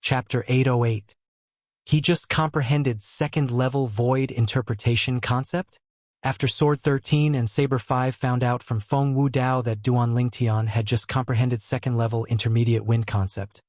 Chapter 808. He just comprehended second-level void interpretation concept? After Sword 13 and Saber 5 found out from Feng Wu Dao that Duan Lingtian had just comprehended second-level intermediate wind concept,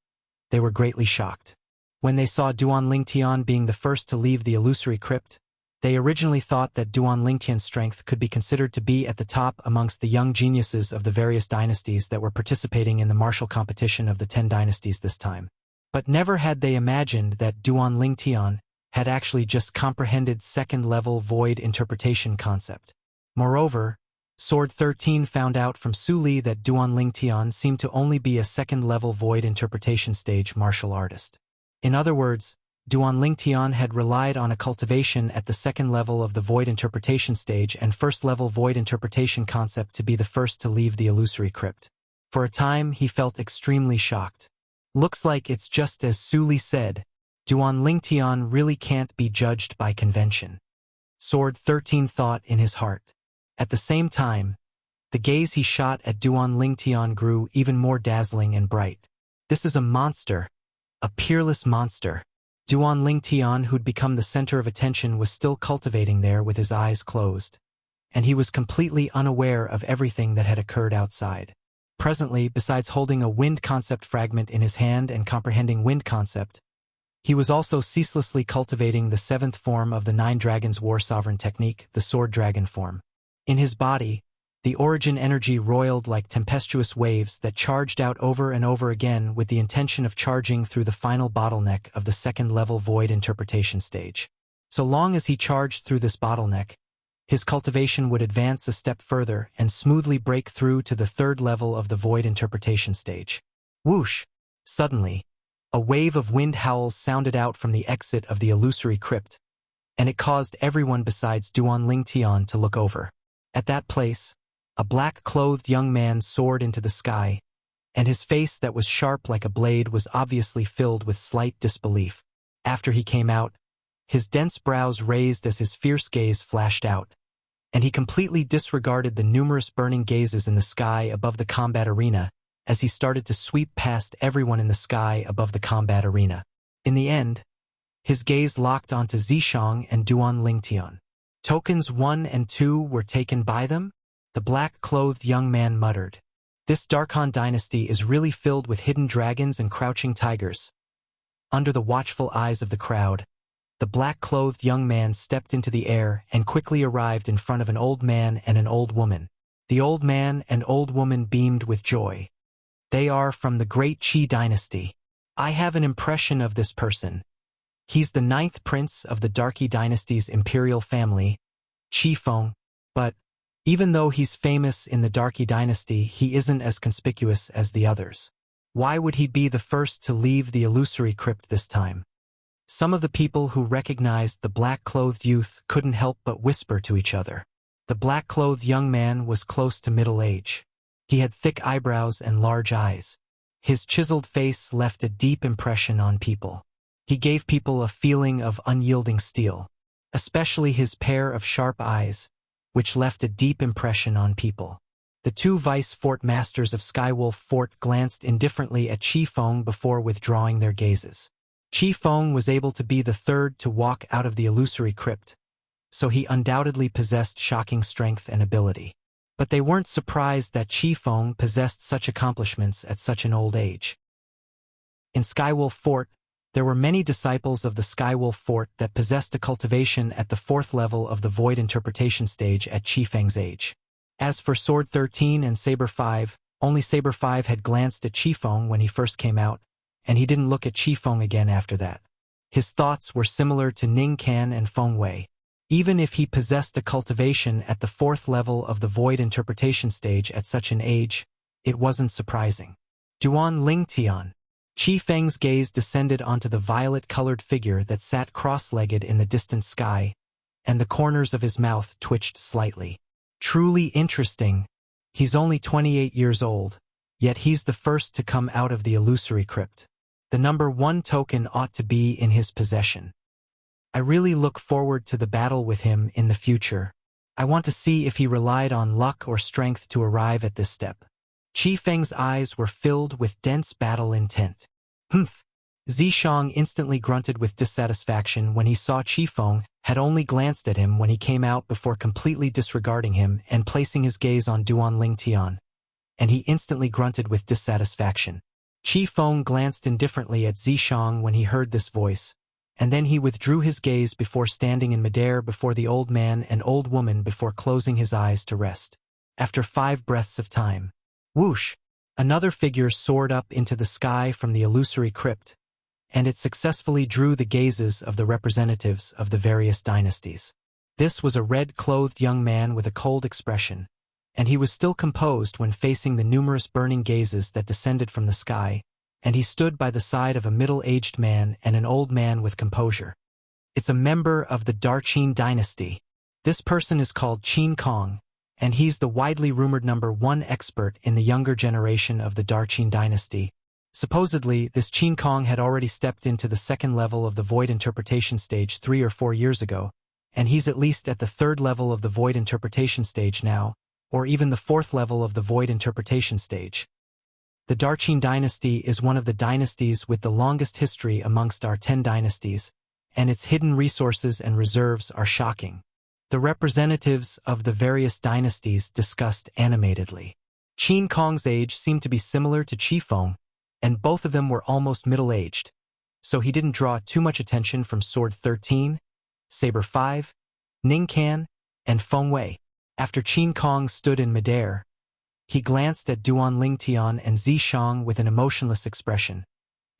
they were greatly shocked. When they saw Duan Lingtian being the first to leave the illusory crypt, they originally thought that Duan Lingtian's strength could be considered to be at the top amongst the young geniuses of the various dynasties that were participating in the martial competition of the 10 dynasties this time. But never had they imagined that Duan Lingtian had actually just comprehended second-level void interpretation concept. Moreover, Sword 13 found out from Su Li that Duan Lingtian seemed to only be a second-level void interpretation stage martial artist. In other words, Duan Lingtian had relied on a cultivation at the second level of the void interpretation stage and first-level void interpretation concept to be the first to leave the illusory crypt. For a time, he felt extremely shocked. Looks like it's just as Su Li said, Duan Lingtian really can't be judged by convention. Sword 13 thought in his heart. At the same time, the gaze he shot at Duan Lingtian grew even more dazzling and bright. This is a monster, a peerless monster. Duan Lingtian, who'd become the center of attention, was still cultivating there with his eyes closed, and he was completely unaware of everything that had occurred outside. Presently, besides holding a wind concept fragment in his hand and comprehending wind concept, he was also ceaselessly cultivating the 7th form of the 9 Dragons War Sovereign technique, the Sword Dragon form. In his body, the origin energy roiled like tempestuous waves that charged out over and over again with the intention of charging through the final bottleneck of the second-level void interpretation stage. So long as he charged through this bottleneck, his cultivation would advance a step further and smoothly break through to the 3rd level of the void interpretation stage. Whoosh! Suddenly, a wave of wind howls sounded out from the exit of the illusory crypt, and it caused everyone besides Duan Lingtian to look over. At that place, a black-clothed young man soared into the sky, and his face that was sharp like a blade was obviously filled with slight disbelief. After he came out, his dense brows raised as his fierce gaze flashed out, and he completely disregarded the numerous burning gazes in the sky above the combat arena as he started to sweep past everyone in the sky above the combat arena. In the end, his gaze locked onto Zishang and Duan Lingtian. Tokens 1 and 2 were taken by them? The black-clothed young man muttered. This Darkhan dynasty is really filled with hidden dragons and crouching tigers. Under the watchful eyes of the crowd, the black-clothed young man stepped into the air and quickly arrived in front of an old man and an old woman. The old man and old woman beamed with joy. They are from the great Qi dynasty. I have an impression of this person. He's the 9th prince of the Darky dynasty's imperial family, Qi Feng, but even though he's famous in the Darky dynasty, he isn't as conspicuous as the others. Why would he be the first to leave the illusory crypt this time? Some of the people who recognized the black-clothed youth couldn't help but whisper to each other. The black-clothed young man was close to middle age. He had thick eyebrows and large eyes. His chiseled face left a deep impression on people. He gave people a feeling of unyielding steel, especially his pair of sharp eyes, which left a deep impression on people. The 2 vice fort masters of Skywolf Fort glanced indifferently at Qi Feng before withdrawing their gazes. Qi Feng was able to be the 3rd to walk out of the illusory crypt, so he undoubtedly possessed shocking strength and ability. But they weren't surprised that Qi Feng possessed such accomplishments at such an old age. In Skywolf Fort, there were many disciples of the Skywolf Fort that possessed a cultivation at the 4th level of the void interpretation stage at Qi Feng's age. As for Sword 13 and Saber 5, only Saber 5 had glanced at Qi Feng when he first came out, and he didn't look at Qi Feng again after that. His thoughts were similar to Ning Kan and Feng Wei. Even if he possessed a cultivation at the 4th level of the void interpretation stage at such an age, it wasn't surprising. Duan Lingtian. Qi Feng's gaze descended onto the violet-colored figure that sat cross-legged in the distant sky, and the corners of his mouth twitched slightly. Truly interesting. He's only 28 years old, yet he's the first to come out of the illusory crypt. The number 1 token ought to be in his possession. I really look forward to the battle with him in the future. I want to see if he relied on luck or strength to arrive at this step. Qi Feng's eyes were filled with dense battle intent. Humph! Zishang instantly grunted with dissatisfaction when he saw Qifeng had only glanced at him when he came out before completely disregarding him and placing his gaze on Duan Lingtian, and he instantly grunted with dissatisfaction. Qifeng glanced indifferently at Zishang when he heard this voice, and then he withdrew his gaze before standing in midair before the old man and old woman before closing his eyes to rest. After 5 breaths of time, whoosh, another figure soared up into the sky from the illusory crypt, and it successfully drew the gazes of the representatives of the various dynasties. This was a red-clothed young man with a cold expression, and he was still composed when facing the numerous burning gazes that descended from the sky, and he stood by the side of a middle-aged man and an old man with composure. It's a member of the Darqin dynasty. This person is called Qin Kong, and he's the widely rumored #1 expert in the younger generation of the Darqin dynasty. Supposedly, this Qin Kong had already stepped into the 2nd level of the void interpretation stage 3 or 4 years ago, and he's at least at the 3rd level of the void interpretation stage now, or even the 4th level of the void interpretation stage. The Darqin dynasty is one of the dynasties with the longest history amongst our 10 dynasties, and its hidden resources and reserves are shocking. The representatives of the various dynasties discussed animatedly. Qin Kong's age seemed to be similar to Qifeng, and both of them were almost middle-aged, so he didn't draw too much attention from Sword 13, Saber 5, Ningcan, and Feng Wei. After Qin Kong stood in midair, he glanced at Duan Lingtian and Zishang with an emotionless expression,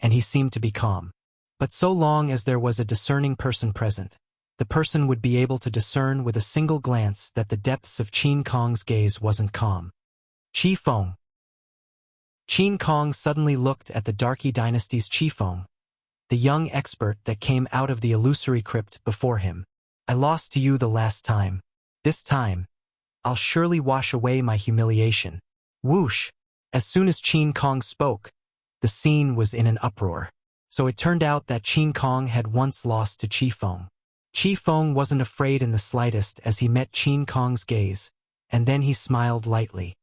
and he seemed to be calm. But so long as there was a discerning person present, the person would be able to discern with a single glance that the depths of Qin Kong's gaze wasn't calm. Qifeng. Qin Kong suddenly looked at the Darqi dynasty's Qifeng, the young expert that came out of the illusory crypt before him. I lost to you the last time. This time, I'll surely wash away my humiliation. Whoosh! As soon as Qin Kong spoke, the scene was in an uproar. So it turned out that Qin Kong had once lost to Qifeng. Qifeng wasn't afraid in the slightest as he met Qin Kong's gaze, and then he smiled lightly.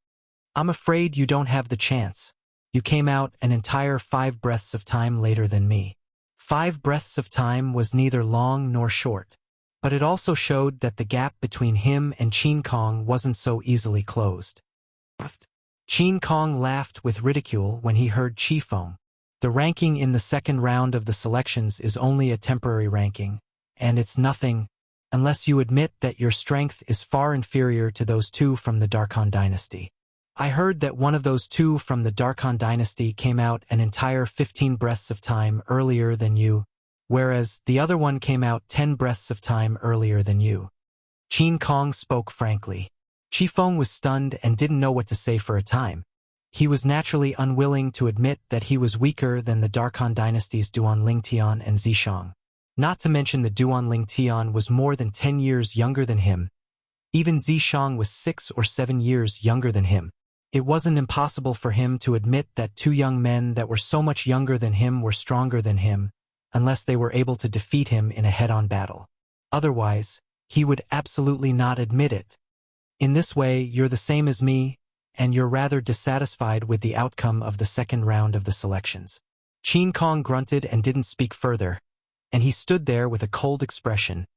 I'm afraid you don't have the chance. You came out an entire 5 breaths of time later than me. 5 breaths of time was neither long nor short, but it also showed that the gap between him and Qin Kong wasn't so easily closed. Qin Kong laughed with ridicule when he heard Qifeng. The ranking in the 2nd round of the selections is only a temporary ranking, and it's nothing unless you admit that your strength is far inferior to those 2 from the Darqin dynasty. I heard that one of those 2 from the Darqin dynasty came out an entire 15 breaths of time earlier than you, whereas the other one came out 10 breaths of time earlier than you. Qin Kong spoke frankly. Qifeng was stunned and didn't know what to say for a time. He was naturally unwilling to admit that he was weaker than the Darqin dynasty's Duan Lingtian and Zishang. Not to mention the Duan Lingtian was more than 10 years younger than him. Even Zishang was 6 or 7 years younger than him. It wasn't impossible for him to admit that 2 young men that were so much younger than him were stronger than him, unless they were able to defeat him in a head-on battle. Otherwise, he would absolutely not admit it. In this way, you're the same as me, and you're rather dissatisfied with the outcome of the 2nd round of the selections. Qin Kong grunted and didn't speak further, and he stood there with a cold expression,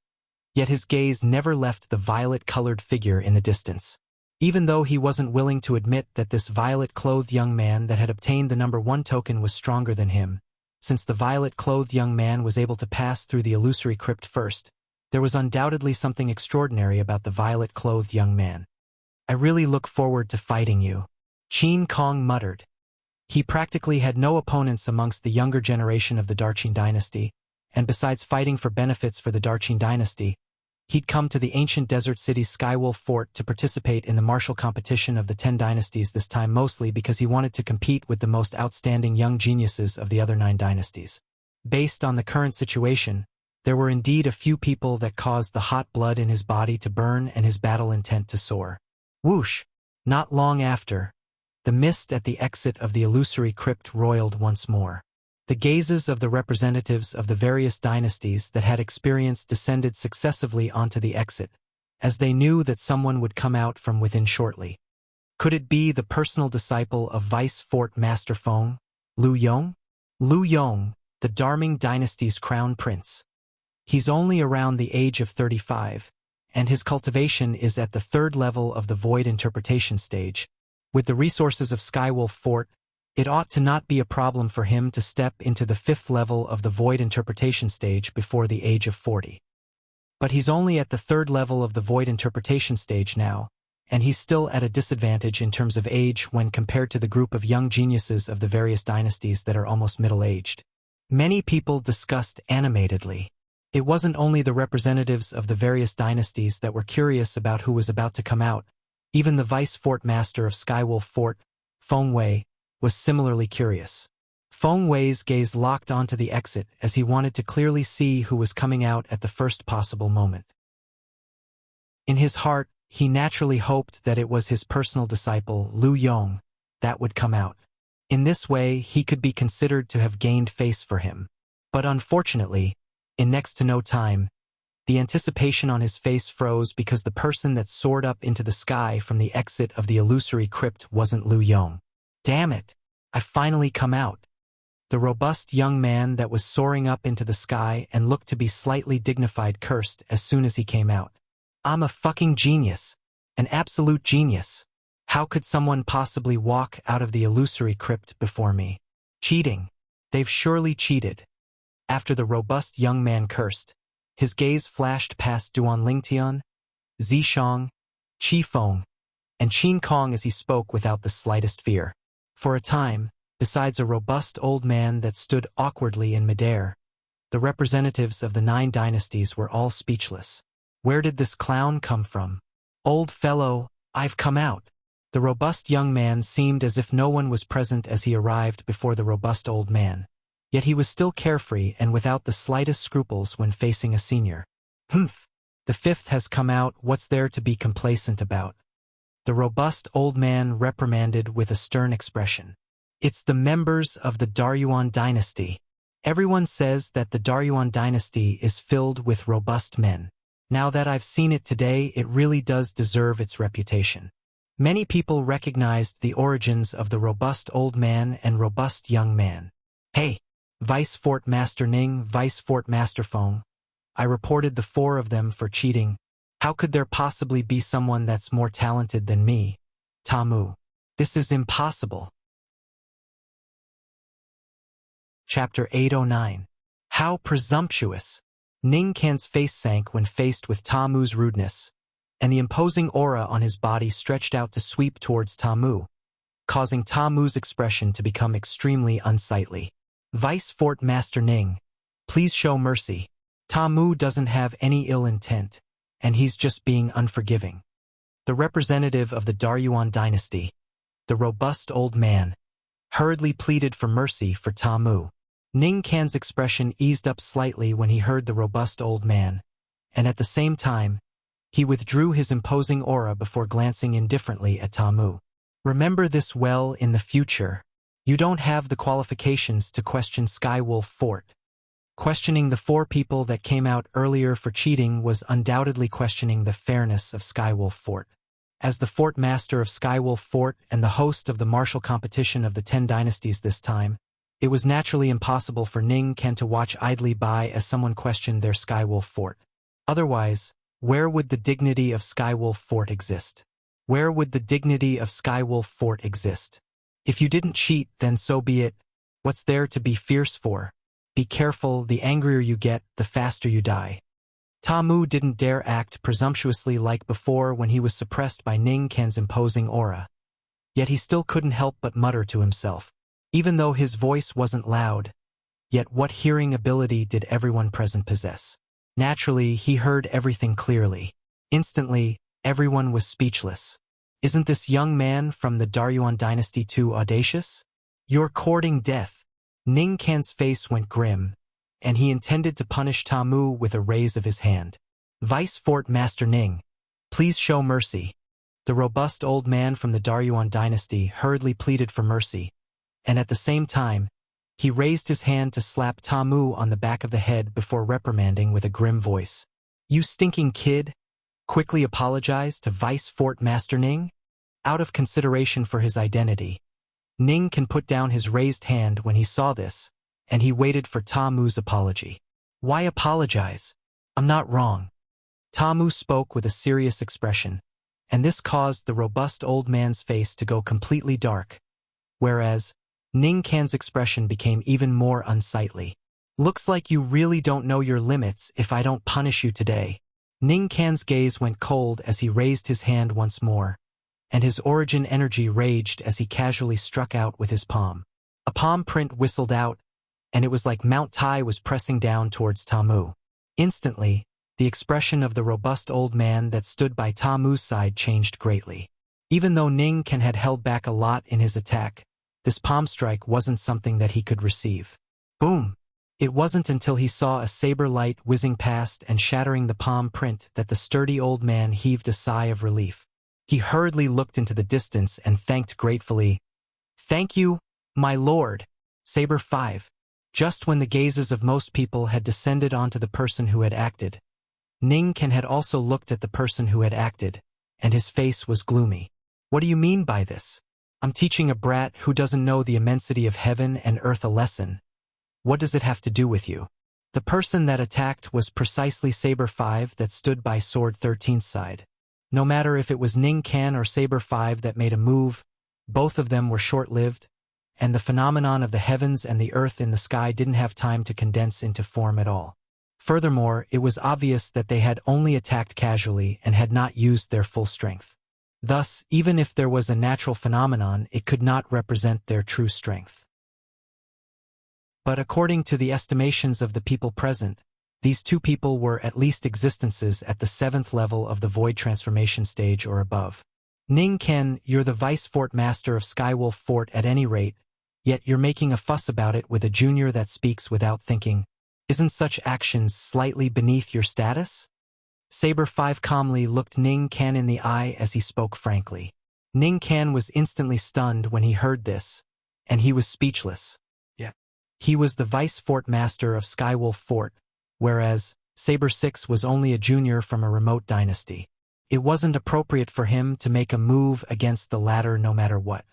yet his gaze never left the violet-colored figure in the distance. Even though he wasn't willing to admit that this violet-clothed young man that had obtained the #1 token was stronger than him, since the violet-clothed young man was able to pass through the illusory crypt first, there was undoubtedly something extraordinary about the violet-clothed young man. I really look forward to fighting you, Qin Kong muttered. He practically had no opponents amongst the younger generation of the Darqin dynasty, and besides fighting for benefits for the Darqin dynasty, he'd come to the ancient desert city Skywolf Fort to participate in the martial competition of the 10 dynasties, this time mostly because he wanted to compete with the most outstanding young geniuses of the other 9 dynasties. Based on the current situation, there were indeed a few people that caused the hot blood in his body to burn and his battle intent to soar. Whoosh! Not long after, the mist at the exit of the illusory crypt roiled once more. The gazes of the representatives of the various dynasties that had experienced descended successively onto the exit, as they knew that someone would come out from within shortly. Could it be the personal disciple of Vice Fort Master Feng, Lu Yong? Lu Yong, the Darming dynasty's crown prince. He's only around the age of 35, and his cultivation is at the 3rd level of the void interpretation stage. With the resources of Skywolf Fort, it ought to not be a problem for him to step into the 5th level of the void interpretation stage before the age of 40. But he's only at the 3rd level of the void interpretation stage now, and he's still at a disadvantage in terms of age when compared to the group of young geniuses of the various dynasties that are almost middle-aged. Many people discussed animatedly. It wasn't only the representatives of the various dynasties that were curious about who was about to come out. Even the vice fort master of Skywolf Fort, Feng Wei, was similarly curious. Feng Wei's gaze locked onto the exit as he wanted to clearly see who was coming out at the first possible moment. In his heart, he naturally hoped that it was his personal disciple, Lu Yong, that would come out. In this way, he could be considered to have gained face for him. But unfortunately, in next to no time, the anticipation on his face froze because the person that soared up into the sky from the exit of the illusory crypt wasn't Lu Yong. Damn it! I finally come out. The robust young man that was soaring up into the sky and looked to be slightly dignified cursed as soon as he came out. I'm a fucking genius. An absolute genius. How could someone possibly walk out of the illusory crypt before me? Cheating. They've surely cheated. After the robust young man cursed, his gaze flashed past Duan Lingtian, Zishang, Qi Feng, and Qin Kong as he spoke without the slightest fear. For a time, besides a robust old man that stood awkwardly in midair, the representatives of the 9 dynasties were all speechless. Where did this clown come from? Old fellow, I've come out. The robust young man seemed as if no one was present as he arrived before the robust old man. Yet he was still carefree and without the slightest scruples when facing a senior. Humph! The 5th has come out, what's there to be complacent about? The robust old man reprimanded with a stern expression. It's the members of the Daryuan dynasty. Everyone says that the Daryuan dynasty is filled with robust men. Now that I've seen it today, it really does deserve its reputation. Many people recognized the origins of the robust old man and robust young man. Hey! Vice Fort Master Ning, Vice Fort Master Feng. I reported the 4 of them for cheating. How could there possibly be someone that's more talented than me? Tamu. This is impossible. Chapter 809. How presumptuous! Ning Kan's face sank when faced with Tamu's rudeness, and the imposing aura on his body stretched out to sweep towards Tamu, causing Tamu's expression to become extremely unsightly. Vice Fort Master Ning, please show mercy. Tamu doesn't have any ill intent, and he's just being unforgiving. The representative of the Daryuan dynasty, the robust old man, hurriedly pleaded for mercy for Tamu. Ning Kan's expression eased up slightly when he heard the robust old man, and at the same time, he withdrew his imposing aura before glancing indifferently at Tamu. Remember this well in the future. You don't have the qualifications to question Skywolf Fort. Questioning the 4 people that came out earlier for cheating was undoubtedly questioning the fairness of Skywolf Fort. As the Fort Master of Skywolf Fort and the host of the martial competition of the 10 dynasties this time, it was naturally impossible for Ning Kan to watch idly by as someone questioned their Skywolf Fort. Otherwise, where would the dignity of Skywolf Fort exist? Where would the dignity of Skywolf Fort exist? If you didn't cheat, then so be it. What's there to be fierce for? Be careful, the angrier you get, the faster you die. Tamu didn't dare act presumptuously like before when he was suppressed by Ning Kan's imposing aura. Yet he still couldn't help but mutter to himself. Even though his voice wasn't loud, yet what hearing ability did everyone present possess? Naturally, he heard everything clearly. Instantly, everyone was speechless. Isn't this young man from the Daryuan dynasty too audacious? You're courting death. Ning Kan's face went grim, and he intended to punish Tamu with a raise of his hand. Vice Fort Master Ning, please show mercy. The robust old man from the Daryuan dynasty hurriedly pleaded for mercy, and at the same time, he raised his hand to slap Tamu on the back of the head before reprimanding with a grim voice. You stinking kid! Quickly apologize to Vice Fort Master Ning? Out of consideration for his identity, Ning Kan put down his raised hand when he saw this, and he waited for Ta Mu's apology. Why apologize? I'm not wrong. Ta Mu spoke with a serious expression, and this caused the robust old man's face to go completely dark, whereas Ning Kan's expression became even more unsightly. Looks like you really don't know your limits if I don't punish you today. Ning Kan's gaze went cold as he raised his hand once more, and his origin energy raged as he casually struck out with his palm. A palm print whistled out, and it was like Mount Tai was pressing down towards Ta Mu. Instantly, the expression of the robust old man that stood by Ta Mu's side changed greatly. Even though Ning Kan had held back a lot in his attack, this palm strike wasn't something that he could receive. Boom! It wasn't until he saw a saber light whizzing past and shattering the palm print that the sturdy old man heaved a sigh of relief. He hurriedly looked into the distance and thanked gratefully, "Thank you, my lord." Saber 5. Just when the gazes of most people had descended onto the person who had acted, Ning Kan had also looked at the person who had acted, and his face was gloomy. "What do you mean by this? I'm teaching a brat who doesn't know the immensity of heaven and earth a lesson. What does it have to do with you?" The person that attacked was precisely Saber 5 that stood by Sword 13's side. No matter if it was Ning Kan or Saber 5 that made a move, both of them were short-lived, and the phenomenon of the heavens and the earth in the sky didn't have time to condense into form at all. Furthermore, it was obvious that they had only attacked casually and had not used their full strength. Thus, even if there was a natural phenomenon, it could not represent their true strength. But according to the estimations of the people present, these two people were at least existences at the 7th level of the void transformation stage or above. Ning Kan, you're the vice fort master of Skywolf Fort at any rate, yet you're making a fuss about it with a junior that speaks without thinking. Isn't such actions slightly beneath your status? Saber 5 calmly looked Ning Kan in the eye as he spoke frankly. Ning Kan was instantly stunned when he heard this, and he was speechless. He was the vice fort master of Skywolf Fort, whereas Saber 6 was only a junior from a remote dynasty. It wasn't appropriate for him to make a move against the latter no matter what.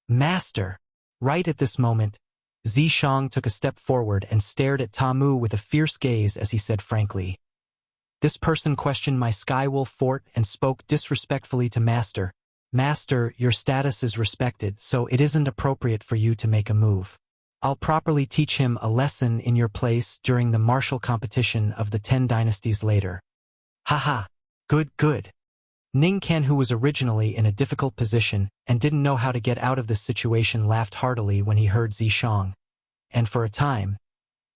Master! Right at this moment, Zishang took a step forward and stared at Ta Mu with a fierce gaze as he said frankly, "This person questioned my Skywolf Fort and spoke disrespectfully to Master. Master, your status is respected, so it isn't appropriate for you to make a move. I'll properly teach him a lesson in your place during the martial competition of the 10 dynasties later." Haha, good. Ning Kan, who was originally in a difficult position and didn't know how to get out of this situation, laughed heartily when he heard Zishang, and for a time,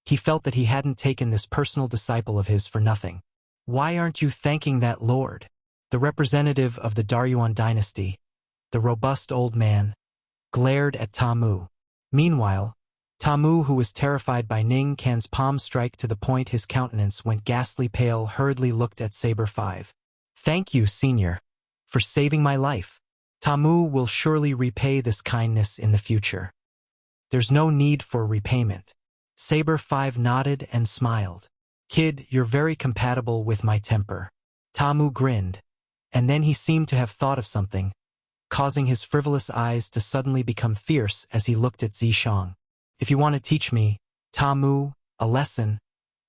he felt that he hadn't taken this personal disciple of his for nothing. "Why aren't you thanking that lord?" The representative of the Daryuan dynasty, the robust old man, glared at Ta Mu. Meanwhile, Ta Mu, who was terrified by Ning Kan's palm strike to the point his countenance went ghastly pale, hurriedly looked at Saber 5. "Thank you, senior, for saving my life. Ta Mu will surely repay this kindness in the future. There's no need for repayment." Saber 5 nodded and smiled. "Kid, you're very compatible with my temper." Ta Mu grinned, and then he seemed to have thought of something, causing his frivolous eyes to suddenly become fierce as he looked at Zishang. "If you want to teach me, Ta Mu, a lesson,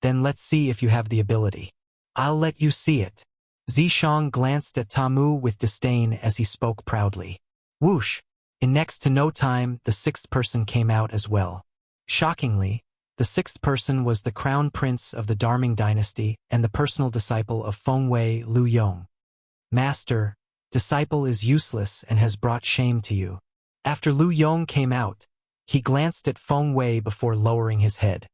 then let's see if you have the ability. I'll let you see it." Zishang glanced at Ta Mu with disdain as he spoke proudly. Whoosh! In next to no time, the 6th person came out as well. Shockingly, the 6th person was the crown prince of the Darming dynasty and the personal disciple of Fengwei Lu Yong. "Master, disciple is useless and has brought shame to you." After Lu Yong came out, he glanced at Feng Wei before lowering his head.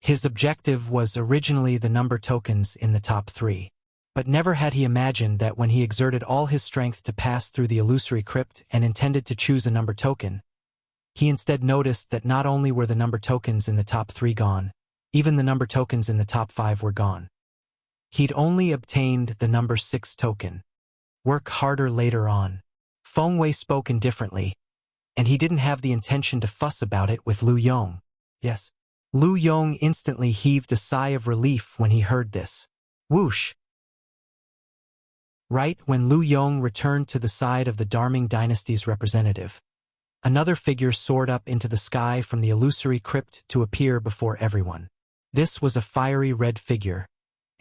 His objective was originally the number tokens in the top 3. But never had he imagined that when he exerted all his strength to pass through the illusory crypt and intended to choose a number token, he instead noticed that not only were the number tokens in the top 3 gone, even the number tokens in the top 5 were gone. He'd only obtained the number 6 token. Work harder later on. Feng Wei spoke indifferently, and he didn't have the intention to fuss about it with Lu Yong. Yes. Lu Yong instantly heaved a sigh of relief when he heard this. Whoosh! Right when Lu Yong returned to the side of the Darming dynasty's representative, Another figure soared up into the sky from the illusory crypt to appear before everyone. This was a fiery red figure,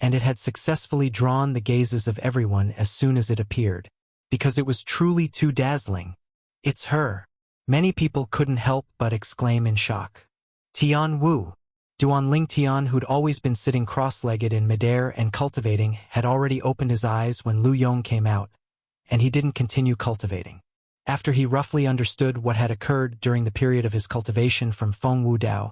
and it had successfully drawn the gazes of everyone as soon as it appeared, because it was truly too dazzling. It's her. Many people couldn't help but exclaim in shock. Tian Wu. Duanling Tian, who'd always been sitting cross-legged in midair and cultivating, had already opened his eyes when Lu Yong came out, and he didn't continue cultivating. After he roughly understood what had occurred during the period of his cultivation from Feng Wu Dao,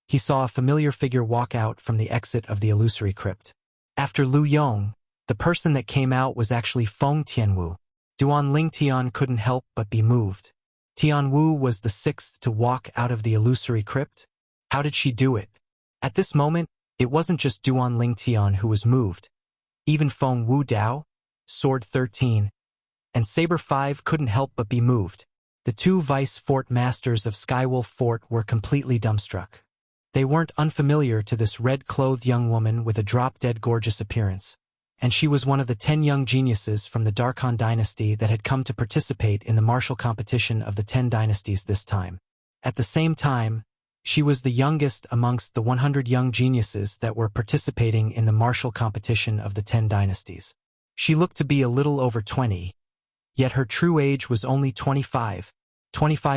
he saw a familiar figure walk out from the exit of the illusory crypt. After Lu Yong, the person that came out was actually Feng Tianwu. Duanling Tian couldn't help but be moved. Tianwu was the sixth to walk out of the illusory crypt. How did she do it? At this moment, it wasn't just Duanling Tian who was moved. Even Feng Wu Dao, Sword 13, and Saber 5 couldn't help but be moved. The two vice fort masters of Skywolf Fort were completely dumbstruck. They weren't unfamiliar to this red-clothed young woman with a drop-dead gorgeous appearance, and she was one of the 10 young geniuses from the Darkhan dynasty that had come to participate in the martial competition of the 10 dynasties this time. At the same time, she was the youngest amongst the 100 young geniuses that were participating in the martial competition of the 10 dynasties. She looked to be a little over 20, yet her true age was only 25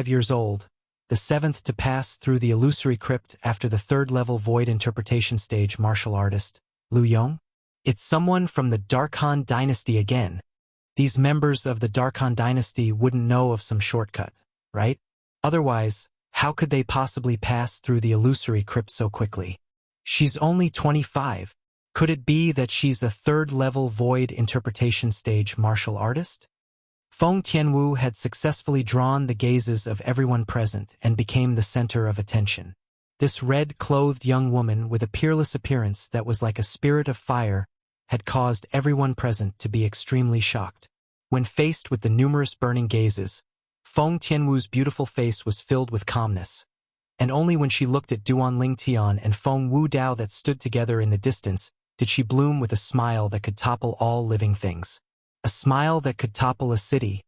years old, the seventh to pass through the illusory crypt after the third-level void interpretation stage martial artist, Lu Yong. It's someone from the Darkhan dynasty again. These members of the Darkhan dynasty wouldn't know of some shortcut, right? Otherwise, how could they possibly pass through the illusory crypt so quickly? She's only 25. Could it be that she's a third-level void interpretation stage martial artist? Feng Tianwu had successfully drawn the gazes of everyone present and became the center of attention. This red-clothed young woman with a peerless appearance that was like a spirit of fire had caused everyone present to be extremely shocked. When faced with the numerous burning gazes, Feng Tianwu's beautiful face was filled with calmness, and only when she looked at Duanling Tian and Feng Wu Dao that stood together in the distance did she bloom with a smile that could topple all living things. A smile that could topple a city,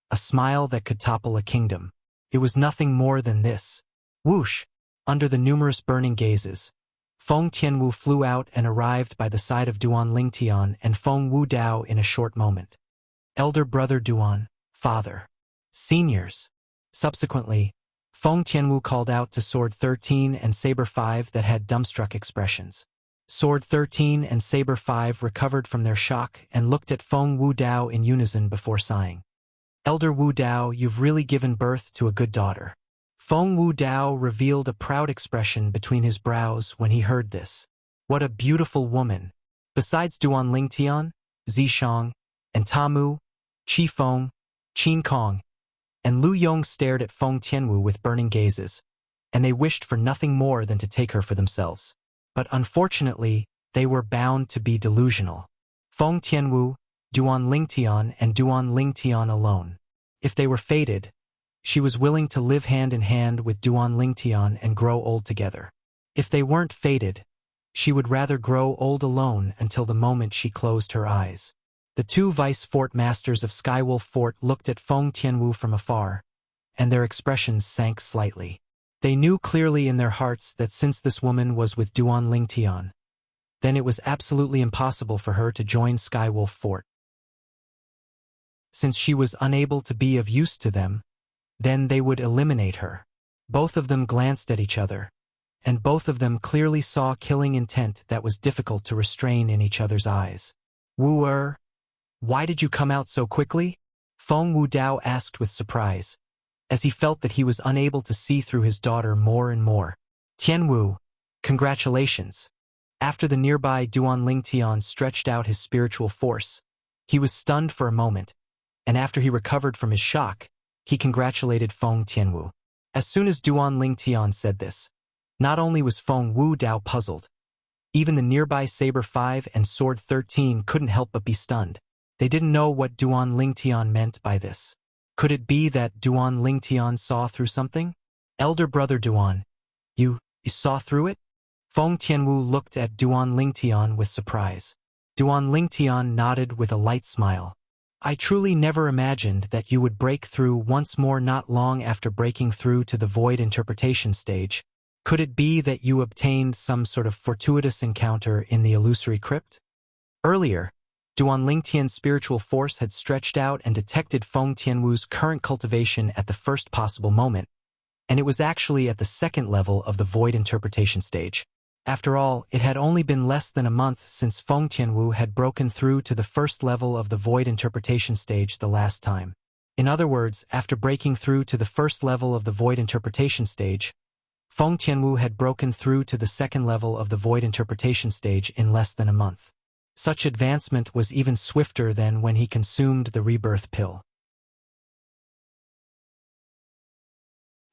a smile that could topple a kingdom. It was nothing more than this. Whoosh! Under the numerous burning gazes, Feng Tianwu flew out and arrived by the side of Duanling Tian and Feng Wu Dao in a short moment. Elder brother Duan, father. Seniors. Subsequently, Feng Tianwu called out to Sword 13 and Saber 5 that had dumbstruck expressions. Sword 13 and Saber 5 recovered from their shock and looked at Feng Wu Dao in unison before sighing. Elder Wu Dao, you've really given birth to a good daughter. Feng Wu Dao revealed a proud expression between his brows when he heard this. What a beautiful woman. Besides Duanling Tian, Zishang, and Tamu, Qi Feng, Qin Kong, and Lu Yong stared at Feng Tianwu with burning gazes, and they wished for nothing more than to take her for themselves. But unfortunately, they were bound to be delusional. Feng Tianwu, Duanling Tian, and Duanling Tian alone. If they were fated, she was willing to live hand in hand with Duanling Tian and grow old together. If they weren't fated, she would rather grow old alone until the moment she closed her eyes. The two vice fort masters of Skywolf Fort looked at Feng Tianwu from afar, and their expressions sank slightly. They knew clearly in their hearts that since this woman was with Duanling Tian, then it was absolutely impossible for her to join Skywolf Fort. Since she was unable to be of use to them, then they would eliminate her. Both of them glanced at each other, and both of them clearly saw killing intent that was difficult to restrain in each other's eyes. Wu why did you come out so quickly? Feng Wu Dao asked with surprise, as he felt that he was unable to see through his daughter more and more. Tianwu, congratulations. After the nearby Duanling Tian stretched out his spiritual force, he was stunned for a moment, and after he recovered from his shock, he congratulated Feng Tianwu. As soon as Duanling Tian said this, not only was Feng Wu Dao puzzled, even the nearby Saber 5 and Sword 13 couldn't help but be stunned. They didn't know what Duanling Tian meant by this. Could it be that Duanling Tian saw through something? Elder brother Duan, you saw through it? Feng Tianwu looked at Duanling Tian with surprise. Duanling Tian nodded with a light smile. I truly never imagined that you would break through once more not long after breaking through to the void interpretation stage. Could it be that you obtained some sort of fortuitous encounter in the illusory crypt? Earlier, Duan Lingtian's spiritual force had stretched out and detected Feng Tianwu's current cultivation at the first possible moment, and it was actually at the second level of the void interpretation stage. After all, it had only been less than a month since Feng Tianwu had broken through to the first level of the void interpretation stage the last time. In other words, after breaking through to the first level of the void interpretation stage, Feng Tianwu had broken through to the second level of the void interpretation stage in less than a month. Such advancement was even swifter than when he consumed the rebirth pill.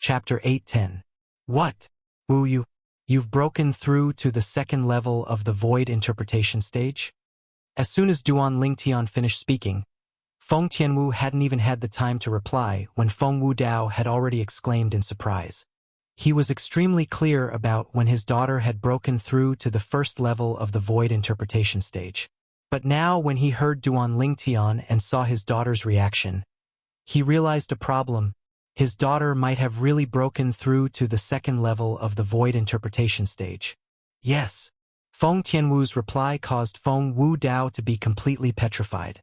Chapter 8:10. What? Wu, you've broken through to the second level of the void interpretation stage? As soon as Duan Lingtian finished speaking, Feng Tianwu hadn't even had the time to reply when Feng Wudao had already exclaimed in surprise. He was extremely clear about when his daughter had broken through to the first level of the void interpretation stage. But now when he heard Duan Lingtian and saw his daughter's reaction, he realized a problem. His daughter might have really broken through to the second level of the void interpretation stage. Yes. Feng Tianwu's reply caused Feng Wudao to be completely petrified.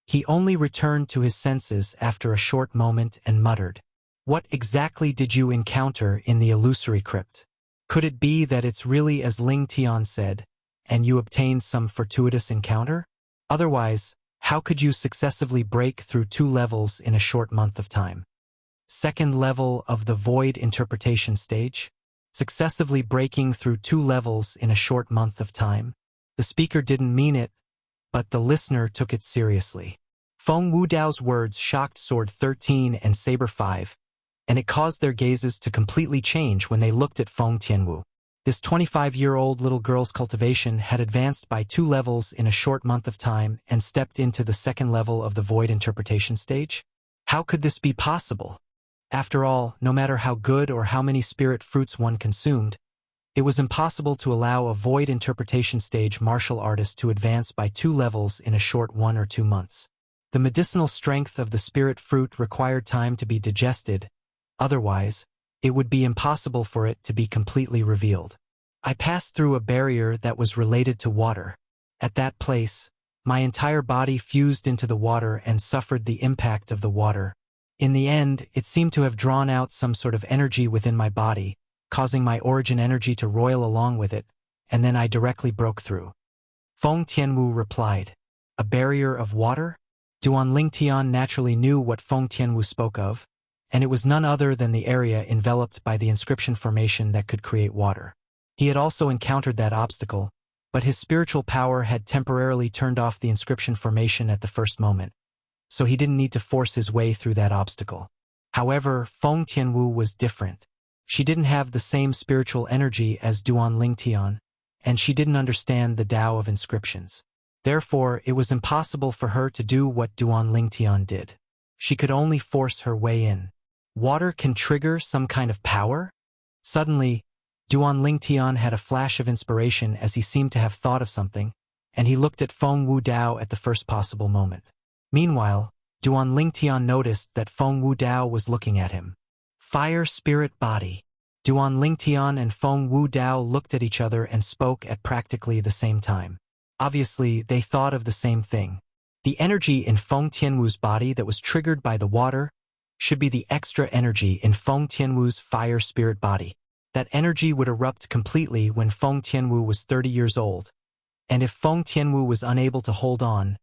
He only returned to his senses after a short moment and muttered, "What exactly did you encounter in the illusory crypt? Could it be that it's really as Ling Tian said, and you obtained some fortuitous encounter? Otherwise, how could you successively break through 2 levels in a short month of time?" Second level of the void interpretation stage? Successively breaking through 2 levels in a short month of time? The speaker didn't mean it, but the listener took it seriously. Feng Wudao's words shocked Sword 13 and Saber 5, and it caused their gazes to completely change when they looked at Feng Tianwu. This 25-year-old little girl's cultivation had advanced by 2 levels in a short month of time and stepped into the second level of the void interpretation stage? How could this be possible? After all, no matter how good or how many spirit fruits one consumed, it was impossible to allow a void interpretation stage martial artist to advance by 2 levels in a short 1 or 2 months. The medicinal strength of the spirit fruit required time to be digested. Otherwise, it would be impossible for it to be completely revealed. I passed through a barrier that was related to water. At that place, my entire body fused into the water and suffered the impact of the water. In the end, it seemed to have drawn out some sort of energy within my body, causing my origin energy to roil along with it, and then I directly broke through. Feng Tianwu replied, "A barrier of water?" Duan Lingtian naturally knew what Feng Tianwu spoke of, and it was none other than the area enveloped by the inscription formation that could create water. He had also encountered that obstacle, but his spiritual power had temporarily turned off the inscription formation at the first moment, so he didn't need to force his way through that obstacle. However, Feng Tianwu was different. She didn't have the same spiritual energy as Duan Lingtian, and she didn't understand the Tao of inscriptions. Therefore, it was impossible for her to do what Duan Lingtian did. She could only force her way in. Water can trigger some kind of power? Suddenly, Duan Lingtian had a flash of inspiration as he seemed to have thought of something, and he looked at Feng Wudao at the first possible moment. Meanwhile, Duan Lingtian noticed that Feng Wudao was looking at him. Fire spirit body. Duan Lingtian and Feng Wudao looked at each other and spoke at practically the same time. Obviously, they thought of the same thing. The energy in Feng Tianwu's body that was triggered by the water should be the extra energy in Feng Tianwu's fire spirit body. That energy would erupt completely when Feng Tianwu was 30 years old, and if Feng Tianwu was unable to hold on,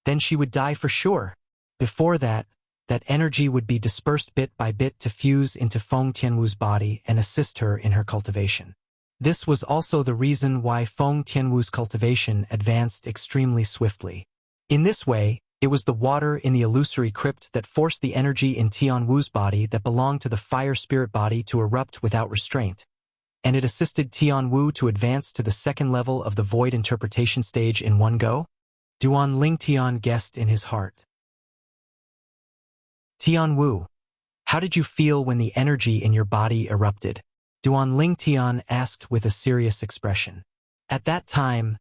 then she would die for sure. Before that, that energy would be dispersed bit by bit to fuse into Feng Tianwu's body and assist her in her cultivation. This was also the reason why Feng Tianwu's cultivation advanced extremely swiftly. In this way, it was the water in the illusory crypt that forced the energy in Tianwu's body that belonged to the fire spirit body to erupt without restraint, and it assisted Tianwu to advance to the second level of the void interpretation stage in one go? Duan Lingtian guessed in his heart. Tianwu, how did you feel when the energy in your body erupted? Duan Lingtian asked with a serious expression. At that time,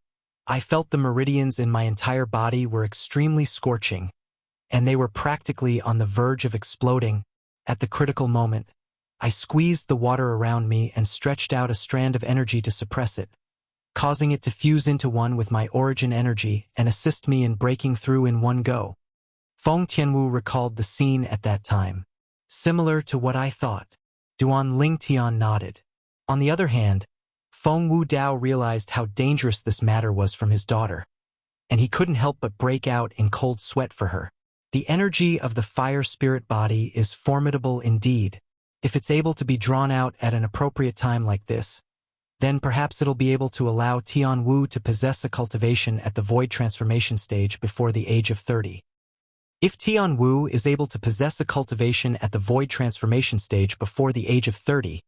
I felt the meridians in my entire body were extremely scorching, and they were practically on the verge of exploding. At the critical moment, I squeezed the water around me and stretched out a strand of energy to suppress it, causing it to fuse into one with my origin energy and assist me in breaking through in one go. Feng Tianwu recalled the scene at that time. Similar to what I thought. Duan Lingtian nodded. On the other hand, Feng Wudao realized how dangerous this matter was from his daughter, and he couldn't help but break out in cold sweat for her. The energy of the fire spirit body is formidable indeed. If it's able to be drawn out at an appropriate time like this, then perhaps it'll be able to allow Tianwu to possess a cultivation at the void transformation stage before the age of 30. If Tianwu is able to possess a cultivation at the void transformation stage before the age of 30,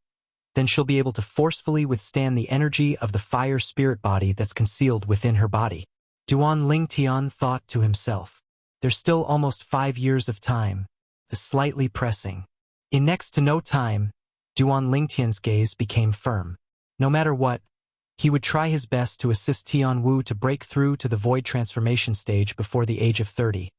then she'll be able to forcefully withstand the energy of the fire spirit body that's concealed within her body. Duan Lingtian thought to himself. There's still almost 5 years of time. Slightly pressing. In next to no time, Duan Lingtian's gaze became firm. No matter what, he would try his best to assist Tianwu to break through to the void transformation stage before the age of 30,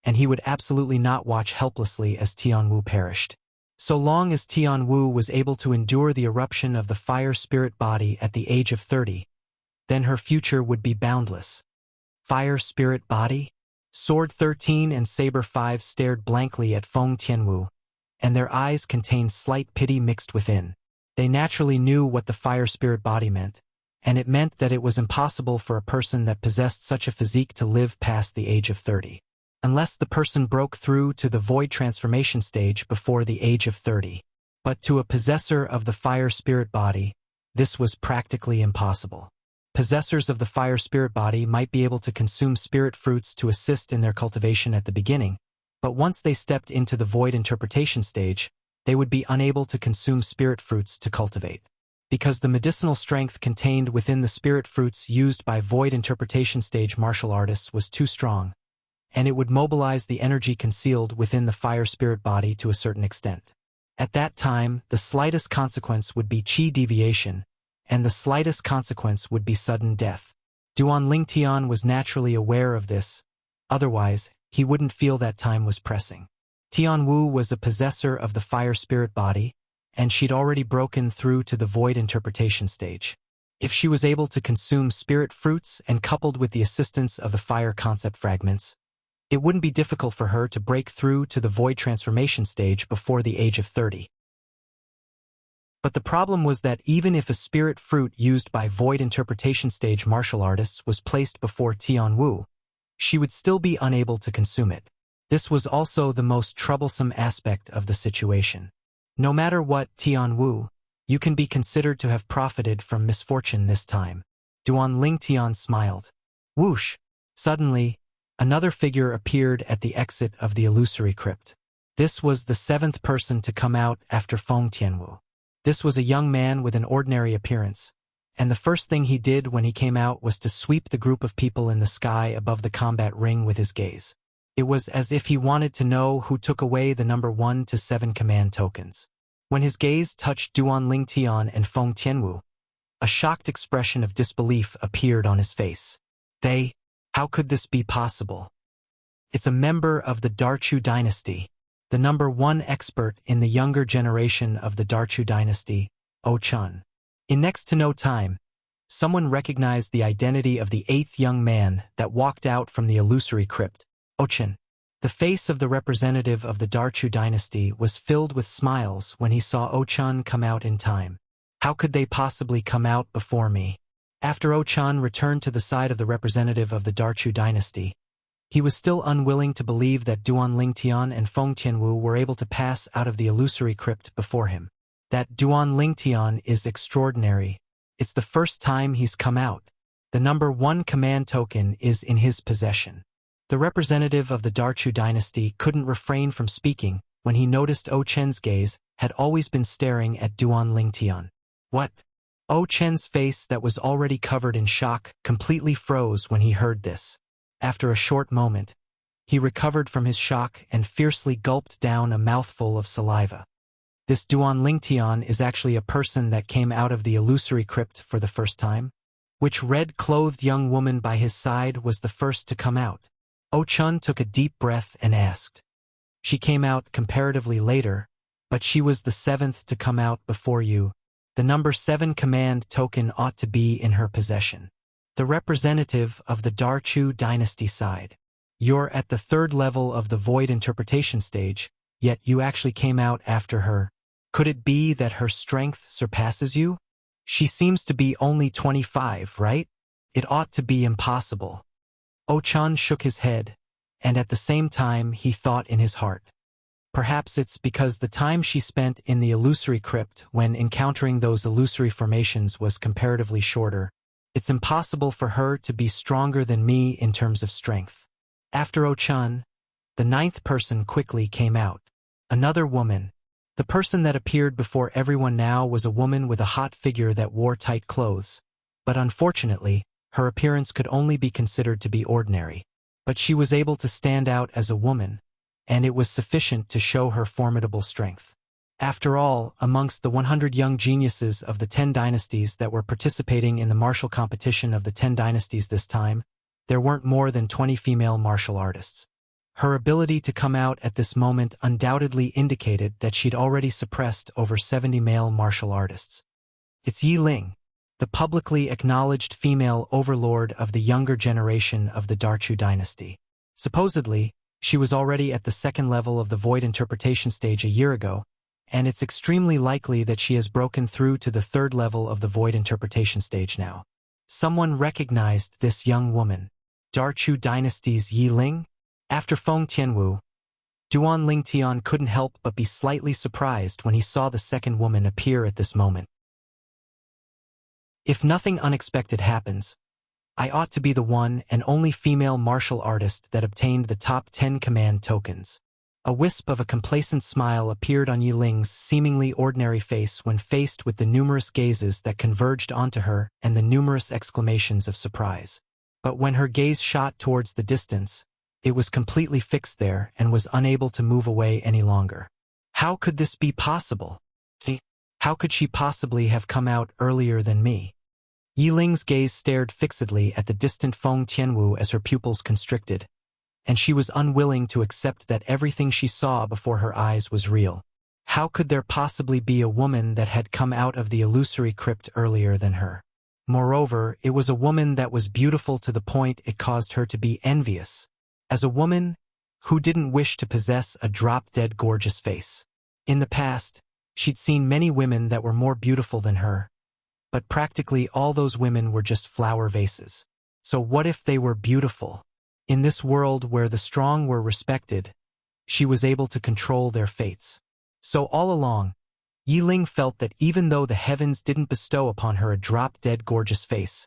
and he would absolutely not watch helplessly as Tianwu perished. So long as Tianwu was able to endure the eruption of the fire spirit body at the age of 30, then her future would be boundless. Fire spirit body? Sword 13 and Saber 5 stared blankly at Feng Tianwu, and their eyes contained slight pity mixed within. They naturally knew what the fire spirit body meant, and it meant that it was impossible for a person that possessed such a physique to live past the age of 30. Unless the person broke through to the void transformation stage before the age of 30. But to a possessor of the fire spirit body, this was practically impossible. Possessors of the fire spirit body might be able to consume spirit fruits to assist in their cultivation at the beginning, but once they stepped into the void interpretation stage, they would be unable to consume spirit fruits to cultivate. Because the medicinal strength contained within the spirit fruits used by void interpretation stage martial artists was too strong, and it would mobilize the energy concealed within the fire spirit body to a certain extent. At that time, the slightest consequence would be qi deviation, and the slightest consequence would be sudden death. Duan Lingtian was naturally aware of this, otherwise, he wouldn't feel that time was pressing. Tianwu was a possessor of the fire spirit body, and she'd already broken through to the void interpretation stage. If she was able to consume spirit fruits and coupled with the assistance of the fire concept fragments, it wouldn't be difficult for her to break through to the void transformation stage before the age of 30. But the problem was that even if a spirit fruit used by void interpretation stage martial artists was placed before Tianwu, she would still be unable to consume it. This was also the most troublesome aspect of the situation. No matter what, Tianwu, you can be considered to have profited from misfortune this time. Duan Lingtian smiled. Whoosh! Suddenly, another figure appeared at the exit of the illusory crypt. This was the 7th person to come out after Feng Tianwu. This was a young man with an ordinary appearance, and the first thing he did when he came out was to sweep the group of people in the sky above the combat ring with his gaze. It was as if he wanted to know who took away the number 1 to 7 command tokens. When his gaze touched Duan Lingtian and Feng Tianwu, a shocked expression of disbelief appeared on his face. How could this be possible? It's a member of the Darchu dynasty, the number 1 expert in the younger generation of the Darchu dynasty, Chun. In next to no time, someone recognized the identity of the 8th young man that walked out from the illusory crypt, Chun. The face of the representative of the Darchu dynasty was filled with smiles when he saw Chun come out in time. How could they possibly come out before me? After Chun returned to the side of the representative of the Darchu dynasty, he was still unwilling to believe that Duan Lingtian and Feng Tianwu were able to pass out of the illusory crypt before him. That Duan Lingtian is extraordinary. It's the first time he's come out. The number 1 command token is in his possession. The representative of the Darchu dynasty couldn't refrain from speaking when he noticed Chen's gaze had always been staring at Duan Lingtian. What? Chen's face that was already covered in shock completely froze when he heard this. After a short moment, he recovered from his shock and fiercely gulped down a mouthful of saliva. This Duan Lingtian is actually a person that came out of the illusory crypt for the first time? Which red-clothed young woman by his side was the first to come out? Chun took a deep breath and asked. She came out comparatively later, but she was the 7th to come out before you. The number 7 command token ought to be in her possession. The representative of the Darchu dynasty side. You're at the 3rd level of the void interpretation stage, yet you actually came out after her. Could it be that her strength surpasses you? She seems to be only 25, right? It ought to be impossible. Chun shook his head, and at the same time he thought in his heart. Perhaps it's because the time she spent in the illusory crypt when encountering those illusory formations was comparatively shorter. It's impossible for her to be stronger than me in terms of strength. After Chun, the 9th person quickly came out. Another woman. The person that appeared before everyone now was a woman with a hot figure that wore tight clothes. But unfortunately, her appearance could only be considered to be ordinary. But she was able to stand out as a woman, and it was sufficient to show her formidable strength. After all, amongst the 100 young geniuses of the 10 dynasties that were participating in the martial competition of the 10 dynasties this time, there weren't more than 20 female martial artists. Her ability to come out at this moment undoubtedly indicated that she'd already suppressed over 70 male martial artists. It's Yi Ling, the publicly acknowledged female overlord of the younger generation of the Darchu dynasty. Supposedly, she was already at the 2nd level of the void interpretation stage a year ago, and it's extremely likely that she has broken through to the 3rd level of the void interpretation stage now. Someone recognized this young woman. Darchu dynasty's Yi Ling? After Feng Tianwu, Duan Lingtian couldn't help but be slightly surprised when he saw the 2nd woman appear at this moment. If nothing unexpected happens, I ought to be the one and only female martial artist that obtained the top 10 command tokens. A wisp of a complacent smile appeared on Yi Ling's seemingly ordinary face when faced with the numerous gazes that converged onto her and the numerous exclamations of surprise. But when her gaze shot towards the distance, it was completely fixed there and was unable to move away any longer. How could this be possible? How could she possibly have come out earlier than me? Yi Ling's gaze stared fixedly at the distant Feng Tianwu as her pupils constricted, and she was unwilling to accept that everything she saw before her eyes was real. How could there possibly be a woman that had come out of the illusory crypt earlier than her? Moreover, it was a woman that was beautiful to the point it caused her to be envious. As a woman who didn't wish to possess a drop-dead gorgeous face. In the past, she'd seen many women that were more beautiful than her, but practically all those women were just flower vases. So what if they were beautiful? In this world where the strong were respected, she was able to control their fates. So all along, Yi Ling felt that even though the heavens didn't bestow upon her a drop-dead gorgeous face,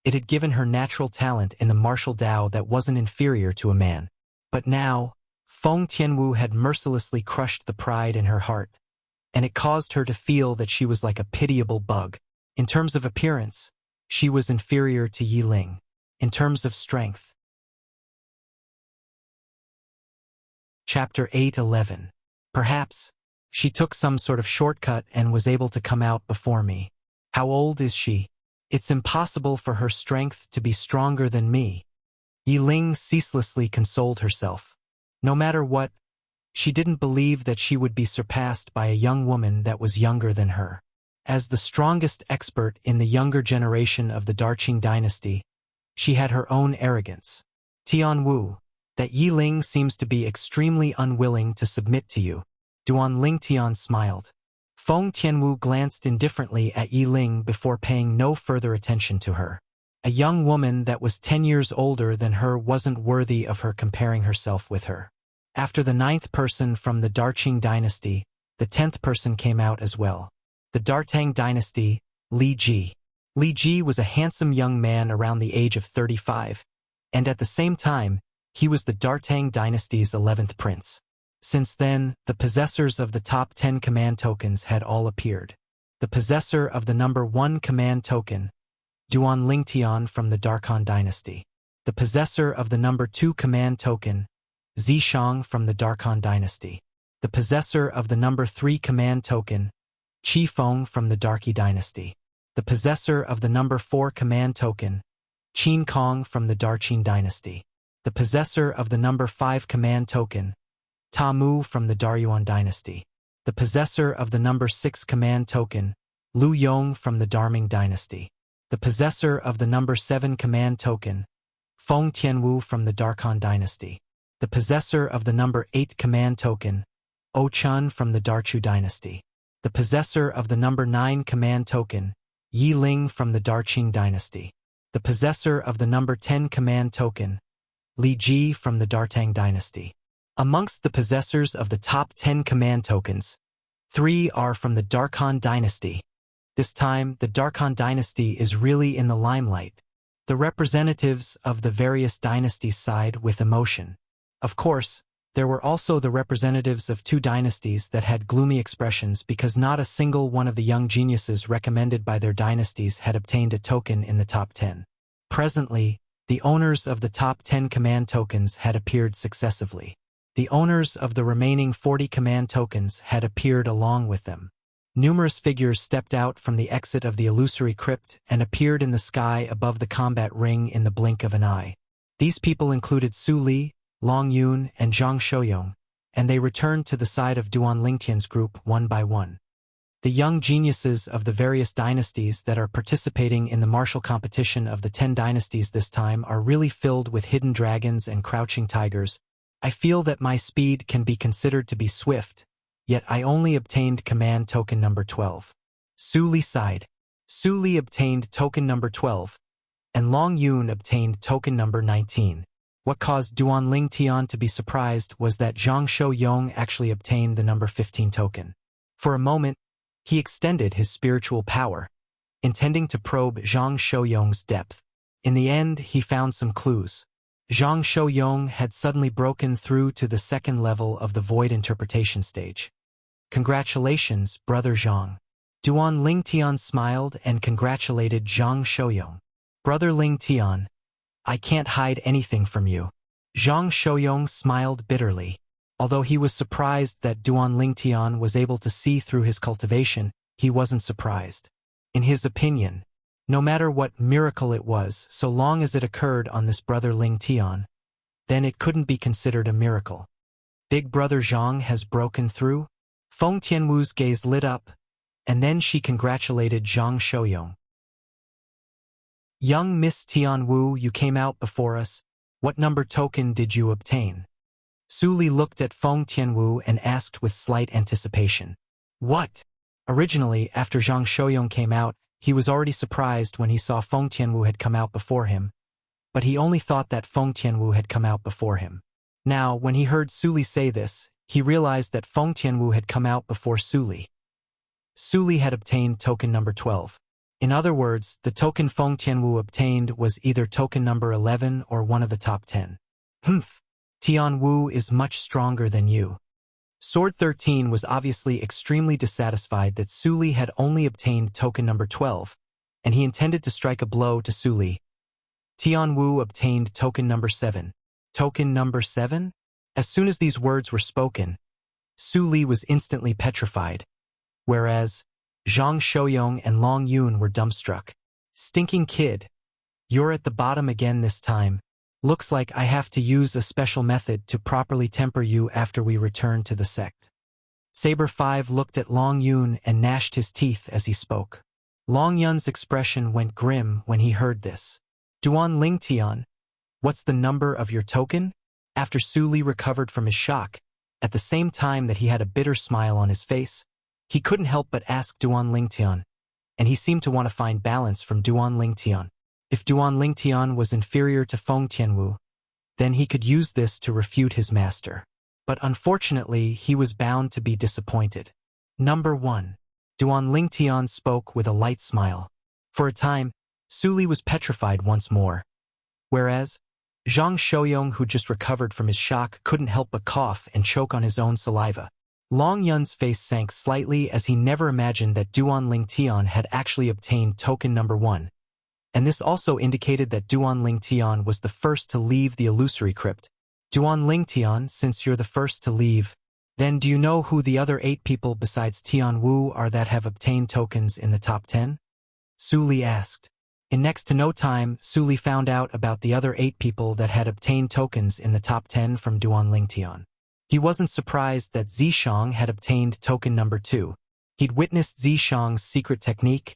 it had given her natural talent in the martial Tao that wasn't inferior to a man. But now, Feng Tianwu had mercilessly crushed the pride in her heart, and it caused her to feel that she was like a pitiable bug. In terms of appearance, she was inferior to Yi Ling. In terms of strength. Chapter 8:11. Perhaps, she took some sort of shortcut and was able to come out before me. How old is she? It's impossible for her strength to be stronger than me. Yi Ling ceaselessly consoled herself. No matter what, she didn't believe that she would be surpassed by a young woman that was younger than her. As the strongest expert in the younger generation of the Darqing dynasty, she had her own arrogance. Tianwu, that Yi Ling seems to be extremely unwilling to submit to you. Duan Lingtian smiled. Feng Tianwu glanced indifferently at Yi Ling before paying no further attention to her. A young woman that was 10 years older than her wasn't worthy of her comparing herself with her. After the 9th person from the Darqing dynasty, the 10th person came out as well. The Dartang dynasty, Li Ji. Li Ji was a handsome young man around the age of 35, and at the same time, he was the Dartang dynasty's 11th prince. Since then, the possessors of the top 10 command tokens had all appeared. The possessor of the number 1 command token, Duan Lingtian from the Darkhan dynasty. The possessor of the number 2 command token, Zishang from the Darkhan dynasty. The possessor of the number 3 command token, Qi Feng from the Darqi dynasty. The possessor of the number 4 command token, Qin Kong from the Darqing dynasty. the possessor of the number 5 command token, Ta Mu from the Daryuan dynasty, the possessor of the number 6 command token, Lu Yong from the Darming dynasty, the possessor of the number 7 command token, Feng Tianwu from the Darkhan dynasty, the possessor of the number 8 command token, O Chun from the Darchu dynasty, the possessor of the number 9 command token, Yi Ling from the Darqing dynasty, the possessor of the number 10 command token, Li Ji from the Dartang dynasty. Amongst the possessors of the top 10 command tokens, 3 are from the Darkhan dynasty. This time, the Darkhan dynasty is really in the limelight. The representatives of the various dynasties side with emotion. Of course, there were also the representatives of 2 dynasties that had gloomy expressions because not a single one of the young geniuses recommended by their dynasties had obtained a token in the top 10. Presently, the owners of the top 10 command tokens had appeared successively. The owners of the remaining 40 command tokens had appeared along with them. Numerous figures stepped out from the exit of the illusory crypt and appeared in the sky above the combat ring in the blink of an eye. These people included Su Li, Long Yun, and Zhang Shouyong, and they returned to the side of Duan Lingtian's group one by one. The young geniuses of the various dynasties that are participating in the martial competition of the 10 dynasties this time are really filled with hidden dragons and crouching tigers. I feel that my speed can be considered to be swift, yet I only obtained command token number 12. Su Li sighed. Su Li obtained token number 12, and Long Yun obtained token number 19. What caused Duan Lingtian to be surprised was that Zhang Shouyong actually obtained the number 15 token. For a moment, he extended his spiritual power, intending to probe Zhang Shouyong's depth. In the end, he found some clues. Zhang Shouyong had suddenly broken through to the 2nd level of the void interpretation stage. Congratulations, brother Zhang. Duan Lingtian smiled and congratulated Zhang Shouyong. Brother Lingtian, I can't hide anything from you. Zhang Shouyong smiled bitterly. Although he was surprised that Duan Lingtian was able to see through his cultivation, he wasn't surprised. In his opinion, no matter what miracle it was, so long as it occurred on this brother Lingtian, then it couldn't be considered a miracle. Big brother Zhang has broken through? Feng Tianwu's gaze lit up, and then she congratulated Zhang Shouyong. Young Miss Tianwu, you came out before us. What number token did you obtain? Su Li looked at Feng Tianwu and asked with slight anticipation. What? Originally, after Zhang Shouyong came out, he was already surprised when he saw Feng Tianwu had come out before him, but he only thought that Feng Tianwu had come out before him. Now, when he heard Su Li say this, he realized that Feng Tianwu had come out before Su Li. Su Li had obtained token number 12. In other words, the token Feng Tianwu obtained was either token number 11 or one of the top 10. Humph. Tianwu is much stronger than you. Sword 13 was obviously extremely dissatisfied that Su Li had only obtained token number 12, and he intended to strike a blow to Su Li. Tianwu obtained token number 7. Token number 7? As soon as these words were spoken, Su Li was instantly petrified, whereas Zhang Shouyong and Long Yun were dumbstruck. Stinking kid. You're at the bottom again this time. Looks like I have to use a special method to properly temper you after we return to the sect. Saber 5 looked at Long Yun and gnashed his teeth as he spoke. Long Yun's expression went grim when he heard this. Duan Lingtian, what's the number of your token? After Su Li recovered from his shock, at the same time that he had a bitter smile on his face, he couldn't help but ask Duan Lingtian, and he seemed to want to find balance from Duan Lingtian. If Duan Lingtian was inferior to Feng Tianwu, then he could use this to refute his master. But unfortunately, he was bound to be disappointed. Number 1. Duan Lingtian spoke with a light smile. For a time, Su Li was petrified once more. Whereas, Zhang Shouyong, who just recovered from his shock, couldn't help but cough and choke on his own saliva. Long Yun's face sank slightly as he never imagined that Duan Lingtian had actually obtained token number 1. And this also indicated that Duan Lingtian was the first to leave the illusory crypt. Duan Lingtian, since you're the first to leave, then do you know who the other 8 people besides Tianwu are that have obtained tokens in the top 10? Su Li asked. In next to no time, Su Li found out about the other 8 people that had obtained tokens in the top 10 from Duan Lingtian. He wasn't surprised that Zishang had obtained token number 2. He'd witnessed Zishang's secret technique,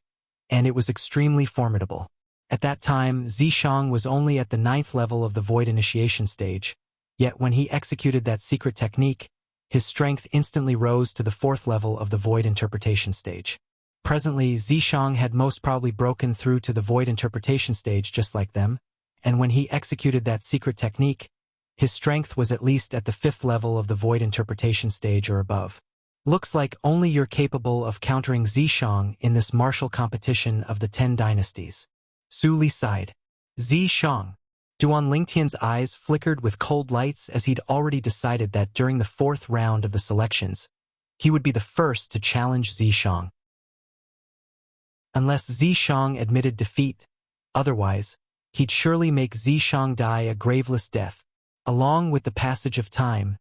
and it was extremely formidable. At that time, Zishang was only at the 9th level of the Void Initiation stage, yet when he executed that secret technique, his strength instantly rose to the 4th level of the Void Interpretation stage. Presently, Zishang had most probably broken through to the Void Interpretation stage just like them, and when he executed that secret technique, his strength was at least at the 5th level of the Void Interpretation stage or above. Looks like only you're capable of countering Zishang in this martial competition of the 10 dynasties. Su Li sighed. Zishang. Duan Lingtian's eyes flickered with cold lights as he'd already decided that during the 4th round of the selections, he would be the first to challenge Zishang. Unless Zishang admitted defeat, otherwise, he'd surely make Zishang die a graveless death. Along with the passage of time,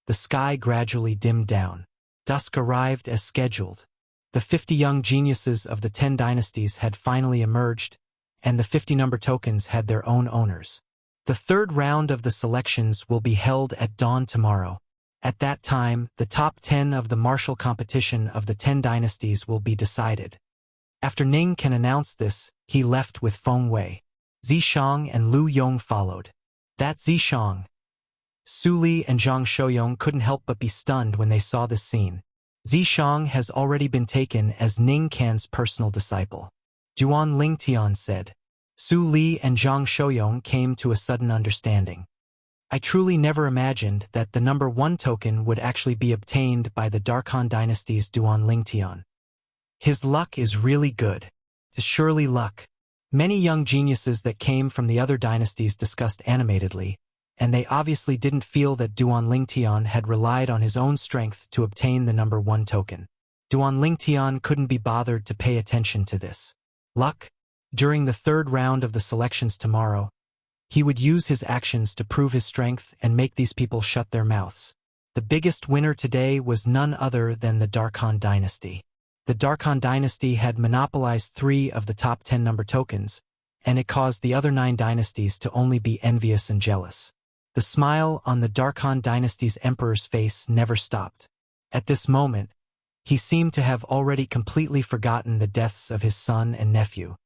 the sky gradually dimmed down. Dusk arrived as scheduled. The 50 young geniuses of the 10 dynasties had finally emerged, and the 50 number tokens had their own owners. The 3rd round of the selections will be held at dawn tomorrow. At that time, the top 10 of the martial competition of the 10 dynasties will be decided. After Ning Can announced this, he left with Feng Wei. Zishang and Lu Yong followed. That Zishang. Su Li and Zhang Shouyong couldn't help but be stunned when they saw this scene. Zishang has already been taken as Ning Can's personal disciple. Duan Lingtian said. Su Li and Zhang Shouyong came to a sudden understanding. I truly never imagined that the number 1 token would actually be obtained by the Darkhan dynasty's Duan Lingtian. His luck is really good. It's surely luck. Many young geniuses that came from the other dynasties discussed animatedly, and they obviously didn't feel that Duan Lingtian had relied on his own strength to obtain the number 1 token. Duan Lingtian couldn't be bothered to pay attention to this. Luck? During the 3rd round of the selections tomorrow, he would use his actions to prove his strength and make these people shut their mouths. The biggest winner today was none other than the Darkhan dynasty. The Darkhan dynasty had monopolized 3 of the top 10 number tokens, and it caused the other 9 dynasties to only be envious and jealous. The smile on the Darkhan dynasty's emperor's face never stopped. At this moment, he seemed to have already completely forgotten the deaths of his son and nephew.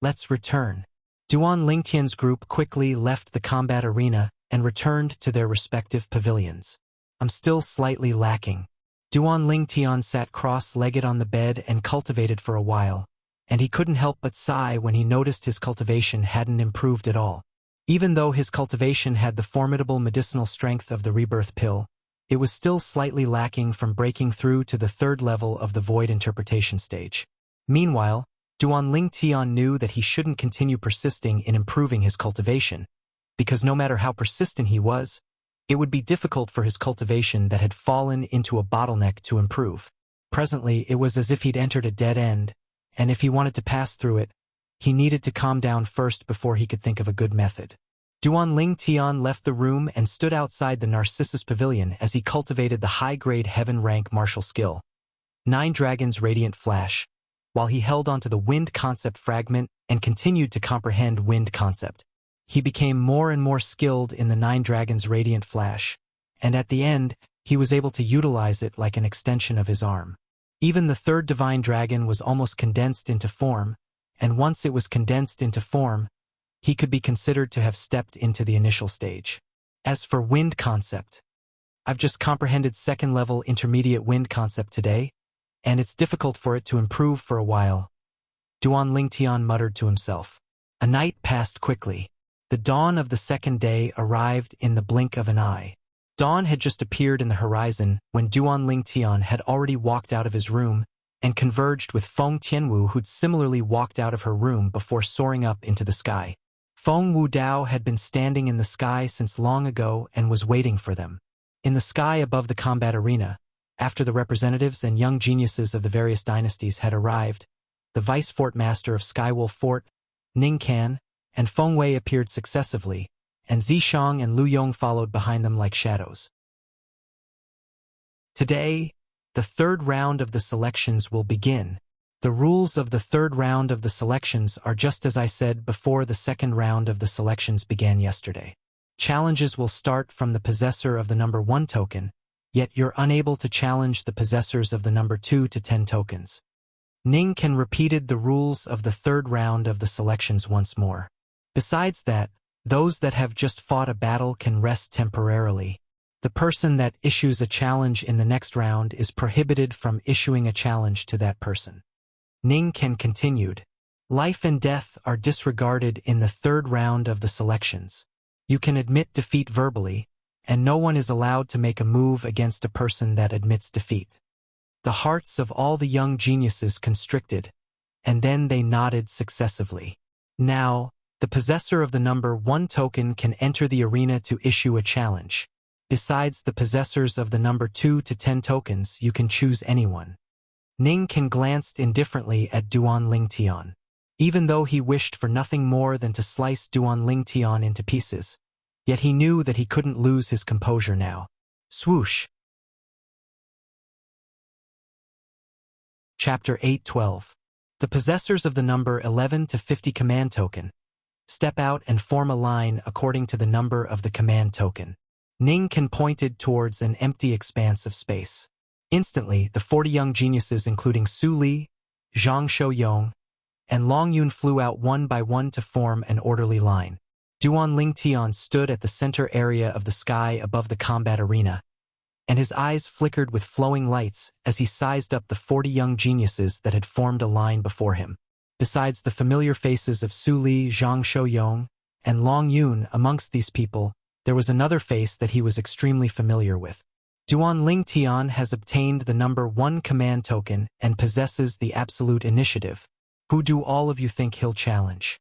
Let's return. Duan Lingtian's group quickly left the combat arena and returned to their respective pavilions. I'm still slightly lacking. Duan Lingtian sat cross-legged on the bed and cultivated for a while, and he couldn't help but sigh when he noticed his cultivation hadn't improved at all. Even though his cultivation had the formidable medicinal strength of the rebirth pill, it was still slightly lacking from breaking through to the 3rd level of the Void Interpretation stage. Meanwhile, Duan Lingtian knew that he shouldn't continue persisting in improving his cultivation, because no matter how persistent he was, it would be difficult for his cultivation that had fallen into a bottleneck to improve. Presently, it was as if he'd entered a dead end, and if he wanted to pass through it, he needed to calm down first before he could think of a good method. Duan Lingtian left the room and stood outside the Narcissus Pavilion as he cultivated the high-grade heaven-rank martial skill, 9 Dragons Radiant Flash, while he held onto the Wind Concept fragment and continued to comprehend Wind Concept. He became more and more skilled in the 9 Dragons Radiant Flash, and at the end, he was able to utilize it like an extension of his arm. Even the 3rd Divine Dragon was almost condensed into form, and once it was condensed into form, he could be considered to have stepped into the initial stage. As for Wind Concept, I've just comprehended 2nd level intermediate Wind Concept today, and it's difficult for it to improve for a while. Duan Lingtian muttered to himself. A night passed quickly. The dawn of the 2nd day arrived in the blink of an eye. Dawn had just appeared in the horizon when Duan Lingtian had already walked out of his room and converged with Feng Tianwu, who'd similarly walked out of her room before soaring up into the sky. Feng Wudao had been standing in the sky since long ago and was waiting for them. In the sky above the combat arena, after the representatives and young geniuses of the various dynasties had arrived, the Vice Fort Master of Skywolf Fort, Ning Can, and Feng Wei appeared successively, and Zishang and Lu Yong followed behind them like shadows. Today, the 3rd round of the selections will begin, The rules of the third round of the selections are just as I said before the second round of the selections began yesterday. Challenges will start from the possessor of the number 1 token, yet you're unable to challenge the possessors of the number 2 to 10 tokens. Ning can repeated the rules of the third round of the selections once more. Besides that, those that have just fought a battle can rest temporarily. The person that issues a challenge in the next round is prohibited from issuing a challenge to that person. Ning can continued. Life and death are disregarded in the third round of the selections. You can admit defeat verbally, and no one is allowed to make a move against a person that admits defeat. The hearts of all the young geniuses constricted, and then they nodded successively. Now, the possessor of the number 1 token can enter the arena to issue a challenge. Besides the possessors of the number 2 to 10 tokens, you can choose anyone. Ning can glanced indifferently at Duan Lingtian. Even though he wished for nothing more than to slice Duan Lingtian into pieces, yet he knew that he couldn't lose his composure now. Swoosh! Chapter 8:12. The possessors of the number 11 to 50 command token step out and form a line according to the number of the command token. Ning can pointed towards an empty expanse of space. Instantly, the 40 young geniuses including Su Li, Zhang Shouyong, and Long Yun flew out one by one to form an orderly line. Duan Lingtian stood at the center area of the sky above the combat arena, and his eyes flickered with flowing lights as he sized up the 40 young geniuses that had formed a line before him. Besides the familiar faces of Su Li, Zhang Shouyong, and Long Yun amongst these people, there was another face that he was extremely familiar with. Duan Lingtian has obtained the number 1 command token and possesses the absolute initiative. Who do all of you think he'll challenge?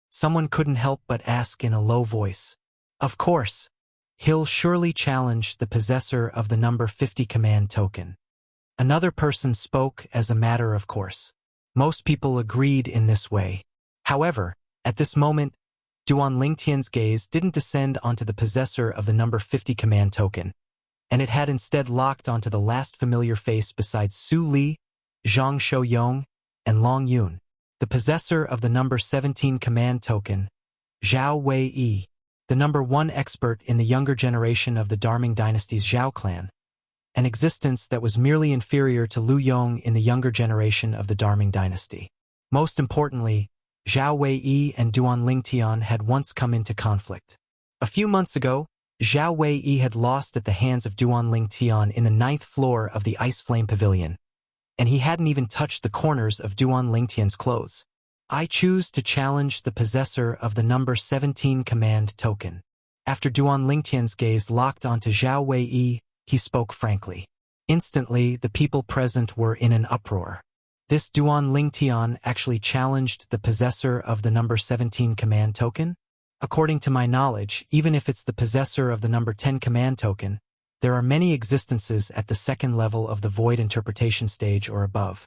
Someone couldn't help but ask in a low voice. Of course, he'll surely challenge the possessor of the number 50 command token. Another person spoke as a matter of course. Most people agreed in this way. However, at this moment, Duan Lingtian's gaze didn't descend onto the possessor of the number 50 command token, and it had instead locked onto the last familiar face besides Su Li, Zhang Shouyong, and Long Yun, the possessor of the number 17 command token, Zhao Wei, the number 1 expert in the younger generation of the Darming dynasty's Zhao clan, an existence that was merely inferior to Lu Yong in the younger generation of the Darming dynasty. Most importantly, Zhao Wei and Duan Lingtian had once come into conflict. A few months ago, Zhao Wei had lost at the hands of Duan Lingtian in the 9th floor of the Ice Flame Pavilion, and he hadn't even touched the corners of Duan Lingtian's clothes. I choose to challenge the possessor of the number 17 command token. After Duan Lingtian's gaze locked onto Zhao Wei, he spoke frankly. Instantly, the people present were in an uproar. This Duan Lingtian actually challenged the possessor of the number 17 command token? According to my knowledge, even if it's the possessor of the number 10 command token, there are many existences at the second level of the void interpretation stage or above.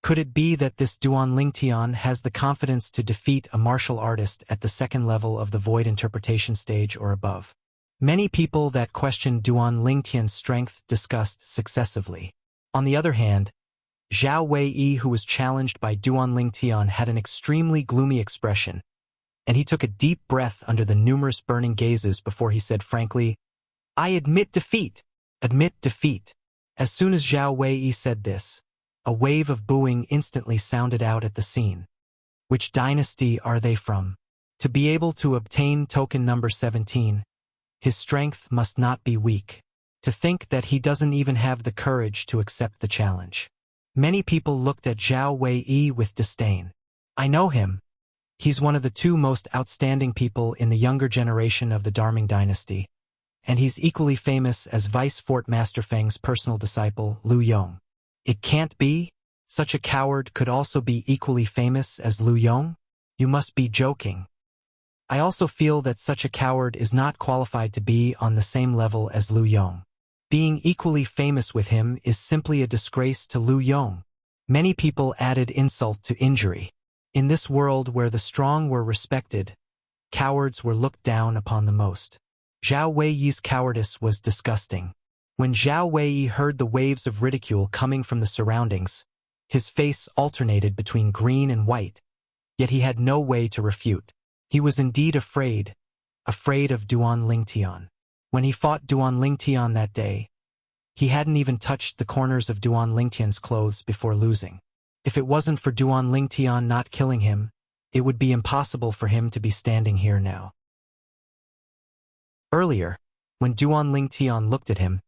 Could it be that this Duan Lingtian has the confidence to defeat a martial artist at the second level of the void interpretation stage or above? Many people that questioned Duan Lingtian's strength discussed successively. On the other hand, Zhao Wei, who was challenged by Duan Lingtian, had an extremely gloomy expression, and he took a deep breath under the numerous burning gazes before he said frankly, "I admit defeat! Admit defeat!" As soon as Zhao Wei said this, a wave of booing instantly sounded out at the scene. Which dynasty are they from? To be able to obtain token number 17, his strength must not be weak. To think that he doesn't even have the courage to accept the challenge. Many people looked at Zhao Wei with disdain. I know him. He's one of the 2 most outstanding people in the younger generation of the Darming dynasty, and he's equally famous as Vice Fort Master Feng's personal disciple, Lu Yong. It can't be? Such a coward could also be equally famous as Lu Yong? You must be joking. I also feel that such a coward is not qualified to be on the same level as Lu Yong. Being equally famous with him is simply a disgrace to Lu Yong. Many people added insult to injury. In this world where the strong were respected, cowards were looked down upon the most. Zhao Wei's cowardice was disgusting. When Zhao Wei heard the waves of ridicule coming from the surroundings, His face alternated between green and white, yet he had no way to refute. He was indeed afraid of Duan Lingtian. When he fought Duan Lingtian that day, he hadn't even touched the corners of Duan Lingtian's clothes before losing. If it wasn't for Duan Lingtian not killing him, it would be impossible for him to be standing here now. Earlier, when Duan Lingtian looked at him,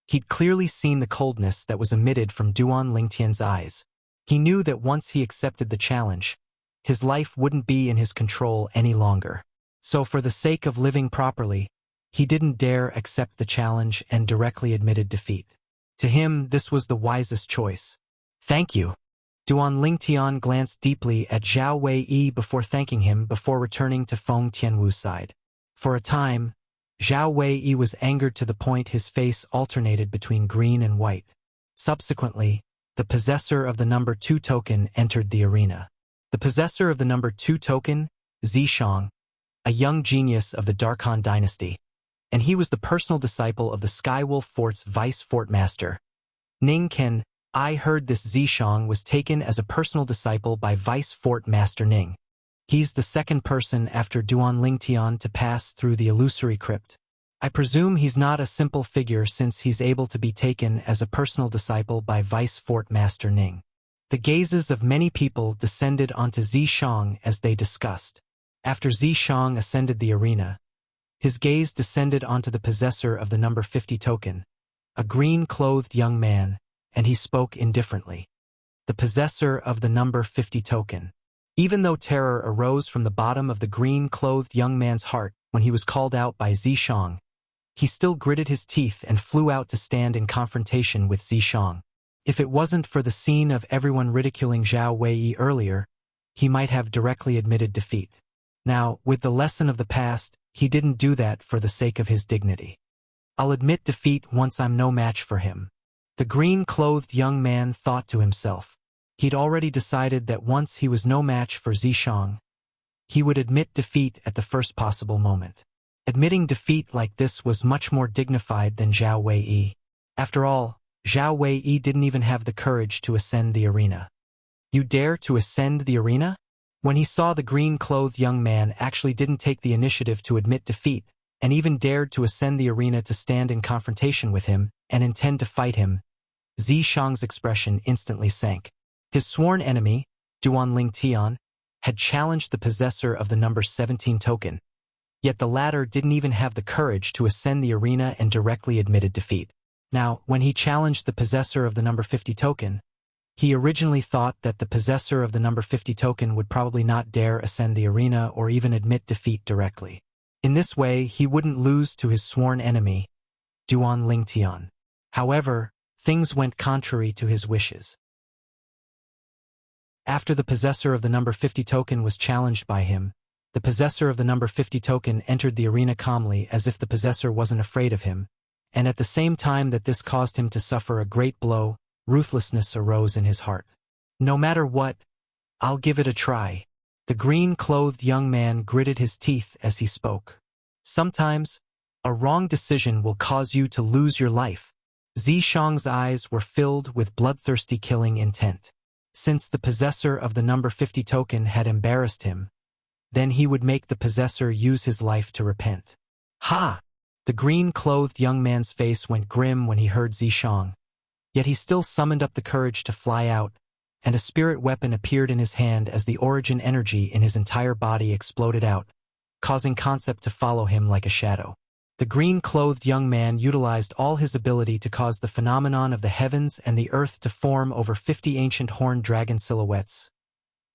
he'd clearly seen the coldness that was emitted from Duan Lingtian's eyes. He knew that once he accepted the challenge, his life wouldn't be in his control any longer. So for the sake of living properly, he didn't dare accept the challenge and directly admitted defeat. To him, this was the wisest choice. Thank you. Duan Lingtian glanced deeply at Zhao Wei before thanking him before returning to Feng Tianwu's side. For a time, Zhao Wei was angered to the point his face alternated between green and white. Subsequently, the possessor of the number 2 token entered the arena. The possessor of the number 2 token, Zishang, a young genius of the Darkhan dynasty, and he was the personal disciple of the Skywolf Fort's vice fort master, Ning Ken. I heard this Zishang was taken as a personal disciple by Vice Fort Master Ning. He's the second person after Duan Lingtian to pass through the illusory crypt. I presume he's not a simple figure since he's able to be taken as a personal disciple by Vice Fort Master Ning. The gazes of many people descended onto Zishang as they discussed. After Zishang ascended the arena, his gaze descended onto the possessor of the number 50 token, a green-clothed young man, and he spoke indifferently. The possessor of the number 50 token. Even though terror arose from the bottom of the green-clothed young man's heart when he was called out by Zishang, he still gritted his teeth and flew out to stand in confrontation with Zishang. If it wasn't for the scene of everyone ridiculing Zhao Wei earlier, he might have directly admitted defeat. Now, with the lesson of the past, he didn't do that for the sake of his dignity. I'll admit defeat once I'm no match for him. The green-clothed young man thought to himself. He'd already decided that once he was no match for Zishang, he would admit defeat at the first possible moment. Admitting defeat like this was much more dignified than Zhao Wei. After all, Zhao Wei didn't even have the courage to ascend the arena. You dare to ascend the arena? When he saw the green-clothed young man actually didn't take the initiative to admit defeat, and even dared to ascend the arena to stand in confrontation with him and intend to fight him, Zishang's expression instantly sank. His sworn enemy, Duan Lingtian, had challenged the possessor of the number 17 token, yet the latter didn't even have the courage to ascend the arena and directly admitted defeat. Now, when he challenged the possessor of the number 50 token, he originally thought that the possessor of the number 50 token would probably not dare ascend the arena or even admit defeat directly. In this way, he wouldn't lose to his sworn enemy, Duan Lingtian. However, things went contrary to his wishes. After the possessor of the number 50 token was challenged by him, the possessor of the number 50 token entered the arena calmly as if the possessor wasn't afraid of him, and at the same time that this caused him to suffer a great blow, ruthlessness arose in his heart. No matter what, I'll give it a try. The green-clothed young man gritted his teeth as he spoke. Sometimes, a wrong decision will cause you to lose your life. Zishang's eyes were filled with bloodthirsty killing intent. Since the possessor of the number 50 token had embarrassed him, then he would make the possessor use his life to repent. Ha! The green-clothed young man's face went grim when he heard Zishang, yet he still summoned up the courage to fly out, and a spirit weapon appeared in his hand as the origin energy in his entire body exploded out, causing Concept to follow him like a shadow. The green-clothed young man utilized all his ability to cause the phenomenon of the heavens and the earth to form over 50 ancient horned dragon silhouettes.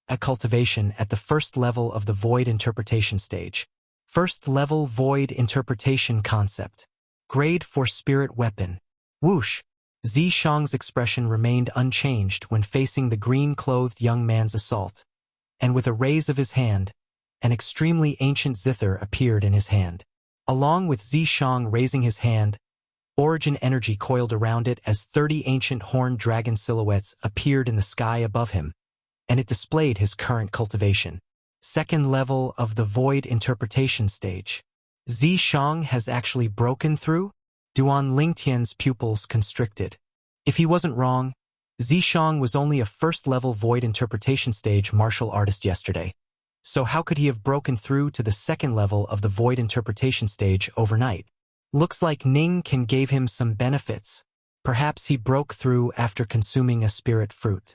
A cultivation at the first level of the Void Interpretation stage. First level Void Interpretation concept. Grade for Spirit Weapon. Whoosh! Zishang's expression remained unchanged when facing the green-clothed young man's assault, and with a raise of his hand, an extremely ancient zither appeared in his hand. Along with Zishang raising his hand, origin energy coiled around it as 30 ancient horned dragon silhouettes appeared in the sky above him, and it displayed his current cultivation. Second level of the Void Interpretation stage. Zishang has actually broken through? Duan Lingtian's pupils constricted. If he wasn't wrong, Zishang was only a first-level void interpretation stage martial artist yesterday. So how could he have broken through to the second level of the void interpretation stage overnight? Looks like Ning Can gave him some benefits. Perhaps he broke through after consuming a spirit fruit.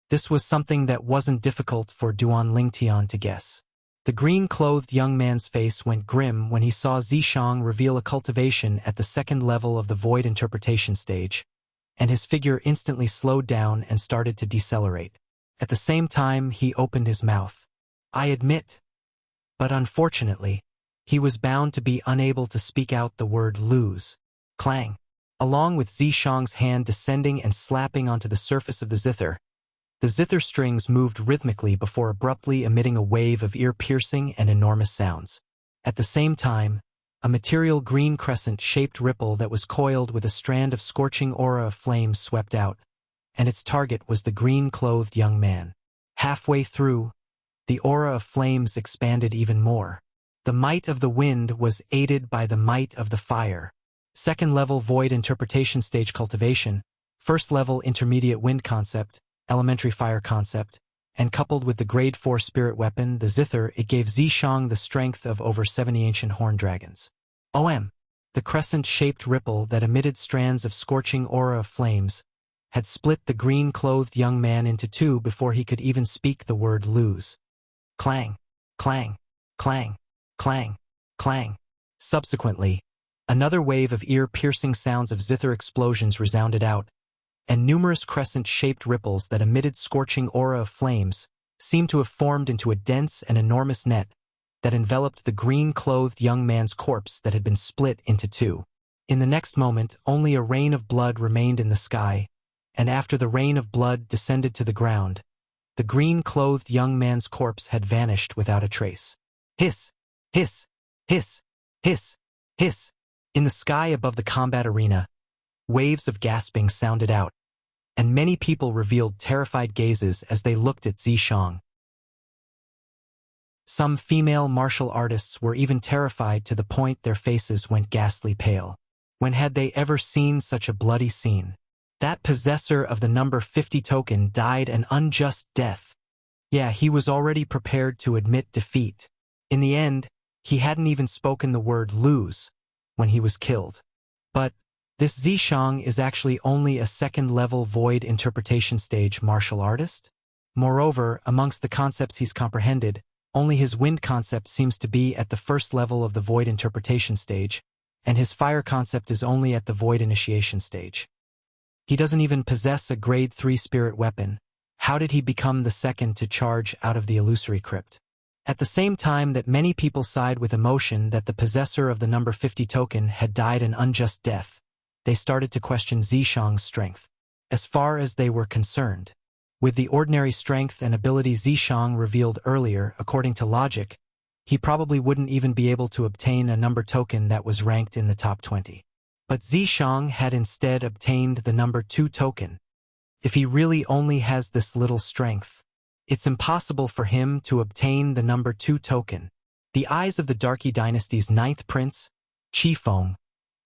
This was something that wasn't difficult for Duan Lingtian to guess. The green-clothed young man's face went grim when he saw Zishang reveal a cultivation at the second level of the void interpretation stage, and his figure instantly slowed down and started to decelerate. At the same time, he opened his mouth. I admit. But unfortunately, he was bound to be unable to speak out the word lose. Clang. Along with Zishang's hand descending and slapping onto the surface of the zither strings moved rhythmically before abruptly emitting a wave of ear-piercing and enormous sounds. At the same time, a material green crescent-shaped ripple that was coiled with a strand of scorching aura of flames swept out, and its target was the green-clothed young man. Halfway through, the aura of flames expanded even more. The might of the wind was aided by the might of the fire. Second-level void interpretation stage cultivation, first-level intermediate wind concept, elementary fire concept, and coupled with the grade 4 spirit weapon, the zither, it gave Zishang the strength of over 70 ancient horned dragons. The crescent-shaped ripple that emitted strands of scorching aura of flames had split the green-clothed young man into two before he could even speak the word lose. Clang, clang, clang, clang, clang. Subsequently, another wave of ear-piercing sounds of zither explosions resounded out, and numerous crescent-shaped ripples that emitted scorching aura of flames seemed to have formed into a dense and enormous net that enveloped the green-clothed young man's corpse that had been split into two. In the next moment, only a rain of blood remained in the sky, and after the rain of blood descended to the ground, the green-clothed young man's corpse had vanished without a trace. Hiss! Hiss! Hiss! Hiss! Hiss! In the sky above the combat arena, waves of gasping sounded out, and many people revealed terrified gazes as they looked at Zishang. Some female martial artists were even terrified to the point their faces went ghastly pale. When had they ever seen such a bloody scene? That possessor of the number 50 token died an unjust death. Yeah, he was already prepared to admit defeat. In the end, he hadn't even spoken the word lose when he was killed. But this Zishang is actually only a second-level void interpretation stage martial artist. Moreover, amongst the concepts he's comprehended, only his wind concept seems to be at the first level of the void interpretation stage, and his fire concept is only at the void initiation stage. He doesn't even possess a grade 3 spirit weapon. How did he become the second to charge out of the illusory crypt? At the same time that many people sighed with emotion that the possessor of the number 50 token had died an unjust death, they started to question Zishang's strength. As far as they were concerned, with the ordinary strength and ability Zishang revealed earlier, according to logic, he probably wouldn't even be able to obtain a number token that was ranked in the top 20. But Zishang had instead obtained the number 2 token. If he really only has this little strength, it's impossible for him to obtain the number 2 token. The eyes of the Darky dynasty's 9th prince, Qifeng,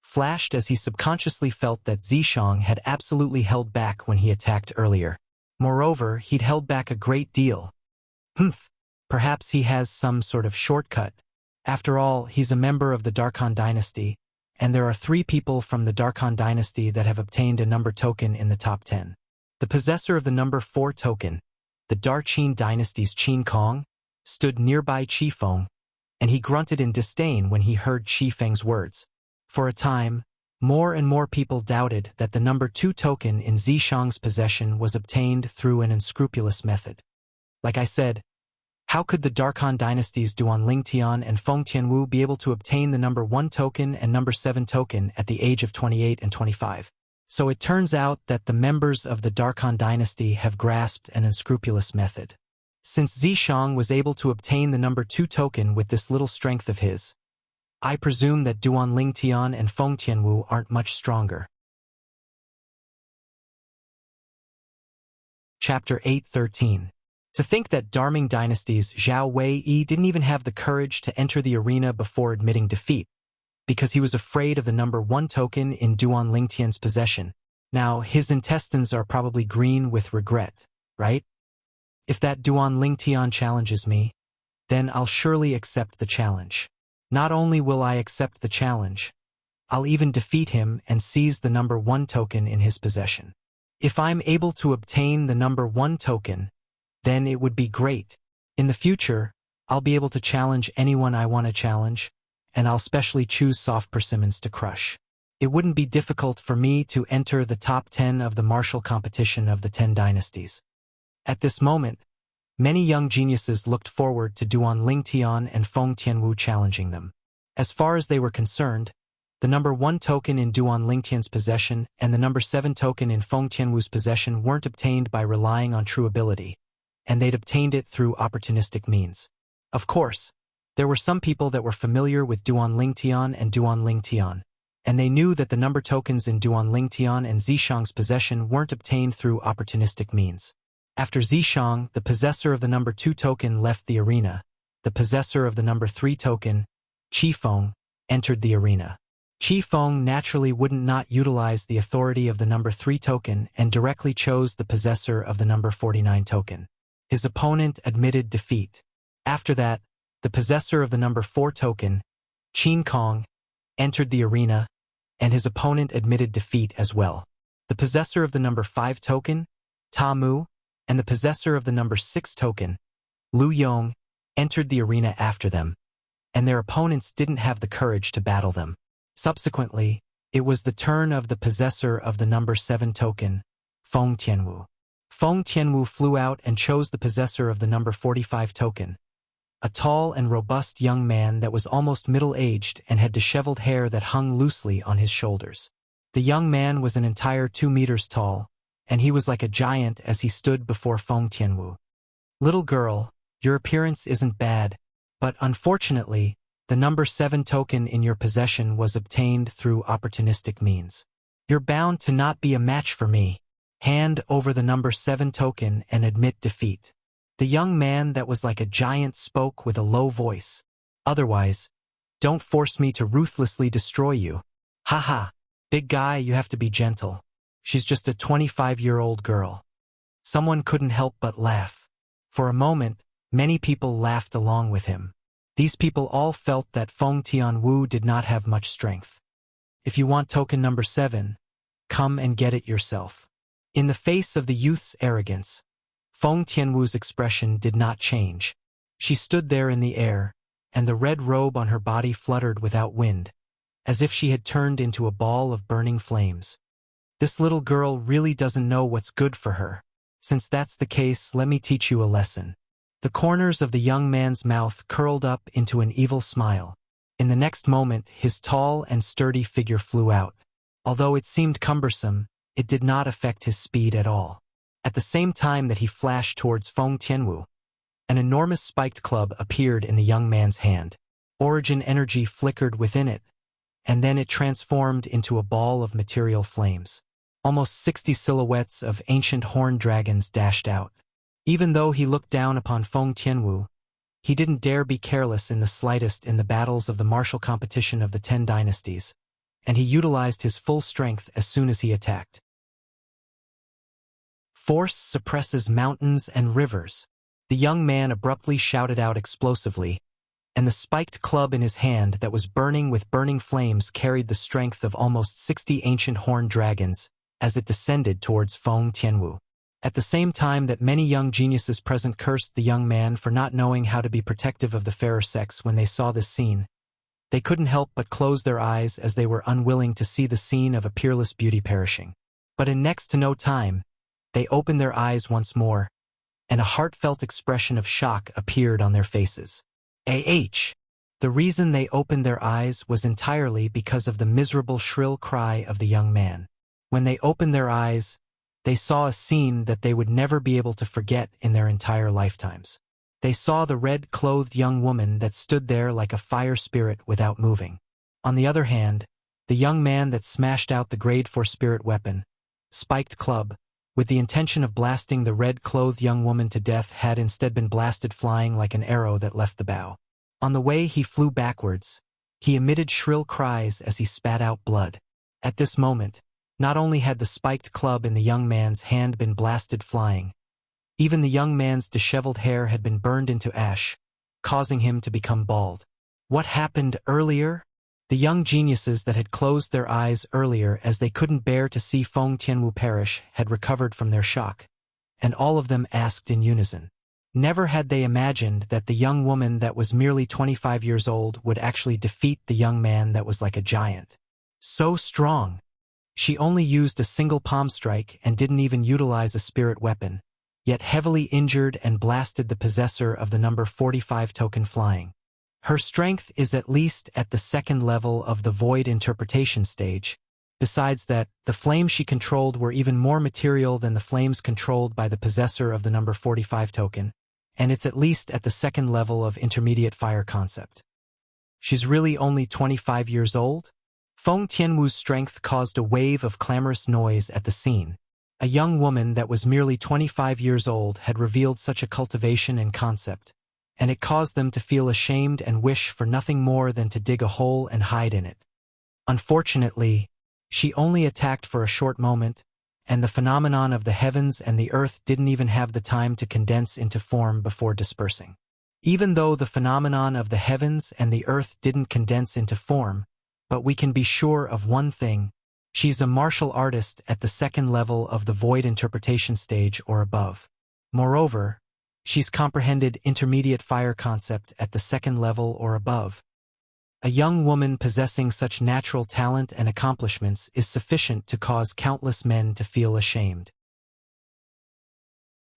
flashed as he subconsciously felt that Zishang had absolutely held back when he attacked earlier. Moreover, he'd held back a great deal. Perhaps he has some sort of shortcut. After all, he's a member of the Darkhan dynasty, and there are 3 people from the Darkhan dynasty that have obtained a number token in the top 10. The possessor of the number 4 token, the Darqin dynasty's Qin Kong, stood nearby Qifeng, and he grunted in disdain when he heard Qifeng's words. For a time, more and more people doubted that the number 2 token in Zishang's possession was obtained through an unscrupulous method. Like I said, how could the Darkhan dynasties Duan Lingtian and Feng Tianwu be able to obtain the number 1 token and number 7 token at the age of 28 and 25? So it turns out that the members of the Darkhan dynasty have grasped an unscrupulous method. Since Zishang was able to obtain the number 2 token with this little strength of his, I presume that Duan Lingtian and Feng Tianwu aren't much stronger. Chapter 8:13. To think that Darming dynasty's Zhao Wei didn't even have the courage to enter the arena before admitting defeat, because he was afraid of the number 1 token in Duan Lingtian's possession, Now, his intestines are probably green with regret, right? If that Duan Lingtian challenges me, then I'll surely accept the challenge. Not only will I accept the challenge, I'll even defeat him and seize the number 1 token in his possession. If I'm able to obtain the number 1 token, then it would be great. In the future, I'll be able to challenge anyone I want to challenge, and I'll specially choose soft persimmons to crush. It wouldn't be difficult for me to enter the top 10 of the martial competition of the 10 dynasties. At this moment, many young geniuses looked forward to Duan Lingtian and Feng Tianwu challenging them. As far as they were concerned, the number 1 token in Duan Lingtian's possession and the number 7 token in Feng Tianwu's possession weren't obtained by relying on true ability, and they'd obtained it through opportunistic means. Of course, there were some people that were familiar with Duan Lingtian and Duan Lingtian, and they knew that the number tokens in Duan Lingtian and Zishang's possession weren't obtained through opportunistic means. After Zishang, the possessor of the number 2 token, left the arena, the possessor of the number 3 token, Qifeng, entered the arena. Qifeng naturally wouldn't not utilize the authority of the number 3 token and directly chose the possessor of the number 49 token. His opponent admitted defeat. After that, the possessor of the number 4 token, Qin Kong, entered the arena, and his opponent admitted defeat as well. The possessor of the number 5 token, Ta Mu, and the possessor of the number 6 token, Lu Yong, entered the arena after them, and their opponents didn't have the courage to battle them. Subsequently, it was the turn of the possessor of the number 7 token, Feng Tianwu. Feng Tianwu flew out and chose the possessor of the number 45 token, a tall and robust young man that was almost middle-aged and had disheveled hair that hung loosely on his shoulders. The young man was an entire 2 meters tall, and he was like a giant as he stood before Feng Tianwu. "Little girl, your appearance isn't bad, but unfortunately, the number 7 token in your possession was obtained through opportunistic means. You're bound to not be a match for me. Hand over the number 7 token and admit defeat." The young man that was like a giant spoke with a low voice. "Otherwise, don't force me to ruthlessly destroy you. Haha, big guy, you have to be gentle. She's just a 25-year-old girl." Someone couldn't help but laugh. For a moment, many people laughed along with him. These people all felt that Feng Tianwu did not have much strength. "If you want token number 7, come and get it yourself." In the face of the youth's arrogance, Feng Tianwu's expression did not change. She stood there in the air, and the red robe on her body fluttered without wind, as if she had turned into a ball of burning flames. This little girl really doesn't know what's good for her. Since that's the case, let me teach you a lesson. The corners of the young man's mouth curled up into an evil smile. In the next moment, his tall and sturdy figure flew out. Although it seemed cumbersome, it did not affect his speed at all. At the same time that he flashed towards Feng Tianwu, an enormous spiked club appeared in the young man's hand. Origin energy flickered within it, and then it transformed into a ball of material flames. Almost 60 silhouettes of ancient horned dragons dashed out. Even though he looked down upon Feng Tianwu, he didn't dare be careless in the slightest in the battles of the martial competition of the 10 dynasties, and he utilized his full strength as soon as he attacked. "Force suppresses mountains and rivers," the young man abruptly shouted out explosively, and the spiked club in his hand that was burning with burning flames carried the strength of almost 60 ancient horned dragons as it descended towards Feng Tianwu. At the same time that many young geniuses present cursed the young man for not knowing how to be protective of the fairer sex when they saw this scene, they couldn't help but close their eyes as they were unwilling to see the scene of a peerless beauty perishing. But in next to no time, they opened their eyes once more, and a heartfelt expression of shock appeared on their faces. The reason they opened their eyes was entirely because of the miserable shrill cry of the young man. When they opened their eyes, they saw a scene that they would never be able to forget in their entire lifetimes. They saw the red-clothed young woman that stood there like a fire spirit without moving. On the other hand, the young man that smashed out the Grade 4 spirit weapon, spiked club, with the intention of blasting the red-clothed young woman to death had instead been blasted flying like an arrow that left the bow. On the way he flew backwards, he emitted shrill cries as he spat out blood. At this moment, Not only had the spiked club in the young man's hand been blasted flying, even the young man's disheveled hair had been burned into ash, causing him to become bald. What happened earlier? The young geniuses that had closed their eyes earlier as they couldn't bear to see Feng Tianwu perish had recovered from their shock, and all of them asked in unison. Never had they imagined that the young woman that was merely 25 years old would actually defeat the young man that was like a giant. So strong. She only used a single palm strike and didn't even utilize a spirit weapon, yet heavily injured and blasted the possessor of the number 45 token flying. Her strength is at least at the second level of the void interpretation stage. Besides that, the flames she controlled were even more material than the flames controlled by the possessor of the number 45 token, and it's at least at the second level of intermediate fire concept. She's really only 25 years old? Feng Tianwu's strength caused a wave of clamorous noise at the scene. A young woman that was merely 25 years old had revealed such a cultivation and concept, and it caused them to feel ashamed and wish for nothing more than to dig a hole and hide in it. Unfortunately, she only attacked for a short moment, and the phenomenon of the heavens and the earth didn't even have the time to condense into form before dispersing. Even though the phenomenon of the heavens and the earth didn't condense into form, but we can be sure of one thing: she's a martial artist at the second level of the void interpretation stage or above. Moreover, she's comprehended intermediate fire concept at the second level or above. A young woman possessing such natural talent and accomplishments is sufficient to cause countless men to feel ashamed.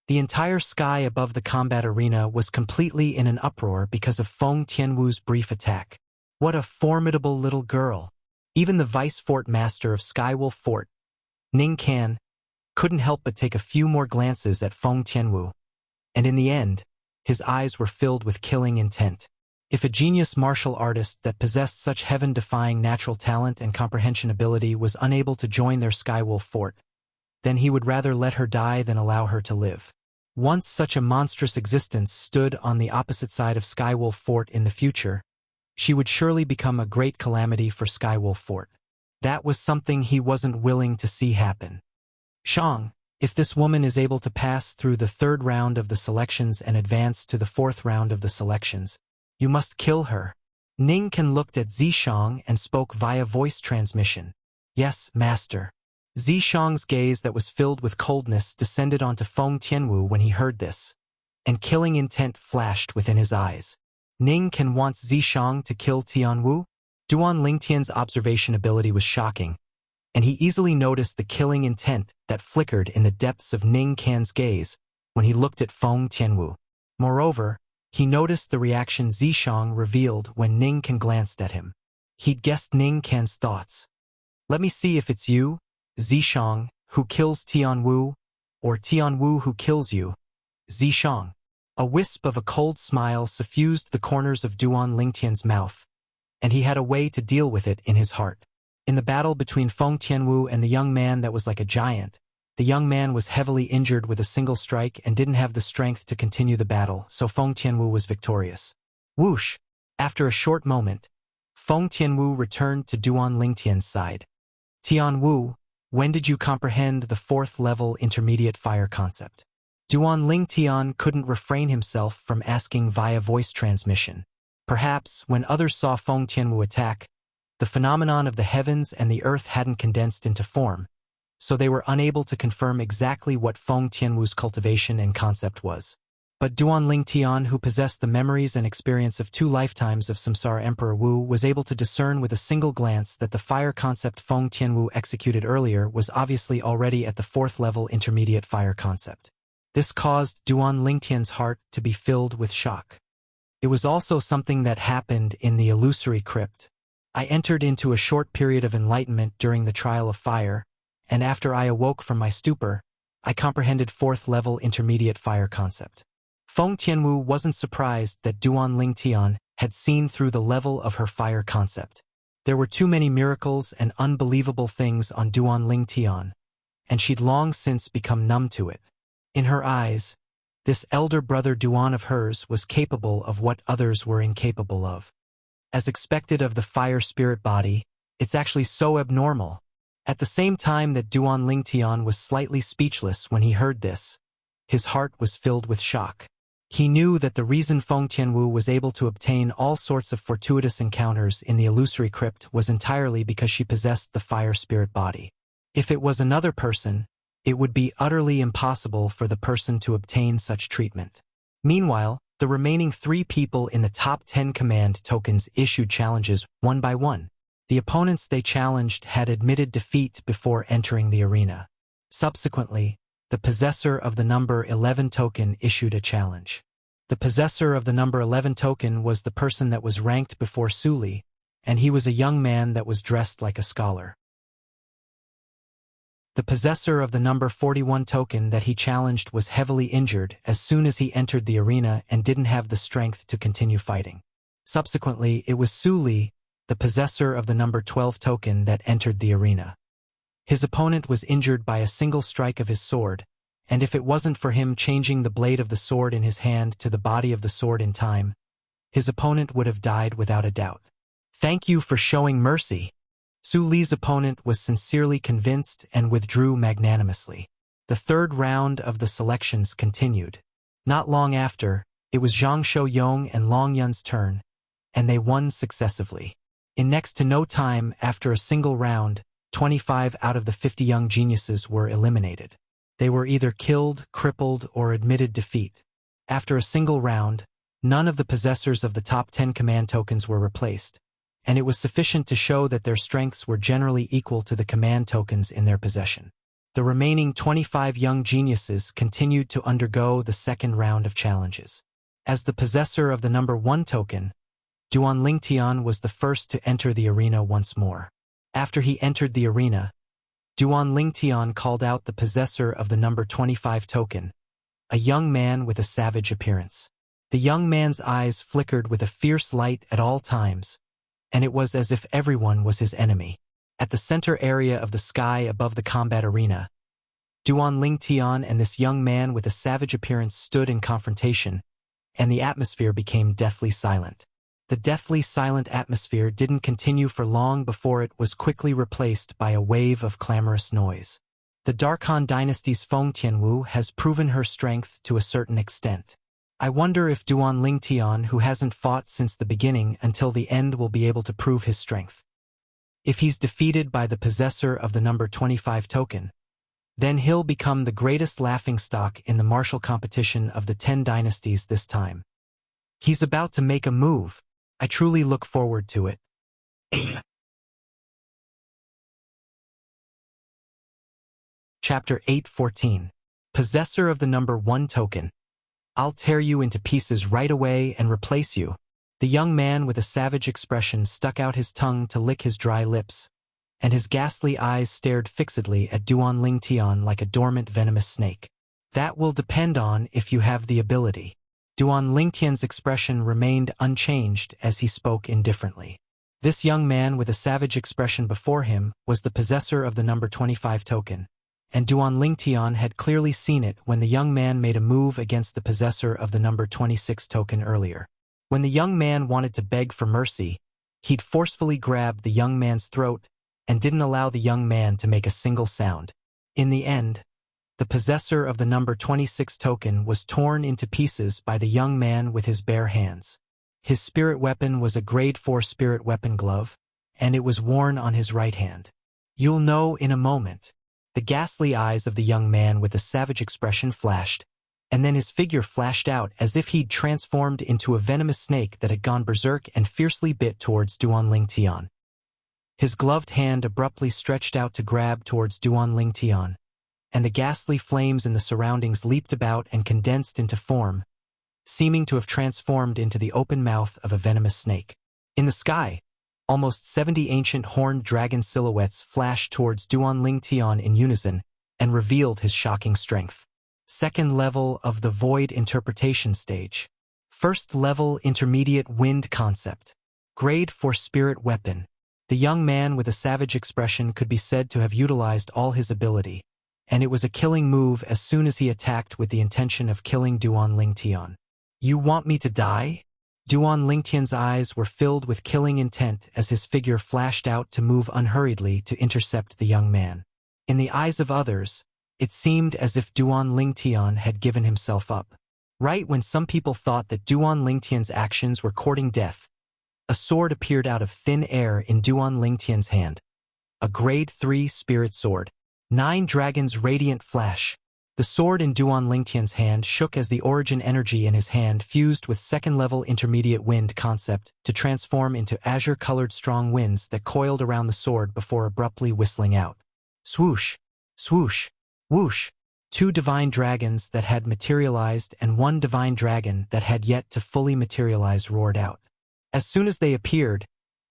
The entire sky above the combat arena was completely in an uproar because of Feng Tianwu's brief attack. What a formidable little girl! Even the vice fort master of Skywolf Fort, Ning Kan, couldn't help but take a few more glances at Feng Tianwu, and in the end, his eyes were filled with killing intent. If a genius martial artist that possessed such heaven-defying natural talent and comprehension ability was unable to join their Skywolf Fort, then he would rather let her die than allow her to live. Once such a monstrous existence stood on the opposite side of Skywolf Fort in the future, she would surely become a great calamity for Skywolf Fort. That was something he wasn't willing to see happen. Shang, if this woman is able to pass through the third round of the selections and advance to the fourth round of the selections, you must kill her. Ning Kan looked at Zishang and spoke via voice transmission. Yes, master. Zishang's gaze that was filled with coldness descended onto Feng Tianwu when he heard this, and killing intent flashed within his eyes. Ning Kan wants Zishang to kill Tianwu? Duan Lingtian's observation ability was shocking, and he easily noticed the killing intent that flickered in the depths of Ning Kan's gaze when he looked at Feng Tianwu. Moreover, he noticed the reaction Zishang revealed when Ning Kan glanced at him. He'd guessed Ning Kan's thoughts. Let me see if it's you, Zishang, who kills Tianwu, or Tianwu who kills you, Zishang. A wisp of a cold smile suffused the corners of Duan Lingtian's mouth, and he had a way to deal with it in his heart. In the battle between Feng Tianwu and the young man that was like a giant, the young man was heavily injured with a single strike and didn't have the strength to continue the battle, so Feng Tianwu was victorious. Whoosh! After a short moment, Feng Tianwu returned to Duan Lingtian's side. Tianwu, when did you comprehend the fourth level intermediate fire concept? Duan Lingtian couldn't refrain himself from asking via voice transmission. Perhaps, when others saw Feng Tianwu attack, the phenomenon of the heavens and the earth hadn't condensed into form, so they were unable to confirm exactly what Feng Tianwu's cultivation and concept was. But Duan Lingtian, who possessed the memories and experience of 2 lifetimes of Samsara Emperor Wu, was able to discern with a single glance that the fire concept Feng Tianwu executed earlier was obviously already at the 4th level intermediate fire concept. This caused Duan Lingtian's heart to be filled with shock. It was also something that happened in the illusory crypt. I entered into a short period of enlightenment during the trial of fire, and after I awoke from my stupor, I comprehended 4th level intermediate fire concept. Feng Tianwu wasn't surprised that Duan Lingtian had seen through the level of her fire concept. There were too many miracles and unbelievable things on Duan Lingtian, and she'd long since become numb to it. In her eyes, this elder brother Duan of hers was capable of what others were incapable of. As expected of the fire spirit body, it's actually so abnormal. At the same time that Duan Lingtian was slightly speechless when he heard this, his heart was filled with shock. He knew that the reason Feng Tianwu was able to obtain all sorts of fortuitous encounters in the illusory crypt was entirely because she possessed the fire spirit body. If it was another person, it would be utterly impossible for the person to obtain such treatment. Meanwhile, the remaining 3 people in the top 10 command tokens issued challenges one by one. The opponents they challenged had admitted defeat before entering the arena. Subsequently, the possessor of the number 11 token issued a challenge. The possessor of the number 11 token was the person that was ranked before Suli, and he was a young man that was dressed like a scholar. The possessor of the number 41 token that he challenged was heavily injured as soon as he entered the arena and didn't have the strength to continue fighting. Subsequently, it was Suli, the possessor of the number 12 token, that entered the arena. His opponent was injured by a single strike of his sword, and if it wasn't for him changing the blade of the sword in his hand to the body of the sword in time, his opponent would have died without a doubt. "Thank you for showing mercy." Su Li's opponent was sincerely convinced and withdrew magnanimously. The third round of the selections continued. Not long after, it was Zhang Shouyong and Long Yun's turn, and they won successively. In next to no time after a single round, 25 out of the 50 young geniuses were eliminated. They were either killed, crippled, or admitted defeat. After a single round, none of the possessors of the top 10 command tokens were replaced, and it was sufficient to show that their strengths were generally equal to the command tokens in their possession. The remaining 25 young geniuses continued to undergo the second round of challenges. As the possessor of the number 1 token, Duan Lingtian was the first to enter the arena once more. After he entered the arena, Duan Lingtian called out the possessor of the number 25 token, a young man with a savage appearance. The young man's eyes flickered with a fierce light at all times, and it was as if everyone was his enemy. At the center area of the sky above the combat arena, Duan Lingtian and this young man with a savage appearance stood in confrontation, and the atmosphere became deathly silent. The deathly silent atmosphere didn't continue for long before it was quickly replaced by a wave of clamorous noise. The Darkhan dynasty's Feng Tianwu has proven her strength to a certain extent. I wonder if Duan Lingtian, who hasn't fought since the beginning until the end, will be able to prove his strength. If he's defeated by the possessor of the number 25 token, then he'll become the greatest laughingstock in the martial competition of the 10 dynasties this time. He's about to make a move. I truly look forward to it. Chapter 8:14. Possessor of the number 1 token. I'll tear you into pieces right away and replace you. The young man with a savage expression stuck out his tongue to lick his dry lips, and his ghastly eyes stared fixedly at Duan Lingtian like a dormant venomous snake. That will depend on if you have the ability. Duan Lingtian's expression remained unchanged as he spoke indifferently. This young man with a savage expression before him was the possessor of the number 25 token, and Duan Lingtian had clearly seen it when the young man made a move against the possessor of the number 26 token earlier. When the young man wanted to beg for mercy, he'd forcefully grabbed the young man's throat and didn't allow the young man to make a single sound. In the end, the possessor of the number 26 token was torn into pieces by the young man with his bare hands. His spirit weapon was a grade 4 spirit weapon glove, and it was worn on his right hand. You'll know in a moment. The ghastly eyes of the young man with a savage expression flashed, and then his figure flashed out as if he'd transformed into a venomous snake that had gone berserk and fiercely bit towards Duan Lingtian. His gloved hand abruptly stretched out to grab towards Duan Lingtian, and the ghastly flames in the surroundings leaped about and condensed into form, seeming to have transformed into the open mouth of a venomous snake. In the sky, almost 70 ancient horned dragon silhouettes flashed towards Duan Lingtian in unison and revealed his shocking strength. Second level of the Void Interpretation Stage. First level Intermediate Wind Concept. Grade 4 Spirit Weapon. The young man with a savage expression could be said to have utilized all his ability, and it was a killing move as soon as he attacked with the intention of killing Duan Lingtian. You want me to die? Duan Lingtian's eyes were filled with killing intent as his figure flashed out to move unhurriedly to intercept the young man. In the eyes of others, it seemed as if Duan Lingtian had given himself up. Right when some people thought that Duan Lingtian's actions were courting death, a sword appeared out of thin air in Duan Lingtian's hand. A grade 3 spirit sword. 9 dragons radiant flash. The sword in Duan Lingtian's hand shook as the origin energy in his hand fused with second-level intermediate wind concept to transform into azure-colored strong winds that coiled around the sword before abruptly whistling out. Swoosh! Swoosh! Whoosh! 2 divine dragons that had materialized and 1 divine dragon that had yet to fully materialize roared out. As soon as they appeared,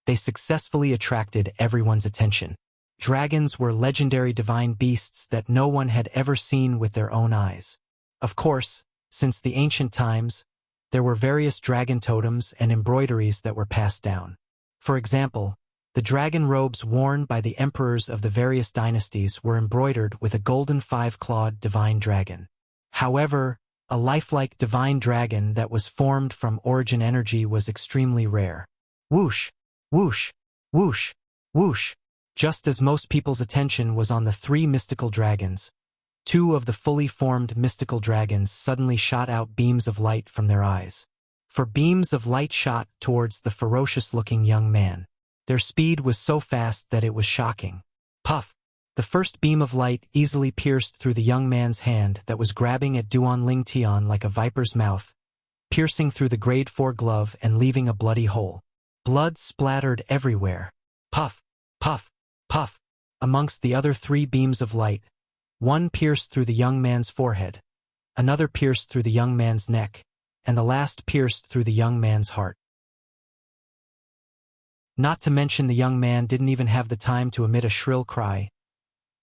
they successfully attracted everyone's attention. Dragons were legendary divine beasts that no one had ever seen with their own eyes. Of course, since the ancient times, there were various dragon totems and embroideries that were passed down. For example, the dragon robes worn by the emperors of the various dynasties were embroidered with a golden 5-clawed divine dragon. However, a lifelike divine dragon that was formed from origin energy was extremely rare. Whoosh! Whoosh! Whoosh! Whoosh! Just as most people's attention was on the 3 mystical dragons, 2 of the fully formed mystical dragons suddenly shot out beams of light from their eyes. For beams of light shot towards the ferocious-looking young man. Their speed was so fast that it was shocking. Puff! The first beam of light easily pierced through the young man's hand that was grabbing at Duan Lingtian like a viper's mouth, piercing through the grade 4 glove and leaving a bloody hole. Blood splattered everywhere. Puff! Puff! Puff! Amongst the other 3 beams of light, 1 pierced through the young man's forehead, another pierced through the young man's neck, and the last pierced through the young man's heart. Not to mention the young man didn't even have the time to emit a shrill cry.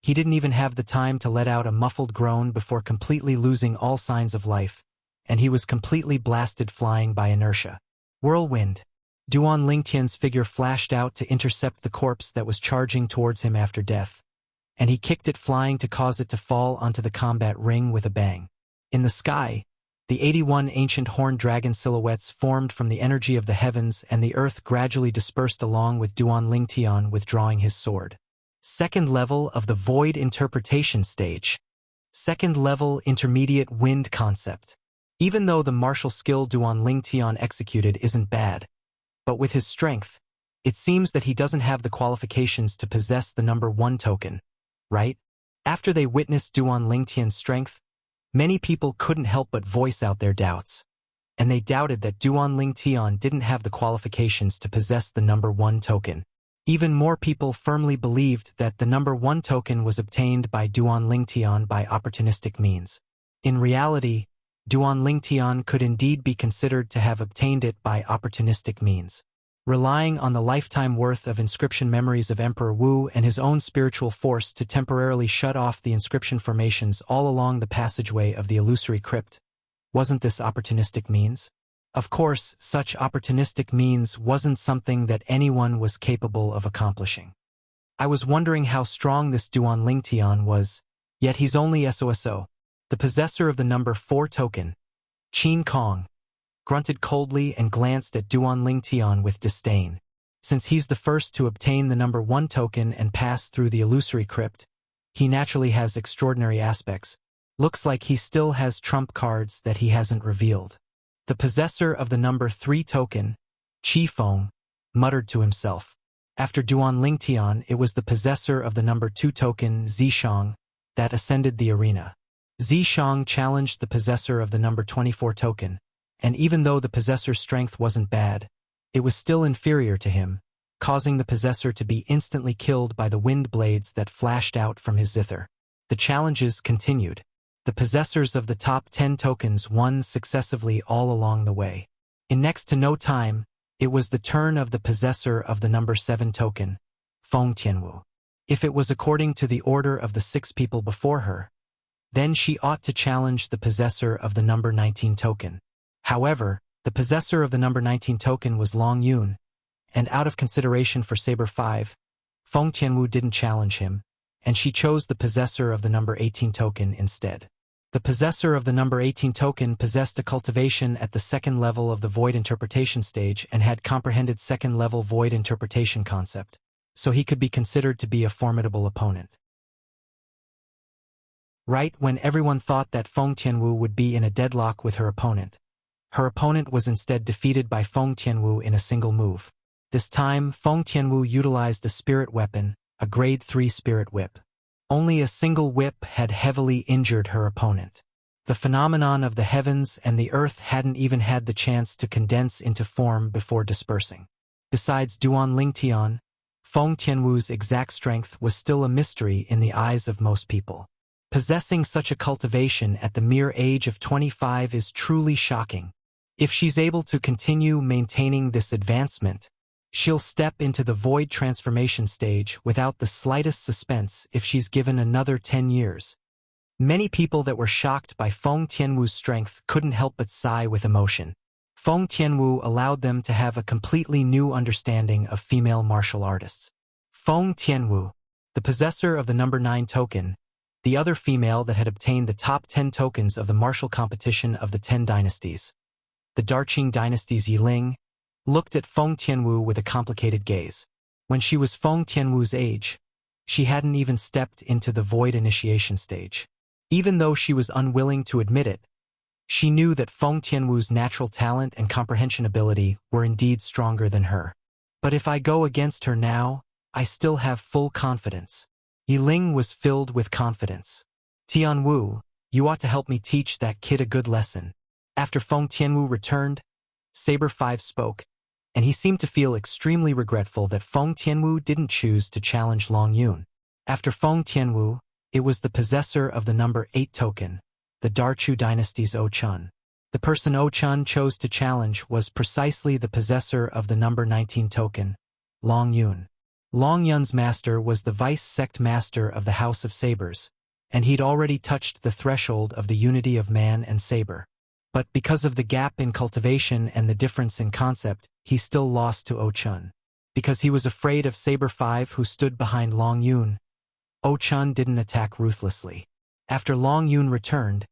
He didn't even have the time to let out a muffled groan before completely losing all signs of life, and he was completely blasted flying by inertia. Whirlwind. Duan Lingtian's figure flashed out to intercept the corpse that was charging towards him after death, and he kicked it flying to cause it to fall onto the combat ring with a bang. In the sky, the 81 ancient horned dragon silhouettes formed from the energy of the heavens and the earth gradually dispersed along with Duan Lingtian withdrawing his sword. Second level of the void interpretation stage. Second level intermediate wind concept. Even though the martial skill Duan Lingtian executed isn't bad, but with his strength, it seems that he doesn't have the qualifications to possess the number 1 token, right? After they witnessed Duan Lingtian's strength, many people couldn't help but voice out their doubts, and they doubted that Duan Lingtian didn't have the qualifications to possess the number 1 token. Even more people firmly believed that the number 1 token was obtained by Duan Lingtian by opportunistic means. In reality, Duan Lingtian could indeed be considered to have obtained it by opportunistic means. Relying on the lifetime worth of inscription memories of Emperor Wu and his own spiritual force to temporarily shut off the inscription formations all along the passageway of the illusory crypt. Wasn't this opportunistic means? Of course, such opportunistic means wasn't something that anyone was capable of accomplishing. I was wondering how strong this Duan Lingtian was, yet he's only SOSO. The possessor of the number 4 token, Qin Kong, grunted coldly and glanced at Duan Lingtian with disdain. Since he's the first to obtain the number 1 token and pass through the illusory crypt, he naturally has extraordinary aspects. Looks like he still has trump cards that he hasn't revealed. The possessor of the number 3 token, Qi Feng, muttered to himself. After Duan Lingtian, it was the possessor of the number 2 token, Zishang, that ascended the arena. Zishang challenged the possessor of the number 24 token, and even though the possessor's strength wasn't bad, it was still inferior to him, causing the possessor to be instantly killed by the wind blades that flashed out from his zither. The challenges continued. The possessors of the top 10 tokens won successively all along the way. In next to no time, it was the turn of the possessor of the number 7 token, Feng Tianwu. If it was according to the order of the 6 people before her, then she ought to challenge the possessor of the number 19 token. However, the possessor of the number 19 token was Long Yun, and out of consideration for Saber 5, Feng Tianwu didn't challenge him, and she chose the possessor of the number 18 token instead. The possessor of the number 18 token possessed a cultivation at the second level of the void interpretation stage and had comprehended second-level void interpretation concept, so he could be considered to be a formidable opponent. Right when everyone thought that Feng Tianwu would be in a deadlock with her opponent was instead defeated by Feng Tianwu in a single move. This time, Feng Tianwu utilized a spirit weapon, a grade 3 spirit whip. Only a single whip had heavily injured her opponent. The phenomenon of the heavens and the earth hadn't even had the chance to condense into form before dispersing. Besides Duan Lingtian, Feng Tianwu's exact strength was still a mystery in the eyes of most people. Possessing such a cultivation at the mere age of 25 is truly shocking. If she's able to continue maintaining this advancement, she'll step into the void transformation stage without the slightest suspense if she's given another 10 years. Many people that were shocked by Feng Tianwu's strength couldn't help but sigh with emotion. Feng Tianwu allowed them to have a completely new understanding of female martial artists. Feng Tianwu, the possessor of the number 9 token, the other female that had obtained the top 10 tokens of the martial competition of the 10 dynasties. The Darqing dynasty's Yiling looked at Feng Tianwu with a complicated gaze. When she was Feng Tianwu's age, she hadn't even stepped into the void initiation stage. Even though she was unwilling to admit it, she knew that Feng Tianwu's natural talent and comprehension ability were indeed stronger than her. But if I go against her now, I still have full confidence. Yiling was filled with confidence. Tianwu, you ought to help me teach that kid a good lesson. After Feng Tianwu returned, Saber 5 spoke, and he seemed to feel extremely regretful that Feng Tianwu didn't choose to challenge Long Yun. After Feng Tianwu, it was the possessor of the number 8 token, the Darchu dynasty's O-Chun. The person O-Chun chose to challenge was precisely the possessor of the number 19 token, Long Yun. Long Yun's master was the vice-sect master of the House of Sabers, and he'd already touched the threshold of the unity of man and saber. But because of the gap in cultivation and the difference in concept, he still lost to O-Chun. Because he was afraid of Saber 5 who stood behind Long Yun, O-Chun didn't attack ruthlessly. After Long Yun returned,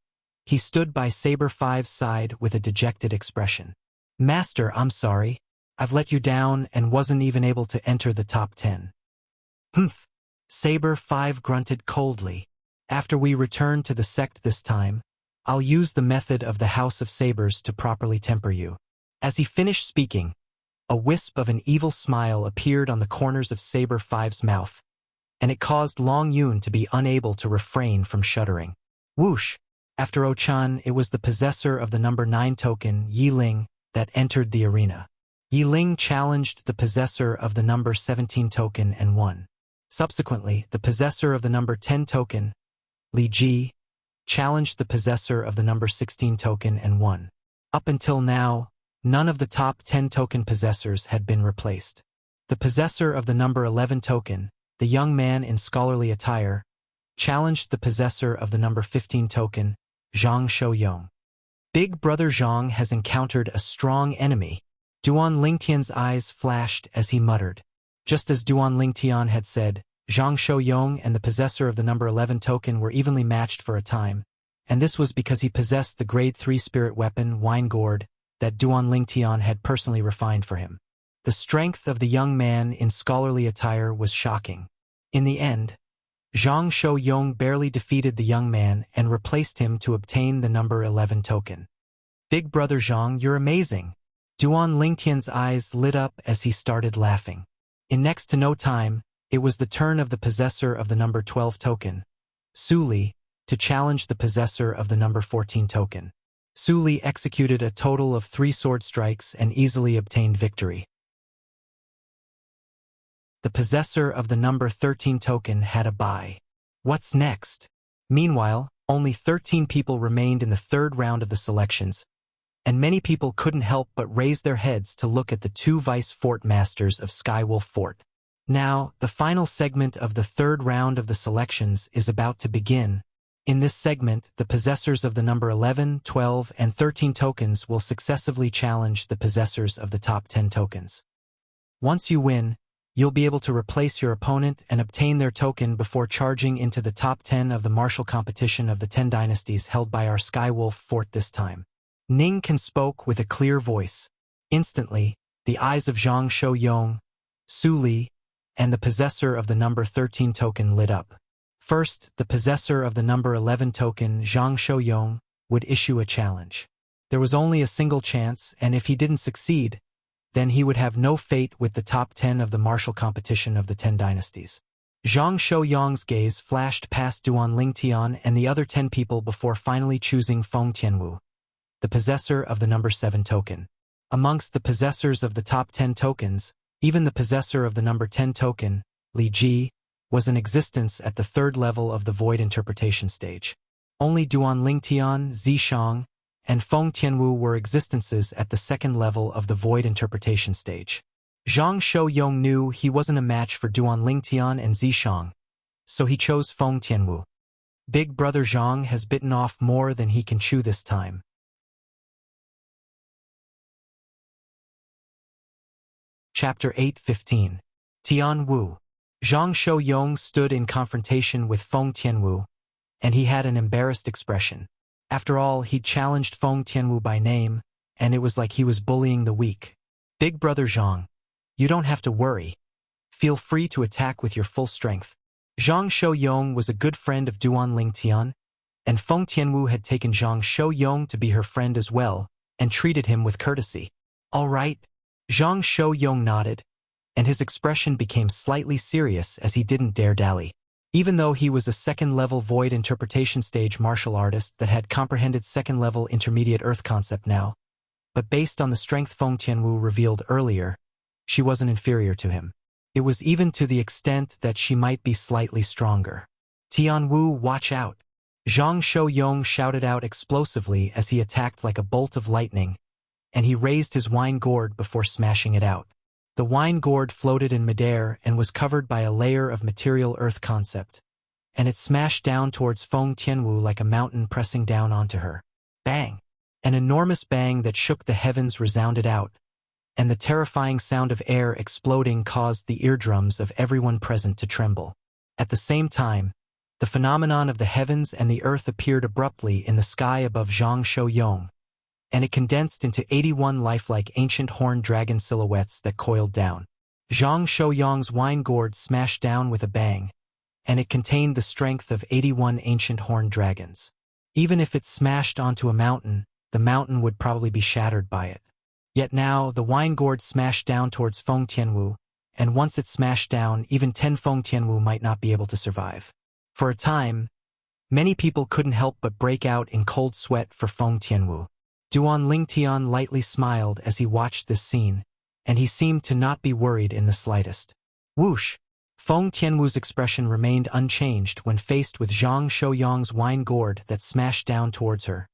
he stood by Saber 5's side with a dejected expression. Master, I'm sorry. I've let you down and wasn't even able to enter the top 10. Humph. Saber 5 grunted coldly. After we return to the sect this time, I'll use the method of the House of Sabers to properly temper you. As he finished speaking, a wisp of an evil smile appeared on the corners of Saber 5's mouth, and it caused Long Yun to be unable to refrain from shuddering. Whoosh! After O-Chan, it was the possessor of the number 9 token, Yiling, that entered the arena. Yiling challenged the possessor of the number 17 token and won. Subsequently, the possessor of the number 10 token, Li Ji, challenged the possessor of the number 16 token and won. Up until now, none of the top 10 token possessors had been replaced. The possessor of the number 11 token, the young man in scholarly attire, challenged the possessor of the number 15 token, Zhang Shouyong. Big Brother Zhang has encountered a strong enemy. Duan Lingtian's eyes flashed as he muttered. Just as Duan Lingtian had said, Zhang Shouyong and the possessor of the number 11 token were evenly matched for a time, and this was because he possessed the grade 3 spirit weapon, Wine Gourd, that Duan Lingtian had personally refined for him. The strength of the young man in scholarly attire was shocking. In the end, Zhang Shouyong barely defeated the young man and replaced him to obtain the number 11 token. Big Brother Zhang, you're amazing. Duan Lingtian's eyes lit up as he started laughing. In next to no time, it was the turn of the possessor of the number 12 token, Su Li, to challenge the possessor of the number 14 token. Su Li executed a total of 3 sword strikes and easily obtained victory. The possessor of the number 13 token had a bye. What's next? Meanwhile, only 13 people remained in the third round of the selections, and many people couldn't help but raise their heads to look at the 2 vice fort masters of Skywolf Fort. Now, the final segment of the third round of the selections is about to begin. In this segment, the possessors of the number 11, 12, and 13 tokens will successively challenge the possessors of the top 10 tokens. Once you win, you'll be able to replace your opponent and obtain their token before charging into the top 10 of the martial competition of the 10 dynasties held by our Skywolf fort this time. Ning Kan spoke with a clear voice. Instantly, the eyes of Zhang Shouyong, Su Li, and the possessor of the number 13 token lit up. First, the possessor of the number 11 token, Zhang Shouyong, would issue a challenge. There was only a single chance, and if he didn't succeed, then he would have no fate with the top 10 of the martial competition of the 10 dynasties. Zhang Shouyong's gaze flashed past Duan Lingtian and the other 10 people before finally choosing Feng Tianwu, the possessor of the number 7 token. Amongst the possessors of the top 10 tokens, even the possessor of the number 10 token, Li Ji, was in existence at the 3rd level of the void interpretation stage. Only Duan Lingtian, Zishang, and Feng Tianwu were existences at the 2nd level of the void interpretation stage. Zhang Shouyong knew he wasn't a match for Duan Lingtian and Zishang, so he chose Feng Tianwu. Big brother Zhang has bitten off more than he can chew this time. Chapter 8:15. Tian Wu. Zhang Shouyong stood in confrontation with Feng Tianwu, and he had an embarrassed expression. After all, he'd challenged Feng Tianwu by name, and it was like he was bullying the weak. Big brother Zhang, you don't have to worry. Feel free to attack with your full strength. Zhang Shouyong was a good friend of Duan Lingtian, and Feng Tianwu had taken Zhang Shouyong to be her friend as well, and treated him with courtesy. All right. Zhang Shouyong nodded, and his expression became slightly serious as he didn't dare dally. Even though he was a 2nd-level void interpretation stage martial artist that had comprehended 2nd-level intermediate earth concept now, but based on the strength Feng Tianwu revealed earlier, she wasn't inferior to him. It was even to the extent that she might be slightly stronger. Tian Wu, watch out! Zhang Shouyong shouted out explosively as he attacked like a bolt of lightning, and he raised his wine gourd before smashing it out. The wine gourd floated in midair and was covered by a layer of material earth concept, and it smashed down towards Feng Tianwu like a mountain pressing down onto her. Bang! An enormous bang that shook the heavens resounded out, and the terrifying sound of air exploding caused the eardrums of everyone present to tremble. At the same time, the phenomenon of the heavens and the earth appeared abruptly in the sky above Zhang Shouyong, and it condensed into 81 lifelike ancient horned dragon silhouettes that coiled down. Zhang Shouyong's wine gourd smashed down with a bang, and it contained the strength of 81 ancient horned dragons. Even if it smashed onto a mountain, the mountain would probably be shattered by it. Yet now, the wine gourd smashed down towards Feng Tianwu, and once it smashed down, even 10 Feng Tianwu might not be able to survive. For a time, many people couldn't help but break out in cold sweat for Feng Tianwu. Duan Lingtian lightly smiled as he watched this scene, and he seemed to not be worried in the slightest. Whoosh! Feng Tianwu's expression remained unchanged when faced with Zhang Shouyong's wine gourd that smashed down towards her,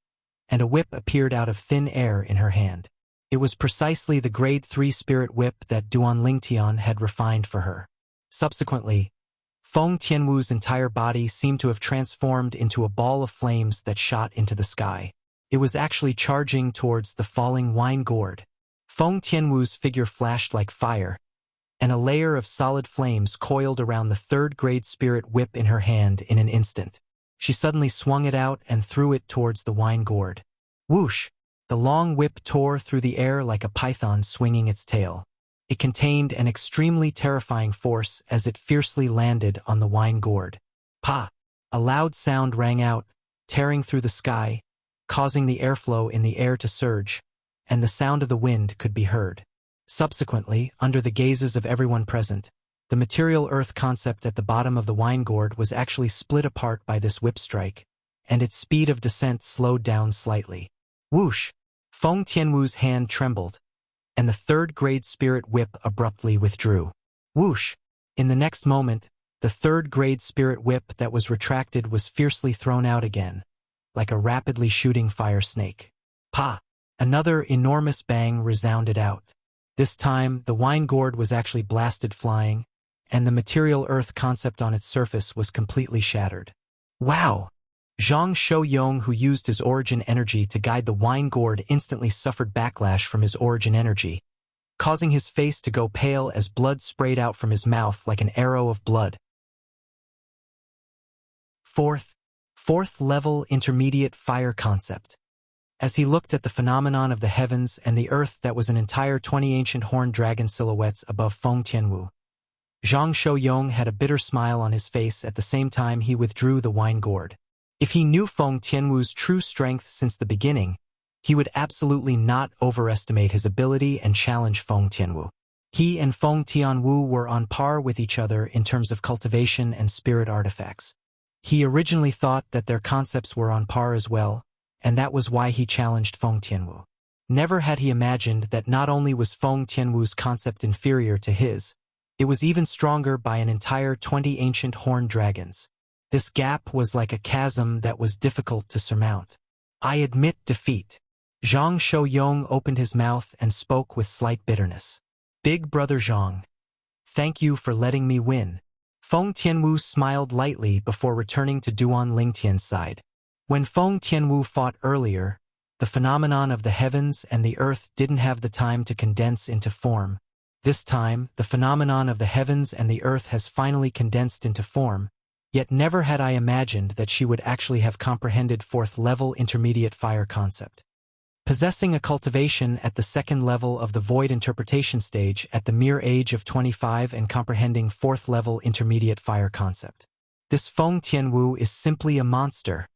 and a whip appeared out of thin air in her hand. It was precisely the Grade 3 spirit whip that Duan Lingtian had refined for her. Subsequently, Feng Tianwu's entire body seemed to have transformed into a ball of flames that shot into the sky. It was actually charging towards the falling wine gourd. Feng Tianwu's figure flashed like fire, and a layer of solid flames coiled around the 3rd grade spirit whip in her hand in an instant. She suddenly swung it out and threw it towards the wine gourd. Whoosh! The long whip tore through the air like a python swinging its tail. It contained an extremely terrifying force as it fiercely landed on the wine gourd. Pa! A loud sound rang out, tearing through the sky, causing the airflow in the air to surge, and the sound of the wind could be heard. Subsequently, under the gazes of everyone present, the material earth concept at the bottom of the wine gourd was actually split apart by this whip strike, and its speed of descent slowed down slightly. Whoosh! Feng Tianwu's hand trembled, and the 3rd grade spirit whip abruptly withdrew. Whoosh! In the next moment, the 3rd grade spirit whip that was retracted was fiercely thrown out again, like a rapidly shooting fire snake. Pa! Another enormous bang resounded out. This time, the wine gourd was actually blasted flying, and the material earth concept on its surface was completely shattered. Wow! Zhang Shouyong, who used his origin energy to guide the wine gourd, instantly suffered backlash from his origin energy, causing his face to go pale as blood sprayed out from his mouth like an arrow of blood. Fourth level intermediate fire concept. As he looked at the phenomenon of the heavens and the earth that was an entire 20 ancient horned dragon silhouettes above Feng Tianwu, Zhang Shouyong had a bitter smile on his face at the same time he withdrew the wine gourd. If he knew Feng Tianwu's true strength since the beginning, he would absolutely not overestimate his ability and challenge Feng Tianwu. He and Feng Tianwu were on par with each other in terms of cultivation and spirit artifacts. He originally thought that their concepts were on par as well, and that was why he challenged Feng Tianwu. Never had he imagined that not only was Feng Tianwu's concept inferior to his, it was even stronger by an entire 20 ancient horned dragons. This gap was like a chasm that was difficult to surmount. I admit defeat. Zhang Shouyong opened his mouth and spoke with slight bitterness. Big brother Zhang, thank you for letting me win. Feng Tianwu smiled lightly before returning to Duan Lingtian's side. When Feng Tianwu fought earlier, the phenomenon of the heavens and the earth didn't have the time to condense into form. This time, the phenomenon of the heavens and the earth has finally condensed into form, yet never had I imagined that she would actually have comprehended fourth-level intermediate fire concept. Possessing a cultivation at the second level of the void interpretation stage at the mere age of 25 and comprehending fourth-level intermediate fire concept. This Feng Tianwu is simply a monster.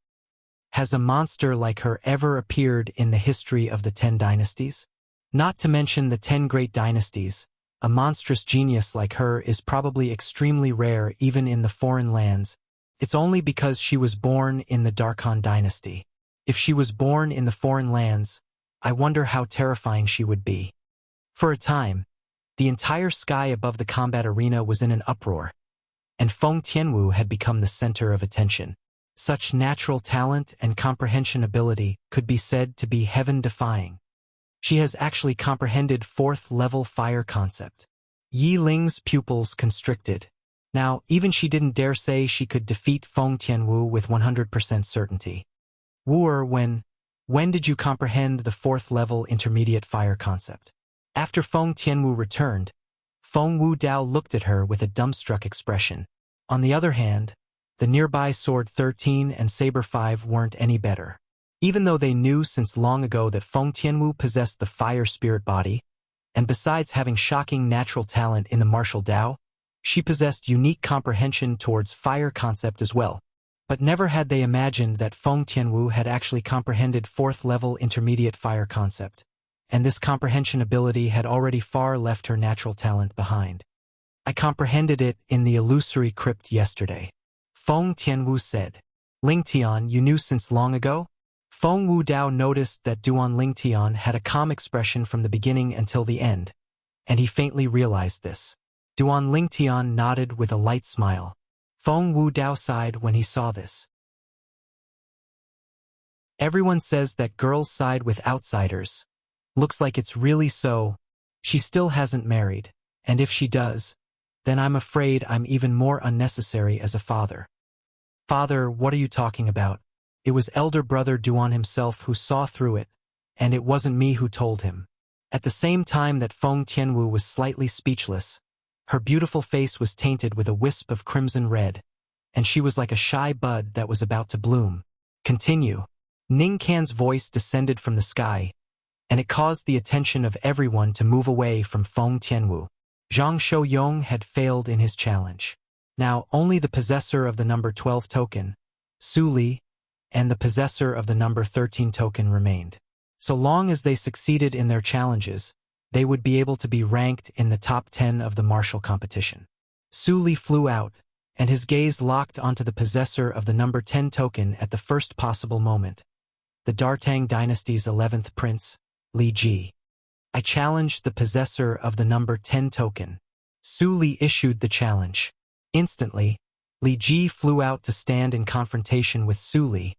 Has a monster like her ever appeared in the history of the 10 dynasties? Not to mention the 10 great dynasties, a monstrous genius like her is probably extremely rare even in the foreign lands. It's only because she was born in the Darkhan dynasty. If she was born in the foreign lands, I wonder how terrifying she would be. For a time, the entire sky above the combat arena was in an uproar, and Feng Tianwu had become the center of attention. Such natural talent and comprehension ability could be said to be heaven-defying. She has actually comprehended fourth-level fire concept. Yi Ling's pupils constricted. Now, even she didn't dare say she could defeat Feng Tianwu with 100% certainty. Wu, when did you comprehend the fourth-level intermediate fire concept? After Feng Tianwu returned, Feng Wudao looked at her with a dumbstruck expression. On the other hand, the nearby Sword 13 and Saber 5 weren't any better. Even though they knew since long ago that Feng Tianwu possessed the fire spirit body, and besides having shocking natural talent in the martial Dao, she possessed unique comprehension towards fire concept as well. But never had they imagined that Feng Tianwu had actually comprehended fourth-level intermediate fire concept, and this comprehension ability had already far left her natural talent behind. I comprehended it in the illusory crypt yesterday. Feng Tianwu said. Lingtian, you knew since long ago? Feng Wudao noticed that Duan Lingtian had a calm expression from the beginning until the end, and he faintly realized this. Duan Lingtian nodded with a light smile. Feng Wudao sighed when he saw this. Everyone says that girls side with outsiders. Looks like it's really so. She still hasn't married, and if she does, then I'm afraid I'm even more unnecessary as a father. Father, what are you talking about? It was elder brother Duan himself who saw through it, and it wasn't me who told him. At the same time that Feng Tianwu was slightly speechless, her beautiful face was tainted with a wisp of crimson red, and she was like a shy bud that was about to bloom. Continue. Ning Can's voice descended from the sky, and it caused the attention of everyone to move away from Feng Tianwu. Zhang Shouyong had failed in his challenge. Now only the possessor of the number 12 token, Su Li, and the possessor of the number 13 token remained. So long as they succeeded in their challenges, they would be able to be ranked in the top 10 of the martial competition. Su Li flew out, and his gaze locked onto the possessor of the number 10 token at the first possible moment. The Dartang dynasty's 11th prince, Li Ji. I challenged the possessor of the number 10 token. Su Li issued the challenge. Instantly, Li Ji flew out to stand in confrontation with Su Li,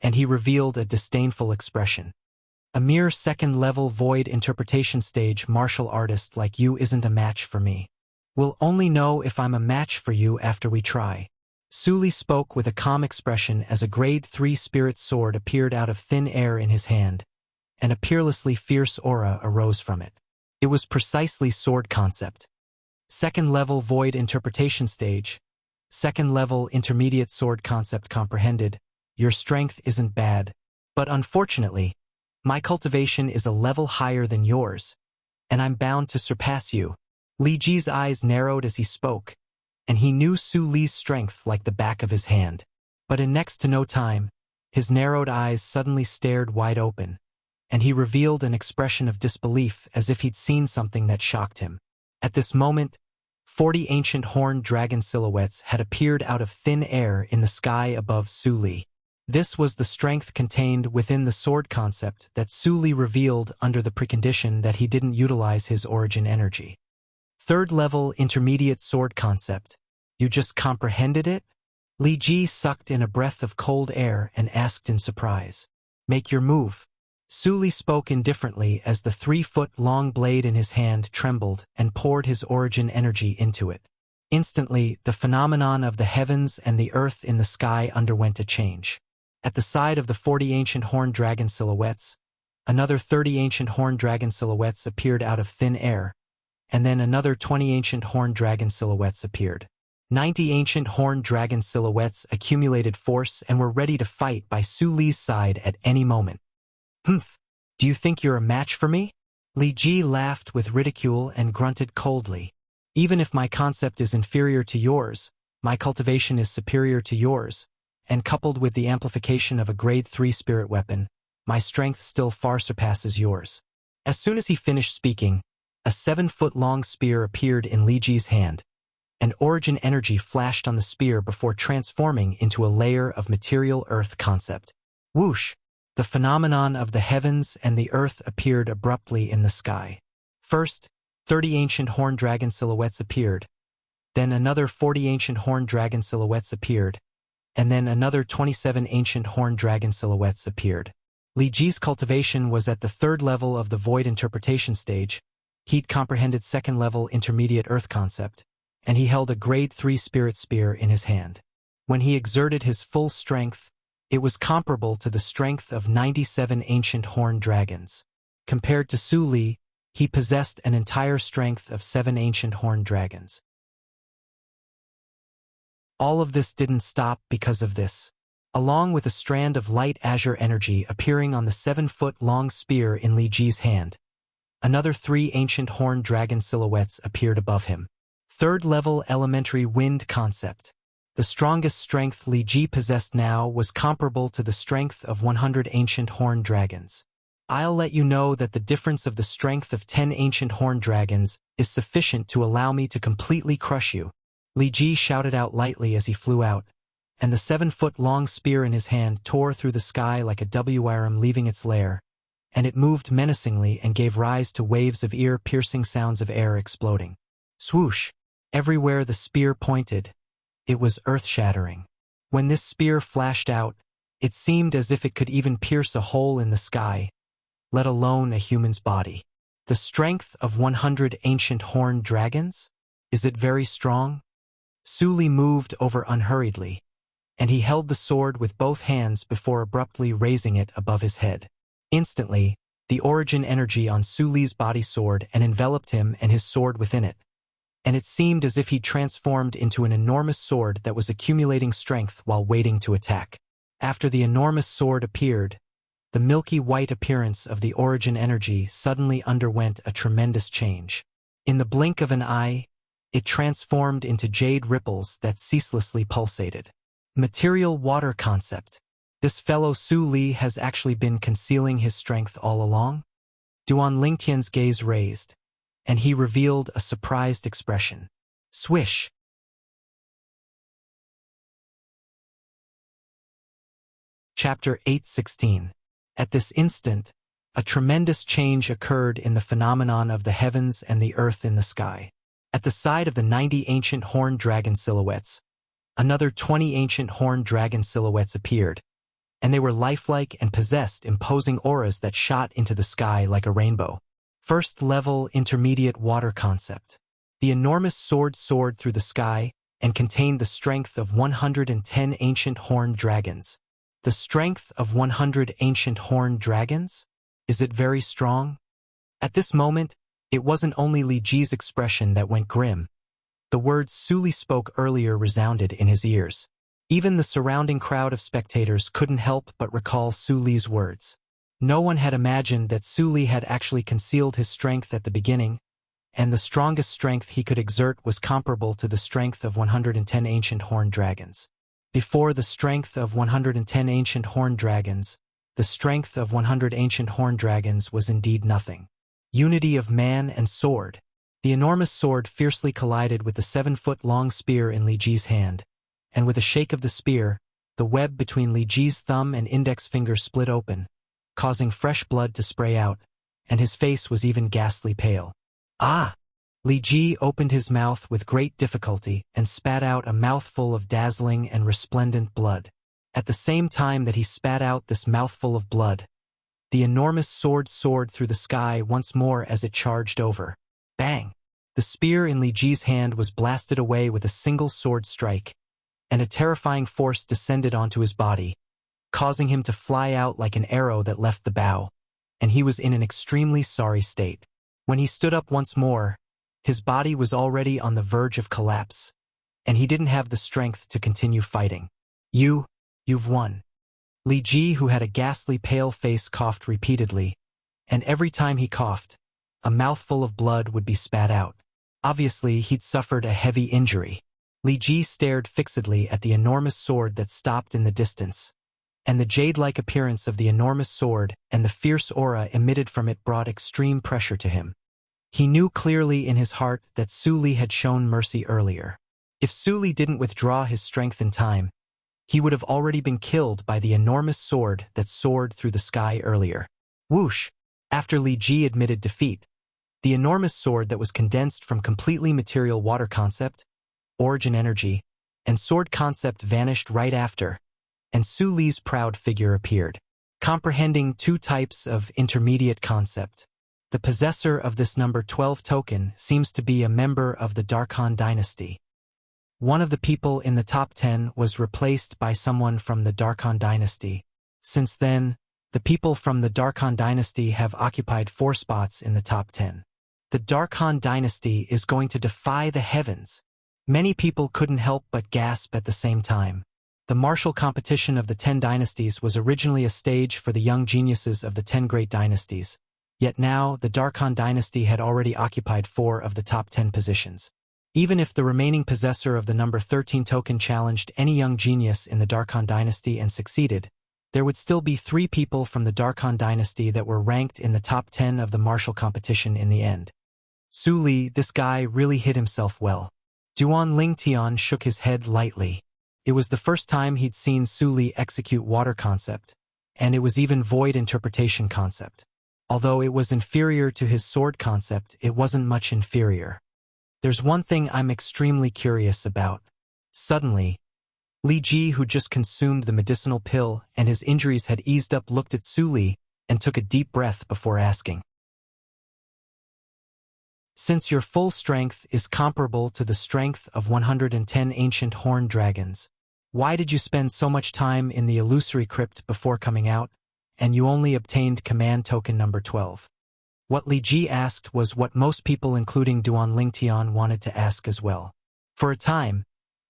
and he revealed a disdainful expression. A mere second-level void interpretation stage martial artist like you isn't a match for me. We'll only know if I'm a match for you after we try. Su Li spoke with a calm expression as a grade 3 spirit sword appeared out of thin air in his hand, and a peerlessly fierce aura arose from it. It was precisely sword concept. Second level void interpretation stage. Second level intermediate sword concept comprehended. Your strength isn't bad. But unfortunately, my cultivation is a level higher than yours, and I'm bound to surpass you. Li Ji's eyes narrowed as he spoke, and he knew Su Li's strength like the back of his hand. But in next to no time, his narrowed eyes suddenly stared wide open, and he revealed an expression of disbelief as if he'd seen something that shocked him. At this moment, 40 ancient horned dragon silhouettes had appeared out of thin air in the sky above Su Li. This was the strength contained within the sword concept that Su Li revealed under the precondition that he didn't utilize his origin energy. Third level intermediate sword concept. You just comprehended it? Li Ji sucked in a breath of cold air and asked in surprise. Make your move. Su Li spoke indifferently as the 3-foot-long blade in his hand trembled and poured his origin energy into it. Instantly, the phenomenon of the heavens and the earth in the sky underwent a change. At the side of the 40 ancient horned dragon silhouettes, another 30 ancient horned dragon silhouettes appeared out of thin air, and then another 20 ancient horned dragon silhouettes appeared. 90 ancient horned dragon silhouettes accumulated force and were ready to fight by Su Li's side at any moment. Humph, do you think you're a match for me? Li Ji laughed with ridicule and grunted coldly. Even if my concept is inferior to yours, my cultivation is superior to yours, and coupled with the amplification of a grade 3 spirit weapon, my strength still far surpasses yours. As soon as he finished speaking, a 7-foot-long spear appeared in Li Ji's hand. An origin energy flashed on the spear before transforming into a layer of material earth concept. Whoosh! The phenomenon of the heavens and the earth appeared abruptly in the sky. First, 30 ancient horned dragon silhouettes appeared. Then another 40 ancient horned dragon silhouettes appeared. And then another 27 ancient horned dragon silhouettes appeared. Li Ji's cultivation was at the third level of the void interpretation stage. He'd comprehended second level intermediate earth concept, and he held a grade 3 spirit spear in his hand. When he exerted his full strength, it was comparable to the strength of 97 ancient horned dragons. Compared to Su Li, he possessed an entire strength of 7 ancient horned dragons. All of this didn't stop because of this. Along with a strand of light azure energy appearing on the 7-foot-long spear in Li Ji's hand, another 3 ancient horned dragon silhouettes appeared above him. Third-level elementary wind concept. The strongest strength Li Ji possessed now was comparable to the strength of 100 ancient horned dragons. I'll let you know that the difference of the strength of 10 ancient horned dragons is sufficient to allow me to completely crush you. Li Ji shouted out lightly as he flew out, and the 7-foot-long spear in his hand tore through the sky like a WRM leaving its lair, and it moved menacingly and gave rise to waves of ear-piercing sounds of air exploding. Swoosh! Everywhere the spear pointed, it was earth-shattering. When this spear flashed out, it seemed as if it could even pierce a hole in the sky, let alone a human's body. The strength of 100 ancient horned dragons? Is it very strong? Su Li moved over unhurriedly, and he held the sword with both hands before abruptly raising it above his head. Instantly, the origin energy on Su Li's body soared and enveloped him and his sword within it, and it seemed as if he transformed into an enormous sword that was accumulating strength while waiting to attack. After the enormous sword appeared, the milky white appearance of the origin energy suddenly underwent a tremendous change. In the blink of an eye, it transformed into jade ripples that ceaselessly pulsated. Material water concept. This fellow Su Li has actually been concealing his strength all along? Duan Lingtian's gaze raised, and he revealed a surprised expression. Swish! Chapter 8:16. At this instant, a tremendous change occurred in the phenomenon of the heavens and the earth in the sky. At the side of the 90 ancient horned dragon silhouettes, another 20 ancient horned dragon silhouettes appeared, and they were lifelike and possessed imposing auras that shot into the sky like a rainbow. First-level intermediate water concept. The enormous sword soared through the sky and contained the strength of 110 ancient horned dragons. The strength of 100 ancient horned dragons? Is it very strong? At this moment, It wasn't only Li Ji's expression that went grim. The words Su Li spoke earlier resounded in his ears. Even the surrounding crowd of spectators couldn't help but recall Su Li's words. No one had imagined that Su Li had actually concealed his strength at the beginning, and the strongest strength he could exert was comparable to the strength of 110 ancient horned dragons. Before the strength of 110 ancient horned dragons, the strength of 100 ancient horned dragons was indeed nothing. Unity of man and sword. The enormous sword fiercely collided with the 7-foot-long spear in Li Ji's hand, and with a shake of the spear, the web between Li Ji's thumb and index finger split open, causing fresh blood to spray out, and his face was even ghastly pale. Ah! Li Ji opened his mouth with great difficulty and spat out a mouthful of dazzling and resplendent blood. At the same time that he spat out this mouthful of blood, the enormous sword soared through the sky once more as it charged over. Bang! The spear in Li Ji's hand was blasted away with a single sword strike, and a terrifying force descended onto his body, causing him to fly out like an arrow that left the bow, and he was in an extremely sorry state. When he stood up once more, his body was already on the verge of collapse, and he didn't have the strength to continue fighting. You've won. Li Ji, who had a ghastly pale face, coughed repeatedly, and every time he coughed, a mouthful of blood would be spat out. Obviously, he'd suffered a heavy injury. Li Ji stared fixedly at the enormous sword that stopped in the distance, and the jade-like appearance of the enormous sword and the fierce aura emitted from it brought extreme pressure to him. He knew clearly in his heart that Su Li had shown mercy earlier. If Su Li didn't withdraw his strength in time, he would have already been killed by the enormous sword that soared through the sky earlier. Whoosh! After Li Ji admitted defeat, the enormous sword that was condensed from completely material water concept, origin energy, and sword concept vanished right after, and Su Li's proud figure appeared. Comprehending two types of intermediate concept. The possessor of this number 12 token seems to be a member of the Darkhan dynasty. One of the people in the top 10 was replaced by someone from the Darkhan dynasty. Since then, the people from the Darkhan dynasty have occupied 4 spots in the top 10. The Darkhan dynasty is going to defy the heavens. Many people couldn't help but gasp at the same time. The martial competition of the 10 dynasties was originally a stage for the young geniuses of the 10 great dynasties. Yet now, the Darkhan dynasty had already occupied 4 of the top 10 positions. Even if the remaining possessor of the number 13 token challenged any young genius in the Darkhan dynasty and succeeded, there would still be 3 people from the Darkhan dynasty that were ranked in the top 10 of the martial competition in the end. Su Li, this guy really hit himself well. Duan Lingtian shook his head lightly. It was the first time he'd seen Su Li execute water concept, and it was even void interpretation concept. Although it was inferior to his sword concept, it wasn't much inferior. There's one thing I'm extremely curious about. Suddenly, Li Ji, who just consumed the medicinal pill and his injuries had eased up, looked at Su Li and took a deep breath before asking. Since your full strength is comparable to the strength of 110 ancient horned dragons, why did you spend so much time in the illusory crypt before coming out, and you only obtained command token number 12? What Li Ji asked was what most people including Duan Lingtian wanted to ask as well. For a time,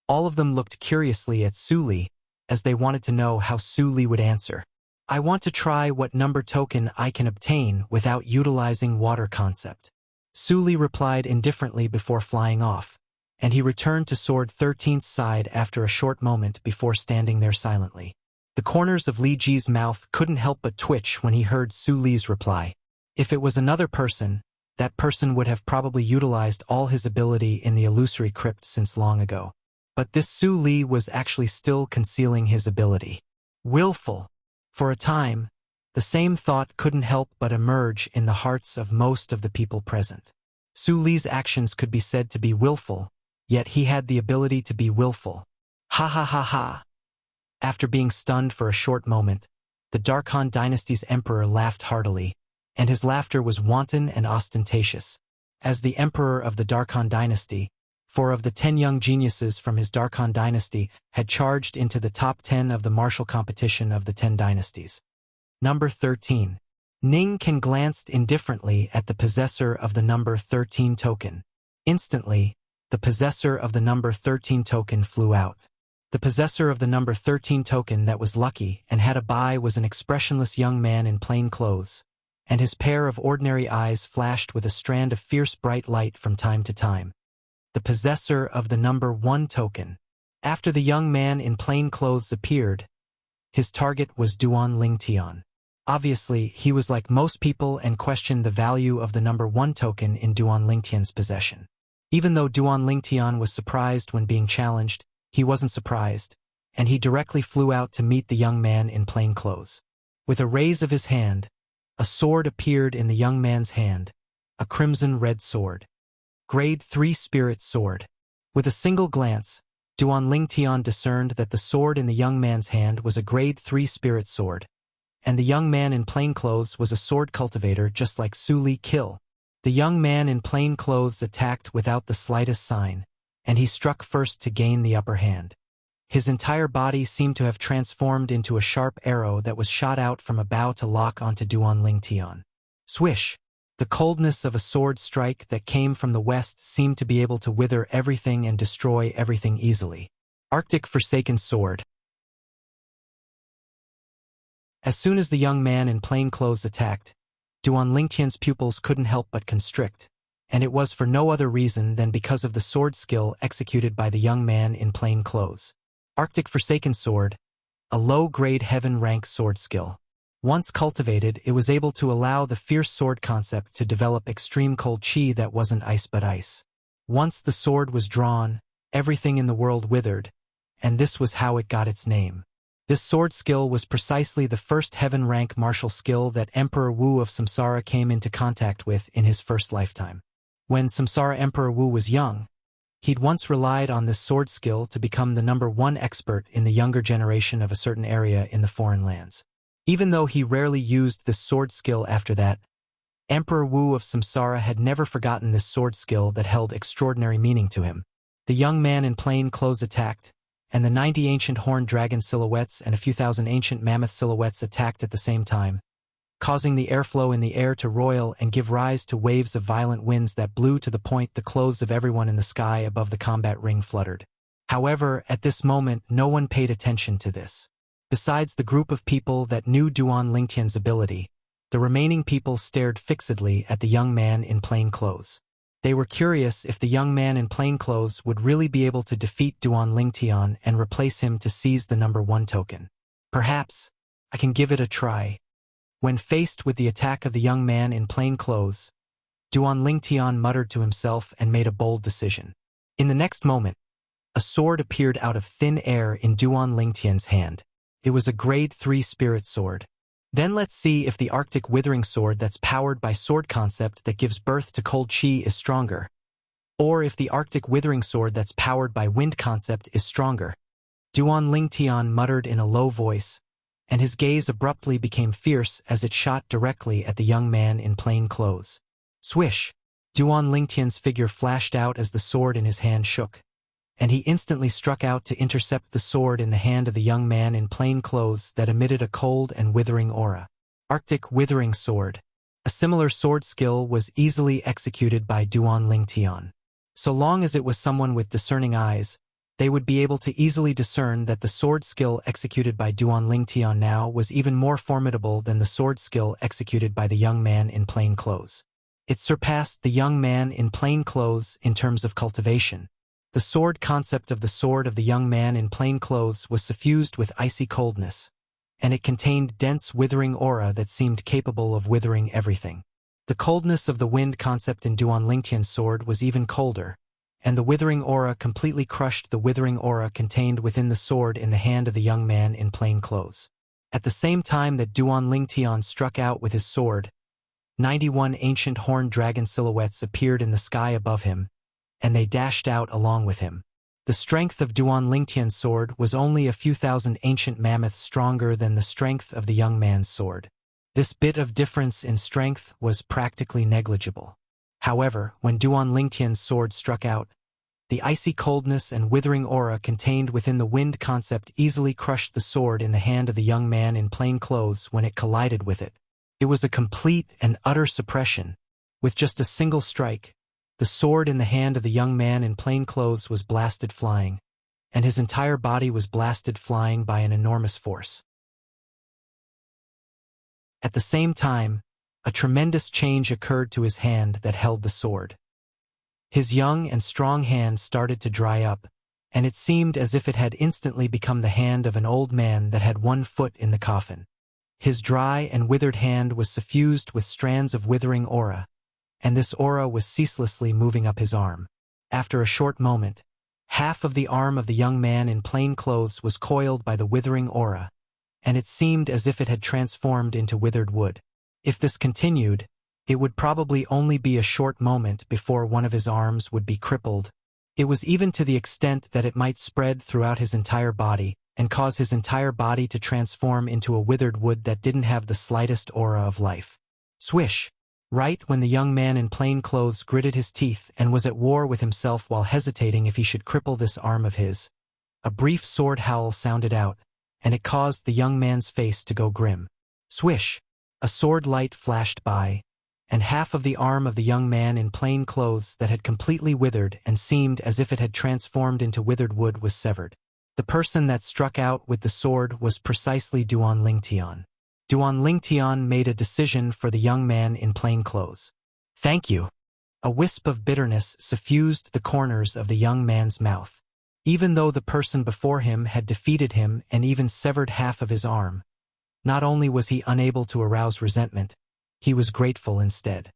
all of them looked curiously at Su Li, as they wanted to know how Su Li would answer. I want to try what number token I can obtain without utilizing water concept. Su Li replied indifferently before flying off, and he returned to Sword 13's side after a short moment before standing there silently. The corners of Li Ji's mouth couldn't help but twitch when he heard Su Li's reply. If it was another person, that person would have probably utilized all his ability in the illusory crypt since long ago. But this Su Li was actually still concealing his ability. Willful. For a time, the same thought couldn't help but emerge in the hearts of most of the people present. Su Li's actions could be said to be willful, yet he had the ability to be willful. Ha ha ha ha. After being stunned for a short moment, the Darkhan dynasty's emperor laughed heartily, and his laughter was wanton and ostentatious. As the emperor of the Darkhan dynasty, 4 of the 10 young geniuses from his Darkhan dynasty had charged into the top 10 of the martial competition of the 10 dynasties. Number 13. Ning Can glanced indifferently at the possessor of the number 13 token. Instantly, the possessor of the number 13 token flew out. The possessor of the number 13 token that was lucky and had a buy was an expressionless young man in plain clothes, and his pair of ordinary eyes flashed with a strand of fierce bright light from time to time. The possessor of the number 1 token. After the young man in plain clothes appeared, his target was Duan Lingtian. Obviously, he was like most people and questioned the value of the number 1 token in Duan Lingtian's possession. Even though Duan Lingtian was surprised when being challenged, he wasn't surprised, and he directly flew out to meet the young man in plain clothes. With a raise of his hand, a sword appeared in the young man's hand, a crimson-red sword. Grade 3 Spirit Sword. With a single glance, Duan Lingtian discerned that the sword in the young man's hand was a Grade 3 Spirit Sword, and the young man in plain clothes was a sword cultivator just like Su Li Kill. The young man in plain clothes attacked without the slightest sign, and he struck first to gain the upper hand. His entire body seemed to have transformed into a sharp arrow that was shot out from a bow to lock onto Duan Lingtian. Swish! The coldness of a sword strike that came from the west seemed to be able to wither everything and destroy everything easily. Arctic Forsaken Sword. As soon as the young man in plain clothes attacked, Duan Lingtian's pupils couldn't help but constrict, and it was for no other reason than because of the sword skill executed by the young man in plain clothes. Arctic Forsaken Sword, a low-grade heaven-rank sword skill. Once cultivated, it was able to allow the fierce sword concept to develop extreme cold chi that wasn't ice but ice. Once the sword was drawn, everything in the world withered, and this was how it got its name. This sword skill was precisely the first heaven-rank martial skill that Emperor Wu of Samsara came into contact with in his first lifetime. When Samsara Emperor Wu was young, he'd once relied on this sword skill to become the number 1 expert in the younger generation of a certain area in the foreign lands. Even though he rarely used this sword skill after that, Emperor Wu of Samsara had never forgotten this sword skill that held extraordinary meaning to him. The young man in plain clothes attacked, and the 90 ancient horned dragon silhouettes and a few thousand ancient mammoth silhouettes attacked at the same time, causing the airflow in the air to roil and give rise to waves of violent winds that blew to the point the clothes of everyone in the sky above the combat ring fluttered. However, at this moment no one paid attention to this. Besides the group of people that knew Duan Lingtian's ability, the remaining people stared fixedly at the young man in plain clothes. They were curious if the young man in plain clothes would really be able to defeat Duan Lingtian and replace him to seize the number 1 token. Perhaps I can give it a try. When faced with the attack of the young man in plain clothes, Duan Lingtian muttered to himself and made a bold decision. In the next moment, a sword appeared out of thin air in Duan Lingtian's hand. It was a Grade 3 Spirit Sword. Then let's see if the Arctic Withering Sword that's powered by sword concept that gives birth to cold chi is stronger, or if the Arctic Withering Sword that's powered by wind concept is stronger. Duan Lingtian muttered in a low voice, and his gaze abruptly became fierce as it shot directly at the young man in plain clothes. Swish! Duan Lingtian's figure flashed out as the sword in his hand shook, and he instantly struck out to intercept the sword in the hand of the young man in plain clothes that emitted a cold and withering aura. Arctic Withering Sword. A similar sword skill was easily executed by Duan Lingtian. So long as it was someone with discerning eyes, they would be able to easily discern that the sword skill executed by Duan Lingtian now was even more formidable than the sword skill executed by the young man in plain clothes. It surpassed the young man in plain clothes in terms of cultivation. The sword concept of the sword of the young man in plain clothes was suffused with icy coldness, and it contained dense withering aura that seemed capable of withering everything. The coldness of the wind concept in Duan Lingtian's sword was even colder, and the withering aura completely crushed the withering aura contained within the sword in the hand of the young man in plain clothes. At the same time that Duan Lingtian struck out with his sword, 91 ancient horned dragon silhouettes appeared in the sky above him, and they dashed out along with him. The strength of Duan Lingtian's sword was only a few thousand ancient mammoths stronger than the strength of the young man's sword. This bit of difference in strength was practically negligible. However, when Duan Lingtian's sword struck out, the icy coldness and withering aura contained within the wind concept easily crushed the sword in the hand of the young man in plain clothes when it collided with it. It was a complete and utter suppression. With just a single strike, the sword in the hand of the young man in plain clothes was blasted flying, and his entire body was blasted flying by an enormous force. At the same time, a tremendous change occurred to his hand that held the sword. His young and strong hand started to dry up, and it seemed as if it had instantly become the hand of an old man that had one foot in the coffin. His dry and withered hand was suffused with strands of withering aura, and this aura was ceaselessly moving up his arm. After a short moment, half of the arm of the young man in plain clothes was coiled by the withering aura, and it seemed as if it had transformed into withered wood. If this continued, it would probably only be a short moment before one of his arms would be crippled. It was even to the extent that it might spread throughout his entire body and cause his entire body to transform into a withered wood that didn't have the slightest aura of life. Swish! Right when the young man in plain clothes gritted his teeth and was at war with himself while hesitating if he should cripple this arm of his, a brief sword howl sounded out, and it caused the young man's face to go grim. Swish! A sword light flashed by, and half of the arm of the young man in plain clothes that had completely withered and seemed as if it had transformed into withered wood was severed. The person that struck out with the sword was precisely Duan Lingtian. Duan Lingtian made a decision for the young man in plain clothes. "Thank you." A wisp of bitterness suffused the corners of the young man's mouth. Even though the person before him had defeated him and even severed half of his arm, not only was he unable to arouse resentment, he was grateful instead.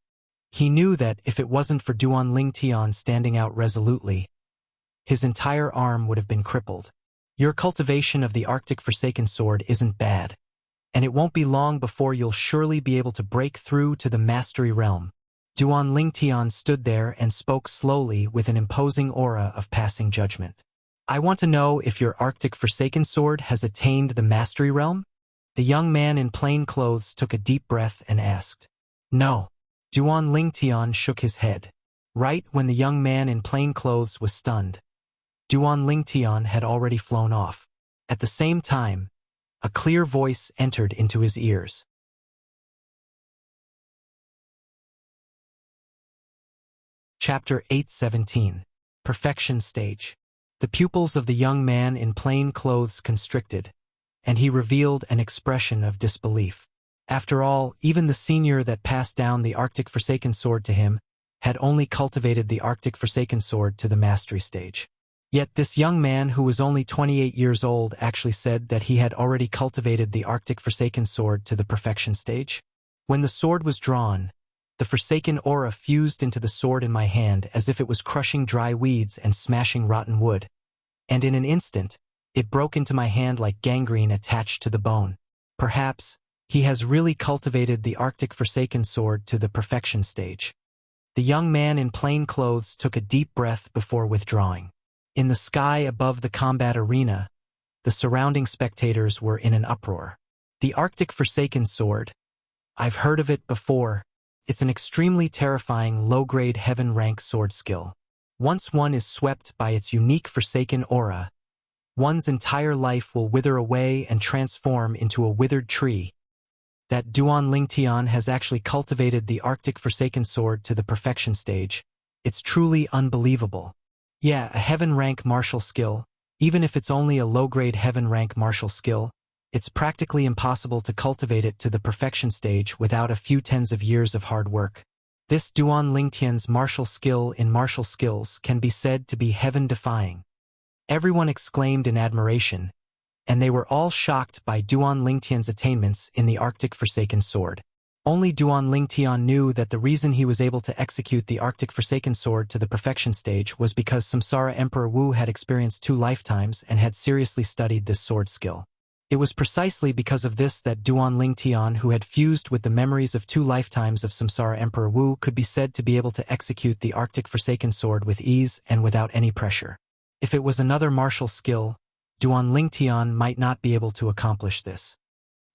He knew that if it wasn't for Duan Lingtian standing out resolutely, his entire arm would have been crippled. Your cultivation of the Arctic Forsaken Sword isn't bad, and it won't be long before you'll surely be able to break through to the Mastery Realm. Duan Lingtian stood there and spoke slowly with an imposing aura of passing judgment. I want to know if your Arctic Forsaken Sword has attained the Mastery Realm? The young man in plain clothes took a deep breath and asked. No. Duan Lingtian shook his head. Right when the young man in plain clothes was stunned, Duan Lingtian had already flown off. At the same time, a clear voice entered into his ears. Chapter 817. Perfection Stage. The pupils of the young man in plain clothes constricted, and he revealed an expression of disbelief. After all, even the senior that passed down the Arctic Forsaken Sword to him had only cultivated the Arctic Forsaken Sword to the mastery stage. Yet this young man who was only 28 years old actually said that he had already cultivated the Arctic Forsaken Sword to the perfection stage. When the sword was drawn, the Forsaken aura fused into the sword in my hand as if it was crushing dry weeds and smashing rotten wood. And in an instant, it broke into my hand like gangrene attached to the bone. Perhaps he has really cultivated the Arctic Forsaken Sword to the perfection stage. The young man in plain clothes took a deep breath before withdrawing. In the sky above the combat arena, the surrounding spectators were in an uproar. The Arctic Forsaken Sword. I've heard of it before. It's an extremely terrifying low-grade heaven-rank sword skill. Once one is swept by its unique Forsaken aura, one's entire life will wither away and transform into a withered tree. That Duan Lingtian has actually cultivated the Arctic Forsaken Sword to the perfection stage. It's truly unbelievable. Yeah, a heaven-rank martial skill, even if it's only a low-grade heaven-rank martial skill, it's practically impossible to cultivate it to the perfection stage without a few tens of years of hard work. This Duan Lingtian's martial skill in martial skills can be said to be heaven-defying. Everyone exclaimed in admiration, and they were all shocked by Duan Lingtian's attainments in the Arctic Forsaken Sword. Only Duan Lingtian knew that the reason he was able to execute the Arctic Forsaken Sword to the perfection stage was because Samsara Emperor Wu had experienced 2 lifetimes and had seriously studied this sword skill. It was precisely because of this that Duan Lingtian, who had fused with the memories of 2 lifetimes of Samsara Emperor Wu, could be said to be able to execute the Arctic Forsaken Sword with ease and without any pressure. If it was another martial skill, Duan Lingtian might not be able to accomplish this.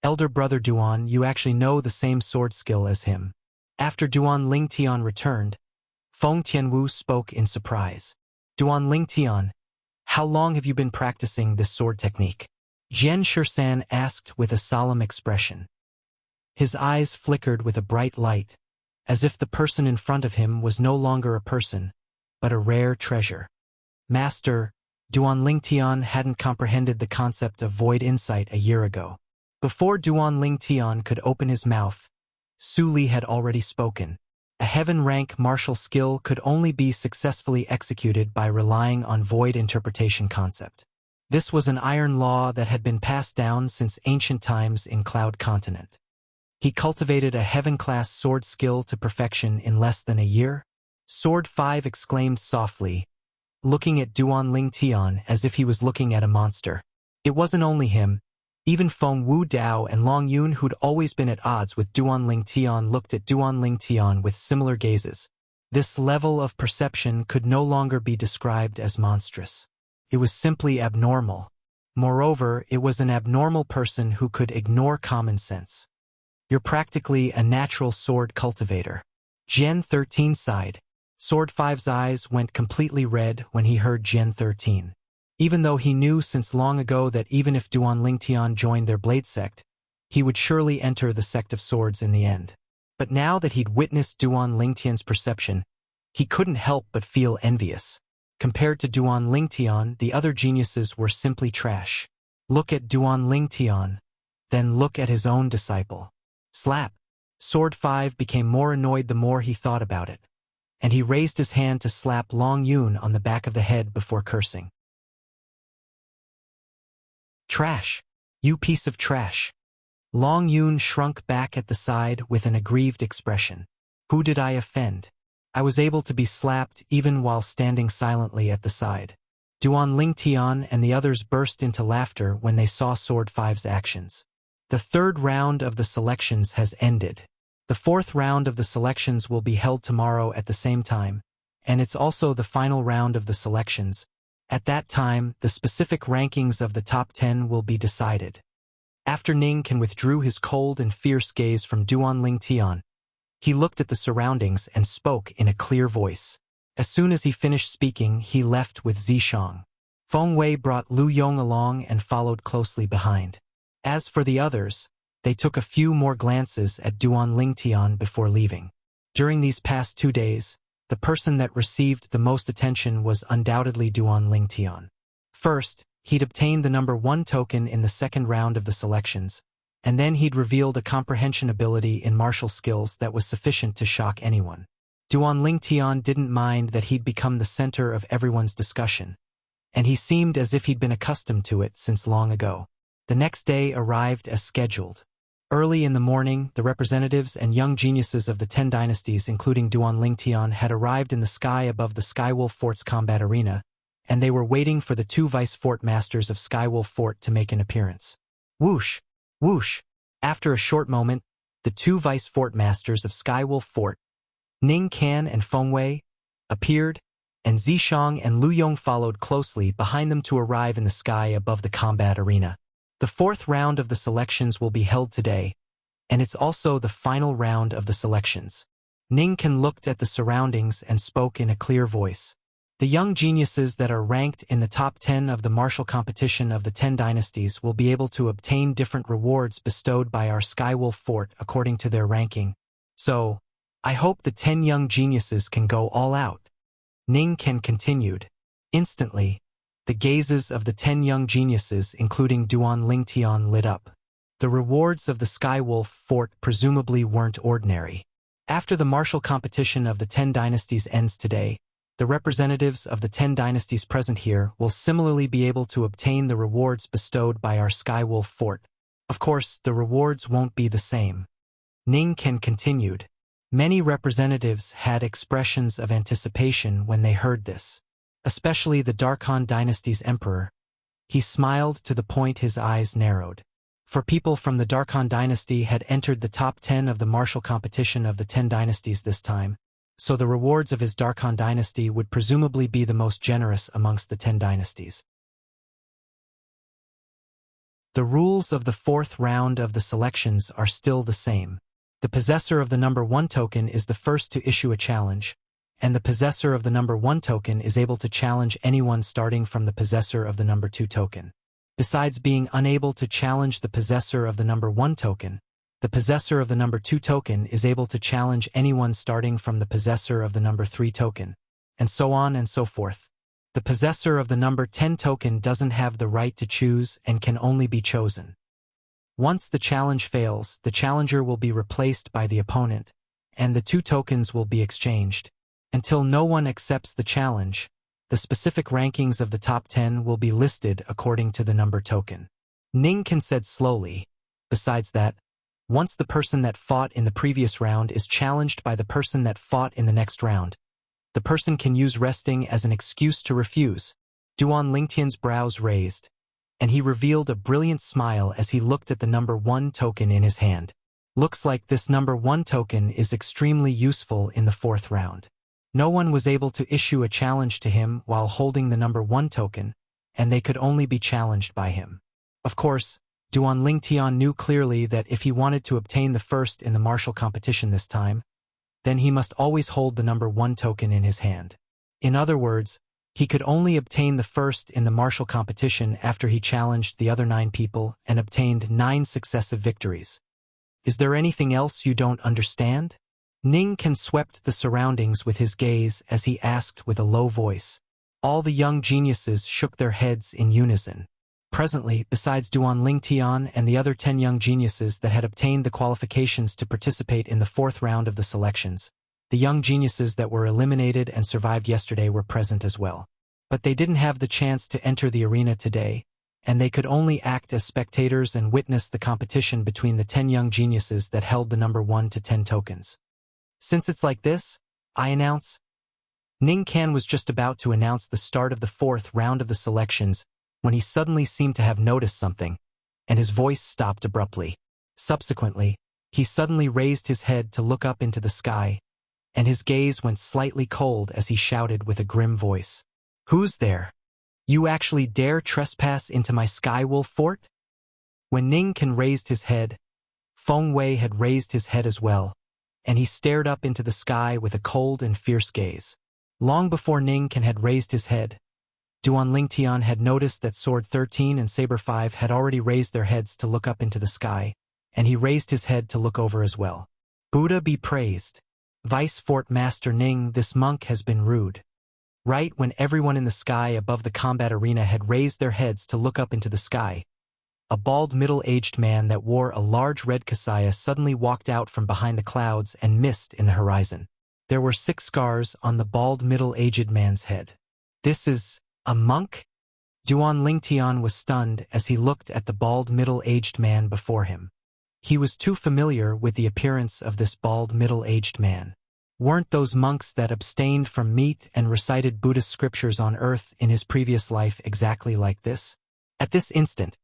Elder brother Duan, you actually know the same sword skill as him. After Duan Lingtian returned, Feng Tianwu spoke in surprise. Duan Lingtian, how long have you been practicing this sword technique? Jian Shirsan asked with a solemn expression. His eyes flickered with a bright light, as if the person in front of him was no longer a person, but a rare treasure. Master, Duan Lingtian hadn't comprehended the concept of void insight a year ago. Before Duan Lingtian could open his mouth, Su Li had already spoken. A heaven-rank martial skill could only be successfully executed by relying on void interpretation concept. This was an iron law that had been passed down since ancient times in Cloud Continent. He cultivated a heaven-class sword skill to perfection in less than a year. Sword 5 exclaimed softly, looking at Duan Lingtian as if he was looking at a monster. It wasn't only him. Even Feng Wu Dao and Long Yun, who'd always been at odds with Duan Lingtian, looked at Duan Lingtian with similar gazes. This level of perception could no longer be described as monstrous. It was simply abnormal. Moreover, it was an abnormal person who could ignore common sense. You're practically a natural sword cultivator. Gen 13 sighed. Sword 5's eyes went completely red when he heard Gen 13. Even though he knew since long ago that even if Duan Lingtian joined their blade sect, he would surely enter the sect of swords in the end. But now that he'd witnessed Duan Lingtian's perception, he couldn't help but feel envious. Compared to Duan Lingtian, the other geniuses were simply trash. Look at Duan Lingtian, then look at his own disciple. Slap! Sword 5 became more annoyed the more he thought about it, and he raised his hand to slap Long Yun on the back of the head before cursing. Trash! You piece of trash! Long Yun shrunk back at the side with an aggrieved expression. Who did I offend? I was able to be slapped even while standing silently at the side. Duan Lingtian and the others burst into laughter when they saw Sword 5's actions. The third round of the selections has ended. The fourth round of the selections will be held tomorrow at the same time, and it's also the final round of the selections. At that time, the specific rankings of the top 10 will be decided. After Ning Can withdrew his cold and fierce gaze from Duan Lingtian, he looked at the surroundings and spoke in a clear voice. As soon as he finished speaking, he left with Zishang. Feng Wei brought Lu Yong along and followed closely behind. As for the others, they took a few more glances at Duan Lingtian before leaving. During these past 2 days, the person that received the most attention was undoubtedly Duan Lingtian. First, he'd obtained the number 1 token in the second round of the selections, and then he'd revealed a comprehension ability in martial skills that was sufficient to shock anyone. Duan Lingtian didn't mind that he'd become the center of everyone's discussion, and he seemed as if he'd been accustomed to it since long ago. The next day arrived as scheduled. Early in the morning, the representatives and young geniuses of the 10 dynasties, including Duan Lingtian, had arrived in the sky above the Skywolf Fort's combat arena, and they were waiting for the 2 vice fort masters of Skywolf Fort to make an appearance. Whoosh! Whoosh! After a short moment, the 2 vice fort masters of Skywolf Fort, Ning Can and Feng Wei, appeared, and Zishang and Lu Yong followed closely behind them to arrive in the sky above the combat arena. The fourth round of the selections will be held today, and it's also the final round of the selections. Ning Can looked at the surroundings and spoke in a clear voice. The young geniuses that are ranked in the top 10 of the martial competition of the 10 dynasties will be able to obtain different rewards bestowed by our Skywolf Fort according to their ranking. So, I hope the 10 young geniuses can go all out. Ning Can continued. Instantly, the gazes of the 10 young geniuses, including Duan Lingtian, lit up. The rewards of the Skywolf Fort presumably weren't ordinary. After the martial competition of the 10 dynasties ends today, the representatives of the 10 dynasties present here will similarly be able to obtain the rewards bestowed by our Skywolf Fort. Of course, the rewards won't be the same. Ning Can continued. Many representatives had expressions of anticipation when they heard this. Especially the Darkhan dynasty's emperor. He smiled to the point his eyes narrowed. For people from the Darkhan dynasty had entered the top 10 of the martial competition of the 10 dynasties this time, so the rewards of his Darkhan dynasty would presumably be the most generous amongst the 10 dynasties. The rules of the fourth round of the selections are still the same. The possessor of the number 1 token is the first to issue a challenge, and the possessor of the number 1 token is able to challenge anyone starting from the possessor of the number 2 token. Besides being unable to challenge the possessor of the number 1 token, The possessor of the number 2 token is able to challenge anyone starting from the possessor of the number 3 token, and so on and so forth. The possessor of the number 10 token doesn't have the right to choose and can only be chosen. Once the challenge fails, the challenger will be replaced by the opponent, and the 2 tokens will be exchanged. Until no one accepts the challenge, the specific rankings of the top 10 will be listed according to the number token. Ning Kan said slowly. Besides that, once the person that fought in the previous round is challenged by the person that fought in the next round, the person can use resting as an excuse to refuse. Duan Lingtian's brows raised, and he revealed a brilliant smile as he looked at the number 1 token in his hand. Looks like this number 1 token is extremely useful in the 4th round. No one was able to issue a challenge to him while holding the number 1 token, and they could only be challenged by him. Of course, Duan Lingtian knew clearly that if he wanted to obtain the first in the martial competition this time, then he must always hold the number 1 token in his hand. In other words, he could only obtain the first in the martial competition after he challenged the other 9 people and obtained 9 successive victories. Is there anything else you don't understand? Ning Kan swept the surroundings with his gaze as he asked with a low voice. All the young geniuses shook their heads in unison. Presently, besides Duan Lingtian and the other 10 young geniuses that had obtained the qualifications to participate in the 4th round of the selections, the young geniuses that were eliminated and survived yesterday were present as well. But they didn't have the chance to enter the arena today, and they could only act as spectators and witness the competition between the 10 young geniuses that held the number 1 to 10 tokens. Since it's like this, I announce. Ning Kan was just about to announce the start of the 4th round of the selections when he suddenly seemed to have noticed something, and his voice stopped abruptly. Subsequently, he suddenly raised his head to look up into the sky, and his gaze went slightly cold as he shouted with a grim voice. "Who's there? You actually dare trespass into my sky wolf fort?" When Ning Kan raised his head, Feng Wei had raised his head as well, and he stared up into the sky with a cold and fierce gaze. Long before Ning Kan had raised his head, Duan Lingtian had noticed that Sword 13 and Saber 5 had already raised their heads to look up into the sky, and he raised his head to look over as well. Buddha be praised. Vice Fort Master Ning, this monk has been rude. Right when everyone in the sky above the combat arena had raised their heads to look up into the sky, a bald middle-aged man that wore a large red kasaya suddenly walked out from behind the clouds and mist in the horizon. There were 6 scars on the bald middle-aged man's head. This is a monk? Duan Lingtian was stunned as he looked at the bald middle-aged man before him. He was too familiar with the appearance of this bald middle-aged man. Weren't those monks that abstained from meat and recited Buddhist scriptures on earth in his previous life exactly like this? At this instant,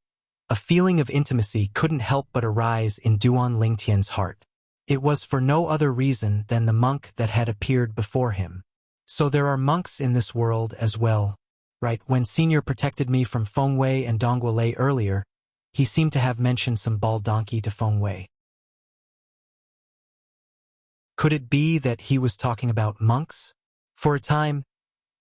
a feeling of intimacy couldn't help but arise in Duan Lingtian's heart. It was for no other reason than the monk that had appeared before him. So there are monks in this world as well. Right, when Senior protected me from Feng Wei and Dongguo Lei earlier, he seemed to have mentioned some bald donkey to Feng Wei. Could it be that he was talking about monks? For a time,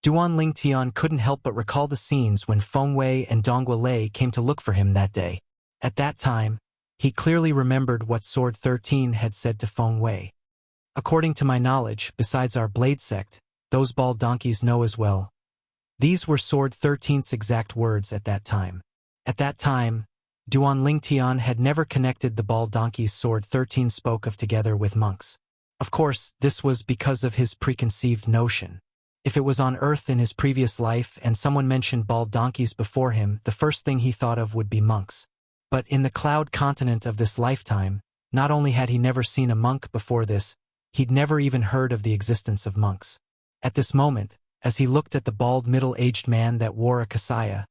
Duan Lingtian couldn't help but recall the scenes when Feng Wei and Dongguo Lei came to look for him that day. At that time, he clearly remembered what Sword 13 had said to Feng Wei. According to my knowledge, besides our blade sect, those bald donkeys know as well. These were Sword 13's exact words at that time. At that time, Duan Lingtian had never connected the bald donkeys Sword 13 spoke of together with monks. Of course, this was because of his preconceived notion. If it was on Earth in his previous life and someone mentioned bald donkeys before him, the first thing he thought of would be monks. But in the cloud continent of this lifetime, not only had he never seen a monk before this, he'd never even heard of the existence of monks. At this moment, as he looked at the bald middle-aged man that wore a kasaya,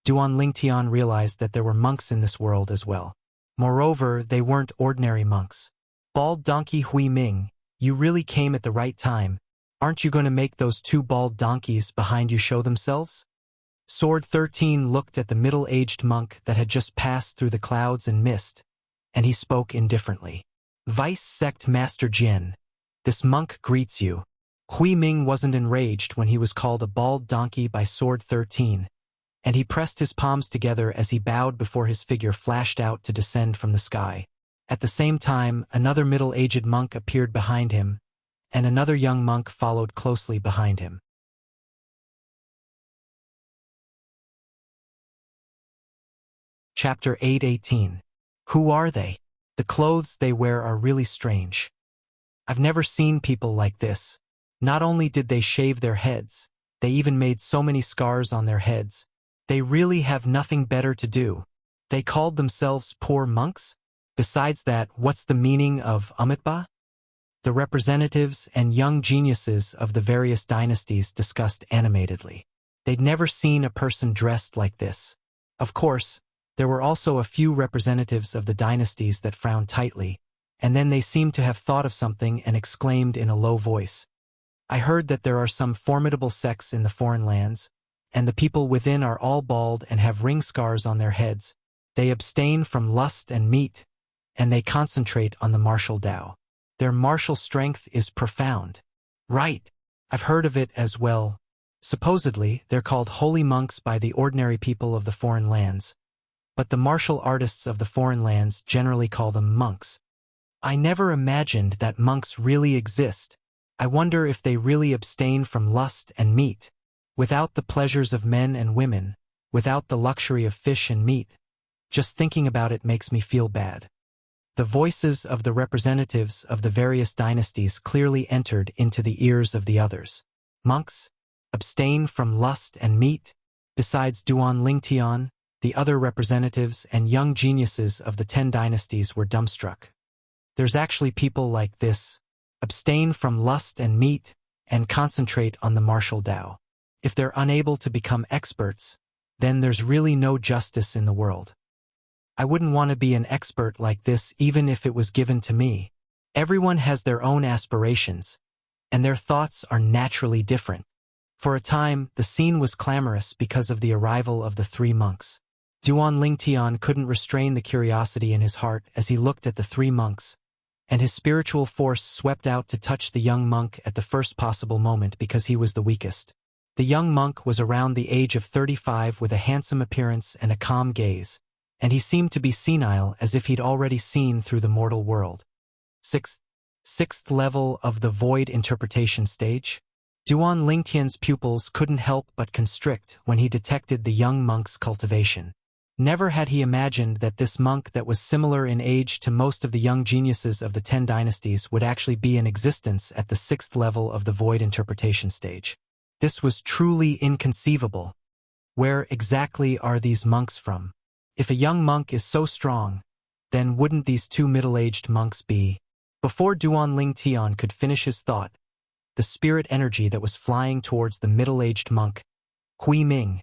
Duan Lingtian realized that there were monks in this world as well. Moreover, they weren't ordinary monks. Bald donkey Hui Ming, you really came at the right time. Aren't you going to make those 2 bald donkeys behind you show themselves? Sword 13 looked at the middle-aged monk that had just passed through the clouds and mist, and he spoke indifferently. Vice Sect Master Jin, this monk greets you. Hui Ming wasn't enraged when he was called a bald donkey by Sword 13, and he pressed his palms together as he bowed before his figure flashed out to descend from the sky. At the same time, another middle-aged monk appeared behind him, and another young monk followed closely behind him. Chapter 8:18. Who are they? The clothes they wear are really strange. I've never seen people like this. Not only did they shave their heads, they even made so many scars on their heads. They really have nothing better to do. They called themselves poor monks? Besides that, what's the meaning of Amitba? The representatives and young geniuses of the various dynasties discussed animatedly. They'd never seen a person dressed like this. Of course, there were also a few representatives of the dynasties that frowned tightly, and then they seemed to have thought of something and exclaimed in a low voice, I heard that there are some formidable sects in the foreign lands, and the people within are all bald and have ring scars on their heads. They abstain from lust and meat, and they concentrate on the martial Tao. Their martial strength is profound. Right, I've heard of it as well. Supposedly, they're called holy monks by the ordinary people of the foreign lands, but the martial artists of the foreign lands generally call them monks. I never imagined that monks really exist. I wonder if they really abstain from lust and meat, without the pleasures of men and women, without the luxury of fish and meat. Just thinking about it makes me feel bad. The voices of the representatives of the various dynasties clearly entered into the ears of the others. Monks? Abstain from lust and meat? Besides Duan Lingtian, the other representatives and young geniuses of the 10 dynasties were dumbstruck. There's actually people like this. Abstain from lust and meat, and concentrate on the martial Tao. If they're unable to become experts, then there's really no justice in the world. I wouldn't want to be an expert like this even if it was given to me. Everyone has their own aspirations, and their thoughts are naturally different. For a time, the scene was clamorous because of the arrival of the 3 monks. Duan Lingtian couldn't restrain the curiosity in his heart as he looked at the 3 monks, and his spiritual force swept out to touch the young monk at the first possible moment because he was the weakest. The young monk was around the age of 35 with a handsome appearance and a calm gaze, and he seemed to be senile as if he'd already seen through the mortal world. Sixth level of the void interpretation stage? Duan Lingtian's pupils couldn't help but constrict when he detected the young monk's cultivation. Never had he imagined that this monk that was similar in age to most of the young geniuses of the 10 dynasties would actually be in existence at the 6th level of the void interpretation stage. This was truly inconceivable. Where exactly are these monks from? If a young monk is so strong, then wouldn't these 2 middle-aged monks be? Before Duan Lingtian could finish his thought, the spirit energy that was flying towards the middle-aged monk, Hui Ming,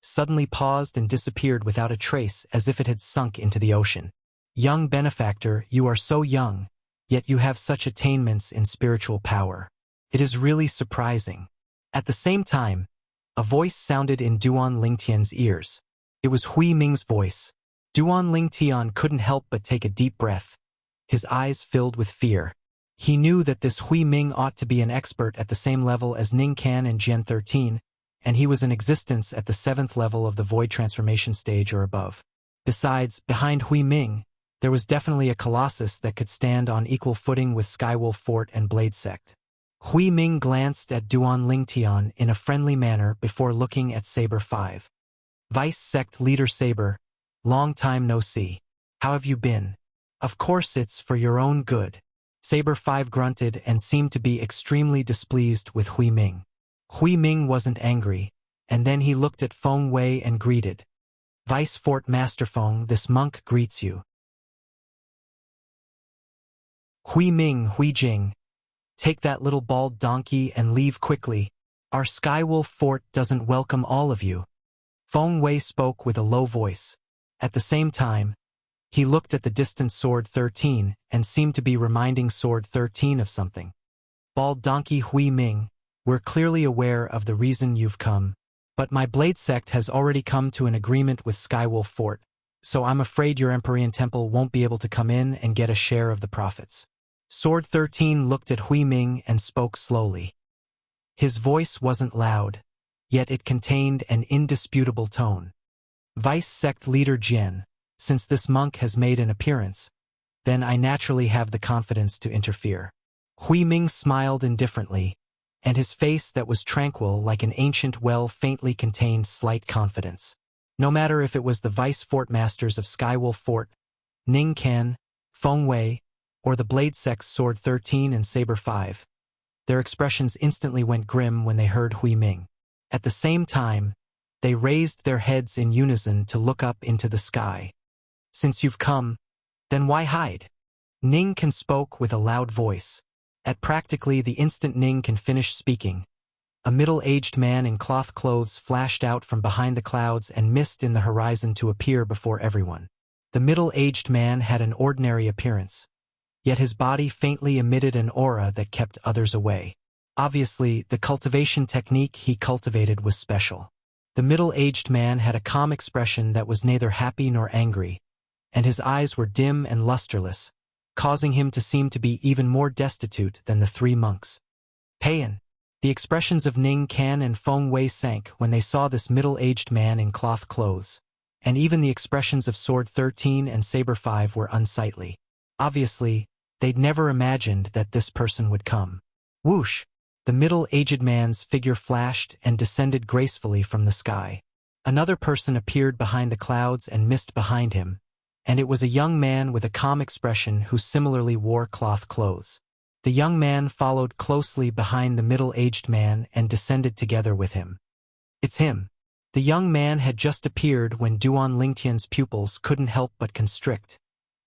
suddenly paused and disappeared without a trace as if it had sunk into the ocean. Young benefactor, you are so young, yet you have such attainments in spiritual power. It is really surprising. At the same time, a voice sounded in Duan Lingtian's ears. It was Hui Ming's voice. Duan Lingtian couldn't help but take a deep breath. His eyes filled with fear. He knew that this Hui Ming ought to be an expert at the same level as Ning Can and Jian 13, and he was in existence at the 7th level of the void transformation stage or above. Besides, behind Hui Ming, there was definitely a colossus that could stand on equal footing with Skywolf Fort and Blade Sect. Hui Ming glanced at Duan Lingtian in a friendly manner before looking at Saber 5. Vice Sect Leader Saber, long time no see. How have you been? Of course it's for your own good. Saber 5 grunted and seemed to be extremely displeased with Hui Ming. Hui Ming wasn't angry, and then he looked at Feng Wei and greeted. Vice Fort Master Feng, this monk greets you. Hui Ming, Hui Jing. Take that little bald donkey and leave quickly. Our Skywolf Fort doesn't welcome all of you. Feng Wei spoke with a low voice. At the same time, he looked at the distant Sword 13 and seemed to be reminding Sword 13 of something. Bald donkey Hui Ming, we're clearly aware of the reason you've come, but my Blade Sect has already come to an agreement with Skywolf Fort, so I'm afraid your Empyrean Temple won't be able to come in and get a share of the profits. Sword 13 looked at Hui Ming and spoke slowly. His voice wasn't loud, yet it contained an indisputable tone. Vice Sect Leader Jian, since this monk has made an appearance, then I naturally have the confidence to interfere. Hui Ming smiled indifferently, and his face that was tranquil like an ancient well faintly contained slight confidence. No matter if it was the vice fort masters of Skywolf Fort, Ning Kan, Feng Wei, or the Blade Sect's Sword 13 and Saber 5, their expressions instantly went grim when they heard Hui Ming. At the same time, they raised their heads in unison to look up into the sky. Since you've come, then why hide? Ning Kan spoke with a loud voice. At practically the instant Ning Kan finished speaking, a middle-aged man in cloth clothes flashed out from behind the clouds and missed in the horizon to appear before everyone. The middle-aged man had an ordinary appearance, yet his body faintly emitted an aura that kept others away. Obviously, the cultivation technique he cultivated was special. The middle-aged man had a calm expression that was neither happy nor angry, and his eyes were dim and lusterless, causing him to seem to be even more destitute than the three monks. Payan. The expressions of Ning Kan and Feng Wei sank when they saw this middle-aged man in cloth clothes, and even the expressions of Sword 13 and Saber 5 were unsightly. Obviously, they'd never imagined that this person would come. Whoosh! The middle-aged man's figure flashed and descended gracefully from the sky. Another person appeared behind the clouds and missed behind him, and it was a young man with a calm expression who similarly wore cloth clothes. The young man followed closely behind the middle-aged man and descended together with him. It's him. The young man had just appeared when Duan Lingtian's pupils couldn't help but constrict,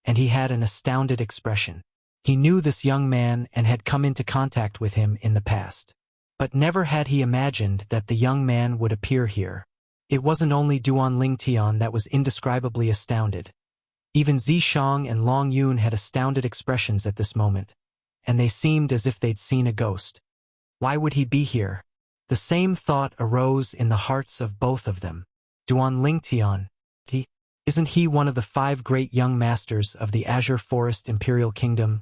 and he had an astounded expression. He knew this young man and had come into contact with him in the past. But never had he imagined that the young man would appear here. It wasn't only Duan Lingtian that was indescribably astounded. Even Zishang and Long Yun had astounded expressions at this moment, and they seemed as if they'd seen a ghost. Why would he be here? The same thought arose in the hearts of both of them. Duan Lingtian, isn't he one of the 5 great young masters of the Azure Forest Imperial Kingdom?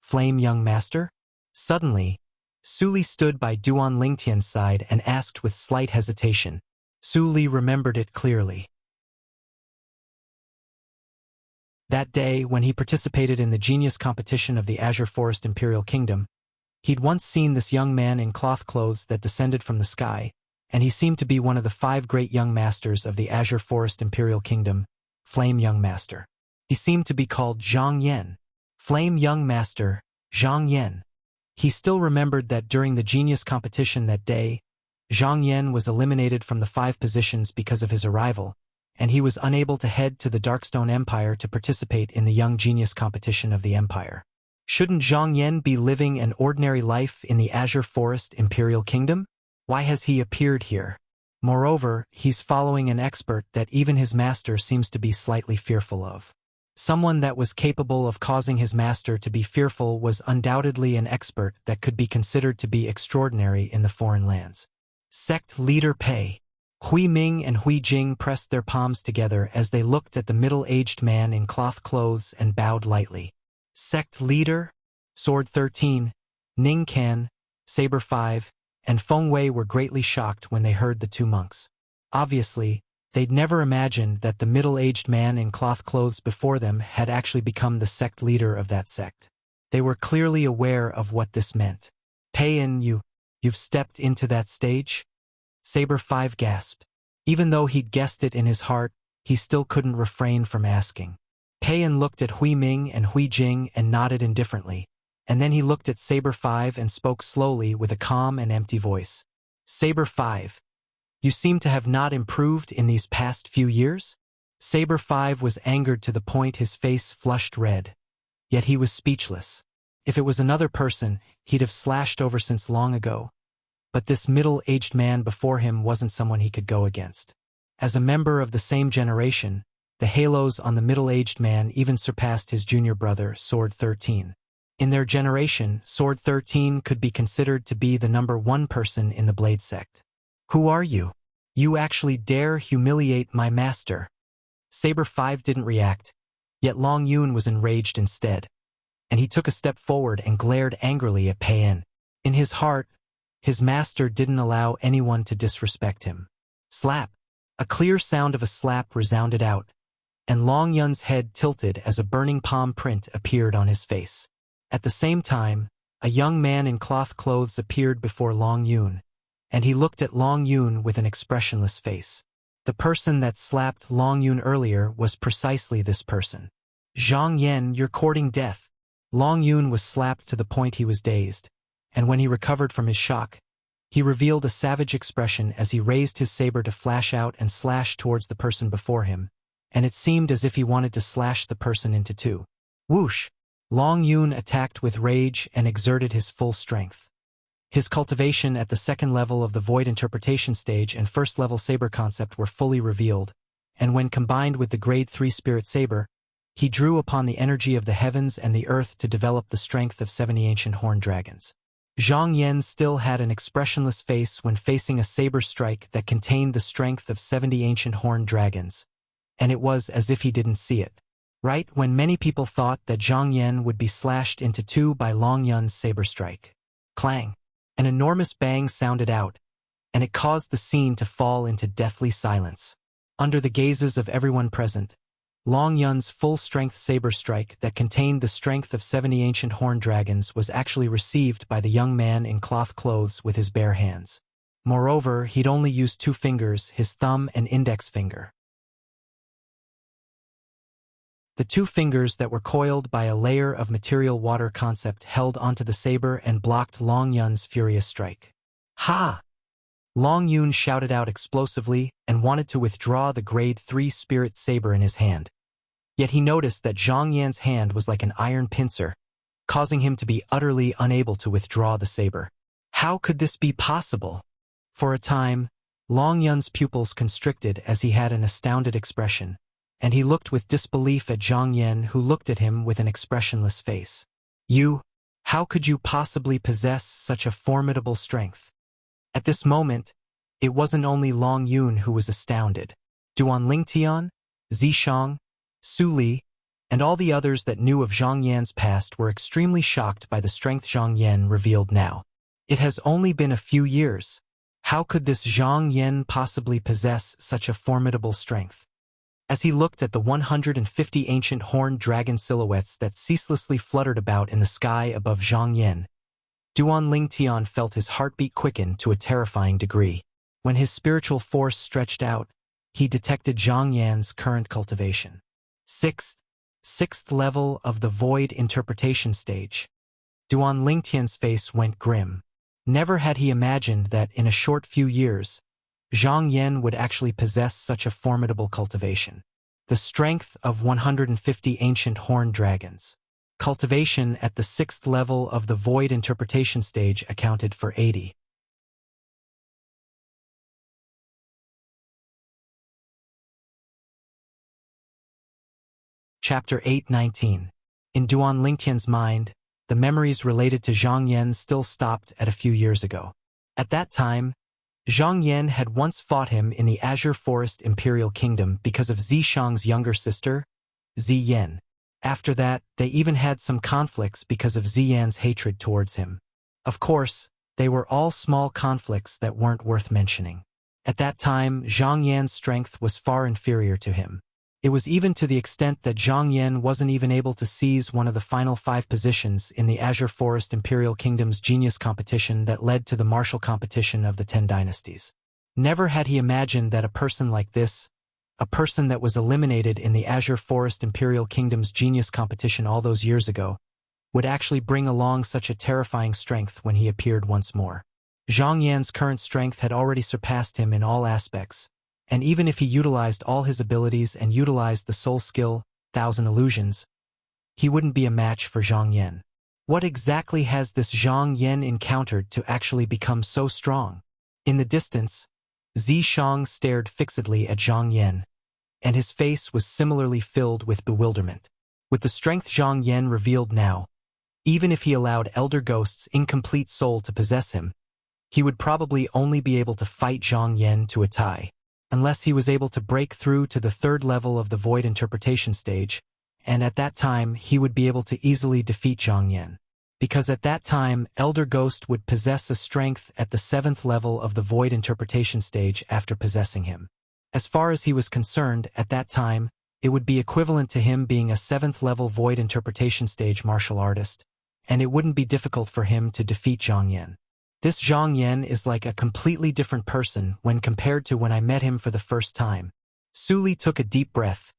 Flame Young Master? Suddenly, Su Li stood by Duan Lingtian's side and asked with slight hesitation. Su Li remembered it clearly. That day, when he participated in the genius competition of the Azure Forest Imperial Kingdom, he'd once seen this young man in cloth clothes that descended from the sky, and he seemed to be one of the 5 great young masters of the Azure Forest Imperial Kingdom, Flame Young Master. He seemed to be called Zhang Yan. Flame Young Master, Zhang Yan. He still remembered that during the genius competition that day, Zhang Yan was eliminated from the 5 positions because of his arrival, and he was unable to head to the Darkstone Empire to participate in the Young Genius competition of the Empire. Shouldn't Zhang Yan be living an ordinary life in the Azure Forest Imperial Kingdom? Why has he appeared here? Moreover, he's following an expert that even his master seems to be slightly fearful of. Someone that was capable of causing his master to be fearful was undoubtedly an expert that could be considered to be extraordinary in the foreign lands. Sect Leader Pei. Hui Ming and Hui Jing pressed their palms together as they looked at the middle-aged man in cloth clothes and bowed lightly. Sect Leader, Sword 13, Ning Kan, Saber 5, and Feng Wei were greatly shocked when they heard the 2 monks. Obviously, they'd never imagined that the middle-aged man in cloth clothes before them had actually become the sect leader of that sect. They were clearly aware of what this meant. Payan, you've stepped into that stage? Saber 5 gasped. Even though he'd guessed it in his heart, he still couldn't refrain from asking. Payan looked at Hui Ming and Hui Jing and nodded indifferently, and then he looked at Saber 5 and spoke slowly with a calm and empty voice. Saber 5. You seem to have not improved in these past few years? Saber 5 was angered to the point his face flushed red. Yet he was speechless. If it was another person, he'd have slashed over since long ago. But this middle-aged man before him wasn't someone he could go against. As a member of the same generation, the halos on the middle-aged man even surpassed his junior brother, Sword 13. In their generation, Sword 13 could be considered to be the number 1 person in the Blade Sect. Who are you? You actually dare humiliate my master? Saber 5 didn't react, yet Long Yun was enraged instead, and he took a step forward and glared angrily at Payan. In his heart, his master didn't allow anyone to disrespect him. Slap! A clear sound of a slap resounded out, and Long Yun's head tilted as a burning palm print appeared on his face. At the same time, a young man in cloth clothes appeared before Long Yun, and he looked at Long Yun with an expressionless face. The person that slapped Long Yun earlier was precisely this person. Zhang Yan, you're courting death. Long Yun was slapped to the point he was dazed, and when he recovered from his shock, he revealed a savage expression as he raised his saber to flash out and slash towards the person before him, and it seemed as if he wanted to slash the person into two. Whoosh! Long Yun attacked with rage and exerted his full strength. His cultivation at the second level of the void interpretation stage and first level saber concept were fully revealed, and when combined with the grade 3 spirit saber, he drew upon the energy of the heavens and the earth to develop the strength of 70 ancient horned dragons. Zhang Yan still had an expressionless face when facing a saber strike that contained the strength of 70 ancient horned dragons, and it was as if he didn't see it. Right when many people thought that Zhang Yan would be slashed into two by Long Yun's saber strike. Clang! An enormous bang sounded out, and it caused the scene to fall into deathly silence. Under the gazes of everyone present, Long Yun's full-strength saber strike that contained the strength of 70 ancient horned dragons was actually received by the young man in cloth clothes with his bare hands. Moreover, he'd only used 2 fingers, his thumb and index finger. The 2 fingers that were coiled by a layer of material water concept held onto the saber and blocked Long Yun's furious strike. Ha! Long Yun shouted out explosively and wanted to withdraw the grade 3 spirit saber in his hand. Yet he noticed that Zhang Yan's hand was like an iron pincer, causing him to be utterly unable to withdraw the saber. How could this be possible? For a time, Long Yun's pupils constricted as he had an astounded expression, and he looked with disbelief at Zhang Yan, who looked at him with an expressionless face. How could you possibly possess such a formidable strength? At this moment, it wasn't only Long Yun who was astounded. Duan Lingtian, Zishang, Su Li, and all the others that knew of Zhang Yan's past were extremely shocked by the strength Zhang Yan revealed now. It has only been a few years. How could this Zhang Yan possibly possess such a formidable strength? As he looked at the 150 ancient horned dragon silhouettes that ceaselessly fluttered about in the sky above Zhang Yan, Duan Lingtian felt his heartbeat quicken to a terrifying degree. When his spiritual force stretched out, he detected Zhang Yan's current cultivation. Sixth level of the void interpretation stage. Duan Lingtian's face went grim. Never had he imagined that in a short few years, Zhang Yan would actually possess such a formidable cultivation. The strength of 150 ancient horned dragons. Cultivation at the 6th level of the void interpretation stage accounted for 80. Chapter 8:19. In Duan Lingtian's mind, the memories related to Zhang Yan still stopped at a few years ago. At that time, Zhang Yan had once fought him in the Azure Forest Imperial Kingdom because of Zishang's younger sister, Ziyan. After that, they even had some conflicts because of Ziyan's hatred towards him. Of course, they were all small conflicts that weren't worth mentioning. At that time, Zhang Yan's strength was far inferior to him. It was even to the extent that Zhang Yan wasn't even able to seize one of the final 5 positions in the Azure Forest Imperial Kingdom's genius competition that led to the martial competition of the 10 dynasties. Never had he imagined that a person like this, a person that was eliminated in the Azure Forest Imperial Kingdom's genius competition all those years ago, would actually bring along such a terrifying strength when he appeared once more. Zhang Yan's current strength had already surpassed him in all aspects, and even if he utilized all his abilities and utilized the soul skill, 1,000 illusions, he wouldn't be a match for Zhang Yan. What exactly has this Zhang Yan encountered to actually become so strong? In the distance, Zishang stared fixedly at Zhang Yan, and his face was similarly filled with bewilderment. With the strength Zhang Yan revealed now, even if he allowed Elder Ghost's incomplete soul to possess him, he would probably only be able to fight Zhang Yan to a tie, unless he was able to break through to the 3rd level of the void interpretation stage, and at that time he would be able to easily defeat Zhang Yan. Because at that time, Elder Ghost would possess a strength at the 7th level of the void interpretation stage after possessing him. As far as he was concerned, at that time, It would be equivalent to him being a 7th-level void interpretation stage martial artist, and it wouldn't be difficult for him to defeat Zhang Yan. This Zhang Yan is like a completely different person when compared to when I met him for the first time. Su Li took a deep breath,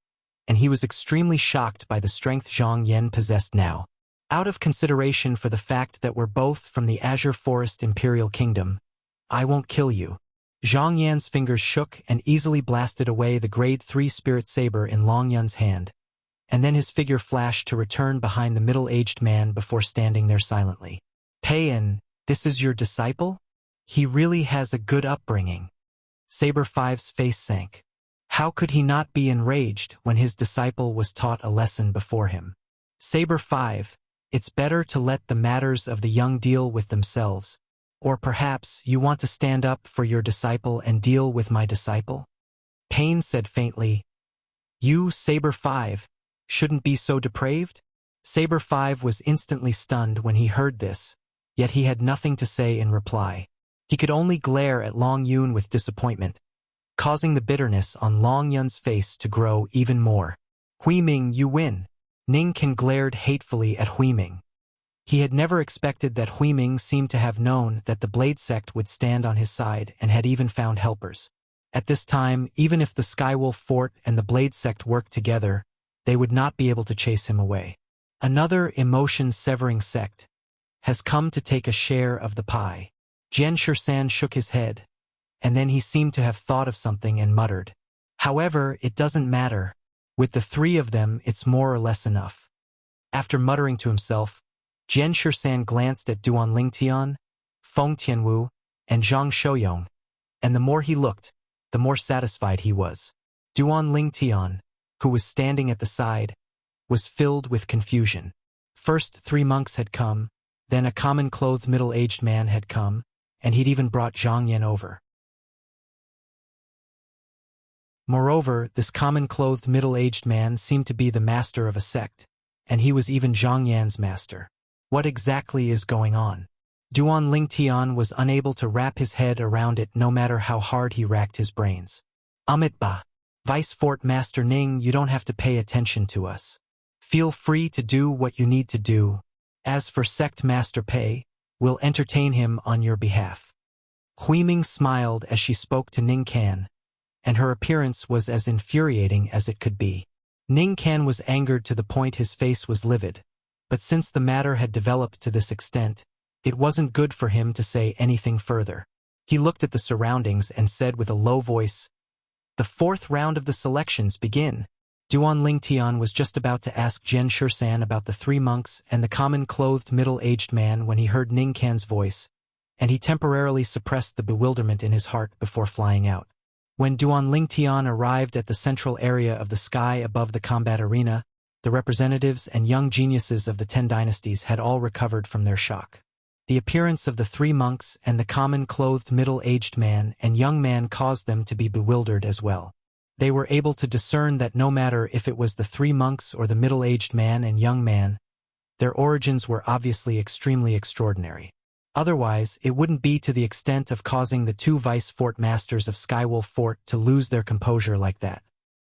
and he was extremely shocked by the strength Zhang Yan possessed now. Out of consideration for the fact that we're both from the Azure Forest Imperial Kingdom, I won't kill you. Zhang Yan's fingers shook and easily blasted away the Grade 3 Spirit Saber in Long Yun's hand, and then his figure flashed to return behind the middle-aged man before standing there silently. Payan, this is your disciple? He really has a good upbringing. Saber 5's face sank. How could he not be enraged when his disciple was taught a lesson before him? Saber 5, it's better to let the matters of the young deal with themselves. Or perhaps you want to stand up for your disciple and deal with my disciple? Pain said faintly, You, Saber 5, shouldn't be so depraved? Saber 5 was instantly stunned when he heard this, yet he had nothing to say in reply. He could only glare at Long Yun with disappointment, causing the bitterness on Long Yun's face to grow even more. Hui Ming, you win. Ning Kan glared hatefully at Hui Ming. He had never expected that Hui Ming seemed to have known that the Blade Sect would stand on his side and had even found helpers. At this time, even if the Skywolf Fort and the Blade Sect worked together, they would not be able to chase him away. Another emotion-severing sect has come to take a share of the pie. Jian Shursan shook his head, and then he seemed to have thought of something and muttered. However, it doesn't matter. With the three of them, it's more or less enough. After muttering to himself, Jian Shursan glanced at Duan Lingtian, Feng Tianwu, and Zhang Shouyong, and the more he looked, the more satisfied he was. Duan Lingtian, who was standing at the side, was filled with confusion. First 3 monks had come, then a common-clothed middle-aged man had come, and he'd even brought Zhang Yan over. Moreover, this common-clothed middle-aged man seemed to be the master of a sect, and he was even Zhang Yan's master. What exactly is going on? Duan Lingtian was unable to wrap his head around it no matter how hard he racked his brains. Amitba, Vice Fort Master Ning, you don't have to pay attention to us. Feel free to do what you need to do. As for Sect Master Pei, we'll entertain him on your behalf. Hui Ming smiled as she spoke to Ning Kan, and her appearance was as infuriating as it could be. Ning Kan was angered to the point his face was livid, but since the matter had developed to this extent, it wasn't good for him to say anything further. He looked at the surroundings and said with a low voice, The 4th round of the selections begin. Duan Lingtian was just about to ask Jian Shursan about the 3 monks and the common-clothed middle-aged man when he heard Ning Kan's voice, and he temporarily suppressed the bewilderment in his heart before flying out. When Duan Lingtian arrived at the central area of the sky above the combat arena, the representatives and young geniuses of the 10 dynasties had all recovered from their shock. The appearance of the 3 monks and the common-clothed middle-aged man and young man caused them to be bewildered as well. They were able to discern that no matter if it was the 3 monks or the middle-aged man and young man, their origins were obviously extremely extraordinary. Otherwise, it wouldn't be to the extent of causing the 2 vice fort masters of Skywolf Fort to lose their composure like that.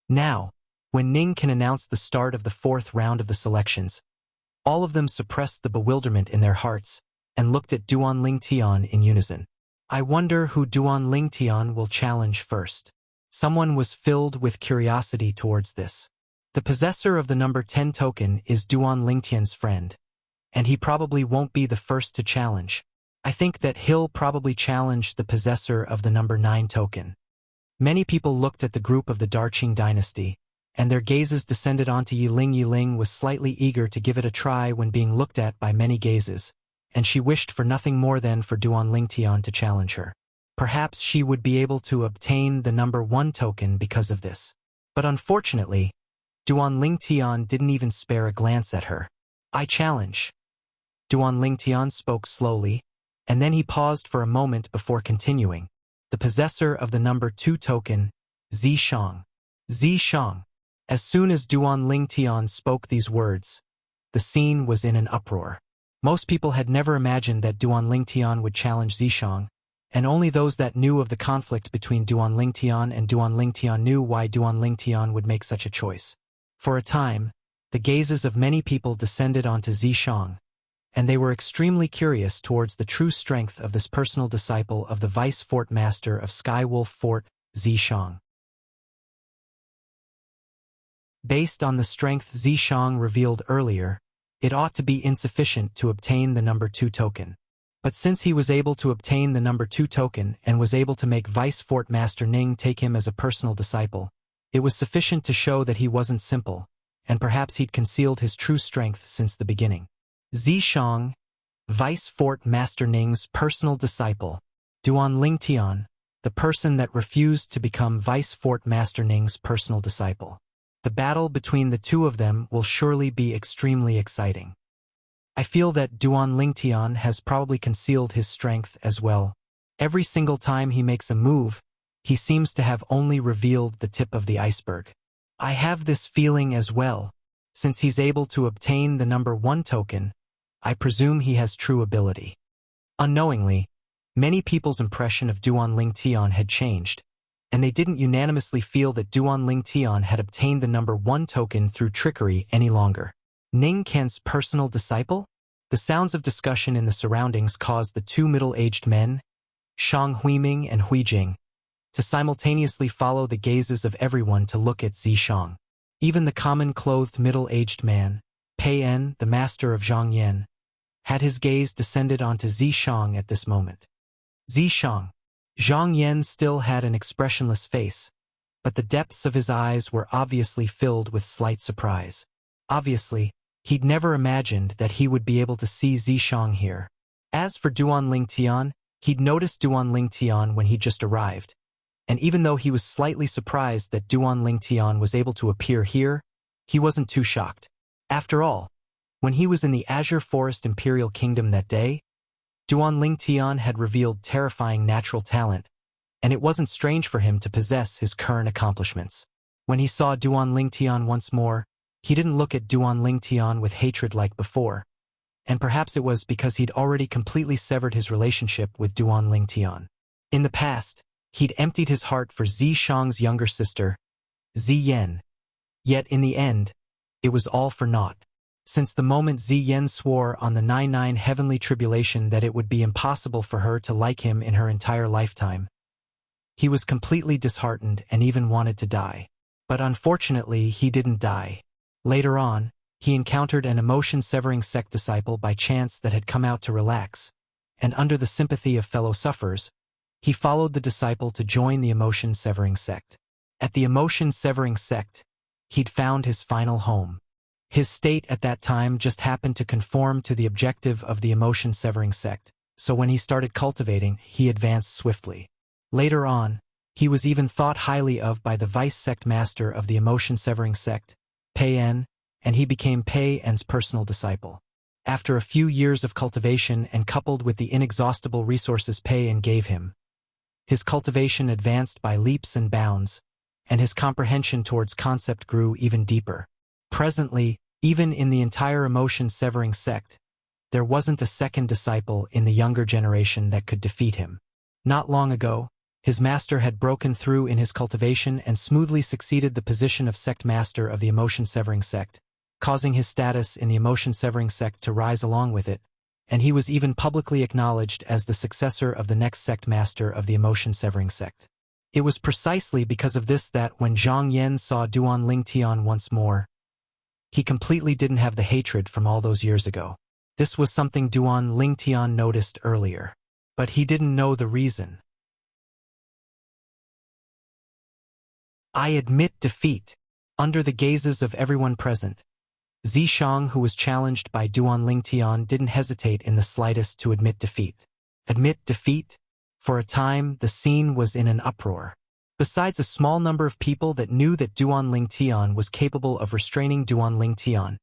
Now, when Ning Kan announced the start of the 4th round of the selections, all of them suppressed the bewilderment in their hearts and looked at Duan Lingtian in unison. I wonder who Duan Lingtian will challenge first. Someone was filled with curiosity towards this. The possessor of the number 10 token is Duan Lingtian's friend, and he probably won't be the first to challenge. I think that he'll probably challenge the possessor of the number 9 token. Many people looked at the group of the Darqing dynasty, and their gazes descended onto Yiling. Yiling was slightly eager to give it a try when being looked at by many gazes, and she wished for nothing more than for Duan Lingtian to challenge her. Perhaps she would be able to obtain the number 1 token because of this. But unfortunately, Duan Lingtian didn't even spare a glance at her. I challenge. Duan Lingtian spoke slowly, and then he paused for a moment before continuing. The possessor of the number 2 token, Zishang. Zishang. As soon as Duan Lingtian spoke these words, the scene was in an uproar. Most people had never imagined that Duan Lingtian would challenge Zishang, and only those that knew of the conflict between Duan Lingtian and Duan Lingtian knew why Duan Lingtian would make such a choice. For a time, the gazes of many people descended onto Zishang, and they were extremely curious towards the true strength of this personal disciple of the Vice Fort Master of Skywolf Fort, Zishang. Based on the strength Zishang revealed earlier, it ought to be insufficient to obtain the number 2 token. But since he was able to obtain the number 2 token and was able to make Vice Fort Master Ning take him as a personal disciple, it was sufficient to show that he wasn't simple, and perhaps he'd concealed his true strength since the beginning. Zishang, Vice Fort Master Ning's personal disciple, Duan Lingtian, the person that refused to become Vice Fort Master Ning's personal disciple. The battle between the two of them will surely be extremely exciting. I feel that Duan Lingtian has probably concealed his strength as well. Every single time he makes a move, he seems to have only revealed the tip of the iceberg. I have this feeling as well. Since he's able to obtain the number 1 token, I presume he has true ability. Unknowingly, many people's impression of Duan Lingtian had changed, and they didn't unanimously feel that Duan Lingtian had obtained the number 1 token through trickery any longer. Ning Ken's personal disciple? The sounds of discussion in the surroundings caused the 2 middle-aged men, Shang Huiming and Huijing, to simultaneously follow the gazes of everyone to look at Zishang. Even the common-clothed middle-aged man, Pei En, the master of Zhangyan, had his gaze descended onto Zishang at this moment. Zishang. Zhang Yan still had an expressionless face, but the depths of his eyes were obviously filled with slight surprise. Obviously, he'd never imagined that he would be able to see Zishang here. As for Duan Lingtian, he'd noticed Duan Lingtian when he just arrived, and even though he was slightly surprised that Duan Lingtian was able to appear here, he wasn't too shocked. After all, when he was in the Azure Forest Imperial Kingdom that day, Duan Lingtian had revealed terrifying natural talent, and it wasn't strange for him to possess his current accomplishments. When he saw Duan Lingtian once more, he didn't look at Duan Lingtian with hatred like before, and perhaps it was because he'd already completely severed his relationship with Duan Lingtian. In the past, he'd emptied his heart for Zishang's younger sister, Ziyen. Yet in the end, it was all for naught. Since the moment Ziyen swore on the 99 heavenly tribulation that it would be impossible for her to like him in her entire lifetime, he was completely disheartened and even wanted to die. But unfortunately, he didn't die. Later on, he encountered an emotion-severing sect disciple by chance that had come out to relax, and under the sympathy of fellow sufferers, he followed the disciple to join the emotion-severing sect. At the emotion-severing sect, he'd found his final home. His state at that time just happened to conform to the objective of the emotion-severing sect, so when he started cultivating, he advanced swiftly. Later on, he was even thought highly of by the vice-sect master of the emotion-severing sect, Pei En, and he became Pei En's personal disciple. After a few years of cultivation and coupled with the inexhaustible resources Pei En gave him, his cultivation advanced by leaps and bounds, and his comprehension towards concept grew even deeper. Presently, even in the entire emotion-severing sect, there wasn't a second disciple in the younger generation that could defeat him. Not long ago, his master had broken through in his cultivation and smoothly succeeded the position of sect master of the emotion-severing sect, causing his status in the emotion-severing sect to rise along with it, and he was even publicly acknowledged as the successor of the next sect master of the emotion-severing sect. It was precisely because of this that when Zhang Yan saw Duan Lingtian once more, he completely didn't have the hatred from all those years ago. This was something Duan Lingtian noticed earlier, but he didn't know the reason. I admit defeat. Under the gazes of everyone present, Zishang, who was challenged by Duan Lingtian, didn't hesitate in the slightest to admit defeat. Admit defeat? For a time, the scene was in an uproar. Besides a small number of people that knew that Duan Lingtian was capable of restraining Duan Lingtian,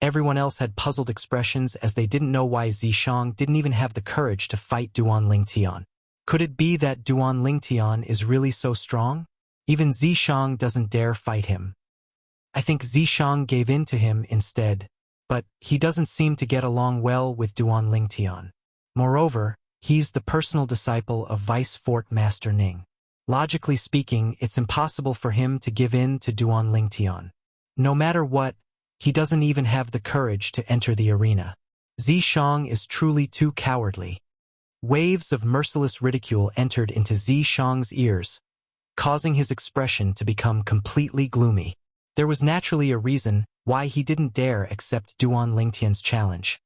everyone else had puzzled expressions as they didn't know why Zishang didn't even have the courage to fight Duan Lingtian. Could it be that Duan Lingtian is really so strong? Even Zishang doesn't dare fight him. I think Zishang gave in to him instead, but he doesn't seem to get along well with Duan Lingtian. Moreover, he's the personal disciple of Vice Fort Master Ning. Logically speaking, it's impossible for him to give in to Duan Lingtian. No matter what, he doesn't even have the courage to enter the arena. Zishang is truly too cowardly. Waves of merciless ridicule entered into Zishang's ears, causing his expression to become completely gloomy. There was naturally a reason why he didn't dare accept Duan Lingtian's challenge.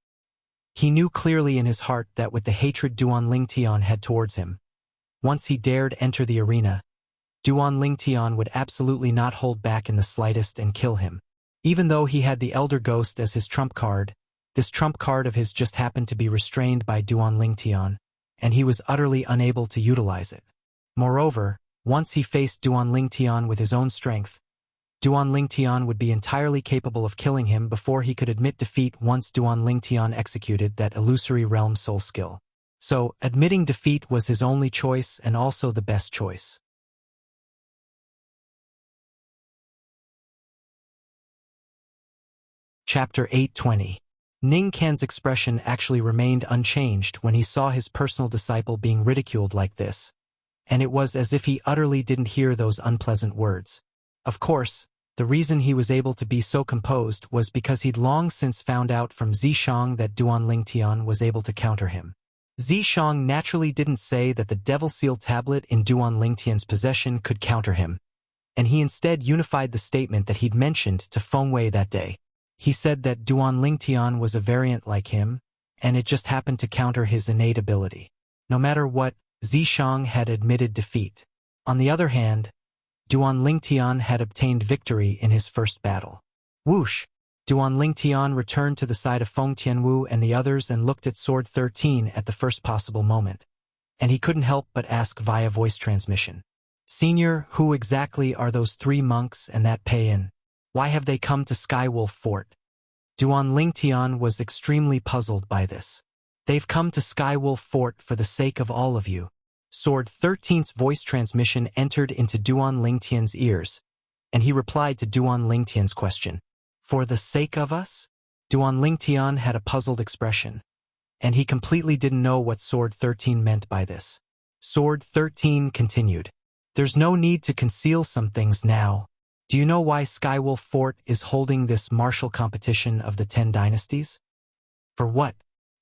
He knew clearly in his heart that with the hatred Duan Lingtian had towards him, once he dared enter the arena, Duan Lingtian would absolutely not hold back in the slightest and kill him. Even though he had the Elder Ghost as his trump card, this trump card of his just happened to be restrained by Duan Lingtian, and he was utterly unable to utilize it. Moreover, once he faced Duan Lingtian with his own strength, Duan Lingtian would be entirely capable of killing him before he could admit defeat once Duan Lingtian executed that illusory realm soul skill. So, admitting defeat was his only choice and also the best choice. Chapter 820. Ning Can's expression actually remained unchanged when he saw his personal disciple being ridiculed like this, and it was as if he utterly didn't hear those unpleasant words. Of course, the reason he was able to be so composed was because he'd long since found out from Zishang that Duan Lingtian was able to counter him. Zishang naturally didn't say that the Devil Seal tablet in Duan Lingtian's possession could counter him, and he instead unified the statement that he'd mentioned to Feng Wei that day. He said that Duan Lingtian was a variant like him, and it just happened to counter his innate ability. No matter what, Zishang had admitted defeat. On the other hand, Duan Lingtian had obtained victory in his first battle. Whoosh! Duan Lingtian returned to the side of Feng Tianwu and the others and looked at Sword 13 at the first possible moment. And he couldn't help but ask via voice transmission. Senior, who exactly are those 3 monks and that Pei-in? Why have they come to Skywolf Fort? Duan Lingtian was extremely puzzled by this. They've come to Skywolf Fort for the sake of all of you. Sword 13's voice transmission entered into Duan Lingtian's ears, and he replied to Duan Lingtian's question. For the sake of us? Duan Lingtian had a puzzled expression, and he completely didn't know what Sword 13 meant by this. Sword 13 continued. There's no need to conceal some things now. Do you know why Skywolf Fort is holding this martial competition of the 10 dynasties? For what?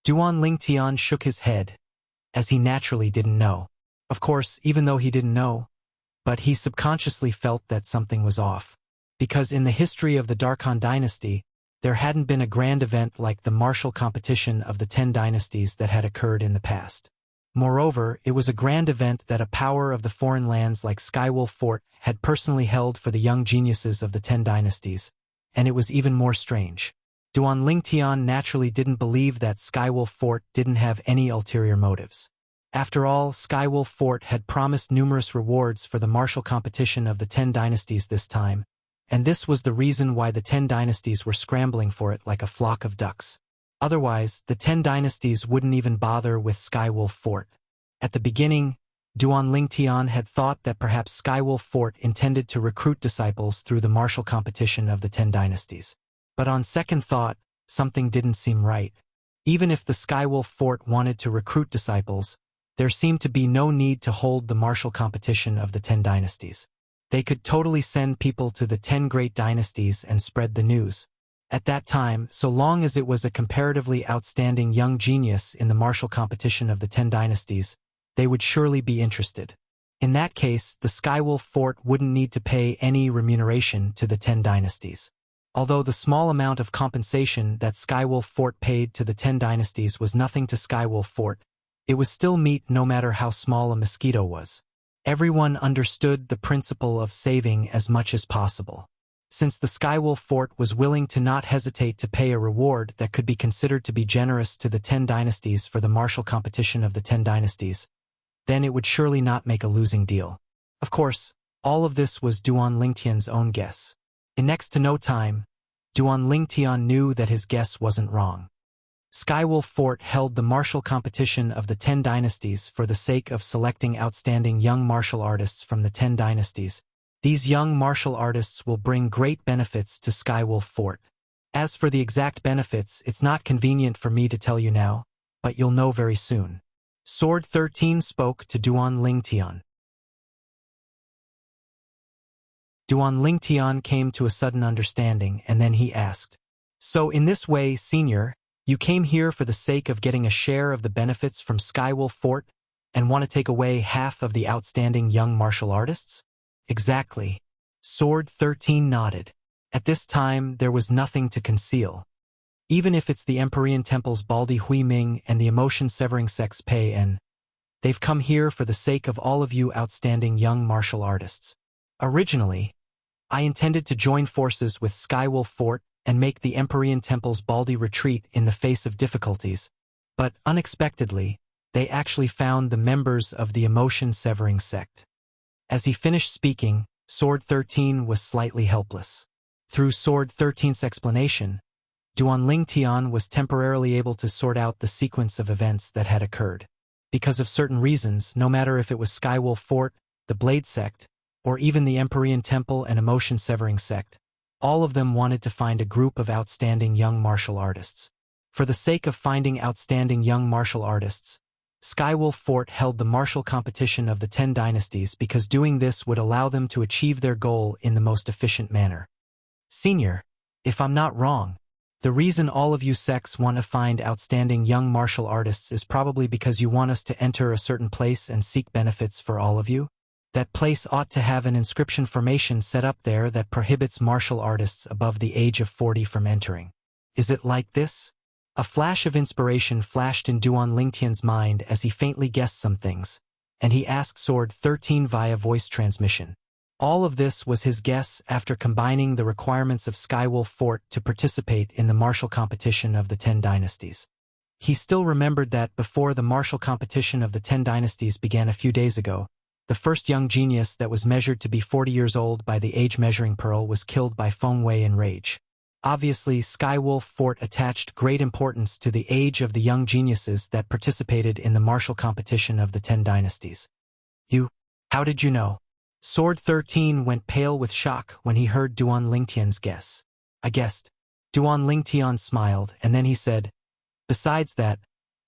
Duan Lingtian shook his head, as he naturally didn't know. Of course, even though he didn't know, but he subconsciously felt that something was off. Because in the history of the Darkhan dynasty, there hadn't been a grand event like the martial competition of the 10 dynasties that had occurred in the past. Moreover, it was a grand event that a power of the foreign lands like Skywolf Fort had personally held for the young geniuses of the 10 dynasties, and it was even more strange. Duan Lingtian naturally didn't believe that Skywolf Fort didn't have any ulterior motives. After all, Skywolf Fort had promised numerous rewards for the martial competition of the 10 dynasties this time, and this was the reason why the 10 dynasties were scrambling for it like a flock of ducks. Otherwise, the 10 dynasties wouldn't even bother with Skywolf Fort. At the beginning, Duan Lingtian had thought that perhaps Skywolf Fort intended to recruit disciples through the martial competition of the 10 dynasties. But on second thought, something didn't seem right. Even if the Skywolf Fort wanted to recruit disciples, there seemed to be no need to hold the martial competition of the 10 dynasties. They could totally send people to the 10 great dynasties and spread the news. At that time, so long as it was a comparatively outstanding young genius in the martial competition of the 10 dynasties, they would surely be interested. In that case, the Skywolf Fort wouldn't need to pay any remuneration to the 10 dynasties. Although the small amount of compensation that Skywolf Fort paid to the 10 dynasties was nothing to Skywolf Fort, it was still meat no matter how small a mosquito was. Everyone understood the principle of saving as much as possible. Since the Skywolf Fort was willing to not hesitate to pay a reward that could be considered to be generous to the 10 dynasties for the martial competition of the 10 dynasties, then it would surely not make a losing deal. Of course, all of this was Duan Lingtian's own guess. In next to no time, Duan Lingtian knew that his guess wasn't wrong. Skywolf Fort held the martial competition of the 10 dynasties for the sake of selecting outstanding young martial artists from the 10 dynasties. These young martial artists will bring great benefits to Skywolf Fort. As for the exact benefits, it's not convenient for me to tell you now, but you'll know very soon. Sword 13 spoke to Duan Lingtian. Duan Lingtian came to a sudden understanding, and then he asked, "So in this way, Senior, you came here for the sake of getting a share of the benefits from Skywolf Fort and want to take away half of the outstanding young martial artists?" "Exactly." Sword 13 nodded. At this time, there was nothing to conceal. Even if it's the Empyrean Temple's Baldi Hui Ming and the emotion-severing sect's Pei En, they've come here for the sake of all of you outstanding young martial artists. Originally, I intended to join forces with Skywolf Fort and make the Empyrean Temple's Baldi retreat in the face of difficulties, but unexpectedly, they actually found the members of the emotion-severing sect. As he finished speaking, Sword 13 was slightly helpless. Through Sword 13's explanation, Duan Lingtian was temporarily able to sort out the sequence of events that had occurred. Because of certain reasons, no matter if it was Skywolf Fort, the Blade Sect, or even the Empyrean Temple and Emotion-Severing Sect, all of them wanted to find a group of outstanding young martial artists. For the sake of finding outstanding young martial artists, Skywolf Fort held the martial competition of the 10 dynasties because doing this would allow them to achieve their goal in the most efficient manner. Senior, if I'm not wrong, the reason all of you sects want to find outstanding young martial artists is probably because you want us to enter a certain place and seek benefits for all of you? That place ought to have an inscription formation set up there that prohibits martial artists above the age of 40 from entering. Is it like this? A flash of inspiration flashed in Duan Lingtian's mind as he faintly guessed some things, and he asked Sword 13 via voice transmission. All of this was his guess after combining the requirements of Skywolf Fort to participate in the martial competition of the 10 dynasties. He still remembered that before the martial competition of the 10 dynasties began a few days ago, the first young genius that was measured to be 40 years old by the age-measuring pearl was killed by Feng Wei in rage. Obviously, Skywolf Fort attached great importance to the age of the young geniuses that participated in the martial competition of the 10 dynasties. How did you know? Sword 13 went pale with shock when he heard Duan Lingtian's guess. I guessed. Duan Lingtian smiled, and then he said, "Besides that,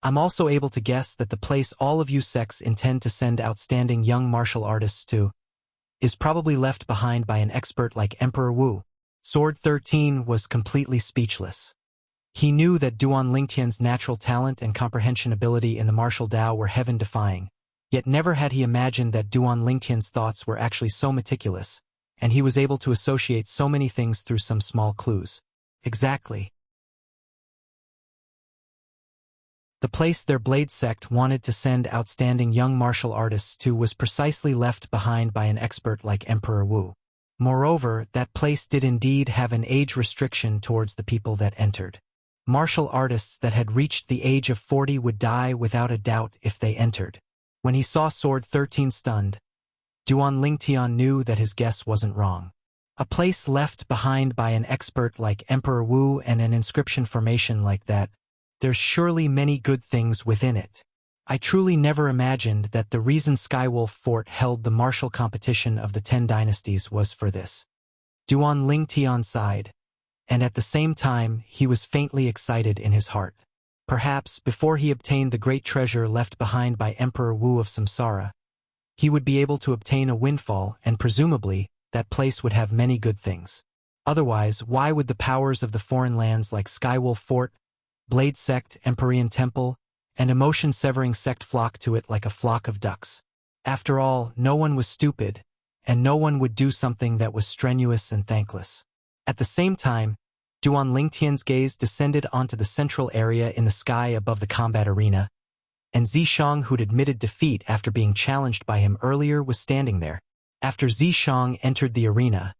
I'm also able to guess that the place all of you sects intend to send outstanding young martial artists to is probably left behind by an expert like Emperor Wu." Sword 13 was completely speechless. He knew that Duan Lingtian's natural talent and comprehension ability in the martial Dao were heaven-defying, yet never had he imagined that Duan Lingtian's thoughts were actually so meticulous, and he was able to associate so many things through some small clues. Exactly. The place their Blade sect wanted to send outstanding young martial artists to was precisely left behind by an expert like Emperor Wu. Moreover, that place did indeed have an age restriction towards the people that entered. Martial artists that had reached the age of 40 would die without a doubt if they entered. When he saw Sword 13 stunned, Duan Lingtian knew that his guess wasn't wrong. A place left behind by an expert like Emperor Wu and an inscription formation like that, there's surely many good things within it. I truly never imagined that the reason Skywolf Fort held the martial competition of the 10 dynasties was for this. Duan Lingtian sighed, and at the same time he was faintly excited in his heart. Perhaps, before he obtained the great treasure left behind by Emperor Wu of Samsara, he would be able to obtain a windfall, and presumably, that place would have many good things. Otherwise, why would the powers of the foreign lands like Skywolf Fort, Blade Sect, Empyrean Temple, and Emotion-Severing Sect flock to it like a flock of ducks? After all, no one was stupid, and no one would do something that was strenuous and thankless. At the same time, Duan Lingtian's gaze descended onto the central area in the sky above the combat arena, and Zishang, who'd admitted defeat after being challenged by him earlier, was standing there. After Zishang entered the arena,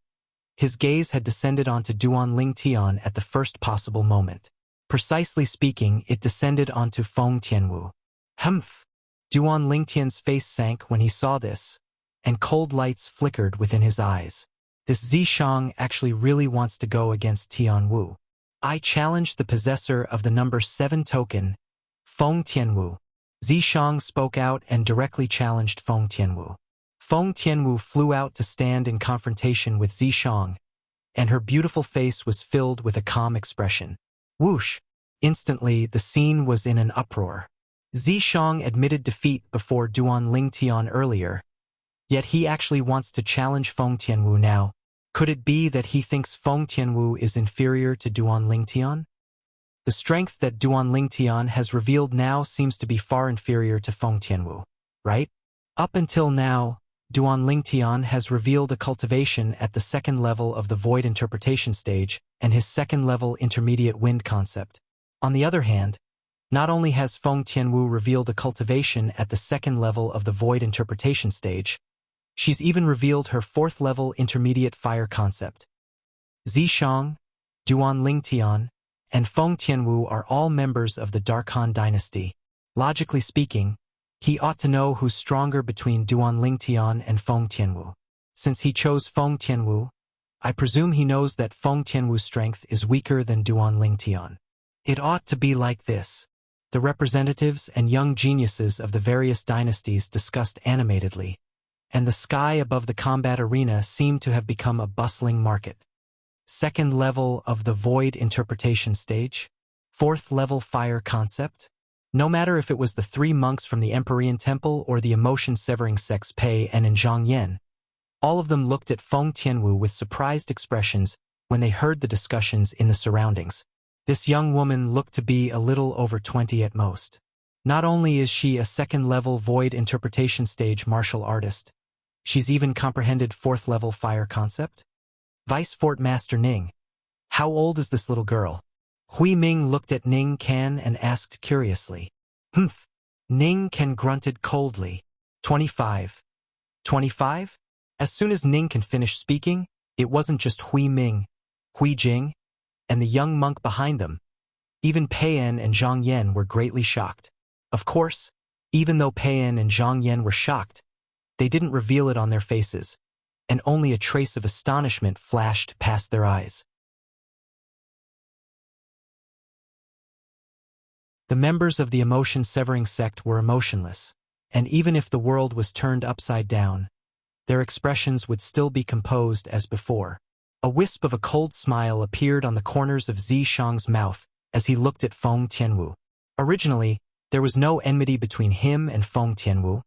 his gaze had descended onto Duan Lingtian at the first possible moment. Precisely speaking, it descended onto Feng Tianwu. Humph! Duan Lingtian's face sank when he saw this, and cold lights flickered within his eyes. This Zishang actually really wants to go against Tianwu. I challenged the possessor of the number 7 token, Feng Tianwu. Zishang spoke out and directly challenged Feng Tianwu. Feng Tianwu flew out to stand in confrontation with Zishang, and her beautiful face was filled with a calm expression. Whoosh! Instantly, the scene was in an uproar. Zishang admitted defeat before Duan Lingtian earlier, yet he actually wants to challenge Feng Tianwu now. Could it be that he thinks Feng Tianwu is inferior to Duan Lingtian? The strength that Duan Lingtian has revealed now seems to be far inferior to Feng Tianwu, right? Up until now, Duan Lingtian has revealed a cultivation at the second level of the void interpretation stage and his second-level intermediate wind concept. On the other hand, not only has Feng Tianwu revealed a cultivation at the second level of the void interpretation stage, she's even revealed her fourth-level intermediate fire concept. Zishang, Duan Lingtian, and Feng Tianwu are all members of the Dark Han dynasty. Logically speaking, he ought to know who's stronger between Duan Lingtian and Feng Tianwu. Since he chose Feng Tianwu, I presume he knows that Feng Tianwu's strength is weaker than Duan Lingtian. It ought to be like this. The representatives and young geniuses of the various dynasties discussed animatedly, and the sky above the combat arena seemed to have become a bustling market. Second level of the void interpretation stage, fourth level fire concept. No matter if it was the three monks from the Empyrean Temple or the emotion-severing sects Pei and Zhang Yan, all of them looked at Feng Tianwu with surprised expressions when they heard the discussions in the surroundings. This young woman looked to be a little over 20 at most. Not only is she a second-level void interpretation stage martial artist, she's even comprehended fourth-level fire concept. Vice Fort Master Ning. How old is this little girl? Hui Ming looked at Ning Can and asked curiously. Humph. Ning Can grunted coldly. 25. 25? As soon as Ning Can finished speaking, it wasn't just Hui Ming, Hui Jing, and the young monk behind them. Even Peian and Zhang Yan were greatly shocked. Of course, even though Peian and Zhang Yan were shocked, they didn't reveal it on their faces, and only a trace of astonishment flashed past their eyes. The members of the emotion-severing sect were emotionless, and even if the world was turned upside down, their expressions would still be composed as before. A wisp of a cold smile appeared on the corners of Zishang's mouth as he looked at Feng Tianwu. Originally, there was no enmity between him and Feng Tianwu,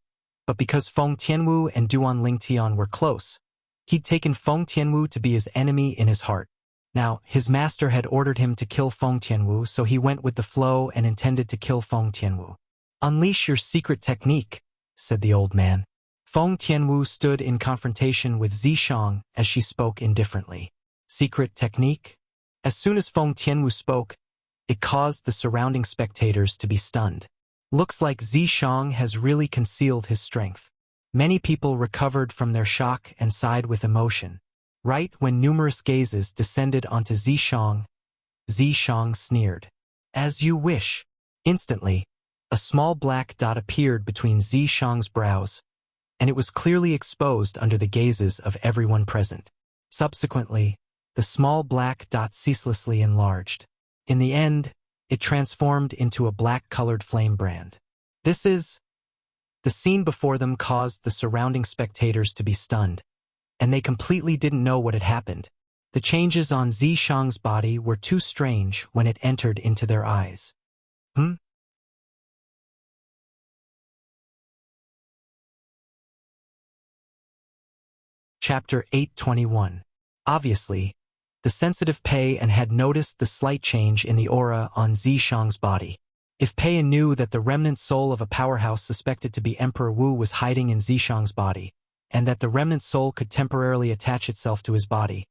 but because Feng Tianwu and Duan Lingtian were close, he'd taken Feng Tianwu to be his enemy in his heart. Now, his master had ordered him to kill Feng Tianwu, so he went with the flow and intended to kill Feng Tianwu. "Unleash your secret technique," said the old man. Feng Tianwu stood in confrontation with Zishang as she spoke indifferently. Secret technique? As soon as Feng Tianwu spoke, it caused the surrounding spectators to be stunned. Looks like Zishang has really concealed his strength. Many people recovered from their shock and sighed with emotion. Right when numerous gazes descended onto Zishang, Zishang sneered. "As you wish." Instantly, a small black dot appeared between Zishang's brows, and it was clearly exposed under the gazes of everyone present. Subsequently, the small black dot ceaselessly enlarged. In the end, it transformed into a black-colored flame brand. The scene before them caused the surrounding spectators to be stunned, and they completely didn't know what had happened. The changes on Zishang's body were too strange when it entered into their eyes. Chapter 821. Obviously, the sensitive Pei-an had noticed the slight change in the aura on Zishang's body. If Pei-an knew that the remnant soul of a powerhouse suspected to be Emperor Wu was hiding in Zishang's body, and that the remnant soul could temporarily attach itself to his body,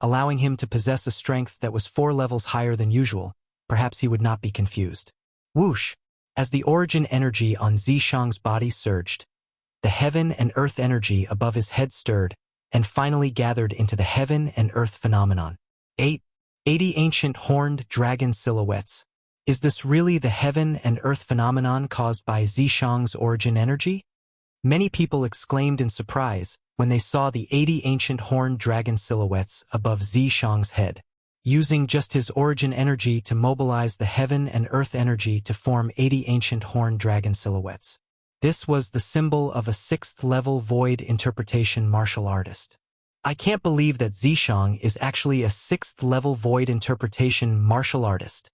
allowing him to possess a strength that was 4 levels higher than usual, perhaps he would not be confused. Whoosh! As the origin energy on Zishang's body surged, the heaven and earth energy above his head stirred, and finally gathered into the heaven and earth phenomenon. 80 ancient horned dragon silhouettes. Is this really the heaven and earth phenomenon caused by Zishang's origin energy? Many people exclaimed in surprise when they saw the 80 ancient horned dragon silhouettes above Zishang's head. Using just his origin energy to mobilize the heaven and earth energy to form 80 ancient horned dragon silhouettes. This was the symbol of a 6th-level void interpretation martial artist. I can't believe that Zishang is actually a 6th-level void interpretation martial artist.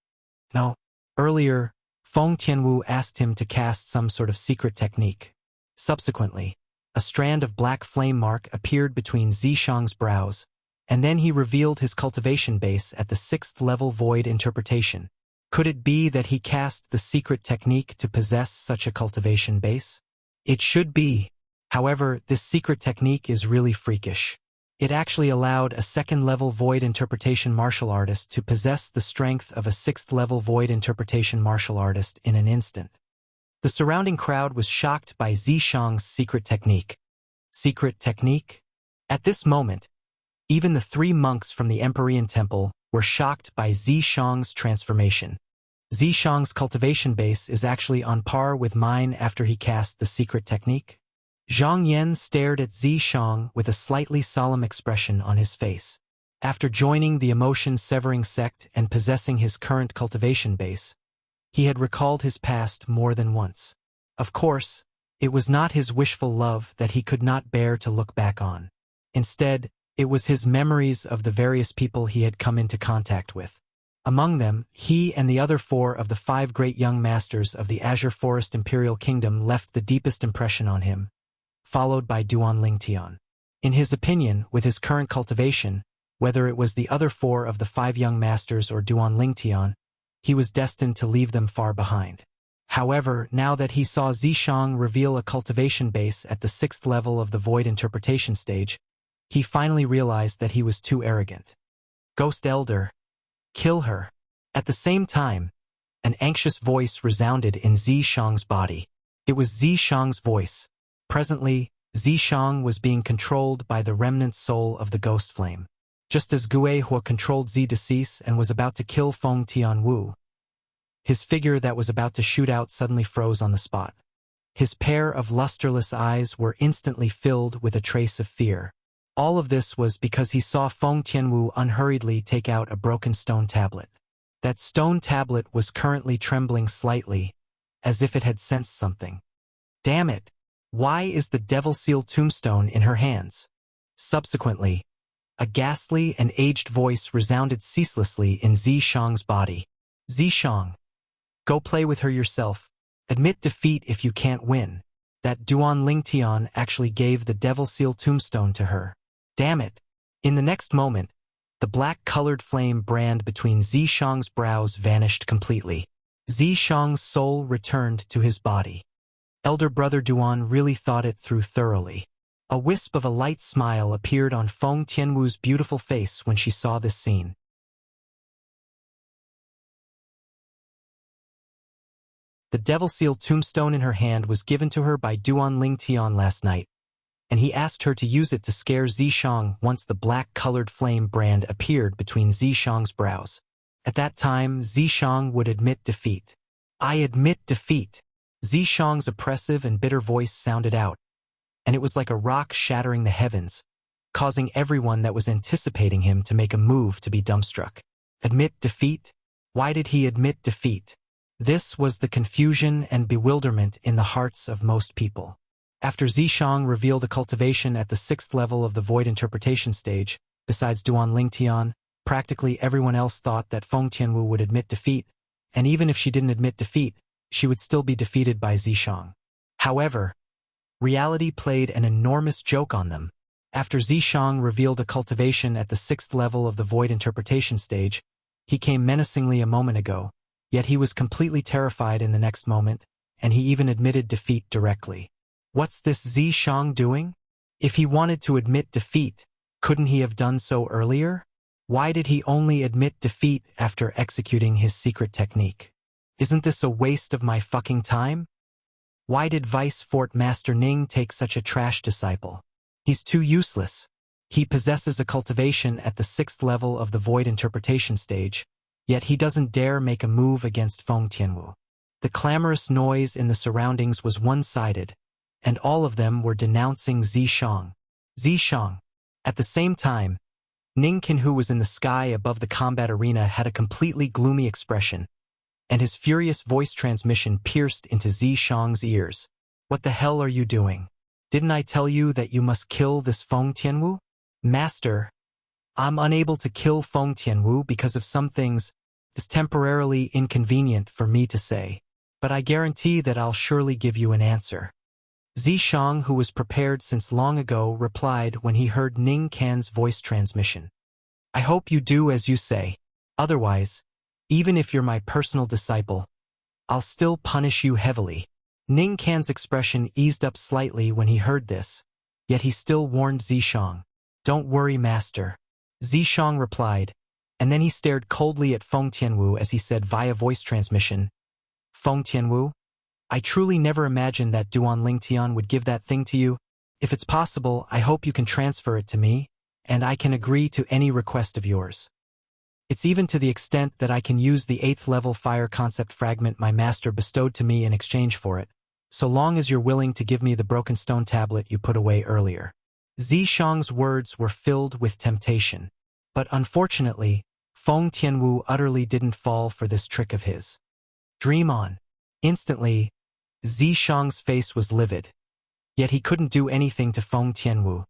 No. Earlier, Feng Tianwu asked him to cast some sort of secret technique. Subsequently, a strand of black flame mark appeared between Zishang's brows, And then he revealed his cultivation base at the 6th level void interpretation. Could it be that he cast the secret technique to possess such a cultivation base? It should be. However, this secret technique is really freakish. It actually allowed a 2nd level void interpretation martial artist to possess the strength of a 6th level void interpretation martial artist in an instant. The surrounding crowd was shocked by Zishang's secret technique. Secret technique? At this moment, even the 3 monks from the Empyrean Temple were shocked by Zishang's transformation. Zishang's cultivation base is actually on par with mine after he cast the secret technique. Zhang Yan stared at Zishang with a slightly solemn expression on his face. After joining the emotion-severing sect and possessing his current cultivation base, he had recalled his past more than once. Of course, it was not his wishful love that he could not bear to look back on. Instead, it was his memories of the various people he had come into contact with. Among them, he and the other 4 of the 5 great young masters of the Azure Forest Imperial Kingdom left the deepest impression on him, followed by Duan Lingtian. In his opinion, with his current cultivation, whether it was the other 4 of the 5 young masters or Duan Lingtian, he was destined to leave them far behind. However, now that he saw Zishang reveal a cultivation base at the 6th level of the void interpretation stage, he finally realized that he was too arrogant. Ghost Elder, kill her. At the same time, an anxious voice resounded in Zishang's body. It was Zishang's voice. Presently, Zishang was being controlled by the remnant soul of the ghost flame. Just as Gue Hua controlled Zi Decease and was about to kill Feng Tianwu, his figure that was about to shoot out suddenly froze on the spot. His pair of lusterless eyes were instantly filled with a trace of fear. All of this was because he saw Feng Tianwu unhurriedly take out a broken stone tablet. That stone tablet was currently trembling slightly, as if it had sensed something. Damn it! Why is the Devil Seal tombstone in her hands? Subsequently, a ghastly and aged voice resounded ceaselessly in Zishang's body. Zishang, go play with her yourself. Admit defeat if you can't win. That Duan Lingtian actually gave the Devil Seal tombstone to her. Damn it! In the next moment, the black-colored flame brand between Zishang's brows vanished completely. Zishang's soul returned to his body. Elder Brother Duan really thought it through thoroughly. A wisp of a light smile appeared on Feng Tianwu's beautiful face when she saw this scene. The Devil Seal tombstone in her hand was given to her by Duan Lingtian last night, and he asked her to use it to scare Zishang once the black-colored flame brand appeared between Zishang's brows. At that time, Zishang would admit defeat. I admit defeat. Zishang's oppressive and bitter voice sounded out, and it was like a rock shattering the heavens, causing everyone that was anticipating him to make a move to be dumbstruck. Admit defeat? Why did he admit defeat? This was the confusion and bewilderment in the hearts of most people. After Zishang revealed a cultivation at the 6th level of the void interpretation stage, besides Duan Lingtian, practically everyone else thought that Feng Tianwu would admit defeat, and even if she didn't admit defeat, she would still be defeated by Zishang. However, reality played an enormous joke on them. After Zishang revealed a cultivation at the 6th level of the void interpretation stage, he came menacingly a moment ago, yet he was completely terrified in the next moment, and he even admitted defeat directly. What's this Zishang doing? If he wanted to admit defeat, couldn't he have done so earlier? Why did he only admit defeat after executing his secret technique? Isn't this a waste of my fucking time? Why did Vice Fort Master Ning take such a trash disciple? He's too useless. He possesses a cultivation at the 6th level of the void interpretation stage, yet he doesn't dare make a move against Feng Tianwu. The clamorous noise in the surroundings was one-sided, and all of them were denouncing Zishang. Zishang. At the same time, Ning Qin, who was in the sky above the combat arena, had a completely gloomy expression, and his furious voice transmission pierced into Zishang's ears. What the hell are you doing? Didn't I tell you that you must kill this Feng Tianwu? Master, I'm unable to kill Feng Tianwu because of some things that's temporarily inconvenient for me to say, but I guarantee that I'll surely give you an answer. Zishang, who was prepared since long ago, replied when he heard Ning Can's voice transmission. I hope you do as you say. Otherwise, even if you're my personal disciple, I'll still punish you heavily. Ning Can's expression eased up slightly when he heard this, yet he still warned Zishang. Don't worry, master. Zishang replied, and then he stared coldly at Feng Tianwu as he said via voice transmission, Feng Tianwu, I truly never imagined that Duan Lingtian would give that thing to you. If it's possible, I hope you can transfer it to me, and I can agree to any request of yours. It's even to the extent that I can use the 8th level fire concept fragment my master bestowed to me in exchange for it, so long as you're willing to give me the broken stone tablet you put away earlier. Zishang's words were filled with temptation, but unfortunately, Feng Tianwu utterly didn't fall for this trick of his. Dream on. Instantly, Zishang's face was livid, yet he couldn't do anything to Feng Tianwu.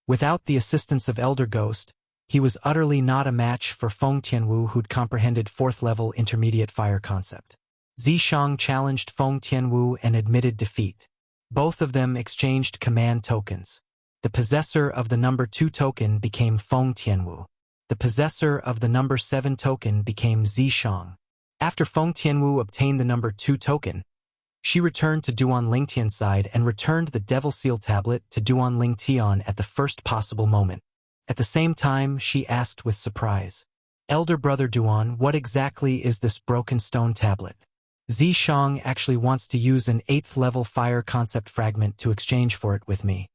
Without the assistance of Elder Ghost, he was utterly not a match for Feng Tianwu, who'd comprehended 4th level intermediate fire concept. Zishang challenged Feng Tianwu and admitted defeat. Both of them exchanged command tokens. The possessor of the number 2 token became Feng Tianwu. The possessor of the number 7 token became Zishang. After Feng Tianwu obtained the number 2 token, she returned to Duan Lingtian's side and returned the Devil Seal tablet to Duan Lingtian at the first possible moment. At the same time, she asked with surprise, Elder Brother Duan, what exactly is this broken stone tablet? Zishang actually wants to use an 8th level fire concept fragment to exchange for it with me.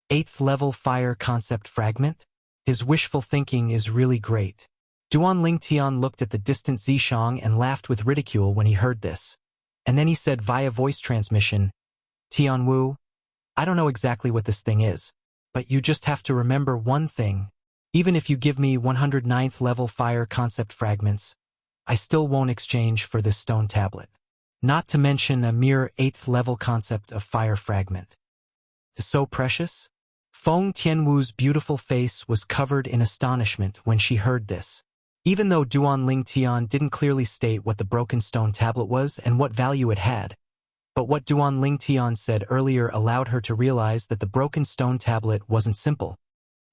8th level fire concept fragment? His wishful thinking is really great. Duan Lingtian looked at the distant Zishang and laughed with ridicule when he heard this. And then he said via voice transmission, Tianwu, I don't know exactly what this thing is, but you just have to remember one thing. Even if you give me 109th level fire concept fragments, I still won't exchange for this stone tablet. Not to mention a mere 8th level concept of fire fragment. Is so precious? Feng Tianwu's beautiful face was covered in astonishment when she heard this. Even though Duan Lingtian didn't clearly state what the broken stone tablet was and what value it had, but what Duan Lingtian said earlier allowed her to realize that the broken stone tablet wasn't simple.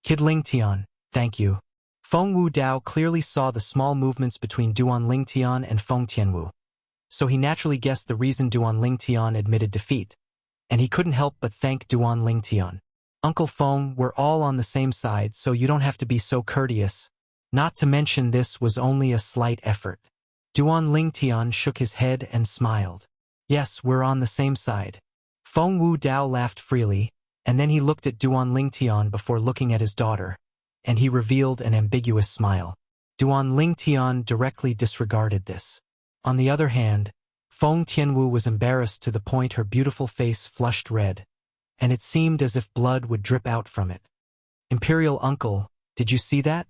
Kid Lingtian, thank you. Feng Wu Dao clearly saw the small movements between Duan Lingtian and Feng Tianwu, so he naturally guessed the reason Duan Lingtian admitted defeat, and he couldn't help but thank Duan Lingtian. Uncle Feng, we're all on the same side, so you don't have to be so courteous. Not to mention this was only a slight effort. Duan Lingtian shook his head and smiled. Yes, we're on the same side. Feng Wu Dao laughed freely, and then he looked at Duan Lingtian before looking at his daughter, and he revealed an ambiguous smile. Duan Lingtian directly disregarded this. On the other hand, Feng Tianwu was embarrassed to the point her beautiful face flushed red, and it seemed as if blood would drip out from it. Imperial Uncle, did you see that?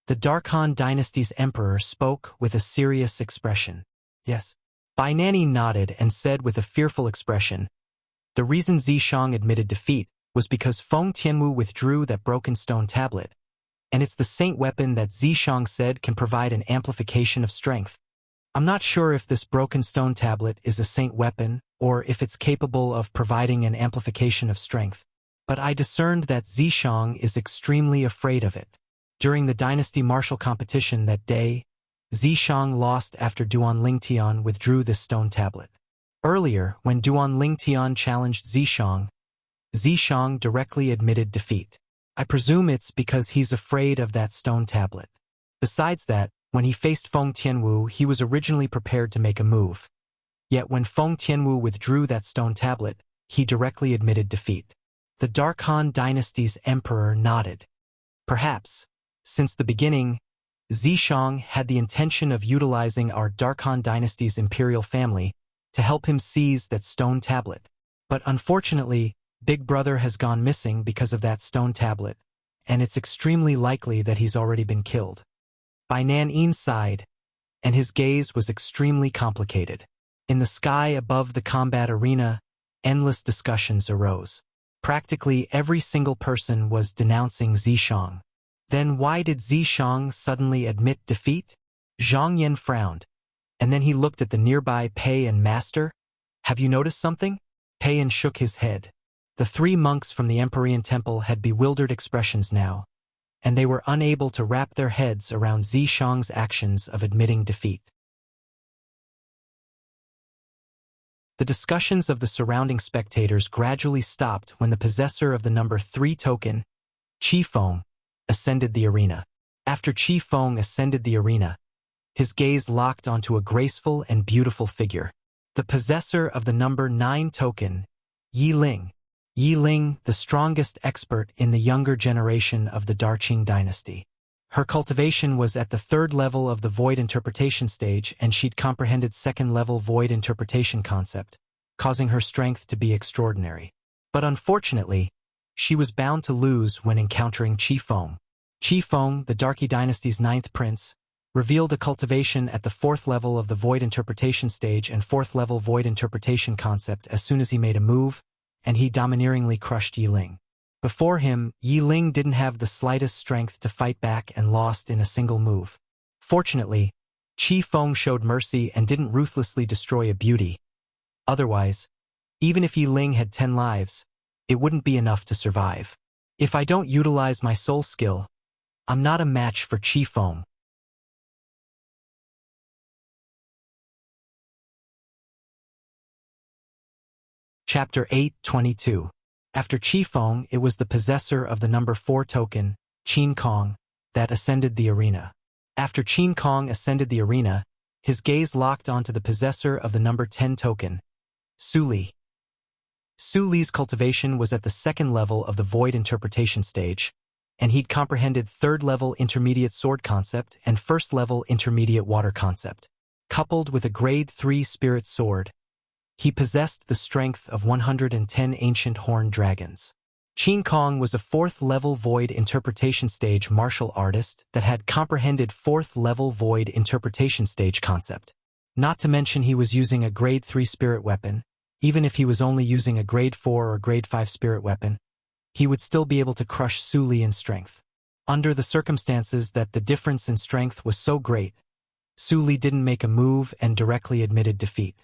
The Dark Han Dynasty's emperor spoke with a serious expression. Yes. Bai Nani nodded and said with a fearful expression, the reason Zishang admitted defeat was because Feng Tianwu withdrew that broken stone tablet, and it's the saint weapon that Zishang said can provide an amplification of strength. I'm not sure if this broken stone tablet is a saint weapon or if it's capable of providing an amplification of strength, but I discerned that Zishang is extremely afraid of it. During the Dynasty Martial competition that day, Zishang lost after Duan Lingtian withdrew this stone tablet. Earlier, when Duan Lingtian challenged Zishang, Zishang directly admitted defeat. I presume it's because he's afraid of that stone tablet. Besides that, when he faced Feng Tianwu, he was originally prepared to make a move. Yet when Feng Tianwu withdrew that stone tablet, he directly admitted defeat. The Dark Han Dynasty's emperor nodded. Perhaps, since the beginning, Zishang had the intention of utilizing our Dark Han Dynasty's imperial family to help him seize that stone tablet. But unfortunately, Big Brother has gone missing because of that stone tablet, and it's extremely likely that he's already been killed. Bai Nan sighed, and his gaze was extremely complicated. In the sky above the combat arena, endless discussions arose. Practically every single person was denouncing Zishang. Then why did Zishang suddenly admit defeat? Zhang Yan frowned, and then he looked at the nearby Pei and Master. Have you noticed something? Pei shook his head. The 3 monks from the Empyrean Temple had bewildered expressions now, and they were unable to wrap their heads around Zishang's actions of admitting defeat. The discussions of the surrounding spectators gradually stopped when the possessor of the number 3 token, Qi Feng, ascended the arena. After Qi Feng ascended the arena, his gaze locked onto a graceful and beautiful figure. The possessor of the number 9 token, Yi Ling. Yi Ling, the strongest expert in the younger generation of the Darqing dynasty. Her cultivation was at the 3rd level of the void interpretation stage, and she'd comprehended 2nd level void interpretation concept, causing her strength to be extraordinary. But unfortunately, she was bound to lose when encountering Qi Feng. Qi Feng, the Darqi dynasty's 9th prince, revealed a cultivation at the 4th level of the void interpretation stage and 4th level void interpretation concept as soon as he made a move, and he domineeringly crushed Yi Ling. Before him, Yi Ling didn't have the slightest strength to fight back and lost in a single move. Fortunately, Qi Feng showed mercy and didn't ruthlessly destroy a beauty. Otherwise, even if Yi Ling had 10 lives, it wouldn't be enough to survive. If I don't utilize my soul skill, I'm not a match for Qi Feng. Chapter 8:22. After Qi Feng, it was the possessor of the number 4 token, Qin Kong, that ascended the arena. After Qin Kong ascended the arena, his gaze locked onto the possessor of the number 10 token, Su Li. Su Li's cultivation was at the 2nd level of the void interpretation stage, and he'd comprehended 3rd level intermediate sword concept and 1st level intermediate water concept. Coupled with a grade 3 spirit sword, he possessed the strength of 110 ancient horned dragons. Qin Kong was a 4th level void interpretation stage martial artist that had comprehended 4th level void interpretation stage concept. Not to mention he was using a grade 3 spirit weapon. Even if he was only using a grade 4 or grade 5 spirit weapon, he would still be able to crush Su Li in strength. Under the circumstances that the difference in strength was so great, Su Li didn't make a move and directly admitted defeat.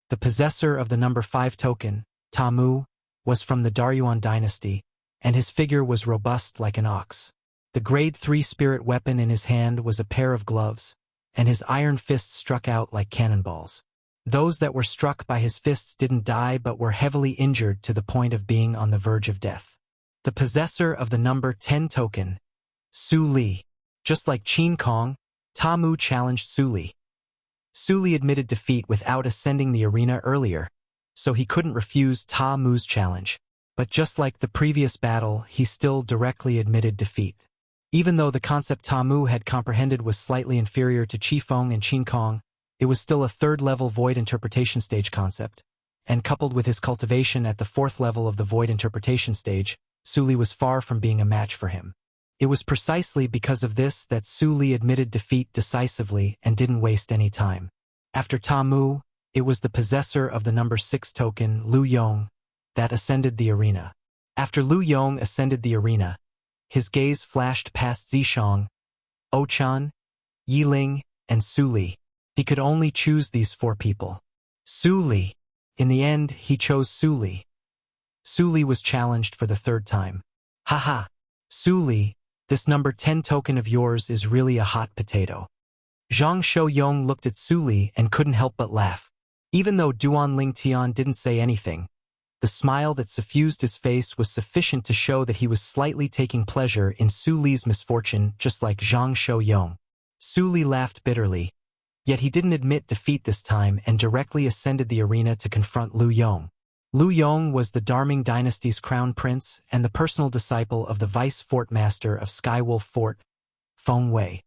The possessor of the number 5 token, Ta Mu, was from the Daryuan dynasty, and his figure was robust like an ox. The grade 3 spirit weapon in his hand was a pair of gloves, and his iron fists struck out like cannonballs. Those that were struck by his fists didn't die but were heavily injured to the point of being on the verge of death. The possessor of the number 10 token, Su Li. Just like Qin Kong, Ta Mu challenged Su Li. Su Li admitted defeat without ascending the arena earlier, so he couldn't refuse Ta Mu's challenge. But just like the previous battle, he still directly admitted defeat. Even though the concept Ta Mu had comprehended was slightly inferior to Qi Feng and Qin Kong, it was still a 3rd level void interpretation stage concept, and coupled with his cultivation at the 4th level of the void interpretation stage, Su Li was far from being a match for him. It was precisely because of this that Su Li admitted defeat decisively and didn't waste any time. After Ta Mu, it was the possessor of the number 6 token, Lu Yong, that ascended the arena. After Lu Yong ascended the arena, his gaze flashed past Zishang, Ochan, Yi Ling, and Su Li. He could only choose these 4 people. Su Li. In the end, he chose Su Li. Su Li was challenged for the 3rd time. Haha, Su Li, this number 10 token of yours is really a hot potato. Zhang Shouyong looked at Su Li and couldn't help but laugh. Even though Duan Lingtian didn't say anything, the smile that suffused his face was sufficient to show that he was slightly taking pleasure in Su Li's misfortune, just like Zhang Shouyong. Su Li laughed bitterly, yet he didn't admit defeat this time and directly ascended the arena to confront Lu Yong. Lu Yong was the Darming dynasty's crown prince and the personal disciple of the vice fort master of Skywolf Fort, Feng Wei.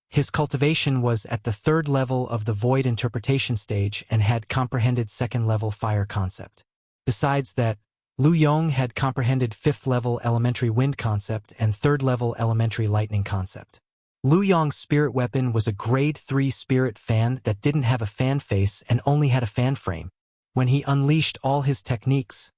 His cultivation was at the 3rd level of the void interpretation stage and had comprehended 2nd level fire concept. Besides that, Lu Yong had comprehended 5th level elementary wind concept and 3rd level elementary lightning concept. Lu Yong's spirit weapon was a grade 3 spirit fan that didn't have a fan face and only had a fan frame. When he unleashed all his techniques,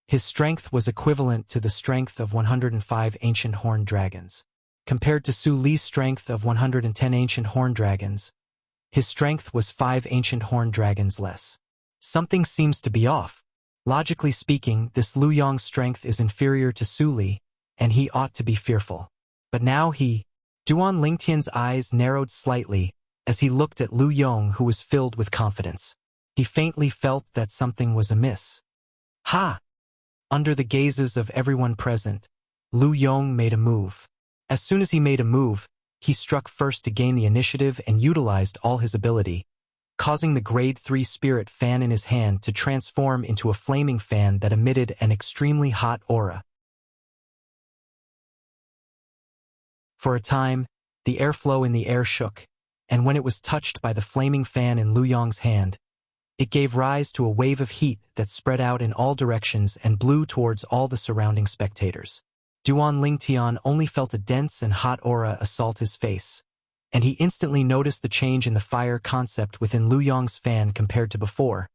his strength was equivalent to the strength of 105 ancient horned dragons. Compared to Su Li's strength of 110 ancient horned dragons, his strength was 5 ancient horned dragons less. Something seems to be off. Logically speaking, this Lu Yong's strength is inferior to Su Li, and he ought to be fearful. But now Duan Lingtian's eyes narrowed slightly as he looked at Lu Yong, who was filled with confidence. He faintly felt that something was amiss. Ha! Under the gazes of everyone present, Lu Yong made a move. As soon as he made a move, he struck first to gain the initiative and utilized all his ability, causing the grade 3 spirit fan in his hand to transform into a flaming fan that emitted an extremely hot aura. For a time, the airflow in the air shook, and when it was touched by the flaming fan in Lu Yong's hand, it gave rise to a wave of heat that spread out in all directions and blew towards all the surrounding spectators. Duan Lingtian only felt a dense and hot aura assault his face, and he instantly noticed the change in the fire concept within Lu Yong's fan compared to before,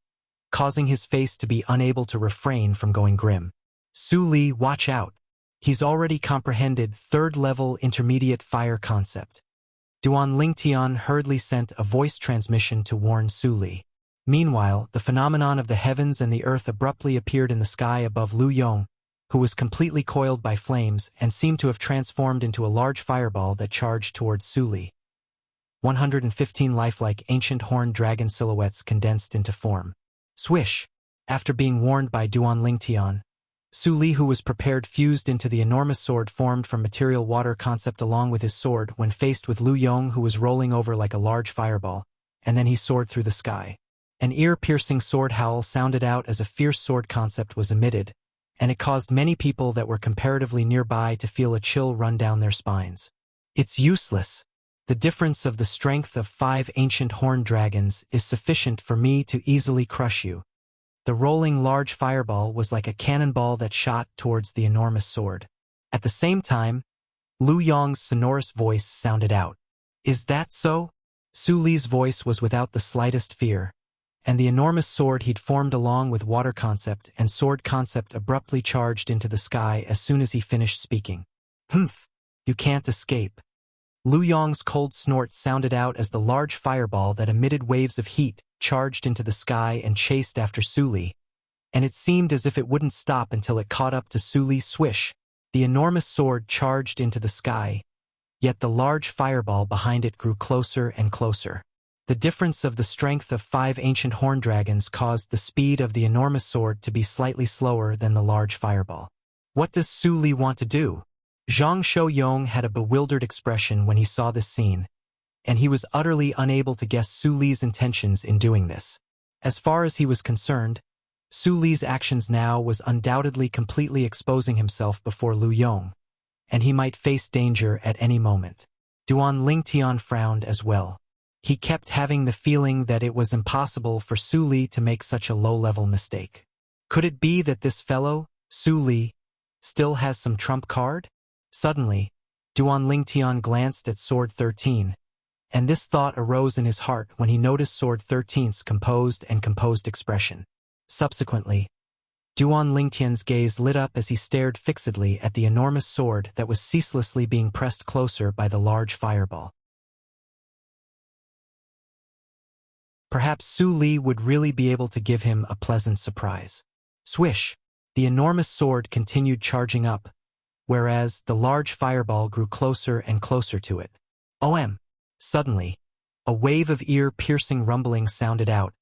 causing his face to be unable to refrain from going grim. Su Li, watch out. He's already comprehended third-level intermediate fire concept. Duan Lingtian hurriedly sent a voice transmission to warn Su Li. Meanwhile, the phenomenon of the heavens and the earth abruptly appeared in the sky above Lu Yong, who was completely coiled by flames and seemed to have transformed into a large fireball that charged towards Su Li. 115 lifelike ancient horned dragon silhouettes condensed into form. Swish! After being warned by Duan Lingtian, Su Li, who was prepared, fused into the enormous sword formed from material water concept along with his sword when faced with Lu Yong, who was rolling over like a large fireball, and then he soared through the sky. An ear-piercing sword howl sounded out as a fierce sword concept was emitted, and it caused many people that were comparatively nearby to feel a chill run down their spines. It's useless. The difference of the strength of 5 ancient horned dragons is sufficient for me to easily crush you. The rolling large fireball was like a cannonball that shot towards the enormous sword. At the same time, Lu Yong's sonorous voice sounded out. Is that so? Su Li's voice was without the slightest fear, and the enormous sword he'd formed along with water concept and sword concept abruptly charged into the sky as soon as he finished speaking. Humph! You can't escape. Lu Yong's cold snort sounded out as the large fireball that emitted waves of heat charged into the sky and chased after Su Li, and it seemed as if it wouldn't stop until it caught up to Su Li's swish. The enormous sword charged into the sky, yet the large fireball behind it grew closer and closer. The difference of the strength of 5 ancient horned dragons caused the speed of the enormous sword to be slightly slower than the large fireball. What does Su Li want to do? Zhang Shouyong had a bewildered expression when he saw this scene, and he was utterly unable to guess Su Li's intentions in doing this. As far as he was concerned, Su Li's actions now was undoubtedly completely exposing himself before Lu Yong, and he might face danger at any moment. Duan Lingtian frowned as well. He kept having the feeling that it was impossible for Su Li to make such a low-level mistake. Could it be that this fellow, Su Li, still has some trump card? Suddenly, Duan Lingtian glanced at Sword 13, and this thought arose in his heart when he noticed Sword 13's composed expression. Subsequently, Duan Lingtian's gaze lit up as he stared fixedly at the enormous sword that was ceaselessly being pressed closer by the large fireball. Perhaps Su Li would really be able to give him a pleasant surprise. Swish! The enormous sword continued charging up, whereas the large fireball grew closer and closer to it. OM! Suddenly, a wave of ear-piercing rumbling sounded out,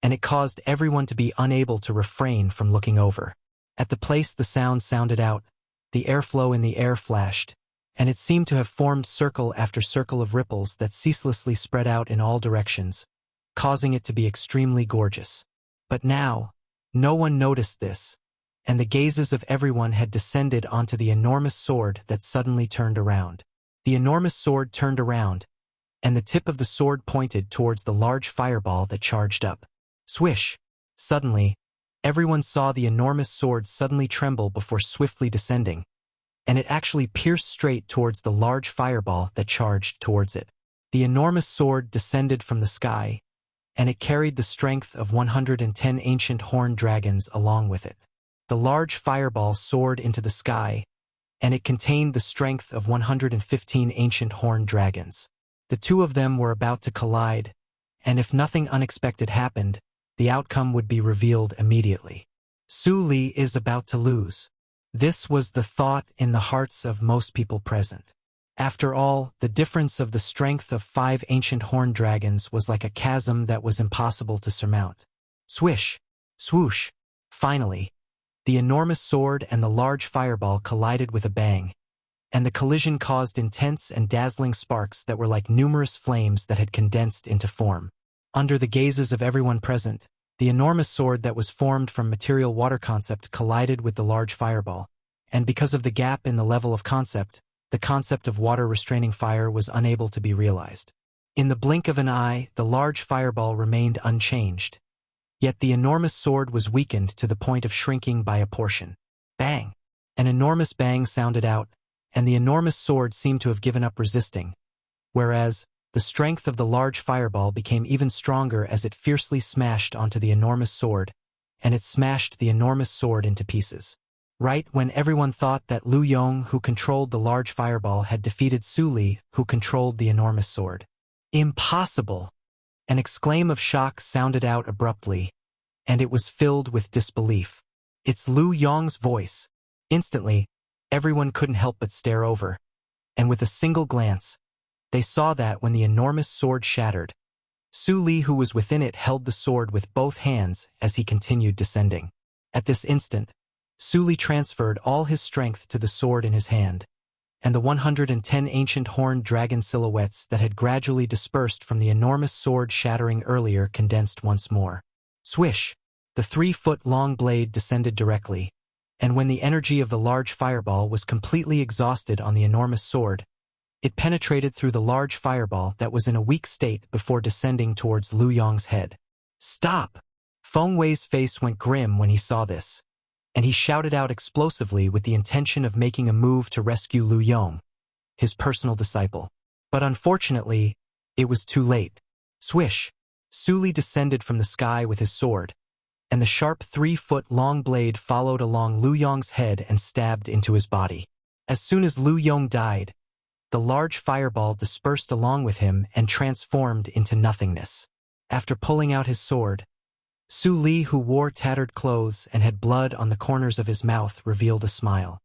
and it caused everyone to be unable to refrain from looking over. At the place the sound sounded out, the airflow in the air flashed, and it seemed to have formed circle after circle of ripples that ceaselessly spread out in all directions, causing it to be extremely gorgeous. But now, no one noticed this, and the gazes of everyone had descended onto the enormous sword that suddenly turned around. The enormous sword turned around, and the tip of the sword pointed towards the large fireball that charged up. Swish! Suddenly, everyone saw the enormous sword suddenly tremble before swiftly descending, and it actually pierced straight towards the large fireball that charged towards it. The enormous sword descended from the sky, and it carried the strength of 110 ancient horned dragons along with it. The large fireball soared into the sky, and it contained the strength of 115 ancient horned dragons. The two of them were about to collide, and if nothing unexpected happened, the outcome would be revealed immediately. Su Li is about to lose. This was the thought in the hearts of most people present. After all, the difference of the strength of 5 ancient horned dragons was like a chasm that was impossible to surmount. Swish! Swoosh! Finally, the enormous sword and the large fireball collided with a bang, and the collision caused intense and dazzling sparks that were like numerous flames that had condensed into form. Under the gazes of everyone present, the enormous sword that was formed from material water concept collided with the large fireball, and because of the gap in the level of concept, the concept of water restraining fire was unable to be realized. In the blink of an eye, the large fireball remained unchanged. Yet the enormous sword was weakened to the point of shrinking by a portion. Bang! An enormous bang sounded out, and the enormous sword seemed to have given up resisting, whereas the strength of the large fireball became even stronger as it fiercely smashed onto the enormous sword, and it smashed the enormous sword into pieces. Right when everyone thought that Lu Yong, who controlled the large fireball, had defeated Su Li, who controlled the enormous sword. Impossible! An exclaim of shock sounded out abruptly, and it was filled with disbelief. It's Lu Yong's voice. Instantly, everyone couldn't help but stare over, and with a single glance, they saw that when the enormous sword shattered, Su Li, who was within it, held the sword with both hands as he continued descending. At this instant, Su Li transferred all his strength to the sword in his hand, and the 110 ancient horned dragon silhouettes that had gradually dispersed from the enormous sword shattering earlier condensed once more. Swish! The 3-foot-long blade descended directly, and when the energy of the large fireball was completely exhausted on the enormous sword, it penetrated through the large fireball that was in a weak state before descending towards Lu Yong's head. Stop! Feng Wei's face went grim when he saw this, and he shouted out explosively with the intention of making a move to rescue Lu Yong, his personal disciple. But unfortunately, it was too late. Swish! Su Li descended from the sky with his sword, and the sharp 3-foot-long blade followed along Lu Yong's head and stabbed into his body. As soon as Lu Yong died, the large fireball dispersed along with him and transformed into nothingness. After pulling out his sword, Su Li, who wore tattered clothes and had blood on the corners of his mouth, revealed a smile.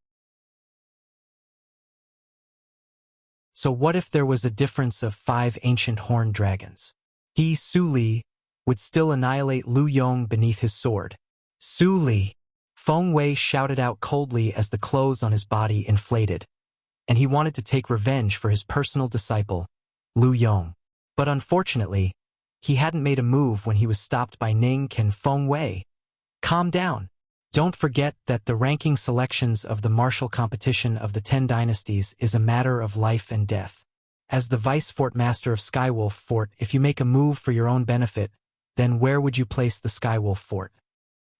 So what if there was a difference of 5 ancient horned dragons? He, Su Li, would still annihilate Lu Yong beneath his sword. Su Li! Feng Wei shouted out coldly as the clothes on his body inflated, and he wanted to take revenge for his personal disciple, Lu Yong. But unfortunately, he hadn't made a move when he was stopped by Ning and Feng Wei. Calm down. Don't forget that the ranking selections of the martial competition of the 10 dynasties is a matter of life and death. As the Vice Fort Master of Skywolf Fort, if you make a move for your own benefit, then where would you place the Skywolf Fort?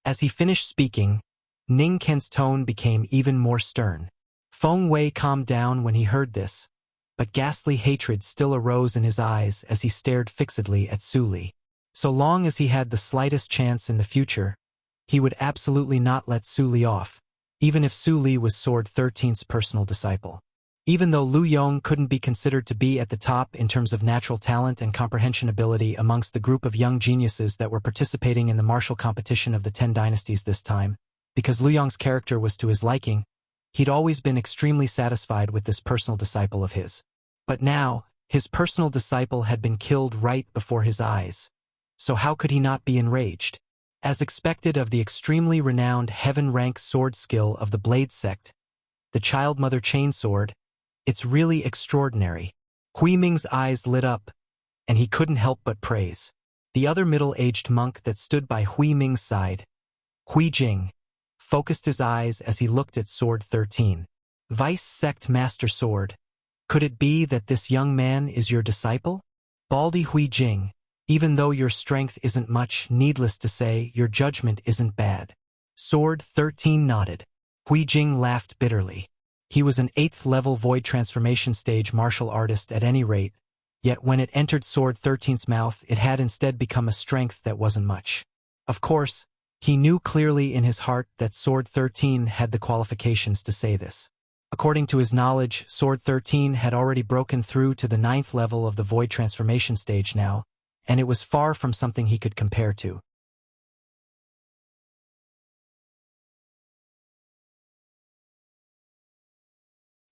As he finished speaking, Ning Ken's tone became even more stern. Feng Wei calmed down when he heard this, but ghastly hatred still arose in his eyes as he stared fixedly at Su Li. So long as he had the slightest chance in the future, he would absolutely not let Su Li off, even if Su Li was Sword 13's personal disciple. Even though Lu Yong couldn't be considered to be at the top in terms of natural talent and comprehension ability amongst the group of young geniuses that were participating in the martial competition of the 10 dynasties this time, because Lu Yong's character was to his liking, he'd always been extremely satisfied with this personal disciple of his. But now, his personal disciple had been killed right before his eyes. So how could he not be enraged? As expected of the extremely renowned heaven-rank sword skill of the Blade Sect, the Child Mother Chainsword, it's really extraordinary. Hui Ming's eyes lit up, and he couldn't help but praise. The other middle-aged monk that stood by Hui Ming's side, Hui Jing, focused his eyes as he looked at Sword 13. Vice Sect Master Sword, could it be that this young man is your disciple? Baldy Hui Jing, even though your strength isn't much, needless to say, your judgment isn't bad. Sword 13 nodded. Hui Jing laughed bitterly. He was an 8th-level Void Transformation Stage martial artist at any rate, yet when it entered Sword 13's mouth it had instead become a strength that wasn't much. Of course, he knew clearly in his heart that Sword 13 had the qualifications to say this. According to his knowledge, Sword 13 had already broken through to the 9th level of the Void Transformation Stage now, and it was far from something he could compare to.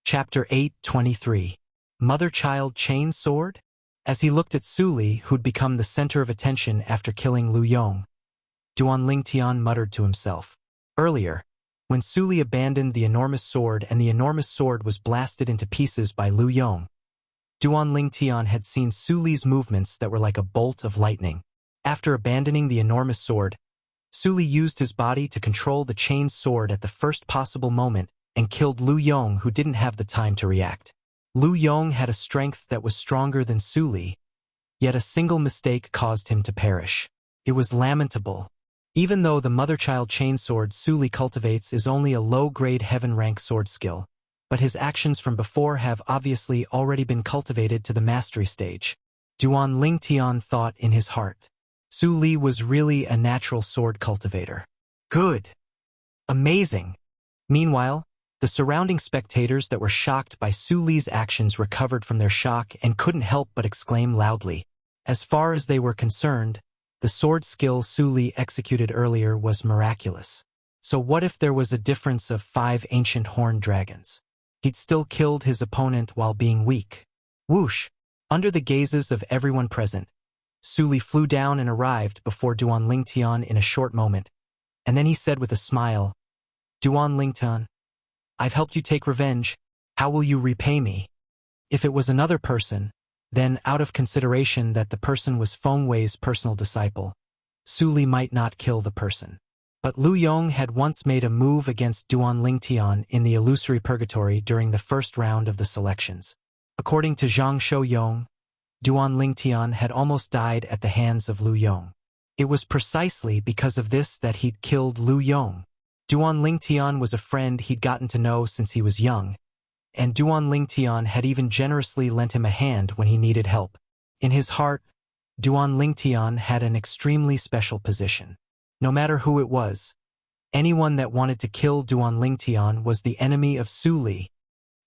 Chapter 8:23. Mother-Child Chain Sword? As he looked at Su Li, who'd become the center of attention after killing Lu Yong, Duan Lingtian muttered to himself. Earlier, when Su Li abandoned the enormous sword and the enormous sword was blasted into pieces by Lu Yong, Duan Lingtian had seen Su Li's movements that were like a bolt of lightning. After abandoning the enormous sword, Su Li used his body to control the chain sword at the first possible moment and killed Lu Yong, who didn't have the time to react. Lu Yong had a strength that was stronger than Su Li, yet a single mistake caused him to perish. It was lamentable. Even though the mother-child chainsword Su Li cultivates is only a low-grade heaven-rank sword skill, but his actions from before have obviously already been cultivated to the mastery stage. Duan Lingtian thought in his heart. Su Li was really a natural sword cultivator. Good. Amazing. Meanwhile, the surrounding spectators that were shocked by Su Li's actions recovered from their shock and couldn't help but exclaim loudly. As far as they were concerned, the sword skill Su Li executed earlier was miraculous. So what if there was a difference of 5 ancient horned dragons? He'd still killed his opponent while being weak. Whoosh! Under the gazes of everyone present, Su Li flew down and arrived before Duan Lingtian in a short moment, and then he said with a smile, "Duan Lingtian, I've helped you take revenge. How will you repay me?" If it was another person, then out of consideration that the person was Feng Wei's personal disciple, Su Li might not kill the person. But Lu Yong had once made a move against Duan Lingtian in the illusory purgatory during the first round of the selections. According to Zhang Shouyong, Duan Lingtian had almost died at the hands of Lu Yong. It was precisely because of this that he'd killed Lu Yong. Duan Lingtian was a friend he'd gotten to know since he was young, and Duan Lingtian had even generously lent him a hand when he needed help. In his heart, Duan Lingtian had an extremely special position. No matter who it was, anyone that wanted to kill Duan Lingtian was the enemy of Su Li.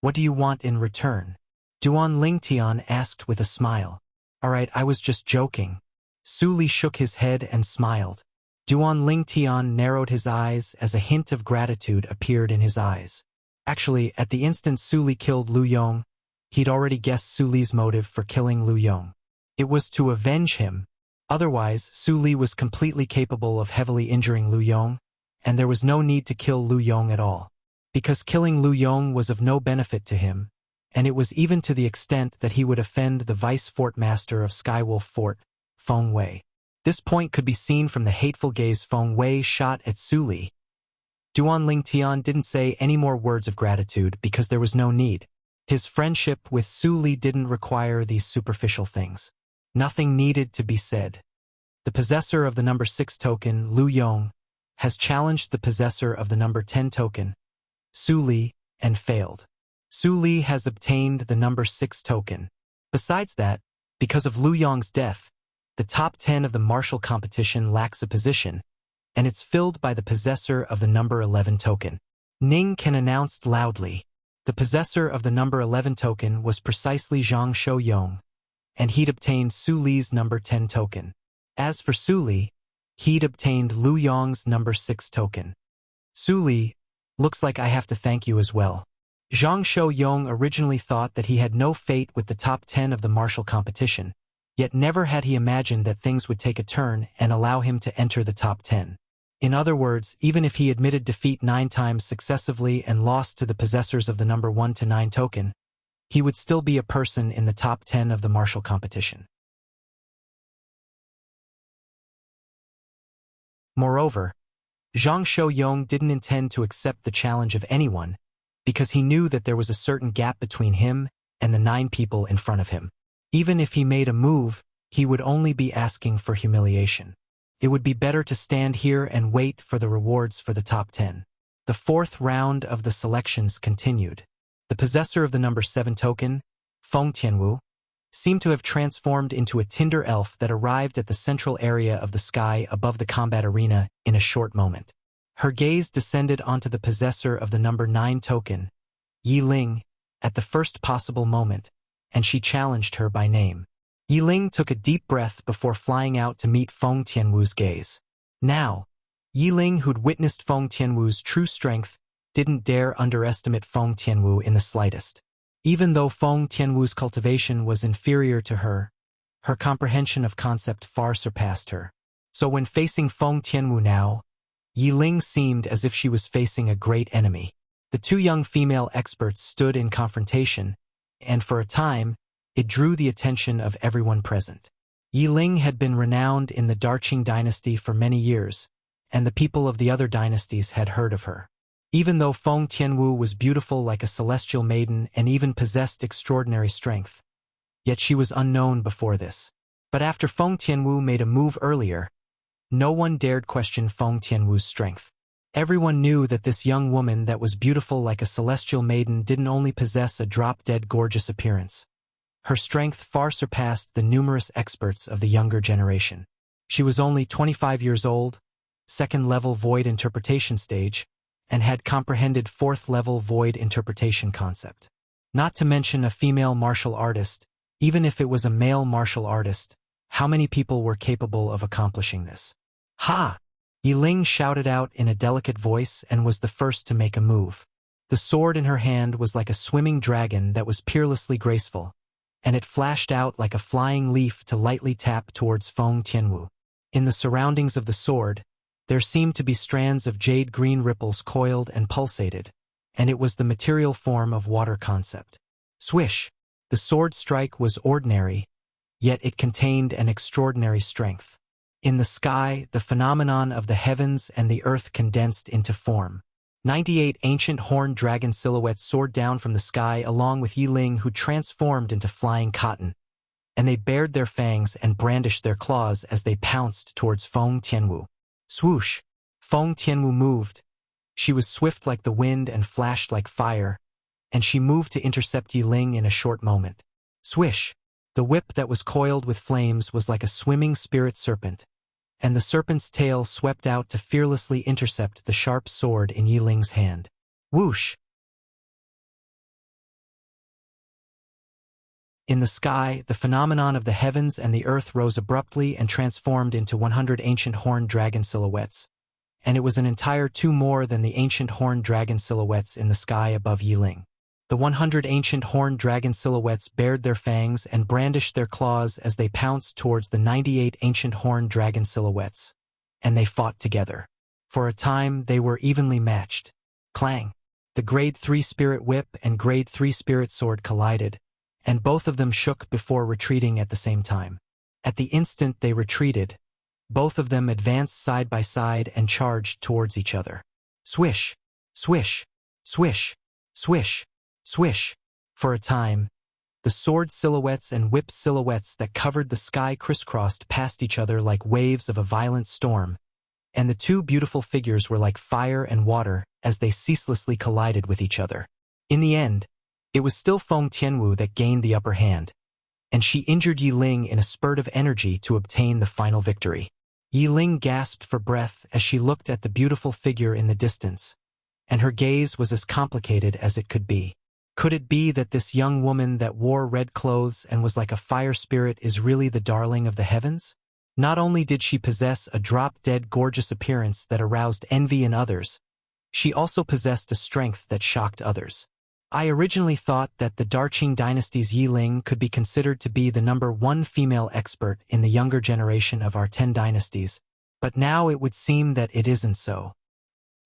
"What do you want in return?" Duan Lingtian asked with a smile. "All right, I was just joking." Su Li shook his head and smiled. Duan Lingtian narrowed his eyes as a hint of gratitude appeared in his eyes. Actually, at the instant Su Li killed Lu Yong, he'd already guessed Su Li's motive for killing Lu Yong. It was to avenge him. Otherwise, Su Li was completely capable of heavily injuring Lu Yong, and there was no need to kill Lu Yong at all. Because killing Lu Yong was of no benefit to him, and it was even to the extent that he would offend the vice-fort master of Skywolf Fort, Feng Wei. This point could be seen from the hateful gaze Feng Wei shot at Su Li. Duan Lingtian didn't say any more words of gratitude because there was no need. His friendship with Su Li didn't require these superficial things. Nothing needed to be said. The possessor of the number 6 token, Lu Yong, has challenged the possessor of the number 10 token, Su Li, and failed. Su Li has obtained the number 6 token. Besides that, because of Lu Yong's death, the top 10 of the martial competition lacks a position, and it's filled by the possessor of the number 11 token. Ning Can announced loudly. The possessor of the number 11 token was precisely Zhang Shouyong, and he'd obtained Su Li's number 10 token. As for Su Li, he'd obtained Lu Yong's number 6 token. Su Li, looks like I have to thank you as well. Zhang Shouyong originally thought that he had no fate with the top 10 of the martial competition, yet never had he imagined that things would take a turn and allow him to enter the top 10. In other words, even if he admitted defeat 9 times successively and lost to the possessors of the number 1 to 9 token, he would still be a person in the top 10 of the martial competition. Moreover, Zhang Shouyong didn't intend to accept the challenge of anyone because he knew that there was a certain gap between him and the 9 people in front of him. Even if he made a move, he would only be asking for humiliation. It would be better to stand here and wait for the rewards for the top 10. The 4th round of the selections continued. The possessor of the number 7 token, Feng Tianwu, seemed to have transformed into a tinder elf that arrived at the central area of the sky above the combat arena in a short moment. Her gaze descended onto the possessor of the number 9 token, Yi Ling, at the first possible moment, and she challenged her by name. Yi Ling took a deep breath before flying out to meet Feng Tianwu's gaze. Now, Yi Ling, who'd witnessed Feng Tianwu's true strength, didn't dare underestimate Feng Tianwu in the slightest. Even though Feng Tianwu's cultivation was inferior to her comprehension of concept far surpassed her. So when facing Feng Tianwu now, Yi Ling seemed as if she was facing a great enemy. The two young female experts stood in confrontation, and for a time, it drew the attention of everyone present. Yi Ling had been renowned in the Darqing dynasty for many years, and the people of the other dynasties had heard of her. Even though Feng Tianwu was beautiful like a celestial maiden and even possessed extraordinary strength, yet she was unknown before this. But after Feng Tianwu made a move earlier, no one dared question Feng Tianwu's strength. Everyone knew that this young woman that was beautiful like a celestial maiden didn't only possess a drop-dead gorgeous appearance. Her strength far surpassed the numerous experts of the younger generation. She was only 25 years old, second-level void interpretation stage, and had comprehended fourth-level void interpretation concept. Not to mention a female martial artist. Even if it was a male martial artist, how many people were capable of accomplishing this? Ha! Yi Ling shouted out in a delicate voice and was the first to make a move. The sword in her hand was like a swimming dragon that was peerlessly graceful, and it flashed out like a flying leaf to lightly tap towards Feng Tianwu. In the surroundings of the sword, there seemed to be strands of jade-green ripples coiled and pulsated, and it was the material form of water concept. Swish! The sword strike was ordinary, yet it contained an extraordinary strength. In the sky, the phenomenon of the heavens and the earth condensed into form. 98 ancient horned dragon silhouettes soared down from the sky along with Yi Ling, who transformed into flying cotton, and they bared their fangs and brandished their claws as they pounced towards Feng Tianwu. Swoosh! Feng Tianwu moved. She was swift like the wind and flashed like fire, and she moved to intercept Yi Ling in a short moment. Swish! The whip that was coiled with flames was like a swimming spirit serpent, and the serpent's tail swept out to fearlessly intercept the sharp sword in Yi Ling's hand. Whoosh! In the sky, the phenomenon of the heavens and the earth rose abruptly and transformed into 100 ancient horned dragon silhouettes, and it was an entire two more than the ancient horned dragon silhouettes in the sky above Yi Ling. The 100 ancient horned dragon silhouettes bared their fangs and brandished their claws as they pounced towards the 98 ancient horned dragon silhouettes, and they fought together. For a time, they were evenly matched. Clang! The Grade 3 Spirit Whip and Grade 3 Spirit Sword collided, and both of them shook before retreating at the same time. At the instant they retreated, both of them advanced side by side and charged towards each other. Swish! Swish! Swish! Swish! Swish! For a time, the sword silhouettes and whip silhouettes that covered the sky crisscrossed past each other like waves of a violent storm, and the two beautiful figures were like fire and water as they ceaselessly collided with each other. In the end, it was still Feng Tianwu that gained the upper hand, and she injured Yi Ling in a spurt of energy to obtain the final victory. Yi Ling gasped for breath as she looked at the beautiful figure in the distance, and her gaze was as complicated as it could be. Could it be that this young woman that wore red clothes and was like a fire spirit is really the darling of the heavens? Not only did she possess a drop-dead gorgeous appearance that aroused envy in others, she also possessed a strength that shocked others. I originally thought that the Darqing dynasty's Yi Ling could be considered to be the #1 female expert in the younger generation of our 10 dynasties, but now it would seem that it isn't so.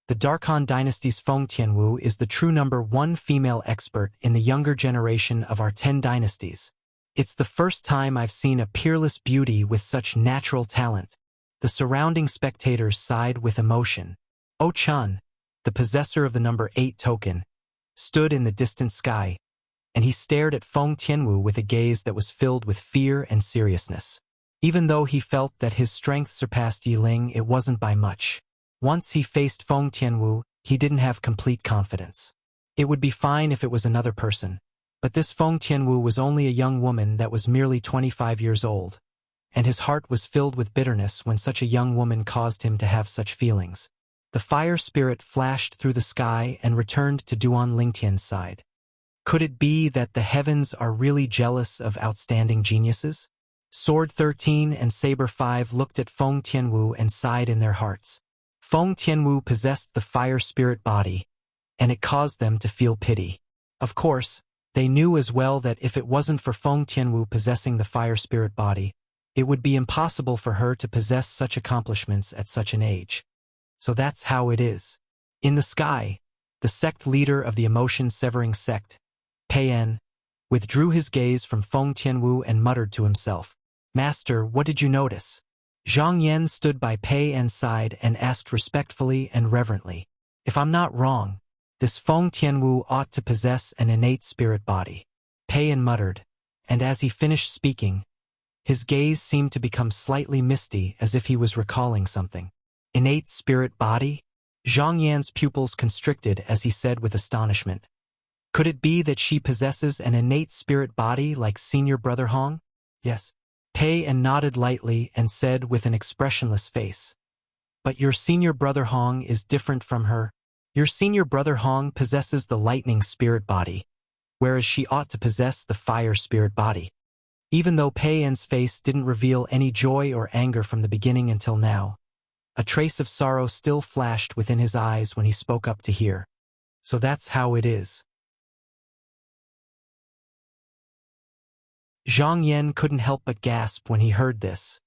The Darqing dynasty's Feng Tianwu is the true #1 female expert in the younger generation of our 10 dynasties. It's the first time I've seen a peerless beauty with such natural talent. The surrounding spectators sighed with emotion. Oh Chun, the possessor of the #8 token, stood in the distant sky, and he stared at Feng Tianwu with a gaze that was filled with fear and seriousness. Even though he felt that his strength surpassed Yi Ling, it wasn't by much. Once he faced Feng Tianwu, he didn't have complete confidence. It would be fine if it was another person, but this Feng Tianwu was only a young woman that was merely 25 years old, and his heart was filled with bitterness when such a young woman caused him to have such feelings. The fire spirit flashed through the sky and returned to Duan Lingtian's side. Could it be that the heavens are really jealous of outstanding geniuses? Sword 13 and Saber 5 looked at Feng Tianwu and sighed in their hearts. Feng Tianwu possessed the fire spirit body, and it caused them to feel pity. Of course, they knew as well that if it wasn't for Feng Tianwu possessing the fire spirit body, it would be impossible for her to possess such accomplishments at such an age. So that's how it is. In the sky, the sect leader of the emotion-severing sect, Pei withdrew his gaze from Feng Tianwu and muttered to himself, "Master, what did you notice?" Zhang Yan stood by Pei En's side and asked respectfully and reverently, "If I'm not wrong, this Feng Tianwu ought to possess an innate spirit body." Pei En muttered, and as he finished speaking, his gaze seemed to become slightly misty as if he was recalling something. Innate spirit body? Zhang Yan's pupils constricted as he said with astonishment, "Could it be that she possesses an innate spirit body like senior brother Hong?" "Yes." Pei En nodded lightly and said with an expressionless face, "But your senior brother Hong is different from her. Your senior brother Hong possesses the lightning spirit body, whereas she ought to possess the fire spirit body." Even though Pei En's face didn't reveal any joy or anger from the beginning until now, a trace of sorrow still flashed within his eyes when he spoke up to hear. "So that's how it is." Zhang Yan couldn't help but gasp when he heard this,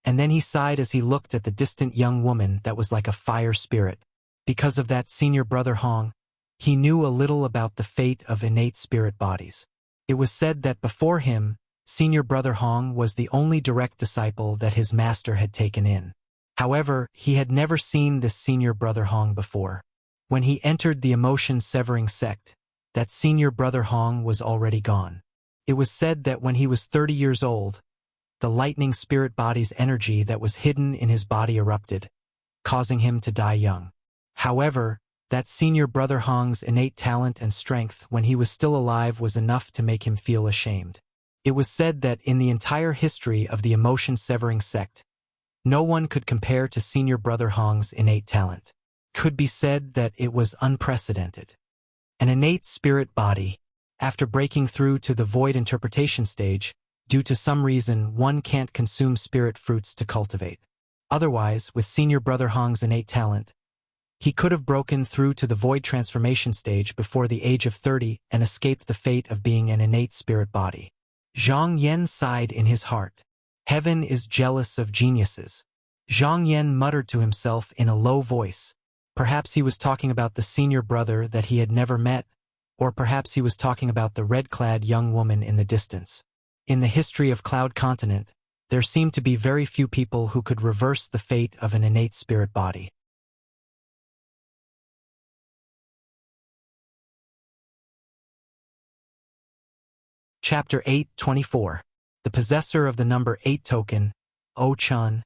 and then he sighed as he looked at the distant young woman that was like a fire spirit. Because of that senior brother Hong, he knew a little about the fate of innate spirit bodies. It was said that before him, senior brother Hong was the only direct disciple that his master had taken in. However, he had never seen this senior brother Hong before. When he entered the emotion-severing sect, that senior brother Hong was already gone. It was said that when he was 30 years old, the lightning spirit body's energy that was hidden in his body erupted, causing him to die young. However, that senior brother Hong's innate talent and strength when he was still alive was enough to make him feel ashamed. It was said that in the entire history of the emotion-severing sect, no one could compare to senior brother Hong's innate talent. Could be said that it was unprecedented. An innate spirit body, after breaking through to the void interpretation stage, due to some reason one can't consume spirit fruits to cultivate. Otherwise, with senior brother Hong's innate talent, he could have broken through to the void transformation stage before the age of 30 and escaped the fate of being an innate spirit body. Zhang Yan sighed in his heart. Heaven is jealous of geniuses. Zhang Yan muttered to himself in a low voice. Perhaps he was talking about the senior brother that he had never met, or perhaps he was talking about the red-clad young woman in the distance. In the history of Cloud Continent, there seemed to be very few people who could reverse the fate of an innate spirit body. Chapter 8:24. The possessor of the number 8 token, O-Chun,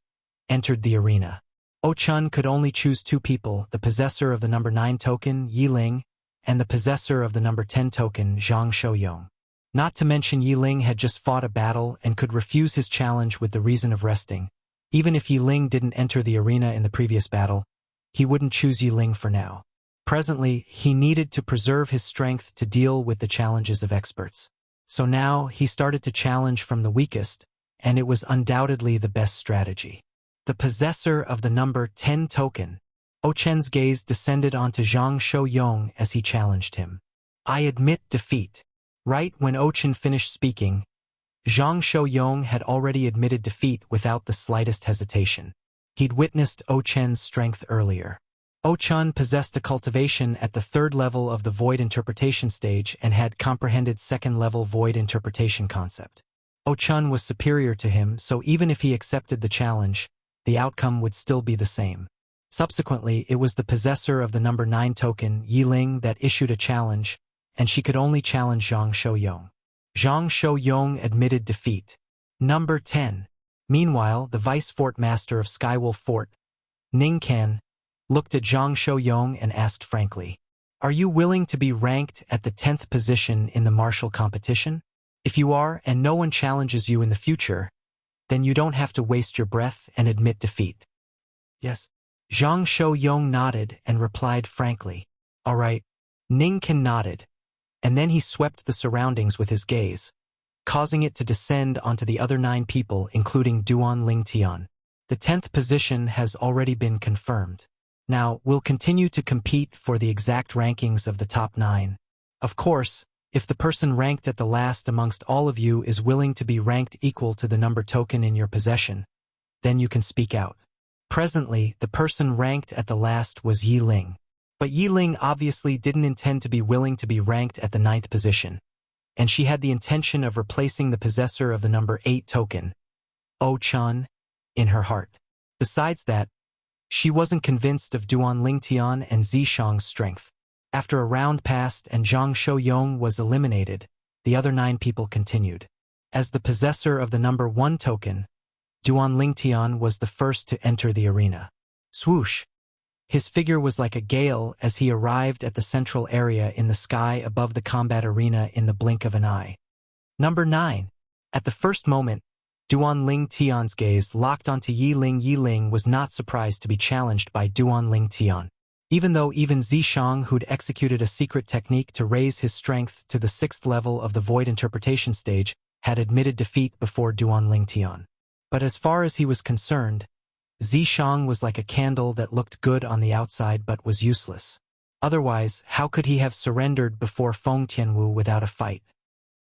entered the arena. O-Chun could only choose 2 people, the possessor of the number 9 token, Yiling, and the possessor of the number 10 token, Zhang Shouyong. Not to mention Yiling had just fought a battle and could refuse his challenge with the reason of resting. Even if Yiling didn't enter the arena in the previous battle, he wouldn't choose Yiling for now. Presently, he needed to preserve his strength to deal with the challenges of experts. So now he started to challenge from the weakest, and it was undoubtedly the best strategy. The possessor of the number 10 token, O-Chen's gaze descended onto Zhang Shouyong as he challenged him. "I admit defeat." Right when O-Chen finished speaking, Zhang Shouyong had already admitted defeat without the slightest hesitation. He'd witnessed O-Chen's strength earlier. O-Chen possessed a cultivation at the 3rd level of the void interpretation stage and had comprehended 2nd level void interpretation concept. O-Chen was superior to him, so even if he accepted the challenge, the outcome would still be the same. Subsequently, it was the possessor of the number 9 token, Yiling, that issued a challenge, and she could only challenge Zhang Shouyong. Zhang Shouyong admitted defeat. Number 10. Meanwhile, the Vice Fort Master of Skywolf Fort, Ning Kan, looked at Zhang Shouyong and asked frankly, "Are you willing to be ranked at the 10th position in the martial competition? If you are and no one challenges you in the future, then you don't have to waste your breath and admit defeat." "Yes." Zhang Shouyong nodded and replied frankly, "All right." Ning Kan nodded, and then he swept the surroundings with his gaze, causing it to descend onto the other 9 people including Duan Lingtian. The 10th position has already been confirmed. Now, we'll continue to compete for the exact rankings of the top 9. Of course, if the person ranked at the last amongst all of you is willing to be ranked equal to the number token in your possession, then you can speak out. Presently, the person ranked at the last was Yi Ling. But Yi Ling obviously didn't intend to be willing to be ranked at the 9th position, and she had the intention of replacing the possessor of the number 8 token, Oh Chun, in her heart. Besides that, she wasn't convinced of Duan Lingtian and Zishang's strength. After a round passed and Zhang Shouyong was eliminated, the other 9 people continued. As the possessor of the number 1 token, Duan Lingtian was the first to enter the arena. Swoosh! His figure was like a gale as he arrived at the central area in the sky above the combat arena in the blink of an eye. Number 9. At the first moment, Duan Lingtian's gaze locked onto Yi Ling. Yi Ling was not surprised to be challenged by Duan Lingtian. Even though even Zishang, who'd executed a secret technique to raise his strength to the 6th level of the Void Interpretation stage, had admitted defeat before Duan Lingtian. But as far as he was concerned, Zishang was like a candle that looked good on the outside but was useless. Otherwise, how could he have surrendered before Feng Tianwu without a fight?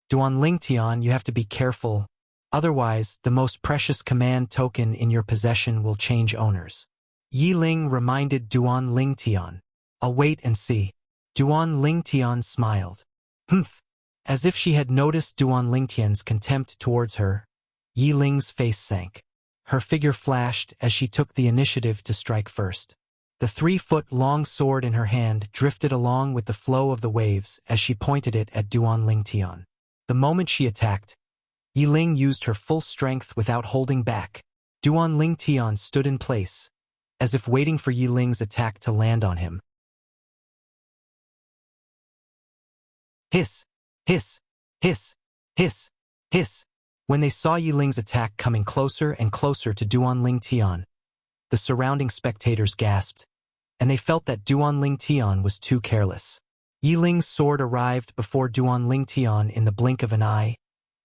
Duan Lingtian, you have to be careful. Otherwise, the most precious command token in your possession will change owners. Yi Ling reminded Duan Lingtian. I'll wait and see. Duan Lingtian smiled. Humph. As if she had noticed Duan Lingtian's contempt towards her, Yi Ling's face sank. Her figure flashed as she took the initiative to strike first. The 3-foot-long sword in her hand drifted along with the flow of the waves as she pointed it at Duan Lingtian. The moment she attacked, Yi Ling used her full strength without holding back. Duan Lingtian stood in place, as if waiting for Yi Ling's attack to land on him. Hiss! Hiss! Hiss! Hiss! Hiss! When they saw Yi Ling's attack coming closer and closer to Duan Lingtian, the surrounding spectators gasped, and they felt that Duan Lingtian was too careless. Yi Ling's sword arrived before Duan Lingtian in the blink of an eye,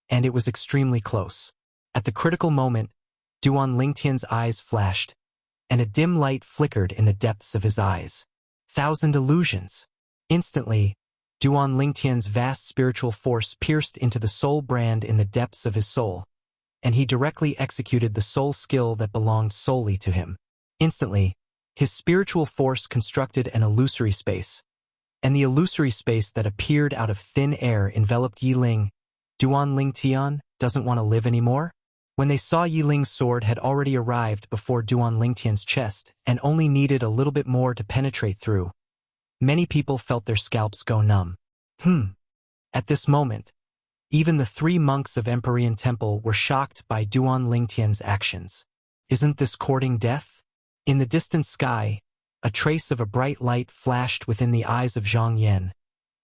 and it was extremely close. At the critical moment, Duan Lingtian's eyes flashed, and a dim light flickered in the depths of his eyes. 1,000 illusions. Instantly, Duan Lingtian's vast spiritual force pierced into the soul brand in the depths of his soul, and he directly executed the soul skill that belonged solely to him. Instantly, his spiritual force constructed an illusory space, and the illusory space that appeared out of thin air enveloped Yi Ling. Duan Lingtian doesn't want to live anymore? When they saw Yi Ling's sword had already arrived before Duan Lingtian's chest and only needed a little bit more to penetrate through, many people felt their scalps go numb. At this moment, even the 3 monks of Empyrean Temple were shocked by Duan Lingtian's actions. Isn't this courting death? In the distant sky, a trace of a bright light flashed within the eyes of Zhang Yan,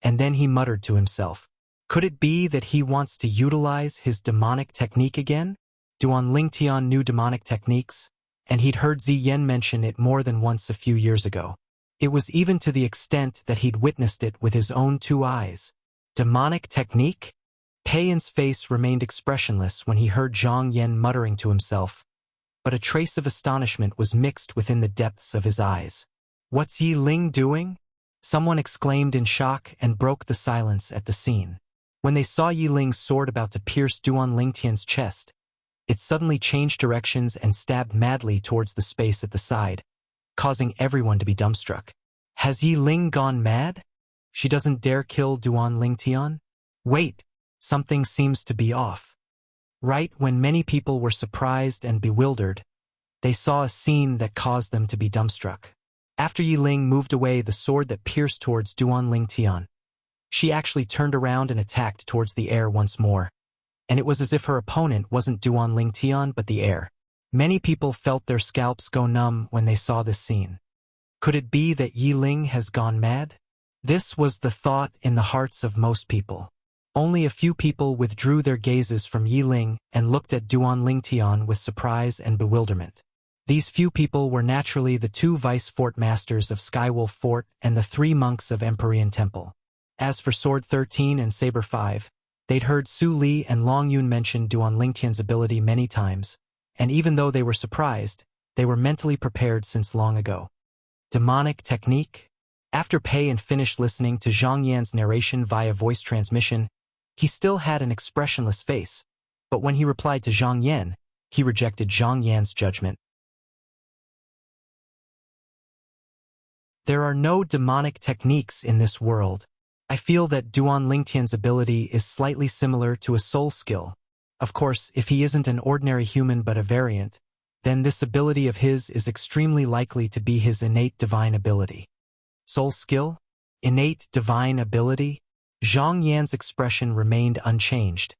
and then he muttered to himself. Could it be that he wants to utilize his demonic technique again? Duan Lingtian knew demonic techniques, and he'd heard Ziyen mention it more than once a few years ago. It was even to the extent that he'd witnessed it with his own 2 eyes. Demonic technique? Peiyan's face remained expressionless when he heard Zhang Yan muttering to himself, but a trace of astonishment was mixed within the depths of his eyes. What's Yi Ling doing? Someone exclaimed in shock and broke the silence at the scene. When they saw Yi Ling's sword about to pierce Duan Lingtian's chest, it suddenly changed directions and stabbed madly towards the space at the side, causing everyone to be dumbstruck. Has Yi Ling gone mad? She doesn't dare kill Duan Lingtian? Wait, something seems to be off. Right when many people were surprised and bewildered, they saw a scene that caused them to be dumbstruck. After Yi Ling moved away the sword that pierced towards Duan Lingtian, she actually turned around and attacked towards the air once more, and it was as if her opponent wasn't Duan Lingtian but the air. Many people felt their scalps go numb when they saw this scene. Could it be that Yi Ling has gone mad? This was the thought in the hearts of most people. Only a few people withdrew their gazes from Yi Ling and looked at Duan Lingtian with surprise and bewilderment. These few people were naturally the 2 vice fort masters of Skywolf Fort and the 3 monks of Empyrean Temple. As for Sword 13 and Saber 5, they'd heard Su Li and Long Yun mention Duan Lingtian's ability many times, and even though they were surprised, they were mentally prepared since long ago. Demonic technique? After Pei and finished listening to Zhang Yan's narration via voice transmission, he still had an expressionless face, but when he replied to Zhang Yan, he rejected Zhang Yan's judgment. There are no demonic techniques in this world. I feel that Duan Lingtian's ability is slightly similar to a soul skill. Of course, if he isn't an ordinary human but a variant, then this ability of his is extremely likely to be his innate divine ability. Soul skill? Innate divine ability? Zhang Yan's expression remained unchanged,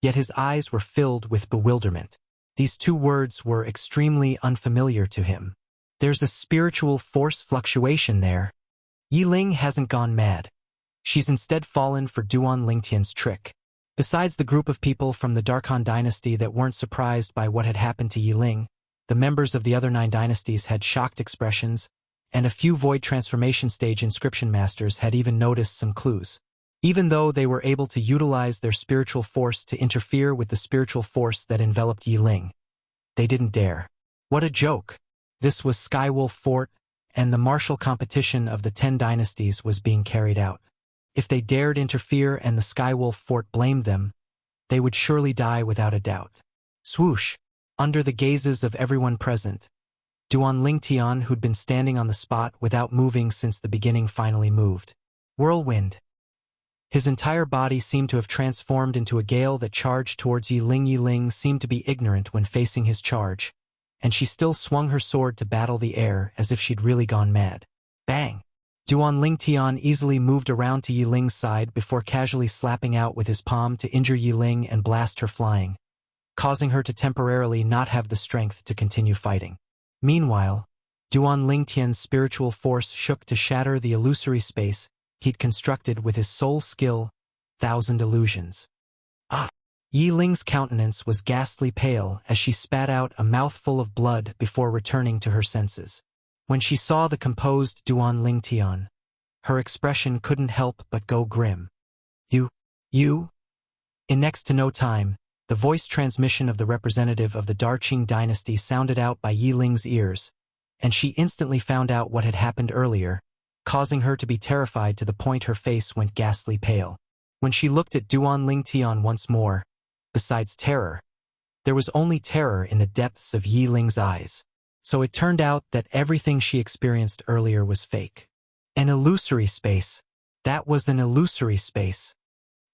yet his eyes were filled with bewilderment. These two words were extremely unfamiliar to him. There's a spiritual force fluctuation there. Yiling hasn't gone mad. She's instead fallen for Duan Lingtian's trick. Besides the group of people from the Darkhan dynasty that weren't surprised by what had happened to Yiling, the members of the other 9 dynasties had shocked expressions, and a few Void Transformation Stage inscription masters had even noticed some clues. Even though they were able to utilize their spiritual force to interfere with the spiritual force that enveloped Yiling, they didn't dare. What a joke! This was Skywolf Fort, and the martial competition of the 10 dynasties was being carried out. If they dared interfere and the Skywolf Fort blamed them, they would surely die without a doubt. Swoosh! Under the gazes of everyone present, Duan Lingtian, who'd been standing on the spot without moving since the beginning, finally moved. Whirlwind! His entire body seemed to have transformed into a gale that charged towards Yiling. Yiling seemed to be ignorant when facing his charge, and she still swung her sword to battle the air as if she'd really gone mad. Bang! Duan Lingtian easily moved around to Yiling's side before casually slapping out with his palm to injure Yiling and blast her flying, causing her to temporarily not have the strength to continue fighting. Meanwhile, Duan Lingtian's spiritual force shook to shatter the illusory space he'd constructed with his soul skill, 1,000 Illusions. Ah! Yiling's countenance was ghastly pale as she spat out a mouthful of blood before returning to her senses. When she saw the composed Duan Lingtian, her expression couldn't help but go grim. You? In next to no time, the voice transmission of the representative of the Darqing dynasty sounded out by Yiling's ears, and she instantly found out what had happened earlier, causing her to be terrified to the point her face went ghastly pale. When she looked at Duan Lingtian once more, besides terror, there was only terror in the depths of Yiling's eyes. So it turned out that everything she experienced earlier was fake. An illusory space. That was an illusory space.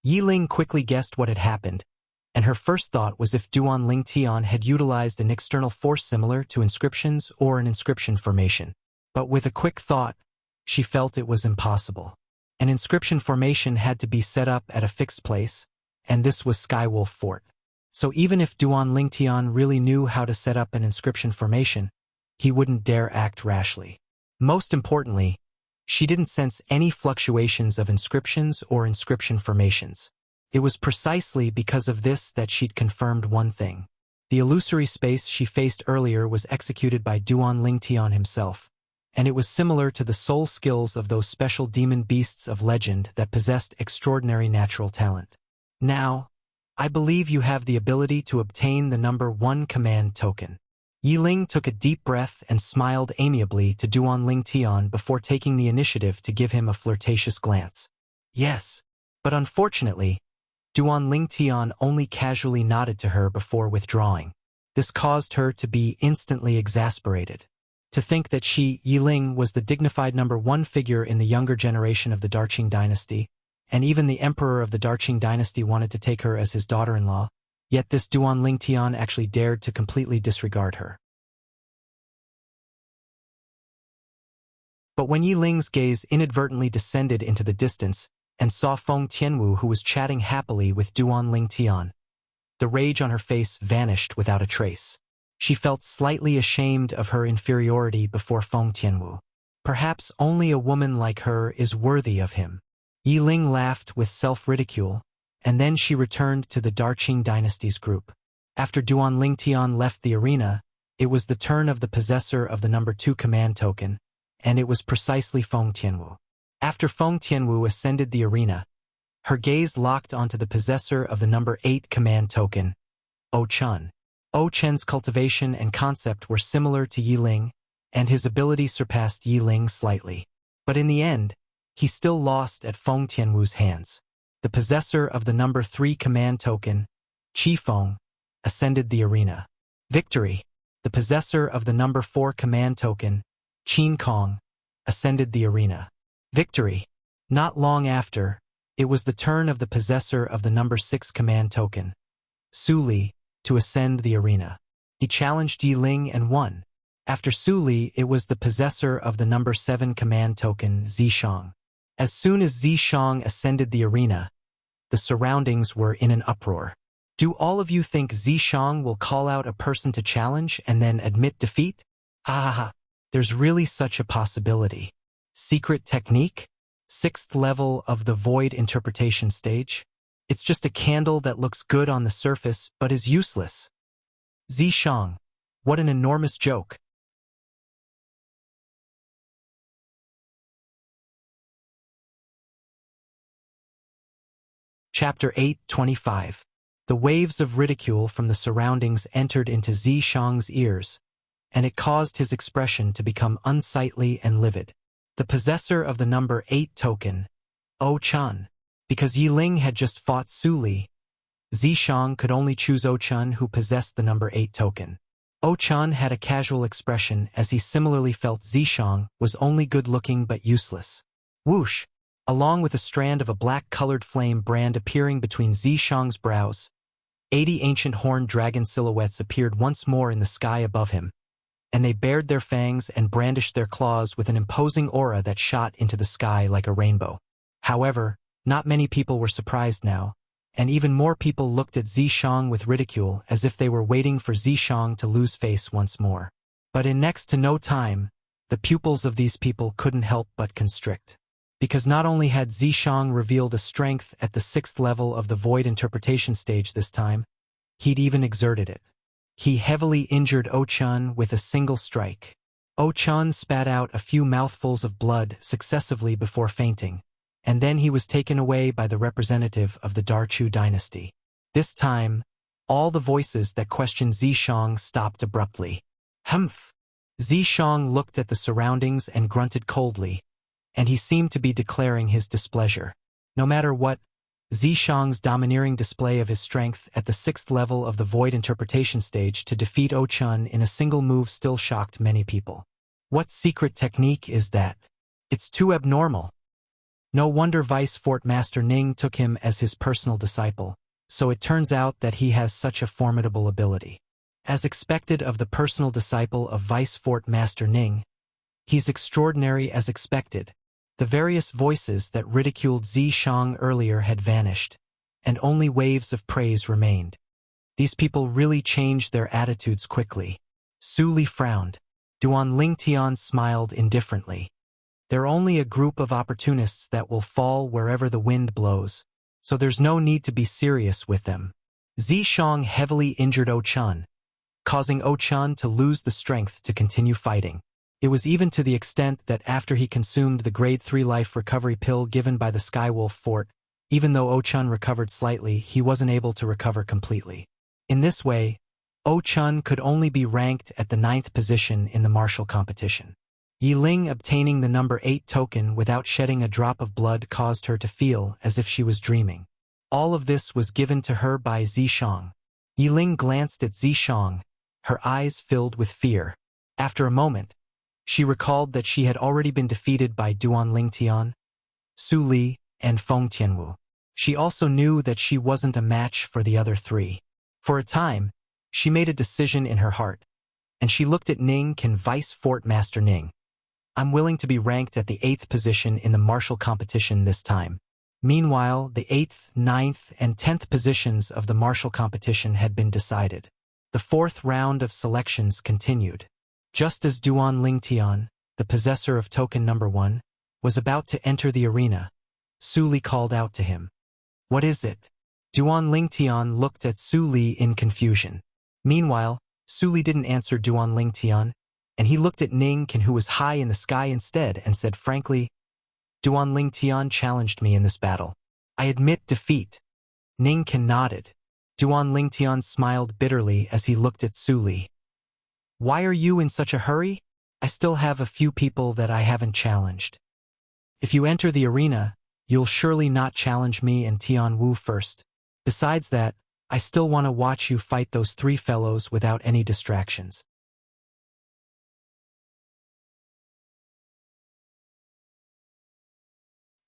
Yiling quickly guessed what had happened, and her first thought was if Duan Lingtian had utilized an external force similar to inscriptions or an inscription formation. But with a quick thought, she felt it was impossible. An inscription formation had to be set up at a fixed place, and this was Skywolf Fort. So even if Duan Lingtian really knew how to set up an inscription formation, he wouldn't dare act rashly. Most importantly, she didn't sense any fluctuations of inscriptions or inscription formations. It was precisely because of this that she'd confirmed one thing. The illusory space she faced earlier was executed by Duan Lingtian himself, and it was similar to the soul skills of those special demon beasts of legend that possessed extraordinary natural talent. Now, I believe you have the ability to obtain the number 1 command token. Yiling took a deep breath and smiled amiably to Duan Lingtian before taking the initiative to give him a flirtatious glance. Yes, but unfortunately, Duan Lingtian only casually nodded to her before withdrawing. This caused her to be instantly exasperated. To think that she, Yiling, was the dignified number 1 figure in the younger generation of the Darqing dynasty, and even the emperor of the Darqing dynasty wanted to take her as his daughter-in-law, yet this Duan Lingtian actually dared to completely disregard her. But when Yiling's gaze inadvertently descended into the distance and saw Feng Tianwu, who was chatting happily with Duan Lingtian, the rage on her face vanished without a trace. She felt slightly ashamed of her inferiority before Feng Tianwu. Perhaps only a woman like her is worthy of him. Yiling laughed with self-ridicule, and then she returned to the Darqing dynasty's group. After Duan Lingtian left the arena, it was the turn of the possessor of the number 2 command token, and it was precisely Feng Tianwu. After Feng Tianwu ascended the arena, her gaze locked onto the possessor of the number 8 command token, O Chen. O Chen's cultivation and concept were similar to Yiling, and his ability surpassed Yi Ling slightly. But in the end, he still lost at Feng Tianwu's hands. The possessor of the number 3 command token, Qi Feng, ascended the arena. Victory! The possessor of the number 4 command token, Qin Kong, ascended the arena. Victory! Not long after, it was the turn of the possessor of the number 6 command token, Su Li, to ascend the arena. He challenged Yi Ling and won. After Su Li, it was the possessor of the number 7 command token, Zishang. As soon as Zishang ascended the arena, the surroundings were in an uproar. Do all of you think Zishang will call out a person to challenge and then admit defeat? Ha ha ha. There's really such a possibility. Secret technique? 6th level of the void interpretation stage? It's just a candle that looks good on the surface but is useless. Zishang, what an enormous joke. Chapter 8:25. The waves of ridicule from the surroundings entered into Zishang's ears, and it caused his expression to become unsightly and livid. The possessor of the number 8 token, O-chan. Because Yi Ling had just fought Su Li, Zishang could only choose O-chan, who possessed the number 8 token. O-chan had a casual expression as he similarly felt Zishang was only good-looking but useless. Whoosh! Along with a strand of a black-colored flame brand appearing between Zishang's brows, 80 ancient horned dragon silhouettes appeared once more in the sky above him, and they bared their fangs and brandished their claws with an imposing aura that shot into the sky like a rainbow. However, not many people were surprised now, and even more people looked at Zishang with ridicule as if they were waiting for Zishang to lose face once more. But in next to no time, the pupils of these people couldn't help but constrict. Because not only had Zishang revealed a strength at the 6th level of the void interpretation stage this time, he'd even exerted it. He heavily injured O-chan with a single strike. O-chan spat out a few mouthfuls of blood successively before fainting, and then he was taken away by the representative of the Darchu dynasty. This time, all the voices that questioned Zishang stopped abruptly. Humph! Zishang looked at the surroundings and grunted coldly, and he seemed to be declaring his displeasure. No matter what, Zishang's domineering display of his strength at the 6th level of the void interpretation stage to defeat O-chan in a single move still shocked many people. What secret technique is that? It's too abnormal. No wonder Vice Fort Master Ning took him as his personal disciple, so it turns out that he has such a formidable ability. As expected of the personal disciple of Vice Fort Master Ning, he's extraordinary as expected. The various voices that ridiculed Zishang earlier had vanished, and only waves of praise remained. These people really changed their attitudes quickly. Su Li frowned. Duan Lingtian smiled indifferently. They're only a group of opportunists that will fall wherever the wind blows, so there's no need to be serious with them. Zishang heavily injured O-chan, causing O-chan to lose the strength to continue fighting. It was even to the extent that after he consumed the grade 3 life recovery pill given by the Skywolf Fort, even though O-chan recovered slightly, he wasn't able to recover completely. In this way, O-chan could only be ranked at the 9th position in the martial competition. Yi Ling obtaining the number 8 token without shedding a drop of blood caused her to feel as if she was dreaming. All of this was given to her by Zishang. Yi Ling glanced at Zishang, her eyes filled with fear. After a moment, she recalled that she had already been defeated by Duan Lingtian, Su Li, and Feng Tianwu. She also knew that she wasn't a match for the other 3. For a time, she made a decision in her heart, and she looked at Ning Can Vice Fort Master Ning. I'm willing to be ranked at the 8th position in the martial competition this time. Meanwhile, the 8th, 9th, and 10th positions of the martial competition had been decided. The 4th round of selections continued. Just as Duan Lingtian, the possessor of token number 1, was about to enter the arena, Su Li called out to him. What is it? Duan Lingtian looked at Su Li in confusion. Meanwhile, Su Li didn't answer Duan Lingtian, and he looked at Ning Can, who was high in the sky instead, and said frankly, Duan Lingtian challenged me in this battle. I admit defeat. Ning Can nodded. Duan Lingtian smiled bitterly as he looked at Su Li. Why are you in such a hurry? I still have a few people that I haven't challenged. If you enter the arena, you'll surely not challenge me and Tianwu first. Besides that, I still want to watch you fight those three fellows without any distractions.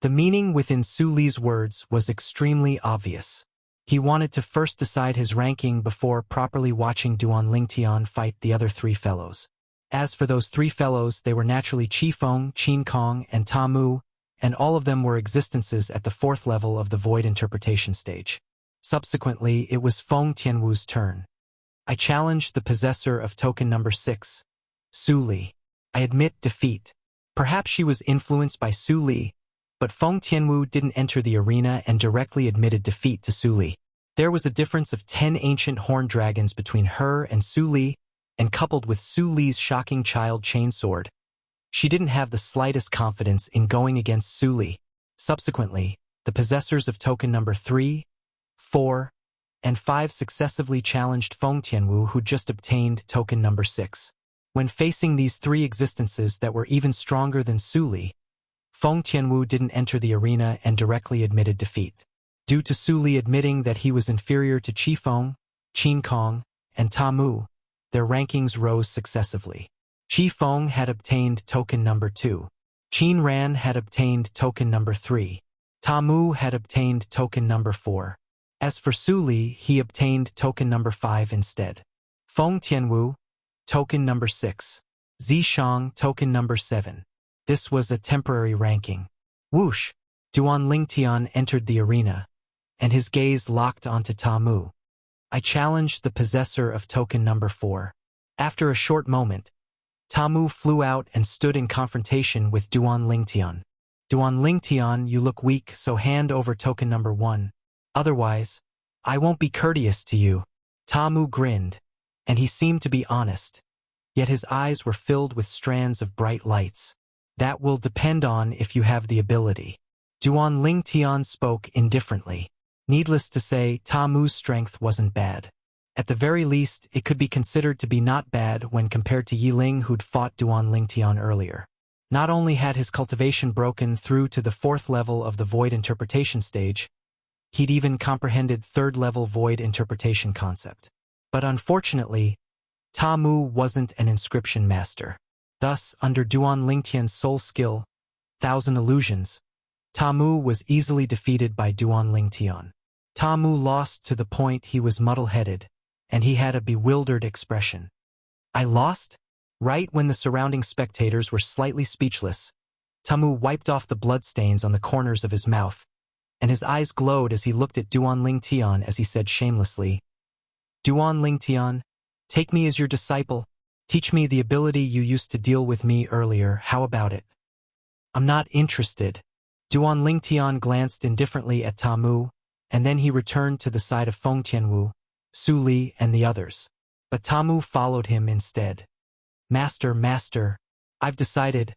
The meaning within Su Li's words was extremely obvious. He wanted to first decide his ranking before properly watching Duan Lingtian fight the other three fellows. As for those three fellows, they were naturally Qifeng, Qin Kong, and Ta Mu, and all of them were existences at the fourth level of the void interpretation stage. Subsequently, it was Feng Tianwu's turn. I challenged the possessor of token number 6, Su Li. I admit defeat. Perhaps she was influenced by Su Li, but Feng Tianwu didn't enter the arena and directly admitted defeat to Su Li. There was a difference of 10 ancient horn dragons between her and Su Li, and coupled with Su Li's shocking child chainsword, she didn't have the slightest confidence in going against Su Li. Subsequently, the possessors of token number 3, 4, and 5 successively challenged Feng Tianwu, who just obtained token number 6. When facing these three existences that were even stronger than Su Li, Feng Tianwu didn't enter the arena and directly admitted defeat. Due to Su Li admitting that he was inferior to Qifeng, Qin Kong, and Ta Mu, their rankings rose successively. Qifeng had obtained token number 2. Qin Ran had obtained token number 3. Ta Mu had obtained token number 4. As for Su Li, he obtained token number 5 instead. Feng Tianwu, token number 6. Zishang, token number 7. This was a temporary ranking. Whoosh! Duan Lingtian entered the arena, and his gaze locked onto Ta Mu. I challenged the possessor of token number 4. After a short moment, Ta Mu flew out and stood in confrontation with Duan Lingtian. Duan Lingtian, you look weak, so hand over token number 1. Otherwise, I won't be courteous to you. Ta Mu grinned, and he seemed to be honest. Yet his eyes were filled with strands of bright lights. That will depend on if you have the ability. Duan Lingtian spoke indifferently. Needless to say, Ta Mu's strength wasn't bad. At the very least, it could be considered to be not bad when compared to Yiling, who'd fought Duan Lingtian earlier. Not only had his cultivation broken through to the 4th level of the void interpretation stage, he'd even comprehended 3rd level void interpretation concept. But unfortunately, Ta Mu wasn't an inscription master. Thus, under Duan Lingtian's soul skill, 1,000 illusions, Ta Mu was easily defeated by Duan Lingtian. Ta Mu lost to the point he was muddle-headed, and he had a bewildered expression. I lost? Right when the surrounding spectators were slightly speechless, Ta Mu wiped off the bloodstains on the corners of his mouth, and his eyes glowed as he looked at Duan Lingtian as he said shamelessly, Duan Lingtian, take me as your disciple. Teach me the ability you used to deal with me earlier. How about it? I'm not interested. Duan Lingtian glanced indifferently at Ta Mu, and then he returned to the side of Feng Tianwu, Su Li, and the others. But Ta Mu followed him instead. Master, I've decided.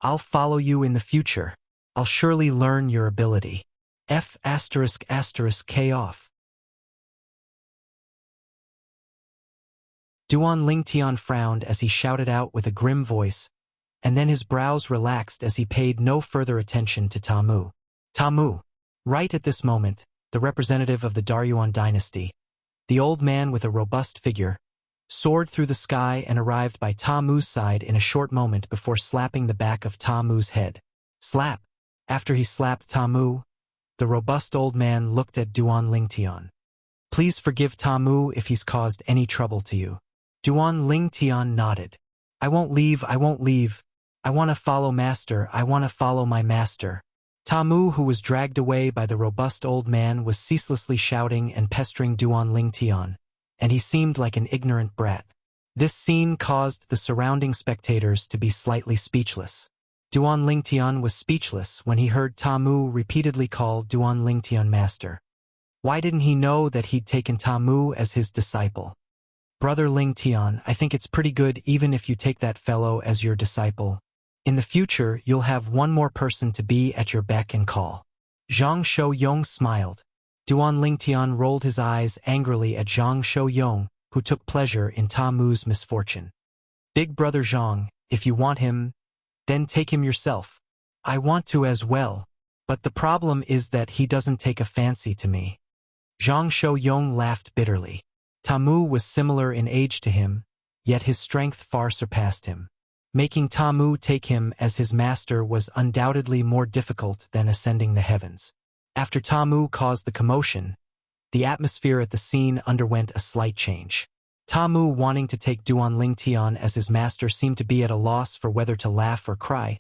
I'll follow you in the future. I'll surely learn your ability. K off. Duan Lingtian frowned as he shouted out with a grim voice, and then his brows relaxed as he paid no further attention to Ta Mu. Ta Mu. Right at this moment, the representative of the Daryuan dynasty, the old man with a robust figure, soared through the sky and arrived by Ta Mu's side in a short moment before slapping the back of Ta Mu's head. Slap! After he slapped Ta Mu, the robust old man looked at Duan Lingtian. Please forgive Ta Mu if he's caused any trouble to you. Duan Lingtian nodded. I won't leave. I want to follow master. I want to follow my master. Ta Mu, who was dragged away by the robust old man, was ceaselessly shouting and pestering Duan Lingtian, and he seemed like an ignorant brat. This scene caused the surrounding spectators to be slightly speechless. Duan Lingtian was speechless when he heard Ta Mu repeatedly call Duan Lingtian master. Why didn't he know that he'd taken Ta Mu as his disciple? Brother Lingtian, I think it's pretty good even if you take that fellow as your disciple. In the future, you'll have one more person to be at your beck and call. Zhang Shouyong smiled. Duan Lingtian rolled his eyes angrily at Zhang Shouyong, who took pleasure in Ta Mu's misfortune. Big brother Zhang, If you want him, then take him yourself. I want to as well, but the problem is that he doesn't take a fancy to me. Zhang Shouyong laughed bitterly. Tamu was similar in age to him, yet his strength far surpassed him. Making Tamu take him as his master was undoubtedly more difficult than ascending the heavens. After Tamu caused the commotion, the atmosphere at the scene underwent a slight change. Tamu, wanting to take Duan Lingtian as his master, seemed to be at a loss for whether to laugh or cry.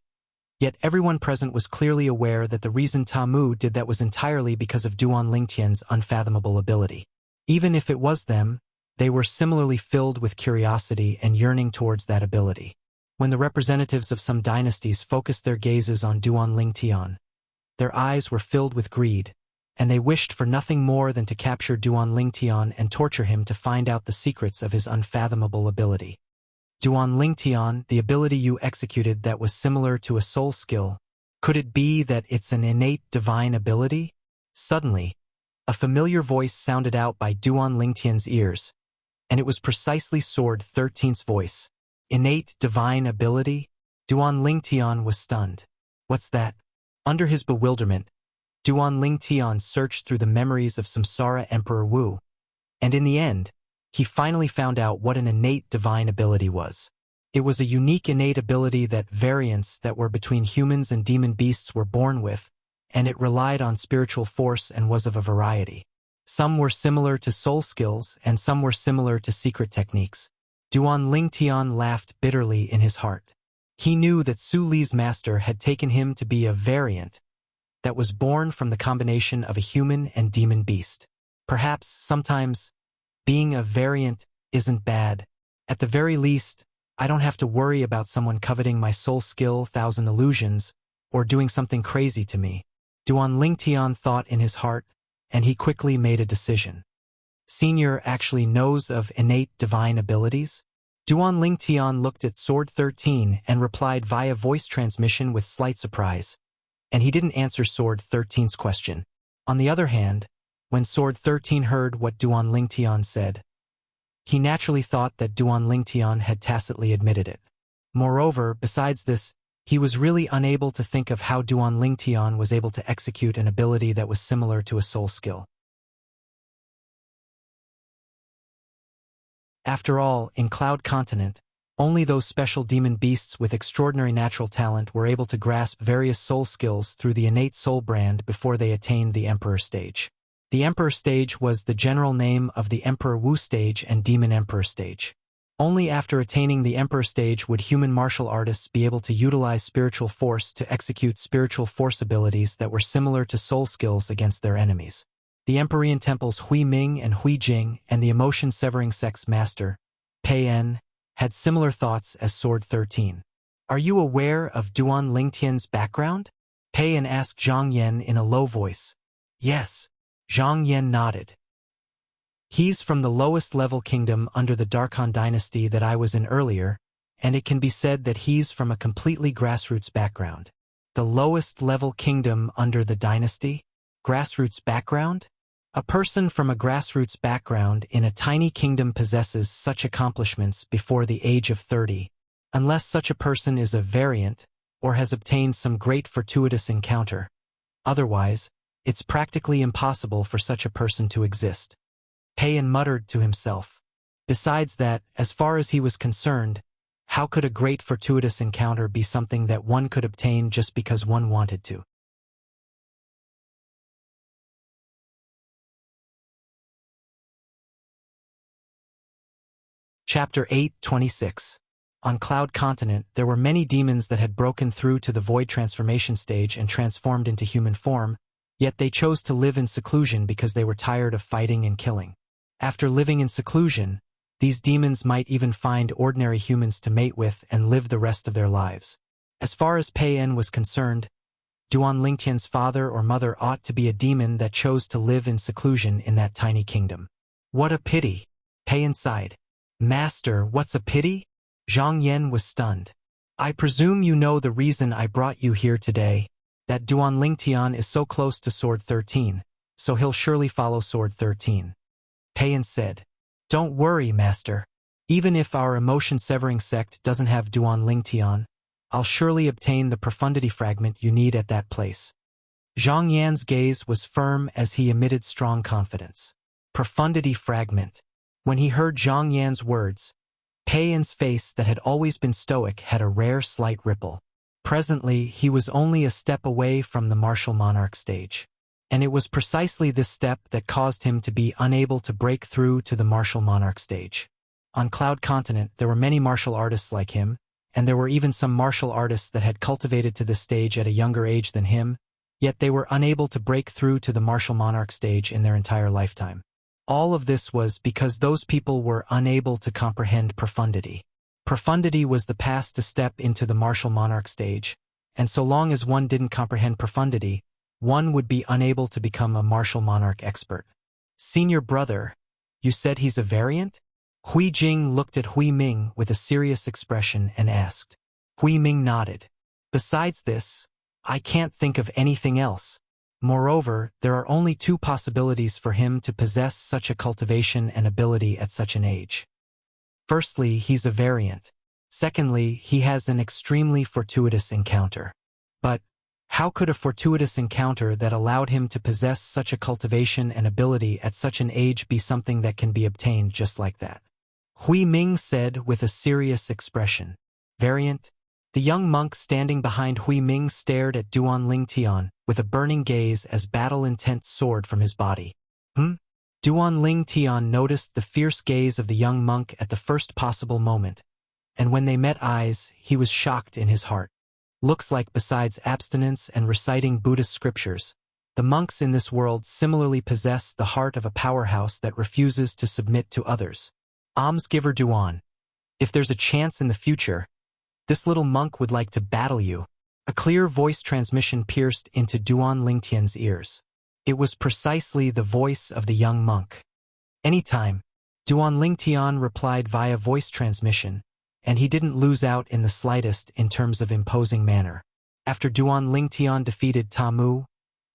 Yet everyone present was clearly aware that the reason Tamu did that was entirely because of Duan Lingtian's unfathomable ability. Even if it was them, they were similarly filled with curiosity and yearning towards that ability. When the representatives of some dynasties focused their gazes on Duan Lingtian, their eyes were filled with greed, and they wished for nothing more than to capture Duan Lingtian and torture him to find out the secrets of his unfathomable ability. Duan Lingtian, the ability you executed that was similar to a soul skill, could it be that it's an innate divine ability? Suddenly, a familiar voice sounded out by Duan Lingtian's ears, and it was precisely Sword 13's voice. Innate divine ability? Duan Lingtian was stunned. What's that? Under his bewilderment, Duan Lingtian searched through the memories of Samsara Emperor Wu, and in the end, he finally found out what an innate divine ability was. It was a unique innate ability that variants that were between humans and demon beasts were born with, and it relied on spiritual force and was of a variety. Some were similar to soul skills, and some were similar to secret techniques. Duan Lingtian laughed bitterly in his heart. He knew that Su Li's master had taken him to be a variant that was born from the combination of a human and demon beast. Perhaps, sometimes, being a variant isn't bad. At the very least, I don't have to worry about someone coveting my soul skill, Thousand Illusions, or doing something crazy to me. Duan Lingtian thought in his heart, and he quickly made a decision. Senior actually knows of innate divine abilities? Duan Lingtian looked at Sword 13 and replied via voice transmission with slight surprise, and he didn't answer Sword 13's question. On the other hand, when Sword 13 heard what Duan Lingtian said, he naturally thought that Duan Lingtian had tacitly admitted it. Moreover, besides this, he was really unable to think of how Duan Lingtian was able to execute an ability that was similar to a soul skill. After all, in Cloud Continent, only those special demon beasts with extraordinary natural talent were able to grasp various soul skills through the innate soul brand before they attained the Emperor stage. The Emperor stage was the general name of the Emperor Wu stage and Demon Emperor stage. Only after attaining the Emperor stage would human martial artists be able to utilize spiritual force to execute spiritual force abilities that were similar to soul skills against their enemies. The Empyrean temples Hui Ming and Hui Jing and the emotion-severing sex master, Pei En, had similar thoughts as Sword 13. Are you aware of Duan Lingtian's background? Pei En asked Zhang Yan in a low voice. Yes. Zhang Yan nodded. He's from the lowest level kingdom under the Darkhan dynasty that I was in earlier, and it can be said that he's from a completely grassroots background. The lowest level kingdom under the dynasty? Grassroots background? A person from a grassroots background in a tiny kingdom possesses such accomplishments before the age of 30, unless such a person is a variant or has obtained some great fortuitous encounter. Otherwise, it's practically impossible for such a person to exist. Pei En muttered to himself. Besides that, as far as he was concerned, how could a great fortuitous encounter be something that one could obtain just because one wanted to? Chapter 8:26. On Cloud Continent, there were many demons that had broken through to the void transformation stage and transformed into human form, yet they chose to live in seclusion because they were tired of fighting and killing. After living in seclusion, these demons might even find ordinary humans to mate with and live the rest of their lives. As far as Pei En was concerned, Duan Lingtian's father or mother ought to be a demon that chose to live in seclusion in that tiny kingdom. What a pity! Pei En sighed. Master, what's a pity? Zhang Yan was stunned. I presume you know the reason I brought you here today, that Duan Lingtian is so close to Sword 13, so he'll surely follow Sword 13. Pei En said. Don't worry, Master. Even if our emotion-severing sect doesn't have Duan Lingtian, I'll surely obtain the profundity fragment you need at that place. Zhang Yan's gaze was firm as he emitted strong confidence. Profundity fragment. When he heard Zhang Yan's words, Pei Yan's face that had always been stoic had a rare slight ripple. Presently, he was only a step away from the martial monarch stage. And it was precisely this step that caused him to be unable to break through to the martial monarch stage. On Cloud Continent, there were many martial artists like him, and there were even some martial artists that had cultivated to this stage at a younger age than him, yet they were unable to break through to the martial monarch stage in their entire lifetime. All of this was because those people were unable to comprehend profundity. Profundity was the path to step into the martial monarch stage, and so long as one didn't comprehend profundity, one would be unable to become a martial monarch expert. Senior brother, you said he's a variant? Hui Jing looked at Hui Ming with a serious expression and asked. Hui Ming nodded. Besides this, I can't think of anything else. Moreover, there are only two possibilities for him to possess such a cultivation and ability at such an age. Firstly, he's a variant. Secondly, he has an extremely fortuitous encounter. But how could a fortuitous encounter that allowed him to possess such a cultivation and ability at such an age be something that can be obtained just like that? Hui Ming said with a serious expression. Variant? The young monk standing behind Hui Ming stared at Duan Lingtian with a burning gaze as battle-intent soared from his body. Duan Lingtian noticed the fierce gaze of the young monk at the first possible moment, and when they met eyes, he was shocked in his heart. Looks like besides abstinence and reciting Buddhist scriptures, the monks in this world similarly possess the heart of a powerhouse that refuses to submit to others. Almsgiver Duan, if there's a chance in the future, this little monk would like to battle you. A clear voice transmission pierced into Duan Lingtian's ears. It was precisely the voice of the young monk. Anytime, Duan Lingtian replied via voice transmission, and he didn't lose out in the slightest in terms of imposing manner. After Duan Lingtian defeated Tamu,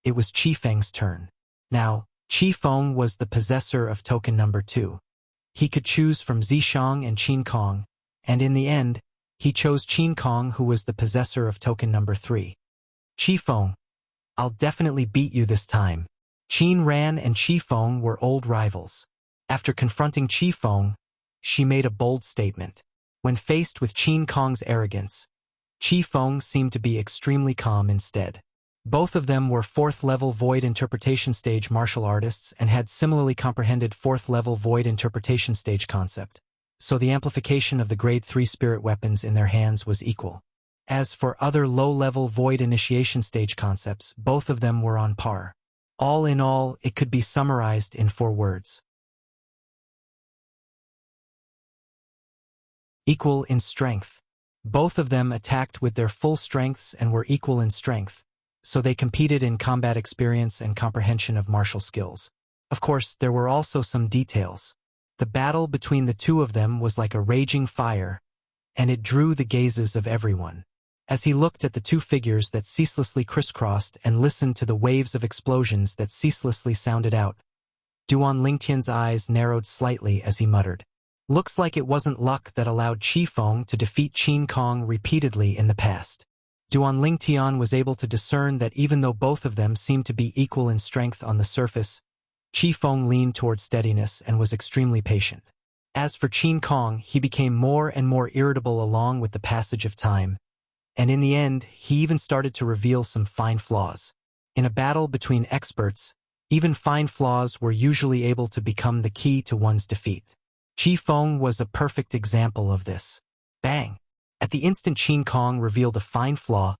it was Qi Feng's turn. Now, Qi Feng was the possessor of token number 2. He could choose from Zishang and Qin Kong, and in the end, he chose Qin Kong, who was the possessor of token number 3. Qi Feng, I'll definitely beat you this time. Qin Ran and Qi Feng were old rivals. After confronting Qi Feng, she made a bold statement. When faced with Qin Kong's arrogance, Qi Feng seemed to be extremely calm instead. Both of them were 4th-level void interpretation stage martial artists and had similarly comprehended 4th-level void interpretation stage concept, so the amplification of the grade 3 spirit weapons in their hands was equal. As for other low-level void initiation stage concepts, both of them were on par. All in all, it could be summarized in 4 words. Equal in strength. Both of them attacked with their full strengths and were equal in strength, so they competed in combat experience and comprehension of martial skills. Of course, there were also some details. The battle between the two of them was like a raging fire, and it drew the gazes of everyone. As he looked at the two figures that ceaselessly crisscrossed and listened to the waves of explosions that ceaselessly sounded out, Duan Lingtian's eyes narrowed slightly as he muttered. Looks like it wasn't luck that allowed Qi Feng to defeat Qin Kong repeatedly in the past. Duan Lingtian was able to discern that even though both of them seemed to be equal in strength on the surface, Qi Feng leaned toward steadiness and was extremely patient. As for Qin Kong, he became more and more irritable along with the passage of time, and in the end, he even started to reveal some fine flaws. In a battle between experts, even fine flaws were usually able to become the key to one's defeat. Qi Feng was a perfect example of this. Bang! At the instant Qin Kong revealed a fine flaw,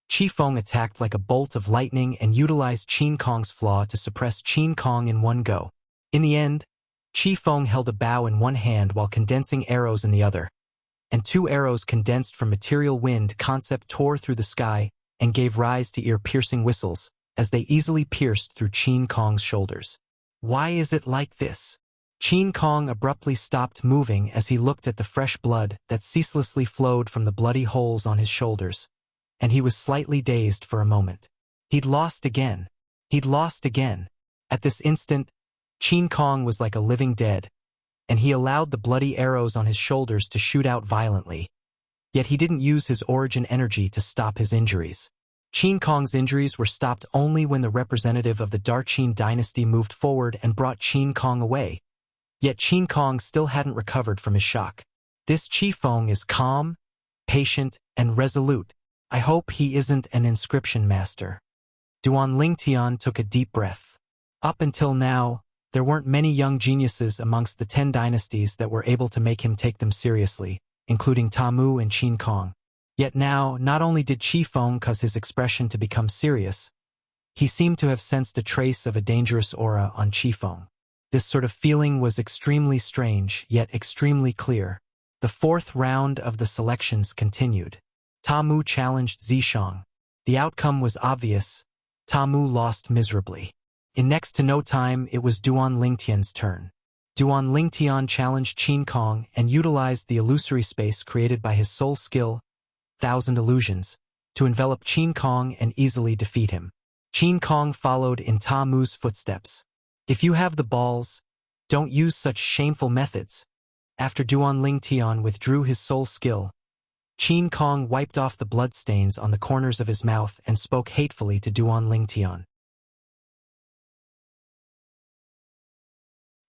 Qi Feng attacked like a bolt of lightning and utilized Qin Kong's flaw to suppress Qin Kong in one go. In the end, Qi Feng held a bow in one hand while condensing arrows in the other, and 2 arrows condensed from material wind concept tore through the sky and gave rise to ear-piercing whistles as they easily pierced through Qin Kong's shoulders. Why is it like this? Qin Kong abruptly stopped moving as he looked at the fresh blood that ceaselessly flowed from the bloody holes on his shoulders, and he was slightly dazed for a moment. He'd lost again. He'd lost again. At this instant, Qin Kong was like a living dead, and he allowed the bloody arrows on his shoulders to shoot out violently. Yet he didn't use his origin energy to stop his injuries. Qin Kong's injuries were stopped only when the representative of the Dark Qin dynasty moved forward and brought Qin Kong away. Yet Qin Kong still hadn't recovered from his shock. This Qi Feng is calm, patient, and resolute. I hope he isn't an inscription master. Duan Lingtian took a deep breath. Up until now, there weren't many young geniuses amongst the 10 dynasties that were able to make him take them seriously, including Tamu and Qin Kong. Yet now, not only did Qi Feng cause his expression to become serious, he seemed to have sensed a trace of a dangerous aura on Qi Feng. This sort of feeling was extremely strange, yet extremely clear. The 4th round of the selections continued. Tamu challenged Zishang. The outcome was obvious. Tamu lost miserably. In next to no time, it was Duan Lingtian's turn. Duan Lingtian challenged Qin Kong and utilized the illusory space created by his soul skill, 1,000 Illusions, to envelop Qin Kong and easily defeat him. Qin Kong followed in Tamu's footsteps. If you have the balls, don't use such shameful methods. After Duan Lingtian withdrew his soul skill, Qin Kong wiped off the bloodstains on the corners of his mouth and spoke hatefully to Duan Lingtian.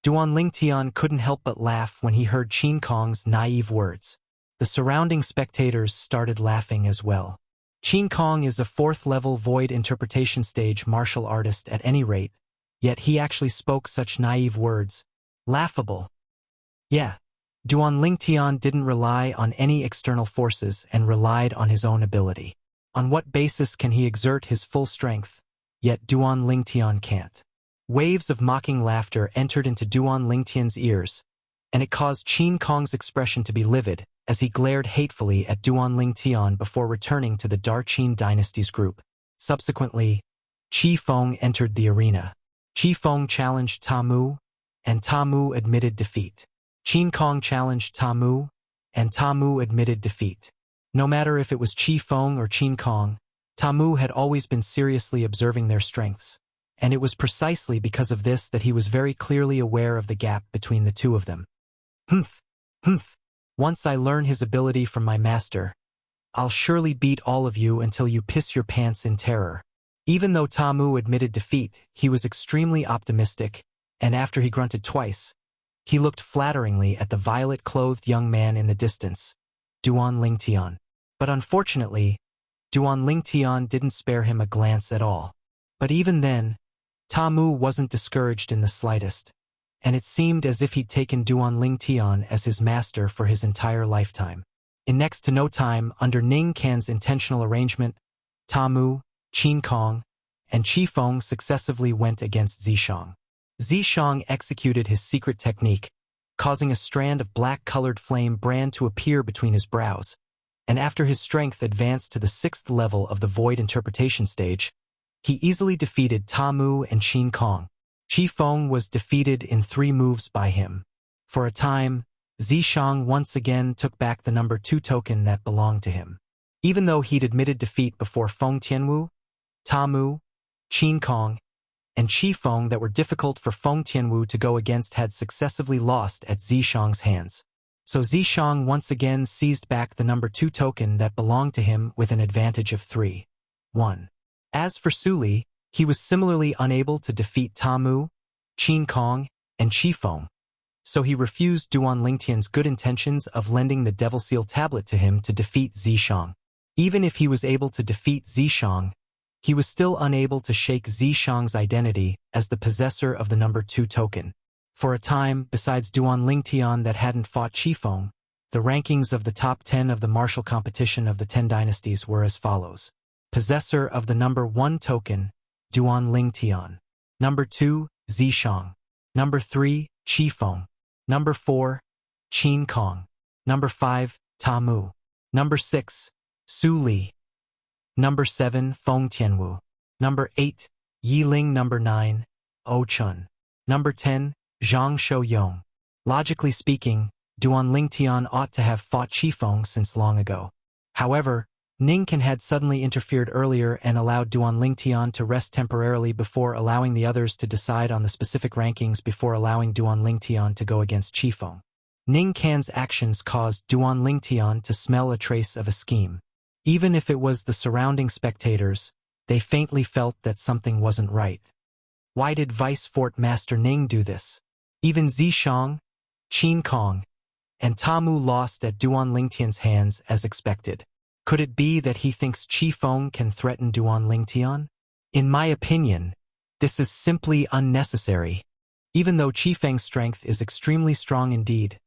Duan Lingtian couldn't help but laugh when he heard Qin Kong's naive words. The surrounding spectators started laughing as well. Qin Kong is a 4th-level void interpretation stage martial artist at any rate, yet he actually spoke such naive words. Laughable. Yeah, Duan Lingtian didn't rely on any external forces and relied on his own ability. On what basis can he exert his full strength? Yet Duan Lingtian can't. Waves of mocking laughter entered into Duan Lingtian's ears, and it caused Qin Kong's expression to be livid as he glared hatefully at Duan Lingtian before returning to the Dark Qin dynasty's group. Subsequently, Qi Feng entered the arena. Qi Feng challenged Tamu, and Tamu admitted defeat. Qin Kong challenged Tamu, and Tamu admitted defeat. No matter if it was Qi Feng or Qin Kong, Tamu had always been seriously observing their strengths, and it was precisely because of this that he was very clearly aware of the gap between the two of them. Humph. Once I learn his ability from my master, I'll surely beat all of you until you piss your pants in terror. Even though Tamu admitted defeat, he was extremely optimistic, and after he grunted twice, he looked flatteringly at the violet-clothed young man in the distance, Duan Lingtian. But unfortunately, Duan Lingtian didn't spare him a glance at all. But even then, Tamu wasn't discouraged in the slightest, and it seemed as if he'd taken Duan Lingtian as his master for his entire lifetime. In next to no time, under Ning Can's intentional arrangement, Tamu, Qin Kong, and Qi Feng successively went against Zishang. Zishang executed his secret technique, causing a strand of black-colored flame brand to appear between his brows, and after his strength advanced to the 6th level of the Void Interpretation stage, he easily defeated Tamu and Qin Kong. Qi Feng was defeated in 3 moves by him. For a time, Zishang once again took back the number 2 token that belonged to him. Even though he'd admitted defeat before Feng Tianwu, Tamu, Qin Kong, and Qi Feng that were difficult for Feng Tianwu to go against had successively lost at Zishang's hands. So Zishang once again seized back the number 2 token that belonged to him with an advantage of 3-1. As for Su Li, he was similarly unable to defeat Tamu, Qin Kong, and Qi Feng, so he refused Duan Lingtian's good intentions of lending the Devil Seal tablet to him to defeat Zishang. Even if he was able to defeat Zishang, he was still unable to shake Zishang's identity as the possessor of the number 2 token. For a time, besides Duan Lingtian that hadn't fought Qi Feng, the rankings of the top 10 of the martial competition of the 10 dynasties were as follows. Possessor of the number 1 token, Duan Lingtian. Number 2, Zishang. Number 3, Qi Feng. Number 4, Qin Kong. Number 5, Tamu. Number 6, Su Li. Number 7, Feng Tianwu. Number 8, Yiling. Number 9, O Chun. Number 10, Zhang Shouyong. Logically speaking, Duan Lingtian ought to have fought Qi Feng since long ago. However, Ningkan had suddenly interfered earlier and allowed Duan Lingtian to rest temporarily before allowing the others to decide on the specific rankings before allowing Duan Lingtian to go against Qifeng. Ningkan's actions caused Duan Lingtian to smell a trace of a scheme. Even if it was the surrounding spectators, they faintly felt that something wasn't right. Why did Vice Fort Master Ning do this? Even Zishang, Qin Kong, and Tamu lost at Duan Lingtian's hands as expected. Could it be that he thinks Qifeng can threaten Duan Lingtian? In my opinion, this is simply unnecessary. Even though Qifeng's strength is extremely strong indeed,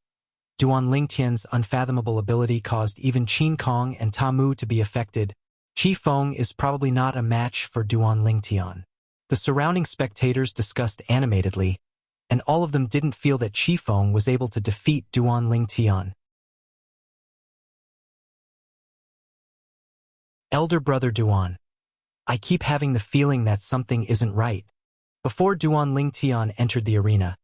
Duan Lingtian's unfathomable ability caused even Qin Kong and Tamu to be affected. Qifeng is probably not a match for Duan Lingtian. The surrounding spectators discussed animatedly, and all of them didn't feel that Qifeng was able to defeat Duan Lingtian. Elder brother Duan. I keep having the feeling that something isn't right. Before Duan Lingtian entered the arena,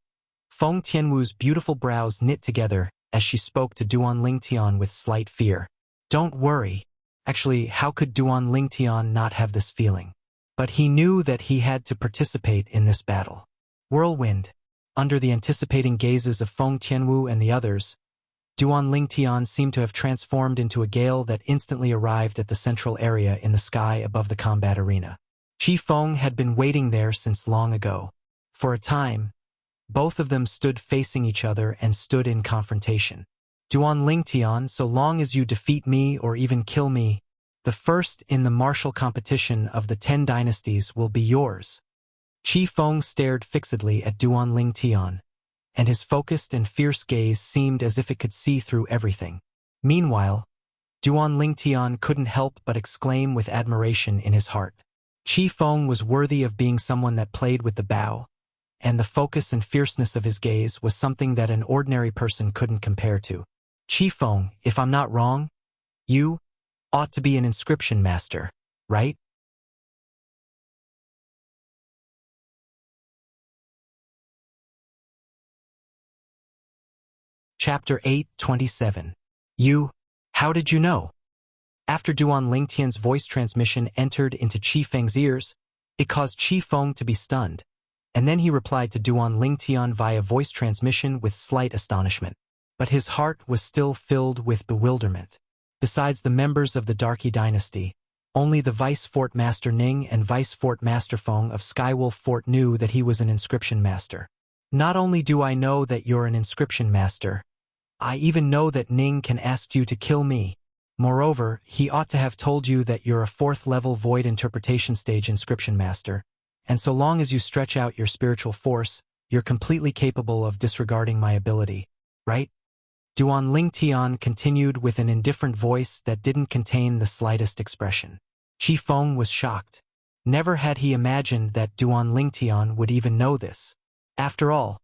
Feng Tianwu's beautiful brows knit together as she spoke to Duan Lingtian with slight fear. Don't worry. Actually, how could Duan Lingtian not have this feeling? But he knew that he had to participate in this battle. Whirlwind. Under the anticipating gazes of Feng Tianwu and the others, Duan Lingtian seemed to have transformed into a gale that instantly arrived at the central area in the sky above the combat arena. Qifeng had been waiting there since long ago. For a time, both of them stood facing each other and stood in confrontation. Duan Lingtian, so long as you defeat me or even kill me, the first in the martial competition of the 10 dynasties will be yours. Qifeng stared fixedly at Duan Lingtian, and his focused and fierce gaze seemed as if it could see through everything. Meanwhile, Duan Lingtian couldn't help but exclaim with admiration in his heart. Qifeng was worthy of being someone that played with the bow, and the focus and fierceness of his gaze was something that an ordinary person couldn't compare to. Qifeng, if I'm not wrong, you ought to be an inscription master, right? Chapter 8:27. How did you know? After Duan Lingtian's voice transmission entered into Qifeng's ears, it caused Qifeng to be stunned, and then he replied to Duan Lingtian via voice transmission with slight astonishment. But his heart was still filled with bewilderment. Besides the members of the Darky dynasty, only the Vice Fort Master Ning and Vice Fort Master Feng of Skywolf Fort knew that he was an inscription master. Not only do I know that you're an inscription master, I even know that Ning can ask you to kill me. Moreover, he ought to have told you that you're a 4th level void interpretation stage inscription master, and so long as you stretch out your spiritual force, you're completely capable of disregarding my ability, right? Duan Lingtian continued with an indifferent voice that didn't contain the slightest expression. Qifeng was shocked. Never had he imagined that Duan Lingtian would even know this. After all,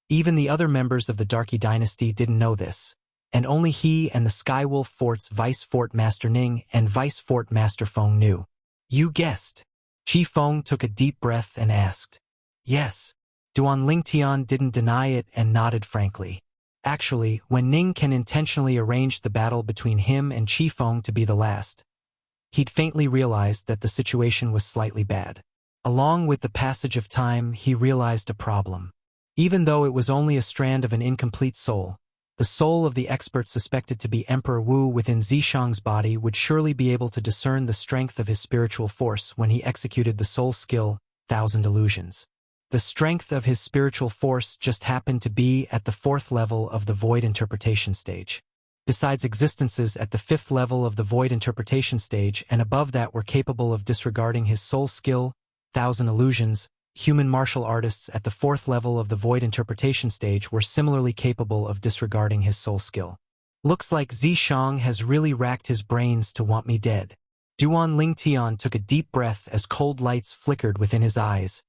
even the other members of the Darky dynasty didn't know this, and only he and the Skywolf Fort's Vice Fort Master Ning and Vice Fort Master Feng knew. You guessed. Qifeng took a deep breath and asked. Yes. Duan Lingtian didn't deny it and nodded frankly. Actually, when Ning Kan intentionally arranged the battle between him and Qifeng to be the last, he'd faintly realized that the situation was slightly bad. Along with the passage of time, he realized a problem. Even though it was only a strand of an incomplete soul, the soul of the expert suspected to be Emperor Wu within Zishang's body would surely be able to discern the strength of his spiritual force when he executed the soul skill, 1000 Illusions. The strength of his spiritual force just happened to be at the 4th level of the void interpretation stage. Besides, existences at the 5th level of the void interpretation stage and above that were capable of disregarding his soul skill, 1000 Illusions. Human martial artists at the 4th level of the void interpretation stage were similarly capable of disregarding his soul skill. Looks like Zishang has really racked his brains to want me dead. Duan Lingtian took a deep breath as cold lights flickered within his eyes,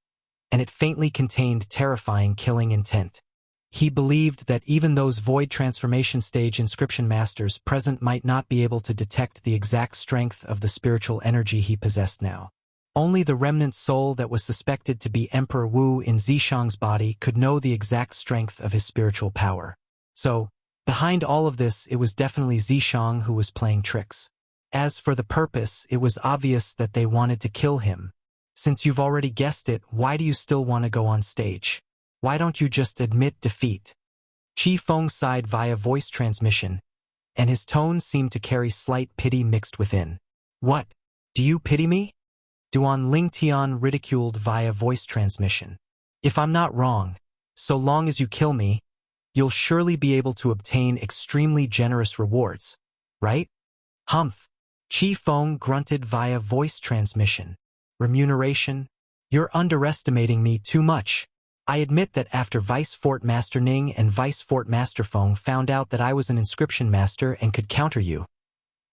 and it faintly contained terrifying killing intent. He believed that even those void transformation stage inscription masters present might not be able to detect the exact strength of the spiritual energy he possessed now. Only the remnant soul that was suspected to be Emperor Wu in Zishang's body could know the exact strength of his spiritual power. So, behind all of this, it was definitely Zishang who was playing tricks. As for the purpose, it was obvious that they wanted to kill him. Since you've already guessed it, why do you still want to go on stage? Why don't you just admit defeat? Qi Feng sighed via voice transmission, and his tone seemed to carry slight pity mixed within. What? Do you pity me? Duan Lingtian ridiculed via voice transmission. If I'm not wrong, so long as you kill me, you'll surely be able to obtain extremely generous rewards, right? Humph. Qi Feng grunted via voice transmission. Remuneration? You're underestimating me too much. I admit that after Vice Fort Master Ning and Vice Fort Master Feng found out that I was an inscription master and could counter you,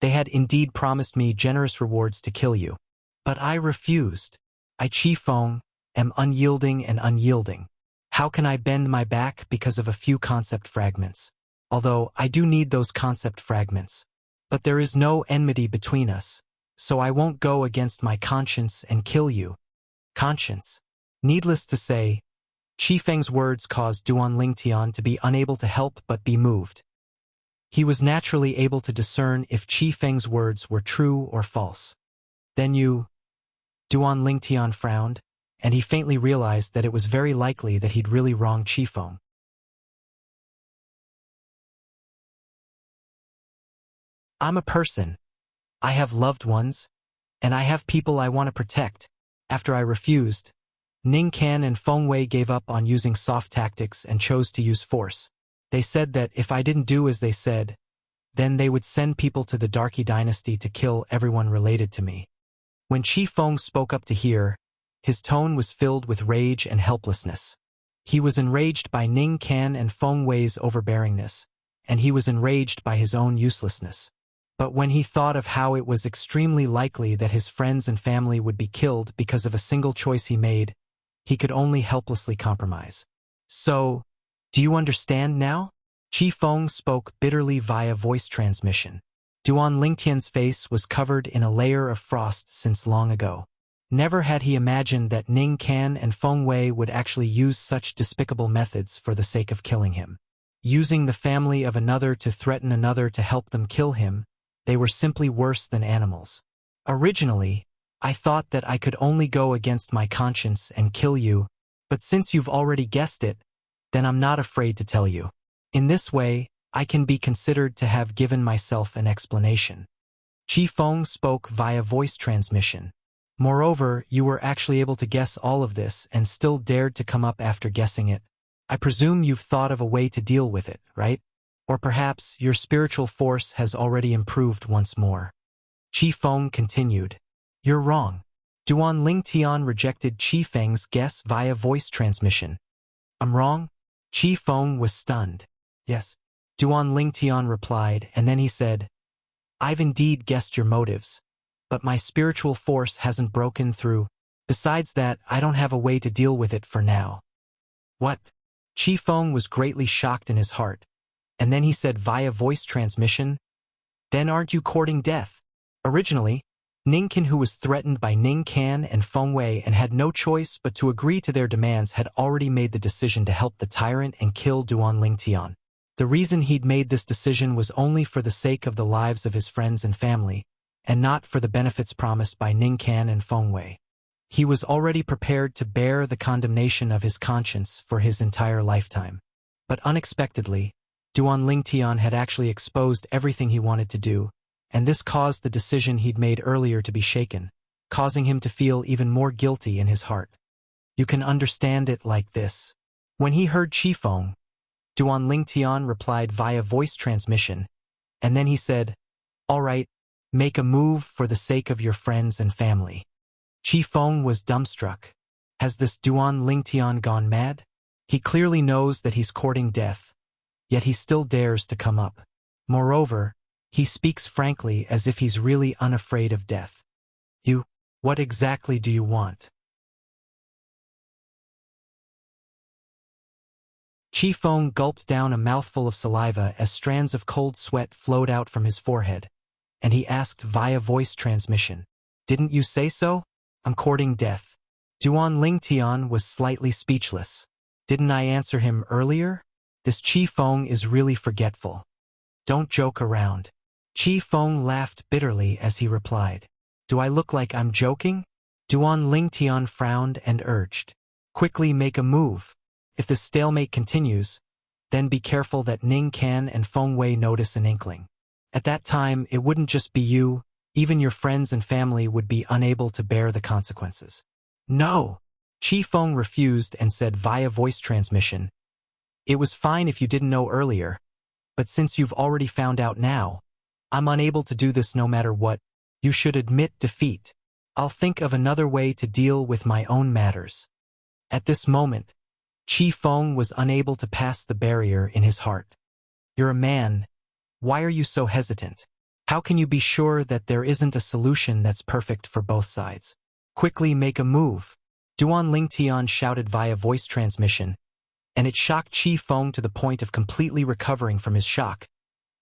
they had indeed promised me generous rewards to kill you. But I refused. I, Qi Feng, am unyielding and unyielding. How can I bend my back because of a few concept fragments? Although I do need those concept fragments. But there is no enmity between us, so I won't go against my conscience and kill you. Conscience. Needless to say, Qi Feng's words caused Duan Lingtian to be unable to help but be moved. He was naturally able to discern if Qi Feng's words were true or false. Then you... Duan Lingtian frowned, and he faintly realized that it was very likely that he'd really wronged Qi Feng. I'm a person. I have loved ones, and I have people I want to protect. After I refused, Ning Can and Feng Wei gave up on using soft tactics and chose to use force. They said that if I didn't do as they said, then they would send people to the Darky dynasty to kill everyone related to me. When Qi Feng spoke up to hear, his tone was filled with rage and helplessness. He was enraged by Ning Can and Feng Wei's overbearingness, and he was enraged by his own uselessness. But when he thought of how it was extremely likely that his friends and family would be killed because of a single choice he made, he could only helplessly compromise. So, do you understand now? Qi Feng spoke bitterly via voice transmission. Duan Lingtian's face was covered in a layer of frost since long ago. Never had he imagined that Ning Can and Feng Wei would actually use such despicable methods for the sake of killing him. Using the family of another to threaten another to help them kill him, they were simply worse than animals. Originally, I thought that I could only go against my conscience and kill you, but since you've already guessed it, then I'm not afraid to tell you. In this way, I can be considered to have given myself an explanation. Qi Feng spoke via voice transmission. Moreover, you were actually able to guess all of this and still dared to come up after guessing it. I presume you've thought of a way to deal with it, right? Or perhaps your spiritual force has already improved once more. Qi Feng continued. You're wrong. Duan Lingtian rejected Qi Feng's guess via voice transmission. I'm wrong? Qi Feng was stunned. Yes. Duan Lingtian replied, and then he said, I've indeed guessed your motives, but my spiritual force hasn't broken through. Besides that, I don't have a way to deal with it for now. What? Qi Feng was greatly shocked in his heart, and then he said via voice transmission, Then aren't you courting death? Originally, Ningkin, who was threatened by Ning Can and Feng Wei and had no choice but to agree to their demands, had already made the decision to help the tyrant and kill Duan Lingtian. The reason he'd made this decision was only for the sake of the lives of his friends and family, and not for the benefits promised by Ning Can and Feng Wei. He was already prepared to bear the condemnation of his conscience for his entire lifetime. But unexpectedly, Duan Lingtian had actually exposed everything he wanted to do, and this caused the decision he'd made earlier to be shaken, causing him to feel even more guilty in his heart. You can understand it like this. When he heard Qi Feng, Duan Lingtian replied via voice transmission, and then he said, All right, make a move for the sake of your friends and family. Qi Feng was dumbstruck. Has this Duan Lingtian gone mad? He clearly knows that he's courting death, yet he still dares to come up. Moreover, he speaks frankly as if he's really unafraid of death. What exactly do you want? Qi Feng gulped down a mouthful of saliva as strands of cold sweat flowed out from his forehead, and he asked via voice transmission, Didn't you say so? I'm courting death. Duan Lingtian was slightly speechless. Didn't I answer him earlier? This Qi Feng is really forgetful. Don't joke around. Qi Feng laughed bitterly as he replied. Do I look like I'm joking? Duan Lingtian frowned and urged. Quickly make a move. If the stalemate continues, then be careful that Ning Can and Feng Wei notice an inkling. At that time, it wouldn't just be you, even your friends and family would be unable to bear the consequences. No! Qi Feng refused and said via voice transmission. It was fine if you didn't know earlier, but since you've already found out now, I'm unable to do this no matter what. You should admit defeat. I'll think of another way to deal with my own matters. At this moment, Qi Feng was unable to pass the barrier in his heart. You're a man. Why are you so hesitant? How can you be sure that there isn't a solution that's perfect for both sides? Quickly make a move. Duan Lingtian shouted via voice transmission, and it shocked Qi Feng to the point of completely recovering from his shock,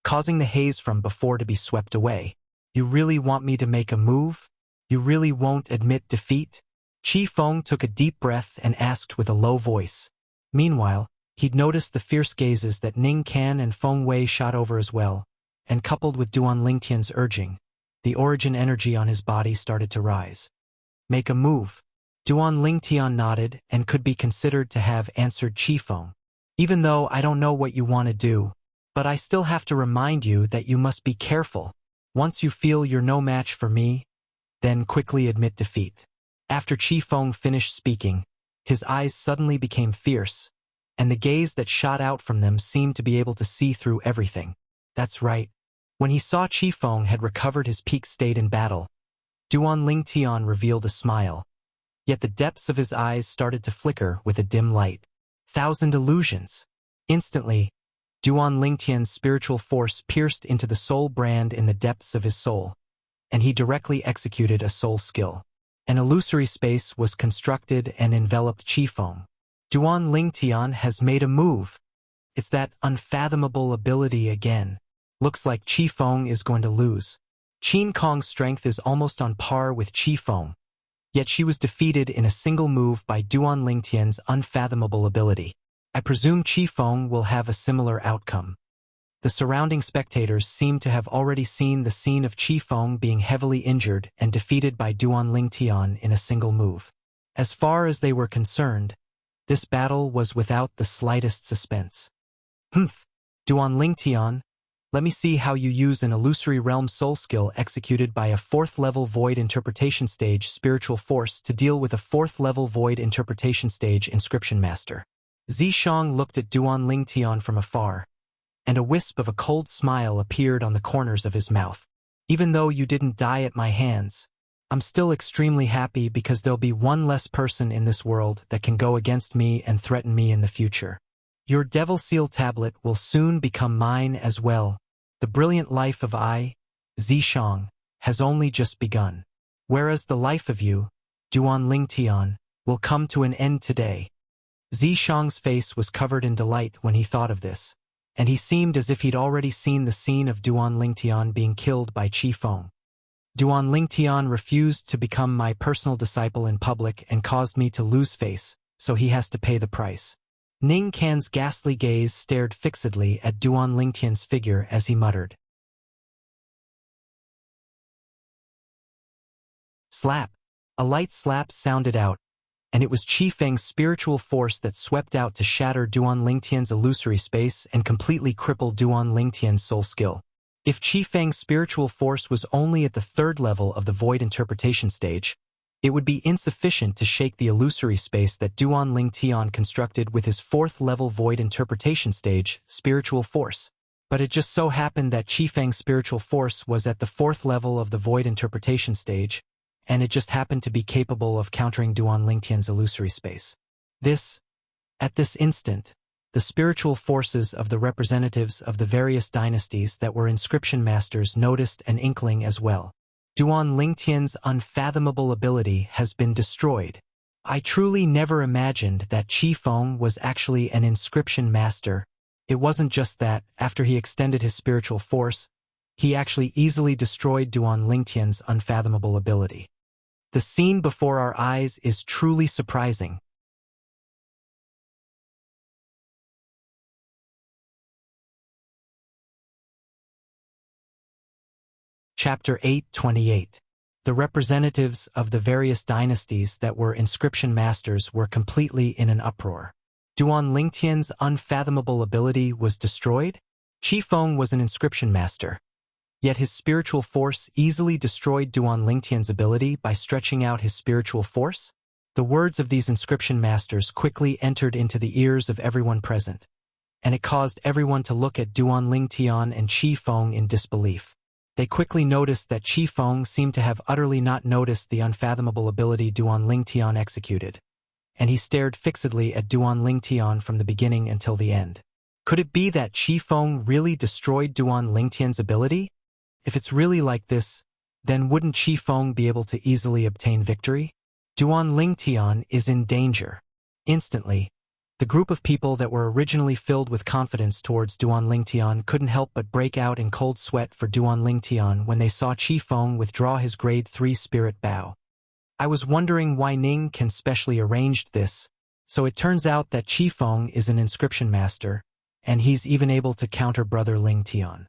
causing the haze from before to be swept away. You really want me to make a move? You really won't admit defeat? Qi Feng took a deep breath and asked with a low voice. Meanwhile, he'd noticed the fierce gazes that Ning Can and Feng Wei shot over as well, and coupled with Duan Lingtian's urging, the origin energy on his body started to rise. Make a move. Duan Lingtian nodded and could be considered to have answered Qi Feng. Even though I don't know what you want to do, but I still have to remind you that you must be careful. Once you feel you're no match for me, then quickly admit defeat. After Qi Feng finished speaking, his eyes suddenly became fierce, and the gaze that shot out from them seemed to be able to see through everything. That's right. When he saw Qi Feng had recovered his peak state in battle, Duan Lingtian revealed a smile. Yet the depths of his eyes started to flicker with a dim light. Thousand illusions. Instantly, Duan Lingtian's spiritual force pierced into the soul brand in the depths of his soul, and he directly executed a soul skill. An illusory space was constructed and enveloped Qi Feng. Duan Lingtian has made a move. It's that unfathomable ability again. Looks like Qi Feng is going to lose. Qin Kong's strength is almost on par with Qi Feng, yet she was defeated in a single move by Duan Lingtian's unfathomable ability. I presume Qi Feng will have a similar outcome. The surrounding spectators seem to have already seen the scene of Qi Feng being heavily injured and defeated by Duan Lingtian in a single move. As far as they were concerned, this battle was without the slightest suspense. Humph! Duan Lingtian, let me see how you use an illusory realm soul skill executed by a 4th level void interpretation stage spiritual force to deal with a 4th level void interpretation stage inscription master. Zishang looked at Duan Lingtian from afar, and a wisp of a cold smile appeared on the corners of his mouth. Even though you didn't die at my hands, I'm still extremely happy because there'll be one less person in this world that can go against me and threaten me in the future. Your Devil Seal tablet will soon become mine as well. The brilliant life of I, Zishang, has only just begun. Whereas the life of you, Duan Lingtian, will come to an end today. Zishang's face was covered in delight when he thought of this, and he seemed as if he'd already seen the scene of Duan Lingtian being killed by Qi Feng. Duan Lingtian refused to become my personal disciple in public and caused me to lose face, so he has to pay the price. Ning Can's ghastly gaze stared fixedly at Duan Lingtian's figure as he muttered. Slap! A light slap sounded out, and it was Qi Feng's spiritual force that swept out to shatter Duan Lingtian's illusory space and completely cripple Duan Lingtian's soul skill. If Qi Feng's spiritual force was only at the 3rd level of the void interpretation stage, it would be insufficient to shake the illusory space that Duan Lingtian constructed with his 4th level void interpretation stage, spiritual force. But it just so happened that Qi Feng's spiritual force was at the 4th level of the void interpretation stage, and it just happened to be capable of countering Duan Lingtian's illusory space. At this instant, the spiritual forces of the representatives of the various dynasties that were inscription masters noticed an inkling as well. Duan Lingtian's unfathomable ability has been destroyed. I truly never imagined that Qi Feng was actually an inscription master. It wasn't just that, after he extended his spiritual force, he actually easily destroyed Duan Lingtian's unfathomable ability. The scene before our eyes is truly surprising. Chapter 8:28. The representatives of the various dynasties that were inscription masters were completely in an uproar. Duan Lingtian's unfathomable ability was destroyed? Qi Feng was an inscription master, yet his spiritual force easily destroyed Duan Lingtian's ability by stretching out his spiritual force? The words of these inscription masters quickly entered into the ears of everyone present, and it caused everyone to look at Duan Lingtian and Qi Feng in disbelief. They quickly noticed that Qi Feng seemed to have utterly not noticed the unfathomable ability Duan Lingtian executed, and he stared fixedly at Duan Lingtian from the beginning until the end. Could it be that Qi Feng really destroyed Duan Lingtian's ability? If it's really like this, then wouldn't Qi Feng be able to easily obtain victory? Duan Lingtian is in danger. Instantly, the group of people that were originally filled with confidence towards Duan Lingtian couldn't help but break out in cold sweat for Duan Lingtian when they saw Qi Feng withdraw his grade 3 spirit bow. I was wondering why Ning can specially arranged this, so it turns out that Qi Feng is an inscription master, and he's even able to counter brother Lingtian.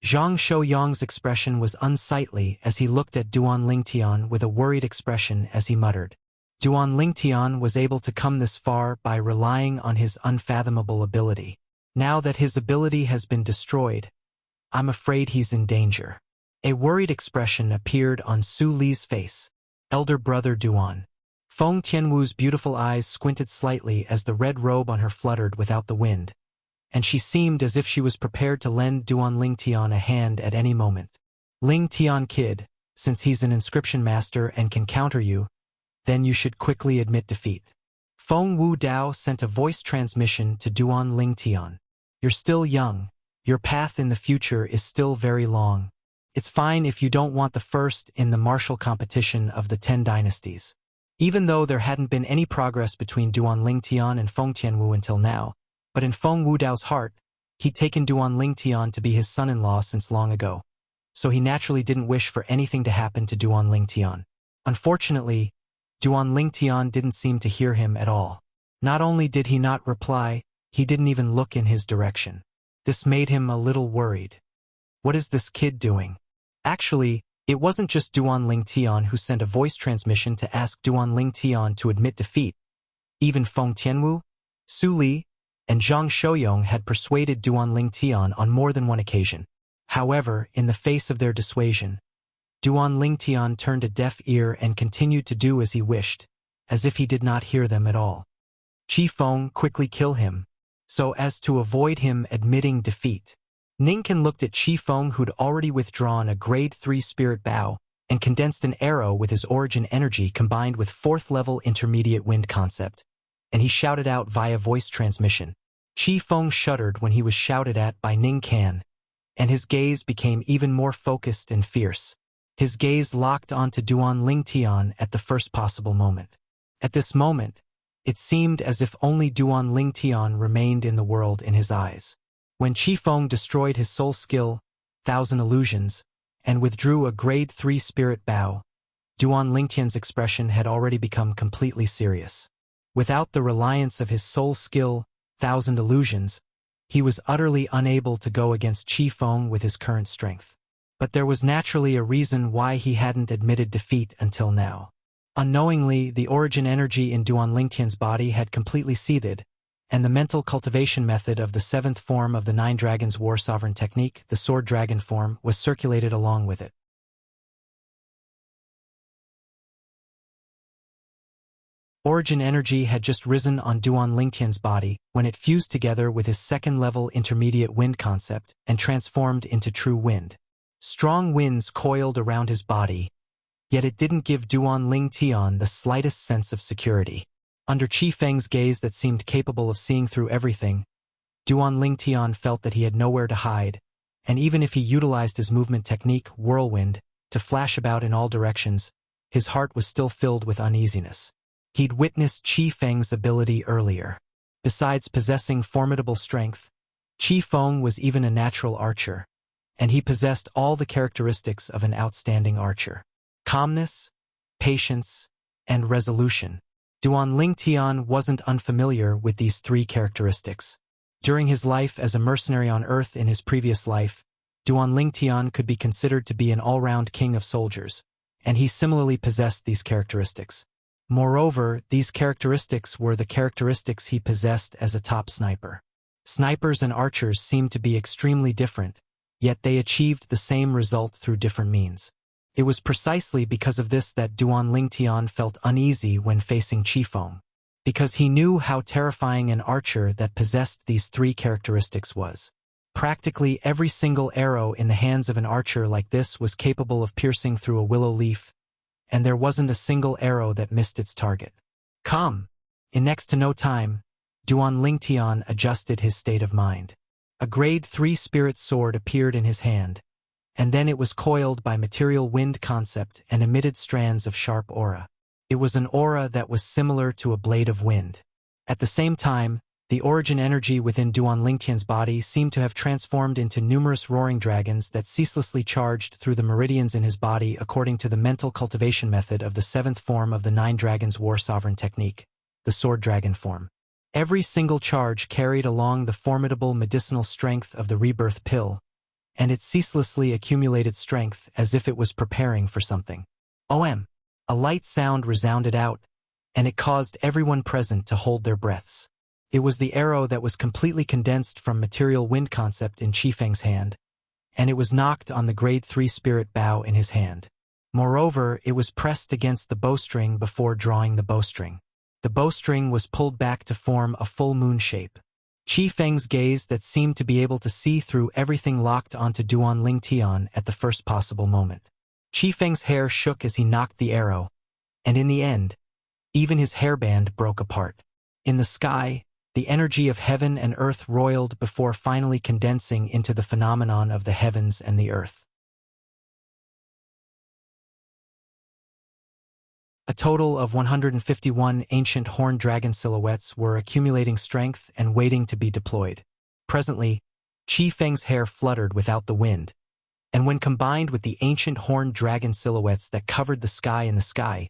Zhang Shouyang's expression was unsightly as he looked at Duan Lingtian with a worried expression as he muttered. Duan Lingtian was able to come this far by relying on his unfathomable ability. Now that his ability has been destroyed, I'm afraid he's in danger. A worried expression appeared on Su Li's face. Elder brother Duan. Feng Tianwu's beautiful eyes squinted slightly as the red robe on her fluttered without the wind, and she seemed as if she was prepared to lend Duan Lingtian a hand at any moment. Lingtian kid, since he's an inscription master and can counter you, then you should quickly admit defeat. Feng Wu Dao sent a voice transmission to Duan Lingtian. You're still young. Your path in the future is still very long. It's fine if you don't want the first in the martial competition of the 10 dynasties. Even though there hadn't been any progress between Duan Lingtian and Feng Tianwu until now, but in Feng Wu Dao's heart, he'd taken Duan Lingtian to be his son-in-law since long ago, so he naturally didn't wish for anything to happen to Duan Lingtian. Unfortunately, Duan Lingtian didn't seem to hear him at all. Not only did he not reply, he didn't even look in his direction. This made him a little worried. What is this kid doing? Actually, it wasn't just Duan Lingtian who sent a voice transmission to ask Duan Lingtian to admit defeat. Even Feng Tianwu, Su Li, and Zhang Shouyang had persuaded Duan Lingtian on more than one occasion. However, in the face of their dissuasion, Duan Lingtian turned a deaf ear and continued to do as he wished, as if he did not hear them at all. Qi Feng quickly kill him, so as to avoid him admitting defeat. Ningkan looked at Qi Feng, who'd already withdrawn a grade 3 spirit bow and condensed an arrow with his origin energy combined with 4th level intermediate wind concept, and he shouted out via voice transmission. Qi Feng shuddered when he was shouted at by Ning Kan, and his gaze became even more focused and fierce. His gaze locked onto Duan Lingtian at the first possible moment. At this moment, it seemed as if only Duan Lingtian remained in the world in his eyes. When Qi Feng destroyed his soul skill, 1000 Illusions, and withdrew a grade 3 spirit bow, Duan Lingtian's expression had already become completely serious. Without the reliance of his soul skill, 1000 Illusions, he was utterly unable to go against Qi Feng with his current strength. But there was naturally a reason why he hadn't admitted defeat until now. Unknowingly, the origin energy in Duan Lingtian's body had completely seethed, and the mental cultivation method of the 7th form of the 9 Dragons War Sovereign technique, the Sword Dragon form, was circulated along with it. Origin energy had just risen on Duan Lingtian's body when it fused together with his 2nd-level intermediate wind concept and transformed into true wind. Strong winds coiled around his body, yet it didn't give Duan Lingtian the slightest sense of security. Under Qi Feng's gaze that seemed capable of seeing through everything, Duan Lingtian felt that he had nowhere to hide, and even if he utilized his movement technique, Whirlwind, to flash about in all directions, his heart was still filled with uneasiness. He'd witnessed Qi Feng's ability earlier. Besides possessing formidable strength, Qi Feng was even a natural archer, and he possessed all the characteristics of an outstanding archer: calmness, patience, and resolution. Duan Lingtian wasn't unfamiliar with these 3 characteristics. During his life as a mercenary on Earth in his previous life, Duan Lingtian could be considered to be an all-round king of soldiers, and he similarly possessed these characteristics. Moreover, these characteristics were the characteristics he possessed as a top sniper. Snipers and archers seemed to be extremely different, yet they achieved the same result through different means. It was precisely because of this that Duan Lingtian felt uneasy when facing Qifeng, because he knew how terrifying an archer that possessed these three characteristics was. Practically every single arrow in the hands of an archer like this was capable of piercing through a willow leaf, and there wasn't a single arrow that missed its target. Come! In next to no time, Duan Lingtian adjusted his state of mind. A grade 3 spirit sword appeared in his hand, and then it was coiled by material wind concept and emitted strands of sharp aura. It was an aura that was similar to a blade of wind. At the same time, the origin energy within Duan Lingtian's body seemed to have transformed into numerous roaring dragons that ceaselessly charged through the meridians in his body according to the mental cultivation method of the 7th form of the 9 Dragons War Sovereign technique, the Sword Dragon form. Every single charge carried along the formidable medicinal strength of the rebirth pill, and it ceaselessly accumulated strength as if it was preparing for something. OM! A light sound resounded out, and it caused everyone present to hold their breaths. It was the arrow that was completely condensed from material wind concept in Qifeng's hand, and it was knocked on the grade 3 spirit bow in his hand. Moreover, it was pressed against the bowstring before drawing the bowstring. The bowstring was pulled back to form a full moon shape. Qifeng's gaze that seemed to be able to see through everything locked onto Duan Lingtian at the first possible moment. Qifeng's hair shook as he knocked the arrow, and in the end, even his hairband broke apart. In the sky, the energy of heaven and earth roiled before finally condensing into the phenomenon of the heavens and the earth. A total of 151 ancient horned dragon silhouettes were accumulating strength and waiting to be deployed. Presently, Qifeng's hair fluttered without the wind, and when combined with the ancient horned dragon silhouettes that covered the sky in the sky,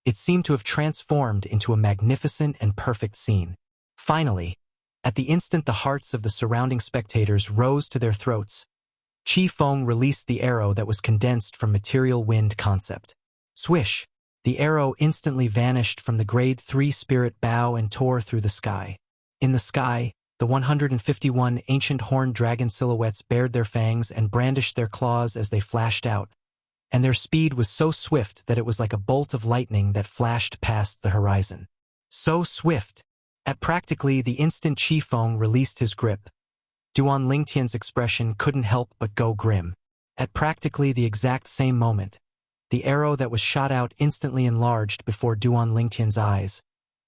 it seemed to have transformed into a magnificent and perfect scene. Finally, at the instant the hearts of the surrounding spectators rose to their throats, Qifeng released the arrow that was condensed from material wind concept. Swish! The arrow instantly vanished from the grade 3 spirit bow and tore through the sky. In the sky, the 151 ancient horned dragon silhouettes bared their fangs and brandished their claws as they flashed out, and their speed was so swift that it was like a bolt of lightning that flashed past the horizon. So swift! At practically the instant Qifeng released his grip, Duan Lingtian's expression couldn't help but go grim. At practically the exact same moment, the arrow that was shot out instantly enlarged before Duan Lingtian's eyes,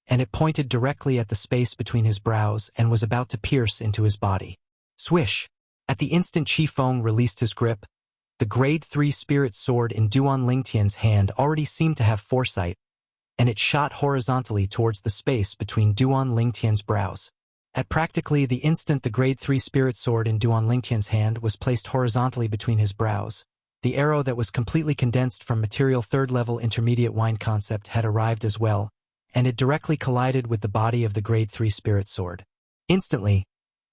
and it pointed directly at the space between his brows and was about to pierce into his body. Swish! At the instant Qifeng released his grip, the grade 3 spirit sword in Duan Lingtian's hand already seemed to have foresight, and it shot horizontally towards the space between Duan Lingtian's brows. At practically the instant the grade 3 spirit sword in Duan Lingtian's hand was placed horizontally between his brows, the arrow that was completely condensed from material 3rd level intermediate wind concept had arrived as well, and it directly collided with the body of the grade 3 spirit sword. Instantly,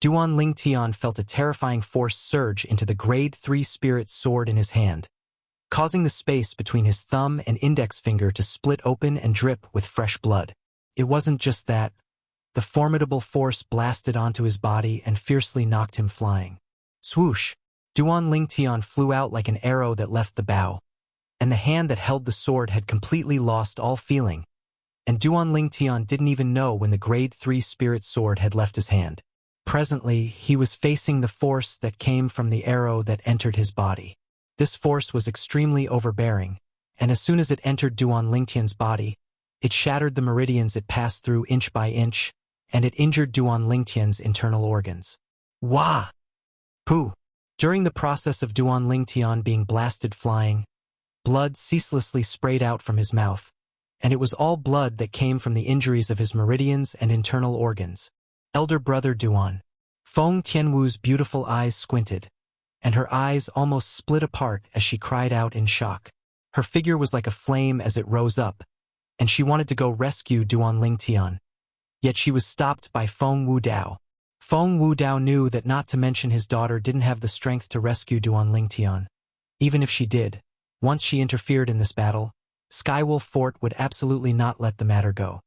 Duan Lingtian felt a terrifying force surge into the grade 3 spirit sword in his hand, causing the space between his thumb and index finger to split open and drip with fresh blood. It wasn't just that. The formidable force blasted onto his body and fiercely knocked him flying. Swoosh! Duan Lingtian flew out like an arrow that left the bow, and the hand that held the sword had completely lost all feeling, and Duan Lingtian didn't even know when the grade 3 spirit sword had left his hand. Presently, he was facing the force that came from the arrow that entered his body. This force was extremely overbearing, and as soon as it entered Duan Lingtian's body, it shattered the meridians it passed through inch by inch, and it injured Duan Lingtian's internal organs. Wah! Pooh! During the process of Duan Lingtian being blasted flying, blood ceaselessly sprayed out from his mouth, and it was all blood that came from the injuries of his meridians and internal organs. Elder brother Duan. Feng Tianwu's beautiful eyes squinted, and her eyes almost split apart as she cried out in shock. Her figure was like a flame as it rose up, and she wanted to go rescue Duan Lingtian. Yet she was stopped by Feng Wu Dao. Feng Wudao knew that not to mention his daughter didn't have the strength to rescue Duan Lingtian. Even if she did, once she interfered in this battle, Skywolf Fort would absolutely not let the matter go.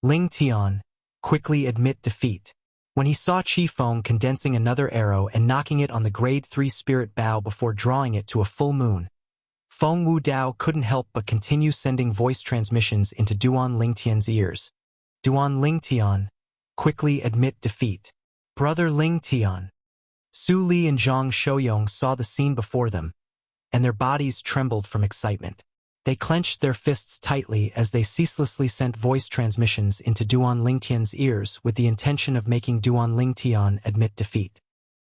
Ling Tian, quickly admit defeat. When he saw Qi Feng condensing another arrow and knocking it on the grade 3 spirit bow before drawing it to a full moon, Feng Wudao couldn't help but continue sending voice transmissions into Duan Lingtian's ears. Duan Lingtian, quickly admit defeat. Brother Lingtian. Su Li and Zhang Shouyong saw the scene before them, and their bodies trembled from excitement. They clenched their fists tightly as they ceaselessly sent voice transmissions into Duan Lingtian's ears with the intention of making Duan Lingtian admit defeat.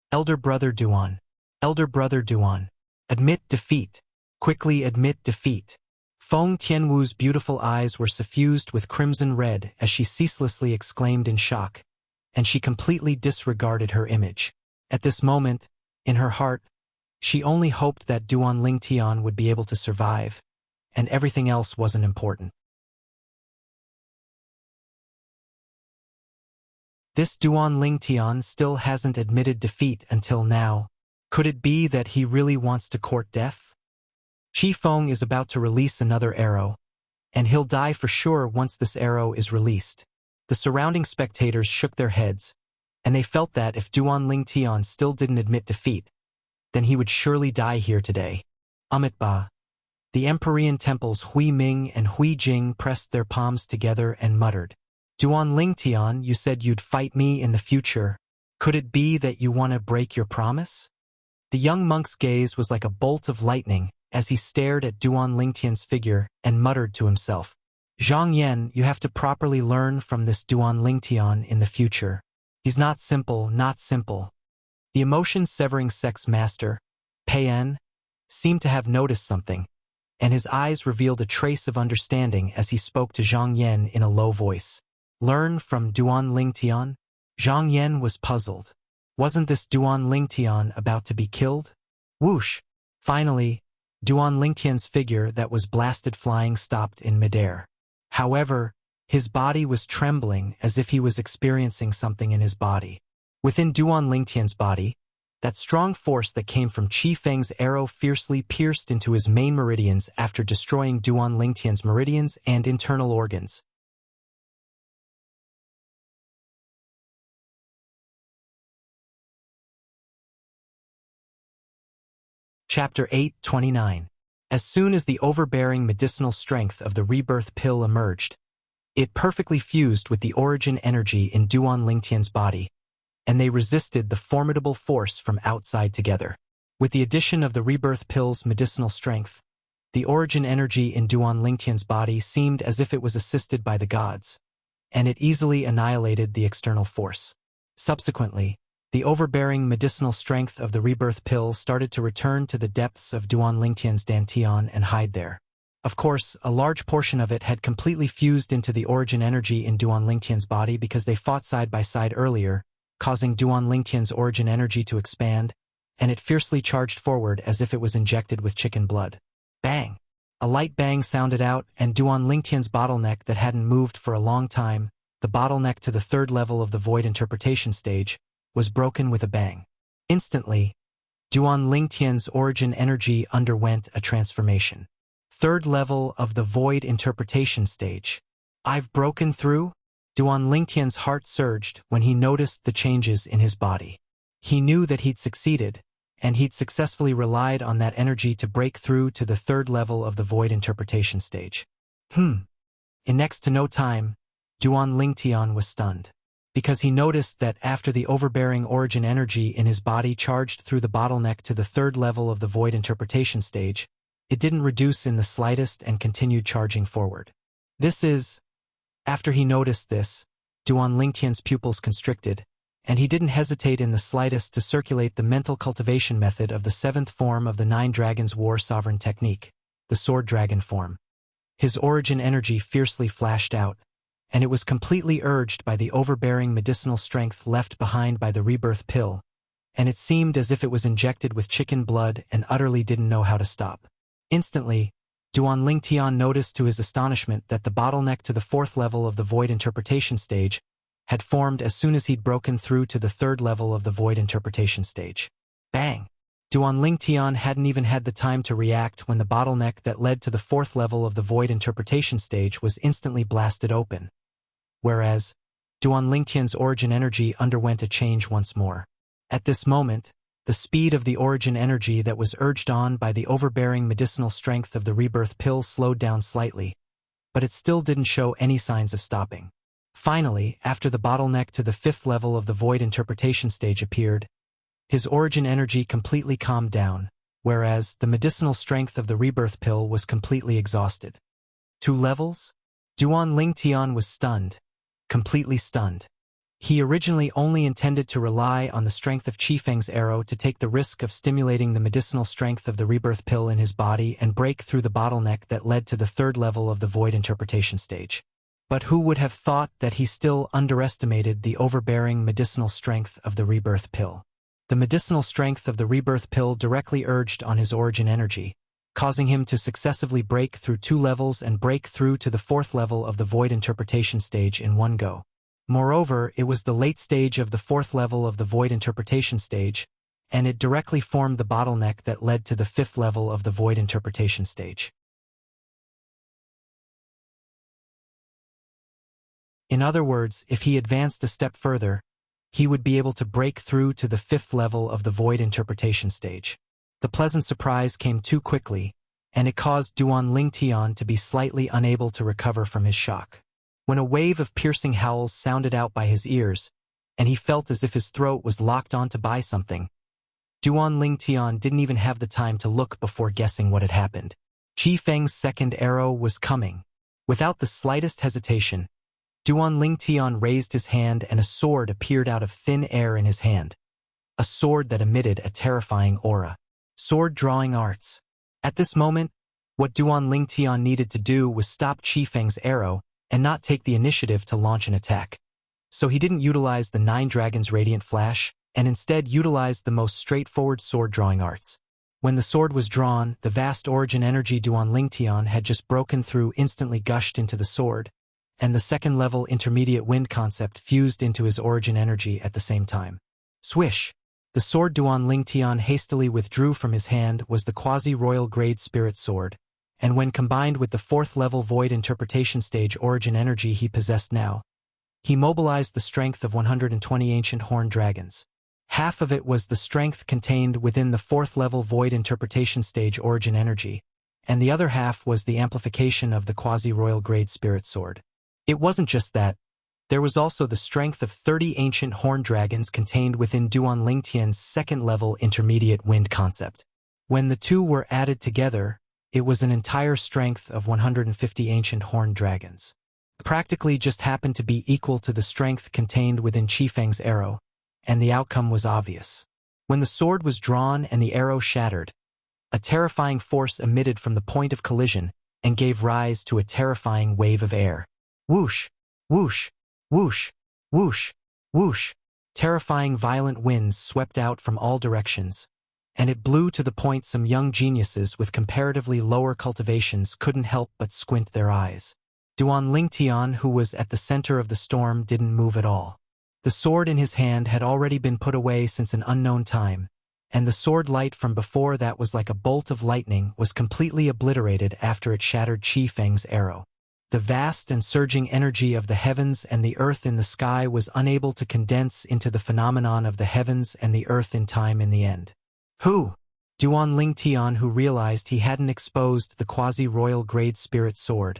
Elder Brother Duan. Elder Brother Duan. Admit defeat. Quickly admit defeat. Feng Tianwu's beautiful eyes were suffused with crimson red as she ceaselessly exclaimed in shock, and she completely disregarded her image. At this moment, in her heart, she only hoped that Duan Lingtian would be able to survive, and everything else wasn't important. This Duan Lingtian still hasn't admitted defeat until now. Could it be that he really wants to court death? Qi Feng is about to release another arrow, and he'll die for sure once this arrow is released. The surrounding spectators shook their heads, and they felt that if Duan Lingtian still didn't admit defeat, then he would surely die here today. Amitabha. The Empyrean temples Hui Ming and Hui Jing pressed their palms together and muttered, Duan Lingtian, you said you'd fight me in the future. Could it be that you want to break your promise? The young monk's gaze was like a bolt of lightning as he stared at Duan Lingtian's figure and muttered to himself, Zhang Yan, you have to properly learn from this Duan Lingtian in the future. He's not simple, not simple. The emotion-severing sex master, Pei-En, seemed to have noticed something, and his eyes revealed a trace of understanding as he spoke to Zhang Yan in a low voice. Learn from Duan Lingtian? Zhang Yan was puzzled. Wasn't this Duan Lingtian about to be killed? Whoosh! Finally, Duan Lingtian's figure that was blasted flying stopped in midair. However, his body was trembling as if he was experiencing something in his body. Within Duan Lingtian's body, that strong force that came from Qi Feng's arrow fiercely pierced into his main meridians after destroying Duan Lingtian's meridians and internal organs. Chapter 8:29. As soon as the overbearing medicinal strength of the rebirth pill emerged, it perfectly fused with the origin energy in Duan Lingtian's body, and they resisted the formidable force from outside together. With the addition of the rebirth pill's medicinal strength, the origin energy in Duan Lingtian's body seemed as if it was assisted by the gods, and it easily annihilated the external force. Subsequently, the overbearing medicinal strength of the rebirth pill started to return to the depths of Duan Lingtian's dantian and hide there. Of course, a large portion of it had completely fused into the origin energy in Duan Lingtian's body because they fought side by side earlier, causing Duan Lingtian's origin energy to expand, and it fiercely charged forward as if it was injected with chicken blood. Bang! A light bang sounded out, and Duan Lingtian's bottleneck that hadn't moved for a long time, the bottleneck to the third level of the void interpretation stage, was broken with a bang. Instantly, Duan Lingtian's origin energy underwent a transformation. Third level of the void interpretation stage. I've broken through? Duan Lingtian's heart surged when he noticed the changes in his body. He knew that he'd succeeded, and he'd successfully relied on that energy to break through to the third level of the void interpretation stage. In next to no time, Duan Lingtian was stunned, because he noticed that after the overbearing origin energy in his body charged through the bottleneck to the third level of the void interpretation stage, it didn't reduce in the slightest and continued charging forward. After he noticed this, Duan Lingtian's pupils constricted, and he didn't hesitate in the slightest to circulate the mental cultivation method of the seventh form of the Nine Dragons War Sovereign technique, the Sword Dragon form. His origin energy fiercely flashed out, and it was completely urged by the overbearing medicinal strength left behind by the rebirth pill, and it seemed as if it was injected with chicken blood and utterly didn't know how to stop. Instantly, Duan Lingtian noticed to his astonishment that the bottleneck to the fourth level of the void interpretation stage had formed as soon as he'd broken through to the third level of the void interpretation stage. Bang! Duan Lingtian hadn't even had the time to react when the bottleneck that led to the fourth level of the void interpretation stage was instantly blasted open. Whereas, Duan Lingtian's origin energy underwent a change once more. At this moment, the speed of the origin energy that was urged on by the overbearing medicinal strength of the rebirth pill slowed down slightly, but it still didn't show any signs of stopping. Finally, after the bottleneck to the fifth level of the void interpretation stage appeared, his origin energy completely calmed down, whereas the medicinal strength of the rebirth pill was completely exhausted. 2 levels? Duan Lingtian was stunned, completely stunned. He originally only intended to rely on the strength of Qifeng's arrow to take the risk of stimulating the medicinal strength of the rebirth pill in his body and break through the bottleneck that led to the third level of the void interpretation stage. But who would have thought that he still underestimated the overbearing medicinal strength of the rebirth pill? The medicinal strength of the rebirth pill directly urged on his origin energy, causing him to successively break through 2 levels and break through to the fourth level of the void interpretation stage in one go. Moreover, it was the late stage of the fourth level of the void interpretation stage, and it directly formed the bottleneck that led to the fifth level of the void interpretation stage. In other words, if he advanced a step further, he would be able to break through to the fifth level of the void interpretation stage. The pleasant surprise came too quickly, and it caused Duan Lingtian to be slightly unable to recover from his shock. When a wave of piercing howls sounded out by his ears, and he felt as if his throat was locked onto by something, Duan Lingtian didn't even have the time to look before guessing what had happened. Qifeng's second arrow was coming. Without the slightest hesitation, Duan Lingtian raised his hand and a sword appeared out of thin air in his hand. A sword that emitted a terrifying aura. Sword drawing arts. At this moment, what Duan Lingtian needed to do was stop Qifeng's arrow and not take the initiative to launch an attack. So he didn't utilize the 9 Dragons Radiant Flash, and instead utilized the most straightforward sword drawing arts. When the sword was drawn, the vast origin energy Duan Lingtian had just broken through instantly gushed into the sword, and the second level intermediate wind concept fused into his origin energy at the same time. Swish! The sword Duan Lingtian hastily withdrew from his hand was the quasi-royal grade spirit sword, and when combined with the fourth level void interpretation stage origin energy he possessed now, he mobilized the strength of 120 ancient horned dragons. Half of it was the strength contained within the fourth level void interpretation stage origin energy, and the other half was the amplification of the quasi-royal grade spirit sword. It wasn't just that. There was also the strength of 30 ancient horned dragons contained within Duan Lingtian's second-level intermediate wind concept. When the two were added together, it was an entire strength of 150 ancient horned dragons. Practically just happened to be equal to the strength contained within Qifeng's arrow, and the outcome was obvious. When the sword was drawn and the arrow shattered, a terrifying force emitted from the point of collision and gave rise to a terrifying wave of air. Whoosh! Whoosh! Whoosh! Whoosh! Whoosh! Terrifying violent winds swept out from all directions, and it blew to the point some young geniuses with comparatively lower cultivations couldn't help but squint their eyes. Duan Lingtian, who was at the center of the storm, didn't move at all. The sword in his hand had already been put away since an unknown time, and the sword light from before that was like a bolt of lightning was completely obliterated after it shattered Qifeng's arrow. The vast and surging energy of the heavens and the earth in the sky was unable to condense into the phenomenon of the heavens and the earth in time in the end. Who? Duan Lingtian, who realized he hadn't exposed the quasi-royal grade spirit sword,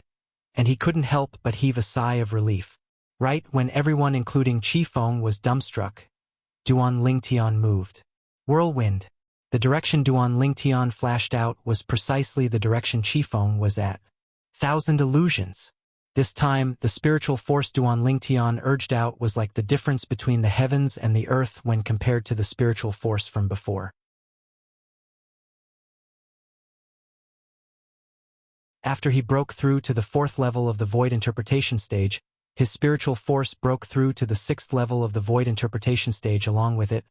and he couldn't help but heave a sigh of relief. Right when everyone including Qifeng was dumbstruck, Duan Lingtian moved. Whirlwind. The direction Duan Lingtian flashed out was precisely the direction Qifeng was at. 1,000 illusions. This time, the spiritual force Duan Lingtian urged out was like the difference between the heavens and the earth when compared to the spiritual force from before. After he broke through to the fourth level of the void interpretation stage, his spiritual force broke through to the sixth level of the void interpretation stage along with it,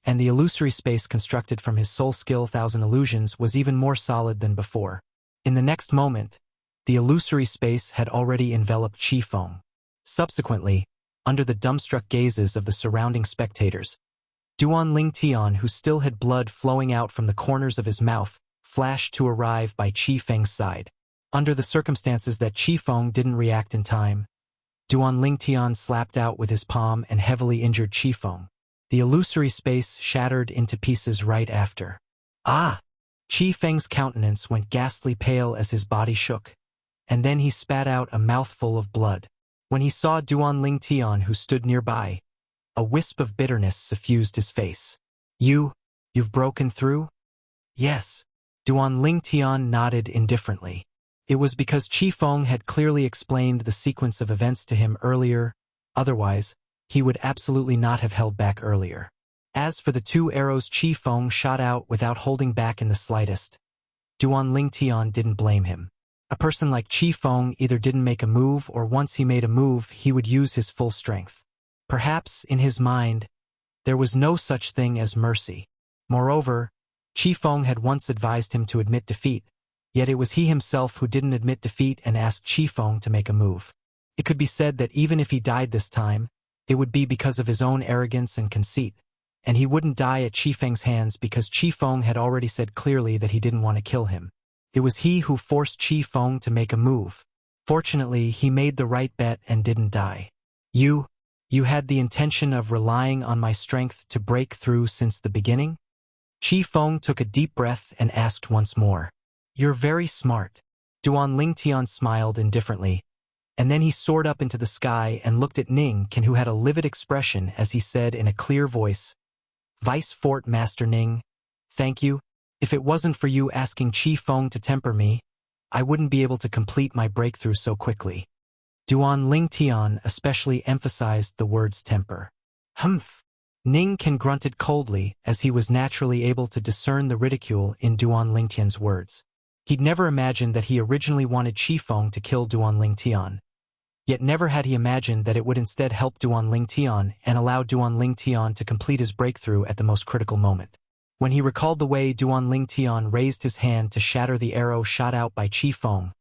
and the illusory space constructed from his soul skill 1,000 illusions was even more solid than before. In the next moment, the illusory space had already enveloped Qifeng. Subsequently, under the dumbstruck gazes of the surrounding spectators. Duan Ling Tian, who still had blood flowing out from the corners of his mouth, flashed to arrive by Qi Feng's side. Under the circumstances that Qi Feng didn't react in time, Duan Ling Tian slapped out with his palm and heavily injured Qi Feng. The illusory space shattered into pieces right after. Ah! Qi Feng's countenance went ghastly pale as his body shook, and then he spat out a mouthful of blood. When he saw Duan Ling Tian, who stood nearby, a wisp of bitterness suffused his face. You've broken through? Yes. Duan Ling Tian nodded indifferently. It was because Qi Feng had clearly explained the sequence of events to him earlier, otherwise, he would absolutely not have held back earlier. As for the two arrows Qi Feng shot out without holding back in the slightest, Duan Ling Tian didn't blame him. A person like Qi Feng either didn't make a move, or once he made a move, he would use his full strength. Perhaps, in his mind, there was no such thing as mercy. Moreover, Qi Feng had once advised him to admit defeat, yet it was he himself who didn't admit defeat and asked Qi Feng to make a move. It could be said that even if he died this time, it would be because of his own arrogance and conceit, and he wouldn't die at Qi Feng's hands because Qi Feng had already said clearly that he didn't want to kill him. It was he who forced Qi Feng to make a move. Fortunately, he made the right bet and didn't die. You had the intention of relying on my strength to break through since the beginning? Qi Feng took a deep breath and asked once more. You're very smart. Duan Ling Tian smiled indifferently, and then he soared up into the sky and looked at Ning Can, who had a livid expression as he said in a clear voice, Vice Fort Master Ning, thank you. If it wasn't for you asking Qi Feng to temper me, I wouldn't be able to complete my breakthrough so quickly. Duan Ling Tian especially emphasized the words temper. Humph. Ning Can grunted coldly as he was naturally able to discern the ridicule in Duan Ling Tian's words. He'd never imagined that he originally wanted Qi Feng to kill Duan Ling Tian. Yet never had he imagined that it would instead help Duan Ling Tian and allow Duan Ling Tian to complete his breakthrough at the most critical moment. When he recalled the way Duan Ling Tian raised his hand to shatter the arrow shot out by Qi Feng,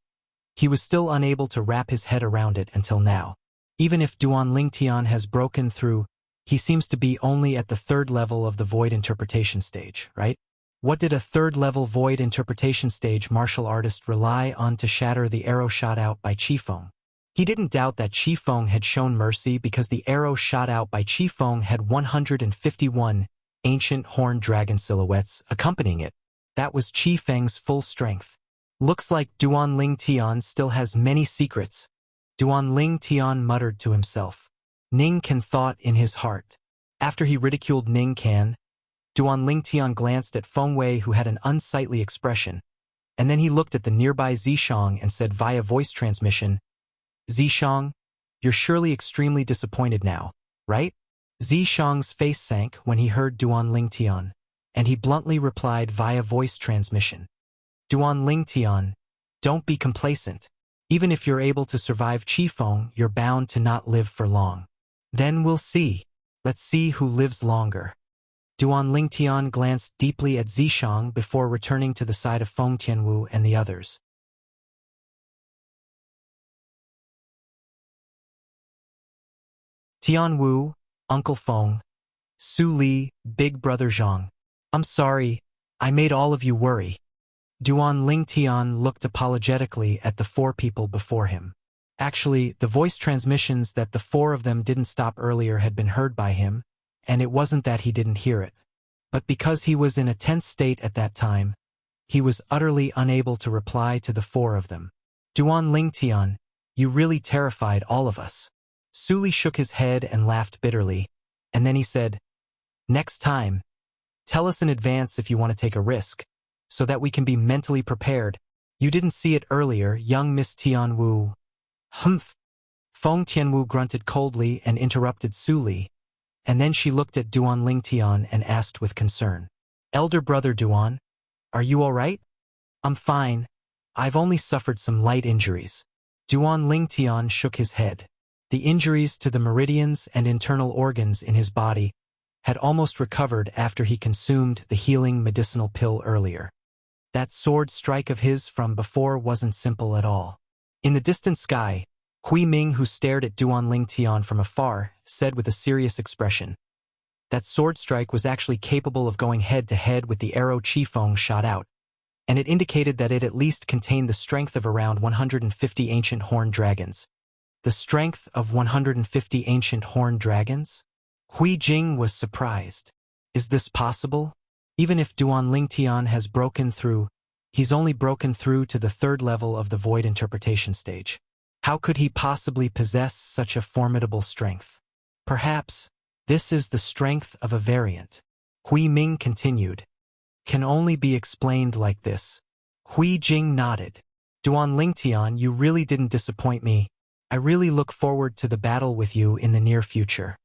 he was still unable to wrap his head around it until now. Even if Duan Ling Tian has broken through, he seems to be only at the third level of the void interpretation stage, right? What did a third-level void interpretation stage martial artist rely on to shatter the arrow shot out by Qi Feng? He didn't doubt that Qi Feng had shown mercy because the arrow shot out by Qi Feng had 151 ancient horned dragon silhouettes accompanying it. That was Qi Feng's full strength. Looks like Duan Ling Tian still has many secrets. Duan Ling Tian muttered to himself. Ning Can thought in his heart. After he ridiculed Ning Can, Duan Ling Tian glanced at Feng Wei, who had an unsightly expression, and then he looked at the nearby Zishang and said via voice transmission, Zishang, you're surely extremely disappointed now, right? Zishang's face sank when he heard Duan Ling Tian, and he bluntly replied via voice transmission. Duan Ling Tian, don't be complacent. Even if you're able to survive Qi Feng, you're bound to not live for long. Then we'll see. Let's see who lives longer. Duan Ling Tian glanced deeply at Zishang before returning to the side of Feng Tianwu and the others. Tianwu, Uncle Feng, Su Li, Big Brother Zhang. I'm sorry, I made all of you worry. Duan Ling Tian looked apologetically at the four people before him. Actually, the voice transmissions that the four of them didn't stop earlier had been heard by him, and it wasn't that he didn't hear it. But because he was in a tense state at that time, he was utterly unable to reply to the four of them. Duan Ling Tian, you really terrified all of us. Su Li shook his head and laughed bitterly, and then he said, next time, tell us in advance if you want to take a risk, so that we can be mentally prepared. You didn't see it earlier, young Miss Tianwu. Humph. Feng Tianwu grunted coldly and interrupted Su Li, and then she looked at Duan Ling Tian and asked with concern, Elder brother Duan, are you all right? I'm fine. I've only suffered some light injuries. Duan Ling Tian shook his head. The injuries to the meridians and internal organs in his body had almost recovered after he consumed the healing medicinal pill earlier. That sword strike of his from before wasn't simple at all. In the distant sky, Hui Ming, who stared at Duan Lingtian from afar, said with a serious expression. That sword strike was actually capable of going head-to-head with the arrow Qifeng shot out, and it indicated that it at least contained the strength of around 150 ancient horned dragons. The strength of 150 ancient horned dragons? Hui Jing was surprised. Is this possible? Even if Duan Lingtian has broken through, he's only broken through to the third level of the void interpretation stage. How could he possibly possess such a formidable strength? Perhaps this is the strength of a variant. Hui Ming continued. Can only be explained like this. Hui Jing nodded. Duan Lingtian, you really didn't disappoint me. I really look forward to the battle with you in the near future.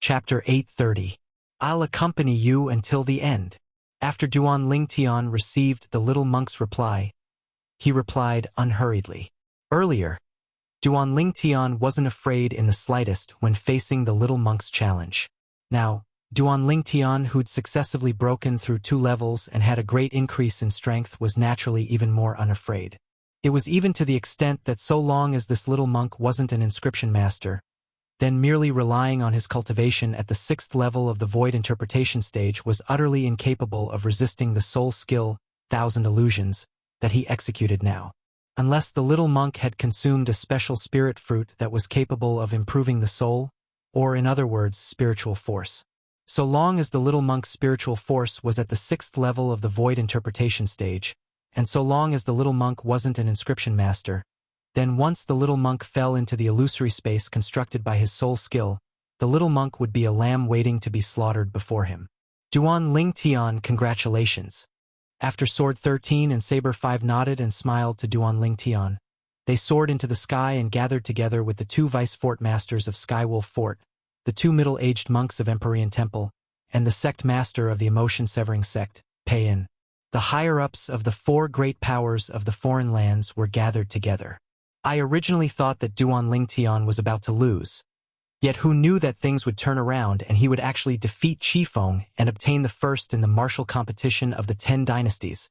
Chapter 830. I'll accompany you until the end. After Duan Lingtian received the little monk's reply, he replied unhurriedly. Earlier, Duan Lingtian wasn't afraid in the slightest when facing the little monk's challenge. Now, Duan Lingtian, who'd successively broken through 2 levels and had a great increase in strength, was naturally even more unafraid. It was even to the extent that so long as this little monk wasn't an inscription master, then merely relying on his cultivation at the 6th level of the void interpretation stage was utterly incapable of resisting the soul skill, 1,000 illusions, that he executed now. Unless the little monk had consumed a special spirit fruit that was capable of improving the soul, or in other words, spiritual force. So long as the little monk's spiritual force was at the 6th level of the void interpretation stage, and so long as the little monk wasn't an inscription master, then once the little monk fell into the illusory space constructed by his soul skill, the little monk would be a lamb waiting to be slaughtered before him. Duan Lingtian, congratulations. After Sword 13 and Saber 5 nodded and smiled to Duan Lingtian, they soared into the sky and gathered together with the 2 vice fort masters of Skywolf Fort, the 2 middle-aged monks of Empyrean Temple, and the sect master of the emotion-severing sect, Pei-In. The higher-ups of the 4 great powers of the foreign lands were gathered together. I originally thought that Duan Lingtian was about to lose. Yet who knew that things would turn around and he would actually defeat Qifeng and obtain the first in the martial competition of the 10 dynasties?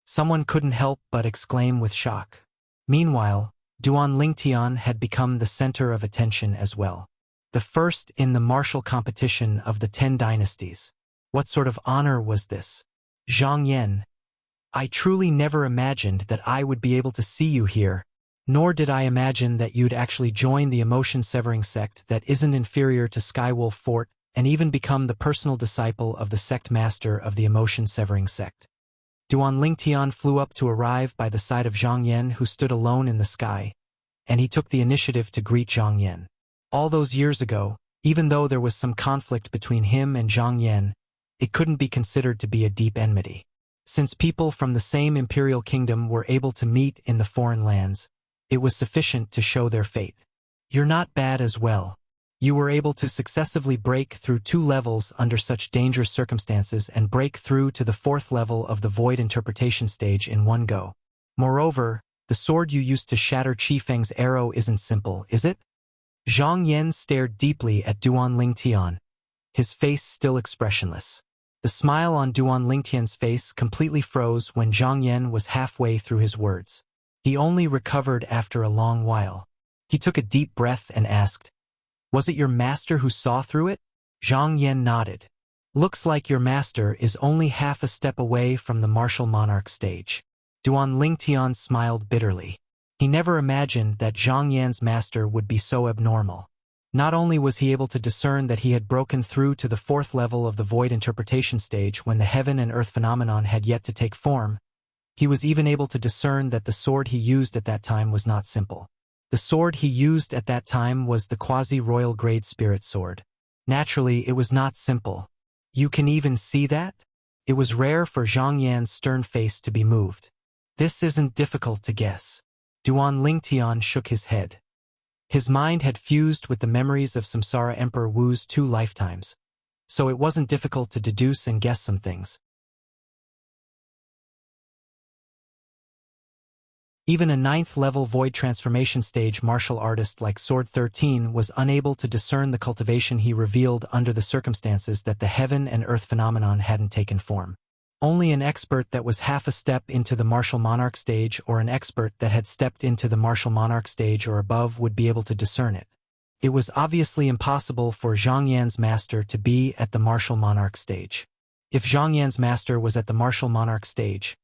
Someone couldn't help but exclaim with shock. Meanwhile, Duan Lingtian had become the center of attention as well. The first in the martial competition of the 10 dynasties. What sort of honor was this? Zhang Yan. I truly never imagined that I would be able to see you here. Nor did I imagine that you'd actually join the emotion-severing sect that isn't inferior to Skywolf Fort and even become the personal disciple of the sect master of the emotion-severing sect. Duan Lingtian flew up to arrive by the side of Zhang Yan, who stood alone in the sky, and he took the initiative to greet Zhang Yan. All those years ago, even though there was some conflict between him and Zhang Yan, it couldn't be considered to be a deep enmity. Since people from the same imperial kingdom were able to meet in the foreign lands, it was sufficient to show their fate. You're not bad as well. You were able to successively break through 2 levels under such dangerous circumstances and break through to the 4th level of the void interpretation stage in one go. Moreover, the sword you used to shatter Qifeng's arrow isn't simple, is it? Zhang Yan stared deeply at Duan Lingtian, his face still expressionless. The smile on Duan Lingtian's face completely froze when Zhang Yan was halfway through his words. He only recovered after a long while. He took a deep breath and asked, "Was it your master who saw through it?" Zhang Yan nodded. "Looks like your master is only half a step away from the martial monarch stage." Duan Lingtian smiled bitterly. He never imagined that Zhang Yan's master would be so abnormal. Not only was he able to discern that he had broken through to the 4th level of the void interpretation stage when the heaven and earth phenomenon had yet to take form, he was even able to discern that the sword he used at that time was not simple. The sword he used at that time was the quasi-royal grade spirit sword. Naturally, it was not simple. You can even see that? It was rare for Zhang Yan's stern face to be moved. This isn't difficult to guess. Duan Lingtian shook his head. His mind had fused with the memories of Samsara Emperor Wu's 2 lifetimes, so it wasn't difficult to deduce and guess some things. Even a 9th-level void transformation stage martial artist like Sword 13 was unable to discern the cultivation he revealed under the circumstances that the heaven and earth phenomenon hadn't taken form. Only an expert that was half a step into the martial monarch stage or an expert that had stepped into the martial monarch stage or above would be able to discern it. It was obviously impossible for Zhang Yan's master to be at the martial monarch stage. If Zhang Yan's master was at the martial monarch stage,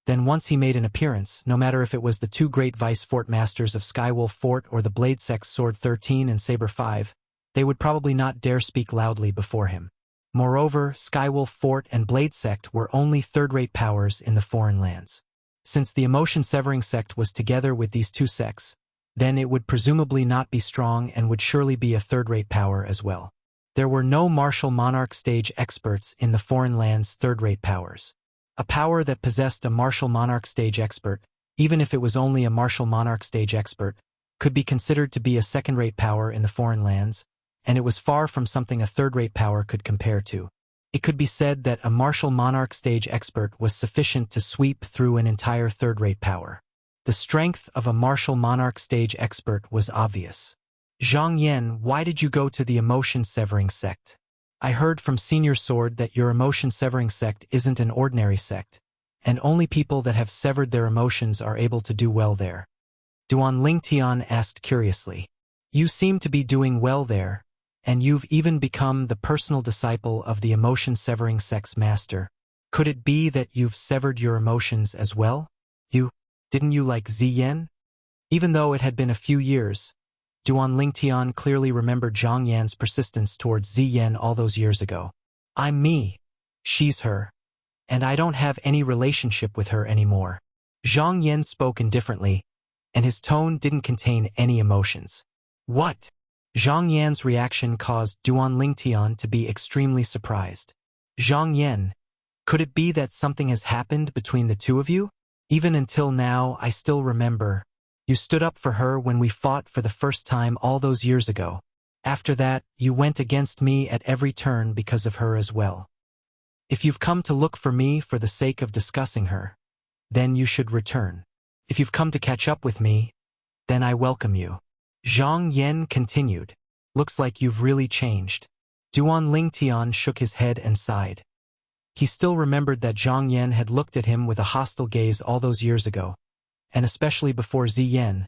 then once he made an appearance, no matter if it was the two great vice fort masters of Skywolf Fort or the Blade Sect's Sword 13 and Saber 5, they would probably not dare speak loudly before him. Moreover, Skywolf Fort and Blade Sect were only third-rate powers in the foreign lands. Since the emotion-severing sect was together with these two sects, then it would presumably not be strong and would surely be a third-rate power as well. There were no martial monarch stage experts in the foreign lands' third-rate powers. A power that possessed a martial monarch stage expert, even if it was only a martial monarch stage expert, could be considered to be a second-rate power in the foreign lands, and it was far from something a third-rate power could compare to. It could be said that a martial monarch stage expert was sufficient to sweep through an entire third-rate power. The strength of a martial monarch stage expert was obvious. Zhang Yan, why did you go to the emotion-severing sect? I heard from Senior Sword that your emotion-severing sect isn't an ordinary sect, and only people that have severed their emotions are able to do well there. Duan Lingtian asked curiously. You seem to be doing well there, and you've even become the personal disciple of the emotion-severing sect's master. Could it be that you've severed your emotions as well? Didn't you like Ziyan? Even though it had been a few years, Duan Lingtian clearly remembered Zhang Yan's persistence towards Ziyan all those years ago. I'm me. She's her. And I don't have any relationship with her anymore. Zhang Yan spoke indifferently, and his tone didn't contain any emotions. What? Zhang Yan's reaction caused Duan Lingtian to be extremely surprised. Zhang Yan, could it be that something has happened between the two of you? Even until now, I still remember. You stood up for her when we fought for the first time all those years ago. After that, you went against me at every turn because of her as well. If you've come to look for me for the sake of discussing her, then you should return. If you've come to catch up with me, then I welcome you. Zhang Yan continued. Looks like you've really changed. Duan Lingtian shook his head and sighed. He still remembered that Zhang Yan had looked at him with a hostile gaze all those years ago, and especially before Ziyan,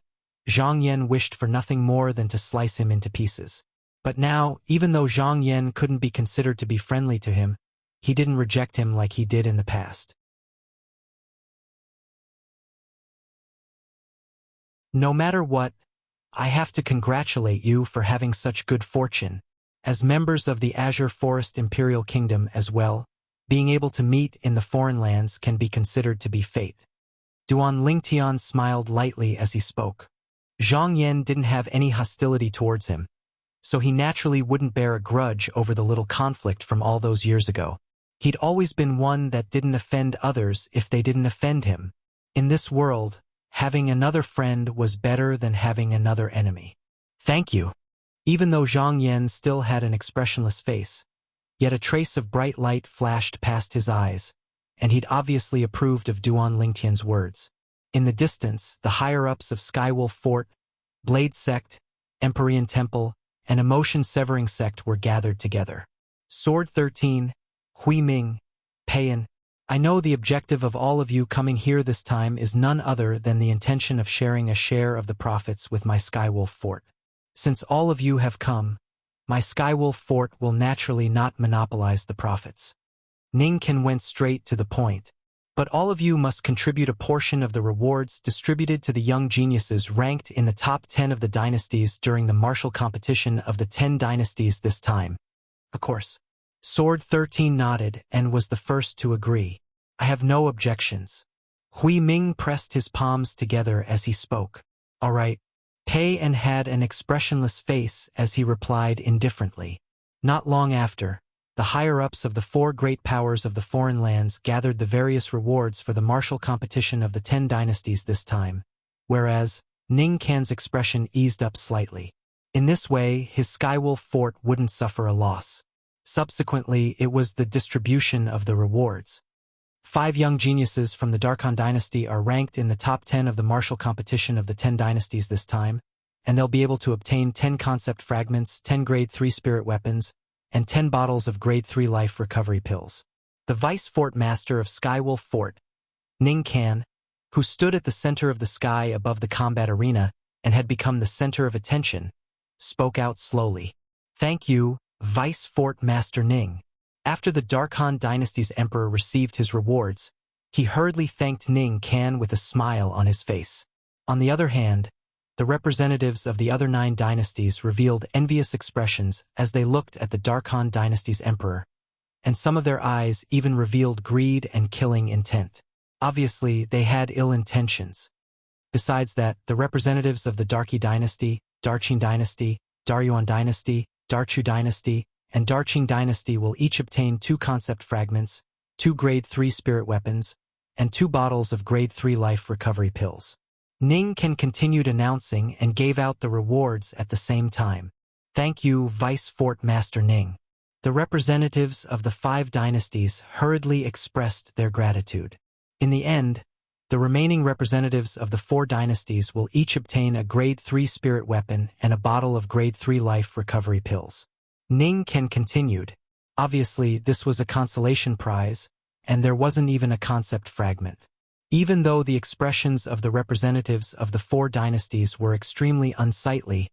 Zhang Yan wished for nothing more than to slice him into pieces. But now, even though Zhang Yan couldn't be considered to be friendly to him, he didn't reject him like he did in the past. No matter what, I have to congratulate you for having such good fortune. As members of the Azure Forest Imperial Kingdom as well, being able to meet in the foreign lands can be considered to be fate. Duan Lingtian smiled lightly as he spoke. Zhang Yan didn't have any hostility towards him, so he naturally wouldn't bear a grudge over the little conflict from all those years ago. He'd always been one that didn't offend others if they didn't offend him. In this world, having another friend was better than having another enemy. Thank you. Even though Zhang Yan still had an expressionless face, yet a trace of bright light flashed past his eyes, and he'd obviously approved of Duan Lingtian's words. In the distance, the higher-ups of Skywolf Fort, Blade Sect, Empyrean Temple, and Emotion-Severing Sect were gathered together. Sword 13, Hui Ming, Payan, I know the objective of all of you coming here this time is none other than the intention of sharing a share of the profits with my Skywolf Fort. Since all of you have come, my Skywolf Fort will naturally not monopolize the profits. Ning Ken went straight to the point. But all of you must contribute a portion of the rewards distributed to the young geniuses ranked in the top 10 of the dynasties during the martial competition of the 10 dynasties this time. Of course. Sword 13 nodded and was the first to agree. I have no objections. Hui Ming pressed his palms together as he spoke. All right. Payan had an expressionless face as he replied indifferently. Not long after, the higher-ups of the 4 great powers of the foreign lands gathered the various rewards for the martial competition of the 10 dynasties this time, whereas Ning Kan's expression eased up slightly. In this way, his Skywolf Fort wouldn't suffer a loss. Subsequently, it was the distribution of the rewards. 5 young geniuses from the Darkhan dynasty are ranked in the top 10 of the martial competition of the 10 dynasties this time, and they'll be able to obtain 10 concept fragments, 10 grade 3 spirit weapons, and 10 bottles of grade 3 life recovery pills. The vice fort master of Skywolf Fort, Ning Kan, who stood at the center of the sky above the combat arena and had become the center of attention, spoke out slowly. "Thank you, Vice Fort Master Ning." After the Darkhan dynasty's emperor received his rewards, he hurriedly thanked Ning Kan with a smile on his face. On the other hand, the representatives of the other 9 dynasties revealed envious expressions as they looked at the Darkhan dynasty's emperor, and some of their eyes even revealed greed and killing intent. Obviously, they had ill intentions. Besides that, the representatives of the Darqi dynasty, Darqing dynasty, Daryuan dynasty, Darchu dynasty, and Darqing dynasty will each obtain 2 concept fragments, 2 grade 3 spirit weapons, and 2 bottles of grade 3 life recovery pills. Ning Kan continued announcing and gave out the rewards at the same time. "Thank you, Vice Fort Master Ning." The representatives of the 5 dynasties hurriedly expressed their gratitude. In the end, the remaining representatives of the 4 dynasties will each obtain a grade 3 spirit weapon and a bottle of grade 3 life recovery pills. Ning Kan continued, "Obviously, this was a consolation prize, and there wasn't even a concept fragment. Even though the expressions of the representatives of the 4 dynasties were extremely unsightly,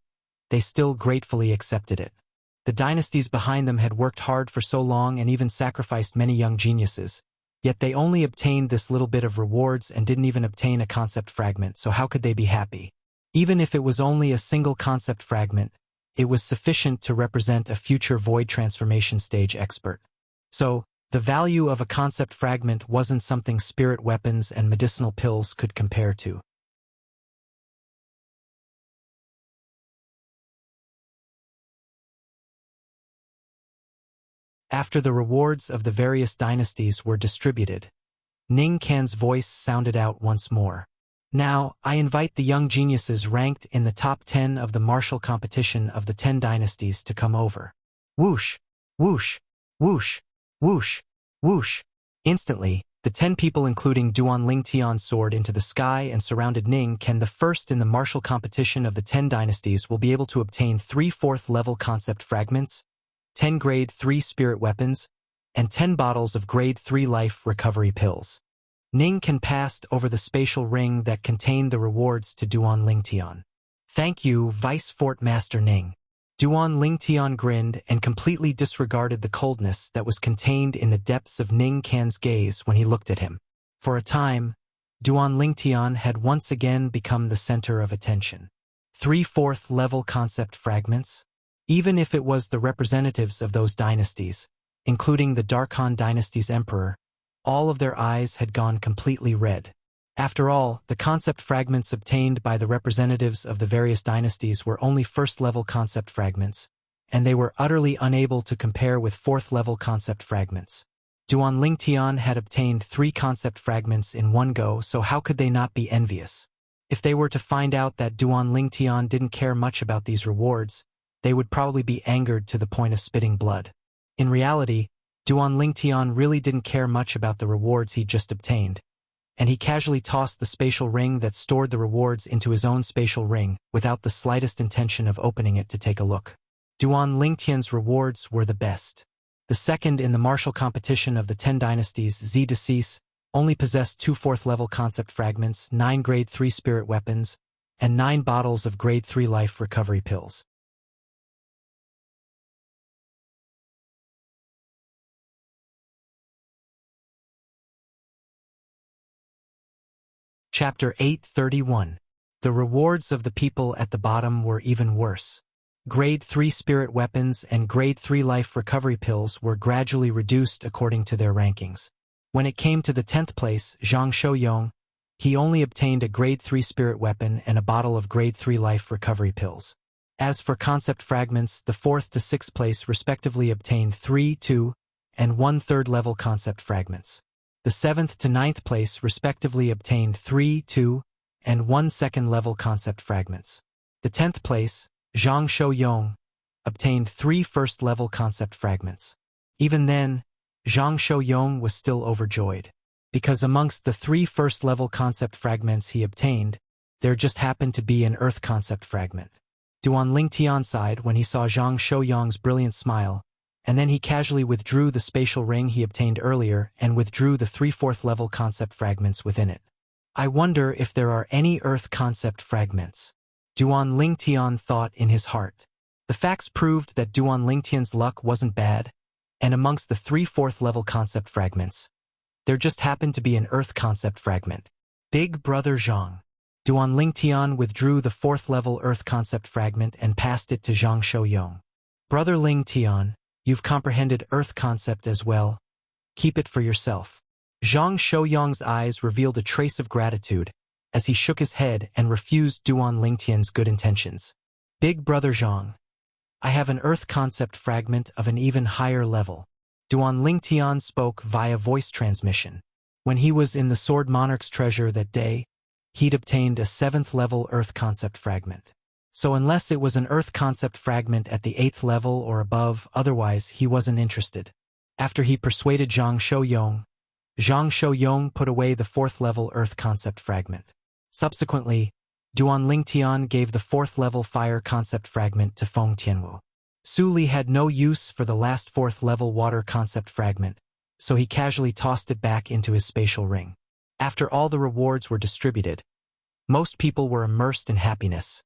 they still gratefully accepted it. The dynasties behind them had worked hard for so long and even sacrificed many young geniuses, yet they only obtained this little bit of rewards and didn't even obtain a concept fragment, so how could they be happy? Even if it was only a single concept fragment, it was sufficient to represent a future void transformation stage expert. So, the value of a concept fragment wasn't something spirit weapons and medicinal pills could compare to. After the rewards of the various dynasties were distributed, Ning Kan's voice sounded out once more. "Now, I invite the young geniuses ranked in the top 10 of the martial competition of the 10 dynasties to come over." Whoosh, whoosh, whoosh, whoosh, whoosh. Instantly, the 10 people including Duan Lingtian soared into the sky and surrounded Ning Kan. The first in the martial competition of the 10 dynasties will be able to obtain 3 4th-level concept fragments, 10 grade 3 spirit weapons, and 10 bottles of grade 3 life recovery pills. Ning Kan passed over the spatial ring that contained the rewards to Duan Lingtian. "Thank you, Vice Fort Master Ning." Duan Lingtian grinned and completely disregarded the coldness that was contained in the depths of Ning Kan's gaze when he looked at him. For a time, Duan Lingtian had once again become the center of attention. 3 4th-level concept fragments? Even if it was the representatives of those dynasties, including the Darkhan dynasty's emperor, all of their eyes had gone completely red. After all, the concept fragments obtained by the representatives of the various dynasties were only 1st-level concept fragments, and they were utterly unable to compare with 4th-level concept fragments. Duan Lingtian had obtained 3 concept fragments in one go, so how could they not be envious? If they were to find out that Duan Lingtian didn't care much about these rewards, they would probably be angered to the point of spitting blood. In reality, Duan Lingtian really didn't care much about the rewards he'd just obtained, and he casually tossed the spatial ring that stored the rewards into his own spatial ring without the slightest intention of opening it to take a look. Duan Lingtian's rewards were the best. The second in the martial competition of the 10 dynasties, Z Decease, only possessed 2 4th-level concept fragments, 9 grade 3 spirit weapons, and 9 bottles of grade 3 life recovery pills. Chapter 831. The rewards of the people at the bottom were even worse. Grade 3 spirit weapons and grade 3 life recovery pills were gradually reduced according to their rankings. When it came to the 10th place, Zhang Shouyong, he only obtained a grade 3 spirit weapon and a bottle of grade 3 life recovery pills. As for concept fragments, the 4th to 6th place respectively obtained 3, 2, and 1/3 level concept fragments. The 7th to 9th place respectively obtained 3, 2, and 1 2nd-level concept fragments. The 10th place, Zhang Shouyong, obtained 3 1st-level concept fragments. Even then, Zhang Shouyong was still overjoyed. because amongst the 3 first-level concept fragments he obtained, there just happened to be an Earth concept fragment. Duan Lingtian sighed when he saw Zhang Shouyang's brilliant smile, and then he casually withdrew the spatial ring he obtained earlier and withdrew the 3 fourth-level concept fragments within it. I wonder if there are any Earth concept fragments. Duan Lingtian thought in his heart. The facts proved that Duan Lingtian's luck wasn't bad, and amongst the 3 fourth-level concept fragments, there just happened to be an Earth concept fragment. Big Brother Zhang. Duan Lingtian withdrew the 4th-level Earth concept fragment and passed it to Zhang Shouyang. Brother Lingtian, you've comprehended Earth concept as well. Keep it for yourself. Zhang Shouyang's eyes revealed a trace of gratitude as he shook his head and refused Duan Lingtian's good intentions. Big Brother Zhang, I have an Earth concept fragment of an even higher level. Duan Lingtian spoke via voice transmission. When he was in the Sword Monarch's treasure that day, he'd obtained a 7th-level Earth concept fragment. So unless it was an Earth concept fragment at the 8th level or above, otherwise he wasn't interested. After he persuaded Zhang Shouyang put away the 4th-level Earth concept fragment. Subsequently, Duan Lingtian gave the 4th-level Fire concept fragment to Feng Tianwu. Su Li had no use for the last 4th-level Water concept fragment, so he casually tossed it back into his spatial ring. After all the rewards were distributed, most people were immersed in happiness,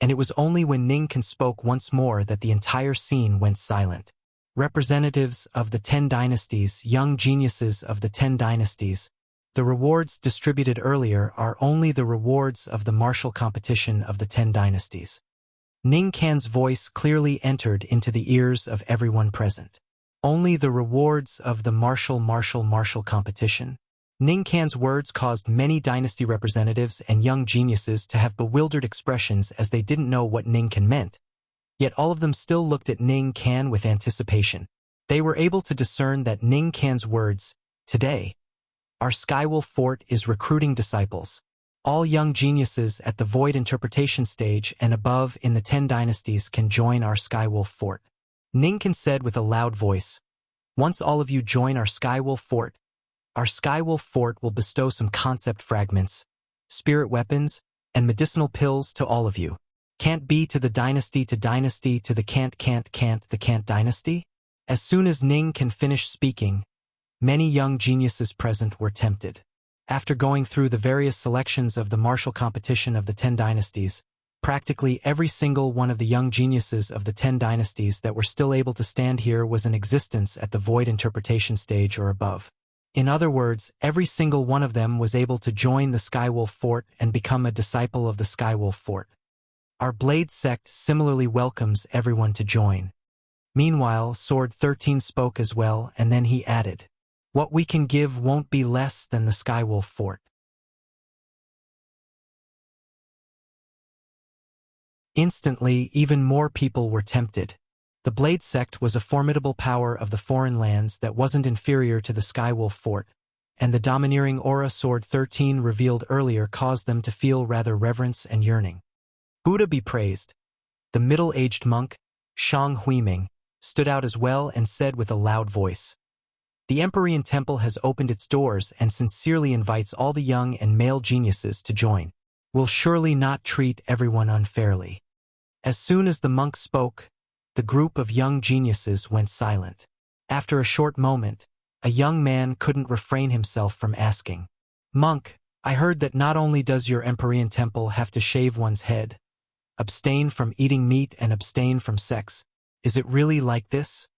and it was only when Ningkan spoke once more that the entire scene went silent. Representatives of the 10 dynasties, young geniuses of the 10 dynasties, the rewards distributed earlier are only the rewards of the martial competition of the 10 dynasties. Ningkan's voice clearly entered into the ears of everyone present. Only the rewards of the martial competition. Ningkan's words caused many dynasty representatives and young geniuses to have bewildered expressions as they didn't know what Ningkan meant. Yet all of them still looked at Ningkan with anticipation. They were able to discern that Ningkan's words, today, our Skywolf Fort is recruiting disciples. All young geniuses at the Void Interpretation stage and above in the 10 dynasties can join our Skywolf Fort. Ningkan said with a loud voice, once all of you join our Skywolf Fort will bestow some concept fragments, spirit weapons, and medicinal pills to all of you. Can't be to the dynasty to the can't dynasty? As soon as Ningkan finished speaking, many young geniuses present were tempted. After going through the various selections of the martial competition of the 10 dynasties, practically every single one of the young geniuses of the 10 dynasties that were still able to stand here was in existence at the Void Interpretation stage or above. In other words, every single one of them was able to join the Skywolf Fort and become a disciple of the Skywolf Fort. Our Blade sect similarly welcomes everyone to join. Meanwhile, Sword 13 spoke as well, and then he added, what we can give won't be less than the Skywolf Fort. Instantly, even more people were tempted. The Blade sect was a formidable power of the foreign lands that wasn't inferior to the Skywolf Fort, and the domineering aura Sword 13 revealed earlier caused them to feel rather reverence and yearning. Buddha be praised. The middle-aged monk, Shang Huiming, stood out as well and said with a loud voice, the Empyrean Temple has opened its doors and sincerely invites all the young and male geniuses to join. We'll surely not treat everyone unfairly. As soon as the monk spoke, the group of young geniuses went silent. After a short moment, a young man couldn't refrain himself from asking, Monk, I heard that not only does your Empyrean Temple have to shave one's head, abstain from eating meat and abstain from sex, is it really like this?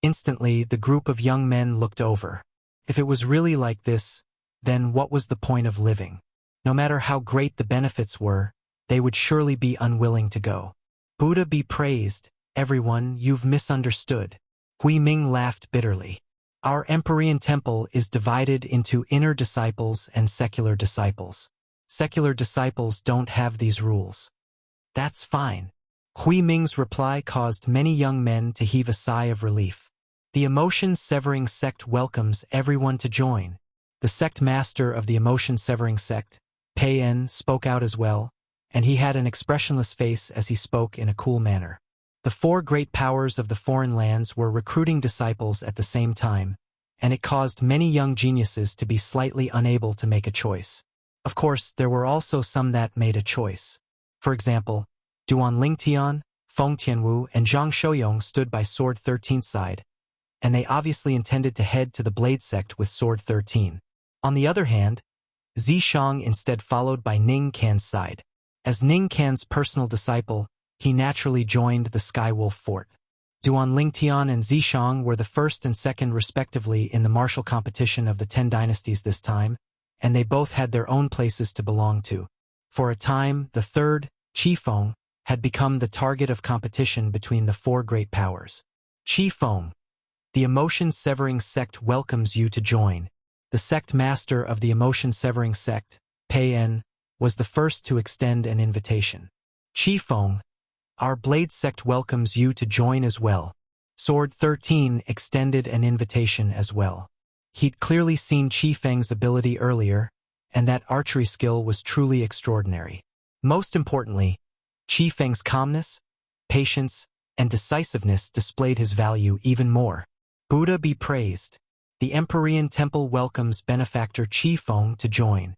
Instantly, the group of young men looked over. If it was really like this, then what was the point of living? No matter how great the benefits were, they would surely be unwilling to go. Buddha be praised, everyone, you've misunderstood. Hui Ming laughed bitterly. Our Empyrean Temple is divided into inner disciples and secular disciples. Secular disciples don't have these rules. That's fine. Hui Ming's reply caused many young men to heave a sigh of relief. The Emotion-Severing Sect welcomes everyone to join. The sect master of the Emotion-Severing Sect, Pei En, spoke out as well, and he had an expressionless face as he spoke in a cool manner. The 4 great powers of the foreign lands were recruiting disciples at the same time, and it caused many young geniuses to be slightly unable to make a choice. Of course, there were also some that made a choice. For example, Duan Lingtian, Feng Tianwu, and Zhang Shouyong stood by Sword 13's side, and they obviously intended to head to the Blade Sect with Sword 13. On the other hand, Zishang instead followed by Ning Can's side. As Ning Can's personal disciple, he naturally joined the Skywolf Fort. Duan Lingtian and Zishang were the first and second respectively in the martial competition of the 10 dynasties this time, and they both had their own places to belong to. For a time, the third, Qifeng, had become the target of competition between the 4 great powers. Qifeng, the emotion-severing sect welcomes you to join. The sect master of the emotion-severing sect, Pei En, was the first to extend an invitation. Qifeng, our Blade Sect welcomes you to join as well. Sword 13 extended an invitation as well. He'd clearly seen Qifeng's ability earlier, and that archery skill was truly extraordinary. Most importantly, Qifeng's calmness, patience, and decisiveness displayed his value even more. Buddha be praised. The Empyrean Temple welcomes benefactor Qifeng to join.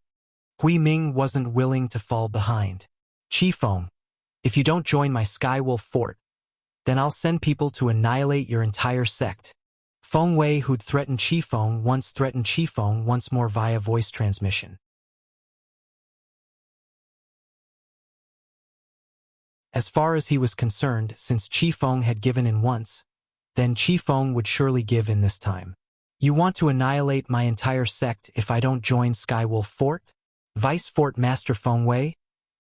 Hui Ming wasn't willing to fall behind. Qifeng, if you don't join my Skywolf Fort, then I'll send people to annihilate your entire sect. Feng Wei, who'd threatened Qifeng, once threatened Qifeng once more via voice transmission. As far as he was concerned, since Qifeng had given in once, then Qifeng would surely give in this time. You want to annihilate my entire sect if I don't join Skywolf Fort? Vice Fort Master Feng Wei,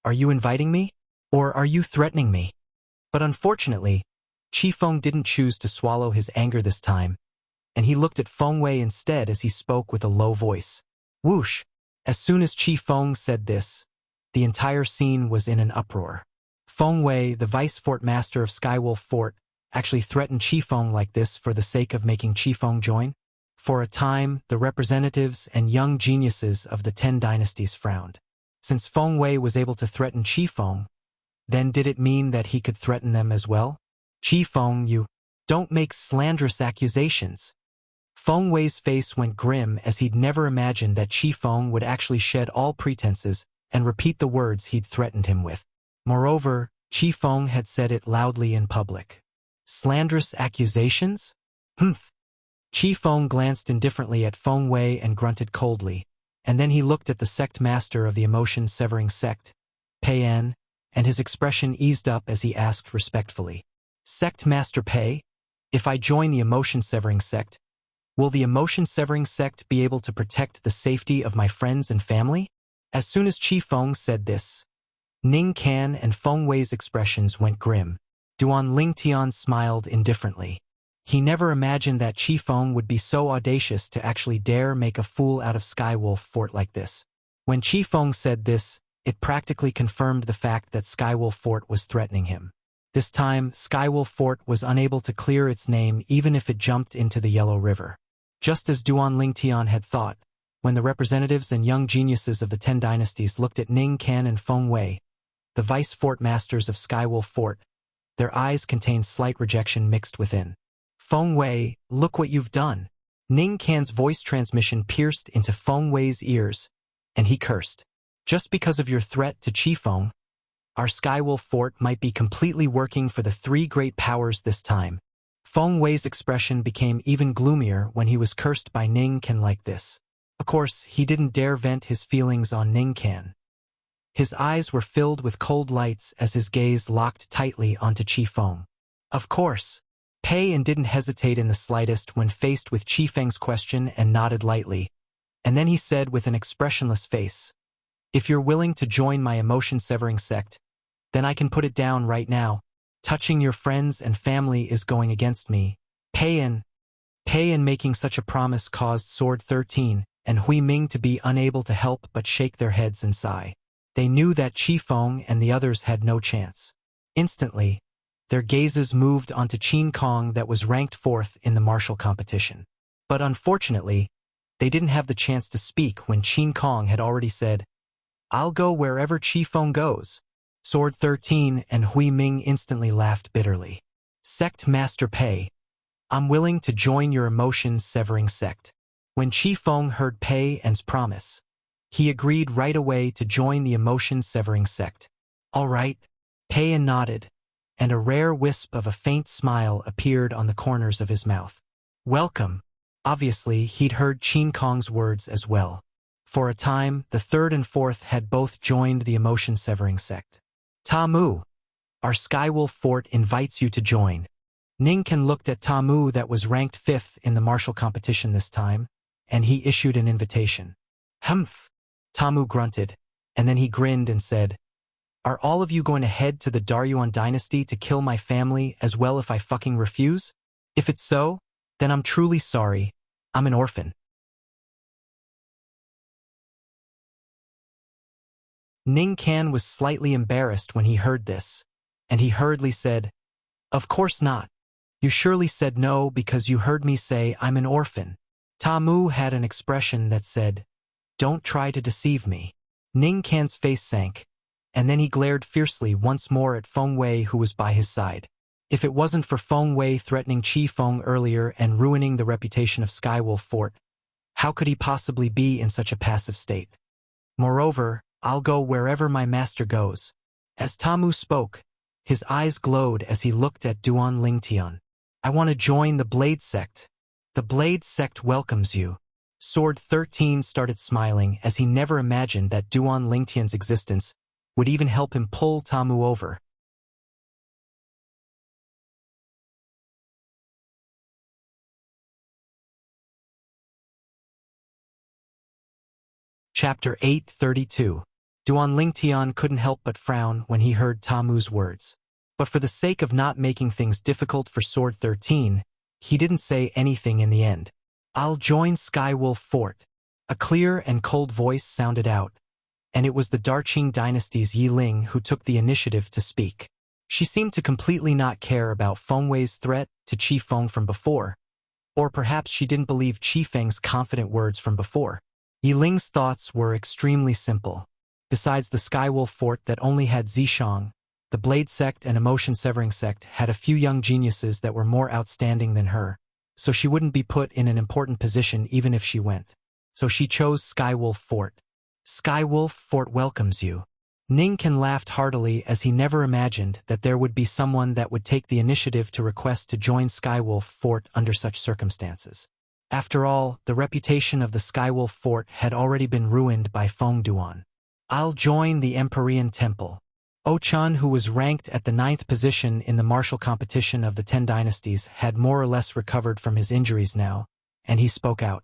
are you inviting me? Or are you threatening me? But unfortunately, Qifeng didn't choose to swallow his anger this time, and he looked at Feng Wei instead as he spoke with a low voice. Whoosh! As soon as Qifeng said this, the entire scene was in an uproar. Feng Wei, the Vice Fort Master of Skywolf Fort, actually threatened Qifeng like this for the sake of making Qifeng join? For a time, the representatives and young geniuses of the 10 dynasties frowned. Since Feng Wei was able to threaten Qifeng, then did it mean that he could threaten them as well? Qifeng, you don't make slanderous accusations. Feng Wei's face went grim as he'd never imagined that Qifeng would actually shed all pretenses and repeat the words he'd threatened him with. Moreover, Qifeng had said it loudly in public. Slanderous accusations? Humph. Qifeng glanced indifferently at Feng Wei and grunted coldly, and then he looked at the sect master of the emotion-severing sect, Pei En, and his expression eased up as he asked respectfully, Sect Master Pei, if I join the emotion-severing sect, will the emotion-severing sect be able to protect the safety of my friends and family? As soon as Qifeng said this, Ning Can and Feng Wei's expressions went grim. Duan Lingtian smiled indifferently. He never imagined that Qifeng would be so audacious to actually dare make a fool out of Skywolf Fort like this. When Qifeng said this, it practically confirmed the fact that Skywolf Fort was threatening him. This time, Skywolf Fort was unable to clear its name even if it jumped into the Yellow River. Just as Duan Lingtian had thought, when the representatives and young geniuses of the 10 dynasties looked at Ning Can and Feng Wei, the vice fort masters of Skywolf Fort, their eyes contained slight rejection mixed within. Feng Wei, look what you've done. Ning Can's voice transmission pierced into Feng Wei's ears, and he cursed. Just because of your threat to Qifeng, our Skywolf Fort might be completely working for the 3 great powers this time. Feng Wei's expression became even gloomier when he was cursed by Ning Can like this. Of course, he didn't dare vent his feelings on Ning Can. His eyes were filled with cold lights as his gaze locked tightly onto Qifeng. Of course, Pei En didn't hesitate in the slightest when faced with Qifeng's question and nodded lightly, and then he said with an expressionless face, If you're willing to join my emotion-severing sect, then I can put it down right now. Touching your friends and family is going against me. Pei En making such a promise caused Sword 13 and Hui Ming to be unable to help but shake their heads and sigh. They knew that Qifeng and the others had no chance. Instantly, their gazes moved onto Qin Kong that was ranked 4th in the martial competition. But unfortunately, they didn't have the chance to speak when Qin Kong had already said, I'll go wherever Qifeng goes. Sword 13 and Hui Ming instantly laughed bitterly. Sect Master Pei, I'm willing to join your emotion-severing sect. When Qi Feng heard Pei En's promise, he agreed right away to join the emotion-severing sect. All right, Pei En nodded, and a rare wisp of a faint smile appeared on the corners of his mouth. Welcome. Obviously, he'd heard Qin Kong's words as well. For a time, the third and fourth had both joined the emotion-severing sect. Ta Mu, our Skywolf Fort invites you to join. Ning Ken looked at Ta Mu that was ranked 5th in the martial competition this time, and he issued an invitation. Humph. Ta Mu grunted, and then he grinned and said, Are all of you going to head to the Daryuan dynasty to kill my family as well if I fucking refuse? If it's so, then I'm truly sorry. I'm an orphan. Ning Kan was slightly embarrassed when he heard this, and he hurriedly said, Of course not. You surely said no because you heard me say I'm an orphan. Ta Mu had an expression that said, Don't try to deceive me. Ning Kan's face sank, and then he glared fiercely once more at Feng Wei who was by his side. If it wasn't for Feng Wei threatening Qi Feng earlier and ruining the reputation of Skywolf Fort, how could he possibly be in such a passive state? Moreover, I'll go wherever my master goes. As Ta Mu spoke, his eyes glowed as he looked at Duan Lingtian. I want to join the Blade Sect. The Blade Sect welcomes you. Sword 13 started smiling as he never imagined that Duan Lingtian's existence would even help him pull Ta Mu over. Chapter 832. Duan Lingtian couldn't help but frown when he heard Ta Mu's words. But for the sake of not making things difficult for Sword 13, he didn't say anything in the end. I'll join Skywolf Fort. A clear and cold voice sounded out, and it was the Darqing dynasty's Yi Ling who took the initiative to speak. She seemed to completely not care about Feng Wei's threat to Qi Feng from before, or perhaps she didn't believe Qi Feng's confident words from before. Yi Ling's thoughts were extremely simple. Besides the Skywolf Fort that only had Zishang, the Blade Sect and Emotion-Severing Sect had a few young geniuses that were more outstanding than her, so she wouldn't be put in an important position even if she went. So she chose Skywolf Fort. Skywolf Fort welcomes you. Ning Ken laughed heartily as he never imagined that there would be someone that would take the initiative to request to join Skywolf Fort under such circumstances. After all, the reputation of the Skywolf Fort had already been ruined by Feng Duan. I'll join the Empyrean Temple. Ochan, who was ranked at the 9th position in the martial competition of the 10 dynasties, had more or less recovered from his injuries now, and he spoke out.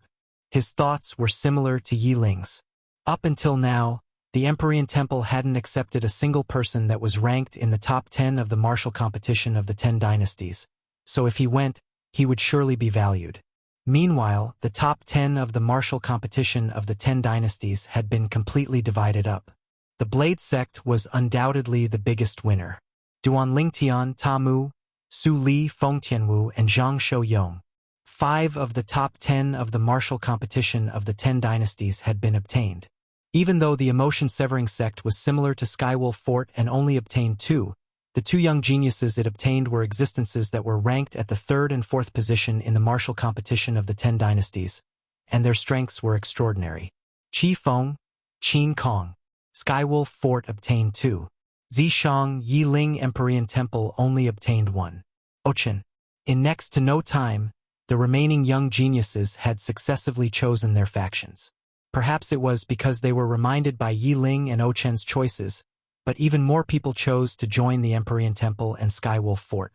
His thoughts were similar to Yi Ling's. Up until now, the Empyrean Temple hadn't accepted a single person that was ranked in the top 10 of the martial competition of the 10 dynasties, so if he went, he would surely be valued. Meanwhile, the top 10 of the martial competition of the 10 dynasties had been completely divided up. The Blade Sect was undoubtedly the biggest winner. Duan Lingtian, Ta Mu, Su Li, Feng Tianwu, and Zhang Shouyong. 5 of the top 10 of the martial competition of the 10 dynasties had been obtained. Even though the Emotion-Severing Sect was similar to Skywolf Fort and only obtained 2, the 2 young geniuses it obtained were existences that were ranked at the 3rd and 4th position in the martial competition of the 10 dynasties, and their strengths were extraordinary. Qi Feng, Qin Kong. Skywolf Fort obtained 2. Zishang, Yi Ling Empyrean Temple only obtained 1. Ochan. In next to no time, the remaining young geniuses had successively chosen their factions. Perhaps it was because they were reminded by Yi Ling and Ochan's choices, but even more people chose to join the Empyrean Temple and Skywolf Fort.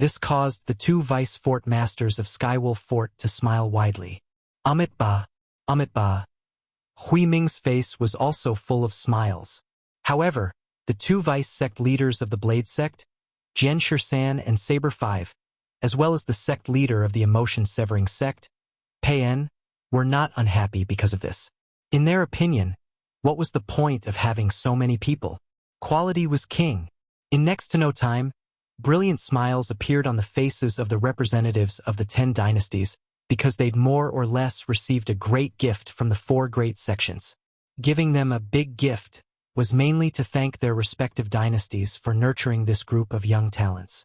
This caused the 2 vice fort masters of Skywolf Fort to smile widely. Amit Ba. Hui Ming's face was also full of smiles. However, the 2 vice sect leaders of the Blade Sect, Jian Shirsan and Saber 5, as well as the sect leader of the Emotion-Severing Sect, Pei En, were not unhappy because of this. In their opinion, what was the point of having so many people? Quality was king. In next to no time, brilliant smiles appeared on the faces of the representatives of the 10 dynasties because they'd more or less received a great gift from the 4 great sections. Giving them a big gift was mainly to thank their respective dynasties for nurturing this group of young talents.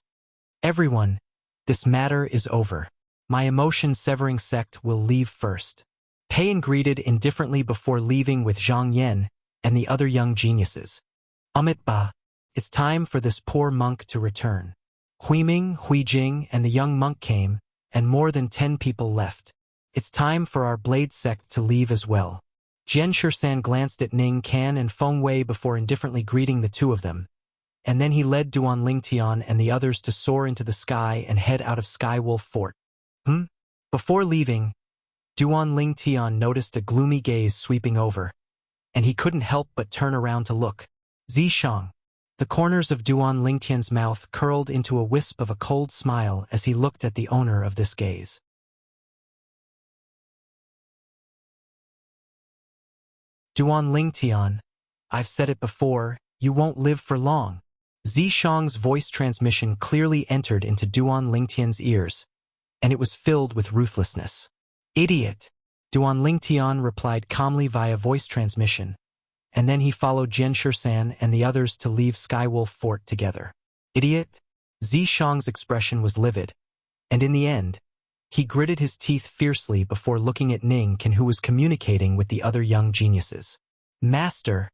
Everyone, this matter is over. My emotion-severing sect will leave first. Pei greeted indifferently before leaving with Zhang Yan and the other young geniuses. Ba, it's time for this poor monk to return. Huiming, Huijing, and the young monk came, and more than 10 people left. It's time for our blade sect to leave as well. Jian Shisan glanced at Ning Can and Feng Wei before indifferently greeting the two of them, and then he led Duan Lingtian and the others to soar into the sky and head out of Skywolf Fort. Before leaving, Duan Lingtian noticed a gloomy gaze sweeping over, and he couldn't help but turn around to look. Zishang. The corners of Duan Lingtian's mouth curled into a wisp of a cold smile as he looked at the owner of this gaze. Duan Lingtian, I've said it before, you won't live for long. Zishang's voice transmission clearly entered into Duan Lingtian's ears, and it was filled with ruthlessness. Idiot! Duan Lingtian replied calmly via voice transmission, and then he followed Jian Shisan and the others to leave Skywolf Fort together. Idiot! Zishang's expression was livid, and in the end, he gritted his teeth fiercely before looking at Ning Can, who was communicating with the other young geniuses. Master,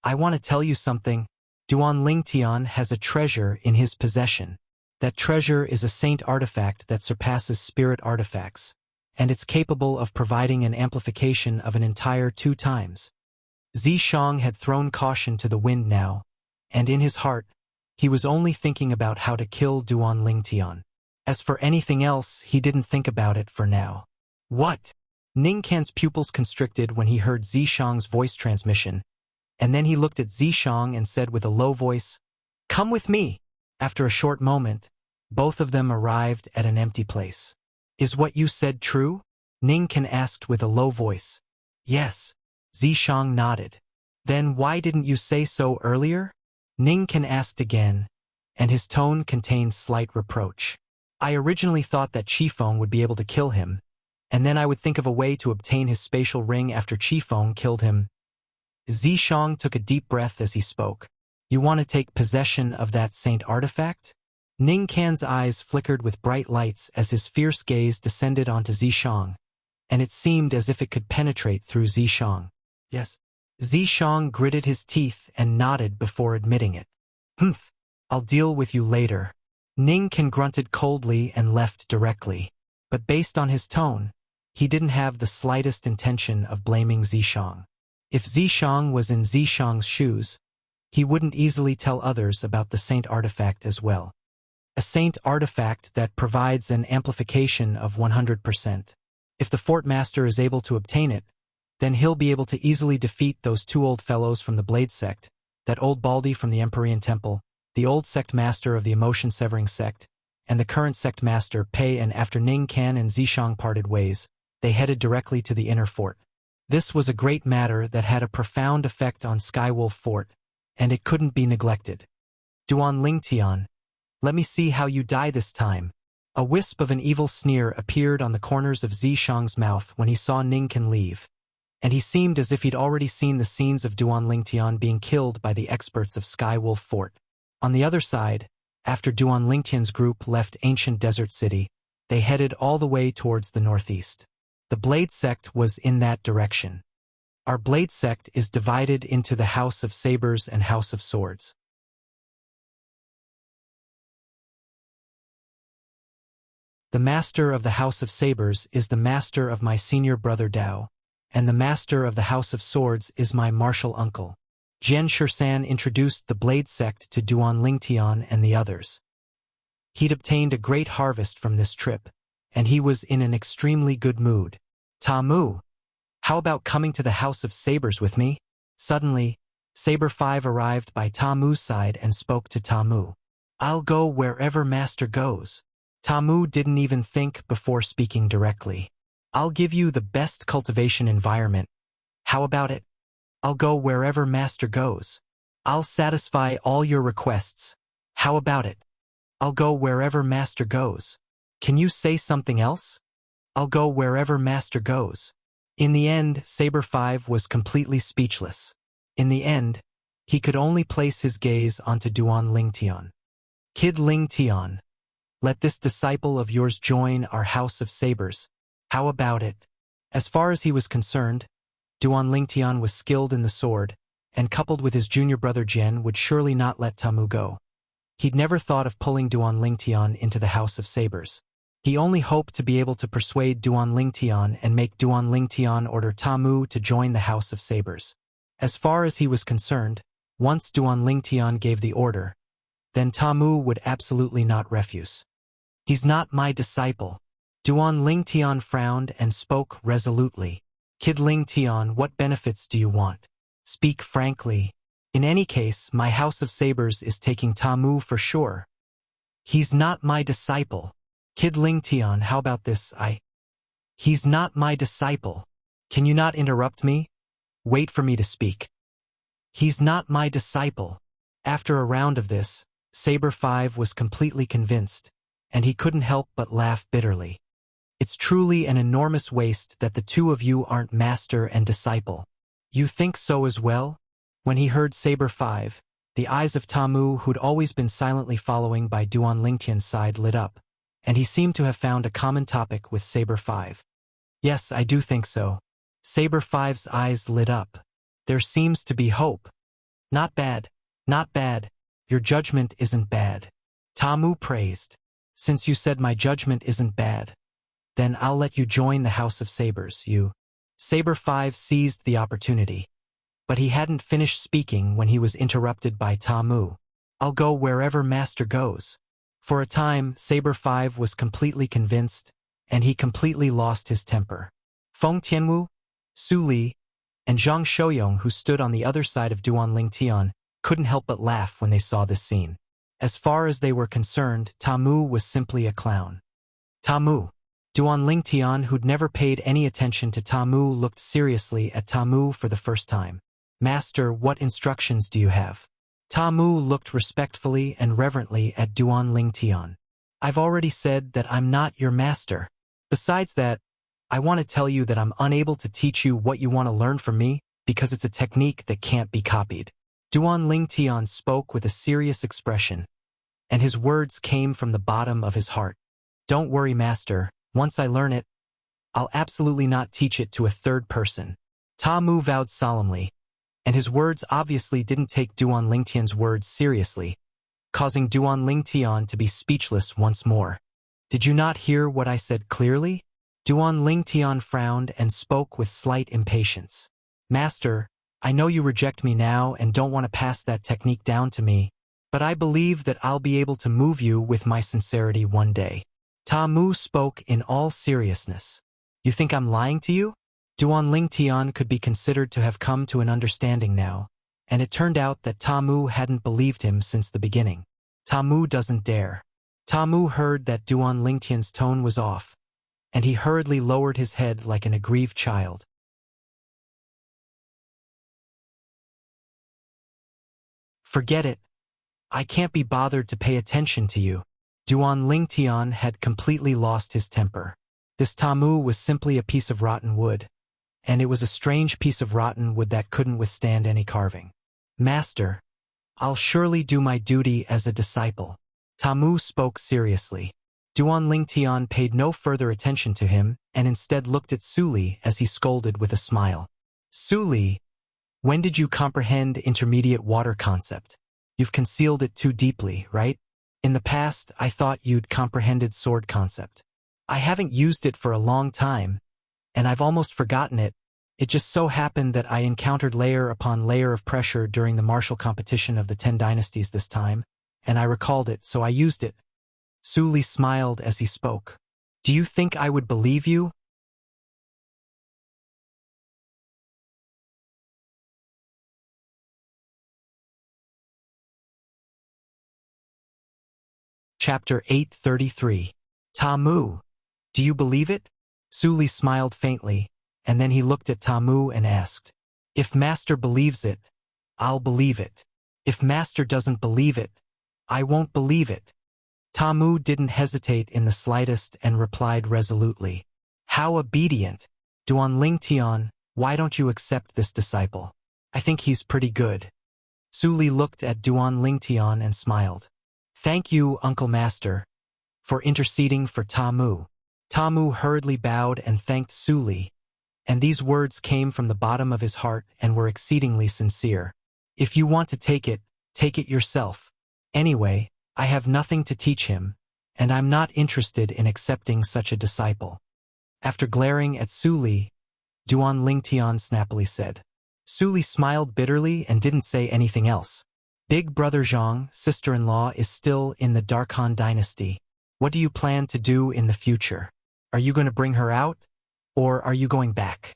I want to tell you something. Duan Lingtian has a treasure in his possession. That treasure is a saint artifact that surpasses spirit artifacts, and it's capable of providing an amplification of an entire 2 times. Zishang had thrown caution to the wind now, and in his heart, he was only thinking about how to kill Duan Lingtian. As for anything else, he didn't think about it for now. What? Ning Can's pupils constricted when he heard Zishang's voice transmission, and then he looked at Zishang and said with a low voice, "Come with me." After a short moment, both of them arrived at an empty place. Is what you said true? Ning Can asked with a low voice. Yes. Zishang nodded. Then why didn't you say so earlier? Ning Can asked again, and his tone contained slight reproach. I originally thought that Qifeng would be able to kill him, and then I would think of a way to obtain his spatial ring after Qifeng killed him. Zishang took a deep breath as he spoke. You want to take possession of that saint artifact? Ning Can's eyes flickered with bright lights as his fierce gaze descended onto Zishang, and it seemed as if it could penetrate through Zishang. Yes. Zishang gritted his teeth and nodded before admitting it. I'll deal with you later. Ning Can grunted coldly and left directly, but based on his tone, he didn't have the slightest intention of blaming Zishang. If Zishang was in Zishang's shoes, he wouldn't easily tell others about the saint artifact as well. A saint artifact that provides an amplification of 100%. If the fort master is able to obtain it, then he'll be able to easily defeat those 2 old fellows from the Blade sect, that old Baldy from the Empyrean Temple, the old sect master of the emotion-severing sect, and the current sect master Pei. And after Ning Can and Zishang parted ways, they headed directly to the inner fort. This was a great matter that had a profound effect on Skywolf Fort, and it couldn't be neglected. Duan Lingtian, let me see how you die this time. A wisp of an evil sneer appeared on the corners of Zishang's mouth when he saw Ning Can leave, and he seemed as if he'd already seen the scenes of Duan Lingtian being killed by the experts of Skywolf Fort. On the other side, after Duan Lingtian's group left ancient Desert City, they headed all the way towards the northeast. The Blade sect was in that direction. Our Blade sect is divided into the House of Sabers and House of Swords. The master of the House of Sabers is the master of my senior brother Dao, and the master of the House of Swords is my martial uncle. Jian Shisan introduced the Blade sect to Duan Lingtian and the others. He'd obtained a great harvest from this trip, and he was in an extremely good mood. Tamu, how about coming to the House of Sabers with me? Suddenly, Saber 5 arrived by Tamu's side and spoke to Tamu. I'll go wherever Master goes. Tamu didn't even think before speaking directly. I'll give you the best cultivation environment. How about it? I'll go wherever Master goes. I'll satisfy all your requests. How about it? I'll go wherever Master goes. Can you say something else? I'll go wherever Master goes. In the end, Saber 5 was completely speechless. In the end, he could only place his gaze onto Duan Lingtian. Kid Lingtian, Let this disciple of yours join our house of sabers. How about it? As far as he was concerned, Duan Lingtian was skilled in the sword, and coupled with his junior brother Jian would surely not let Ta Mu go. He'd never thought of pulling Duan Lingtian into the house of sabers. He only hoped to be able to persuade Duan Lingtian and make Duan Lingtian order Ta Mu to join the house of sabers. As far as he was concerned, once Duan Lingtian gave the order, then Ta Mu would absolutely not refuse. He's not my disciple. Duan Lingtian frowned and spoke resolutely. Kid Lingtian, what benefits do you want? Speak frankly. In any case, my house of sabers is taking Ta Mu for sure. He's not my disciple. Kid Lingtian, how about this? He's not my disciple. Can you not interrupt me? Wait for me to speak. He's not my disciple. After a round of this, Saber 5 was completely convinced, and he couldn't help but laugh bitterly. It's truly an enormous waste that the two of you aren't master and disciple. You think so as well? When he heard Saber 5, the eyes of Ta Mu, who'd always been silently following by Duan Lingtian's side, lit up, and he seemed to have found a common topic with Saber 5. Yes, I do think so. Saber 5's eyes lit up. There seems to be hope. Not bad. Not bad. Your judgment isn't bad. Ta Mu praised. Since you said my judgment isn't bad, then I'll let you join the House of Sabers, you. Saber 5 seized the opportunity. But he hadn't finished speaking when he was interrupted by Ta Mu. I'll go wherever Master goes. For a time, Saber 5 was completely convinced, and he completely lost his temper. Feng Tianwu, Su Li, and Zhang Shouyong, who stood on the other side of Duan Lingtian, couldn't help but laugh when they saw this scene. As far as they were concerned, Ta Mu was simply a clown. Ta Mu. Duan Lingtian, who'd never paid any attention to Ta Mu, looked seriously at Ta Mu for the first time. Master, what instructions do you have? Ta Mu looked respectfully and reverently at Duan Lingtian. I've already said that I'm not your master. Besides that, I want to tell you that I'm unable to teach you what you want to learn from me because it's a technique that can't be copied. Duan Lingtian spoke with a serious expression, and his words came from the bottom of his heart. Don't worry, Master. Once I learn it, I'll absolutely not teach it to a third person. Ta Mu vowed solemnly, and his words obviously didn't take Duan Lingtian's words seriously, causing Duan Lingtian to be speechless once more. Did you not hear what I said clearly? Duan Lingtian frowned and spoke with slight impatience. Master, I know you reject me now and don't want to pass that technique down to me, but I believe that I'll be able to move you with my sincerity one day. Ta Mu spoke in all seriousness. You think I'm lying to you? Duan Lingtian could be considered to have come to an understanding now, and it turned out that Ta Mu hadn't believed him since the beginning. Ta Mu doesn't dare. Ta Mu heard that Duan Lingtian's tone was off, and he hurriedly lowered his head like an aggrieved child. Forget it. I can't be bothered to pay attention to you. Duan Lingtian had completely lost his temper. This Ta Mu was simply a piece of rotten wood, and it was a strange piece of rotten wood that couldn't withstand any carving. Master, I'll surely do my duty as a disciple. Ta Mu spoke seriously. Duan Lingtian paid no further attention to him and instead looked at Su Li as he scolded with a smile. Su Li, when did you comprehend intermediate water concept? You've concealed it too deeply, right? In the past, I thought you'd comprehended sword concept. I haven't used it for a long time, and I've almost forgotten it. It just so happened that I encountered layer upon layer of pressure during the martial competition of the 10 dynasties this time, and I recalled it, so I used it. Su Li smiled as he spoke. Do you think I would believe you? Chapter 833. Ta Mu. Do you believe it? Su Li smiled faintly, and then he looked at Ta Mu and asked, If Master believes it, I'll believe it. If Master doesn't believe it, I won't believe it. Ta Mu didn't hesitate in the slightest and replied resolutely. How obedient. Duan Lingtian, why don't you accept this disciple? I think he's pretty good. Su Li looked at Duan Lingtian and smiled. Thank you, Uncle Master. for interceding for Ta Mu. Ta Mu hurriedly bowed and thanked Su Li, and these words came from the bottom of his heart and were exceedingly sincere. If you want to take it yourself. Anyway, I have nothing to teach him, and I'm not interested in accepting such a disciple. After glaring at Su Li, Duan Lingtian snappily said. Su Li smiled bitterly and didn't say anything else. Big brother Zhang, sister-in-law, is still in the Darkhan dynasty. What do you plan to do in the future? Are you going to bring her out? Or are you going back?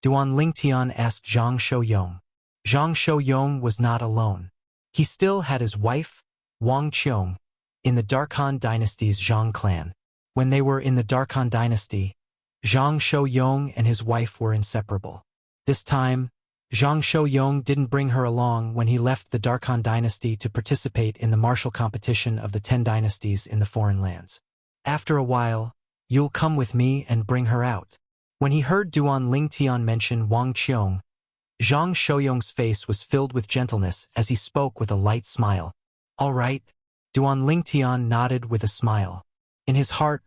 Duan Lingtian asked Zhang Shouyong. Zhang Shouyong was not alone. He still had his wife, Wang Qiong, in the Darkhan dynasty's Zhang clan. When they were in the Darkhan dynasty, Zhang Shouyong and his wife were inseparable. This time, Zhang Shouyong didn't bring her along when he left the Darkhan dynasty to participate in the martial competition of the 10 dynasties in the foreign lands. After a while, you'll come with me and bring her out. When he heard Duan Lingtian mention Wang Qiong, Zhang Shouyong's face was filled with gentleness as he spoke with a light smile. All right, Duan Lingtian nodded with a smile. In his heart,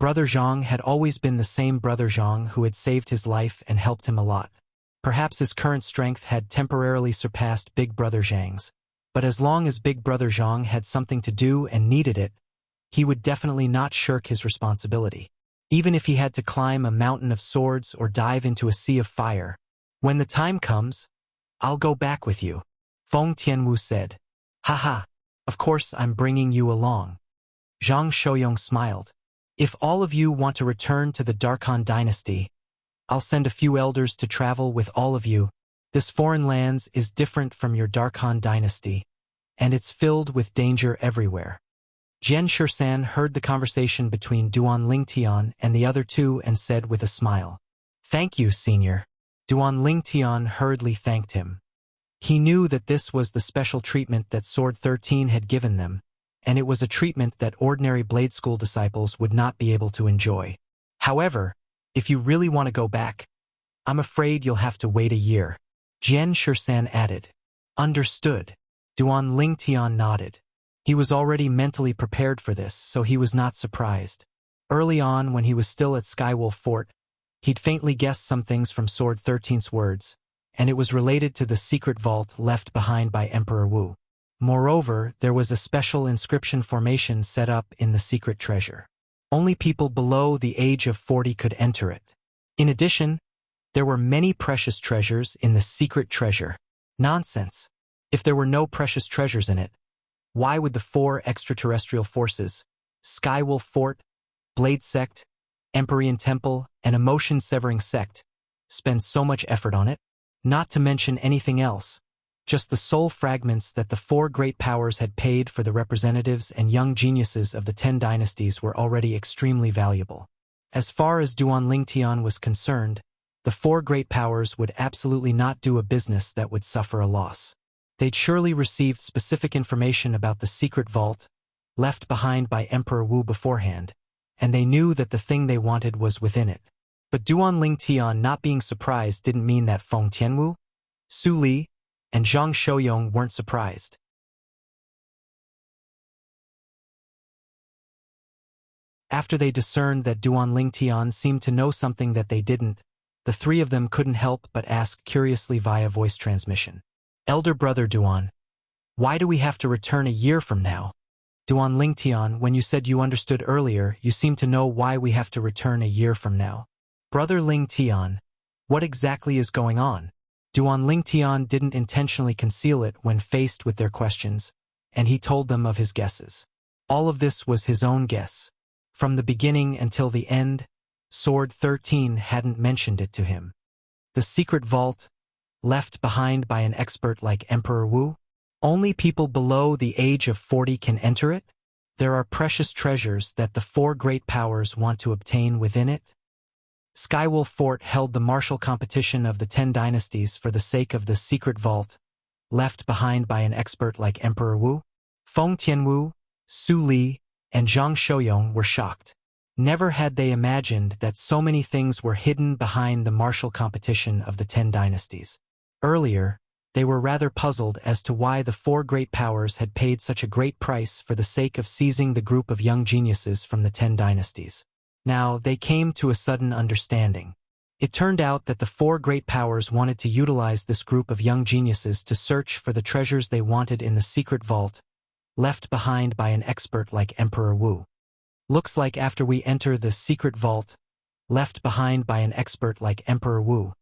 Brother Zhang had always been the same Brother Zhang who had saved his life and helped him a lot. Perhaps his current strength had temporarily surpassed Big Brother Zhang's, but as long as Big Brother Zhang had something to do and needed it, he would definitely not shirk his responsibility. Even if he had to climb a mountain of swords or dive into a sea of fire. When the time comes, I'll go back with you, Feng Tianwu said. Haha, of course I'm bringing you along. Zhang Shouyong smiled. If all of you want to return to the Darkhan dynasty, I'll send a few elders to travel with all of you. This foreign lands is different from your Darkhan dynasty, and it's filled with danger everywhere. Jian Shursan heard the conversation between Duan Lingtian and the other two and said with a smile, Thank you, senior. Duan Lingtian hurriedly thanked him. He knew that this was the special treatment that Sword 13 had given them, and it was a treatment that ordinary Blade School disciples would not be able to enjoy. However, if you really want to go back, I'm afraid you'll have to wait a year. Jian Shursan added. Understood. Duan Lingtian nodded. He was already mentally prepared for this, so he was not surprised. Early on, when he was still at Skywolf Fort, he'd faintly guessed some things from Sword 13's words, and it was related to the secret vault left behind by Emperor Wu. Moreover, there was a special inscription formation set up in the secret treasure. Only people below the age of 40 could enter it. In addition, there were many precious treasures in the secret treasure. Nonsense. If there were no precious treasures in it, why would the 4 extraterrestrial forces, Skywolf Fort, Blade Sect, Empyrean Temple, and Emotion-Severing Sect, spend so much effort on it? Not to mention anything else, just the soul fragments that the 4 great powers had paid for the representatives and young geniuses of the 10 dynasties were already extremely valuable. As far as Duan Lingtian was concerned, the 4 great powers would absolutely not do a business that would suffer a loss. They'd surely received specific information about the secret vault, left behind by Emperor Wu beforehand, and they knew that the thing they wanted was within it. But Duan Lingtian not being surprised didn't mean that Feng Tianwu, Su Li, and Zhang Shouyong weren't surprised. After they discerned that Duan Lingtian seemed to know something that they didn't, the 3 of them couldn't help but ask curiously via voice transmission. Elder brother Duan, why do we have to return a year from now? Duan Lingtian, when you said you understood earlier, you seem to know why we have to return a year from now. Brother Lingtian, what exactly is going on? Duan Lingtian didn't intentionally conceal it when faced with their questions, and he told them of his guesses. All of this was his own guess. From the beginning until the end, Sword 13 hadn't mentioned it to him. The secret vault, left behind by an expert like Emperor Wu? Only people below the age of 40 can enter it? There are precious treasures that the 4 great powers want to obtain within it? Skywolf Fort held the martial competition of the 10 dynasties for the sake of the secret vault, left behind by an expert like Emperor Wu? Feng Tianwu, Su Li, and Zhang Shouyong were shocked. Never had they imagined that so many things were hidden behind the martial competition of the 10 dynasties. Earlier, They were rather puzzled as to why the four great powers had paid such a great price for the sake of seizing the group of young geniuses from the 10 dynasties. Now, they came to a sudden understanding. It turned out that the four great powers wanted to utilize this group of young geniuses to search for the treasures they wanted in the secret vault, left behind by an expert like Emperor Wu. Looks like after we enter the secret vault, left behind by an expert like Emperor Wu,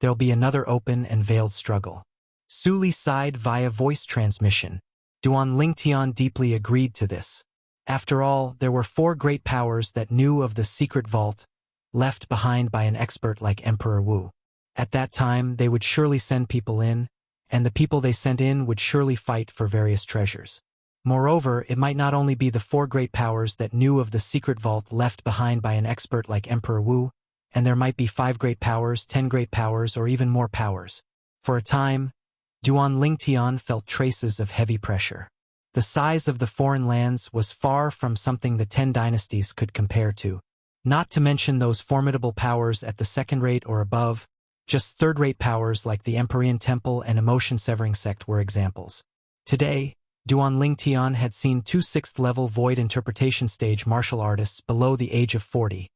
there'll be another open and veiled struggle. Su Li sighed via voice transmission. Duan Lingtian deeply agreed to this. After all, there were four great powers that knew of the secret vault, left behind by an expert like Emperor Wu. At that time, they would surely send people in, and the people they sent in would surely fight for various treasures. Moreover, it might not only be the four great powers that knew of the secret vault left behind by an expert like Emperor Wu, and there might be 5 great powers, 10 great powers, or even more powers. For a time, Duan Lingtian felt traces of heavy pressure. The size of the foreign lands was far from something the 10 dynasties could compare to. Not to mention those formidable powers at the second-rate or above, just third-rate powers like the Empyrean Temple and Emotion-Severing Sect were examples. Today, Duan Lingtian had seen 2 6th-level void interpretation stage martial artists below the age of 40,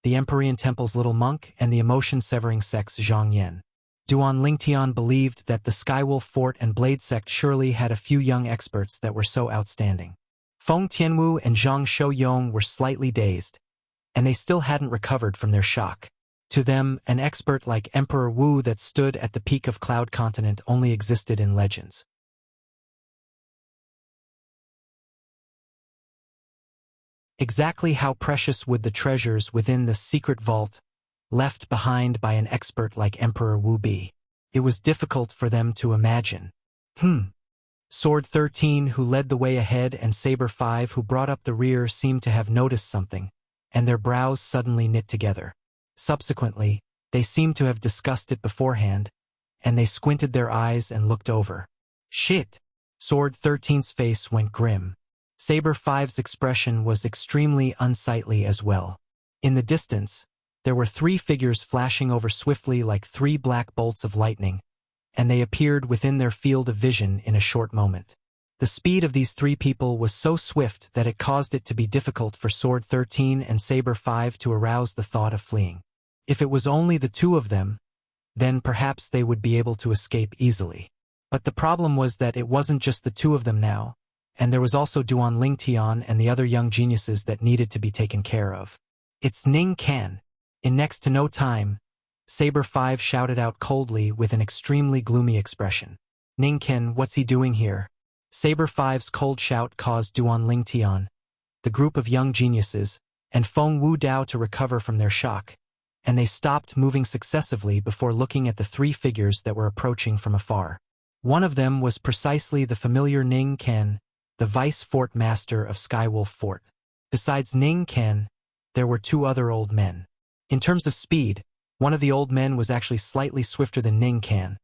the Empyrean Temple's Little Monk and the Emotion-Severing Sect's Zhang Yan. Duan Lingtian believed that the Skywolf Fort and Blade Sect surely had a few young experts that were so outstanding. Feng Tianwu and Zhang Shouyong were slightly dazed, and they still hadn't recovered from their shock. To them, an expert like Emperor Wu that stood at the peak of Cloud Continent only existed in legends. Exactly how precious would the treasures within the secret vault, left behind by an expert like Emperor Wu be? It was difficult for them to imagine. Sword 13, who led the way ahead, and Saber 5, who brought up the rear, seemed to have noticed something, and their brows suddenly knit together. Subsequently, they seemed to have discussed it beforehand, and they squinted their eyes and looked over. Shit! Sword 13's face went grim. Saber 5's expression was extremely unsightly as well. In the distance, there were 3 figures flashing over swiftly like 3 black bolts of lightning, and they appeared within their field of vision in a short moment. The speed of these 3 people was so swift that it caused it to be difficult for Sword 13 and Saber 5 to arouse the thought of fleeing. If it was only the 2 of them, then perhaps they would be able to escape easily. But the problem was that it wasn't just the 2 of them now, and there was also Duan Lingtian and the other young geniuses that needed to be taken care of. It's Ning Can. In next to no time, Saber 5 shouted out coldly with an extremely gloomy expression. Ning Can, what's he doing here? Saber 5's cold shout caused Duan Lingtian, the group of young geniuses, and Feng Wu Dao to recover from their shock, and they stopped moving successively before looking at the 3 figures that were approaching from afar. One of them was precisely the familiar Ning Can, the Vice Fort Master of Skywolf Fort. Besides Ning Can, there were 2 other old men. In terms of speed, one of the old men was actually slightly swifter than Ning Can,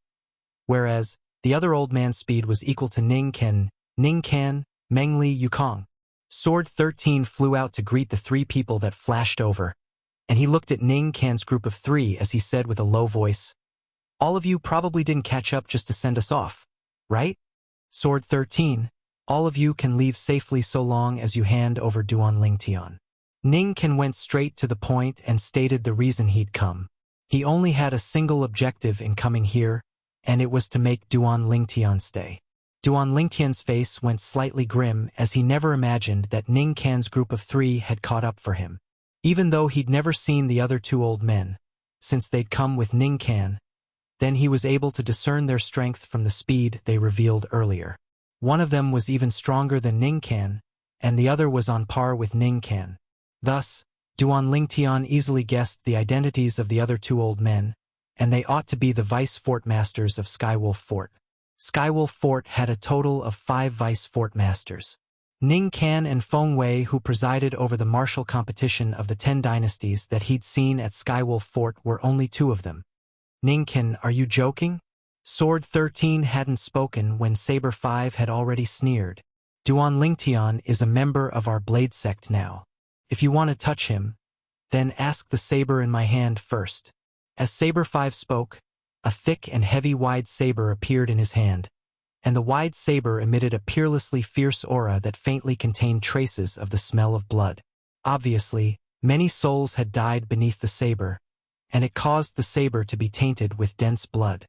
whereas the other old man's speed was equal to Ning Can, Mengli Yukong. Sword 13 flew out to greet the 3 people that flashed over, and he looked at Ning Can's group of 3 as he said with a low voice, "All of you probably didn't catch up just to send us off, right? Sword 13, all of you can leave safely so long as you hand over Duan Lingtian." Ning Can went straight to the point and stated the reason he'd come. He only had a single objective in coming here, and it was to make Duan Lingtian stay. Duan Lingtian's face went slightly grim as he never imagined that Ning Can's group of 3 had caught up for him. Even though he'd never seen the other 2 old men, since they'd come with Ning Can, then he was able to discern their strength from the speed they revealed earlier. One of them was even stronger than Ning Can, and the other was on par with Ning Can. Thus, Duan Lingtian easily guessed the identities of the other 2 old men, and they ought to be the Vice Fort Masters of Skywolf Fort. Skywolf Fort had a total of 5 Vice Fort Masters. Ning Can and Feng Wei, who presided over the martial competition of the 10 dynasties that he'd seen at Skywolf Fort, were only 2 of them. Ning Can, are you joking? Sword 13 hadn't spoken when Saber 5 had already sneered. Duan Lingtian is a member of our Blade Sect now. If you want to touch him, then ask the saber in my hand first. As Saber 5 spoke, A thick and heavy wide saber appeared in his hand, and the wide saber emitted a peerlessly fierce aura that faintly contained traces of the smell of blood. Obviously, many souls had died beneath the saber, and it caused the saber to be tainted with dense blood.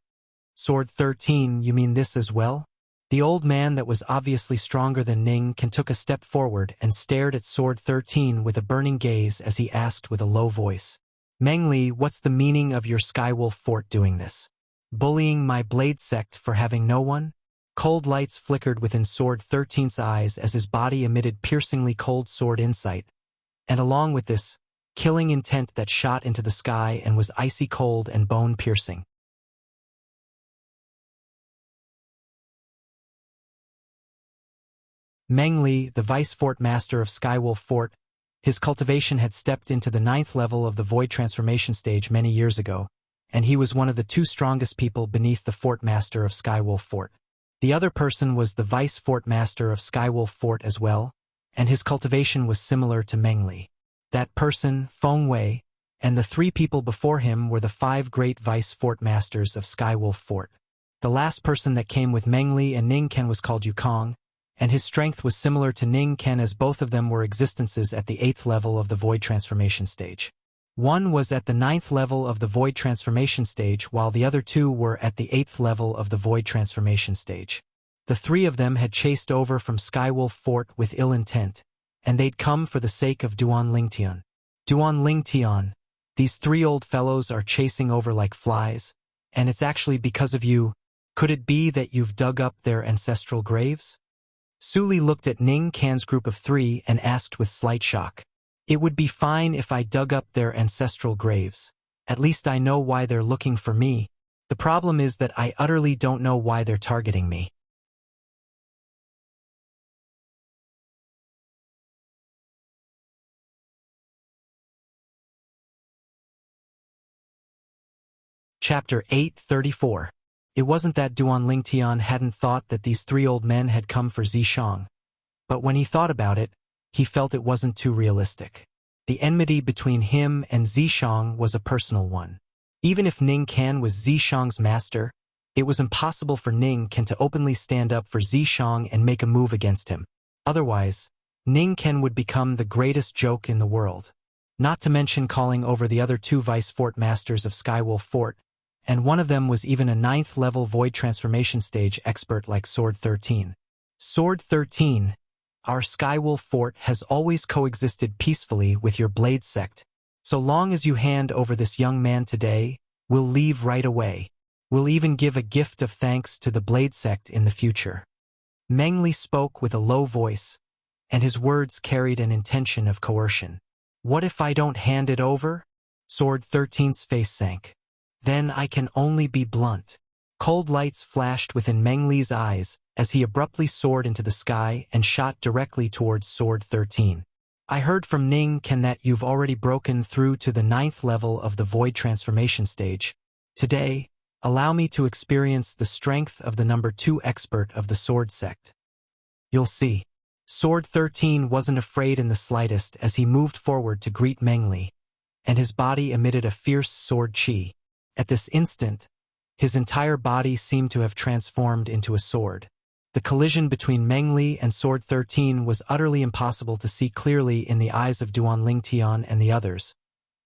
Sword 13, you mean this as well? The old man that was obviously stronger than Ning Can took a step forward and stared at Sword 13 with a burning gaze as he asked with a low voice. Meng Li, what's the meaning of your Skywolf Fort doing this? Bullying my blade sect for having no one? Cold lights flickered within Sword 13's eyes as his body emitted piercingly cold sword insight, and along with this, killing intent that shot into the sky and was icy cold and bone-piercing. Meng Li, the Vice Fort Master of Skywolf Fort, his cultivation had stepped into the 9th level of the Void Transformation stage many years ago, and he was one of the 2 strongest people beneath the Fort Master of Skywolf Fort. The other person was the Vice Fort Master of Skywolf Fort as well, and his cultivation was similar to Meng Li. That person, Feng Wei, and the 3 people before him were the 5 great Vice Fort Masters of Skywolf Fort. The last person that came with Meng Li and Ning Ken was called Yukong, and his strength was similar to Ning Ken as both of them were existences at the 8th level of the Void Transformation stage. One was at the 9th level of the Void Transformation stage while the other 2 were at the 8th level of the Void Transformation stage. The 3 of them had chased over from Skywolf Fort with ill intent, and they'd come for the sake of Duan Lingtian. Duan Lingtian, these 3 old fellows are chasing over like flies, and it's actually because of you. Could it be that you've dug up their ancestral graves? Suli looked at Ning Kan's group of 3 and asked with slight shock. It would be fine if I dug up their ancestral graves. At least I know why they're looking for me. The problem is that I utterly don't know why they're targeting me. Chapter 8:34. It wasn't that Duan Lingtian hadn't thought that these 3 old men had come for Zishang. But when he thought about it, he felt it wasn't too realistic. The enmity between him and Zishang was a personal one. Even if Ning Kan was Zishang's master, it was impossible for Ning Kan to openly stand up for Zishang and make a move against him. Otherwise, Ning Kan would become the greatest joke in the world. Not to mention calling over the other 2 Vice Fort Masters of Skywolf Fort, and one of them was even a 9th level Void Transformation stage expert like Sword 13. Sword 13, our Skywolf Fort has always coexisted peacefully with your Blade sect. So long as you hand over this young man today, we'll leave right away. We'll even give a gift of thanks to the Blade sect in the future. Meng Li spoke with a low voice, and his words carried an intention of coercion. What if I don't hand it over? Sword 13's face sank. Then I can only be blunt. Cold lights flashed within Meng Li's eyes as he abruptly soared into the sky and shot directly towards Sword 13. I heard from Ning Kan that you've already broken through to the 9th level of the Void Transformation stage. Today, allow me to experience the strength of the number 2 expert of the Sword sect. You'll see. Sword 13 wasn't afraid in the slightest as he moved forward to greet Meng Li, and his body emitted a fierce sword chi. At this instant, his entire body seemed to have transformed into a sword. The collision between Meng Li and Sword 13 was utterly impossible to see clearly in the eyes of Duan Lingtian and the others,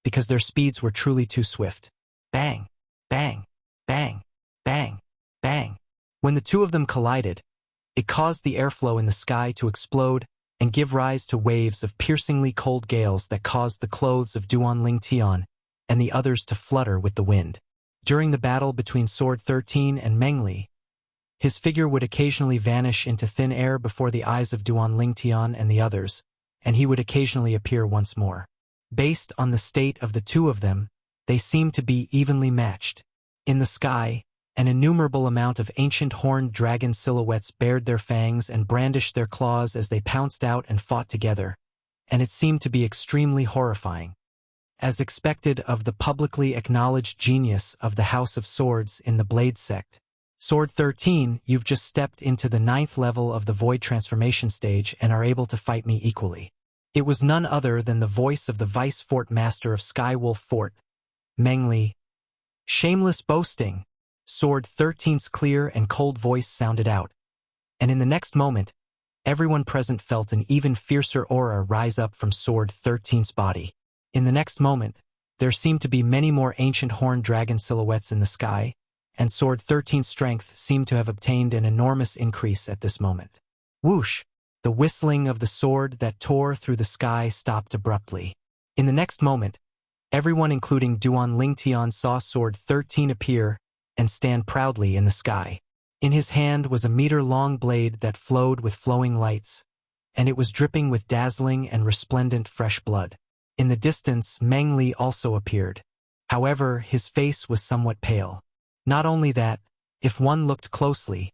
because their speeds were truly too swift. Bang! Bang! Bang! Bang! Bang! When the 2 of them collided, it caused the airflow in the sky to explode and give rise to waves of piercingly cold gales that caused the clothes of Duan Lingtian and the others to flutter with the wind. During the battle between Sword 13 and Meng Li, his figure would occasionally vanish into thin air before the eyes of Duan Lingtian and the others, and he would occasionally appear once more. Based on the state of the 2 of them, they seemed to be evenly matched. In the sky, an innumerable amount of ancient horned dragon silhouettes bared their fangs and brandished their claws as they pounced out and fought together, and it seemed to be extremely horrifying. As expected of the publicly acknowledged genius of the House of Swords in the Blade sect, Sword 13, you've just stepped into the 9th level of the Void Transformation stage and are able to fight me equally. It was none other than the voice of the Vice Fort Master of Skywolf Fort, Meng Li. Shameless boasting, Sword 13's clear and cold voice sounded out, and in the next moment, everyone present felt an even fiercer aura rise up from Sword 13's body. In the next moment, there seemed to be many more ancient horned dragon silhouettes in the sky, and Sword 13's strength seemed to have obtained an enormous increase at this moment. Whoosh! The whistling of the sword that tore through the sky stopped abruptly. In the next moment, everyone including Duan Lingtian saw Sword 13 appear and stand proudly in the sky. In his hand was a meter-long blade that flowed with flowing lights, and it was dripping with dazzling and resplendent fresh blood. In the distance, Meng Li also appeared. However, his face was somewhat pale. Not only that, if one looked closely,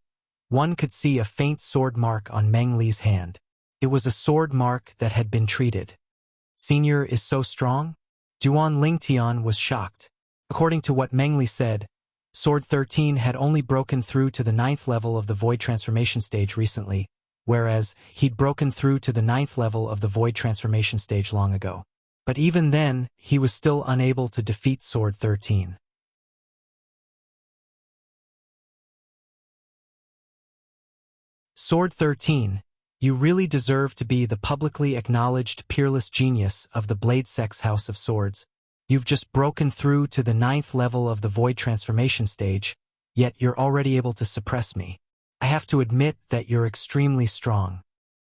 one could see a faint sword mark on Meng Li's hand. It was a sword mark that had been treated. Senior is so strong? Duan Lingtian was shocked. According to what Meng Li said, Sword 13 had only broken through to the 9th level of the Void Transformation stage recently, whereas he'd broken through to the 9th level of the Void Transformation stage long ago. But even then, he was still unable to defeat Sword 13. Sword 13, you really deserve to be the publicly acknowledged peerless genius of the Blade Sex House of Swords. You've just broken through to the 9th level of the Void Transformation stage, yet you're already able to suppress me. I have to admit that you're extremely strong.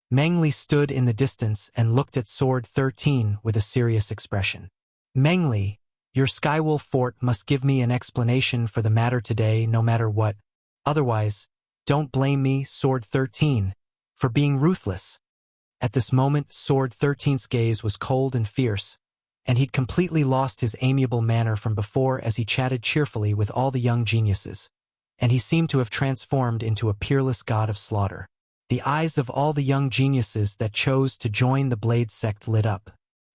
Meng Li stood in the distance and looked at Sword 13 with a serious expression. Meng Li, your Skywolf Fort must give me an explanation for the matter today no matter what. Otherwise, don't blame me, Sword 13, for being ruthless. At this moment, Sword 13's gaze was cold and fierce, and he'd completely lost his amiable manner from before as he chatted cheerfully with all the young geniuses, and he seemed to have transformed into a peerless god of slaughter. The eyes of all the young geniuses that chose to join the Blade sect lit up.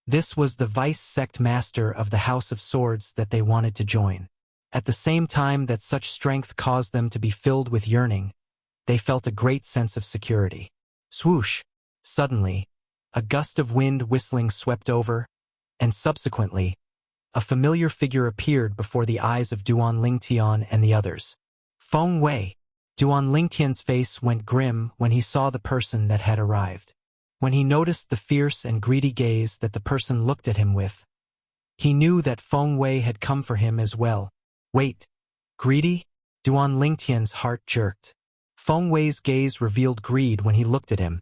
This was the vice sect master of the House of Swords that they wanted to join. At the same time that such strength caused them to be filled with yearning, they felt a great sense of security. Swoosh! Suddenly, a gust of wind whistling swept over, and subsequently, a familiar figure appeared before the eyes of Duan Lingtian and the others. Feng Wei. Duan Lingtian's face went grim when he saw the person that had arrived. When he noticed the fierce and greedy gaze that the person looked at him with, he knew that Feng Wei had come for him as well. Wait, greedy? Duan Lingtian's heart jerked. Feng Wei's gaze revealed greed when he looked at him,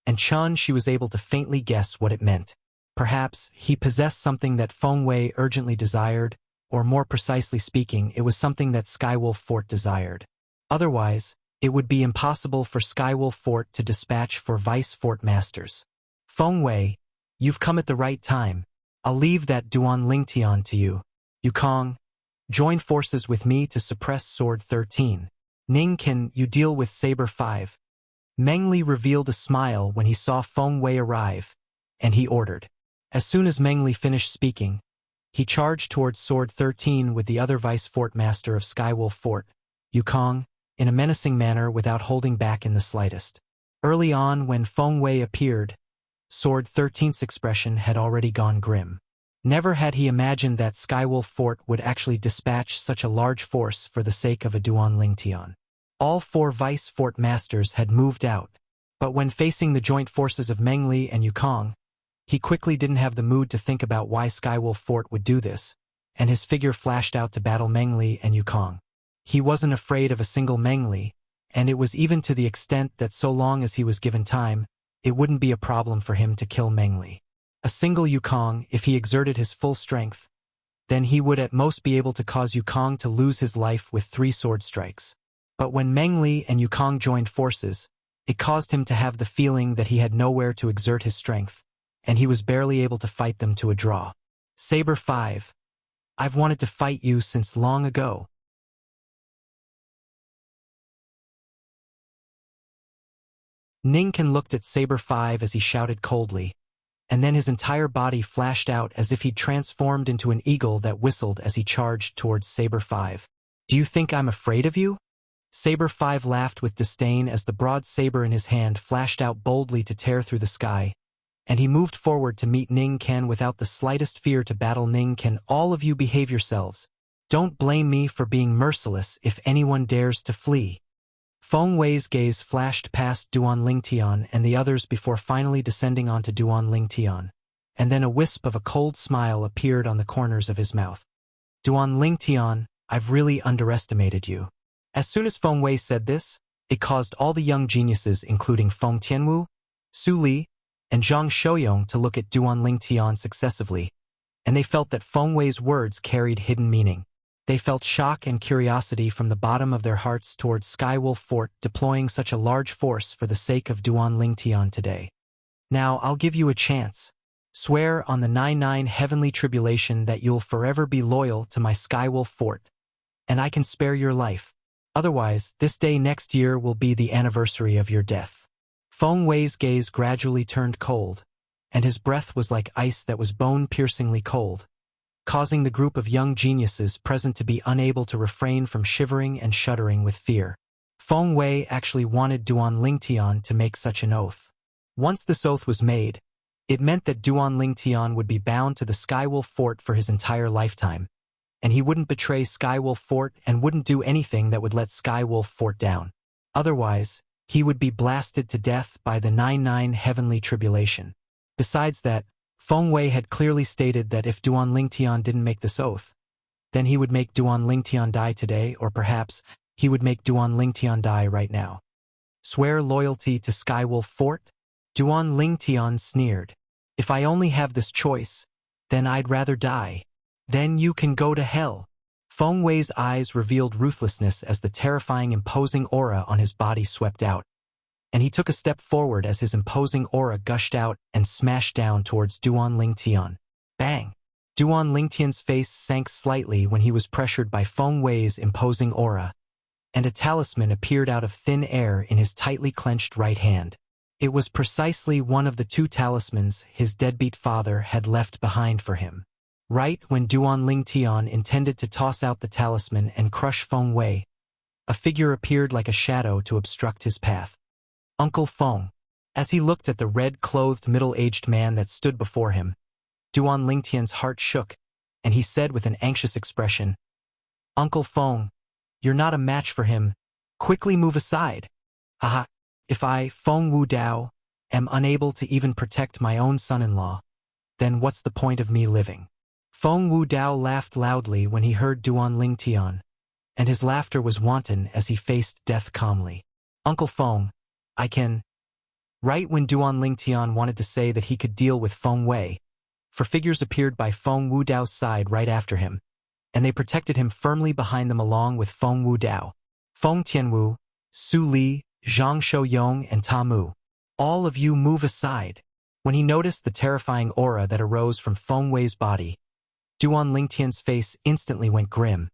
and she was able to faintly guess what it meant. Perhaps he possessed something that Feng Wei urgently desired, or more precisely speaking, it was something that Skywolf Fort desired. Otherwise, it would be impossible for Skywolf Fort to dispatch for Vice Fort Masters. Feng Wei, you've come at the right time. I'll leave that Duan Lingtian to you. Yukong, join forces with me to suppress Sword 13. Ning, can you deal with Saber 5? Meng Li revealed a smile when he saw Feng Wei arrive, and he ordered. As soon as Meng Li finished speaking, he charged towards Sword 13 with the other Vice Fort Master of Skywolf Fort, Yukong, in a menacing manner without holding back in the slightest. Early on when Feng Wei appeared, Sword 13's expression had already gone grim. Never had he imagined that Skywolf Fort would actually dispatch such a large force for the sake of a Duan Lingtian. All 4 Vice Fort Masters had moved out, but when facing the joint forces of Meng Li and Yukong, he quickly didn't have the mood to think about why Skywolf Fort would do this, and his figure flashed out to battle Meng Li and Yukong. He wasn't afraid of a single Meng Li, and it was even to the extent that so long as he was given time, it wouldn't be a problem for him to kill Meng Li. A single Yukong, if he exerted his full strength, then he would at most be able to cause Yukong to lose his life with 3 sword strikes. But when Meng Li and Yukong joined forces, it caused him to have the feeling that he had nowhere to exert his strength, and he was barely able to fight them to a draw. Saber 5. I've wanted to fight you since long ago. Ningkan looked at Saber 5 as he shouted coldly, and then his entire body flashed out as if he'd transformed into an eagle that whistled as he charged towards Saber 5. Do you think I'm afraid of you? Saber 5 laughed with disdain as the broad saber in his hand flashed out boldly to tear through the sky, and he moved forward to meet Ning Ken without the slightest fear to battle Ning Ken. All of you behave yourselves. Don't blame me for being merciless if anyone dares to flee. Feng Wei's gaze flashed past Duan Lingtian and the others before finally descending onto Duan Lingtian, and then a wisp of a cold smile appeared on the corners of his mouth. Duan Lingtian, I've really underestimated you. As soon as Feng Wei said this, it caused all the young geniuses including Feng Tianwu, Su Li, and Zhang Shouyong to look at Duan Lingtian successively, and they felt that Feng Wei's words carried hidden meaning. They felt shock and curiosity from the bottom of their hearts towards Skywolf Fort deploying such a large force for the sake of Duan Lingtian today. Now, I'll give you a chance. Swear on the 99 heavenly tribulation that you'll forever be loyal to my Skywolf Fort, and I can spare your life. Otherwise, this day next year will be the anniversary of your death. Feng Wei's gaze gradually turned cold, and his breath was like ice that was bone-piercingly cold, causing the group of young geniuses present to be unable to refrain from shivering and shuddering with fear. Feng Wei actually wanted Duan Lingtian to make such an oath. Once this oath was made, it meant that Duan Lingtian would be bound to the Skywolf Fort for his entire lifetime, and he wouldn't betray Skywolf Fort and wouldn't do anything that would let Skywolf Fort down. Otherwise, he would be blasted to death by the 99 heavenly tribulation. Besides that, Feng Wei had clearly stated that if Duan Lingtian didn't make this oath, then he would make Duan Lingtian die today, or perhaps he would make Duan Lingtian die right now. Swear loyalty to Skywolf Fort? Duan Lingtian sneered. If I only have this choice, then I'd rather die. Then you can go to hell. Feng Wei's eyes revealed ruthlessness as the terrifying imposing aura on his body swept out, and he took a step forward as his imposing aura gushed out and smashed down towards Duan Lingtian. Bang! Duan Lingtian's face sank slightly when he was pressured by Feng Wei's imposing aura, and a talisman appeared out of thin air in his tightly clenched right hand. It was precisely one of the two talismans his deadbeat father had left behind for him. Right when Duan Lingtian intended to toss out the talisman and crush Feng Wei, a figure appeared like a shadow to obstruct his path. Uncle Feng. As he looked at the red-clothed middle-aged man that stood before him, Duan Lingtian's heart shook, and he said with an anxious expression, Uncle Feng, you're not a match for him. Quickly move aside. Haha, if I, Feng Wudao, am unable to even protect my own son-in-law, then what's the point of me living? Feng Wudao laughed loudly when he heard Duan Lingtian, and his laughter was wanton as he faced death calmly. Uncle Feng, I can. Right when Duan Lingtian wanted to say that he could deal with Feng Wei, for figures appeared by Feng Wudao's side right after him, and they protected him firmly behind them along with Feng Wudao, Feng Tianwu, Su Li, Zhang Shouyong, and Ta Mu. All of you move aside. When he noticed the terrifying aura that arose from Feng Wei's body, Duan Lingtian's face instantly went grim,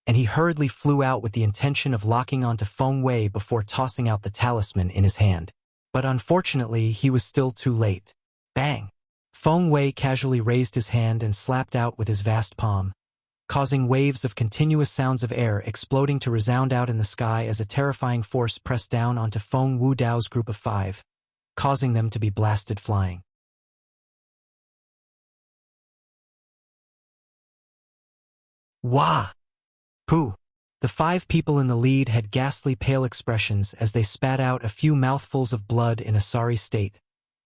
and he hurriedly flew out with the intention of locking onto Feng Wei before tossing out the talisman in his hand. But unfortunately, he was still too late. Bang! Feng Wei casually raised his hand and slapped out with his vast palm, causing waves of continuous sounds of air exploding to resound out in the sky as a terrifying force pressed down onto Feng Wudao's group of 5, causing them to be blasted flying. Wah! Pooh! The 5 people in the lead had ghastly pale expressions as they spat out a few mouthfuls of blood in a sorry state,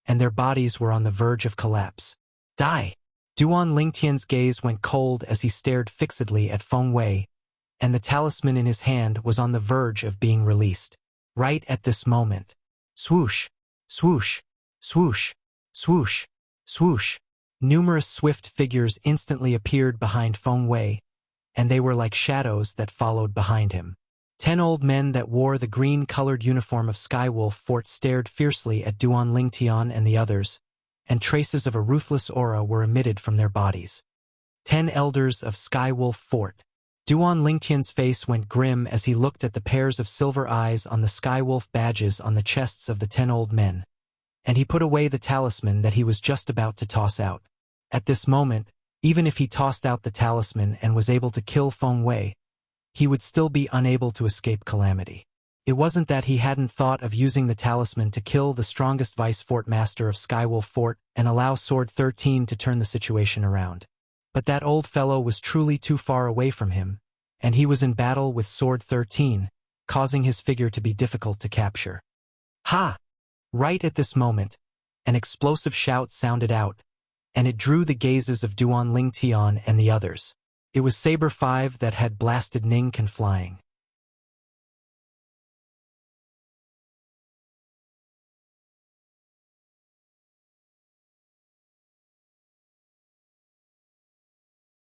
and their bodies were on the verge of collapse. Die! Duan Lingtian's gaze went cold as he stared fixedly at Feng Wei, and the talisman in his hand was on the verge of being released. Right at this moment. Swoosh! Swoosh! Swoosh! Swoosh! Swoosh! Numerous swift figures instantly appeared behind Feng Wei, and they were like shadows that followed behind him. 10 old men that wore the green-colored uniform of Skywolf Fort stared fiercely at Duan Lingtian and the others, and traces of a ruthless aura were emitted from their bodies. 10 elders of Skywolf Fort. Duan Lingtian's face went grim as he looked at the pairs of silver eyes on the Skywolf badges on the chests of the 10 old men, and he put away the talisman that he was just about to toss out. At this moment, even if he tossed out the talisman and was able to kill Feng Wei, he would still be unable to escape calamity. It wasn't that he hadn't thought of using the talisman to kill the strongest vice fort master of Skywolf Fort and allow Sword 13 to turn the situation around. But that old fellow was truly too far away from him, and he was in battle with Sword 13, causing his figure to be difficult to capture. Ha! Right at this moment, an explosive shout sounded out, and it drew the gazes of Duan Lingtian and the others. It was Saber 5 that had blasted Ning Can flying.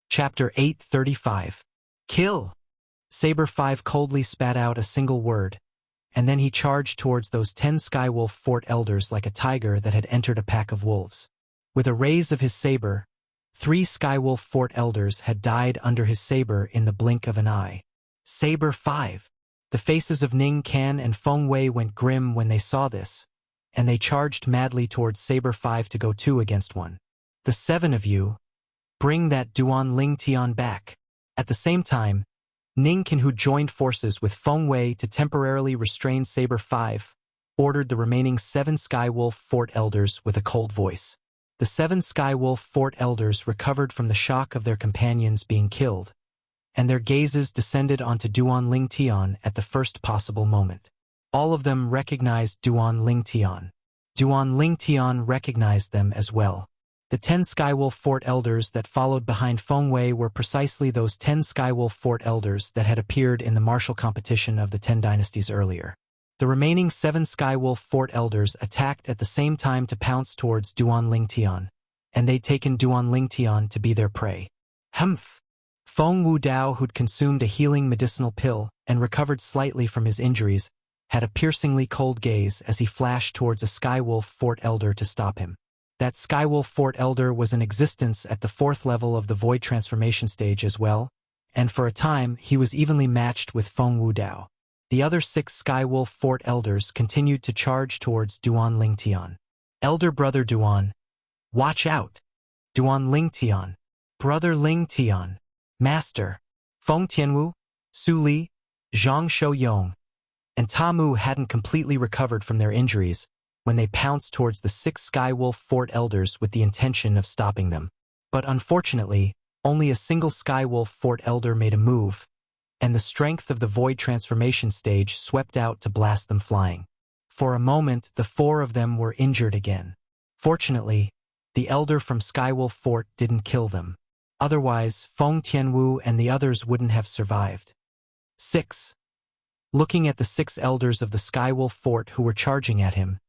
Chapter 835. Kill! Saber 5 coldly spat out a single word, and then he charged towards those 10 Skywolf Fort elders like a tiger that had entered a pack of wolves. With a raise of his saber, 3 Skywolf Fort elders had died under his saber in the blink of an eye. Saber 5. The faces of Ning Can and Feng Wei went grim when they saw this, and they charged madly towards Saber 5 to go 2 against 1. The 7 of you, bring that Duan Lingtian back. At the same time, Ning Can, who joined forces with Feng Wei to temporarily restrain Saber 5, ordered the remaining 7 Skywolf Fort elders with a cold voice. The 7 Skywolf Fort elders recovered from the shock of their companions being killed, and their gazes descended onto Duan Lingtian at the first possible moment. All of them recognized Duan Lingtian. Duan Lingtian recognized them as well. The 10 Skywolf Fort elders that followed behind Feng Wei were precisely those 10 Skywolf Fort elders that had appeared in the martial competition of the 10 dynasties earlier. The remaining 7 Skywolf Fort elders attacked at the same time to pounce towards Duan Lingtian, and they'd taken Duan Lingtian to be their prey. Humph! Feng Wudao, who'd consumed a healing medicinal pill and recovered slightly from his injuries, had a piercingly cold gaze as he flashed towards a Skywolf Fort elder to stop him. That Skywolf Fort elder was in existence at the 4th level of the Void Transformation stage as well, and for a time he was evenly matched with Feng Wudao. The other 6 Skywolf Fort elders continued to charge towards Duan Lingtian. Elder Brother Duan, watch out! Duan Lingtian, Brother Lingtian, Master, Feng Tianwu, Su Li, Zhang Shouyong, and Ta Mu hadn't completely recovered from their injuries when they pounced towards the 6 Skywolf Fort elders with the intention of stopping them. But unfortunately, only a single Skywolf Fort elder made a move, and the strength of the Void Transformation stage swept out to blast them flying. For a moment, the 4 of them were injured again. Fortunately, the elder from Skywolf Fort didn't kill them. Otherwise, Feng Tianwu and the others wouldn't have survived. 6. Looking at the 6 elders of the Skywolf Fort who were charging at him,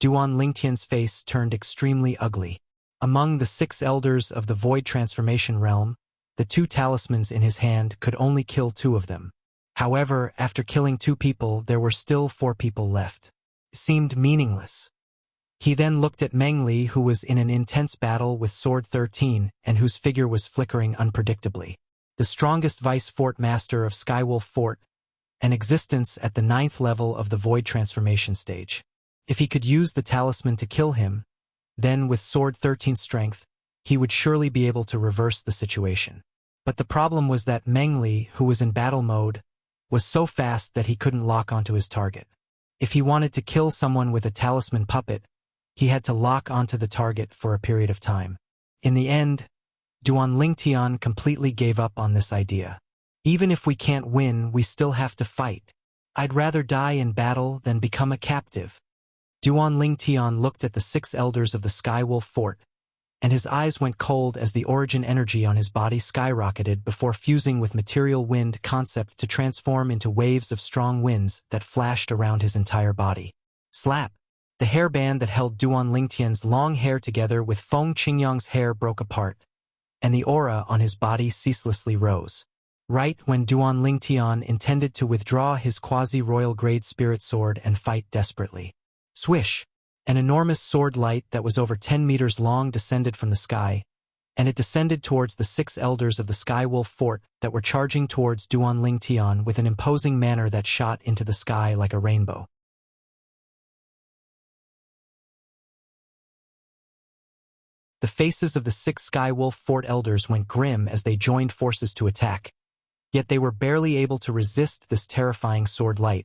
Duan Lingtian's face turned extremely ugly. Among the 6 elders of the Void Transformation realm, the 2 talismans in his hand could only kill 2 of them. However, after killing 2 people, there were still 4 people left. It seemed meaningless. He then looked at Meng Li, who was in an intense battle with Sword 13 and whose figure was flickering unpredictably. The strongest Vice Fort Master of Skywolf Fort, an existence at the 9th level of the Void Transformation stage. If he could use the talisman to kill him, then with Sword 13's strength, he would surely be able to reverse the situation. But the problem was that Meng Li, who was in battle mode, was so fast that he couldn't lock onto his target. If he wanted to kill someone with a talisman puppet, he had to lock onto the target for a period of time. In the end, Duan Lingtian completely gave up on this idea. Even if we can't win, we still have to fight. I'd rather die in battle than become a captive. Duan Lingtian looked at the 6 elders of the Skywolf Fort, and his eyes went cold as the origin energy on his body skyrocketed before fusing with material wind concept to transform into waves of strong winds that flashed around his entire body. Slap! The hairband that held Duan Lingtian's long hair together with Feng Qingyang's hair broke apart, and the aura on his body ceaselessly rose. Right when Duan Lingtian intended to withdraw his quasi-royal grade spirit sword and fight desperately. Swish! An enormous sword light that was over 10 meters long descended from the sky, and it descended towards the 6 elders of the Skywolf Fort that were charging towards Duan Lingtian with an imposing manner that shot into the sky like a rainbow. The faces of the 6 Skywolf Fort elders went grim as they joined forces to attack, yet they were barely able to resist this terrifying sword light,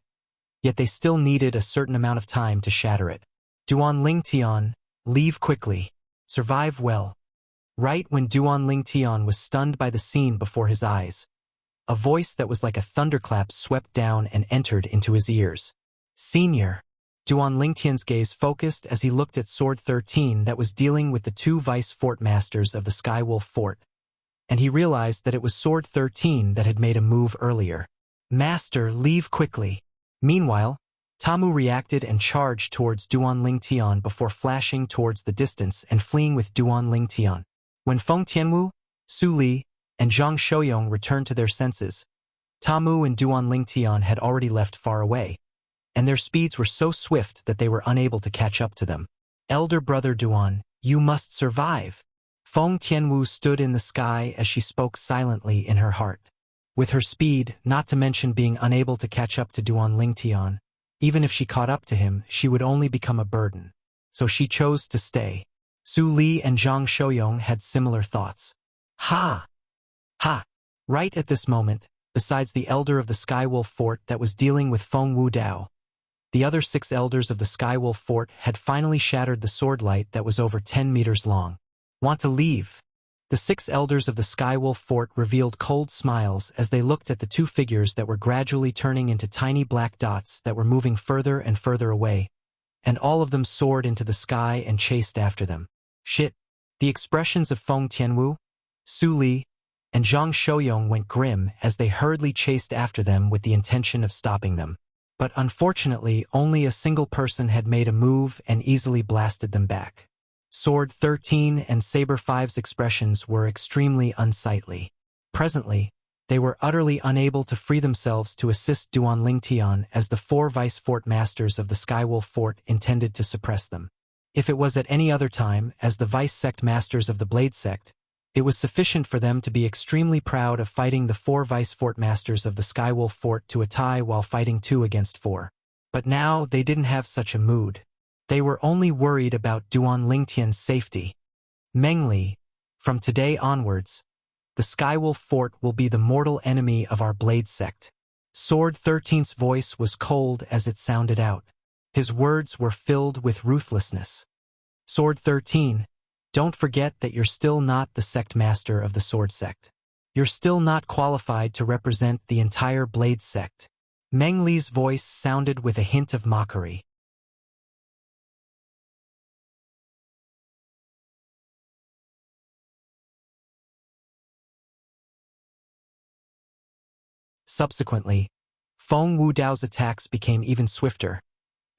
yet they still needed a certain amount of time to shatter it. Duan Lingtian, leave quickly. Survive well. Right when Duan Lingtian was stunned by the scene before his eyes, a voice that was like a thunderclap swept down and entered into his ears. Senior. Duan Lingtian's gaze focused as he looked at Sword 13 that was dealing with the two vice fort masters of the Skywolf Fort, and he realized that it was Sword 13 that had made a move earlier. Master, leave quickly. Meanwhile, Tamu reacted and charged towards Duan Lingtian before flashing towards the distance and fleeing with Duan Lingtian. When Feng Tianwu, Su Li, and Zhang Shouyong returned to their senses, Tamu and Duan Lingtian had already left far away, and their speeds were so swift that they were unable to catch up to them. Elder brother Duan, you must survive. Feng Tianwu stood in the sky as she spoke silently in her heart. With her speed, not to mention being unable to catch up to Duan Lingtian, even if she caught up to him, she would only become a burden. So she chose to stay. Su Li and Zhang Shouyong had similar thoughts. Ha! Ha! Right at this moment, besides the elder of the Skywolf Fort that was dealing with Feng Wudao, the other 6 elders of the Skywolf Fort had finally shattered the sword light that was over 10 meters long. Want to leave? The 6 elders of the Skywolf Fort revealed cold smiles as they looked at the 2 figures that were gradually turning into tiny black dots that were moving further and further away, and all of them soared into the sky and chased after them. Shit! The expressions of Feng Tianwu, Su Li, and Zhang Shouyong went grim as they hurriedly chased after them with the intention of stopping them. But unfortunately, only a single person had made a move and easily blasted them back. Sword 13 and Saber 5's expressions were extremely unsightly. Presently, they were utterly unable to free themselves to assist Duan Lingtian as the 4 vice fort masters of the Skywolf Fort intended to suppress them. If it was at any other time, as the vice sect masters of the Blade Sect, it was sufficient for them to be extremely proud of fighting the 4 vice fort masters of the Skywolf Fort to a tie while fighting 2 against 4. But now they didn't have such a mood. They were only worried about Duan Lingtian's safety. Mengli, from today onwards, the Skywolf Fort will be the mortal enemy of our Blade Sect. Sword 13's voice was cold as it sounded out. His words were filled with ruthlessness. Sword 13, don't forget that you're still not the sect master of the Sword Sect. You're still not qualified to represent the entire Blade Sect. Mengli's voice sounded with a hint of mockery. Subsequently, Feng Wudao's attacks became even swifter,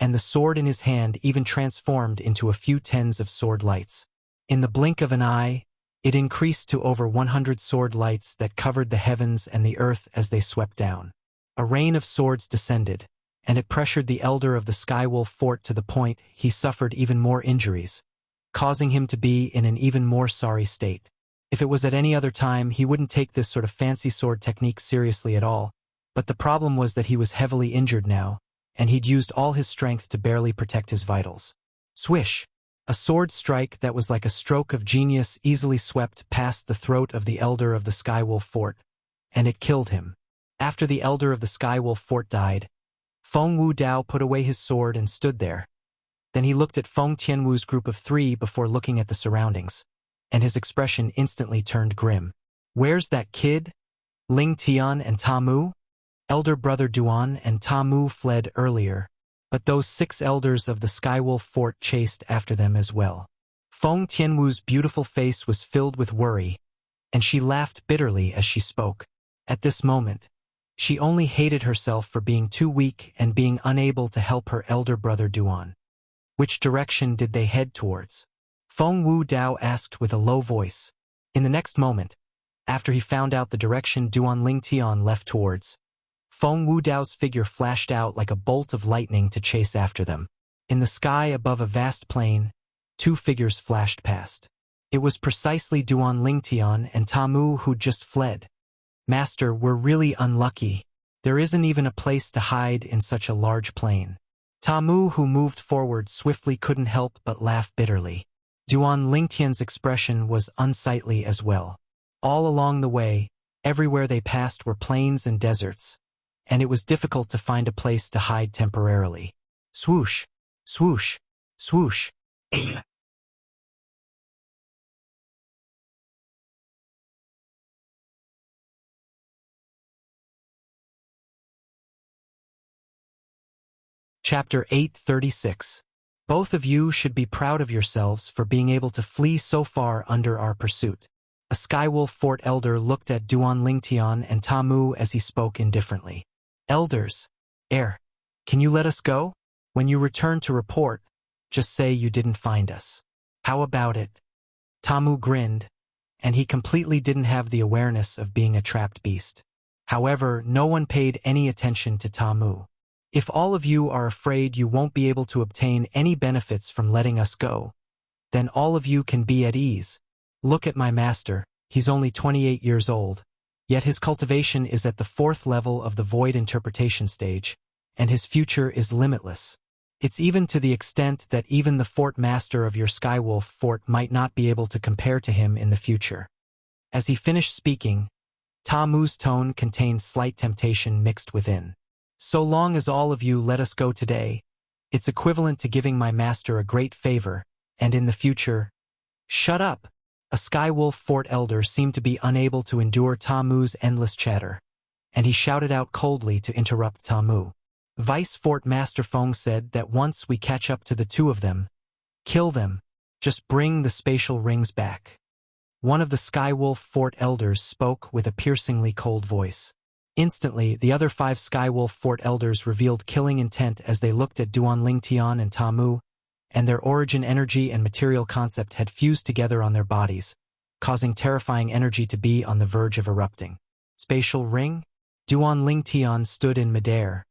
and the sword in his hand even transformed into a few tens of sword lights. In the blink of an eye, it increased to over 100 sword lights that covered the heavens and the earth as they swept down. A rain of swords descended, and it pressured the elder of the Skywolf Fort to the point he suffered even more injuries, causing him to be in an even more sorry state. If it was at any other time, he wouldn't take this sort of fancy sword technique seriously at all, but the problem was that he was heavily injured now, and he'd used all his strength to barely protect his vitals. Swish! A sword strike that was like a stroke of genius easily swept past the throat of the elder of the Skywolf Fort, and it killed him. After the elder of the Skywolf Fort died, Feng Wudao put away his sword and stood there. Then he looked at Feng Tianwu's group of 3 before looking at the surroundings, and his expression instantly turned grim. Where's that kid? Ling Tian and Tamu? Elder brother Duan and Tamu fled earlier, but those 6 elders of the Skywolf Fort chased after them as well. Feng Tianwu's beautiful face was filled with worry, and she laughed bitterly as she spoke. At this moment, she only hated herself for being too weak and being unable to help her elder brother Duan. Which direction did they head towards? Feng Wudao asked with a low voice. In the next moment, after he found out the direction Duan Lingtian left towards, Feng Wudao's figure flashed out like a bolt of lightning to chase after them. In the sky above a vast plain, 2 figures flashed past. It was precisely Duan Lingtian and Tamu who'd just fled. Master, we're really unlucky. There isn't even a place to hide in such a large plain. Tamu, who moved forward swiftly, couldn't help but laugh bitterly. Duan Lingtian's expression was unsightly as well. All along the way, everywhere they passed were plains and deserts, and it was difficult to find a place to hide temporarily. Swoosh, swoosh, swoosh. Chapter 836. Both of you should be proud of yourselves for being able to flee so far under our pursuit. A Skywolf Fort elder looked at Duan Lingtian and Ta Mu as he spoke indifferently. Elders, can you let us go? When you return to report, just say you didn't find us. How about it? Ta Mu grinned, and he completely didn't have the awareness of being a trapped beast. However, no one paid any attention to Ta Mu. If all of you are afraid you won't be able to obtain any benefits from letting us go, then all of you can be at ease. Look at my master, he's only 28 years old, yet his cultivation is at the 4th level of the void interpretation stage, and his future is limitless. It's even to the extent that even the fort master of your Skywolf fort might not be able to compare to him in the future. As he finished speaking, Ta Mu's tone contained slight temptation mixed within. So long as all of you let us go today, it's equivalent to giving my master a great favor, and in the future, shut up! A Skywolf Fort elder seemed to be unable to endure Ta Mu's endless chatter, and he shouted out coldly to interrupt Ta Mu. Vice Fort Master Feng said that once we catch up to the two of them, kill them, just bring the spatial rings back. One of the Skywolf Fort elders spoke with a piercingly cold voice. Instantly, the other 5 Skywolf Fort elders revealed killing intent as they looked at Duan Lingtian and Ta Mu, and their origin energy and material concept had fused together on their bodies, causing terrifying energy to be on the verge of erupting. Spatial ring? Duan Lingtian stood in midair,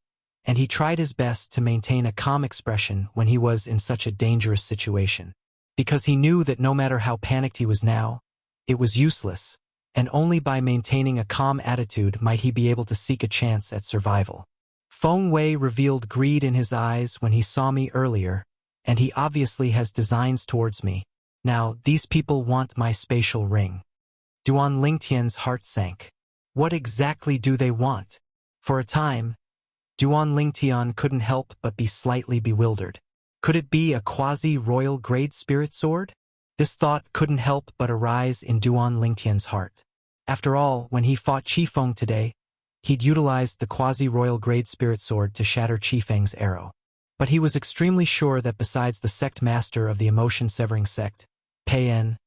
and he tried his best to maintain a calm expression when he was in such a dangerous situation. Because he knew that no matter how panicked he was now, it was useless, and only by maintaining a calm attitude might he be able to seek a chance at survival. Feng Wei revealed greed in his eyes when he saw me earlier, and he obviously has designs towards me. Now, these people want my spatial ring. Duan Lingtian's heart sank. What exactly do they want? For a time, Duan Lingtian couldn't help but be slightly bewildered. Could it be a quasi-royal grade spirit sword? This thought couldn't help but arise in Duan Lingtian's heart. After all, when he fought Qifeng today, he'd utilized the quasi-royal grade spirit sword to shatter Qifeng's arrow. But he was extremely sure that besides the sect master of the emotion-severing sect, Pei-En,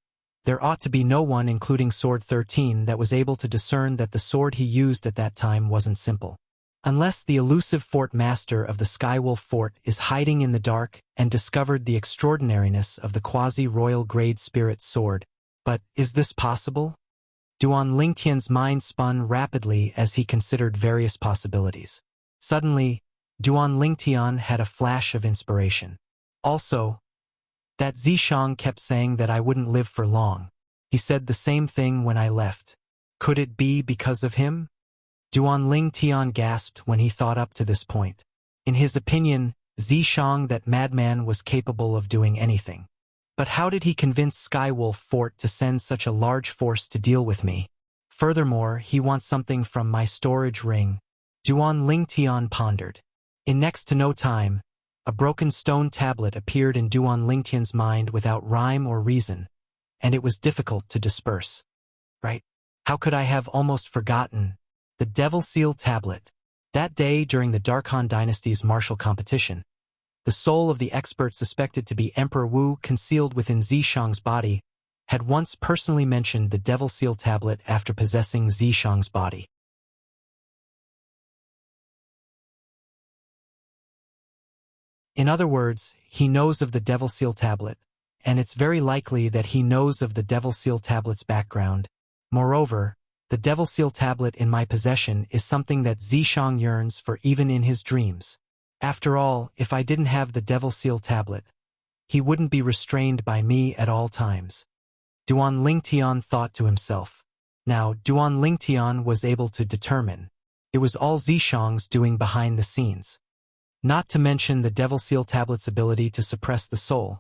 there ought to be no one including Sword 13 that was able to discern that the sword he used at that time wasn't simple. Unless the elusive fort master of the Skywolf fort is hiding in the dark and discovered the extraordinariness of the quasi-royal grade spirit sword. But is this possible? Duan Lingtian's mind spun rapidly as he considered various possibilities. Suddenly, Duan Lingtian had a flash of inspiration. Also, that Zishang kept saying that I wouldn't live for long. He said the same thing when I left. Could it be because of him? Duan Lingtian gasped when he thought up to this point. In his opinion, Zishang, that madman, was capable of doing anything. But how did he convince Skywolf Fort to send such a large force to deal with me? Furthermore, he wants something from my storage ring. Duan Lingtian pondered. In next to no time, a broken stone tablet appeared in Duan Lingtian's mind without rhyme or reason, and it was difficult to disperse. Right? How could I have almost forgotten? The Devil Seal Tablet. That day during the Darkhan Dynasty's martial competition, the soul of the expert suspected to be Emperor Wu concealed within Zishang's body had once personally mentioned the Devil Seal Tablet after possessing Zishang's body. In other words, he knows of the Devil Seal Tablet, and it's very likely that he knows of the Devil Seal Tablet's background. Moreover, the Devil Seal Tablet in my possession is something that Zishang yearns for even in his dreams. After all, if I didn't have the Devil Seal Tablet, he wouldn't be restrained by me at all times. Duan Lingtian thought to himself. Now, Duan Lingtian was able to determine. It was all Zishang's doing behind the scenes. Not to mention the Devil Seal Tablet's ability to suppress the soul.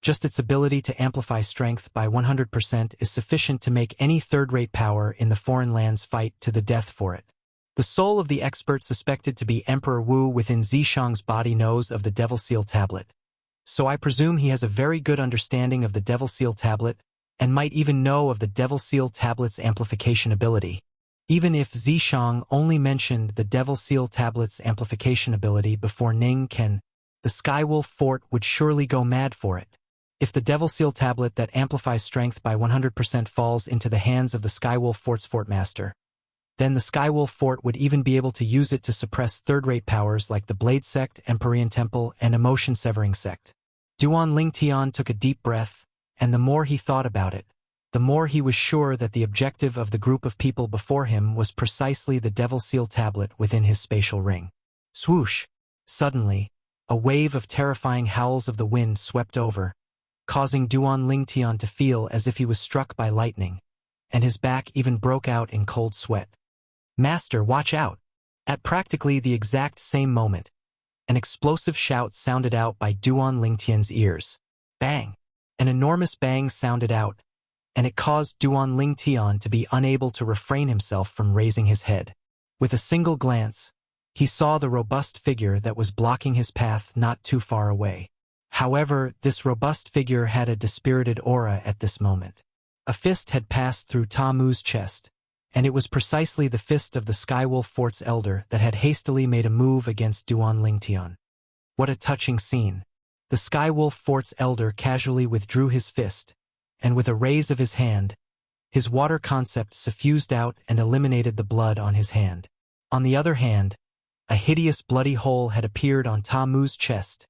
Just its ability to amplify strength by 100% is sufficient to make any third-rate power in the foreign lands fight to the death for it. The soul of the expert suspected to be Emperor Wu within Zishang's body knows of the Devil Seal Tablet. So I presume he has a very good understanding of the Devil Seal Tablet, and might even know of the Devil Seal Tablet's amplification ability. Even if Zishang only mentioned the Devil Seal Tablet's amplification ability before Ning Ken, the Skywolf Fort would surely go mad for it. If the Devil Seal Tablet that amplifies strength by 100% falls into the hands of the Skywolf Fort's Fortmaster, then the Skywolf Fort would even be able to use it to suppress third-rate powers like the Blade Sect, Empyrean Temple, and Emotion-Severing Sect. Duan Lingtian took a deep breath, and the more he thought about it, the more he was sure that the objective of the group of people before him was precisely the Devil Seal Tablet within his spatial ring. Swoosh! Suddenly, a wave of terrifying howls of the wind swept over, causing Duan Lingtian to feel as if he was struck by lightning, and his back even broke out in cold sweat. "Master, watch out!" At practically the exact same moment, an explosive shout sounded out by Duan Lingtian's ears. Bang! An enormous bang sounded out, and it caused Duan Lingtian to be unable to refrain himself from raising his head. With a single glance, he saw the robust figure that was blocking his path not too far away. However, this robust figure had a dispirited aura at this moment. A fist had passed through Ta Mu's chest, and it was precisely the fist of the Skywolf Fort's elder that had hastily made a move against Duan Lingtian. What a touching scene. The Skywolf Fort's elder casually withdrew his fist, and with a raise of his hand, his water concept suffused out and eliminated the blood on his hand. On the other hand, a hideous bloody hole had appeared on Ta Mu's chest,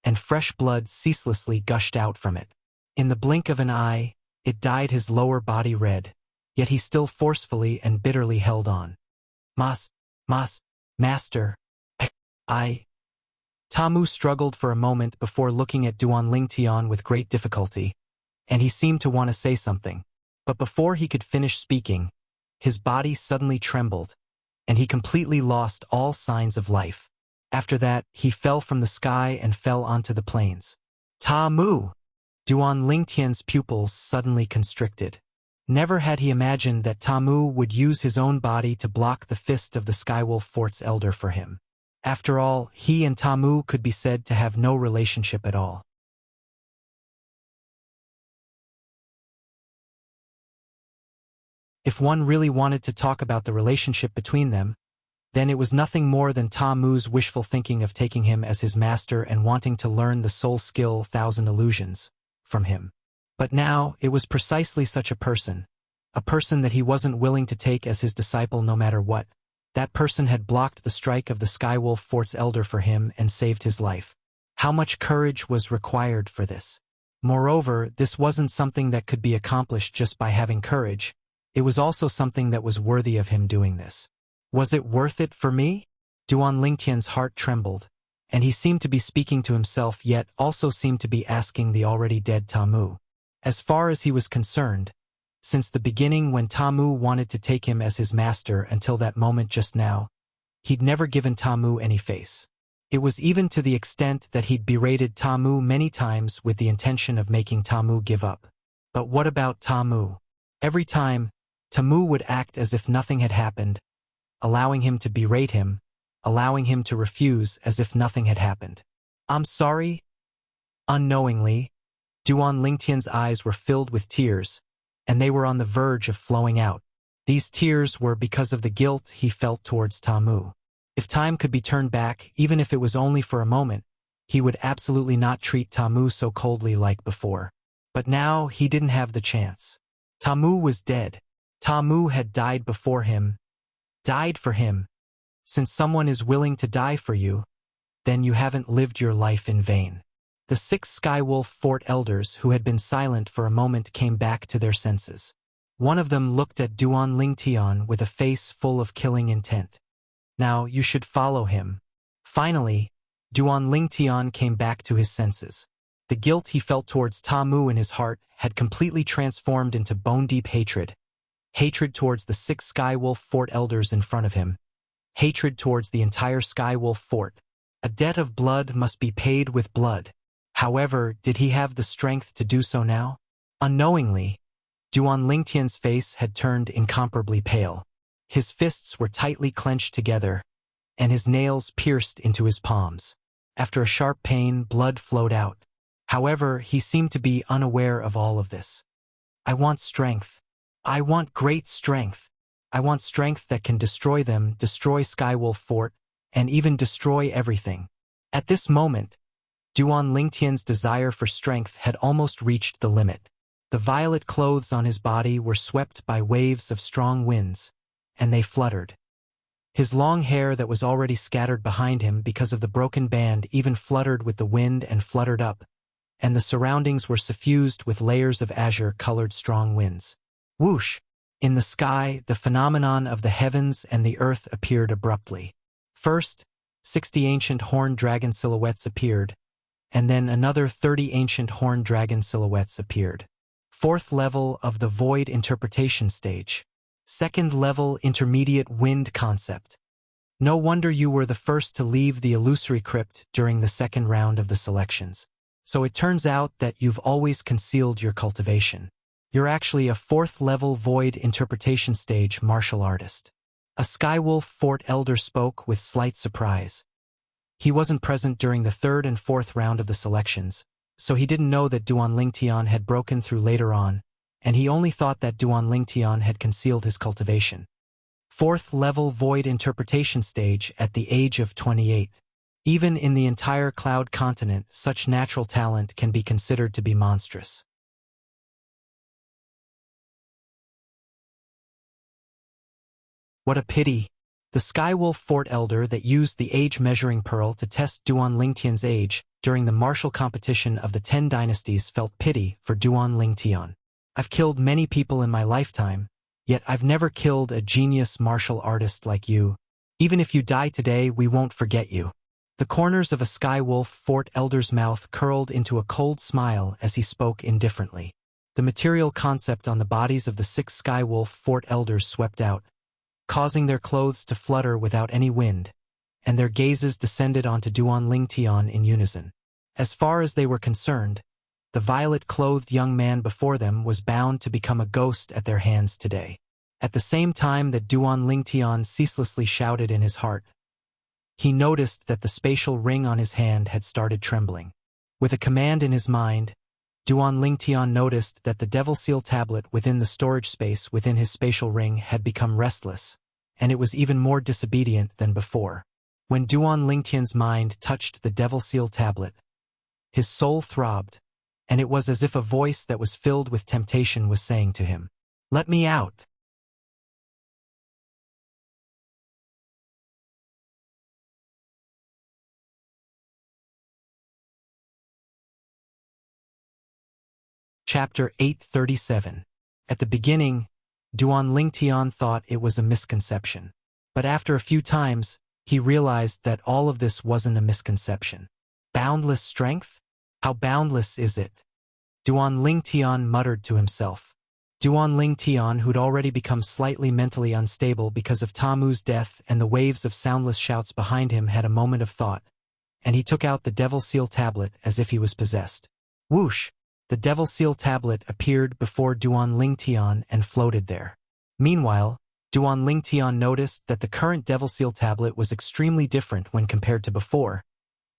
and fresh blood ceaselessly gushed out from it. In the blink of an eye, it dyed his lower body red, yet he still forcefully and bitterly held on. Master, I... Ta Mu struggled for a moment before looking at Duan Lingtian with great difficulty, and he seemed to want to say something. But before he could finish speaking, his body suddenly trembled, and he completely lost all signs of life. After that, he fell from the sky and fell onto the plains. Ta Mu! Duan Lingtian's pupils suddenly constricted. Never had he imagined that Ta Mu would use his own body to block the fist of the Skywolf Fort's elder for him. After all, he and Ta Mu could be said to have no relationship at all. If one really wanted to talk about the relationship between them, then it was nothing more than Ta Mu's wishful thinking of taking him as his master and wanting to learn the soul skill Thousand Illusions from him. But now, it was precisely such a person that he wasn't willing to take as his disciple no matter what. That person had blocked the strike of the Skywolf Fort's elder for him and saved his life. How much courage was required for this? Moreover, this wasn't something that could be accomplished just by having courage. It was also something that was worthy of him doing this. Was it worth it for me? Duan Lingtian's heart trembled, and he seemed to be speaking to himself yet also seemed to be asking the already dead Ta Mu. As far as he was concerned, since the beginning when Ta Mu wanted to take him as his master until that moment just now, he'd never given Ta Mu any face. It was even to the extent that he'd berated Ta Mu many times with the intention of making Ta Mu give up. But what about Ta Mu? Every time, Ta Mu would act as if nothing had happened, allowing him to berate him, allowing him to refuse as if nothing had happened. "I'm sorry." Unknowingly, Duan Lingtian's eyes were filled with tears, and they were on the verge of flowing out. These tears were because of the guilt he felt towards Ta Mu. If time could be turned back, even if it was only for a moment, he would absolutely not treat Ta Mu so coldly like before. But now he didn't have the chance. Ta Mu was dead. Ta Mu had died before him. Died for him. Since someone is willing to die for you, then you haven't lived your life in vain. The 6 Skywolf Fort elders who had been silent for a moment came back to their senses. One of them looked at Duan Lingtian with a face full of killing intent. "Now you should follow him." Finally, Duan Lingtian came back to his senses. The guilt he felt towards Ta Mu in his heart had completely transformed into bone-deep hatred. Hatred towards the 6 Skywolf Fort elders in front of him. Hatred towards the entire Skywolf Fort. A debt of blood must be paid with blood. However, did he have the strength to do so now? Unknowingly, Duan Lingtian's face had turned incomparably pale. His fists were tightly clenched together, and his nails pierced into his palms. After a sharp pain, blood flowed out. However, he seemed to be unaware of all of this. "I want strength. I want great strength." I want strength that can destroy them, destroy Skywolf Fort, and even destroy everything. At this moment, Duan Lingtian's desire for strength had almost reached the limit. The violet clothes on his body were swept by waves of strong winds, and they fluttered. His long hair that was already scattered behind him because of the broken band even fluttered with the wind and fluttered up, and the surroundings were suffused with layers of azure-colored strong winds. Whoosh! In the sky, the phenomenon of the heavens and the earth appeared abruptly. First, 60 ancient horned dragon silhouettes appeared, and then another 30 ancient horned dragon silhouettes appeared. Fourth level of the void interpretation stage. Second level intermediate wind concept. No wonder you were the first to leave the illusory crypt during the second round of the selections. So it turns out that you've always concealed your cultivation. You're actually a fourth level void interpretation stage martial artist. A Skywolf Fort elder spoke with slight surprise. He wasn't present during the third and fourth round of the selections, so he didn't know that Duan Lingtian had broken through later on, and he only thought that Duan Lingtian had concealed his cultivation. Fourth level void interpretation stage at the age of 28. Even in the entire Cloud continent, such natural talent can be considered to be monstrous. What a pity! The Skywolf Fort elder that used the age-measuring pearl to test Duan Lingtian's age during the martial competition of the 10 dynasties felt pity for Duan Lingtian. I've killed many people in my lifetime, yet I've never killed a genius martial artist like you. Even if you die today, we won't forget you. The corners of a Skywolf Fort elder's mouth curled into a cold smile as he spoke indifferently. The material concept on the bodies of the 6 Skywolf Fort elders swept out, causing their clothes to flutter without any wind, and their gazes descended onto Duan Lingtian in unison. As far as they were concerned, the violet-clothed young man before them was bound to become a ghost at their hands today. At the same time that Duan Lingtian ceaselessly shouted in his heart, he noticed that the spatial ring on his hand had started trembling. With a command in his mind, Duan Lingtian noticed that the Devil Seal tablet within the storage space within his spatial ring had become restless, and it was even more disobedient than before. When Duan Lingtian's mind touched the Devil Seal tablet, his soul throbbed, and it was as if a voice that was filled with temptation was saying to him, "Let me out." Chapter 837. At the beginning, Duan Lingtian thought it was a misconception. But after a few times, he realized that all of this wasn't a misconception. Boundless strength? How boundless is it? Duan Lingtian muttered to himself. Duan Lingtian, who'd already become slightly mentally unstable because of Tamu's death and the waves of soundless shouts behind him, had a moment of thought, and he took out the Devil Seal tablet as if he was possessed. Whoosh! The Devil Seal tablet appeared before Duan Lingtian and floated there. Meanwhile, Duan Lingtian noticed that the current Devil Seal tablet was extremely different when compared to before,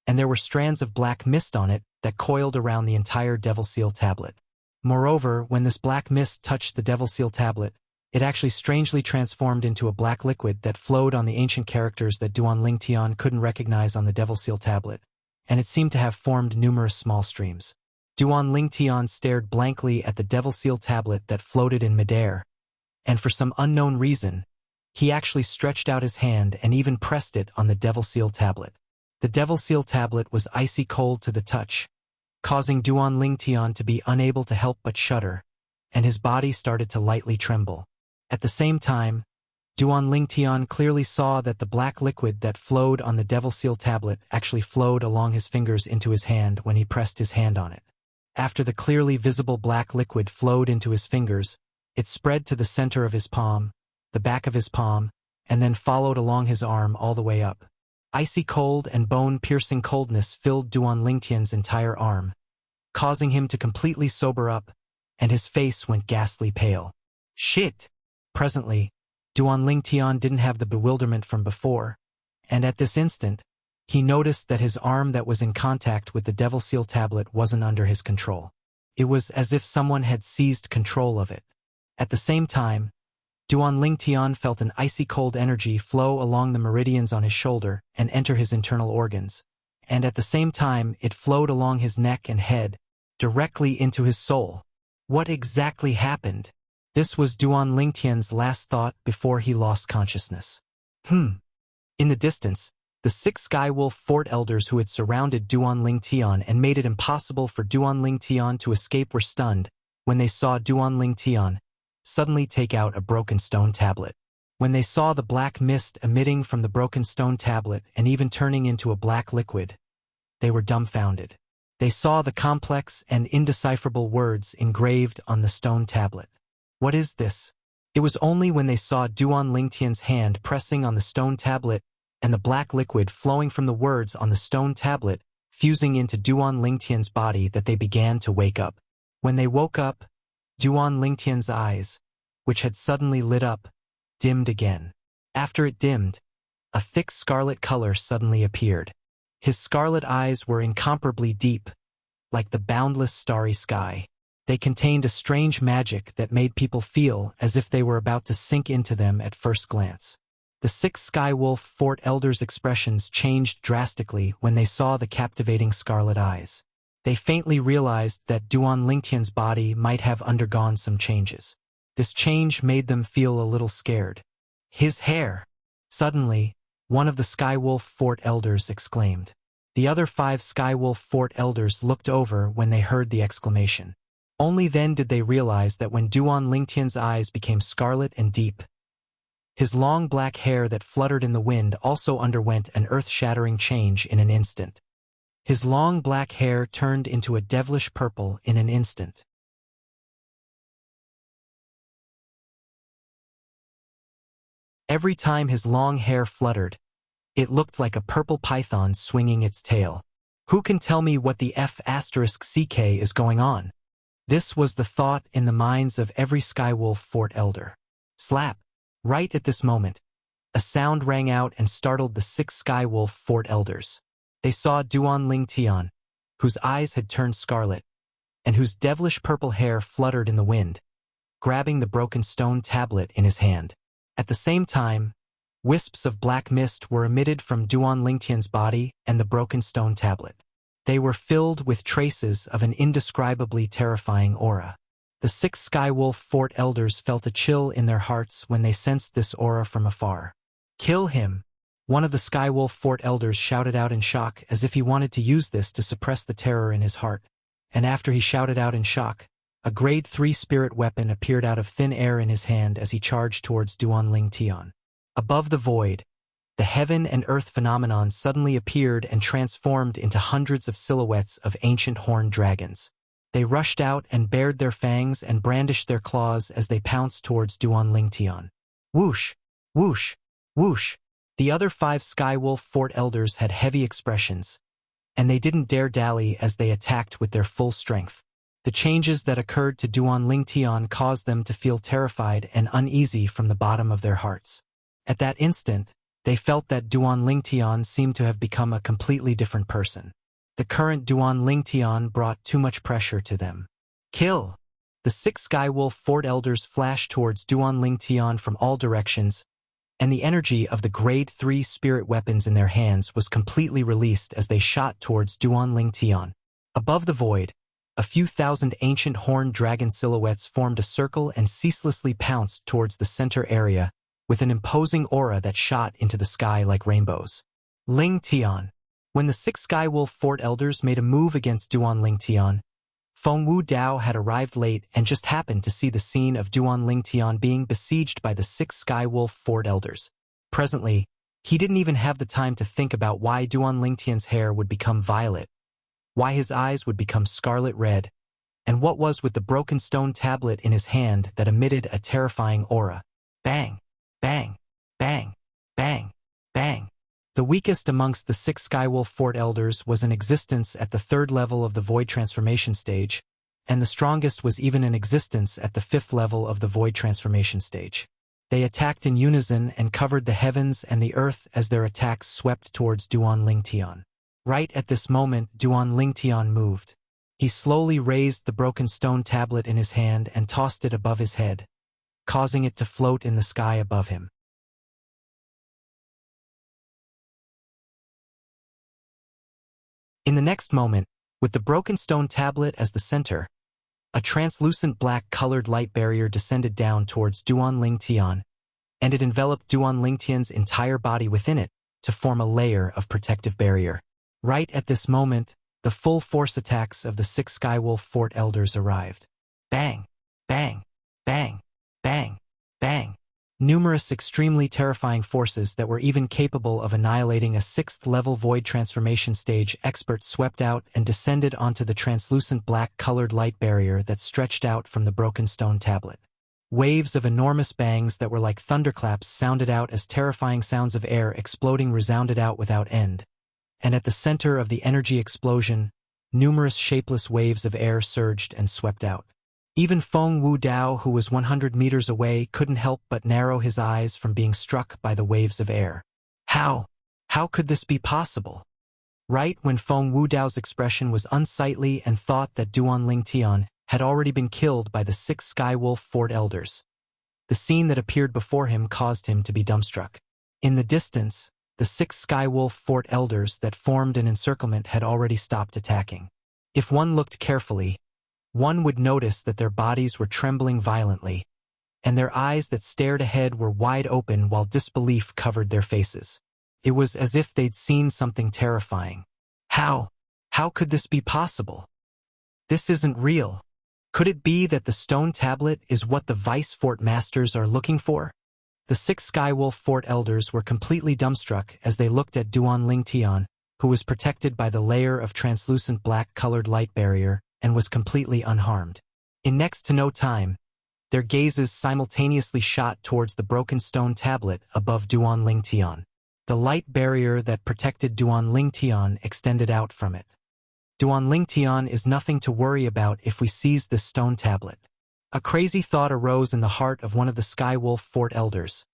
and there were strands of black mist on it that coiled around the entire Devil Seal tablet. Moreover, when this black mist touched the Devil Seal tablet, it actually strangely transformed into a black liquid that flowed on the ancient characters that Duan Lingtian couldn't recognize on the Devil Seal tablet, and it seemed to have formed numerous small streams. Duan Lingtian stared blankly at the Devil Seal tablet that floated in midair, and for some unknown reason, he actually stretched out his hand and even pressed it on the Devil Seal tablet. The Devil Seal tablet was icy cold to the touch, causing Duan Lingtian to be unable to help but shudder, and his body started to lightly tremble. At the same time, Duan Lingtian clearly saw that the black liquid that flowed on the Devil Seal tablet actually flowed along his fingers into his hand when he pressed his hand on it. After the clearly visible black liquid flowed into his fingers, it spread to the center of his palm, the back of his palm, and then followed along his arm all the way up. Icy cold and bone-piercing coldness filled Duan Lingtian's entire arm, causing him to completely sober up, and his face went ghastly pale. Shit! Presently, Duan Lingtian didn't have the bewilderment from before, and at this instant, he noticed that his arm that was in contact with the Devil Seal tablet wasn't under his control. It was as if someone had seized control of it. At the same time, Duan Lingtian felt an icy cold energy flow along the meridians on his shoulder and enter his internal organs, and at the same time it flowed along his neck and head, directly into his soul. What exactly happened? This was Duan Lingtian's last thought before he lost consciousness. In the distance, the 6 Skywolf Fort elders who had surrounded Duan Lingtian and made it impossible for Duan Lingtian to escape were stunned when they saw Duan Lingtian suddenly take out a broken stone tablet. When they saw the black mist emitting from the broken stone tablet and even turning into a black liquid, they were dumbfounded. They saw the complex and indecipherable words engraved on the stone tablet. What is this? It was only when they saw Duan Lingtian's hand pressing on the stone tablet and the black liquid flowing from the words on the stone tablet fusing into Duan Lingtian's body that they began to wake up. When they woke up, Duan Lingtian's eyes, which had suddenly lit up, dimmed again. After it dimmed, a thick scarlet color suddenly appeared. His scarlet eyes were incomparably deep, like the boundless starry sky. They contained a strange magic that made people feel as if they were about to sink into them at first glance. The 6 Skywolf Fort elders' expressions changed drastically when they saw the captivating scarlet eyes. They faintly realized that Duan Lingtian's body might have undergone some changes. This change made them feel a little scared. His hair! Suddenly, one of the Skywolf Fort elders exclaimed. The other 5 Skywolf Fort elders looked over when they heard the exclamation. Only then did they realize that when Duan Lingtian's eyes became scarlet and deep, his long black hair that fluttered in the wind also underwent an earth-shattering change in an instant. His long black hair turned into a devilish purple in an instant. Every time his long hair fluttered, it looked like a purple python swinging its tail. Who can tell me what the F***CK is going on? This was the thought in the minds of every Skywolf Fort elder. Slap! Right at this moment, a sound rang out and startled the 6 Skywolf Fort elders. They saw Duan Lingtian, whose eyes had turned scarlet, and whose devilish purple hair fluttered in the wind, grabbing the broken stone tablet in his hand. At the same time, wisps of black mist were emitted from Duan Lingtian's body and the broken stone tablet. They were filled with traces of an indescribably terrifying aura. The 6 Skywolf Fort elders felt a chill in their hearts when they sensed this aura from afar. "Kill him!" One of the Skywolf Fort elders shouted out in shock as if he wanted to use this to suppress the terror in his heart. And after he shouted out in shock, a grade 3 spirit weapon appeared out of thin air in his hand as he charged towards Duan Lingtian. Above the void, the heaven and earth phenomenon suddenly appeared and transformed into hundreds of silhouettes of ancient horned dragons. They rushed out and bared their fangs and brandished their claws as they pounced towards Duan Lingtian. Whoosh! Whoosh! Whoosh! The other 5 Skywolf Fort elders had heavy expressions, and they didn't dare dally as they attacked with their full strength. The changes that occurred to Duan Lingtian caused them to feel terrified and uneasy from the bottom of their hearts. At that instant, they felt that Duan Lingtian seemed to have become a completely different person. The current Duan Lingtian brought too much pressure to them. Kill! The 6 Skywolf Fort elders flashed towards Duan Lingtian from all directions, and the energy of the grade 3 spirit weapons in their hands was completely released as they shot towards Duan Lingtian. Above the void, a few thousand ancient horned dragon silhouettes formed a circle and ceaselessly pounced towards the center area, with an imposing aura that shot into the sky like rainbows. Lingtian. When the 6 Skywolf Fort elders made a move against Duan Lingtian, Feng Wu Dao had arrived late and just happened to see the scene of Duan Lingtian being besieged by the 6 Skywolf Fort elders. Presently, he didn't even have the time to think about why Duan Lingtian's hair would become violet, why his eyes would become scarlet red, and what was with the broken stone tablet in his hand that emitted a terrifying aura. Bang! Bang! Bang! Bang! Bang! The weakest amongst the 6 Skywolf Fort elders was in existence at the 3rd level of the Void Transformation stage, and the strongest was even in existence at the 5th level of the Void Transformation stage. They attacked in unison and covered the heavens and the earth as their attacks swept towards Duan Lingtian. Right at this moment, Duan Lingtian moved. He slowly raised the broken stone tablet in his hand and tossed it above his head. causing it to float in the sky above him. In the next moment, with the broken stone tablet as the center, a translucent black-colored light barrier descended down towards Duan Lingtian, and it enveloped Duan Lingtian's entire body within it to form a layer of protective barrier. Right at this moment, the full force attacks of the 6 Skywolf Fort Elders arrived. Bang! Bang! Bang! Bang! Bang! Numerous extremely terrifying forces that were even capable of annihilating a 6th-level void transformation stage expert swept out and descended onto the translucent black-colored light barrier that stretched out from the broken stone tablet. Waves of enormous bangs that were like thunderclaps sounded out as terrifying sounds of air exploding resounded out without end. And at the center of the energy explosion, numerous shapeless waves of air surged and swept out. Even Feng Wudao, who was 100 meters away, couldn't help but narrow his eyes from being struck by the waves of air. How? How could this be possible? Right when Feng Wudao's expression was unsightly and thought that Duan Lingtian had already been killed by the 6 Skywolf Fort Elders. The scene that appeared before him caused him to be dumbstruck. In the distance, the 6 Skywolf Fort Elders that formed an encirclement had already stopped attacking. If one looked carefully, one would notice that their bodies were trembling violently, and their eyes that stared ahead were wide open while disbelief covered their faces. It was as if they'd seen something terrifying. How? How could this be possible? This isn't real. Could it be that the stone tablet is what the Vice Fort Masters are looking for? The 6 Skywolf Fort Elders were completely dumbstruck as they looked at Duan Lingtian, who was protected by the layer of translucent black-colored light barrier and was completely unharmed. In next to no time, their gazes simultaneously shot towards the broken stone tablet above Duan Lingtian. The light barrier that protected Duan Lingtian extended out from it. Duan Lingtian is nothing to worry about if we seize this stone tablet. A crazy thought arose in the heart of one of the Skywolf Fort Elders,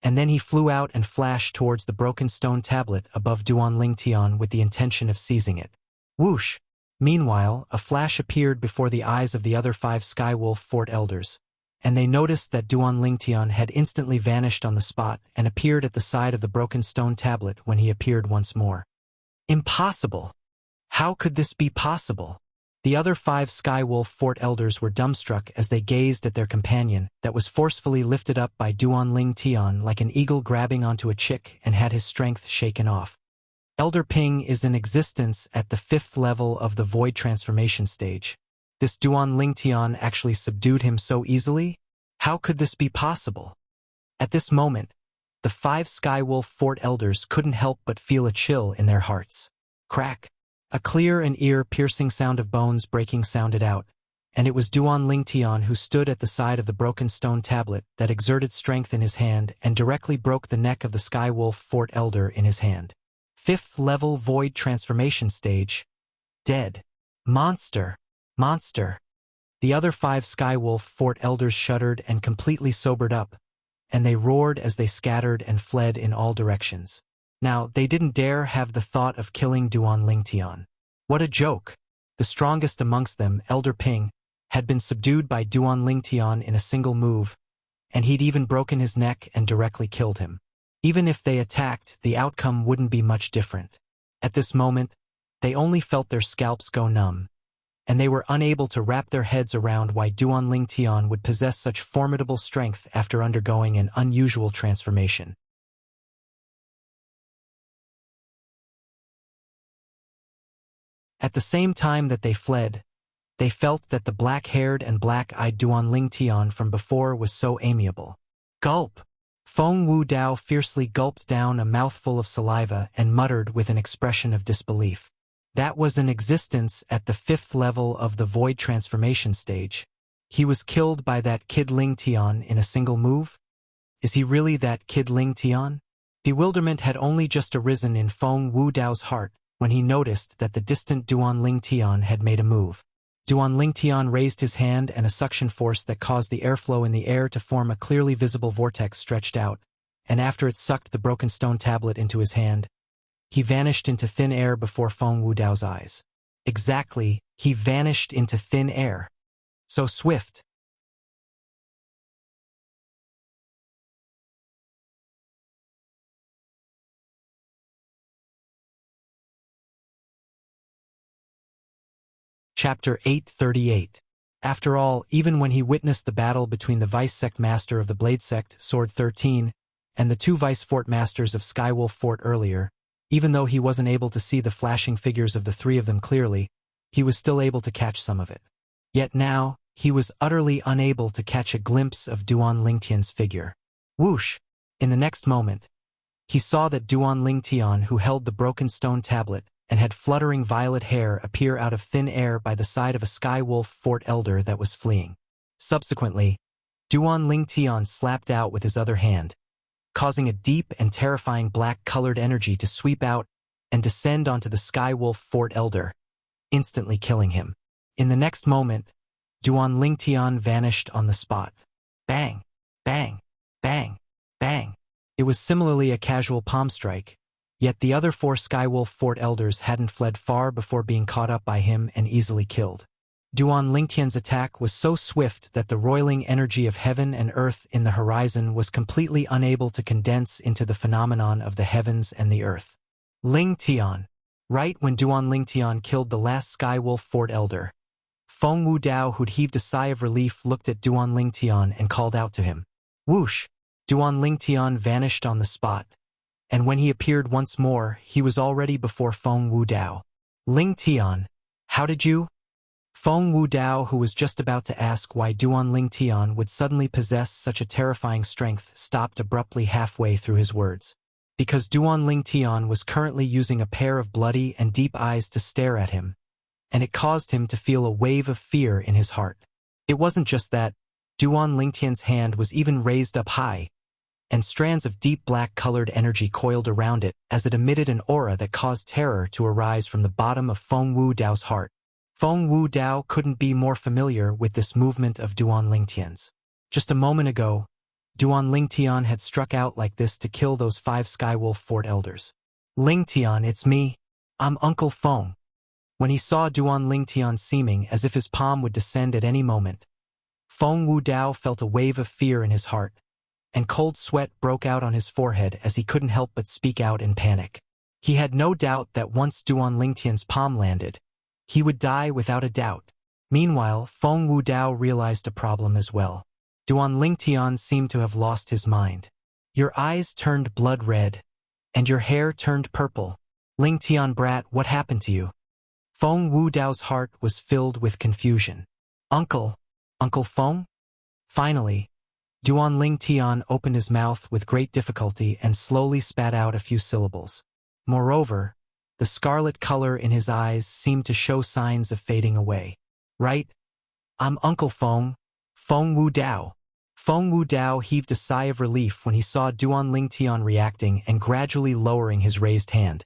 and then he flew out and flashed towards the broken stone tablet above Duan Lingtian with the intention of seizing it. Whoosh! Meanwhile, a flash appeared before the eyes of the other 5 Skywolf Fort Elders, and they noticed that Duan Lingtian had instantly vanished on the spot and appeared at the side of the broken stone tablet when he appeared once more. Impossible! How could this be possible? The other 5 Skywolf Fort Elders were dumbstruck as they gazed at their companion that was forcefully lifted up by Duan Lingtian like an eagle grabbing onto a chick and had his strength shaken off. Elder Ping is in existence at the 5th level of the Void Transformation stage. This Duan Lingtian actually subdued him so easily? How could this be possible? At this moment, the 5 Skywolf Fort Elders couldn't help but feel a chill in their hearts. Crack! A clear and ear-piercing sound of bones breaking sounded out, and it was Duan Lingtian who stood at the side of the broken stone tablet that exerted strength in his hand and directly broke the neck of the Skywolf Fort Elder in his hand. 5th level Void Transformation stage. Dead. Monster. Monster. The other 5 Skywolf Fort Elders shuddered and completely sobered up, and they roared as they scattered and fled in all directions. Now, they didn't dare have the thought of killing Duan Lingtian. What a joke! The strongest amongst them, Elder Ping, had been subdued by Duan Lingtian in a single move, and he'd even broken his neck and directly killed him. Even if they attacked, the outcome wouldn't be much different. At this moment, they only felt their scalps go numb, and they were unable to wrap their heads around why Duan Lingtian would possess such formidable strength after undergoing an unusual transformation. At the same time that they fled, they felt that the black-haired and black-eyed Duan Lingtian from before was so amiable. Gulp! Feng Wudao fiercely gulped down a mouthful of saliva and muttered with an expression of disbelief. That was in existence at the 5th level of the Void Transformation stage. He was killed by that kid Lingtian in a single move? Is he really that kid Lingtian? Bewilderment had only just arisen in Feng Wudao's heart when he noticed that the distant Duan Lingtian had made a move. Duan Lingtian raised his hand and a suction force that caused the airflow in the air to form a clearly visible vortex stretched out, and after it sucked the broken stone tablet into his hand, he vanished into thin air before Feng Wudao's eyes. Exactly, he vanished into thin air. So swift. Chapter 838. After all, even when he witnessed the battle between the vice-sect master of the Blade Sect, Sword 13, and the two vice-fort masters of Skywolf Fort earlier, even though he wasn't able to see the flashing figures of the three of them clearly, he was still able to catch some of it. Yet now, he was utterly unable to catch a glimpse of Duan Lingtian's figure. Whoosh! In the next moment, he saw that Duan Lingtian, who held the broken stone tablet and had fluttering violet hair, appear out of thin air by the side of a Skywolf Fort elder that was fleeing. Subsequently, Duan Lingtian slapped out with his other hand, causing a deep and terrifying black-colored energy to sweep out and descend onto the Skywolf Fort elder, instantly killing him. In the next moment, Duan Lingtian vanished on the spot. Bang! Bang! Bang! Bang! It was similarly a casual palm strike, yet the other four Skywolf Fort elders hadn't fled far before being caught up by him and easily killed. Duan Lingtian's attack was so swift that the roiling energy of heaven and earth in the horizon was completely unable to condense into the phenomenon of the heavens and the earth. Lingtian. Right when Duan Lingtian killed the last Skywolf Fort elder, Feng Wudao, who'd heaved a sigh of relief, looked at Duan Lingtian and called out to him. Whoosh! Duan Lingtian vanished on the spot, and when he appeared once more, he was already before Feng Wudao. Lingtian, how did you? Feng Wudao, who was just about to ask why Duan Lingtian would suddenly possess such a terrifying strength, stopped abruptly halfway through his words. Because Duan Lingtian was currently using a pair of bloody and deep eyes to stare at him, and it caused him to feel a wave of fear in his heart. It wasn't just that. Duan Lingtian's hand was even raised up high, and strands of deep black-colored energy coiled around it as it emitted an aura that caused terror to arise from the bottom of Feng Wudao's heart. Feng Wudao couldn't be more familiar with this movement of Duan Lingtian's. Just a moment ago, Duan Lingtian had struck out like this to kill those 5 Skywolf Fort elders. Lingtian, it's me. I'm Uncle Feng. When he saw Duan Lingtian seeming as if his palm would descend at any moment, Feng Wudao felt a wave of fear in his heart, and cold sweat broke out on his forehead as he couldn't help but speak out in panic. He had no doubt that once Duan Lingtian's palm landed, he would die without a doubt. Meanwhile, Feng Wudao realized a problem as well. Duan Lingtian seemed to have lost his mind. Your eyes turned blood red, and your hair turned purple. Lingtian brat, what happened to you? Feng Wudao's heart was filled with confusion. Uncle Feng? Finally, Duan Lingtian opened his mouth with great difficulty and slowly spat out a few syllables. Moreover, the scarlet color in his eyes seemed to show signs of fading away. Right? I'm Uncle Feng Wudao. Feng Wudao heaved a sigh of relief when he saw Duan Lingtian reacting and gradually lowering his raised hand,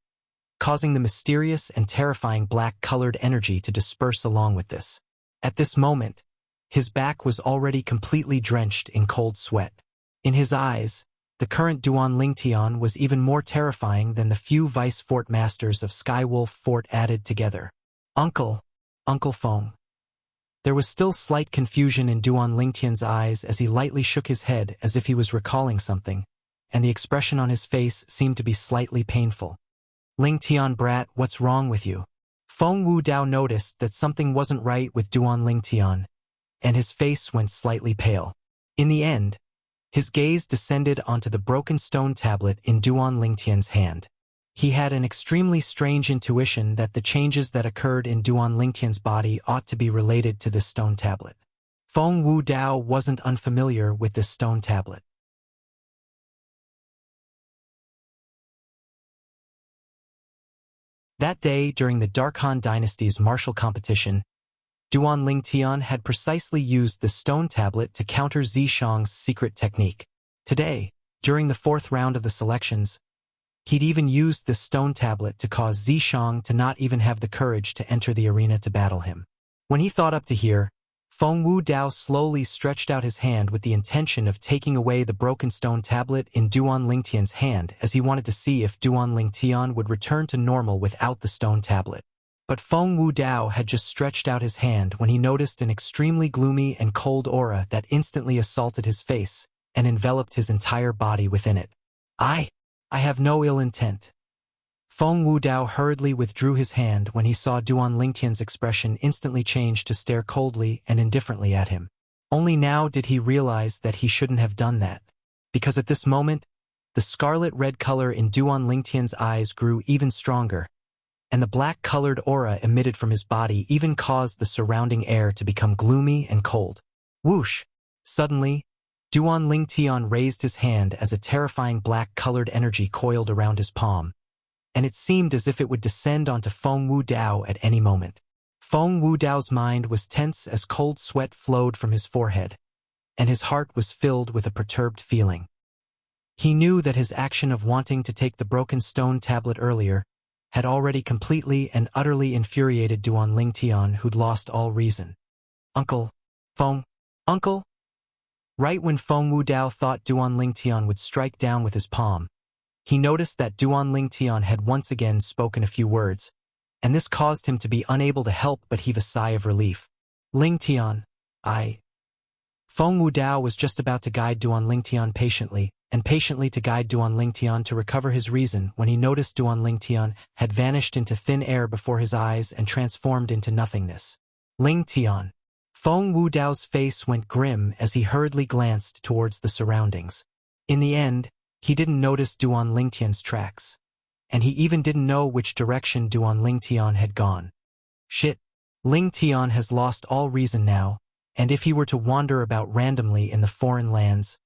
causing the mysterious and terrifying black-colored energy to disperse along with this. At this moment, his back was already completely drenched in cold sweat. In his eyes, the current Duan Lingtian was even more terrifying than the few vice fort masters of Skywolf Fort added together. Uncle Feng. There was still slight confusion in Duan Lingtian's eyes as he lightly shook his head as if he was recalling something, and the expression on his face seemed to be slightly painful. Lingtian brat, what's wrong with you? Feng Wudao noticed that something wasn't right with Duan Lingtian, and his face went slightly pale. In the end, his gaze descended onto the broken stone tablet in Duan Lingtian's hand. He had an extremely strange intuition that the changes that occurred in Duan Lingtian's body ought to be related to this stone tablet. Feng Wudao wasn't unfamiliar with this stone tablet. That day, during the Dark Han Dynasty's martial competition, Duan Lingtian had precisely used the stone tablet to counter Zishang's secret technique. Today, during the 4th round of the selections, he'd even used this stone tablet to cause Zishang to not even have the courage to enter the arena to battle him. When he thought up to here, Feng Wudao slowly stretched out his hand with the intention of taking away the broken stone tablet in Duan Lingtian's hand, as he wanted to see if Duan Lingtian would return to normal without the stone tablet. But Feng Wudao had just stretched out his hand when he noticed an extremely gloomy and cold aura that instantly assaulted his face and enveloped his entire body within it. I have no ill intent. Feng Wudao hurriedly withdrew his hand when he saw Duan Lingtian's expression instantly change to stare coldly and indifferently at him. Only now did he realize that he shouldn't have done that, because at this moment, the scarlet-red color in Duan Lingtian's eyes grew even stronger, and the black-colored aura emitted from his body even caused the surrounding air to become gloomy and cold. Whoosh! Suddenly, Duan Lingtian raised his hand as a terrifying black-colored energy coiled around his palm, and it seemed as if it would descend onto Feng Wudao at any moment. Feng Wudao's mind was tense as cold sweat flowed from his forehead, and his heart was filled with a perturbed feeling. He knew that his action of wanting to take the broken stone tablet earlier had already completely and utterly infuriated Duan Lingtian, who'd lost all reason. Uncle, Feng, Uncle? Right when Feng Wudao thought Duan Lingtian would strike down with his palm, he noticed that Duan Lingtian had once again spoken a few words, and this caused him to be unable to help but heave a sigh of relief. Lingtian, Feng Wudao was just about to guide Duan Lingtian patiently to guide Duan Lingtian to recover his reason when he noticed Duan Lingtian had vanished into thin air before his eyes and transformed into nothingness. Lingtian. Feng Wudao's face went grim as he hurriedly glanced towards the surroundings. In the end, he didn't notice Duan Lingtian's tracks, and he even didn't know which direction Duan Lingtian had gone. Shit, Lingtian has lost all reason now, and if he were to wander about randomly in the foreign lands,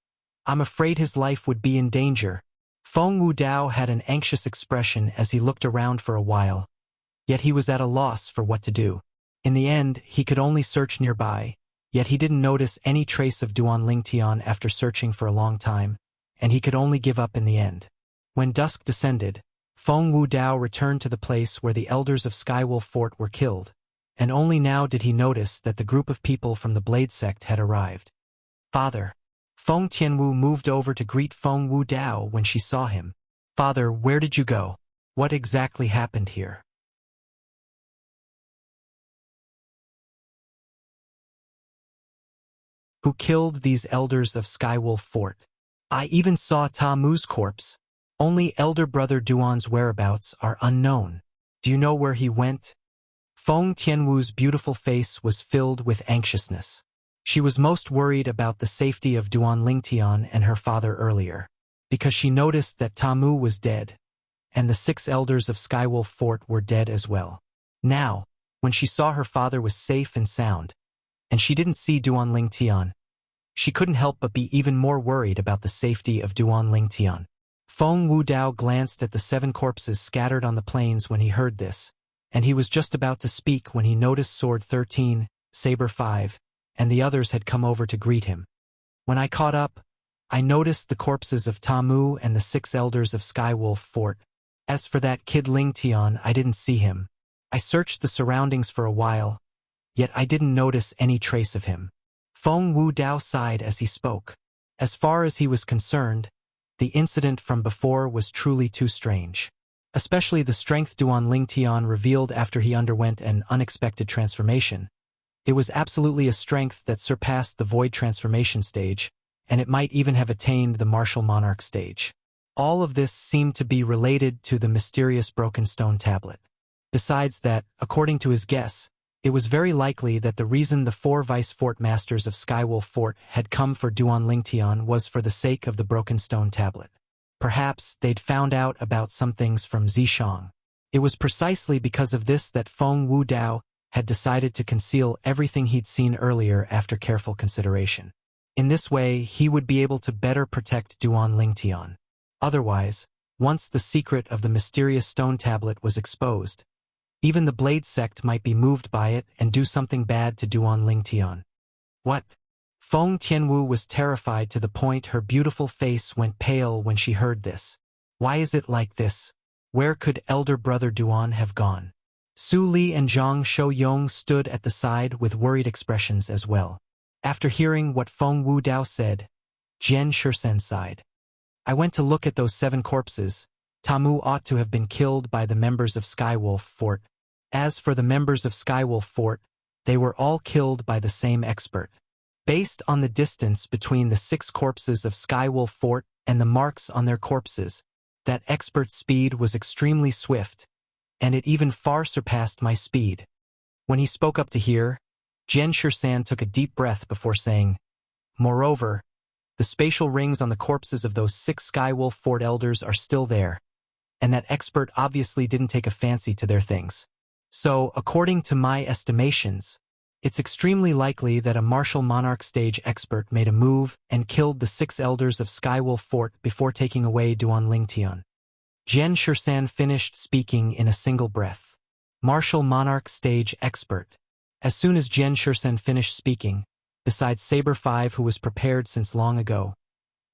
I'm afraid his life would be in danger. Feng Wudao had an anxious expression as he looked around for a while, yet he was at a loss for what to do. In the end, he could only search nearby, yet he didn't notice any trace of Duan Lingtian after searching for a long time, and he could only give up in the end. When dusk descended, Feng Wudao returned to the place where the elders of Skywolf Fort were killed, and only now did he notice that the group of people from the Blade sect had arrived. Father. Feng Tianwu moved over to greet Feng Wudao when she saw him. Father, where did you go? What exactly happened here? Who killed these elders of Skywolf Fort? I even saw Ta Mu's corpse. Only elder brother Duan's whereabouts are unknown. Do you know where he went? Feng Tianwu's beautiful face was filled with anxiousness. She was most worried about the safety of Duan Lingtian and her father earlier, because she noticed that Ta Mu was dead, and the 6 elders of Skywolf Fort were dead as well. Now, when she saw her father was safe and sound, and she didn't see Duan Lingtian, she couldn't help but be even more worried about the safety of Duan Lingtian. Feng Wudao glanced at the 7 corpses scattered on the plains when he heard this, and he was just about to speak when he noticed Sword 13, Saber 5, and the others had come over to greet him. When I caught up, I noticed the corpses of Ta Mu and the 6 elders of Skywolf Fort. As for that kid Lingtian, I didn't see him. I searched the surroundings for a while, yet I didn't notice any trace of him. Feng Wudao sighed as he spoke. As far as he was concerned, the incident from before was truly too strange. Especially the strength Duan Lingtian revealed after he underwent an unexpected transformation. It was absolutely a strength that surpassed the Void transformation stage, and it might even have attained the Martial Monarch stage. All of this seemed to be related to the mysterious broken stone tablet. Besides that, according to his guess, it was very likely that the reason the 4 Vice Fort Masters of Skywolf Fort had come for Duan Lingtian was for the sake of the broken stone tablet. Perhaps they'd found out about some things from Zishang. It was precisely because of this that Feng Wudao had decided to conceal everything he'd seen earlier after careful consideration. In this way, he would be able to better protect Duan Lingtian. Otherwise, once the secret of the mysterious stone tablet was exposed, even the Blade sect might be moved by it and do something bad to Duan Lingtian. What? Feng Tianwu was terrified to the point her beautiful face went pale when she heard this. Why is it like this? Where could elder brother Duan have gone? Su Li and Zhang Shouyong stood at the side with worried expressions as well. After hearing what Feng Wudao said, Jian Shursen sighed. I went to look at those 7 corpses. Ta Mu ought to have been killed by the members of Skywolf Fort. As for the members of Skywolf Fort, they were all killed by the same expert. Based on the distance between the 6 corpses of Skywolf Fort and the marks on their corpses, That expert's speed was extremely swift, and it even far surpassed my speed. When he spoke up to hear, Jian Shisan took a deep breath before saying, "Moreover, the spatial rings on the corpses of those 6 Skywolf Fort elders are still there, and that expert obviously didn't take a fancy to their things. So, according to my estimations, it's extremely likely that a martial monarch stage expert made a move and killed the 6 elders of Skywolf Fort before taking away Duan Lingtian." Jian Shisan finished speaking in a single breath. Martial monarch stage expert. As soon as Jian Shisan finished speaking, besides Saber 5 who was prepared since long ago,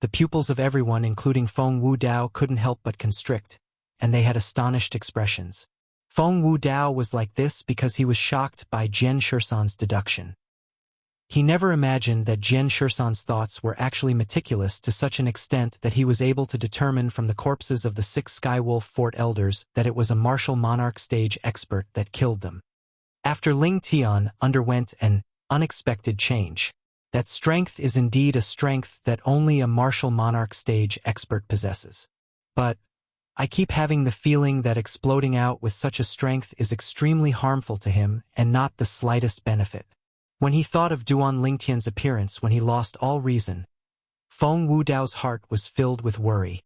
the pupils of everyone including Feng Wudao couldn't help but constrict, and they had astonished expressions. Feng Wudao was like this because he was shocked by Jian Shisan's deduction. He never imagined that Jian Shisan's thoughts were actually meticulous to such an extent that he was able to determine from the corpses of the 6 Skywolf Fort elders that it was a martial monarch stage expert that killed them. After Ling Tian underwent an unexpected change, that strength is indeed a strength that only a martial monarch stage expert possesses. But I keep having the feeling that exploding out with such a strength is extremely harmful to him and not the slightest benefit. When he thought of Duan Lingtian's appearance when he lost all reason, Feng Wudao's heart was filled with worry.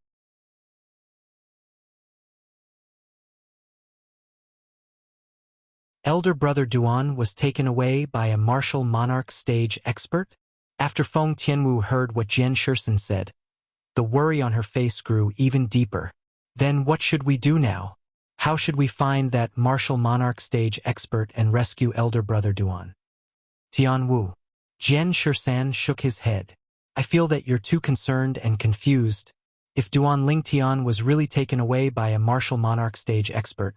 Elder brother Duan was taken away by a martial monarch stage expert? After Feng Tianwu heard what Jian Shisan said, the worry on her face grew even deeper. Then what should we do now? How should we find that martial monarch stage expert and rescue elder brother Duan? Tianwu. Jian Shisan shook his head. I feel that you're too concerned and confused. If Duan Lingtian was really taken away by a martial monarch stage expert,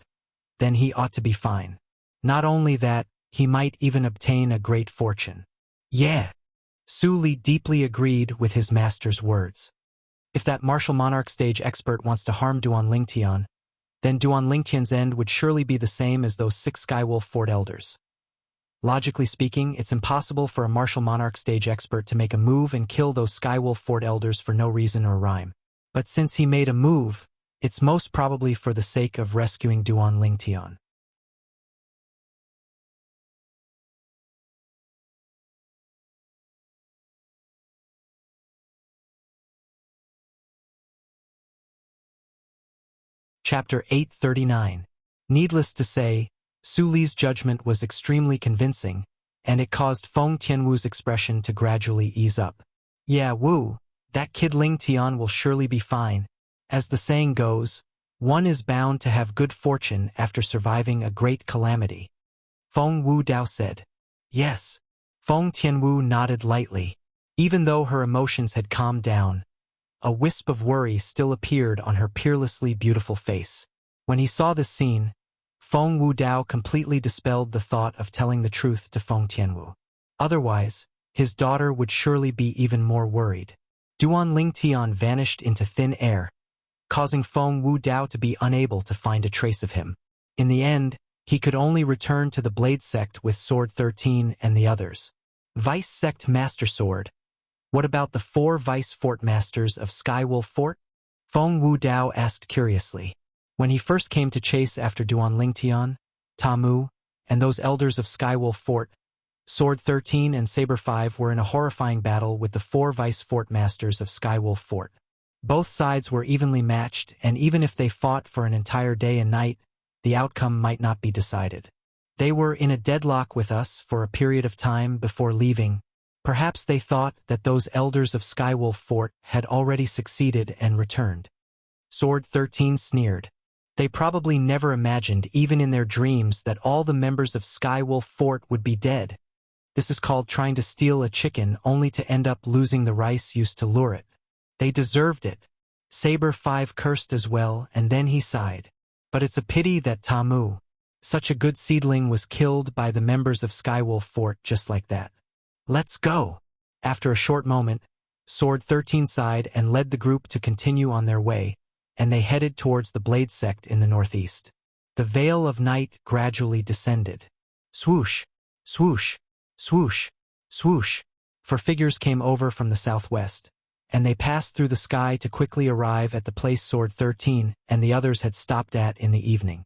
then he ought to be fine. Not only that, he might even obtain a great fortune. Yeah. Su Li deeply agreed with his master's words. If that martial monarch stage expert wants to harm Duan Lingtian, then Duan Lingtian's end would surely be the same as those 6 Skywolf Fort elders. Logically speaking, it's impossible for a martial monarch stage expert to make a move and kill those Skywolf Fort elders for no reason or rhyme. But since he made a move, it's most probably for the sake of rescuing Duan Lingtian. Chapter 839. Needless to say, Su Li's judgment was extremely convincing, and it caused Feng Tianwu's expression to gradually ease up. Yeah, Wu, that kid Ling Tian will surely be fine. As the saying goes, one is bound to have good fortune after surviving a great calamity. Feng Wudao said. Yes. Feng Tianwu nodded lightly. Even though her emotions had calmed down, a wisp of worry still appeared on her peerlessly beautiful face. When he saw this scene, Feng Wudao completely dispelled the thought of telling the truth to Feng Tianwu. Otherwise, his daughter would surely be even more worried. Duan Lingtian vanished into thin air, causing Feng Wudao to be unable to find a trace of him. In the end, he could only return to the Blade Sect with Sword 13 and the others. Vice Sect Master Sword. What about the 4 Vice Fort Masters of Skywolf Fort? Feng Wudao asked curiously. When he first came to chase after Duan Lingtian, Tamu, and those elders of Skywolf Fort, Sword 13 and Saber 5 were in a horrifying battle with the 4 Vice Fort Masters of Skywolf Fort. Both sides were evenly matched, and even if they fought for an entire day and night, the outcome might not be decided. They were in a deadlock with us for a period of time before leaving. Perhaps they thought that those elders of Skywolf Fort had already succeeded and returned. Sword 13 sneered. They probably never imagined, even in their dreams, that all the members of Skywolf Fort would be dead. This is called trying to steal a chicken only to end up losing the rice used to lure it. They deserved it. Saber 5 cursed as well, and then he sighed. But it's a pity that Tamu, such a good seedling, was killed by the members of Skywolf Fort just like that. Let's go. After a short moment, Sword 13 sighed and led the group to continue on their way, and they headed towards the Blade Sect in the northeast. The veil of night gradually descended. Swoosh, swoosh, swoosh, swoosh, for figures came over from the southwest. and they passed through the sky to quickly arrive at the place Sword 13 and the others had stopped at in the evening.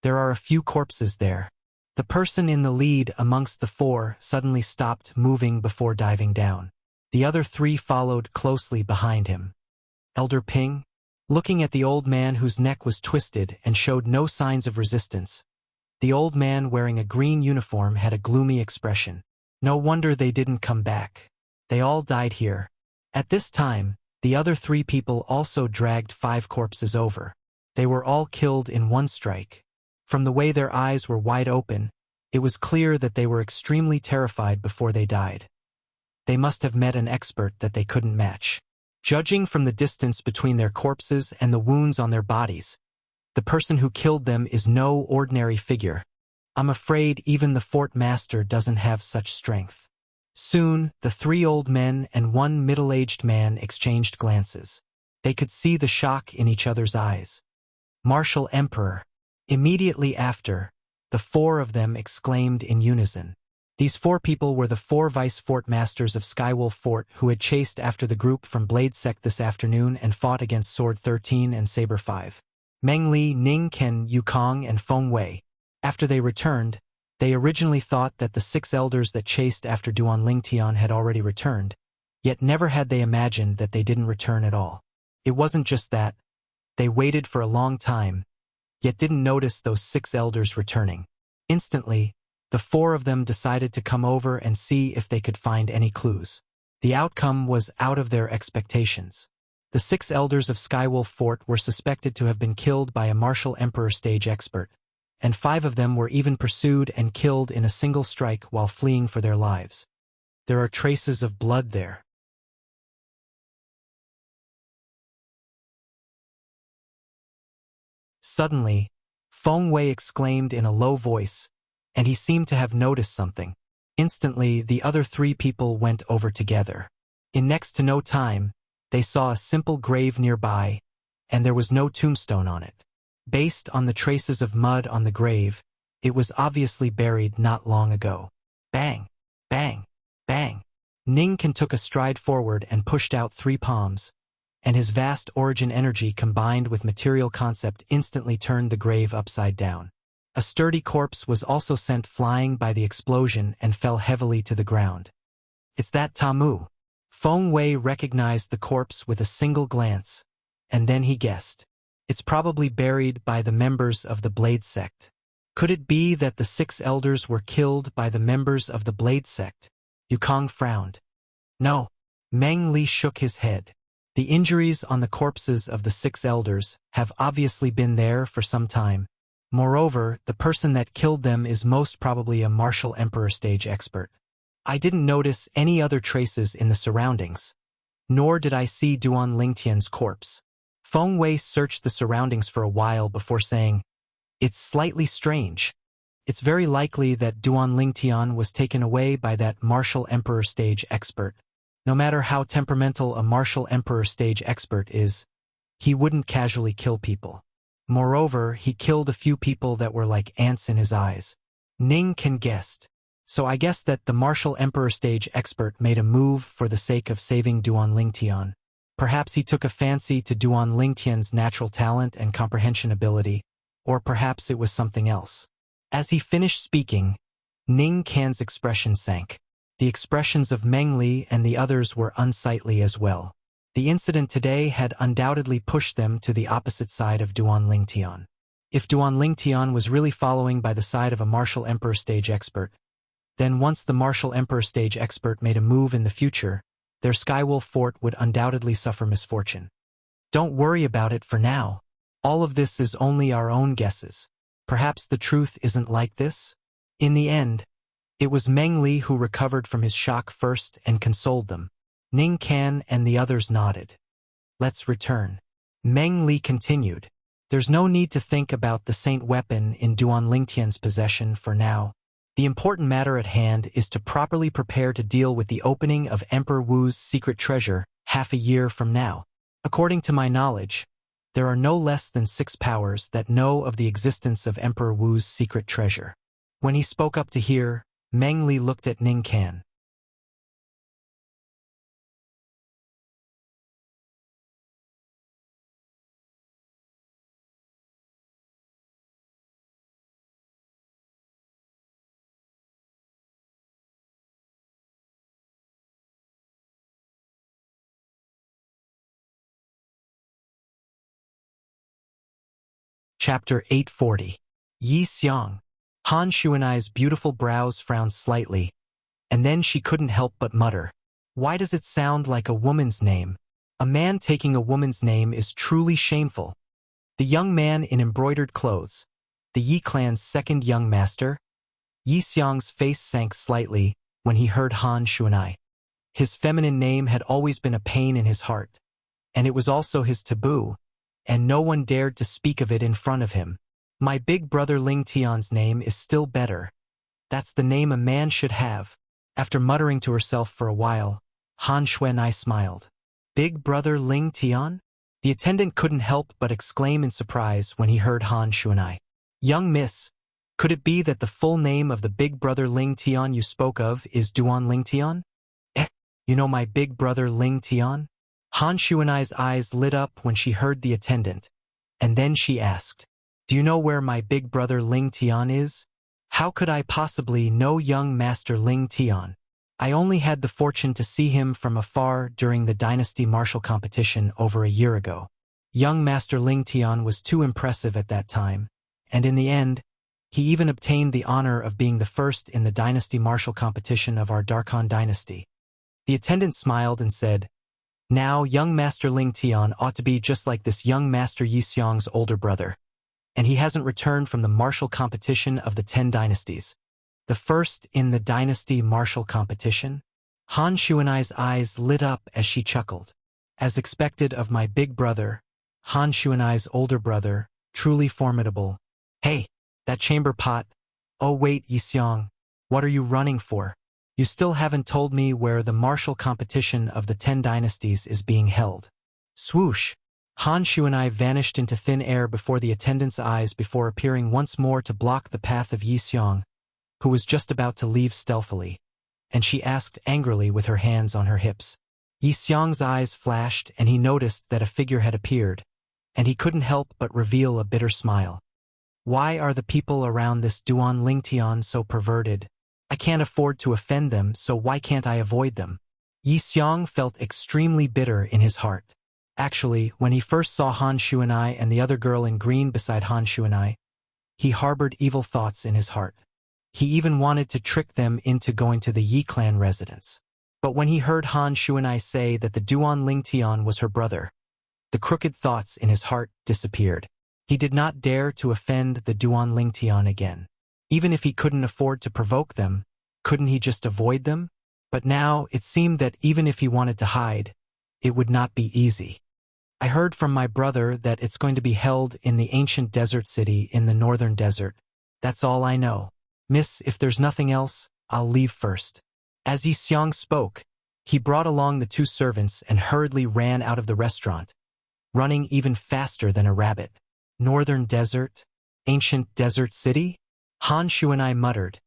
There are a few corpses there. The person in the lead amongst the four suddenly stopped moving before diving down. The other three followed closely behind him. Elder Ping, looking at the old man whose neck was twisted and showed no signs of resistance. The old man wearing a green uniform had a gloomy expression. No wonder they didn't come back. They all died here. At this time, the other three people also dragged 5 corpses over. They were all killed in one strike. From the way their eyes were wide open, it was clear that they were extremely terrified before they died. They must have met an expert that they couldn't match. Judging from the distance between their corpses and the wounds on their bodies, the person who killed them is no ordinary figure. I'm afraid even the fort master doesn't have such strength. Soon, the 3 old men and 1 middle-aged man exchanged glances. They could see the shock in each other's eyes. Martial Emperor. Immediately after, the 4 of them exclaimed in unison. These 4 people were the 4 vice fort masters of Skywolf Fort who had chased after the group from Blade Sect this afternoon and fought against Sword 13 and Saber 5. Meng Li, Ning Ken, Yukong, and Feng Wei. After they returned, they originally thought that the 6 elders that chased after Duan Lingtian had already returned, yet never had they imagined that they didn't return at all. It wasn't just that. They waited for a long time, yet didn't notice those 6 elders returning. Instantly, the 4 of them decided to come over and see if they could find any clues. The outcome was out of their expectations. The 6 elders of Skywolf Fort were suspected to have been killed by a martial emperor stage expert, and 5 of them were even pursued and killed in a single strike while fleeing for their lives. There are traces of blood there. Suddenly, Feng Wei exclaimed in a low voice, and he seemed to have noticed something. Instantly, the other 3 people went over together. In next to no time, they saw a simple grave nearby, and there was no tombstone on it. Based on the traces of mud on the grave, it was obviously buried not long ago. Bang! Bang! Bang! Ning Ken took a stride forward and pushed out 3 palms, and his vast origin energy combined with material concept instantly turned the grave upside down. A sturdy corpse was also sent flying by the explosion and fell heavily to the ground. It's that Tamu. Feng Wei recognized the corpse with a single glance, and then he guessed. It's probably buried by the members of the Blade Sect. Could it be that the 6 elders were killed by the members of the Blade Sect? Yukong frowned. No. Meng Li shook his head. The injuries on the corpses of the 6 elders have obviously been there for some time. Moreover, the person that killed them is most probably a martial emperor stage expert. I didn't notice any other traces in the surroundings. Nor did I see Duan Lingtian's corpse. Feng Wei searched the surroundings for a while before saying, "It's slightly strange. It's very likely that Duan Lingtian was taken away by that martial emperor stage expert. No matter how temperamental a martial emperor stage expert is, he wouldn't casually kill people. Moreover, he killed a few people that were like ants in his eyes." Ning Ken guessed. So I guess that the martial emperor stage expert made a move for the sake of saving Duan Lingtian. Perhaps he took a fancy to Duan Lingtian's natural talent and comprehension ability, or perhaps it was something else. As he finished speaking, Ning Ken's expression sank. The expressions of Meng Li and the others were unsightly as well. The incident today had undoubtedly pushed them to the opposite side of Duan Lingtian. If Duan Lingtian was really following by the side of a martial emperor stage expert, then once the martial emperor stage expert made a move in the future, their Skywolf Fort would undoubtedly suffer misfortune. Don't worry about it for now. All of this is only our own guesses. Perhaps the truth isn't like this? In the end, it was Meng Li who recovered from his shock first and consoled them. Ning Ken and the others nodded. Let's return. Meng Li continued. There's no need to think about the saint weapon in Duan Lingtian's possession for now. The important matter at hand is to properly prepare to deal with the opening of Emperor Wu's secret treasure half a year from now. According to my knowledge, there are no less than 6 powers that know of the existence of Emperor Wu's secret treasure. When he spoke up to hear, Meng Li looked at Ning Ken. Chapter 840. Yi Xiang. Han Shuanai's beautiful brows frowned slightly, and then she couldn't help but mutter. Why does it sound like a woman's name? A man taking a woman's name is truly shameful. The young man in embroidered clothes, the Yi clan's second young master. Yi Xiang's face sank slightly when he heard Han Shuanai. His feminine name had always been a pain in his heart, and it was also his taboo, and no one dared to speak of it in front of him. My big brother Ling Tian's name is still better. That's the name a man should have. After muttering to herself for a while, Han Shuanai smiled. Big brother Ling Tian? The attendant couldn't help but exclaim in surprise when he heard Han Shuanai. Young miss, could it be that the full name of the big brother Ling Tian you spoke of is Duan Ling Tian? You know my big brother Ling Tian? Han Shuanai's eyes lit up when she heard the attendant, and then she asked, Do you know where my big brother Ling Tian is? How could I possibly know young master Ling Tian? I only had the fortune to see him from afar during the dynasty martial competition over a year ago. Young master Ling Tian was too impressive at that time, and in the end, he even obtained the honor of being the first in the dynasty martial competition of our Darkhan dynasty. The attendant smiled and said, Now young master Ling Tian ought to be just like this young master Yi Xiang's older brother, and he hasn't returned from the martial competition of the 10 dynasties. The first in the dynasty martial competition? Han Shuanai's eyes lit up as she chuckled. As expected of my big brother, Han Shuanai's older brother, truly formidable. Hey, that chamber pot. Oh wait, Yi Xiang, what are you running for? You still haven't told me where the martial competition of the 10 dynasties is being held. Swoosh! Han Shuanai vanished into thin air before the attendant's eyes before appearing once more to block the path of Yi Xiang, who was just about to leave stealthily, and she asked angrily with her hands on her hips. Yi Xiang's eyes flashed and he noticed that a figure had appeared, and he couldn't help but reveal a bitter smile. Why are the people around this Duan Ling Tian so perverted? I can't afford to offend them, so why can't I avoid them? Yi Xiang felt extremely bitter in his heart. Actually, when he first saw Han Shuanai and the other girl in green beside Han Shuanai, he harbored evil thoughts in his heart. He even wanted to trick them into going to the Yi clan residence. But when he heard Han Shuanai say that the Duan Ling Tian was her brother, the crooked thoughts in his heart disappeared. He did not dare to offend the Duan Ling Tian again. Even if he couldn't afford to provoke them, couldn't he just avoid them? But now it seemed that even if he wanted to hide, it would not be easy. I heard from my brother that it's going to be held in the ancient desert city in the northern desert. That's all I know. Miss, if there's nothing else, I'll leave first. As Yi Xiang spoke, he brought along the 2 servants and hurriedly ran out of the restaurant, running even faster than a rabbit. Northern desert? Ancient desert city? Han Shuanai muttered,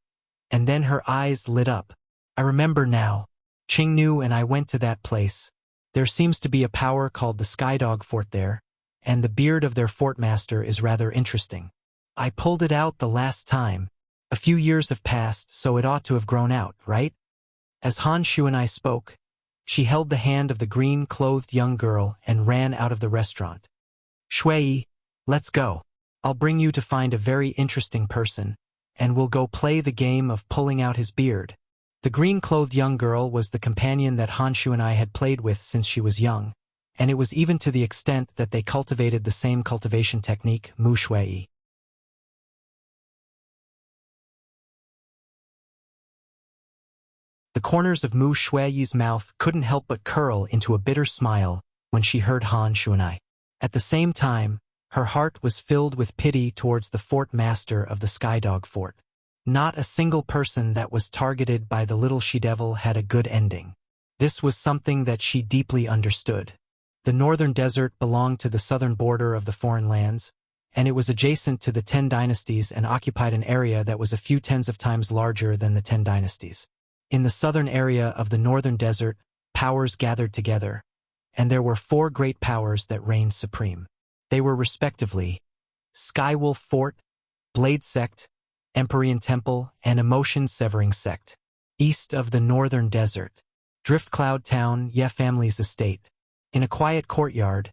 and then her eyes lit up. I remember now. Qingnu and I went to that place. There seems to be a power called the Skydog Fort there, and the beard of their fort master is rather interesting. I pulled it out the last time. A few years have passed, so it ought to have grown out, right? As Han Shuanai spoke, she held the hand of the green-clothed young girl and ran out of the restaurant. Shui, let's go. I'll bring you to find a very interesting person, and we'll go play the game of pulling out his beard. The green-clothed young girl was the companion that Han Shuanai had played with since she was young, and it was even to the extent that they cultivated the same cultivation technique, Mu Shui. The corners of Mu Shui's mouth couldn't help but curl into a bitter smile when she heard Han Shuanai. At the same time, her heart was filled with pity towards the fort master of the Skydog Fort. Not a single person that was targeted by the little she-devil had a good ending. This was something that she deeply understood. The northern desert belonged to the southern border of the foreign lands, and it was adjacent to the 10 dynasties and occupied an area that was a few tens of times larger than the 10 dynasties. In the southern area of the northern desert, powers gathered together, and there were 4 great powers that reigned supreme. They were respectively Skywolf Fort, Blade Sect, Empyrean Temple, and Emotion Severing Sect. East of the northern desert, Driftcloud Town, Ye family's estate. In a quiet courtyard,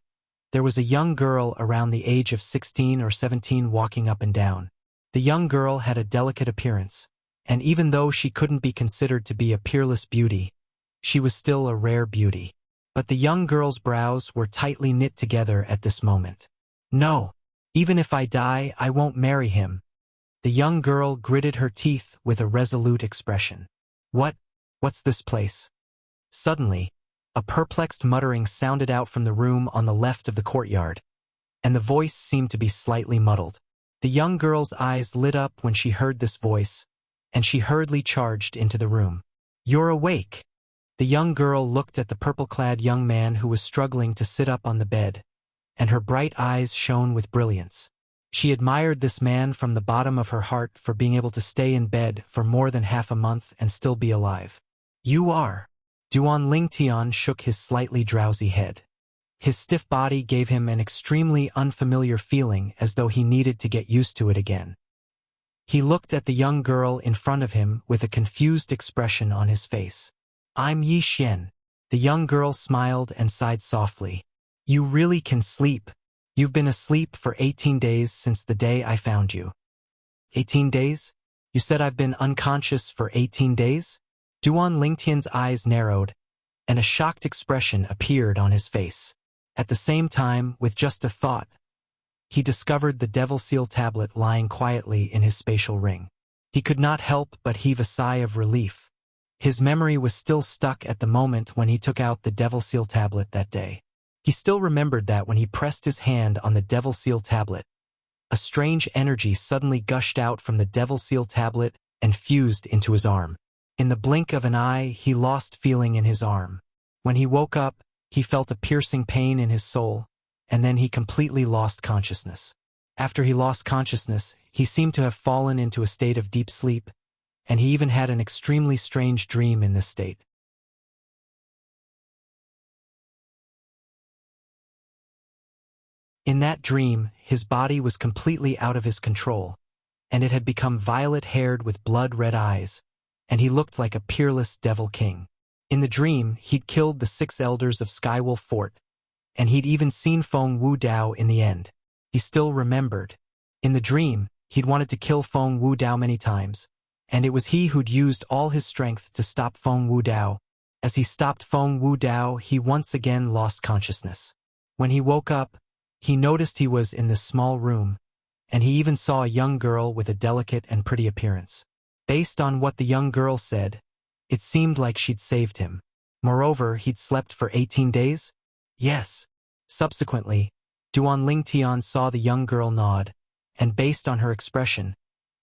There was a young girl around the age of 16 or 17 walking up and down. The young girl had a delicate appearance, and even though she couldn't be considered to be a peerless beauty, she was still a rare beauty. But the young girl's brows were tightly knit together at this moment. No, even if I die, I won't marry him. The young girl gritted her teeth with a resolute expression. What's this place? Suddenly, a perplexed muttering sounded out from the room on the left of the courtyard, and the voice seemed to be slightly muddled. The young girl's eyes lit up when she heard this voice, and she hurriedly charged into the room. You're awake! The young girl looked at the purple-clad young man who was struggling to sit up on the bed, and her bright eyes shone with brilliance. She admired this man from the bottom of her heart for being able to stay in bed for more than half a month and still be alive. You are. Duan Lingtian shook his slightly drowsy head. His stiff body gave him an extremely unfamiliar feeling, as though he needed to get used to it again. He looked at the young girl in front of him with a confused expression on his face. I'm Yi Xian. The young girl smiled and sighed softly. You really can sleep. You've been asleep for 18 days since the day I found you. 18 days? You said I've been unconscious for 18 days? Duan Lingtian's eyes narrowed, and a shocked expression appeared on his face. At the same time, with just a thought, he discovered the Devil Seal tablet lying quietly in his spatial ring. He could not help but heave a sigh of relief. His memory was still stuck at the moment when he took out the Devil Seal tablet that day. He still remembered that when he pressed his hand on the Devil Seal tablet, a strange energy suddenly gushed out from the Devil Seal tablet and fused into his arm. In the blink of an eye, he lost feeling in his arm. When he woke up, he felt a piercing pain in his soul, and then he completely lost consciousness. After he lost consciousness, he seemed to have fallen into a state of deep sleep, and he even had an extremely strange dream in this state. In that dream, his body was completely out of his control, and it had become violet-haired with blood-red eyes, and he looked like a peerless devil king. In the dream, he'd killed the 6 elders of Skywolf Fort, and he'd even seen Feng Wudao in the end. He still remembered. In the dream, he'd wanted to kill Feng Wudao many times, and it was he who'd used all his strength to stop Feng Wudao. As he stopped Feng Wudao, he once again lost consciousness. When he woke up, he noticed he was in this small room, and he even saw a young girl with a delicate and pretty appearance. Based on what the young girl said, it seemed like she'd saved him. Moreover, he'd slept for 18 days? Yes. Subsequently, Duan Lingtian saw the young girl nod, and based on her expression,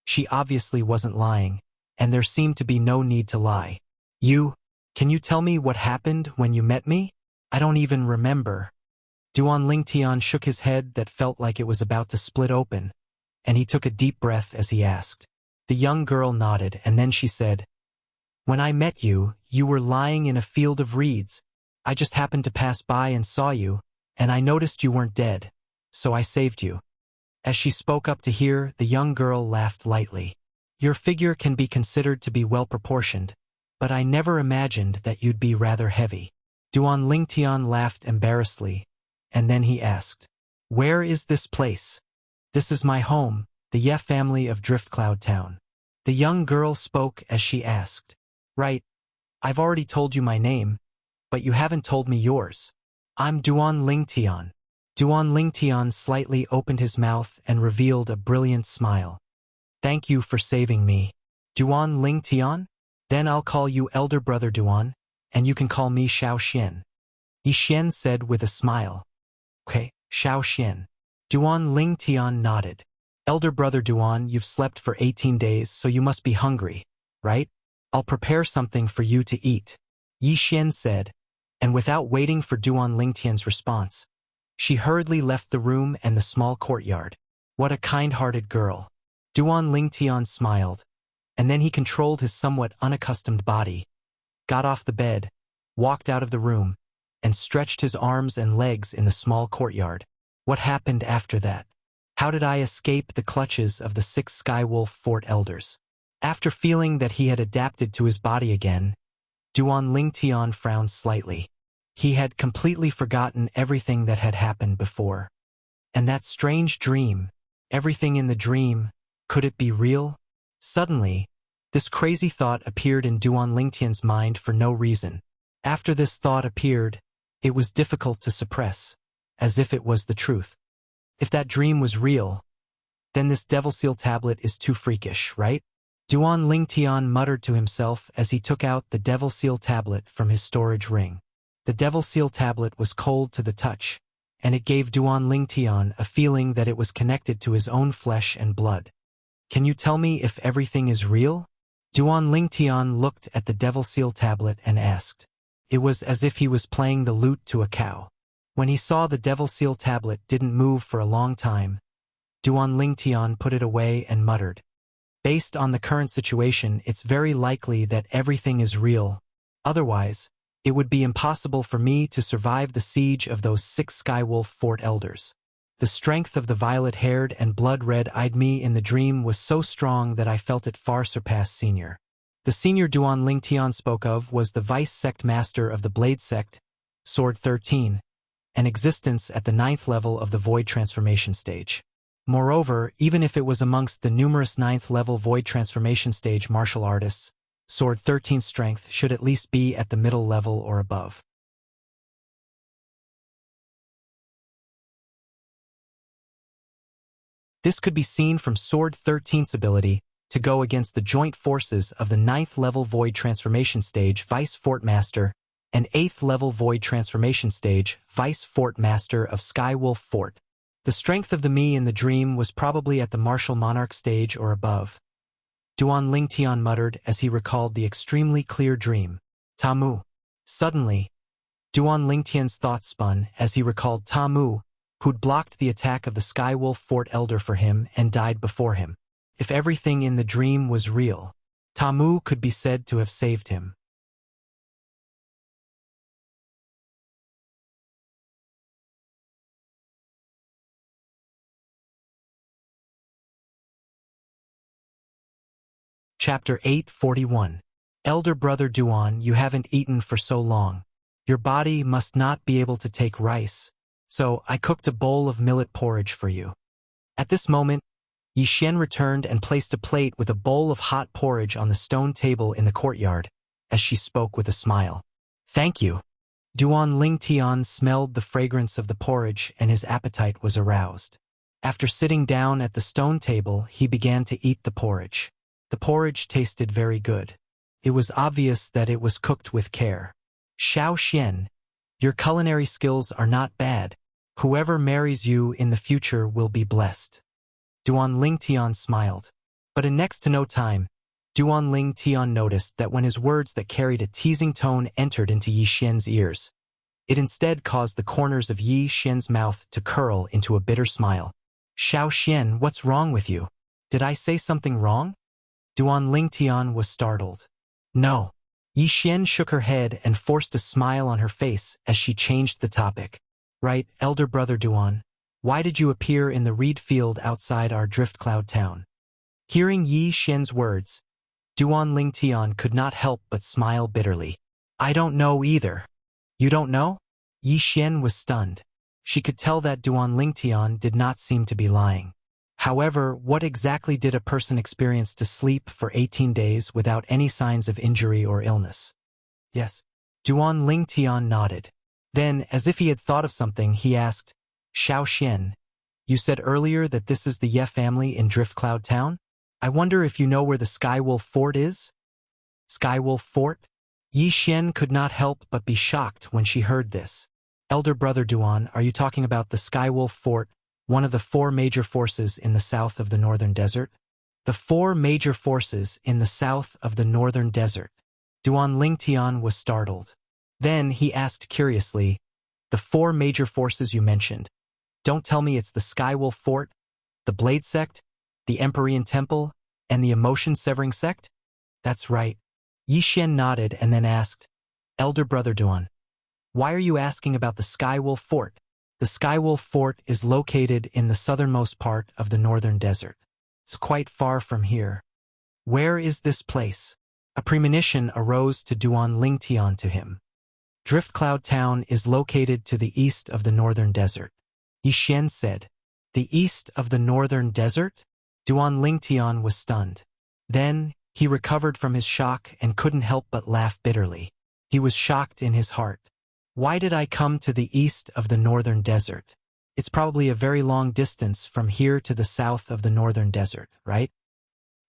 she obviously wasn't lying, and there seemed to be no need to lie. Can you tell me what happened when you met me? I don't even remember. Duan Lingtian shook his head that felt like it was about to split open, and he took a deep breath as he asked. The young girl nodded, and then she said, When I met you, you were lying in a field of reeds. I just happened to pass by and saw you, and I noticed you weren't dead, so I saved you. As she spoke up to hear, the young girl laughed lightly. Your figure can be considered to be well-proportioned, but I never imagined that you'd be rather heavy. Duan Lingtian laughed embarrassedly, and then he asked, Where is this place? This is my home, the Ye family of Driftcloud Town. The young girl spoke as she asked, Right, I've already told you my name, but you haven't told me yours. I'm Duan Lingtian. Duan Lingtian slightly opened his mouth and revealed a brilliant smile. Thank you for saving me. Duan Lingtian? Then I'll call you Elder Brother Duan, and you can call me Xiao Xian. Yi Xian said with a smile. Okay, Xiao Xian. Duan Lingtian nodded. Elder Brother Duan, you've slept for 18 days, so you must be hungry, right? I'll prepare something for you to eat. Yi Xian said, and without waiting for Duan Lingtian's response, she hurriedly left the room and the small courtyard. What a kind-hearted girl. Duan Lingtian smiled, and then he controlled his somewhat unaccustomed body, got off the bed, walked out of the room, and stretched his arms and legs in the small courtyard. What happened after that? How did I escape the clutches of the 6 Skywolf Fort elders? After feeling that he had adapted to his body again, Duan Lingtian frowned slightly. He had completely forgotten everything that had happened before. And that strange dream, everything in the dream, could it be real? Suddenly, this crazy thought appeared in Duan Lingtian's mind for no reason. After this thought appeared, it was difficult to suppress, as if it was the truth. If that dream was real, then this devil seal tablet is too freakish, right? Duan Lingtian muttered to himself as he took out the devil seal tablet from his storage ring. The devil seal tablet was cold to the touch, and it gave Duan Lingtian a feeling that it was connected to his own flesh and blood. Can you tell me if everything is real? Duan Lingtian looked at the devil seal tablet and asked. It was as if he was playing the lute to a cow. When he saw the devil seal tablet didn't move for a long time, Duan Lingtian put it away and muttered. Based on the current situation, it's very likely that everything is real. Otherwise, it would be impossible for me to survive the siege of those 6 Skywolf Fort elders. The strength of the violet-haired and blood-red-eyed me in the dream was so strong that I felt it far surpass senior. The senior Duan Lingtian spoke of was the vice-sect master of the Blade Sect, Sword 13, an existence at the 9th level of the Void Transformation stage. Moreover, even if it was amongst the numerous 9th level Void Transformation stage martial artists, Sword 13's strength should at least be at the middle level or above. This could be seen from Sword 13's ability to go against the joint forces of the 9th level Void Transformation stage Vice Fort Master and 8th level Void Transformation stage Vice Fort Master of Skywolf Fort. The strength of the me in the dream was probably at the Martial Monarch stage or above. Duan Lingtian muttered as he recalled the extremely clear dream. Tamu. Suddenly, Duan Lingtian's thoughts spun as he recalled Tamu, who'd blocked the attack of the Skywolf Fort Elder for him and died before him. If everything in the dream was real, Tamu could be said to have saved him. Chapter 841. Elder Brother Duan, you haven't eaten for so long. Your body must not be able to take rice, so I cooked a bowl of millet porridge for you. At this moment, Yi Xian returned and placed a plate with a bowl of hot porridge on the stone table in the courtyard, as she spoke with a smile. Thank you. Duan Lingtian smelled the fragrance of the porridge and his appetite was aroused. After sitting down at the stone table, he began to eat the porridge. The porridge tasted very good. It was obvious that it was cooked with care. Xiao Xian, your culinary skills are not bad. Whoever marries you in the future will be blessed. Duan Lingtian smiled. But in next to no time, Duan Lingtian noticed that when his words that carried a teasing tone entered into Yi Xian's ears, it instead caused the corners of Yi Xian's mouth to curl into a bitter smile. Xiao Xian, what's wrong with you? Did I say something wrong? Duan Lingtian was startled. No. Yi Xian shook her head and forced a smile on her face as she changed the topic. Right, Elder Brother Duan, why did you appear in the reed field outside our Drift Cloud town? Hearing Yi Xian's words, Duan Lingtian could not help but smile bitterly. I don't know either. You don't know? Yi Xian was stunned. She could tell that Duan Lingtian did not seem to be lying. However, what exactly did a person experience to sleep for 18 days without any signs of injury or illness? Yes. Duan Lingtian nodded. Then, as if he had thought of something, he asked, Xiao Xian, you said earlier that this is the Ye family in Drift Cloud Town? I wonder if you know where the Skywolf Fort is? Skywolf Fort? Yi Xian could not help but be shocked when she heard this. Elder Brother Duan, are you talking about the Skywolf Fort, one of the 4 major forces in the south of the Northern Desert? The 4 major forces in the south of the Northern Desert. Duan Lingtian was startled. Then he asked curiously, the 4 major forces you mentioned. Don't tell me it's the Skywolf Fort, the Blade Sect, the Empyrean Temple, and the Emotion-Severing Sect? That's right. Yi Xian nodded and then asked, Elder Brother Duan, why are you asking about the Skywolf Fort? The Skywolf Fort is located in the southernmost part of the Northern Desert. It's quite far from here. Where is this place? A premonition arose to Duan Lingtian to him. Drift Cloud Town is located to the east of the northern desert. Yi Xian said. The east of the northern desert? Duan Lingtian was stunned. Then, he recovered from his shock and couldn't help but laugh bitterly. He was shocked in his heart. Why did I come to the east of the northern desert? It's probably a very long distance from here to the south of the northern desert, right?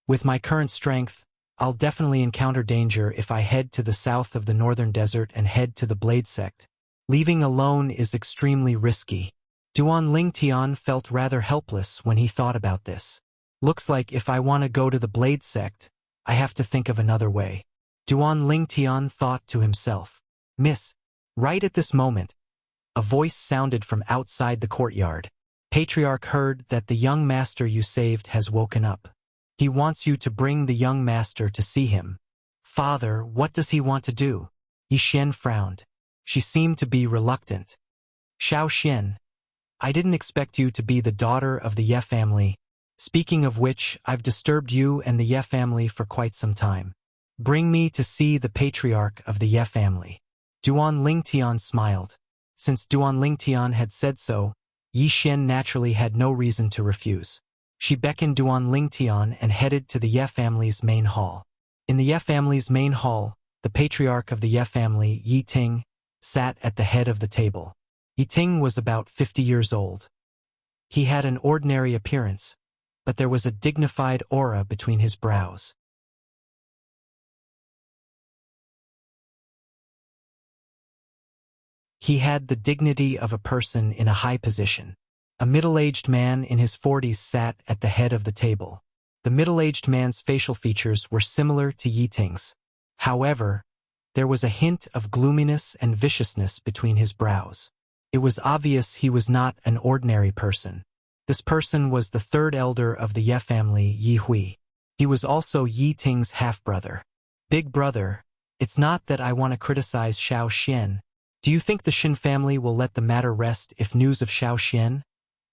With my current strength, I'll definitely encounter danger if I head to the south of the northern desert and head to the Blade Sect. Leaving alone is extremely risky. Duan Lingtian felt rather helpless when he thought about this. Looks like if I want to go to the Blade Sect, I have to think of another way. Duan Lingtian thought to himself. Miss. Right at this moment, a voice sounded from outside the courtyard. Patriarch heard that the young master you saved has woken up. He wants you to bring the young master to see him. Father, what does he want to do? Yi Xian frowned. She seemed to be reluctant. Xiao Xian, I didn't expect you to be the daughter of the Ye family. Speaking of which, I've disturbed you and the Ye family for quite some time. Bring me to see the patriarch of the Ye family. Duan Lingtian smiled. Since Duan Lingtian had said so, Yi Xian naturally had no reason to refuse. She beckoned Duan Lingtian and headed to the Ye family's main hall. In the Ye family's main hall, the patriarch of the Ye family, Yi Ting, sat at the head of the table. Yi Ting was about 50 years old. He had an ordinary appearance, but there was a dignified aura between his brows. He had the dignity of a person in a high position. A middle-aged man in his 40s sat at the head of the table. The middle-aged man's facial features were similar to Yi Ting's. However, there was a hint of gloominess and viciousness between his brows. It was obvious he was not an ordinary person. This person was the third elder of the Ye family, Yi Hui. He was also Yi Ting's half-brother. Big brother, it's not that I want to criticize Xiao Xian. Do you think the Xin family will let the matter rest if news of Xiao Xian,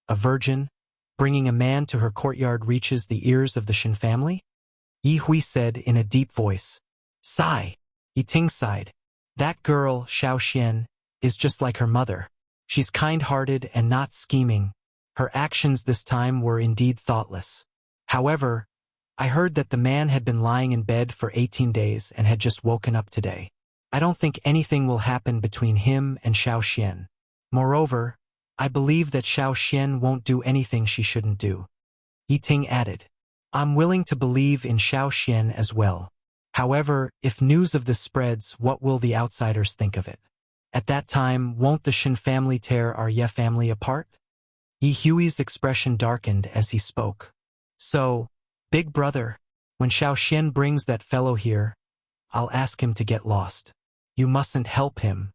a virgin, bringing a man to her courtyard reaches the ears of the Xin family? Yi Hui said in a deep voice. Sigh. Yi Ting sighed. That girl, Xiao Xian, is just like her mother. She's kind-hearted and not scheming. Her actions this time were indeed thoughtless. However, I heard that the man had been lying in bed for 18 days and had just woken up today. I don't think anything will happen between him and Xiao Xian. Moreover, I believe that Xiao Xian won't do anything she shouldn't do. Yi Ting added. I'm willing to believe in Xiao Xian as well. However, if news of this spreads, what will the outsiders think of it? At that time, won't the Xin family tear our Ye family apart? Yi Hui's expression darkened as he spoke. So, big brother, when Xiao Xian brings that fellow here, I'll ask him to get lost. You mustn't help him.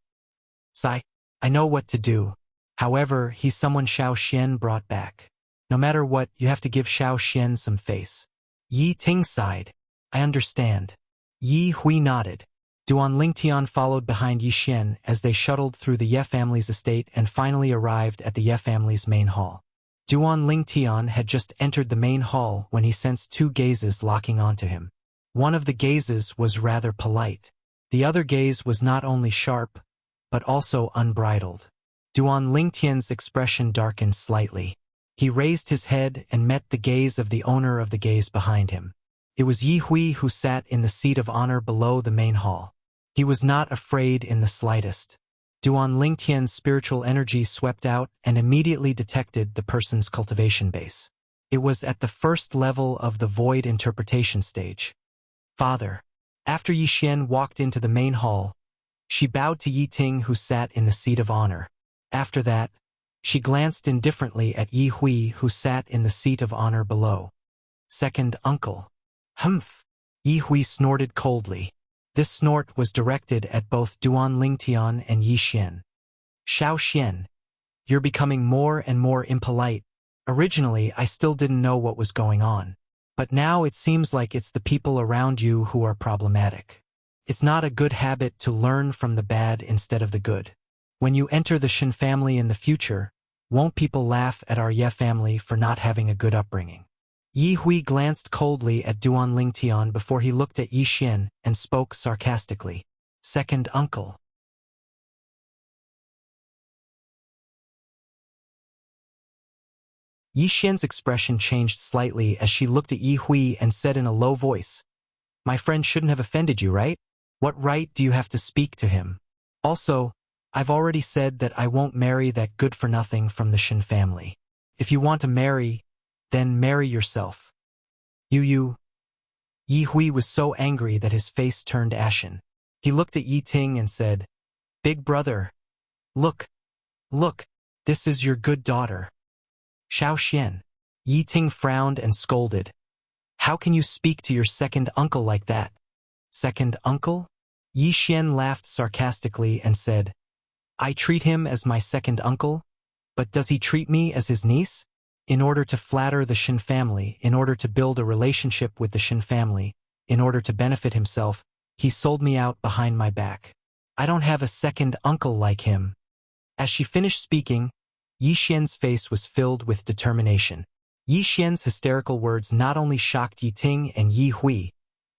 Sigh. I know what to do. However, he's someone Xiao Xian brought back. No matter what, you have to give Xiao Xian some face. Yi Ting sighed. I understand. Yi Hui nodded. Duan Lingtian followed behind Yi Xian as they shuttled through the Ye family's estate and finally arrived at the Ye family's main hall. Duan Lingtian had just entered the main hall when he sensed two gazes locking onto him. One of the gazes was rather polite. The other gaze was not only sharp, but also unbridled. Duan Lingtian's expression darkened slightly. He raised his head and met the gaze of the owner of the gaze behind him. It was Yi Hui who sat in the seat of honor below the main hall. He was not afraid in the slightest. Duan Lingtian's spiritual energy swept out and immediately detected the person's cultivation base. It was at the first level of the void interpretation stage. Father. After Yi Xian walked into the main hall, she bowed to Yi Ting who sat in the seat of honor. After that, she glanced indifferently at Yi Hui who sat in the seat of honor below. Second uncle. Humph. Yi Hui snorted coldly. This snort was directed at both Duan Lingtian and Yi Xian. Xiao Xian. You're becoming more and more impolite. Originally, I still didn't know what was going on. But now it seems like it's the people around you who are problematic. It's not a good habit to learn from the bad instead of the good. When you enter the Xin family in the future, won't people laugh at our Ye family for not having a good upbringing? Yi Hui glanced coldly at Duan Lingtian before he looked at Yi Xian and spoke sarcastically. Second uncle. Yi Xian's expression changed slightly as she looked at Yi Hui and said in a low voice, "My friend shouldn't have offended you, right? What right do you have to speak to him? Also, I've already said that I won't marry that good-for-nothing from the Shin family. If you want to marry, then marry yourself." Yi Hui was so angry that his face turned ashen. He looked at Yi Ting and said, "Big brother, look, this is your good daughter, Xiao Xian." Yi Ting frowned and scolded. "How can you speak to your second uncle like that?" "Second uncle?" Yi Xian laughed sarcastically and said, "I treat him as my second uncle, but does he treat me as his niece? In order to flatter the Shin family, in order to build a relationship with the Shin family, in order to benefit himself, he sold me out behind my back. I don't have a second uncle like him." As she finished speaking, Yi Xian's face was filled with determination. Yi Xian's hysterical words not only shocked Yi Ting and Yi Hui,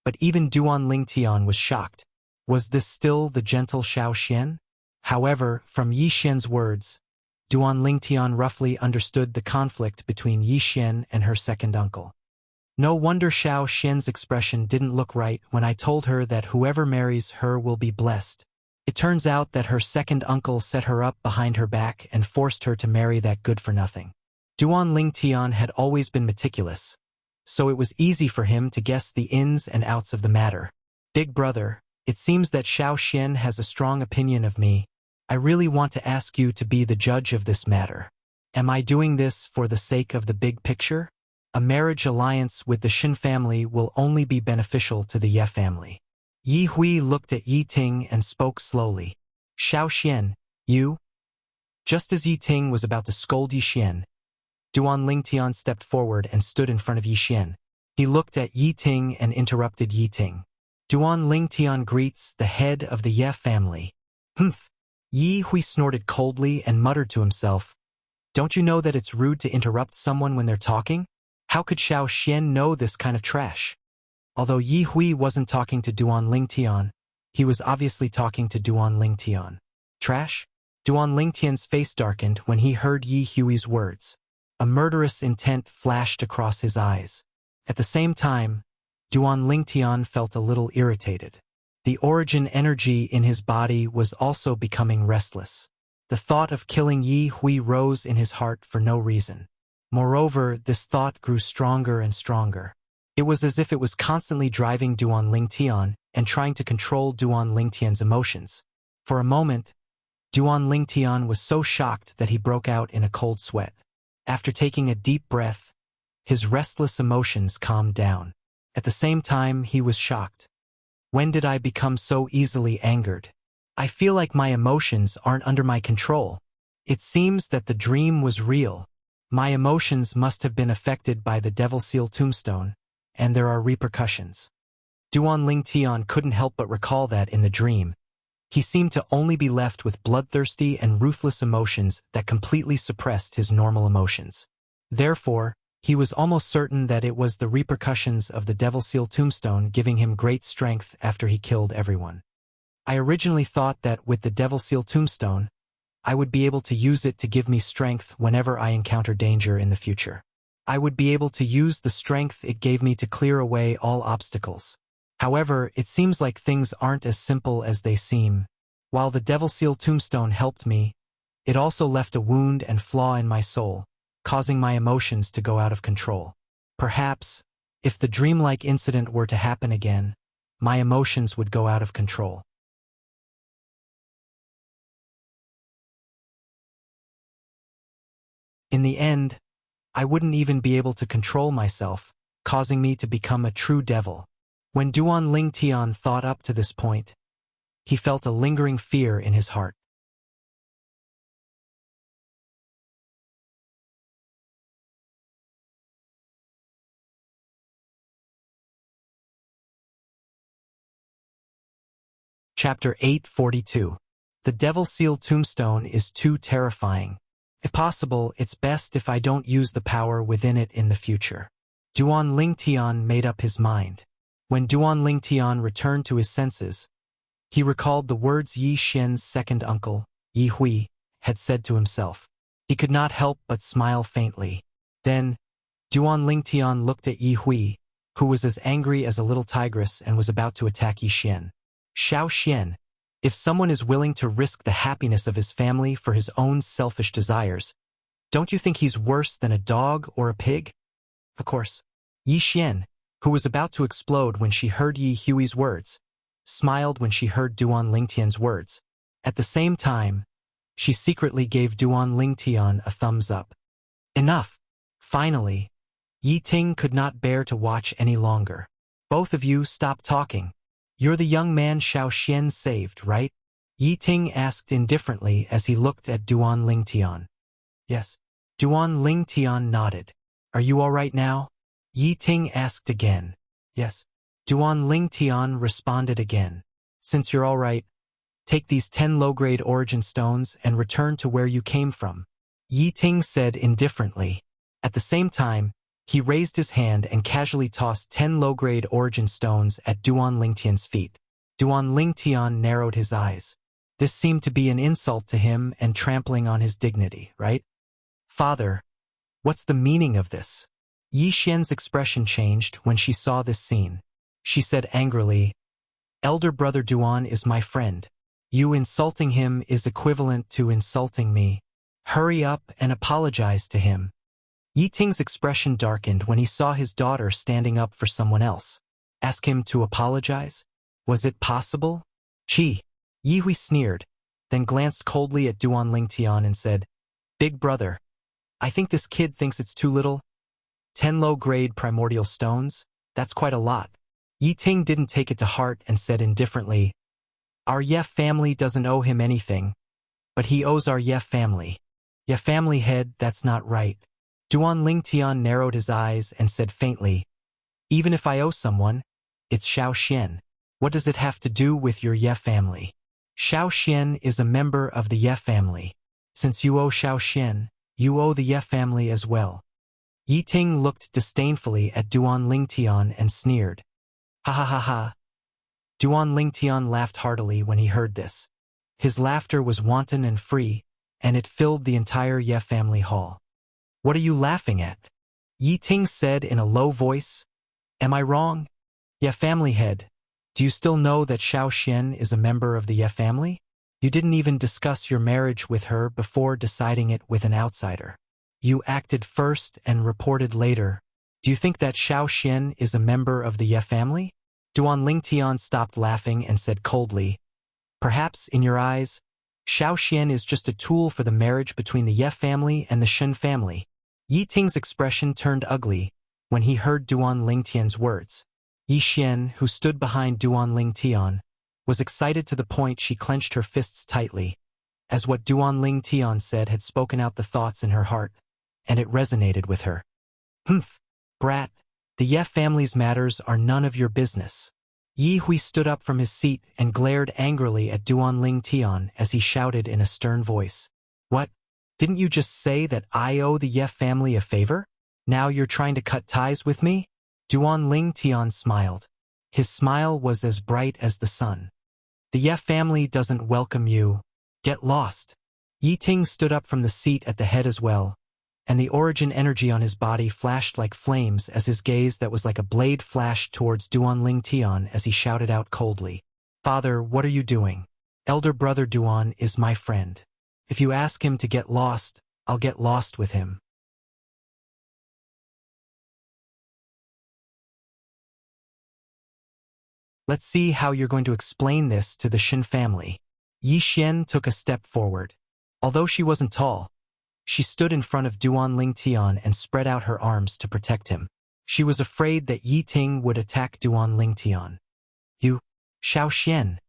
but even Duan Lingtian was shocked. Was this still the gentle Xiao Xian? However, from Yi Xian's words, Duan Lingtian roughly understood the conflict between Yi Xian and her second uncle. No wonder Xiao Xian's expression didn't look right when I told her that whoever marries her will be blessed. It turns out that her second uncle set her up behind her back and forced her to marry that good-for-nothing. Duan Lingtian had always been meticulous, so it was easy for him to guess the ins and outs of the matter. "Big brother, it seems that Xiao Xian has a strong opinion of me. I really want to ask you to be the judge of this matter. Am I doing this for the sake of the big picture? A marriage alliance with the Shin family will only be beneficial to the Ye family." Yi Hui looked at Yi Ting and spoke slowly. "Xiao Xian, you?" Just as Yi Ting was about to scold Yi Xian, Duan Lingtian stepped forward and stood in front of Yi Xian. He looked at Yi Ting and interrupted Yi Ting. "Duan Lingtian greets the head of the Ye family." "Humph." Yi Hui snorted coldly and muttered to himself, "Don't you know that it's rude to interrupt someone when they're talking? How could Xiao Xian know this kind of trash?" Although Yi Hui wasn't talking to Duan Lingtian, he was obviously talking to Duan Lingtian. Trash? Duan Lingtian's face darkened when he heard Yi Hui's words. A murderous intent flashed across his eyes. At the same time, Duan Lingtian felt a little irritated. The origin energy in his body was also becoming restless. The thought of killing Yi Hui rose in his heart for no reason. Moreover, this thought grew stronger and stronger. It was as if it was constantly driving Duan Lingtian and trying to control Duan Lingtian's emotions. For a moment, Duan Lingtian was so shocked that he broke out in a cold sweat. After taking a deep breath, his restless emotions calmed down. At the same time, he was shocked. When did I become so easily angered? I feel like my emotions aren't under my control. It seems that the dream was real. My emotions must have been affected by the Devil Seal tombstone, and there are repercussions. Duan Lingtian couldn't help but recall that in the dream, he seemed to only be left with bloodthirsty and ruthless emotions that completely suppressed his normal emotions. Therefore, he was almost certain that it was the repercussions of the Devil Seal tombstone giving him great strength after he killed everyone. I originally thought that with the Devil Seal tombstone, I would be able to use it to give me strength whenever I encounter danger in the future. I would be able to use the strength it gave me to clear away all obstacles. However, it seems like things aren't as simple as they seem. While the Devil Seal tombstone helped me, it also left a wound and flaw in my soul, causing my emotions to go out of control. Perhaps, if the dreamlike incident were to happen again, my emotions would go out of control. In the end, I wouldn't even be able to control myself, causing me to become a true devil. When Duan Lingtian thought up to this point, he felt a lingering fear in his heart. Chapter 842. The Devil Seal tombstone is too terrifying. If possible, it's best if I don't use the power within it in the future. Duan Lingtian made up his mind. When Duan Lingtian returned to his senses, he recalled the words Yi Xian's second uncle, Yi Hui, had said to himself. He could not help but smile faintly. Then, Duan Lingtian looked at Yi Hui, who was as angry as a little tigress and was about to attack Yi Xian. Xiao Xian, if someone is willing to risk the happiness of his family for his own selfish desires, don't you think he's worse than a dog or a pig? Of course. Yi Xian, who was about to explode when she heard Yi Hui's words, smiled when she heard Duan Lingtian's words. At the same time, she secretly gave Duan Lingtian a thumbs up. Enough! Finally, Yi Ting could not bear to watch any longer. Both of you stop talking. You're the young man Xiao Xian saved, right? Yi Ting asked indifferently as he looked at Duan Lingtian. Yes. Duan Lingtian nodded. Are you all right now? Yi Ting asked again. Yes. Duan Lingtian responded again. Since you're all right, take these 10 low-grade origin stones and return to where you came from. Yi Ting said indifferently. At the same time, he raised his hand and casually tossed 10 low-grade origin stones at Duan Lingtian's feet. Duan Lingtian narrowed his eyes. This seemed to be an insult to him and trampling on his dignity, right? Father, what's the meaning of this? Yi Xian's expression changed when she saw this scene. She said angrily, Elder brother Duan is my friend. You insulting him is equivalent to insulting me. Hurry up and apologize to him. Yi Ting's expression darkened when he saw his daughter standing up for someone else. Ask him to apologize? Was it possible? Chi. Yi Hui sneered, then glanced coldly at Duan Lingtian and said, Big brother, I think this kid thinks it's too little. 10 low-grade primordial stones? That's quite a lot. Yi Ting didn't take it to heart and said indifferently, Our Ye family doesn't owe him anything, but he owes our Ye family. Ye family head, that's not right. Duan Lingtian narrowed his eyes and said faintly, Even if I owe someone, it's Xiao Xian. What does it have to do with your Ye family? Xiao Xian is a member of the Ye family. Since you owe Xiao Xian, you owe the Ye family as well. Yi Ting looked disdainfully at Duan Lingtian and sneered. Ha ha ha ha. Duan Lingtian laughed heartily when he heard this. His laughter was wanton and free, and it filled the entire Ye family hall. What are you laughing at? Yi Ting said in a low voice. Am I wrong? Ye family head, do you still know that Xiao Xian is a member of the Ye family? You didn't even discuss your marriage with her before deciding it with an outsider. You acted first and reported later. Do you think that Xiao Xian is a member of the Ye family? Duan Lingtian stopped laughing and said coldly, Perhaps, in your eyes, Xiao Xian is just a tool for the marriage between the Ye family and the Shen family. Yi Ting's expression turned ugly when he heard Duan Lingtian's words. Yi Xian, who stood behind Duan Lingtian, was excited to the point she clenched her fists tightly, as what Duan Lingtian said had spoken out the thoughts in her heart, and it resonated with her. Humph, brat, the Ye family's matters are none of your business. Yi Hui stood up from his seat and glared angrily at Duan Lingtian as he shouted in a stern voice. What? Didn't you just say that I owe the Ye family a favor? Now you're trying to cut ties with me? Duan Lingtian smiled. His smile was as bright as the sun. The Ye family doesn't welcome you. Get lost. Yi Ting stood up from the seat at the head as well, and the origin energy on his body flashed like flames as his gaze that was like a blade flashed towards Duan Lingtian as he shouted out coldly. Father, what are you doing? Elder brother Duan is my friend. If you ask him to get lost, I'll get lost with him. Let's see how you're going to explain this to the Shen family. Yi Xian took a step forward. Although she wasn't tall, she stood in front of Duan Lingtian and spread out her arms to protect him. She was afraid that Yi Ting would attack Duan Lingtian. You, Xiao Xian,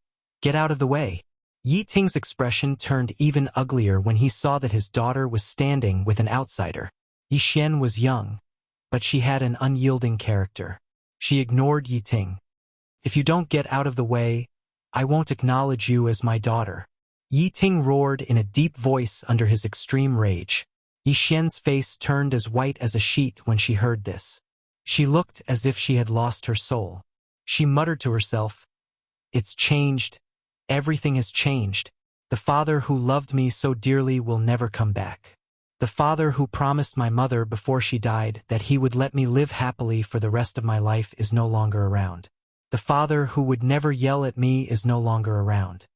get out of the way. Yi Ting's expression turned even uglier when he saw that his daughter was standing with an outsider. Yi Xian was young, but she had an unyielding character. She ignored Yi Ting. If you don't get out of the way, I won't acknowledge you as my daughter. Yi Ting roared in a deep voice under his extreme rage. Yi Xian's face turned as white as a sheet when she heard this. She looked as if she had lost her soul. She muttered to herself, It's changed. Everything has changed. The father who loved me so dearly will never come back. The father who promised my mother before she died that he would let me live happily for the rest of my life is no longer around. The father who would never yell at me is no longer around.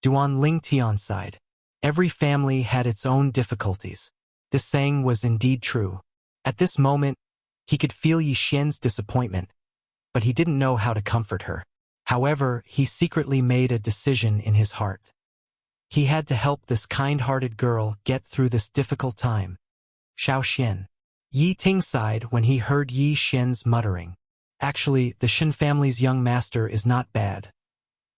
Duan Lingtian sighed. Every family had its own difficulties. This saying was indeed true. At this moment, he could feel Yi Xian's disappointment, but he didn't know how to comfort her. However, he secretly made a decision in his heart. He had to help this kind-hearted girl get through this difficult time. Xiao Xian. Yi Ting sighed when he heard Yi Xian's muttering. Actually, the Shen family's young master is not bad,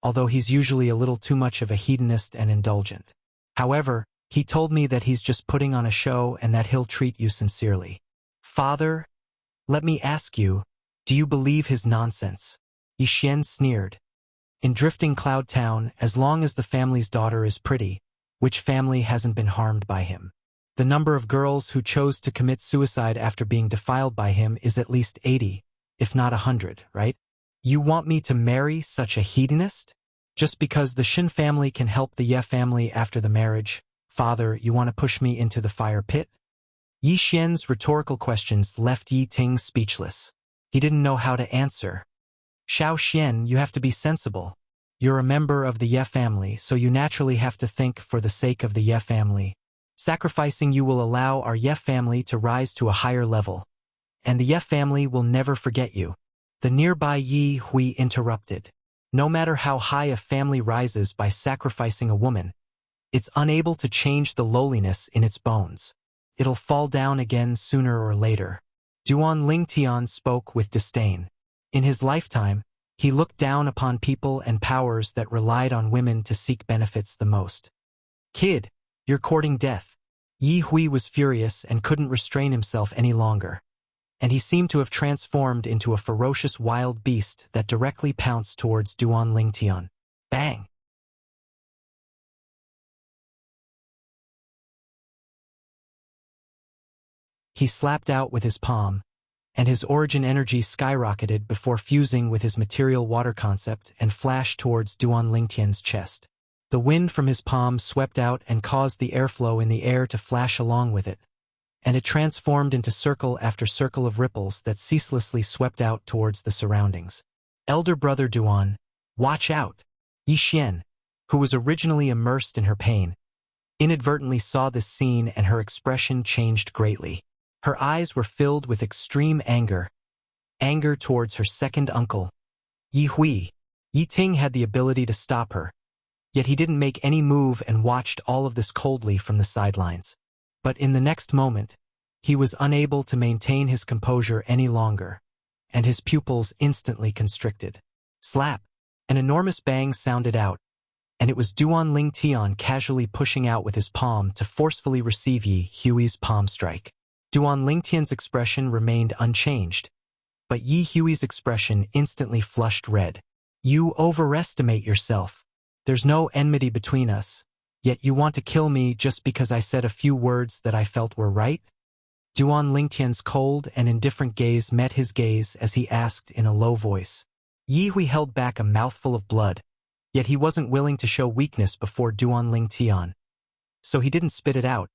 although he's usually a little too much of a hedonist and indulgent. However, he told me that he's just putting on a show and that he'll treat you sincerely. Father, let me ask you, do you believe his nonsense? Yi Xian sneered. In Drifting Cloud Town, as long as the family's daughter is pretty, which family hasn't been harmed by him? The number of girls who chose to commit suicide after being defiled by him is at least 80, if not 100, right? You want me to marry such a hedonist? Just because the Shen family can help the Ye family after the marriage, father, you want to push me into the fire pit? Yi Xian's rhetorical questions left Yi Ting speechless. He didn't know how to answer. Xiao Xian, you have to be sensible. You're a member of the Ye family, so you naturally have to think for the sake of the Ye family. Sacrificing you will allow our Ye family to rise to a higher level. And the Ye family will never forget you. The nearby Yi Hui interrupted. No matter how high a family rises by sacrificing a woman, it's unable to change the lowliness in its bones. It'll fall down again sooner or later. Duan Lingtian spoke with disdain. In his lifetime, he looked down upon people and powers that relied on women to seek benefits the most. Kid, you're courting death. Yi Hui was furious and couldn't restrain himself any longer. And he seemed to have transformed into a ferocious wild beast that directly pounced towards Duan Lingtian. Bang! He slapped out with his palm, and his origin energy skyrocketed before fusing with his material water concept and flashed towards Duan Lingtian's chest. The wind from his palm swept out and caused the airflow in the air to flash along with it, and it transformed into circle after circle of ripples that ceaselessly swept out towards the surroundings. Elder brother Duan, watch out! Yi Xian, who was originally immersed in her pain, inadvertently saw this scene and her expression changed greatly. Her eyes were filled with extreme anger towards her second uncle, Yi Hui. Yi Ting had the ability to stop her, yet he didn't make any move and watched all of this coldly from the sidelines. But in the next moment, he was unable to maintain his composure any longer, and his pupils instantly constricted. Slap! An enormous bang sounded out, and it was Duan Lingtian casually pushing out with his palm to forcefully receive Yi Hui's palm strike. Duan Lingtian's expression remained unchanged, but Yi Hui's expression instantly flushed red. You overestimate yourself. There's no enmity between us, yet you want to kill me just because I said a few words that I felt were right? Duan Lingtian's cold and indifferent gaze met his gaze as he asked in a low voice. Yi Hui held back a mouthful of blood, yet he wasn't willing to show weakness before Duan Lingtian. So he didn't spit it out,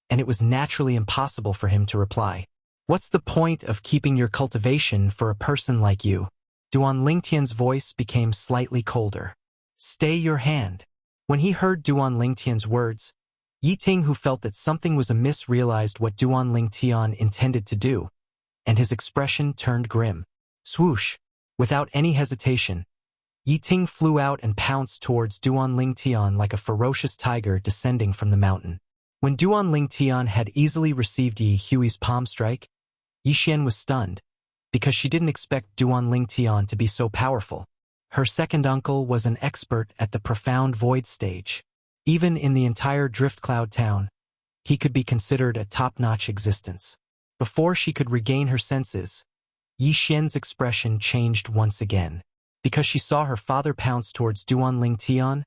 and it was naturally impossible for him to reply. What's the point of keeping your cultivation for a person like you? Duan Lingtian's voice became slightly colder. Stay your hand. When he heard Duan Lingtian's words, Yi Ting, who felt that something was amiss, realized what Duan Lingtian intended to do, and his expression turned grim. Swoosh! Without any hesitation, Yi Ting flew out and pounced towards Duan Lingtian like a ferocious tiger descending from the mountain. When Duan Lingtian had easily received Yi Hui's palm strike, Yi Xian was stunned, because she didn't expect Duan Lingtian to be so powerful. Her second uncle was an expert at the profound void stage. Even in the entire Drift Cloud Town, he could be considered a top-notch existence. Before she could regain her senses, Yi Xian's expression changed once again. Because she saw her father pounce towards Duan Lingtian,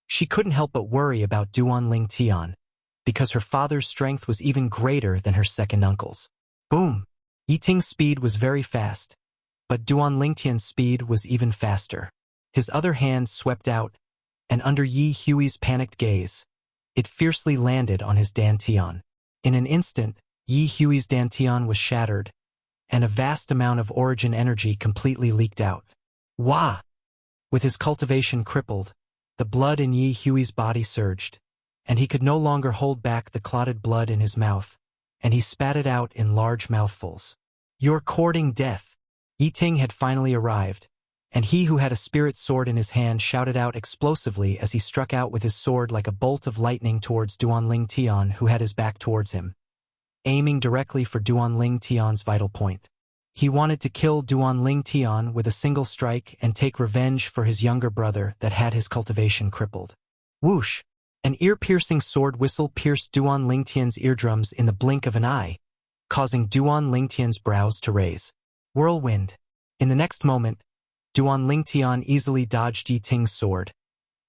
she couldn't help but worry about Duan Lingtian, because her father's strength was even greater than her second uncle's. Boom! Yi Ting's speed was very fast, but Duan Lingtian's speed was even faster. His other hand swept out, and under Yi Hui's panicked gaze, it fiercely landed on his dantian. In an instant, Yi Hui's dantian was shattered, and a vast amount of origin energy completely leaked out. Wah! With his cultivation crippled, the blood in Yi Hui's body surged, and he could no longer hold back the clotted blood in his mouth, and he spat it out in large mouthfuls. You're courting death. Yi Ting had finally arrived, and he who had a spirit sword in his hand shouted out explosively as he struck out with his sword like a bolt of lightning towards Duanling Tian, who had his back towards him, aiming directly for Duanling Tian's vital point. He wanted to kill Duanling Tian with a single strike and take revenge for his younger brother that had his cultivation crippled. Whoosh! An ear-piercing sword whistle pierced Duanling Tian's eardrums in the blink of an eye, causing Duanling Tian's brows to raise. Whirlwind. In the next moment, Duanling Tian easily dodged Yi Ting's sword,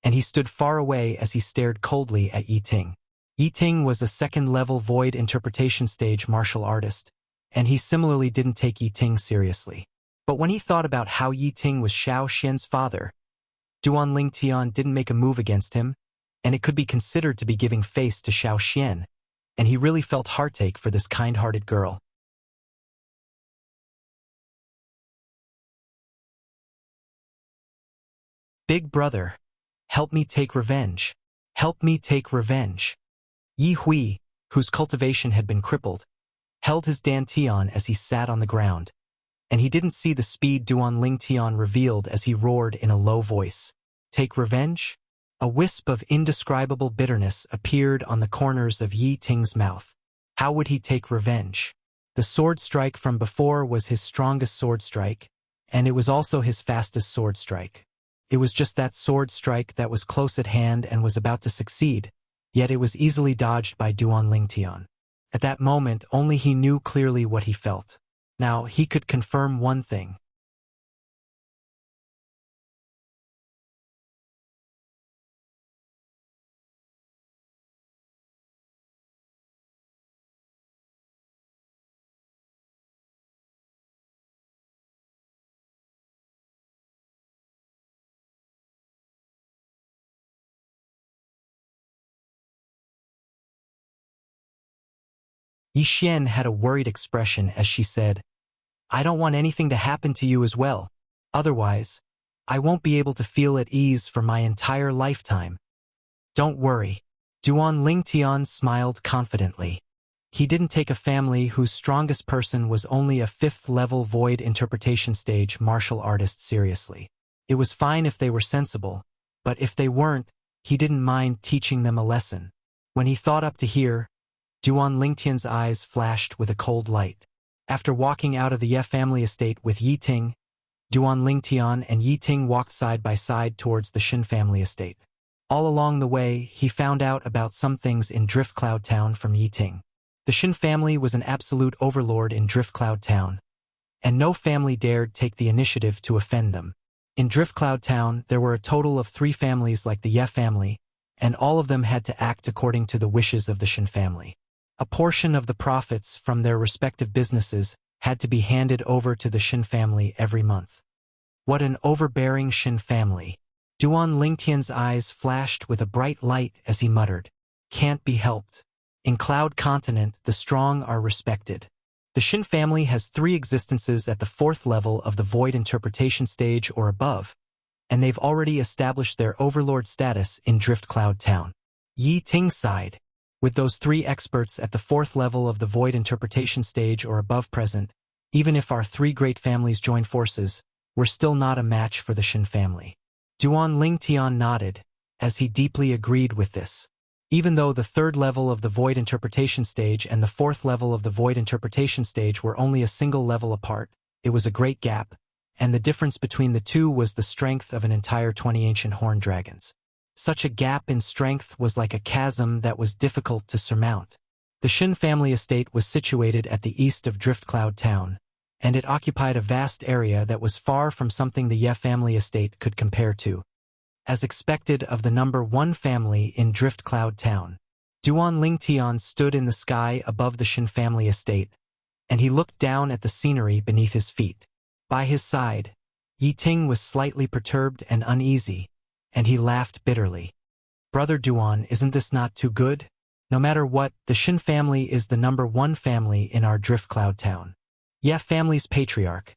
and he stood far away as he stared coldly at Yi Ting. Yi Ting was a second-level void interpretation stage martial artist, and he similarly didn't take Yi Ting seriously. But when he thought about how Yi Ting was Xiao Xian's father, Duanling Tian didn't make a move against him, and it could be considered to be giving face to Xiao Xian, and he really felt heartache for this kind-hearted girl. Big brother, help me take revenge. Help me take revenge. Yi Hui, whose cultivation had been crippled, held his dantian as he sat on the ground, and he didn't see the speed Duanling Tian revealed as he roared in a low voice. Take revenge? A wisp of indescribable bitterness appeared on the corners of Yi Ting's mouth. How would he take revenge? The sword strike from before was his strongest sword strike, and it was also his fastest sword strike. It was just that sword strike that was close at hand and was about to succeed, yet it was easily dodged by Duanling Tian. At that moment, only he knew clearly what he felt. Now, he could confirm one thing. Yi Xian had a worried expression as she said, I don't want anything to happen to you as well. Otherwise, I won't be able to feel at ease for my entire lifetime. Don't worry. Duanling Tian smiled confidently. He didn't take a family whose strongest person was only a 5th-level void interpretation stage martial artist seriously. It was fine if they were sensible, but if they weren't, he didn't mind teaching them a lesson. When he thought up to here, Duanling Tian's eyes flashed with a cold light. After walking out of the Ye family estate with Yi Ting, Duanling Tian and Yi Ting walked side by side towards the Shin family estate. All along the way, he found out about some things in Drift Cloud Town from Yi Ting. The Shin family was an absolute overlord in Drift Cloud Town, and no family dared take the initiative to offend them. In Drift Cloud Town, there were a total of 3 families like the Ye family, and all of them had to act according to the wishes of the Shin family. A portion of the profits from their respective businesses had to be handed over to the Shin family every month. What an overbearing Shin family. Duanling Tian's eyes flashed with a bright light as he muttered, Can't be helped. In Cloud Continent, the strong are respected. The Shin family has 3 existences at the 4th level of the Void Interpretation stage or above, and they've already established their overlord status in Drift Cloud Town. Yi Ting sighed. With those 3 experts at the 4th level of the Void Interpretation stage or above present, even if our 3 great families join forces, we're still not a match for the Shin family. Duanling Tian nodded, as he deeply agreed with this. Even though the 3rd level of the Void Interpretation stage and the 4th level of the Void Interpretation stage were only a single level apart, it was a great gap, and the difference between the two was the strength of an entire 20 ancient horned dragons. Such a gap in strength was like a chasm that was difficult to surmount. The Shin family estate was situated at the east of Drift Cloud Town, and it occupied a vast area that was far from something the Ye family estate could compare to. As expected of the number 1 family in Drift Cloud Town, Duanling Tian stood in the sky above the Shin family estate, and he looked down at the scenery beneath his feet. By his side, Yi Ting was slightly perturbed and uneasy, and he laughed bitterly. Brother Duan, isn't this not too good? No matter what, the Shin family is the #1 family in our Drift Cloud town. Ye family's patriarch.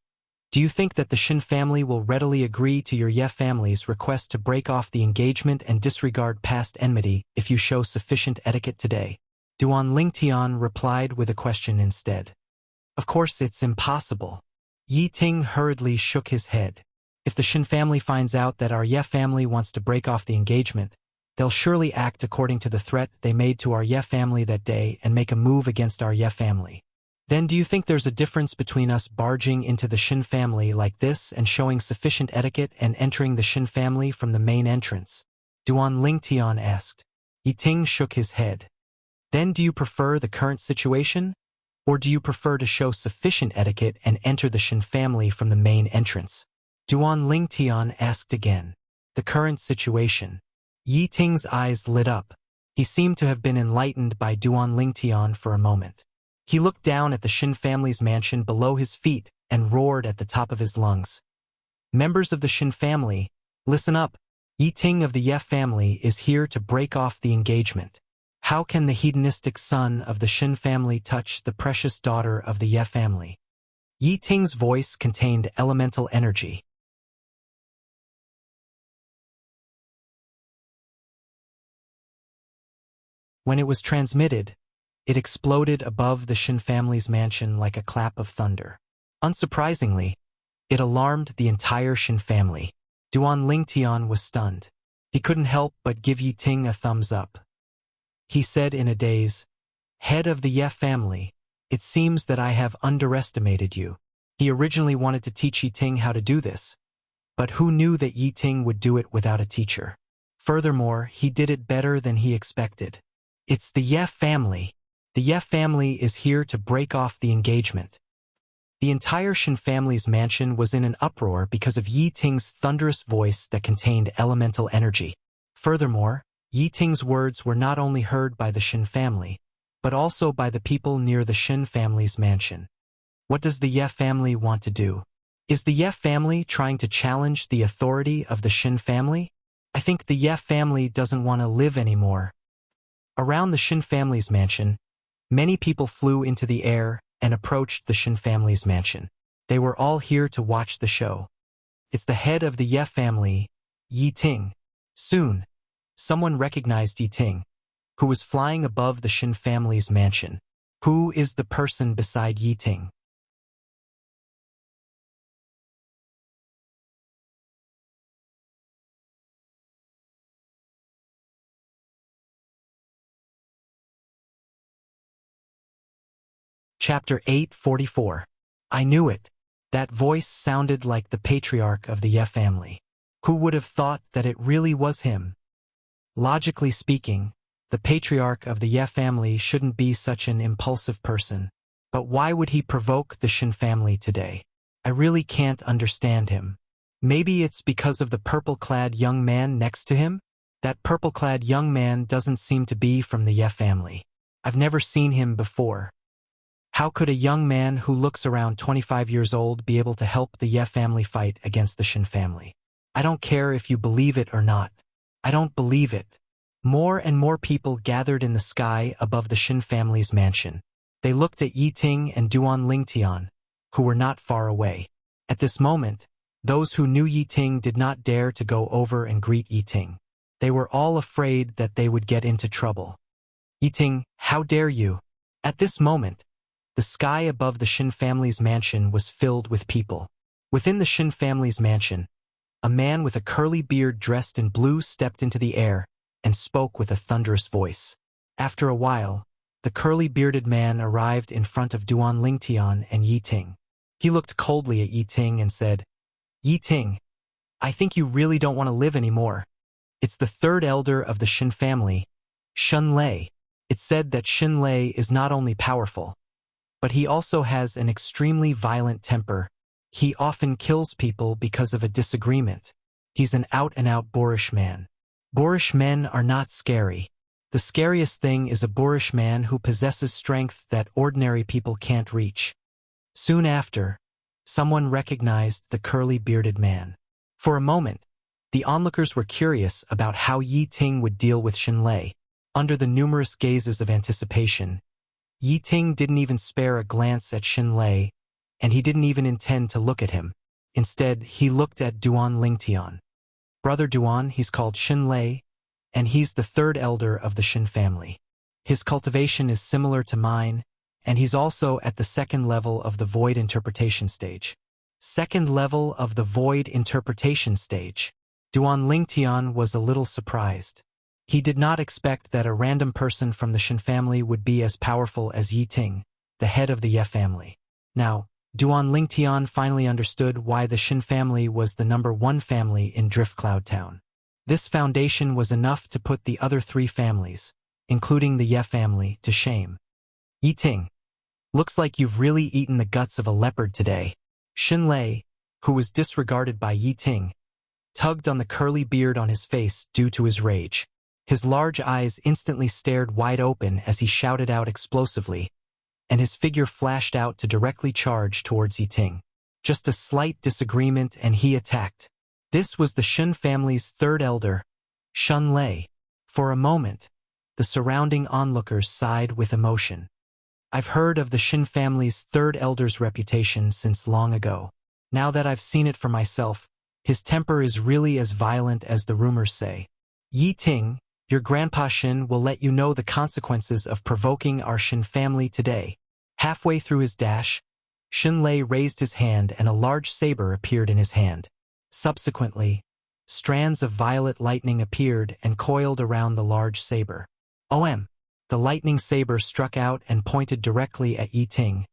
Do you think that the Shin family will readily agree to your Ye family's request to break off the engagement and disregard past enmity if you show sufficient etiquette today? Duan Lingtian replied with a question instead. Of course it's impossible. Yi Ting hurriedly shook his head. If the Shin family finds out that our Ye family wants to break off the engagement, they'll surely act according to the threat they made to our Ye family that day and make a move against our Ye family. Then do you think there's a difference between us barging into the Shin family like this and showing sufficient etiquette and entering the Shin family from the main entrance? Duan Lingtian asked. Yi Ting shook his head. Then do you prefer the current situation? Or do you prefer to show sufficient etiquette and enter the Shin family from the main entrance? Duan Lingtian asked again. The current situation. Yi Ting's eyes lit up. He seemed to have been enlightened by Duan Lingtian for a moment. He looked down at the Shin family's mansion below his feet and roared at the top of his lungs. Members of the Shin family, listen up. Yi Ting of the Ye family is here to break off the engagement. How can the hedonistic son of the Shin family touch the precious daughter of the Ye family? Yi Ting's voice contained elemental energy. When it was transmitted, it exploded above the Shin family's mansion like a clap of thunder. Unsurprisingly, it alarmed the entire Shin family. Duan Lingtian was stunned. He couldn't help but give Yi Ting a thumbs up. He said in a daze, "Head of the Ye family, it seems that I have underestimated you." He originally wanted to teach Yi Ting how to do this, but who knew that Yi Ting would do it without a teacher? Furthermore, he did it better than he expected. It's the Ye family. The Ye family is here to break off the engagement. The entire Shin family's mansion was in an uproar because of Yi Ting's thunderous voice that contained elemental energy. Furthermore, Yi Ting's words were not only heard by the Shin family, but also by the people near the Shin family's mansion. What does the Ye family want to do? Is the Ye family trying to challenge the authority of the Shin family? I think the Ye family doesn't want to live anymore. Around the Shin family's mansion, many people flew into the air and approached the Shin family's mansion. They were all here to watch the show. It's the head of the Ye family, Yi Ting. Soon, someone recognized Yi Ting, who was flying above the Shin family's mansion. Who is the person beside Yi Ting? Chapter 844. I knew it. That voice sounded like the patriarch of the Ye family. Who would have thought that it really was him? Logically speaking, the patriarch of the Ye family shouldn't be such an impulsive person. But why would he provoke the Shin family today? I really can't understand him. Maybe it's because of the purple-clad young man next to him? That purple-clad young man doesn't seem to be from the Ye family. I've never seen him before. How could a young man who looks around 25 years old be able to help the Ye family fight against the Shin family? I don't care if you believe it or not. I don't believe it. More and more people gathered in the sky above the Shin family's mansion. They looked at Yi Ting and Duan Lingtian, who were not far away. At this moment, those who knew Yi Ting did not dare to go over and greet Yi Ting. They were all afraid that they would get into trouble. Yi Ting, how dare you? At this moment, the sky above the Shin family's mansion was filled with people. Within the Shin family's mansion, a man with a curly beard dressed in blue stepped into the air and spoke with a thunderous voice. After a while, the curly-bearded man arrived in front of Duan Lingtian and Yi Ting. He looked coldly at Yi Ting and said, "Yi Ting, I think you really don't want to live anymore. It's the third elder of the Shin family, Shin Lei. It's said that Shin Lei is not only powerful, but he also has an extremely violent temper. He often kills people because of a disagreement. He's an out-and-out boorish man. Boorish men are not scary. The scariest thing is a boorish man who possesses strength that ordinary people can't reach." Soon after, someone recognized the curly-bearded man. For a moment, the onlookers were curious about how Yi Ting would deal with Shin Lei. Under the numerous gazes of anticipation, Yi Ting didn't even spare a glance at Xin Lei, and he didn't even intend to look at him. Instead, he looked at Duan Lingtian. Brother Duan, he's called Xin Lei, and he's the third elder of the Xin family. His cultivation is similar to mine, and he's also at the second level of the void interpretation stage. Second level of the void interpretation stage. Duan Lingtian was a little surprised. He did not expect that a random person from the Xin family would be as powerful as Yi Ting, the head of the Ye family. Now, Duan Lingtian finally understood why the Xin family was the #1 family in Drift Cloud Town. This foundation was enough to put the other 3 families, including the Ye family, to shame. Yi Ting, looks like you've really eaten the guts of a leopard today. Xin Lei, who was disregarded by Yi Ting, tugged on the curly beard on his face due to his rage. His large eyes instantly stared wide open as he shouted out explosively, and his figure flashed out to directly charge towards Yi Ting. Just a slight disagreement and he attacked. This was the Xin family's third elder, Xin Lei. For a moment, the surrounding onlookers sighed with emotion. I've heard of the Xin family's third elder's reputation since long ago. Now that I've seen it for myself, his temper is really as violent as the rumors say. Yi Ting, your grandpa Xin will let you know the consequences of provoking our Xin family today. Halfway through his dash, Xin Lei raised his hand and a large saber appeared in his hand. Subsequently, strands of violet lightning appeared and coiled around the large saber. The lightning saber struck out and pointed directly at Yi Ting,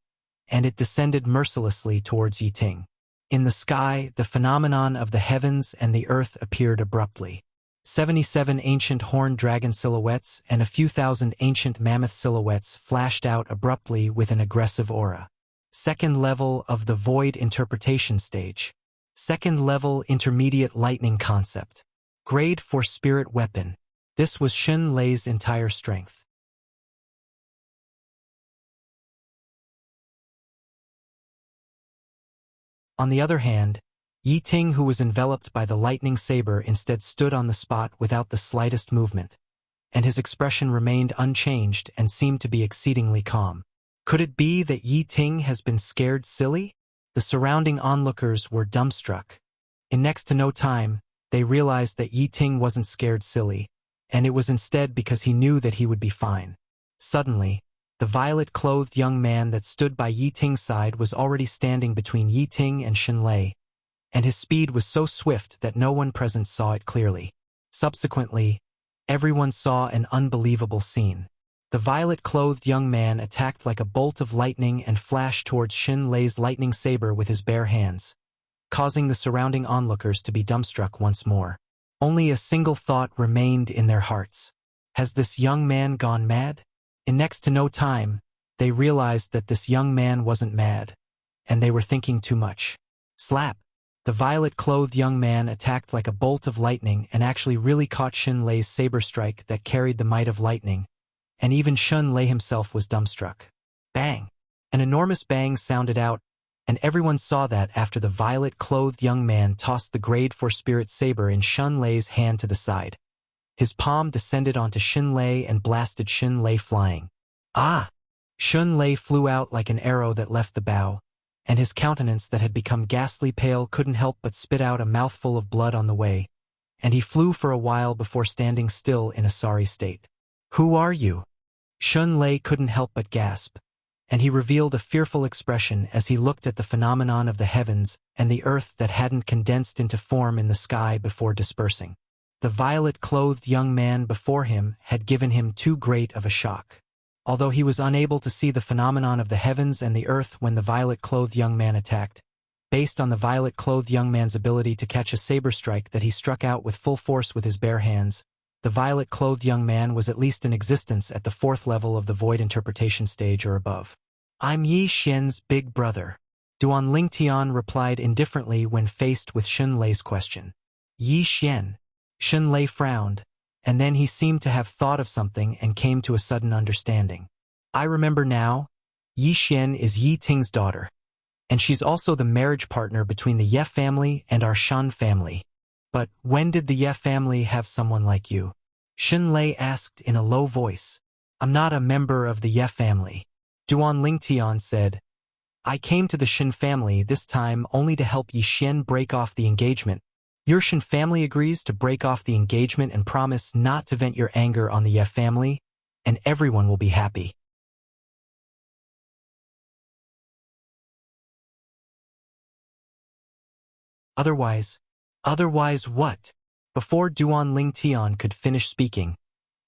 and it descended mercilessly towards Yi Ting. In the sky, the phenomenon of the heavens and the earth appeared abruptly. 77 ancient horned dragon silhouettes and a few thousand ancient mammoth silhouettes flashed out abruptly with an aggressive aura. Second level of the void interpretation stage. Second level intermediate lightning concept. Grade for spirit weapon. This was Xin Lei's entire strength. On the other hand, Yi Ting, who was enveloped by the lightning saber, instead stood on the spot without the slightest movement, and his expression remained unchanged and seemed to be exceedingly calm. Could it be that Yi Ting has been scared silly? The surrounding onlookers were dumbstruck. In next to no time, they realized that Yi Ting wasn't scared silly, and it was instead because he knew that he would be fine. Suddenly, the violet-clothed young man that stood by Yi Ting's side was already standing between Yi Ting and Xin Lei, and his speed was so swift that no one present saw it clearly. Subsequently, everyone saw an unbelievable scene. The violet-clothed young man attacked like a bolt of lightning and flashed towards Xin Lei's lightning saber with his bare hands, causing the surrounding onlookers to be dumbstruck once more. Only a single thought remained in their hearts. Has this young man gone mad? In next to no time, they realized that this young man wasn't mad, and they were thinking too much. Slap! The violet-clothed young man attacked like a bolt of lightning and actually really caught Xin Lei's saber strike that carried the might of lightning, and even Xin Lei himself was dumbstruck. Bang! An enormous bang sounded out, and everyone saw that after the violet-clothed young man tossed the grade 4 spirit saber in Xin Lei's hand to the side. His palm descended onto Xin Lei and blasted Xin Lei flying. Ah! Xin Lei flew out like an arrow that left the bow, and his countenance that had become ghastly pale couldn't help but spit out a mouthful of blood on the way, and he flew for a while before standing still in a sorry state. Who are you? Xin Lei couldn't help but gasp, and he revealed a fearful expression as he looked at the phenomenon of the heavens and the earth that hadn't condensed into form in the sky before dispersing. The violet-clothed young man before him had given him too great of a shock. Although he was unable to see the phenomenon of the heavens and the earth when the violet-clothed young man attacked, based on the violet-clothed young man's ability to catch a saber strike that he struck out with full force with his bare hands, the violet-clothed young man was at least in existence at the 4th level of the void interpretation stage or above. I'm Yi Xian's big brother. Duan Lingtian replied indifferently when faced with Xin Lei's question. Yi Xian. Xin Lei frowned, and then he seemed to have thought of something and came to a sudden understanding. I remember now. Yi Xian is Yi Ting's daughter, and she's also the marriage partner between the Ye family and our Shan family. But when did the Ye family have someone like you? Shin Lei asked in a low voice. I'm not a member of the Ye family. Duan Lingtian said, I came to the Shin family this time only to help Yi Xian break off the engagement. Your Shin family agrees to break off the engagement and promise not to vent your anger on the Ye family, and everyone will be happy. Otherwise what? Before Duan Lingtian could finish speaking,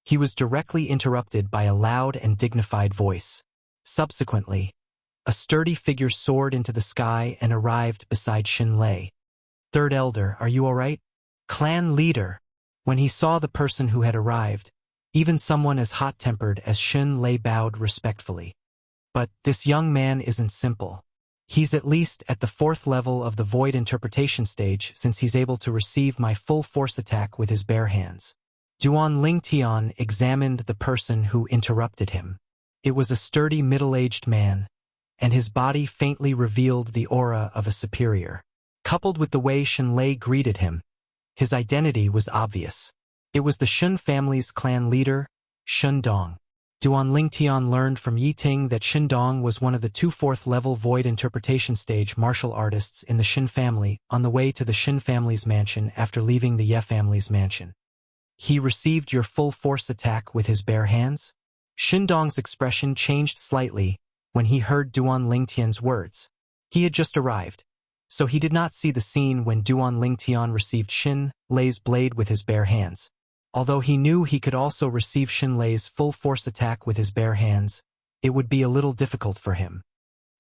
he was directly interrupted by a loud and dignified voice. Subsequently, a sturdy figure soared into the sky and arrived beside Shin Lei. Third Elder, are you all right? Clan leader. When he saw the person who had arrived, even someone as hot-tempered as Shin Lei bowed respectfully. But this young man isn't simple. He's at least at the 4th level of the void interpretation stage since he's able to receive my full force attack with his bare hands. Duan Lingtian examined the person who interrupted him. It was a sturdy middle-aged man, and his body faintly revealed the aura of a superior. Coupled with the way Shin Lei greeted him, his identity was obvious. It was the Shun family's clan leader, Shun Dong. Duan Lingtian learned from Yi Ting that Shin Dong was one of the 2 4th-level void interpretation stage martial artists in the Shin family on the way to the Shin family's mansion after leaving the Ye family's mansion. He received your full force attack with his bare hands? Shin Dong's expression changed slightly when he heard Duan Lingtian's words. He had just arrived, so he did not see the scene when Duan Lingtian received Shin Lei's blade with his bare hands. Although he knew he could also receive Shin Lei's full force attack with his bare hands, it would be a little difficult for him.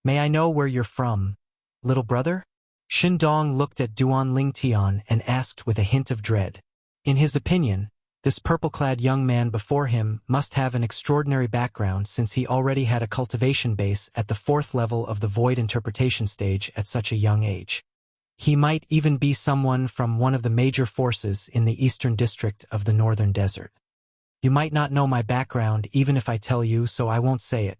May I know where you're from, little brother? Shin Dong looked at Duan Lingtian and asked with a hint of dread. In his opinion, this purple-clad young man before him must have an extraordinary background since he already had a cultivation base at the 4th level of the void interpretation stage at such a young age. He might even be someone from one of the major forces in the eastern district of the northern desert. You might not know my background even if I tell you, so I won't say it.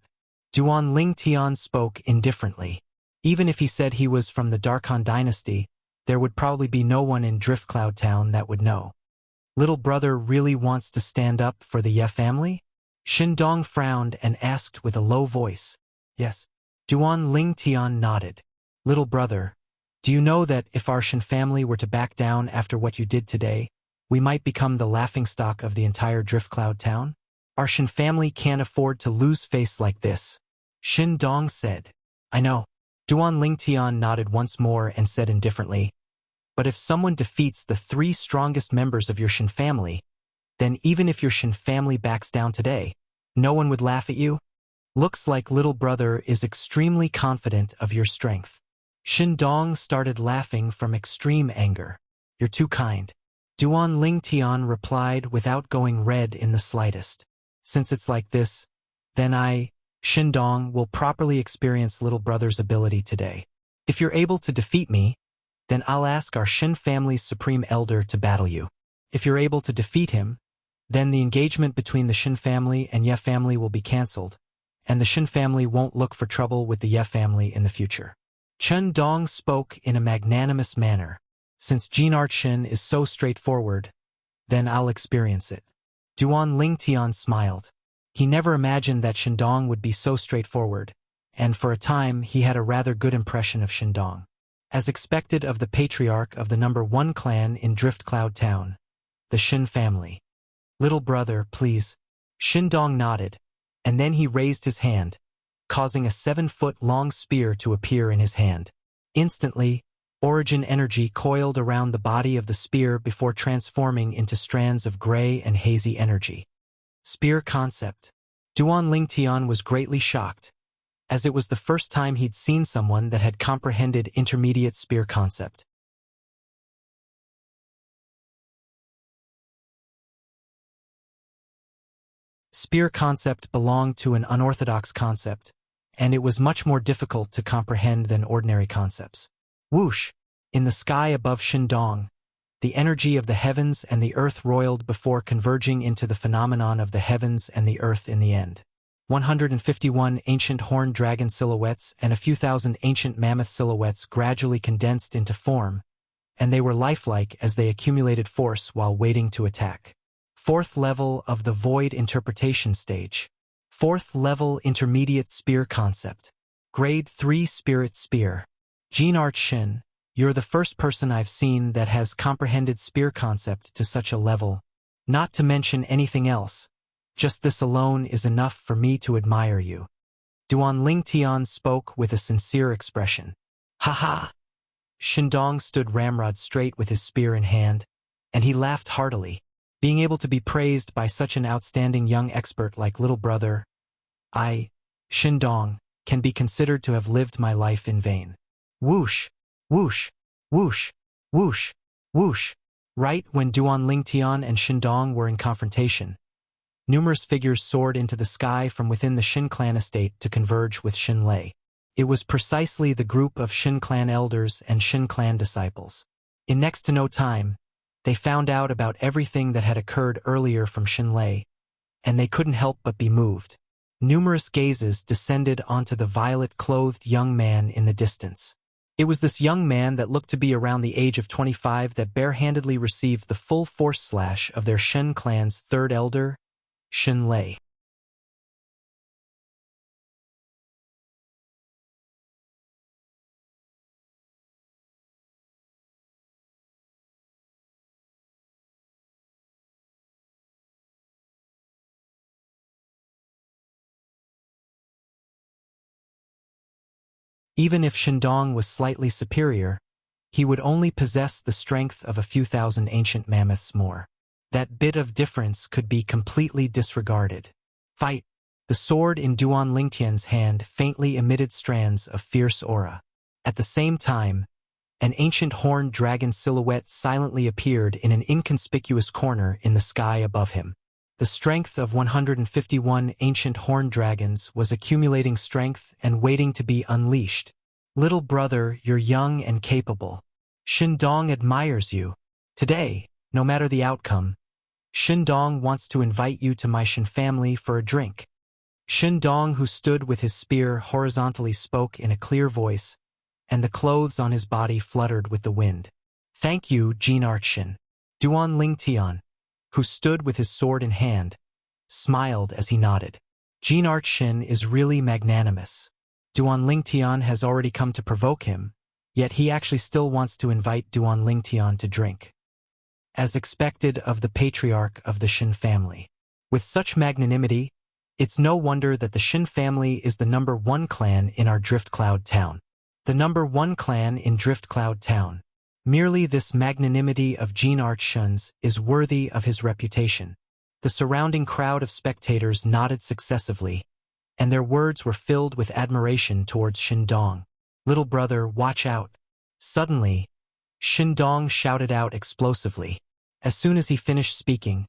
Duan Lingtian spoke indifferently. Even if he said he was from the Darkhan dynasty, there would probably be no one in Driftcloud Town that would know. Little brother really wants to stand up for the Ye family? Shin Dong frowned and asked with a low voice. Yes. Duan Lingtian nodded. Little brother, do you know that if our Shin family were to back down after what you did today, we might become the laughingstock of the entire Driftcloud Town? Our Shin family can't afford to lose face like this. Shin Dong said. I know. Duan Lingtian nodded once more and said indifferently, but if someone defeats the 3 strongest members of your Shin family, then even if your Shin family backs down today, no one would laugh at you? Looks like little brother is extremely confident of your strength. Shin Dong started laughing from extreme anger. You're too kind. Duan Lingtian replied without going red in the slightest. Since it's like this, then Shin Dong, will properly experience little brother's ability today. If you're able to defeat me, then I'll ask our Shin family's supreme elder to battle you. If you're able to defeat him, then the engagement between the Shin family and Ye family will be cancelled, and the Shin family won't look for trouble with the Ye family in the future. Chen Dong spoke in a magnanimous manner. Since Jinart Shin is so straightforward, then I'll experience it. Duan Lingtian smiled. He never imagined that Shin Dong would be so straightforward, and for a time he had a rather good impression of Shin Dong. As expected of the patriarch of the number 1 clan in Driftcloud Town, the Shin family. Little brother, please. Shin Dong nodded, and then he raised his hand, causing a 7-foot-long spear to appear in his hand. Instantly, origin energy coiled around the body of the spear before transforming into strands of gray and hazy energy. Spear concept. Duan Lingtian was greatly shocked, as it was the first time he'd seen someone that had comprehended intermediate spear concept. Spear concept belonged to an unorthodox concept, and it was much more difficult to comprehend than ordinary concepts. Whoosh! In the sky above Shin Dong, the energy of the heavens and the earth roiled before converging into the phenomenon of the heavens and the earth in the end. 151 ancient horned dragon silhouettes and a few thousand ancient mammoth silhouettes gradually condensed into form, and they were lifelike as they accumulated force while waiting to attack. 4th level of the Void Interpretation Stage. 4th level Intermediate Spear Concept. Grade 3 Spirit Spear. Jean Art Shin, you're the first person I've seen that has comprehended spear concept to such a level. Not to mention anything else. Just this alone is enough for me to admire you. Duan Lingtian spoke with a sincere expression. Ha! Shindong stood ramrod straight with his spear in hand, and he laughed heartily. Being able to be praised by such an outstanding young expert like little brother, I, Shindong, can be considered to have lived my life in vain. Whoosh, whoosh, whoosh, whoosh, whoosh. Right when Duan Lingtian and Shindong were in confrontation, numerous figures soared into the sky from within the Shin clan estate to converge with Shin Lei. It was precisely the group of Shin clan elders and Shin clan disciples. In next to no time, they found out about everything that had occurred earlier from Shin Lei, and they couldn't help but be moved. Numerous gazes descended onto the violet-clothed young man in the distance. It was this young man that looked to be around the age of 25 that barehandedly received the full force slash of their Shin clan's third elder, Shin Lei. Even if Shindong was slightly superior, he would only possess the strength of a few thousand ancient mammoths more. That bit of difference could be completely disregarded. Fight! The sword in Duan Lingtian's hand faintly emitted strands of fierce aura. At the same time, an ancient horned dragon silhouette silently appeared in an inconspicuous corner in the sky above him. The strength of 151 ancient horned dragons was accumulating strength and waiting to be unleashed. Little brother, you're young and capable. Shindong admires you. Today, no matter the outcome, Shindong wants to invite you to my Shin family for a drink. Shindong, who stood with his spear horizontally, spoke in a clear voice, and the clothes on his body fluttered with the wind. Thank you, Jean Artshin. Duan Lingtian, who stood with his sword in hand, smiled as he nodded. Jean Artshin is really magnanimous. Duan Lingtian has already come to provoke him, yet he actually still wants to invite Duan Lingtian to drink. As expected of the patriarch of the Shin family. With such magnanimity, it's no wonder that the Shin family is the #1 clan in our Drift Cloud town. The #1 clan in Drift Cloud town. Merely this magnanimity of Jean Artshin's is worthy of his reputation. The surrounding crowd of spectators nodded successively, and their words were filled with admiration towards Shindong. Little brother, watch out. Suddenly, Shindong shouted out explosively. As soon as he finished speaking,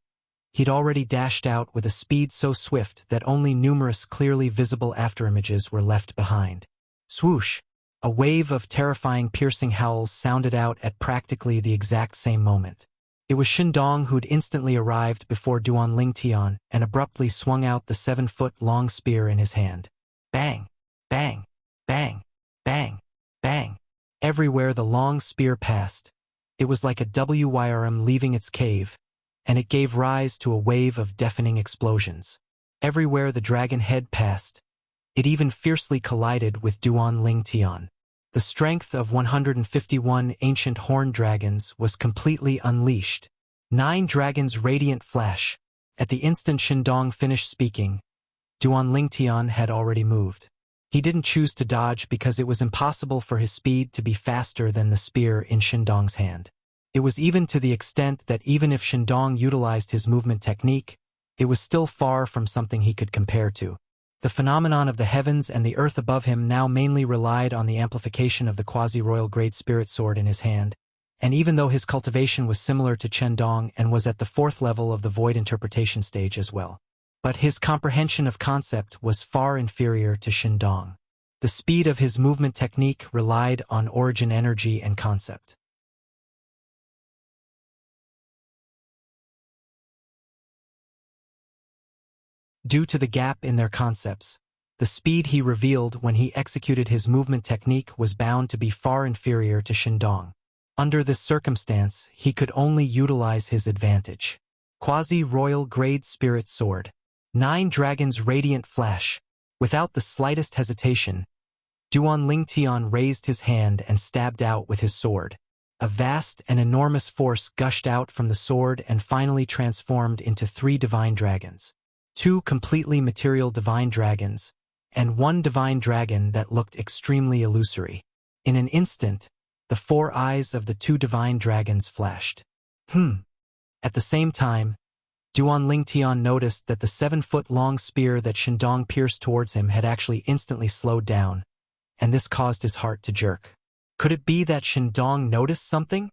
he'd already dashed out with a speed so swift that only numerous clearly visible afterimages were left behind. Swoosh! A wave of terrifying piercing howls sounded out at practically the exact same moment. It was Shindong who'd instantly arrived before Duan Lingtian and abruptly swung out the 7-foot-long spear in his hand. Bang! Bang! Bang! Bang! Bang! Everywhere the long spear passed, it was like a WYRM leaving its cave, and it gave rise to a wave of deafening explosions. Everywhere the dragon head passed, it even fiercely collided with Duan Lingtian. The strength of 151 ancient horned dragons was completely unleashed. 9 dragons' radiant flash. At the instant Shindong finished speaking, Duan Lingtian had already moved. He didn't choose to dodge because it was impossible for his speed to be faster than the spear in Shindong's hand. It was even to the extent that even if Shindong utilized his movement technique, it was still far from something he could compare to. The phenomenon of the heavens and the earth above him now mainly relied on the amplification of the quasi-royal Great Spirit Sword in his hand, and even though his cultivation was similar to Chendong and was at the 4th level of the Void Interpretation stage as well, but his comprehension of concept was far inferior to Shindong. The speed of his movement technique relied on origin energy and concept. Due to the gap in their concepts, the speed he revealed when he executed his movement technique was bound to be far inferior to Shindong. Under this circumstance, he could only utilize his advantage. Quasi-royal grade spirit sword. 9 dragons radiant flash. Without the slightest hesitation, Duan Lingtian raised his hand and stabbed out with his sword. A vast and enormous force gushed out from the sword and finally transformed into 3 divine dragons. 2 completely material divine dragons, and 1 divine dragon that looked extremely illusory. In an instant, the 4 eyes of the 2 divine dragons flashed. At the same time, Duan Lingtian noticed that the 7-foot-long spear that Shindong pierced towards him had actually instantly slowed down, and this caused his heart to jerk. Could it be that Shindong noticed something?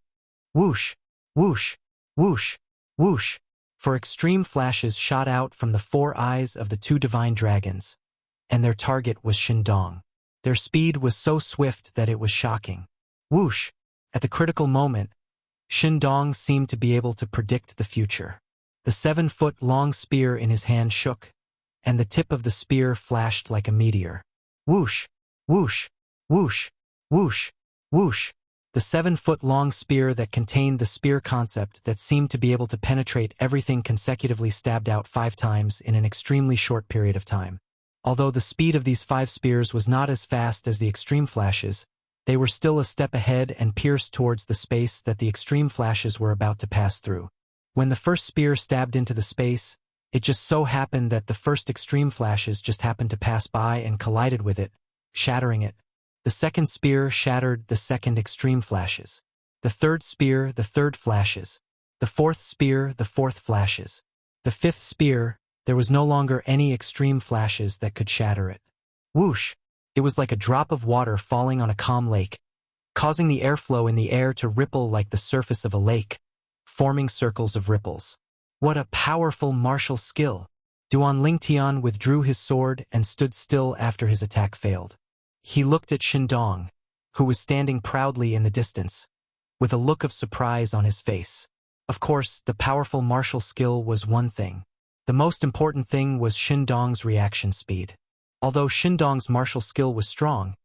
Whoosh, whoosh, whoosh, whoosh. 4 extreme flashes shot out from the 4 eyes of the 2 divine dragons, and their target was Shindong. Their speed was so swift that it was shocking. Whoosh! At the critical moment, Shindong seemed to be able to predict the future. The 7-foot-long spear in his hand shook, and the tip of the spear flashed like a meteor. Whoosh! Whoosh! Whoosh! Whoosh! Whoosh! The 7-foot-long spear that contained the spear concept that seemed to be able to penetrate everything consecutively stabbed out 5 times in an extremely short period of time. Although the speed of these 5 spears was not as fast as the extreme flashes, they were still a step ahead and pierced towards the space that the extreme flashes were about to pass through. When the first spear stabbed into the space, it just so happened that the first extreme flashes just happened to pass by and collided with it, shattering it. The second spear shattered the second extreme flashes. The third spear, the third flashes. The fourth spear, the fourth flashes. The fifth spear, there was no longer any extreme flashes that could shatter it. Whoosh! It was like a drop of water falling on a calm lake, causing the airflow in the air to ripple like the surface of a lake, forming circles of ripples. What a powerful martial skill! Duan Lingtian withdrew his sword and stood still after his attack failed. He looked at Shindong, who was standing proudly in the distance, with a look of surprise on his face. Of course, the powerful martial skill was one thing. The most important thing was Shindong's reaction speed. Although Shindong's martial skill was strong,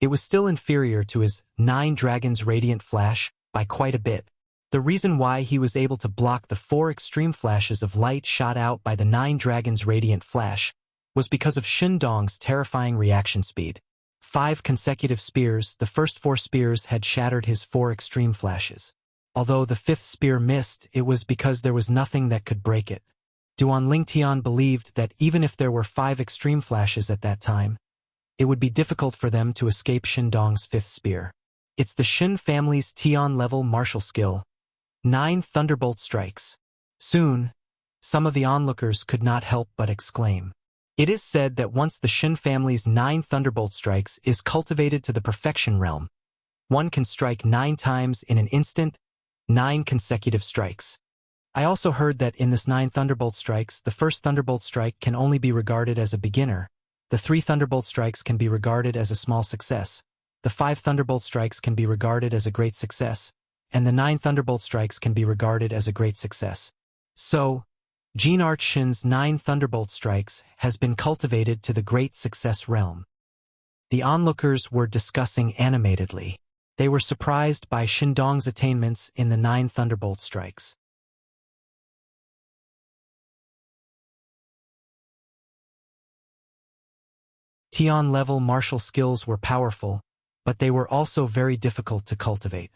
it was still inferior to his 9 dragons radiant flash by quite a bit. The reason why he was able to block the 4 extreme flashes of light shot out by the 9 dragons radiant flash was because of Shindong's terrifying reaction speed. 5 consecutive spears, the first 4 spears had shattered his 4 extreme flashes. Although the 5th spear missed, it was because there was nothing that could break it. Duan Lingtian believed that even if there were 5 extreme flashes at that time, it would be difficult for them to escape Shindong's 5th spear. It's the Shin family's Tian-level martial skill. 9 thunderbolt strikes. Soon, some of the onlookers could not help but exclaim. It is said that once the Shin family's 9 thunderbolt strikes is cultivated to the perfection realm, one can strike 9 times in an instant, 9 consecutive strikes. I also heard that in this 9 thunderbolt strikes, the first thunderbolt strike can only be regarded as a beginner, the 3 thunderbolt strikes can be regarded as a small success, the 5 thunderbolt strikes can be regarded as a great success, and the 9 thunderbolt strikes can be regarded as a great success. So, Jean Arch Shin's 9 thunderbolt strikes has been cultivated to the great success realm. The onlookers were discussing animatedly. They were surprised by Shindong's attainments in the 9 thunderbolt strikes. Tian-level martial skills were powerful, but they were also very difficult to cultivate.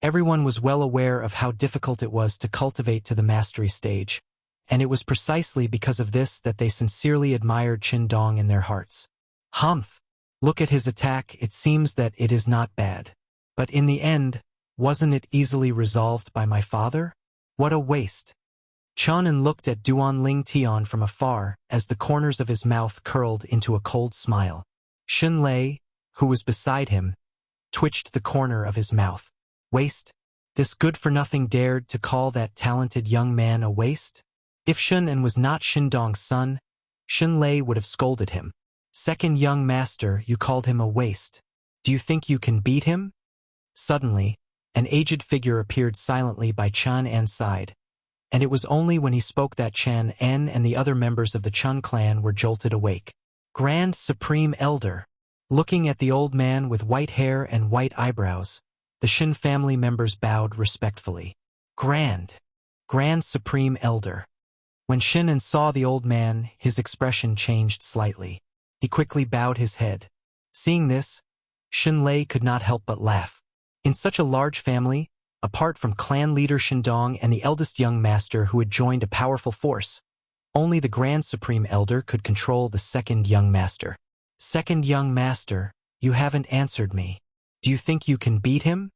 Everyone was well aware of how difficult it was to cultivate to the mastery stage, and it was precisely because of this that they sincerely admired Shindong in their hearts. Humph! Look at his attack, it seems that it is not bad. But in the end, wasn't it easily resolved by my father? What a waste! Chunin looked at Duan Lingtian from afar as the corners of his mouth curled into a cold smile. Shun Lei, who was beside him, twitched the corner of his mouth. Waste? This good-for-nothing dared to call that talented young man a waste? If Shun was not Shindong's son, Shun Lei would have scolded him. Second young master, you called him a waste. Do you think you can beat him? Suddenly, an aged figure appeared silently by Chan An's side, and it was only when he spoke that Chan An and the other members of the Chun clan were jolted awake. Grand Supreme Elder. Looking at the old man with white hair and white eyebrows, the Shin family members bowed respectfully. Grand. Grand Supreme Elder. When Shinan saw the old man, his expression changed slightly. He quickly bowed his head. Seeing this, Shinlei could not help but laugh. In such a large family, apart from clan leader Shindong and the eldest young master who had joined a powerful force, only the Grand Supreme Elder could control the second young master. Second young master, you haven't answered me. Do you think you can beat him?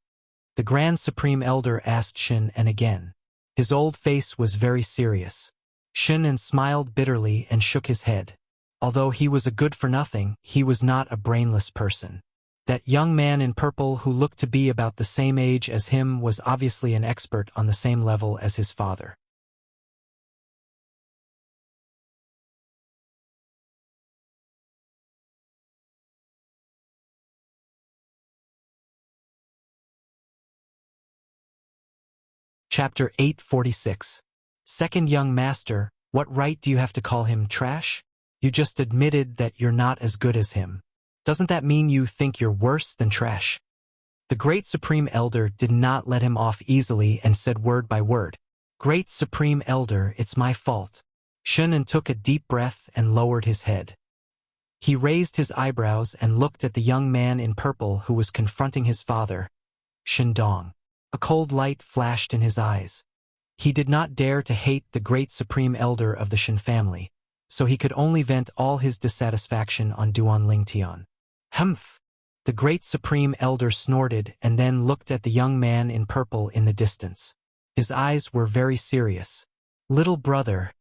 The Grand Supreme Elder asked Shin and again. His old face was very serious. Shinan smiled bitterly and shook his head. Although he was a good-for-nothing, he was not a brainless person. That young man in purple who looked to be about the same age as him was obviously an expert on the same level as his father. Chapter 846. Second young master, what right do you have to call him trash? You just admitted that you're not as good as him. Doesn't that mean you think you're worse than trash? The Great Supreme Elder did not let him off easily and said word by word, Great Supreme Elder, it's my fault. Shunan took a deep breath and lowered his head. He raised his eyebrows and looked at the young man in purple who was confronting his father, Shindong. A cold light flashed in his eyes. He did not dare to hate the Great Supreme Elder of the Shin family, so he could only vent all his dissatisfaction on Duan Lingtian. Humph! The Great Supreme Elder snorted and then looked at the young man in purple in the distance. His eyes were very serious. Little brother,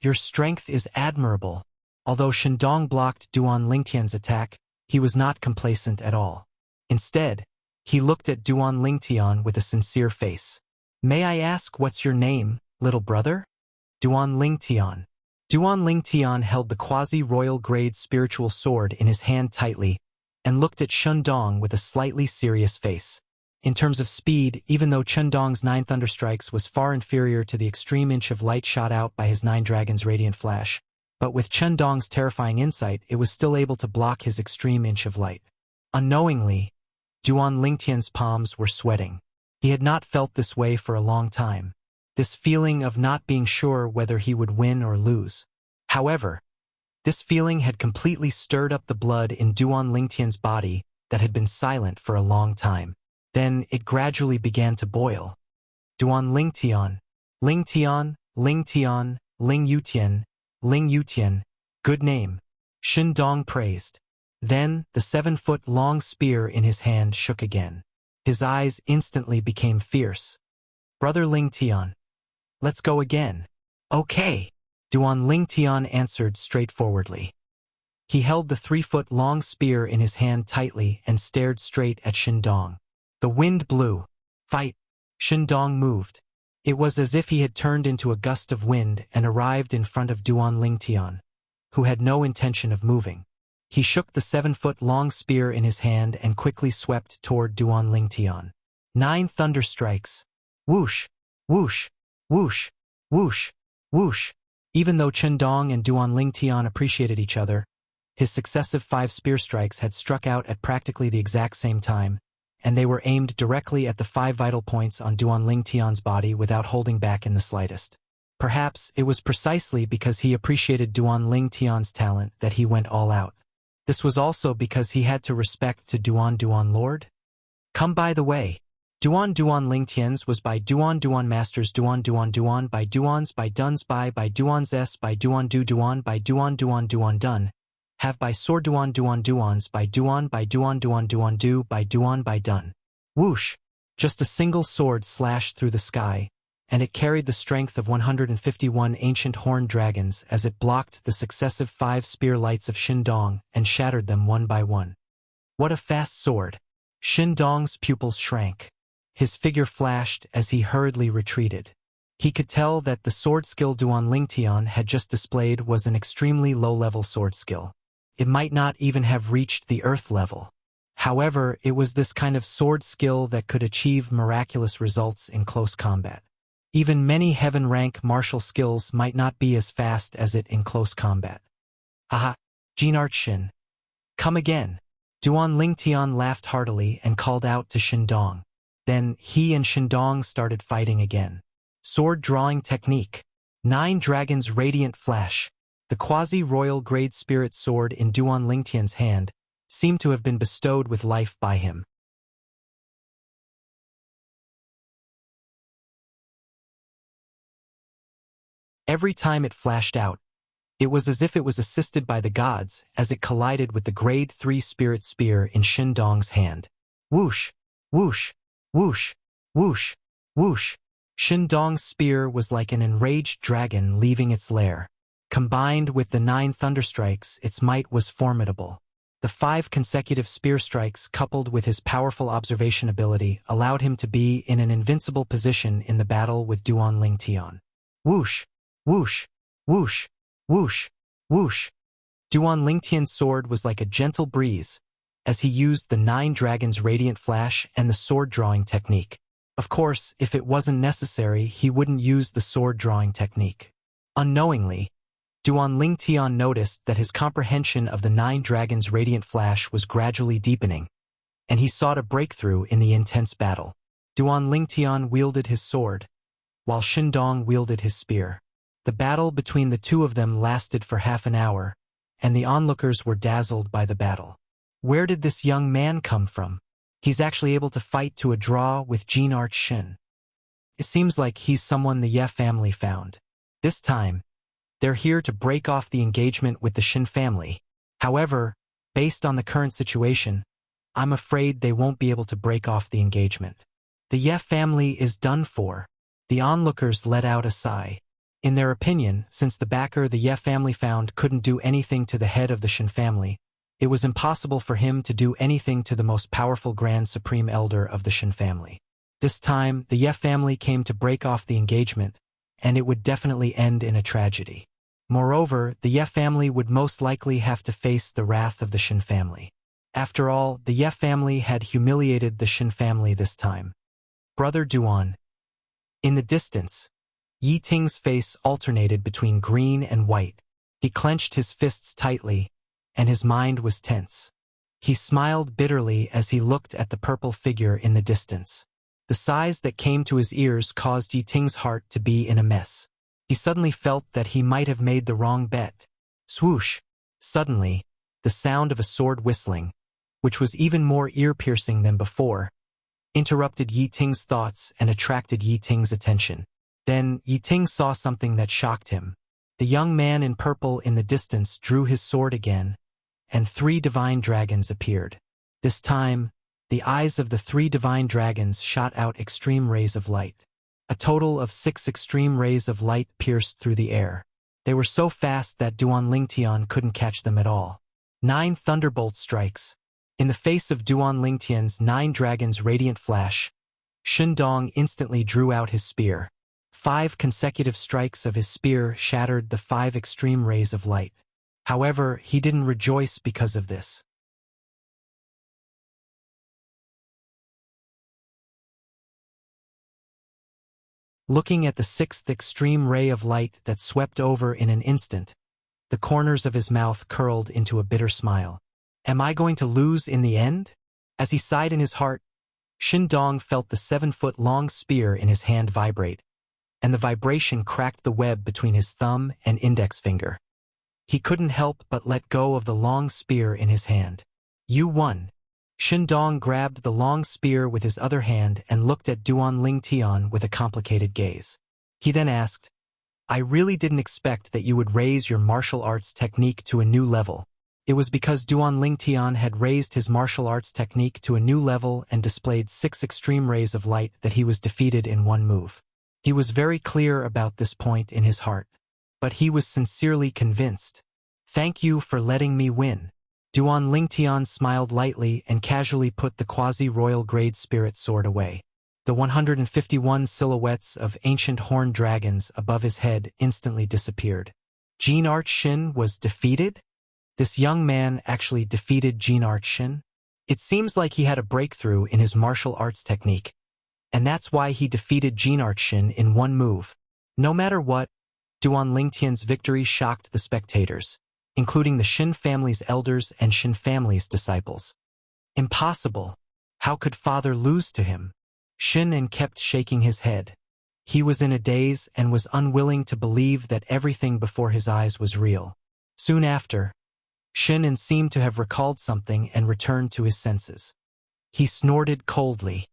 your strength is admirable. Although Shindong blocked Duan Lingtian's attack, he was not complacent at all. Instead, he looked at Duan Lingtian with a sincere face. May I ask what's your name, little brother? Duan Lingtian. Duan Lingtian held the quasi-royal grade spiritual sword in his hand tightly and looked at Shundong with a slightly serious face. In terms of speed, even though Chundong's 9 thunderstrikes was far inferior to the extreme inch of light shot out by his 9 dragons' radiant flash, but with Chundong's terrifying insight, it was still able to block his extreme inch of light. Unknowingly, Duan Lingtian's palms were sweating. He had not felt this way for a long time. This feeling of not being sure whether he would win or lose. However, this feeling had completely stirred up the blood in Duan Lingtian's body that had been silent for a long time. Then it gradually began to boil. Duan Lingtian, Lingtian, Lingtian, Ling Yutian, good name. Shindong praised. Then the 7-foot-long spear in his hand shook again. His eyes instantly became fierce. Brother Lingtian, let's go again. Okay. Duan Lingtian answered straightforwardly. He held the 3-foot-long spear in his hand tightly and stared straight at Shindong. The wind blew. Fight! Shindong moved. It was as if he had turned into a gust of wind and arrived in front of Duan Lingtian, who had no intention of moving. He shook the 7-foot-long spear in his hand and quickly swept toward Duan Lingtian. 9 thunderstrikes. Whoosh! Whoosh! Whoosh! Whoosh! Whoosh! Even though Chundong and Duan Lingtian appreciated each other, his successive 5 spear strikes had struck out at practically the exact same time, and they were aimed directly at the 5 vital points on Duan Lingtian's body without holding back in the slightest. Perhaps it was precisely because he appreciated Duan Lingtian's talent that he went all out. This was also because he had to respect to Duan Lord. Come by the way. Duan Lingtian's was by Duan Masters Duan by Duans by Duns by Duans S by Duan by Duan Dun. Have by Sword Duans by Duan do by Duan by Dun. Whoosh! Just a single sword slashed through the sky, and it carried the strength of 151 ancient horned dragons as it blocked the successive 5 spear lights of Shindong and shattered them one by one. What a fast sword! Shindong's pupils shrank. His figure flashed as he hurriedly retreated. He could tell that the sword skill Duan Lingtian had just displayed was an extremely low-level sword skill. It might not even have reached the earth level. However, it was this kind of sword skill that could achieve miraculous results in close combat. Even many heaven-rank martial skills might not be as fast as it in close combat. Haha, Jinartshin. Come again. Duan Lingtian laughed heartily and called out to Shindong. Then he and Shindong started fighting again. Sword drawing technique. 9 Dragons Radiant Flash. The quasi-royal grade spirit sword in Duan Lingtian's hand seemed to have been bestowed with life by him. Every time it flashed out, it was as if it was assisted by the gods as it collided with the grade 3 spirit spear in Shindong's hand. Whoosh, whoosh, whoosh, whoosh, whoosh. Shindong's spear was like an enraged dragon leaving its lair. Combined with the 9 thunderstrikes, its might was formidable. The 5 consecutive spear strikes coupled with his powerful observation ability allowed him to be in an invincible position in the battle with Duan Lingtian. Whoosh, whoosh, whoosh, whoosh, whoosh. Duan Lingtian's sword was like a gentle breeze as he used the 9 Dragons Radiant Flash and the sword drawing technique. Of course, if it wasn't necessary, he wouldn't use the sword drawing technique. Unknowingly, Duan Lingtian noticed that his comprehension of the 9 Dragons Radiant Flash was gradually deepening, and he sought a breakthrough in the intense battle. Duan Lingtian wielded his sword, while Shindong wielded his spear. The battle between the two of them lasted for half an hour, and the onlookers were dazzled by the battle. Where did this young man come from? He's actually able to fight to a draw with Jin Arch Shin. It seems like he's someone the Ye family found. This time, they're here to break off the engagement with the Shin family. However, based on the current situation, I'm afraid they won't be able to break off the engagement. The Ye family is done for. The onlookers let out a sigh. In their opinion, since the backer the Ye family found couldn't do anything to the head of the Shin family, it was impossible for him to do anything to the most powerful Grand Supreme Elder of the Shin family. This time, the Ye family came to break off the engagement, and it would definitely end in a tragedy. Moreover, the Ye family would most likely have to face the wrath of the Shin family. After all, the Ye family had humiliated the Shin family this time. Brother Duan. In the distance, Yi Ting's face alternated between green and white. He clenched his fists tightly, and his mind was tense. He smiled bitterly as he looked at the purple figure in the distance. The sighs that came to his ears caused Yi Ting's heart to be in a mess. He suddenly felt that he might have made the wrong bet. Swoosh! Suddenly, the sound of a sword whistling, which was even more ear-piercing than before, interrupted Yi Ting's thoughts and attracted Yi Ting's attention. Then, Yi Ting saw something that shocked him. The young man in purple in the distance drew his sword again, and 3 divine dragons appeared. This time, the eyes of the 3 divine dragons shot out extreme rays of light. A total of 6 extreme rays of light pierced through the air. They were so fast that Duan Lingtian couldn't catch them at all. 9 thunderbolt strikes. In the face of Duan Lingtian's 9 dragons radiant flash, Shindong instantly drew out his spear. 5 consecutive strikes of his spear shattered the 5 extreme rays of light. However, he didn't rejoice because of this. Looking at the 6th extreme ray of light that swept over in an instant, the corners of his mouth curled into a bitter smile. Am I going to lose in the end? As he sighed in his heart, Shindong felt the 7-foot-long spear in his hand vibrate, and the vibration cracked the web between his thumb and index finger. He couldn't help but let go of the long spear in his hand. You won. Shindong grabbed the long spear with his other hand and looked at Duan Lingtian with a complicated gaze. He then asked, I really didn't expect that you would raise your martial arts technique to a new level. It was because Duan Lingtian had raised his martial arts technique to a new level and displayed 6 extreme rays of light that he was defeated in one move. He was very clear about this point in his heart, but he was sincerely convinced. Thank you for letting me win. Duan Lingtian smiled lightly and casually put the quasi-royal grade spirit sword away. The 151 silhouettes of ancient horned dragons above his head instantly disappeared. Jin Arch Shin was defeated? This young man actually defeated Jin Arch Shin? It seems like he had a breakthrough in his martial arts technique, and that's why he defeated Jin Arch Shin in one move. No matter what, Duan Lingtian's victory shocked the spectators, including the Shin family's elders and Shin family's disciples. Impossible. How could father lose to him? Shin kept shaking his head. He was in a daze and was unwilling to believe that everything before his eyes was real. Soon after, Shinan seemed to have recalled something and returned to his senses. He snorted coldly.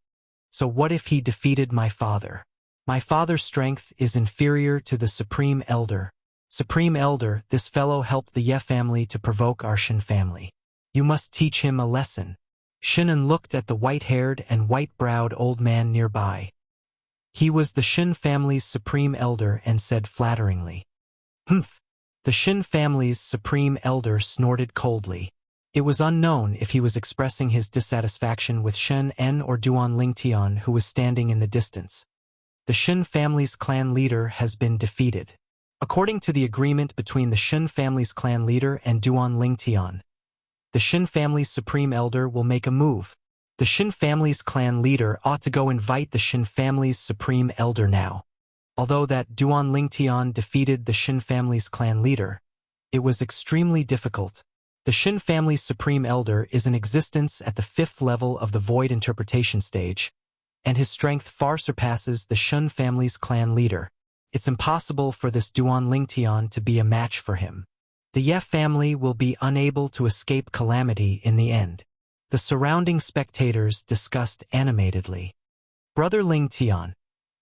So what if he defeated my father? My father's strength is inferior to the Supreme Elder. Supreme Elder, this fellow helped the Ye family to provoke our Shin family. You must teach him a lesson. Shinan looked at the white-haired and white-browed old man nearby. He was the Shin family's Supreme Elder and said flatteringly. Humph! The Shin family's Supreme Elder snorted coldly. It was unknown if he was expressing his dissatisfaction with Shen En or Duan Lingtian, who was standing in the distance. The Shin family's clan leader has been defeated. According to the agreement between the Shin family's clan leader and Duan Lingtian, the Shin family's Supreme Elder will make a move. The Shin family's clan leader ought to go invite the Shin family's Supreme Elder now. Although that Duan Lingtian defeated the Shin family's clan leader, it was extremely difficult. The Shin family's Supreme Elder is in existence at the 5th level of the Void Interpretation stage, and his strength far surpasses the Shin family's clan leader. It's impossible for this Duan Lingtian to be a match for him. The Ye family will be unable to escape calamity in the end. The surrounding spectators discussed animatedly. Brother Lingtian,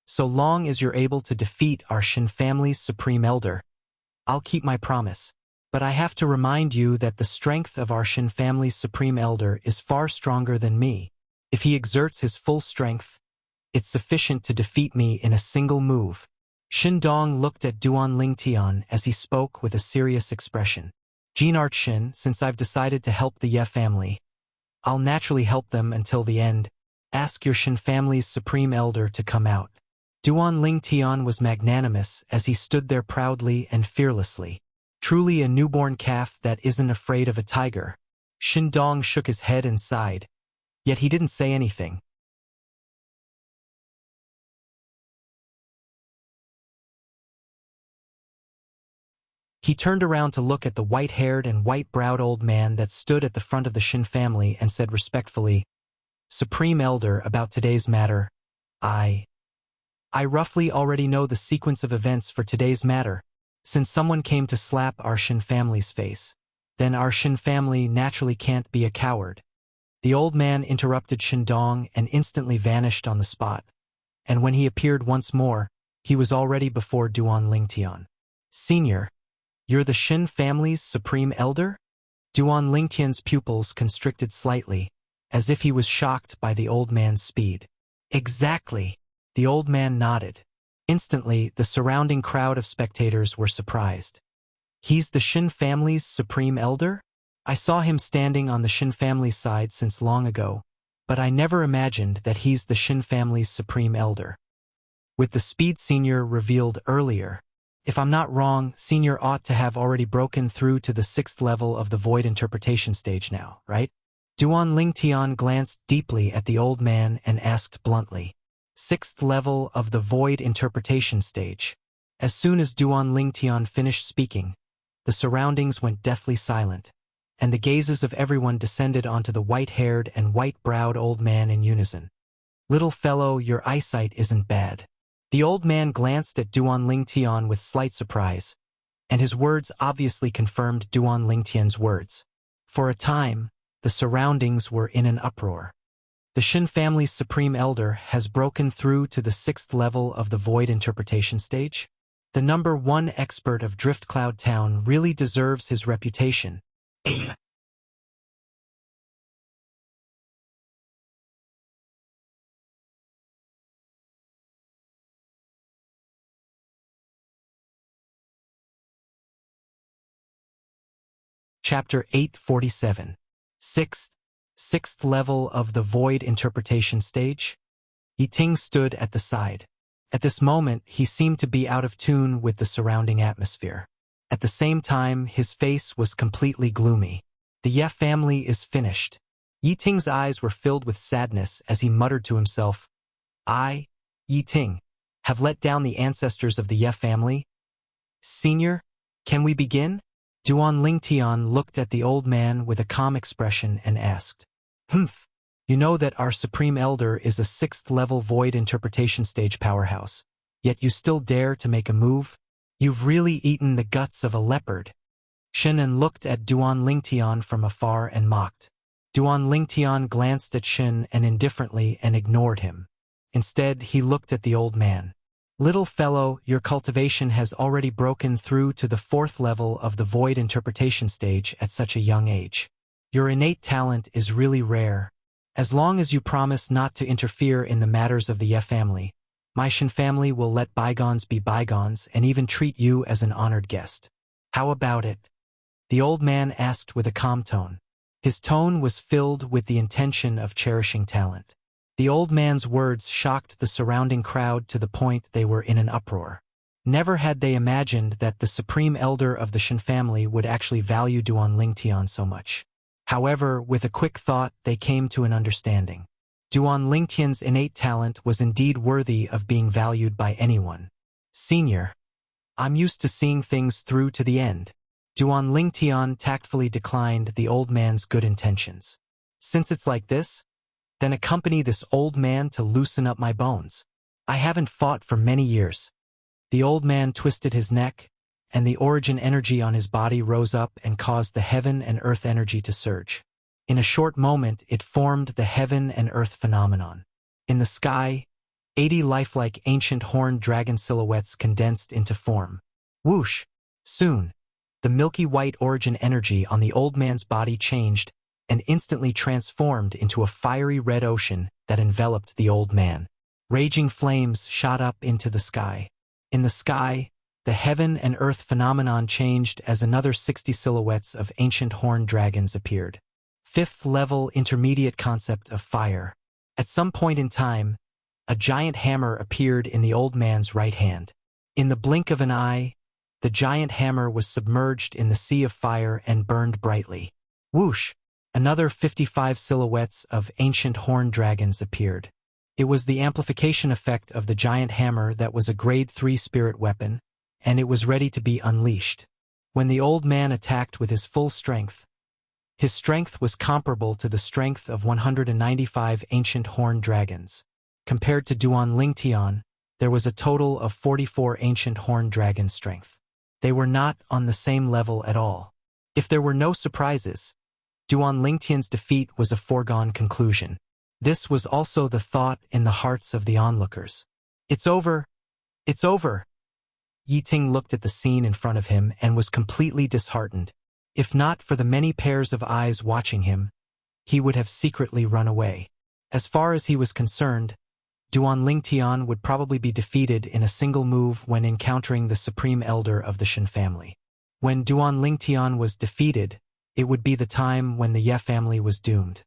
so long as you're able to defeat our Shin family's Supreme Elder, I'll keep my promise. But I have to remind you that the strength of our Shin family's Supreme Elder is far stronger than me. If he exerts his full strength, it's sufficient to defeat me in a single move. Shin Dong looked at Duan Lingtian as he spoke with a serious expression. Jinart Shin, since I've decided to help the Ye family, I'll naturally help them until the end. Ask your Shin family's Supreme Elder to come out. Duan Lingtian was magnanimous as he stood there proudly and fearlessly. Truly a newborn calf that isn't afraid of a tiger. Shin Dong shook his head and sighed. Yet he didn't say anything. He turned around to look at the white-haired and white-browed old man that stood at the front of the Shin family and said respectfully, Supreme Elder, about today's matter, I roughly already know the sequence of events for today's matter. Since someone came to slap our Shin family's face, then our Shin family naturally can't be a coward. The old man interrupted Shin Dong and instantly vanished on the spot. And when he appeared once more, he was already before Duan Lingtian. Senior, you're the Shin family's Supreme Elder? Duan Lingtian's pupils constricted slightly, as if he was shocked by the old man's speed. Exactly. The old man nodded. Instantly, the surrounding crowd of spectators were surprised. He's the Shin family's Supreme Elder? I saw him standing on the Shin family's side since long ago, but I never imagined that he's the Shin family's Supreme Elder. With the speed Senior revealed earlier, if I'm not wrong, Senior ought to have already broken through to the 6th level of the Void Interpretation stage now, right? Duan Lingtian glanced deeply at the old man and asked bluntly, 6th level of the Void Interpretation stage. As soon as Duan Lingtian finished speaking, the surroundings went deathly silent, and the gazes of everyone descended onto the white-haired and white-browed old man in unison. Little fellow, your eyesight isn't bad. The old man glanced at Duan Lingtian with slight surprise, and his words obviously confirmed Duan Lingtian's words. For a time, the surroundings were in an uproar. The Shin family's Supreme Elder has broken through to the 6th level of the Void Interpretation stage. The number 1 expert of Drift Cloud Town really deserves his reputation. Chapter 847. 6th level of the Void Interpretation stage. Yi Ting stood at the side. At this moment, he seemed to be out of tune with the surrounding atmosphere. At the same time, his face was completely gloomy. The Ye family is finished. Yi Ting's eyes were filled with sadness as he muttered to himself, I, Yi Ting, have let down the ancestors of the Ye family. Senior, can we begin? Duan Lingtian looked at the old man with a calm expression and asked, Humph, you know that our Supreme Elder is a 6th level Void Interpretation stage powerhouse. yet you still dare to make a move? You've really eaten the guts of a leopard. Shen looked at Duan Lingtian from afar and mocked. Duan Lingtian glanced at Shen indifferently and ignored him. Instead, he looked at the old man. Little fellow, your cultivation has already broken through to the 4th level of the void interpretation stage at such a young age. Your innate talent is really rare. As long as you promise not to interfere in the matters of the Ye family, my Shen family will let bygones be bygones and even treat you as an honored guest. How about it? The old man asked with a calm tone. His tone was filled with the intention of cherishing talent. The old man's words shocked the surrounding crowd to the point they were in an uproar. Never had they imagined that the supreme elder of the Shen family would actually value Duan Lingtian so much. However, with a quick thought, they came to an understanding. Duan Lingtian's innate talent was indeed worthy of being valued by anyone. Senior, I'm used to seeing things through to the end. Duan Lingtian tactfully declined the old man's good intentions. Since it's like this, then accompany this old man to loosen up my bones. I haven't fought for many years. The old man twisted his neck, and the origin energy on his body rose up and caused the heaven and earth energy to surge. In a short moment, it formed the heaven and earth phenomenon. In the sky, 80 lifelike ancient horned dragon silhouettes condensed into form. Whoosh! Soon, the milky white origin energy on the old man's body changed and instantly transformed into a fiery red ocean that enveloped the old man. Raging flames shot up into the sky. In the sky, the heaven and earth phenomenon changed as another 60 silhouettes of ancient horned dragons appeared. 5th level intermediate concept of fire. At some point in time, a giant hammer appeared in the old man's right hand. In the blink of an eye, the giant hammer was submerged in the sea of fire and burned brightly. Whoosh! Another 55 silhouettes of ancient horned dragons appeared. It was the amplification effect of the giant hammer that was a grade 3 spirit weapon, and it was ready to be unleashed. When the old man attacked with his full strength, his strength was comparable to the strength of 195 ancient horned dragons. Compared to Duan Lingtian, there was a total of 44 ancient horned dragon strength. They were not on the same level at all. If there were no surprises, Duan Lingtian's defeat was a foregone conclusion. This was also the thought in the hearts of the onlookers. It's over. It's over. Yi Ting looked at the scene in front of him and was completely disheartened. If not for the many pairs of eyes watching him, he would have secretly run away. As far as he was concerned, Duan Lingtian would probably be defeated in a single move when encountering the supreme elder of the Shen family. When Duan Lingtian was defeated, it would be the time when the Ye family was doomed.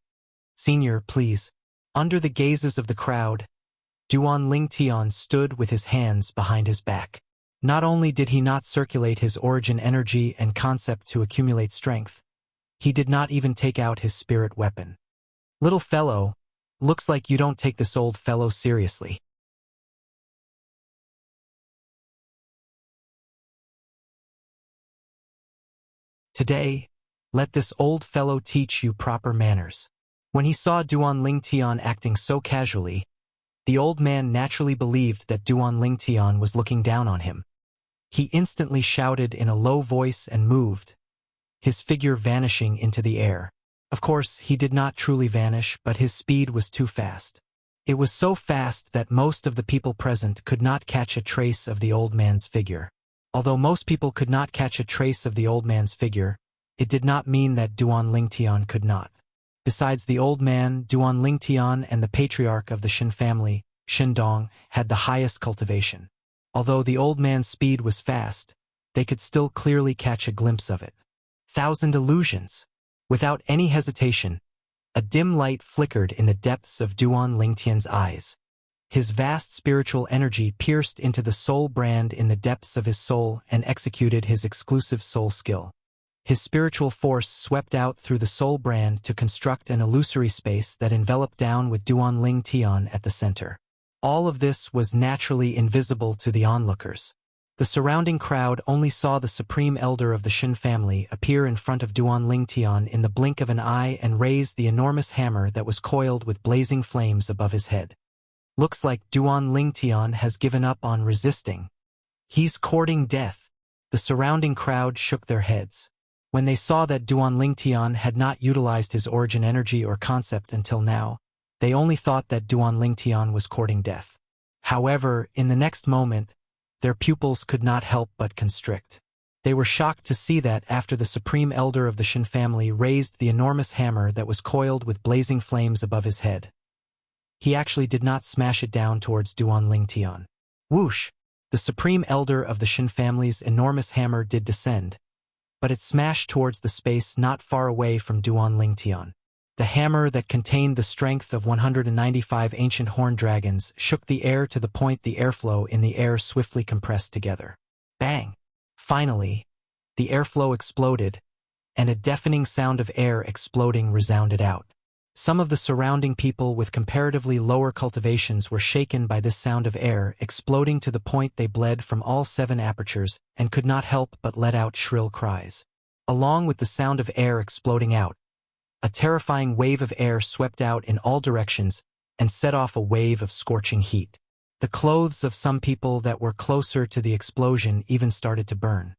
Senior, please. Under the gazes of the crowd, Duan Lingtian stood with his hands behind his back. Not only did he not circulate his origin energy and concept to accumulate strength, he did not even take out his spirit weapon. Little fellow, looks like you don't take this old fellow seriously. Today, let this old fellow teach you proper manners. When he saw Duan Lingtian acting so casually, the old man naturally believed that Duan Lingtian was looking down on him. He instantly shouted in a low voice and moved, his figure vanishing into the air. Of course, he did not truly vanish, but his speed was too fast. It was so fast that most of the people present could not catch a trace of the old man's figure. Although most people could not catch a trace of the old man's figure, it did not mean that Duan Lingtian could not. Besides the old man, Duan Lingtian and the patriarch of the Shen family, Shen Dong, had the highest cultivation. Although the old man's speed was fast, they could still clearly catch a glimpse of it. 1,000 illusions. Without any hesitation, a dim light flickered in the depths of Duan Lingtian's eyes. His vast spiritual energy pierced into the soul brand in the depths of his soul and executed his exclusive soul skill. His spiritual force swept out through the soul brand to construct an illusory space that enveloped down with Duan Lingtian at the center. All of this was naturally invisible to the onlookers. The surrounding crowd only saw the supreme elder of the Shen family appear in front of Duan Lingtian in the blink of an eye and raise the enormous hammer that was coiled with blazing flames above his head. Looks like Duan Lingtian has given up on resisting. He's courting death. The surrounding crowd shook their heads. When they saw that Duan Lingtian had not utilized his origin energy or concept until now, they only thought that Duan Lingtian was courting death. However, in the next moment, their pupils could not help but constrict. They were shocked to see that after the supreme elder of the Shin family raised the enormous hammer that was coiled with blazing flames above his head, he actually did not smash it down towards Duan Lingtian. Whoosh! The supreme elder of the Shin family's enormous hammer did descend, but it smashed towards the space not far away from Duan Lingtian. The hammer that contained the strength of 195 ancient horned dragons shook the air to the point the airflow in the air swiftly compressed together. Bang! Finally, the airflow exploded, and a deafening sound of air exploding resounded out. Some of the surrounding people with comparatively lower cultivations were shaken by this sound of air exploding to the point they bled from all 7 apertures and could not help but let out shrill cries. Along with the sound of air exploding out, a terrifying wave of air swept out in all directions and set off a wave of scorching heat. The clothes of some people that were closer to the explosion even started to burn.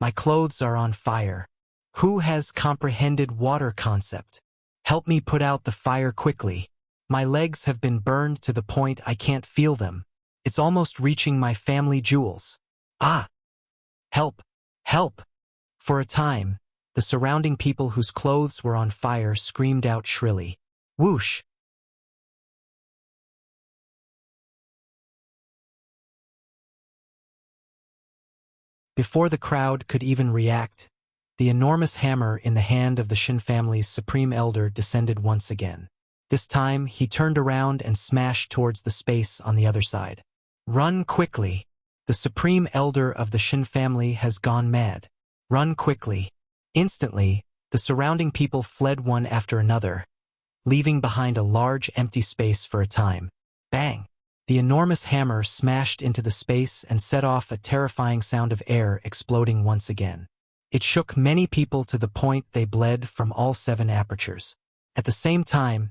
My clothes are on fire. Who has comprehended water concept? Help me put out the fire quickly. My legs have been burned to the point I can't feel them. It's almost reaching my family jewels. Ah! Help! Help! For a time, the surrounding people whose clothes were on fire screamed out shrilly. Whoosh! Before the crowd could even react, the enormous hammer in the hand of the Shin family's supreme elder descended once again. This time, he turned around and smashed towards the space on the other side. Run quickly! The supreme elder of the Shin family has gone mad. Run quickly! Instantly, the surrounding people fled one after another, leaving behind a large empty space for a time. Bang! The enormous hammer smashed into the space and set off a terrifying sound of air exploding once again. It shook many people to the point they bled from all 7 apertures. At the same time,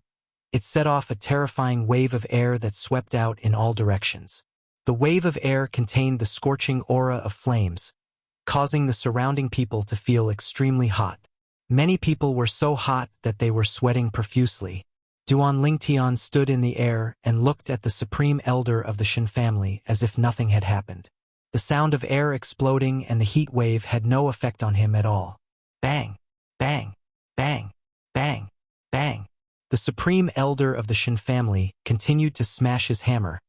it set off a terrifying wave of air that swept out in all directions. The wave of air contained the scorching aura of flames, causing the surrounding people to feel extremely hot. Many people were so hot that they were sweating profusely. Duan Lingtian stood in the air and looked at the supreme elder of the Shin family as if nothing had happened. The sound of air exploding and the heat wave had no effect on him at all. Bang! Bang! Bang! Bang! Bang! The supreme elder of the Shin family continued to smash his hammer,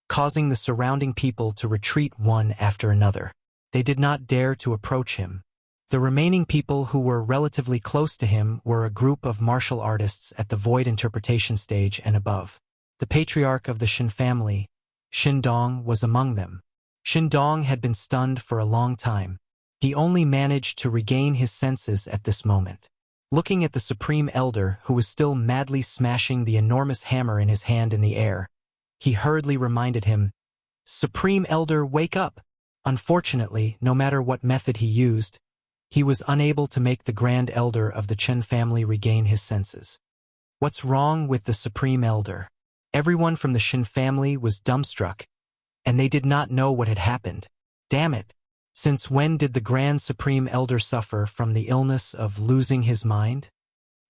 causing the surrounding people to retreat one after another. They did not dare to approach him. The remaining people who were relatively close to him were a group of martial artists at the void interpretation stage and above. The patriarch of the Shin family, Shin Dong, was among them. Shin Dong had been stunned for a long time. He only managed to regain his senses at this moment. Looking at the supreme elder, who was still madly smashing the enormous hammer in his hand in the air, he hurriedly reminded him, "Supreme elder, wake up!" Unfortunately, no matter what method he used, he was unable to make the grand elder of the Chen family regain his senses. What's wrong with the supreme elder? Everyone from the Shin family was dumbstruck, and they did not know what had happened. Damn it! Since when did the Grand Supreme Elder suffer from the illness of losing his mind?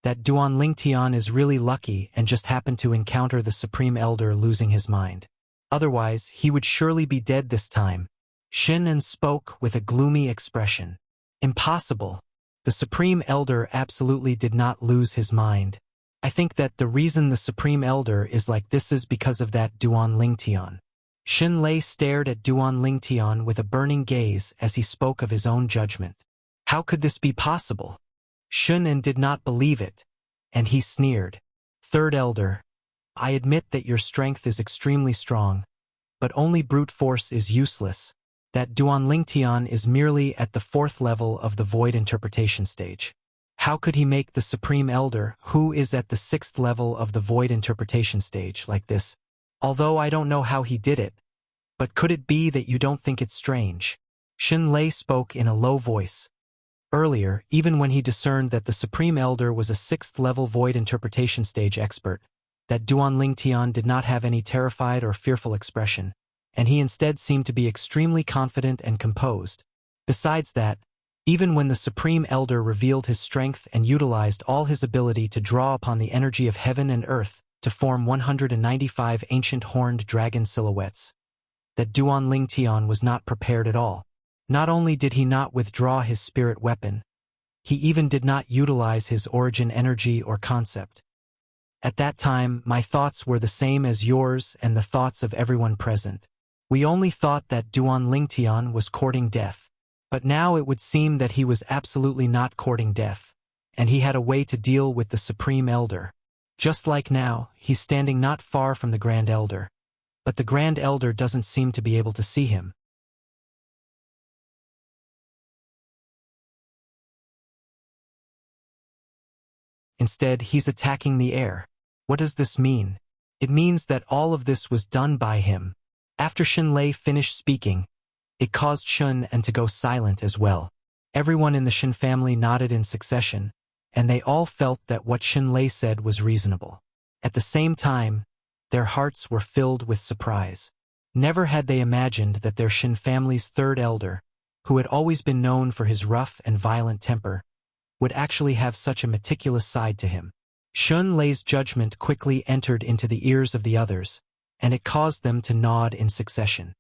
That Duan Lingtian is really lucky and just happened to encounter the Supreme Elder losing his mind. Otherwise, he would surely be dead this time. Shin spoke with a gloomy expression. Impossible. The Supreme Elder absolutely did not lose his mind. I think that the reason the Supreme Elder is like this is because of that Duan Lingtian. Shin Lei stared at Duan Lingtian with a burning gaze as he spoke of his own judgment. How could this be possible? Shin did not believe it, and he sneered. Third Elder, I admit that your strength is extremely strong, but only brute force is useless. That Duan Lingtian is merely at the 4th level of the void interpretation stage. How could he make the Supreme Elder, who is at the 6th level of the void interpretation stage, like this? Although I don't know how he did it, but could it be that you don't think it's strange? Shin Lei spoke in a low voice. Earlier, even when he discerned that the Supreme Elder was a 6th level void interpretation stage expert, that Duan Lingtian did not have any terrified or fearful expression, and he instead seemed to be extremely confident and composed. Besides that, even when the Supreme Elder revealed his strength and utilized all his ability to draw upon the energy of heaven and earth to form 195 ancient horned dragon silhouettes, that Duan Lingtian was not prepared at all. Not only did he not withdraw his spirit weapon, he even did not utilize his origin energy or concept. At that time, my thoughts were the same as yours and the thoughts of everyone present. We only thought that Duan Lingtian was courting death. But now it would seem that he was absolutely not courting death, and he had a way to deal with the Supreme Elder. Just like now, he's standing not far from the Grand Elder, but the Grand Elder doesn't seem to be able to see him. Instead, he's attacking the air. What does this mean? It means that all of this was done by him. After Shen Lei finished speaking, it caused Shun and to go silent as well. Everyone in the Shen family nodded in succession, and they all felt that what Shen Lei said was reasonable. At the same time, their hearts were filled with surprise. Never had they imagined that their Shen family's third elder, who had always been known for his rough and violent temper, would actually have such a meticulous side to him. Shun Lei's judgment quickly entered into the ears of the others, and it caused them to nod in succession.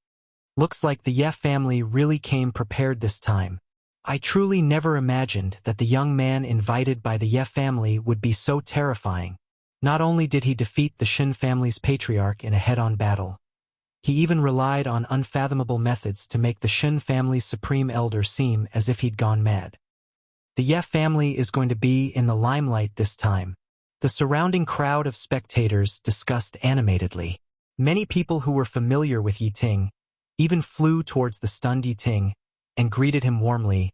Looks like the Ye family really came prepared this time. I truly never imagined that the young man invited by the Ye family would be so terrifying. Not only did he defeat the Shen family's patriarch in a head-on battle, he even relied on unfathomable methods to make the Shen family's supreme elder seem as if he'd gone mad. The Ye family is going to be in the limelight this time. The surrounding crowd of spectators discussed animatedly. Many people who were familiar with Yi Ting even flew towards the stunned Yi Ting and greeted him warmly.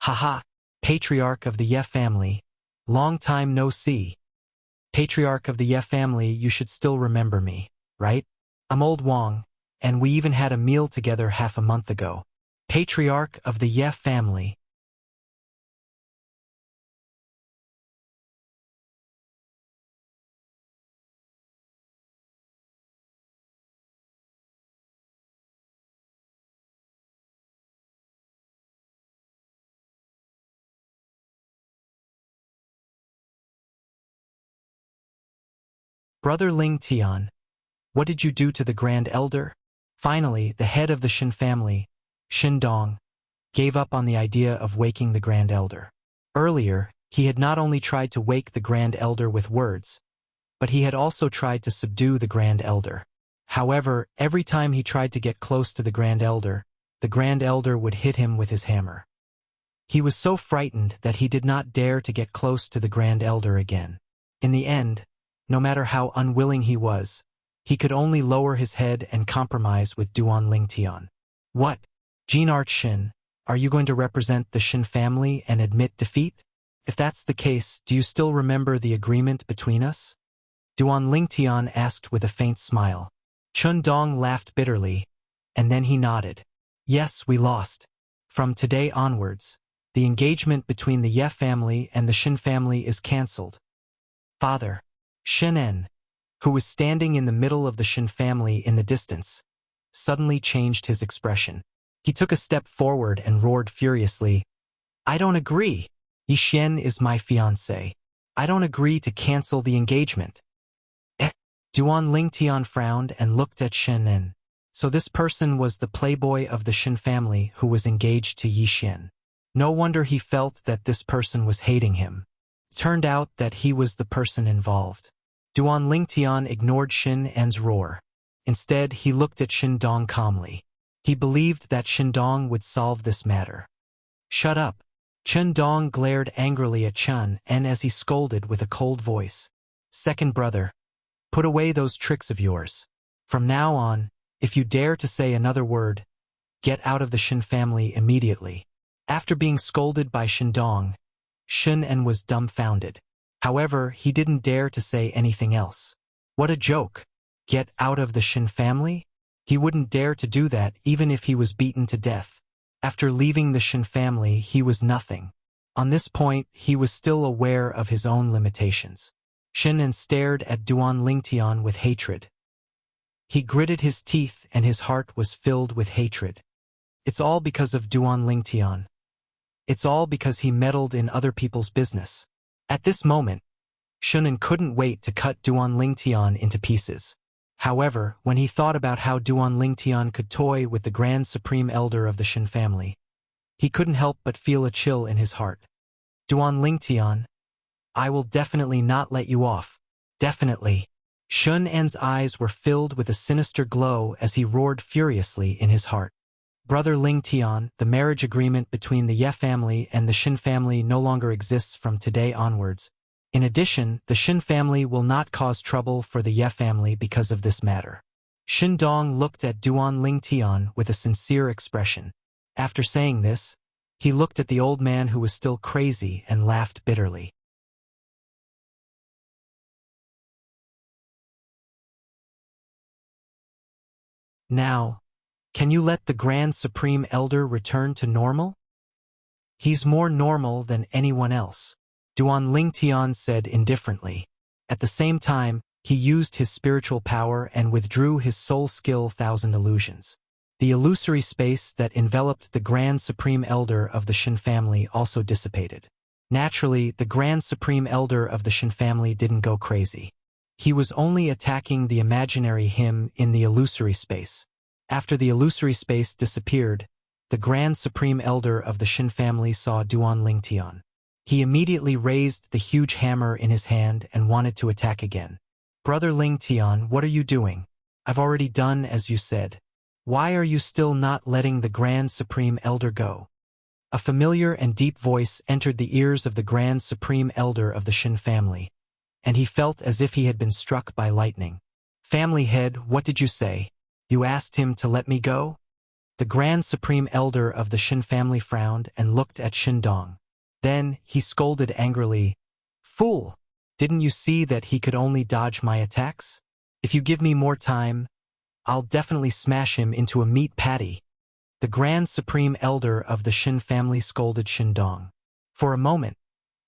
Haha, Patriarch of the Ye family, long time no see. Patriarch of the Ye family, you should still remember me, right? I'm old Wang, and we even had a meal together half a month ago. Patriarch of the Ye family. Brother Ling Tian, what did you do to the Grand Elder? Finally, the head of the Shen family, Shen Dong, gave up on the idea of waking the Grand Elder. Earlier, he had not only tried to wake the Grand Elder with words, but he had also tried to subdue the Grand Elder. However, every time he tried to get close to the Grand Elder would hit him with his hammer. He was so frightened that he did not dare to get close to the Grand Elder again. In the end, no matter how unwilling he was, he could only lower his head and compromise with Duan Lingtian. What? Jean Arch Shin, are you going to represent the Shin family and admit defeat? If that's the case, do you still remember the agreement between us? Duan Lingtian asked with a faint smile. Chun Dong laughed bitterly, and then he nodded. Yes, we lost. From today onwards, the engagement between the Ye family and the Shin family is cancelled. Father, Shen En, who was standing in the middle of the Shin family in the distance, suddenly changed his expression. He took a step forward and roared furiously, I don't agree. Yi Xian is my fiancé. I don't agree to cancel the engagement. Duan Lingtian frowned and looked at Shen En. So this person was the playboy of the Shin family who was engaged to Yi Xian. No wonder he felt that this person was hating him. Turned out that he was the person involved. Duan Lingtian ignored Shen En's roar. Instead, he looked at Shen Dong calmly. He believed that Shen Dong would solve this matter. Shut up. Chen Dong glared angrily at Chen En as he scolded with a cold voice. Second brother, put away those tricks of yours. From now on, if you dare to say another word, get out of the Shen family immediately. After being scolded by Shen Dong, Shen En was dumbfounded. However, he didn't dare to say anything else. What a joke. Get out of the Shen family? He wouldn't dare to do that even if he was beaten to death. After leaving the Shen family, he was nothing. On this point, he was still aware of his own limitations. Shin stared at Duan Lingtian with hatred. He gritted his teeth and his heart was filled with hatred. It's all because of Duan Lingtian. It's all because he meddled in other people's business. At this moment, Shunan couldn't wait to cut Duan Lingtian into pieces. However, when he thought about how Duan Lingtian could toy with the Grand Supreme Elder of the Shin family, he couldn't help but feel a chill in his heart. Duan Lingtian, I will definitely not let you off. Definitely. Shun An's eyes were filled with a sinister glow as he roared furiously in his heart. Brother Lingtian, the marriage agreement between the Ye family and the Shin family no longer exists from today onwards. In addition, the Shin family will not cause trouble for the Ye family because of this matter. Shin Dong looked at Duan Lingtian with a sincere expression. After saying this, he looked at the old man who was still crazy and laughed bitterly. Now, can you let the Grand Supreme Elder return to normal? He's more normal than anyone else, Duan Lingtian said indifferently. At the same time, he used his spiritual power and withdrew his soul skill Thousand Illusions. The illusory space that enveloped the Grand Supreme Elder of the Shin family also dissipated. Naturally, the Grand Supreme Elder of the Shin family didn't go crazy. He was only attacking the imaginary him in the illusory space. After the illusory space disappeared, the Grand Supreme Elder of the Shin family saw Duan Lingtian. He immediately raised the huge hammer in his hand and wanted to attack again. Brother Lingtian, what are you doing? I've already done as you said. Why are you still not letting the Grand Supreme Elder go? A familiar and deep voice entered the ears of the Grand Supreme Elder of the Shin family, and he felt as if he had been struck by lightning. Family head, what did you say? You asked him to let me go? The Grand Supreme Elder of the Shin family frowned and looked at Shin Dong. Then he scolded angrily, Fool! Didn't you see that he could only dodge my attacks? If you give me more time, I'll definitely smash him into a meat patty. The Grand Supreme Elder of the Shin family scolded Shin Dong. For a moment,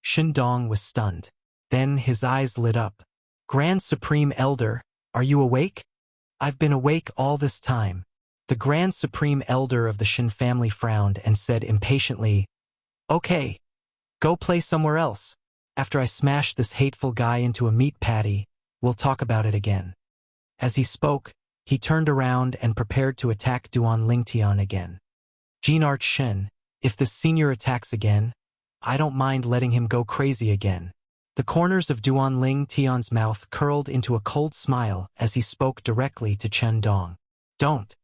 Shin Dong was stunned. Then his eyes lit up. Grand Supreme Elder, are you awake? I've been awake all this time. The Grand Supreme Elder of the Shin family frowned and said impatiently, Okay, go play somewhere else. After I smash this hateful guy into a meat patty, we'll talk about it again. As he spoke, he turned around and prepared to attack Duan Lingtian again. Jinart Shen, if this senior attacks again, I don't mind letting him go crazy again. The corners of Duan Lingtian's mouth curled into a cold smile as he spoke directly to Chen Dong. Don't.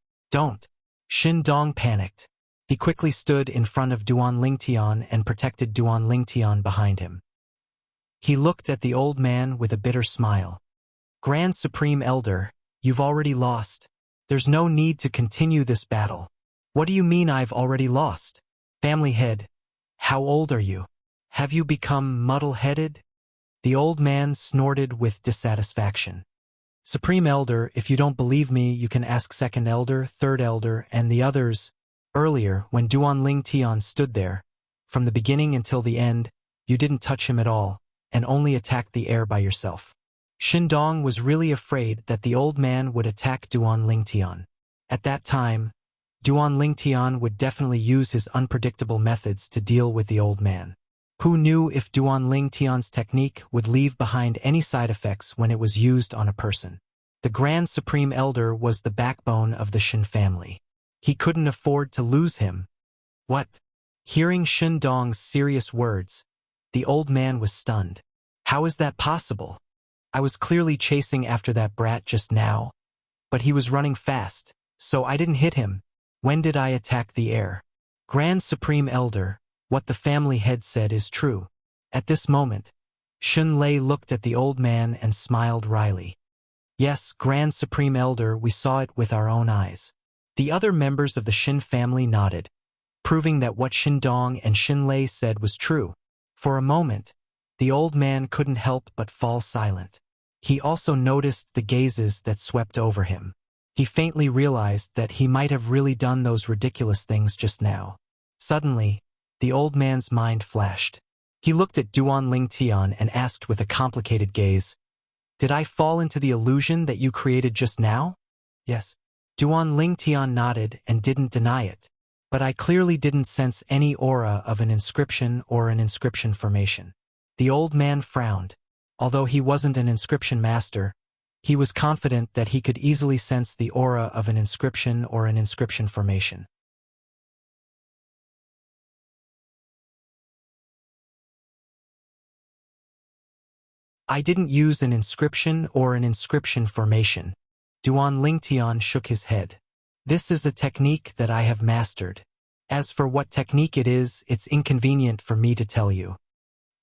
Shin Dong panicked. He quickly stood in front of Duan Lingtian and protected Duan Lingtian behind him. He looked at the old man with a bitter smile. Grand Supreme Elder, you've already lost. There's no need to continue this battle. What do you mean I've already lost? Family head, how old are you? Have you become muddle-headed? The old man snorted with dissatisfaction. Supreme Elder, if you don't believe me, you can ask Second Elder, Third Elder, and the others. Earlier, when Duan Lingtian stood there, from the beginning until the end, you didn't touch him at all, and only attacked the air by yourself. Shin Dong was really afraid that the old man would attack Duan Lingtian. At that time, Duan Lingtian would definitely use his unpredictable methods to deal with the old man. Who knew if Duan Lingtian's technique would leave behind any side effects when it was used on a person? The Grand Supreme Elder was the backbone of the Shin family. He couldn't afford to lose him. What? Hearing Shin Dong's serious words, the old man was stunned. How is that possible? I was clearly chasing after that brat just now, but he was running fast, so I didn't hit him. When did I attack the air? Grand Supreme Elder, what the family head said is true. At this moment, Shun Lei looked at the old man and smiled wryly. Yes, Grand Supreme Elder, we saw it with our own eyes. The other members of the Shin family nodded, proving that what Shin Dong and Shin Lei said was true. For a moment, the old man couldn't help but fall silent. He also noticed the gazes that swept over him. He faintly realized that he might have really done those ridiculous things just now. Suddenly, the old man's mind flashed. He looked at Duan Ling Tian and asked with a complicated gaze, "Did I fall into the illusion that you created just now?" "Yes." Duan Ling Tian nodded and didn't deny it. "But I clearly didn't sense any aura of an inscription or an inscription formation." The old man frowned. Although he wasn't an inscription master, he was confident that he could easily sense the aura of an inscription or an inscription formation. "I didn't use an inscription or an inscription formation." Duan Lingtian shook his head. "This is a technique that I have mastered. As for what technique it is, it's inconvenient for me to tell you."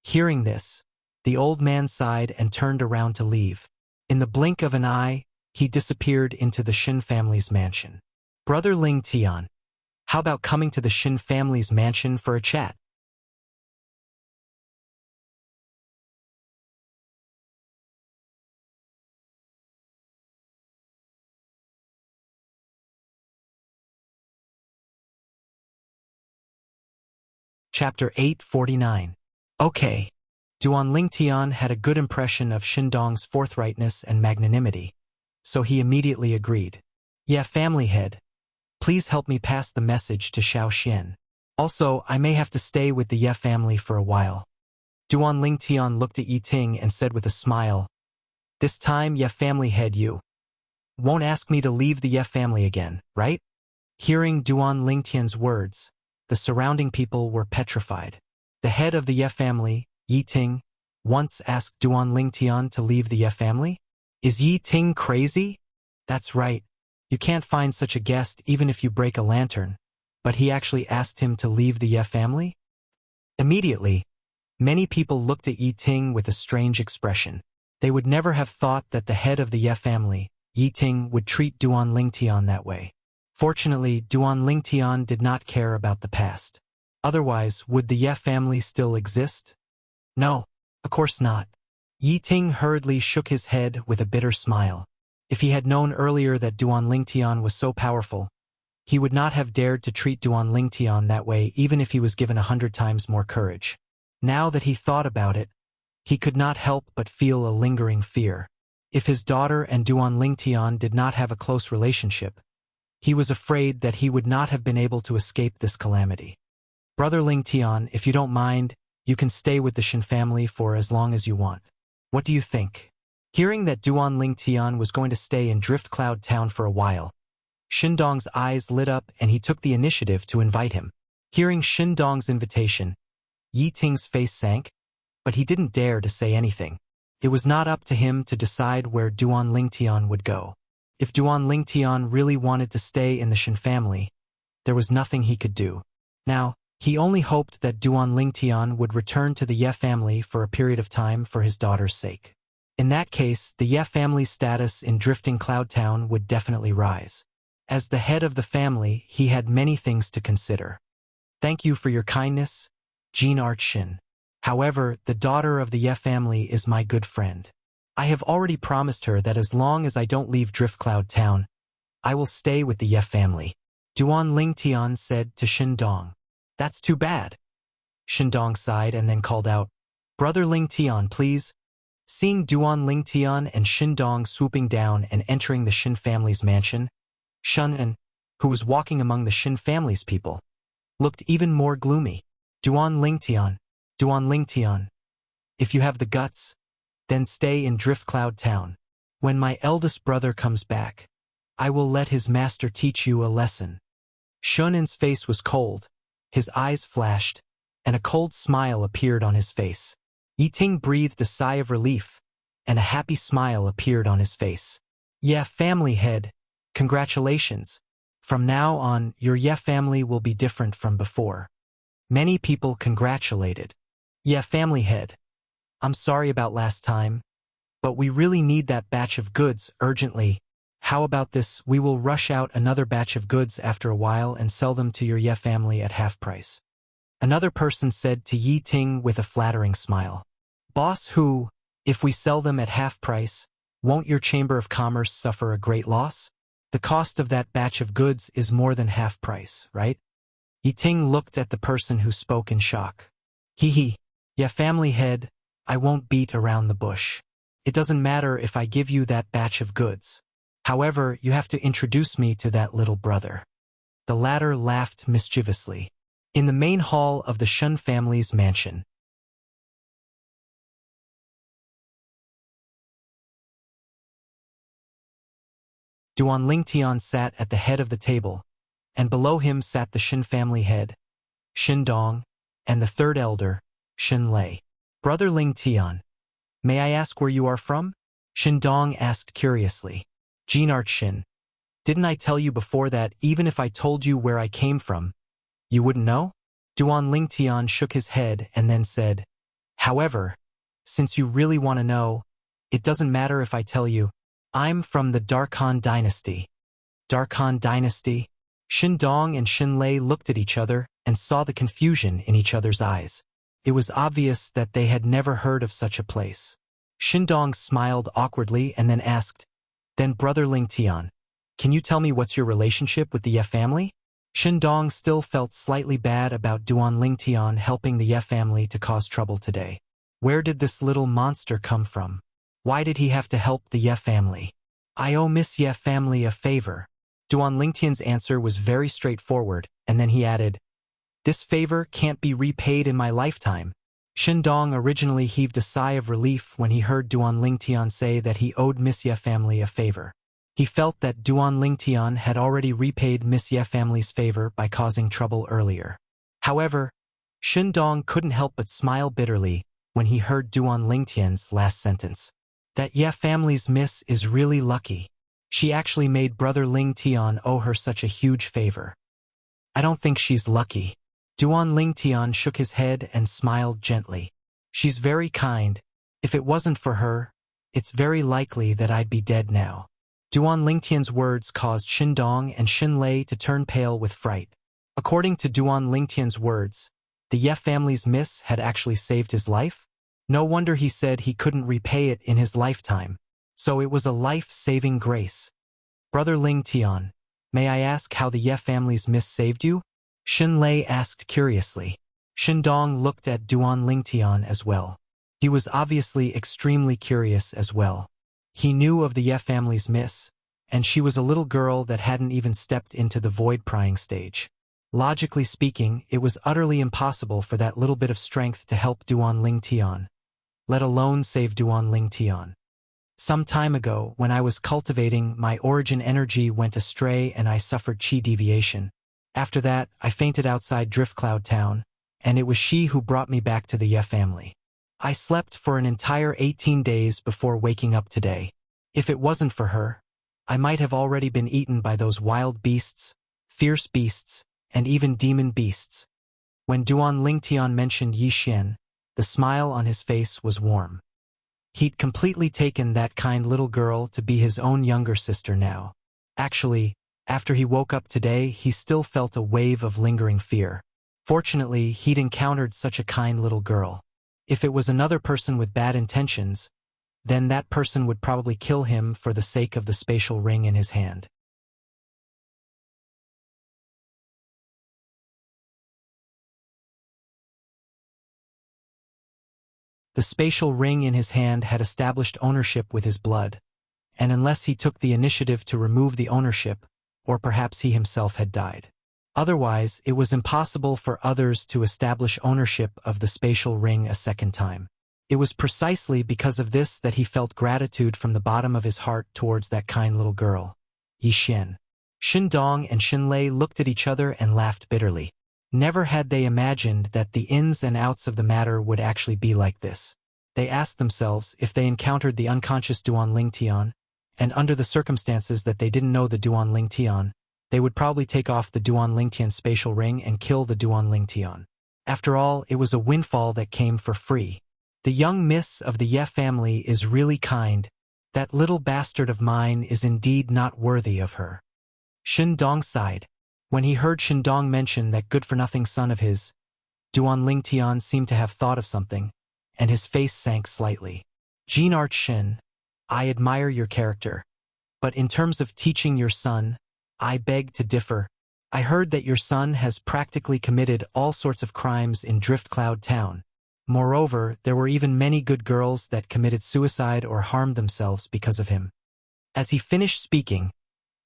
Hearing this, the old man sighed and turned around to leave. In the blink of an eye, he disappeared into the Shin family's mansion. "Brother Ling Tian, how about coming to the Shin family's mansion for a chat?" Chapter 849. Okay. Duan Lingtian had a good impression of Shindong's forthrightness and magnanimity, so he immediately agreed. "Yeah, family head. Please help me pass the message to Xiao Xian. Also, I may have to stay with the Ye family for a while." Duan Lingtian looked at Yi Ting and said with a smile, "This time, Ye family head, you won't ask me to leave the Ye family again, right?" Hearing Duan Lingtian's words, the surrounding people were petrified. The head of the Ye family, Yi Ting, once asked Duan Lingtian to leave the Ye family? Is Yi Ting crazy? That's right. You can't find such a guest even if you break a lantern. But he actually asked him to leave the Ye family? Immediately, many people looked at Yi Ting with a strange expression. They would never have thought that the head of the Ye family, Yi Ting, would treat Duan Lingtian that way. Fortunately, Duan Lingtian did not care about the past. Otherwise, would the Ye family still exist? No, of course not. Yi Ting hurriedly shook his head with a bitter smile. If he had known earlier that Duan Lingtian was so powerful, he would not have dared to treat Duan Lingtian that way even if he was given 100 times more courage. Now that he thought about it, he could not help but feel a lingering fear. If his daughter and Duan Lingtian did not have a close relationship, he was afraid that he would not have been able to escape this calamity. "Brother Lingtian, if you don't mind, you can stay with the Shin family for as long as you want. What do you think?" Hearing that Duan Lingtian was going to stay in Drift Cloud Town for a while, Shindong's eyes lit up and he took the initiative to invite him. Hearing Shindong's invitation, Yi Ting's face sank, but he didn't dare to say anything. It was not up to him to decide where Duan Lingtian would go. If Duan Lingtian really wanted to stay in the Shin family, there was nothing he could do. Now, he only hoped that Duan Lingtian would return to the Ye family for a period of time for his daughter's sake. In that case, the Ye family's status in Drifting Cloud Town would definitely rise. As the head of the family, he had many things to consider. "Thank you for your kindness, Jean Archin. However, the daughter of the Ye family is my good friend. I have already promised her that as long as I don't leave Drift Cloud Town, I will stay with the Ye family," Duan Lingtian said to Shindong. "That's too bad." Shindong sighed and then called out, "Brother Lingtian, please." Seeing Duan Lingtian and Shindong swooping down and entering the Shin family's mansion, Shunan, who was walking among the Shin family's people, looked even more gloomy. Duan Lingtian, if you have the guts, then stay in Drift Cloud Town. When my eldest brother comes back, I will let his master teach you a lesson." Shunan's face was cold, his eyes flashed, and a cold smile appeared on his face. Yi Ting breathed a sigh of relief, and a happy smile appeared on his face. "Yeah, family head, congratulations. From now on, your Ye family will be different from before." Many people congratulated. "Yeah, family head. I'm sorry about last time, but we really need that batch of goods urgently. How about this? We will rush out another batch of goods after a while and sell them to your Ye family at half price." Another person said to Yi Ting with a flattering smile. "Boss who, if we sell them at half price, won't your Chamber of Commerce suffer a great loss? The cost of that batch of goods is more than half price, right?" Yi Ting looked at the person who spoke in shock. Hee. Yeah, family head, I won't beat around the bush. It doesn't matter if I give you that batch of goods. However, you have to introduce me to that little brother. The latter laughed mischievously. In the main hall of the Shun family's mansion, Duan Lingtian sat at the head of the table, and below him sat the Shin family head, Shin Dong, and the third elder, Shin Lei. Brother Lingtian, may I ask where you are from? Shin Dong asked curiously. Jinart Shin, didn't I tell you before that even if I told you where I came from, you wouldn't know? Duan Lingtian shook his head and then said, however, since you really want to know, it doesn't matter if I tell you. I'm from the Darkhan dynasty. Darkhan dynasty? Shin Dong and Shin Lei looked at each other and saw the confusion in each other's eyes. It was obvious that they had never heard of such a place. Shin Dong smiled awkwardly and then asked, then Brother Lingtian, can you tell me what's your relationship with the Ye family? Shin Dong still felt slightly bad about Duan Lingtian helping the Ye family to cause trouble today. Where did this little monster come from? Why did he have to help the Ye family? I owe Miss Ye family a favor. Duan Lingtian's answer was very straightforward, and then he added, this favor can't be repaid in my lifetime. Shin Dong originally heaved a sigh of relief when he heard Duan Lingtian say that he owed Miss Ye family a favor. He felt that Duan Lingtian had already repaid Miss Ye family's favor by causing trouble earlier. However, Shin Dong couldn't help but smile bitterly when he heard Duan Lingtian's last sentence. That Ye family's miss is really lucky. She actually made Brother Lingtian owe her such a huge favor. I don't think she's lucky. Duan Lingtian shook his head and smiled gently. She's very kind. If it wasn't for her, it's very likely that I'd be dead now. Duan Lingtian's words caused Shin Dong and Shin Lei to turn pale with fright. According to Duan Lingtian's words, the Ye family's miss had actually saved his life? No wonder he said he couldn't repay it in his lifetime. So it was a life-saving grace. Brother Lingtian, may I ask how the Ye family's miss saved you? Shin Lei asked curiously. Shin Dong looked at Duan Lingtian as well. He was obviously extremely curious as well. He knew of the Ye family's miss, and she was a little girl that hadn't even stepped into the void-prying stage. Logically speaking, it was utterly impossible for that little bit of strength to help Duan Lingtian, let alone save Duan Lingtian. Some time ago, when I was cultivating, my origin energy went astray and I suffered chi deviation. After that, I fainted outside Driftcloud Town, and it was she who brought me back to the Ye family. I slept for an entire 18 days before waking up today. If it wasn't for her, I might have already been eaten by those wild beasts, fierce beasts, and even demon beasts. When Duan Lingtian mentioned Yi Xian, the smile on his face was warm. He'd completely taken that kind little girl to be his own younger sister now. Actually, after he woke up today, he still felt a wave of lingering fear. Fortunately, he'd encountered such a kind little girl. If it was another person with bad intentions, then that person would probably kill him for the sake of the spatial ring in his hand. The spatial ring in his hand had established ownership with his blood, and unless he took the initiative to remove the ownership, or perhaps he himself had died. Otherwise, it was impossible for others to establish ownership of the spatial ring a second time. It was precisely because of this that he felt gratitude from the bottom of his heart towards that kind little girl, Yi Xian. Shin Dong and Shin Lei looked at each other and laughed bitterly. Never had they imagined that the ins and outs of the matter would actually be like this. They asked themselves if they encountered the unconscious Duan Lingtian, and under the circumstances that they didn't know the Duan Lingtian, they would probably take off the Duan Lingtian spatial ring and kill the Duan Lingtian. After all, it was a windfall that came for free. The young miss of the Ye family is really kind. That little bastard of mine is indeed not worthy of her. Shin Dong sighed. When he heard Shin Dong mention that good-for-nothing son of his, Duan Lingtian seemed to have thought of something, and his face sank slightly. Jinart Shin, I admire your character, but in terms of teaching your son, I beg to differ. I heard that your son has practically committed all sorts of crimes in Driftcloud Town. Moreover, there were even many good girls that committed suicide or harmed themselves because of him. As he finished speaking,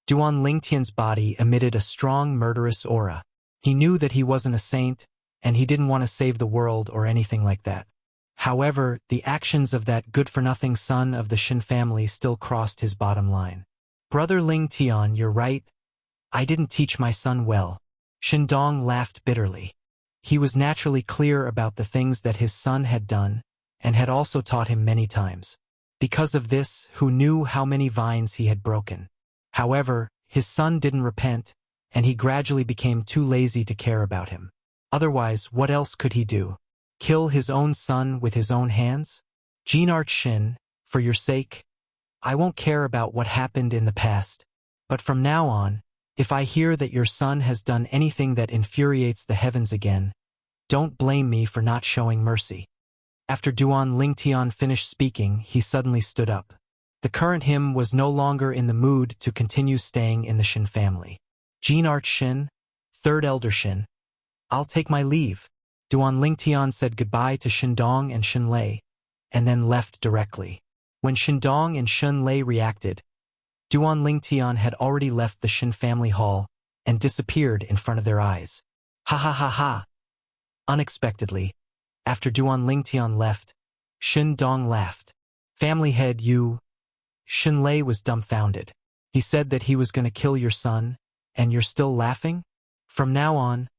Duan Lingtian's body emitted a strong murderous aura. He knew that he wasn't a saint, and he didn't want to save the world or anything like that. However, the actions of that good-for-nothing son of the Shin family still crossed his bottom line. Brother Ling Tian, you're right. I didn't teach my son well. Shindong laughed bitterly. He was naturally clear about the things that his son had done, and had also taught him many times. Because of this, who knew how many vines he had broken? However, his son didn't repent, and he gradually became too lazy to care about him. Otherwise, what else could he do? Kill his own son with his own hands? Jinart Shin, for your sake, I won't care about what happened in the past, but from now on, if I hear that your son has done anything that infuriates the heavens again, don't blame me for not showing mercy. After Duan Lingtian finished speaking, he suddenly stood up. The current him was no longer in the mood to continue staying in the Shin family. Jinart Shin, third elder Shin, I'll take my leave. Duan Lingtian said goodbye to Shindong and Shinlei, and then left directly. When Shindong and Shinlei reacted, Duan Lingtian had already left the Shin family hall and disappeared in front of their eyes. Ha ha ha ha! Unexpectedly, after Duan Lingtian left, Shindong laughed. Family head, you... Shinlei was dumbfounded. He said that he was going to kill your son, and you're still laughing? From now on,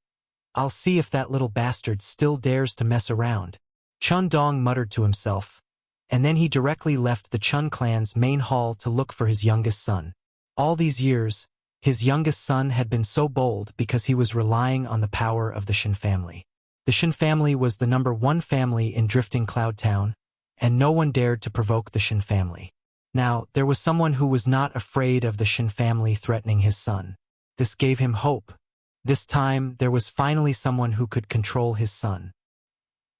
I'll see if that little bastard still dares to mess around. Chun Dong muttered to himself, and then he directly left the Chun clan's main hall to look for his youngest son. All these years, his youngest son had been so bold because he was relying on the power of the Shin family. The Shin family was the #1 family in Drifting Cloud Town, and no one dared to provoke the Shin family. Now, there was someone who was not afraid of the Shin family threatening his son. This gave him hope. This time, there was finally someone who could control his son.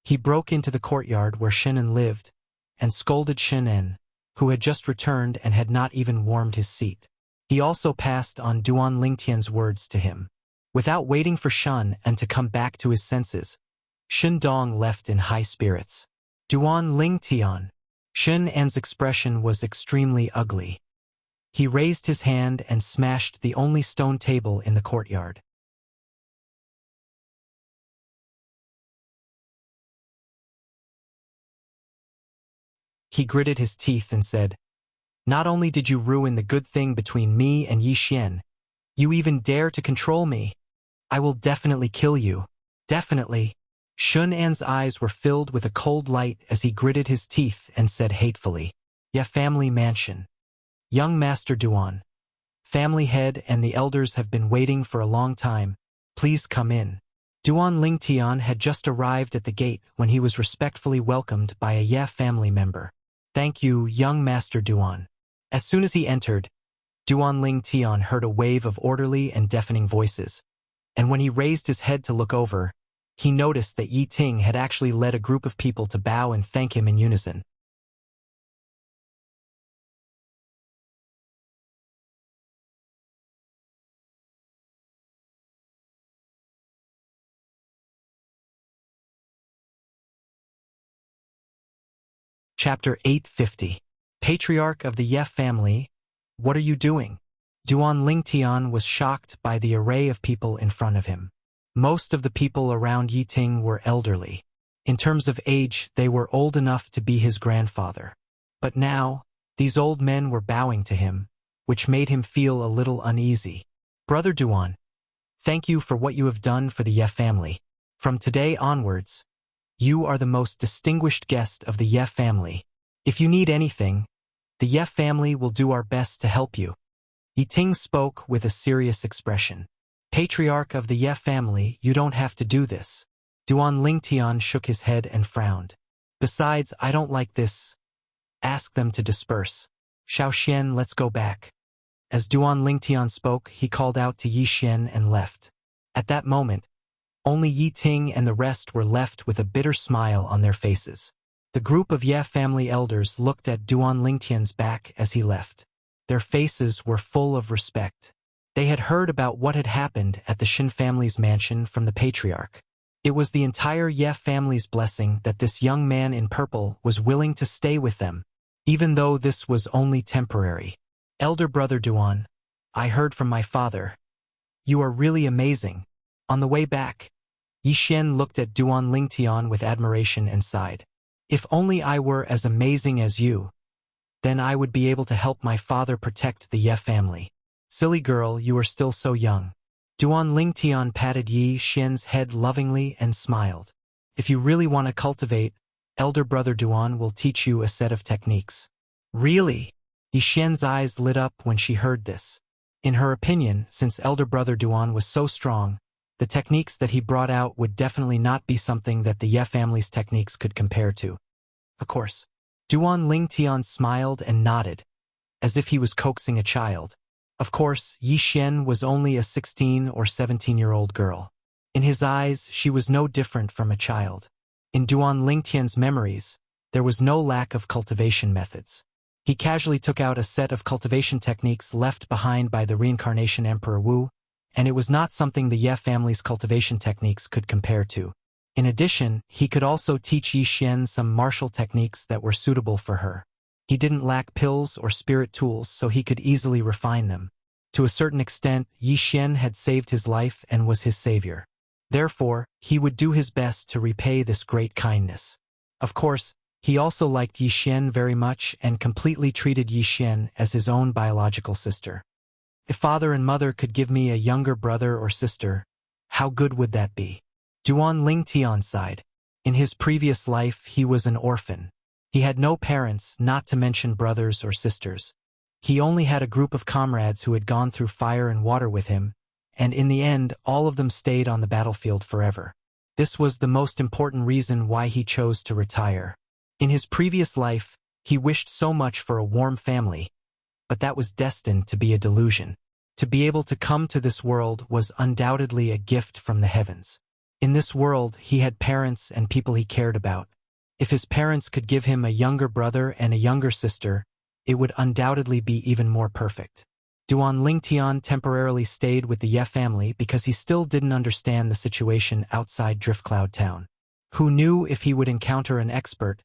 He broke into the courtyard where Shinen lived, and scolded Shinen, who had just returned and had not even warmed his seat. He also passed on Duan Lingtian's words to him. Without waiting for Shun and to come back to his senses, Shindong left in high spirits. Duan Lingtian. Shinan's expression was extremely ugly. He raised his hand and smashed the only stone table in the courtyard. He gritted his teeth and said, "Not only did you ruin the good thing between me and Yi Xian, you even dare to control me. I will definitely kill you. Definitely." Shunan's eyes were filled with a cold light as he gritted his teeth and said hatefully, "Ya family mansion. Young Master Duan. Family head and the elders have been waiting for a long time. Please come in." Duan Lingtian had just arrived at the gate when he was respectfully welcomed by a Ye family member. "Thank you, young Master Duan." As soon as he entered, Duan Lingtian heard a wave of orderly and deafening voices, and when he raised his head to look over, he noticed that Yi Ting had actually led a group of people to bow and thank him in unison. Chapter 850. Patriarch of the Ye family, what are you doing? Duan Lingtian was shocked by the array of people in front of him. Most of the people around Yi Ting were elderly. In terms of age, they were old enough to be his grandfather. But now, these old men were bowing to him, which made him feel a little uneasy. "Brother Duan, thank you for what you have done for the Ye family. From today onwards, you are the most distinguished guest of the Ye family. If you need anything, the Ye family will do our best to help you." Yi Ting spoke with a serious expression. "Patriarch of the Ye family, you don't have to do this." Duan Lingtian shook his head and frowned. "Besides, I don't like this. Ask them to disperse. Xiao Xian, let's go back." As Duan Lingtian spoke, he called out to Yi Xian and left. At that moment, only Yi Ting and the rest were left with a bitter smile on their faces. The group of Ye family elders looked at Duan Lingtian's back as he left. Their faces were full of respect. They had heard about what had happened at the Shin family's mansion from the patriarch. It was the entire Ye family's blessing that this young man in purple was willing to stay with them, even though this was only temporary. Elder brother Duan, I heard from my father. You are really amazing. On the way back, Yi Xian looked at Duan Lingtian with admiration and sighed. If only I were as amazing as you, then I would be able to help my father protect the Ye family. Silly girl, you are still so young. Duan Lingtian patted Yi Xian's head lovingly and smiled. If you really want to cultivate, elder brother Duan will teach you a set of techniques. Really? Yi Xian's eyes lit up when she heard this. In her opinion, since elder brother Duan was so strong, the techniques that he brought out would definitely not be something that the Ye family's techniques could compare to. Of course. Duan Lingtian smiled and nodded, as if he was coaxing a child. Of course, Yi Xian was only a 16 or 17-year-old girl. In his eyes, she was no different from a child. In Duan Lingtian's memories, there was no lack of cultivation methods. He casually took out a set of cultivation techniques left behind by the reincarnation Emperor Wu, and it was not something the Ye family's cultivation techniques could compare to. In addition, he could also teach Yi Xian some martial techniques that were suitable for her. He didn't lack pills or spirit tools, so he could easily refine them. To a certain extent, Yi Xian had saved his life and was his savior. Therefore, he would do his best to repay this great kindness. Of course, he also liked Yi Xian very much and completely treated Yi Xian as his own biological sister. If father and mother could give me a younger brother or sister, how good would that be? Duan Lingtian sighed. In his previous life, he was an orphan. He had no parents, not to mention brothers or sisters. He only had a group of comrades who had gone through fire and water with him, and in the end, all of them stayed on the battlefield forever. This was the most important reason why he chose to retire. In his previous life, he wished so much for a warm family, but that was destined to be a delusion. To be able to come to this world was undoubtedly a gift from the heavens. In this world, he had parents and people he cared about. If his parents could give him a younger brother and a younger sister, it would undoubtedly be even more perfect. Duan Lingtian temporarily stayed with the Ye family because he still didn't understand the situation outside Driftcloud Town. Who knew if he would encounter an expert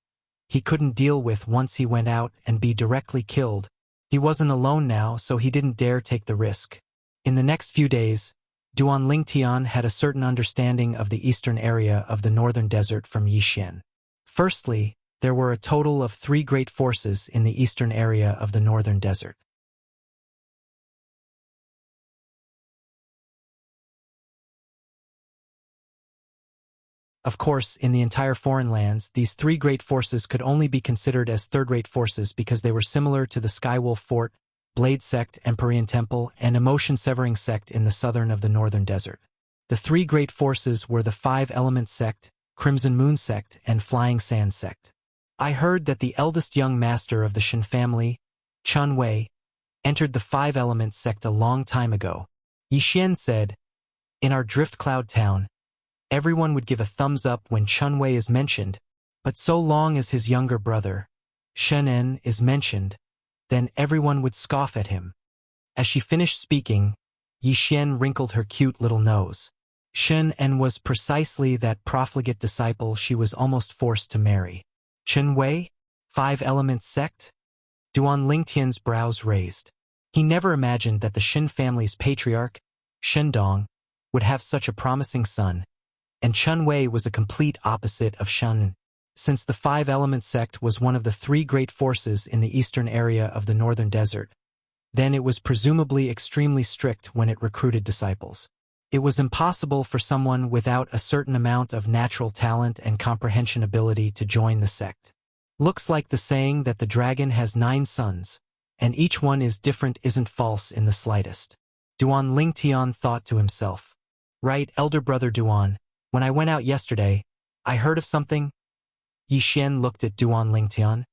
he couldn't deal with once he went out and be directly killed? He wasn't alone now, so he didn't dare take the risk. In the next few days, Duan Lingtian had a certain understanding of the eastern area of the northern desert from Yi Xian. Firstly, there were a total of 3 great forces in the eastern area of the northern desert. Of course, in the entire foreign lands, these 3 great forces could only be considered as third-rate forces because they were similar to the Skywolf Fort, Blade Sect, Empyrean Temple, and Emotion-Severing Sect in the southern of the northern desert. The 3 great forces were the 5-Element Sect, Crimson Moon Sect, and Flying Sand Sect. I heard that the eldest young master of the Shen family, Chun Wei, entered the 5-Element Sect a long time ago. Yi Xian said, in our Drift Cloud Town, everyone would give a thumbs up when Chun Wei is mentioned, but so long as his younger brother, Shen En, is mentioned, then everyone would scoff at him. As she finished speaking, Yi Xian wrinkled her cute little nose. Shen En was precisely that profligate disciple she was almost forced to marry. Chun Wei? 5-Element Sect? Duan Lingtian's brows raised. He never imagined that the Shen family's patriarch, Shen Dong, would have such a promising son, and Chun Wei was a complete opposite of Shen. Since the 5-Element Sect was one of the 3 great forces in the eastern area of the northern desert, then it was presumably extremely strict when it recruited disciples. It was impossible for someone without a certain amount of natural talent and comprehension ability to join the sect. Looks like the saying that the dragon has 9 sons, and each one is different isn't false in the slightest. Duan Lingtian thought to himself. Right, elder brother Duan, when I went out yesterday, I heard of something. Yi Xian looked at Duan Lingtian,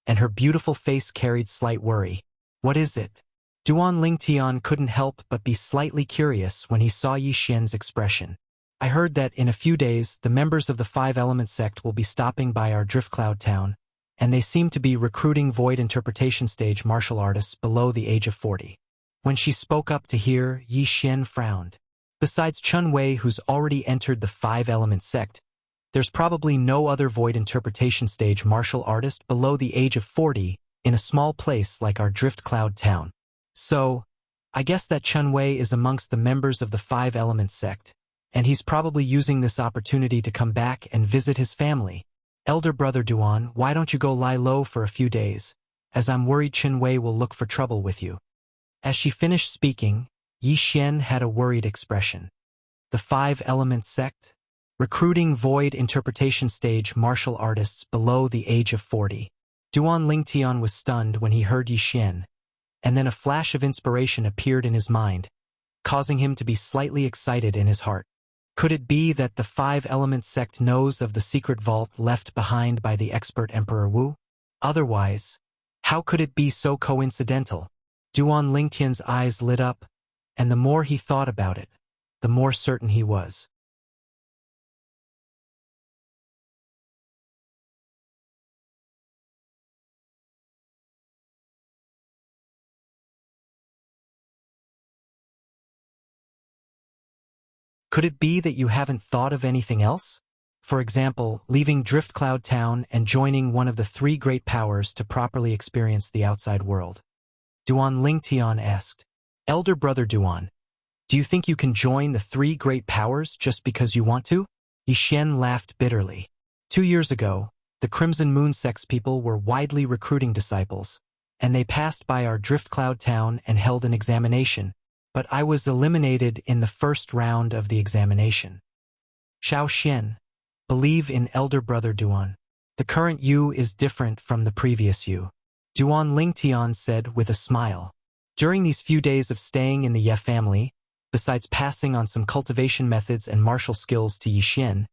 and her beautiful face carried slight worry. What is it? Duan Lingtian couldn't help but be slightly curious when he saw Yi Xian's expression. I heard that in a few days the members of the 5-Element Sect will be stopping by our Driftcloud Town, and they seem to be recruiting Void Interpretation Stage martial artists below the age of 40. When she spoke up to hear, Yi Xian frowned. Besides Chun Wei, who's already entered the five-element sect, there's probably no other void interpretation stage martial artist below the age of 40 in a small place like our Drift Cloud town. So, I guess that Chun Wei is amongst the members of the five-element sect, and he's probably using this opportunity to come back and visit his family. Elder brother Duan, why don't you go lie low for a few days, as I'm worried Chun Wei will look for trouble with you. As she finished speaking, Yi Xian had a worried expression. The five-element sect? Recruiting void interpretation stage martial artists below the age of 40. Duan Lingtian was stunned when he heard Yi Xian, and then a flash of inspiration appeared in his mind, causing him to be slightly excited in his heart. Could it be that the five-element sect knows of the secret vault left behind by the expert Emperor Wu? Otherwise, how could it be so coincidental? Duan Lingtian's eyes lit up, and the more he thought about it, the more certain he was. Could it be that you haven't thought of anything else? For example, leaving Drift Cloud Town and joining one of the three great powers to properly experience the outside world. Duan Lingtian asked, Elder brother Duan, do you think you can join the three great powers just because you want to? Yi Xian laughed bitterly. 2 years ago, the Crimson Moon Sect's people were widely recruiting disciples, and they passed by our Drift Cloud Town and held an examination, but I was eliminated in the first round of the examination. Xiao Xian, believe in elder brother Duan. The current you is different from the previous you. Duan Lingtian said with a smile. During these few days of staying in the Ye family, besides passing on some cultivation methods and martial skills to Yi Xian,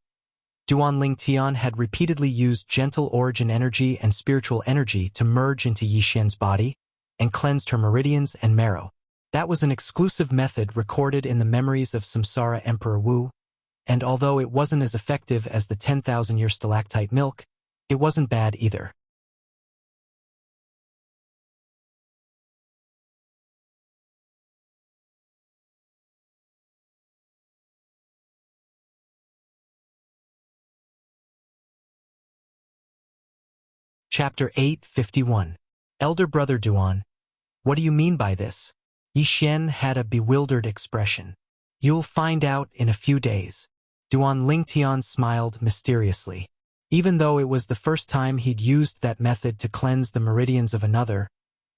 Duan Lingtian had repeatedly used gentle origin energy and spiritual energy to merge into Yi Xian's body and cleansed her meridians and marrow. That was an exclusive method recorded in the memories of Samsara Emperor Wu, and although it wasn't as effective as the 10,000-year stalactite milk, it wasn't bad either. Chapter 851. Elder brother Duan, what do you mean by this? Yi Xian had a bewildered expression. You'll find out in a few days. Duan Lingtian smiled mysteriously. Even though it was the first time he'd used that method to cleanse the meridians of another,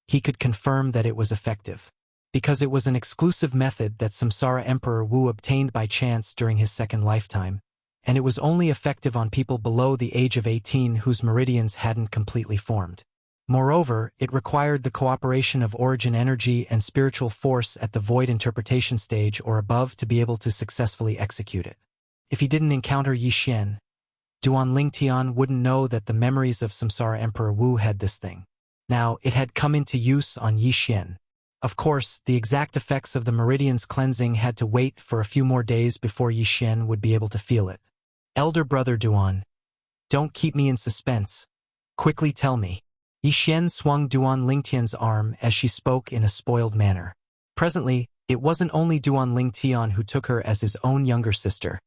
he could confirm that it was effective. Because it was an exclusive method that Samsara Emperor Wu obtained by chance during his second lifetime, and it was only effective on people below the age of 18 whose meridians hadn't completely formed. Moreover, it required the cooperation of origin energy and spiritual force at the void interpretation stage or above to be able to successfully execute it. If he didn't encounter Yi Xian, Duan Lingtian wouldn't know that the memories of Samsara Emperor Wu had this thing. Now, it had come into use on Yi Xian. Of course, the exact effects of the meridian's cleansing had to wait for a few more days before Yi Xian would be able to feel it. Elder brother Duan, don't keep me in suspense. Quickly tell me. Yi Xian swung Duan Lingtian's arm as she spoke in a spoiled manner. Presently, it wasn't only Duan Lingtian who took her as his own younger sister.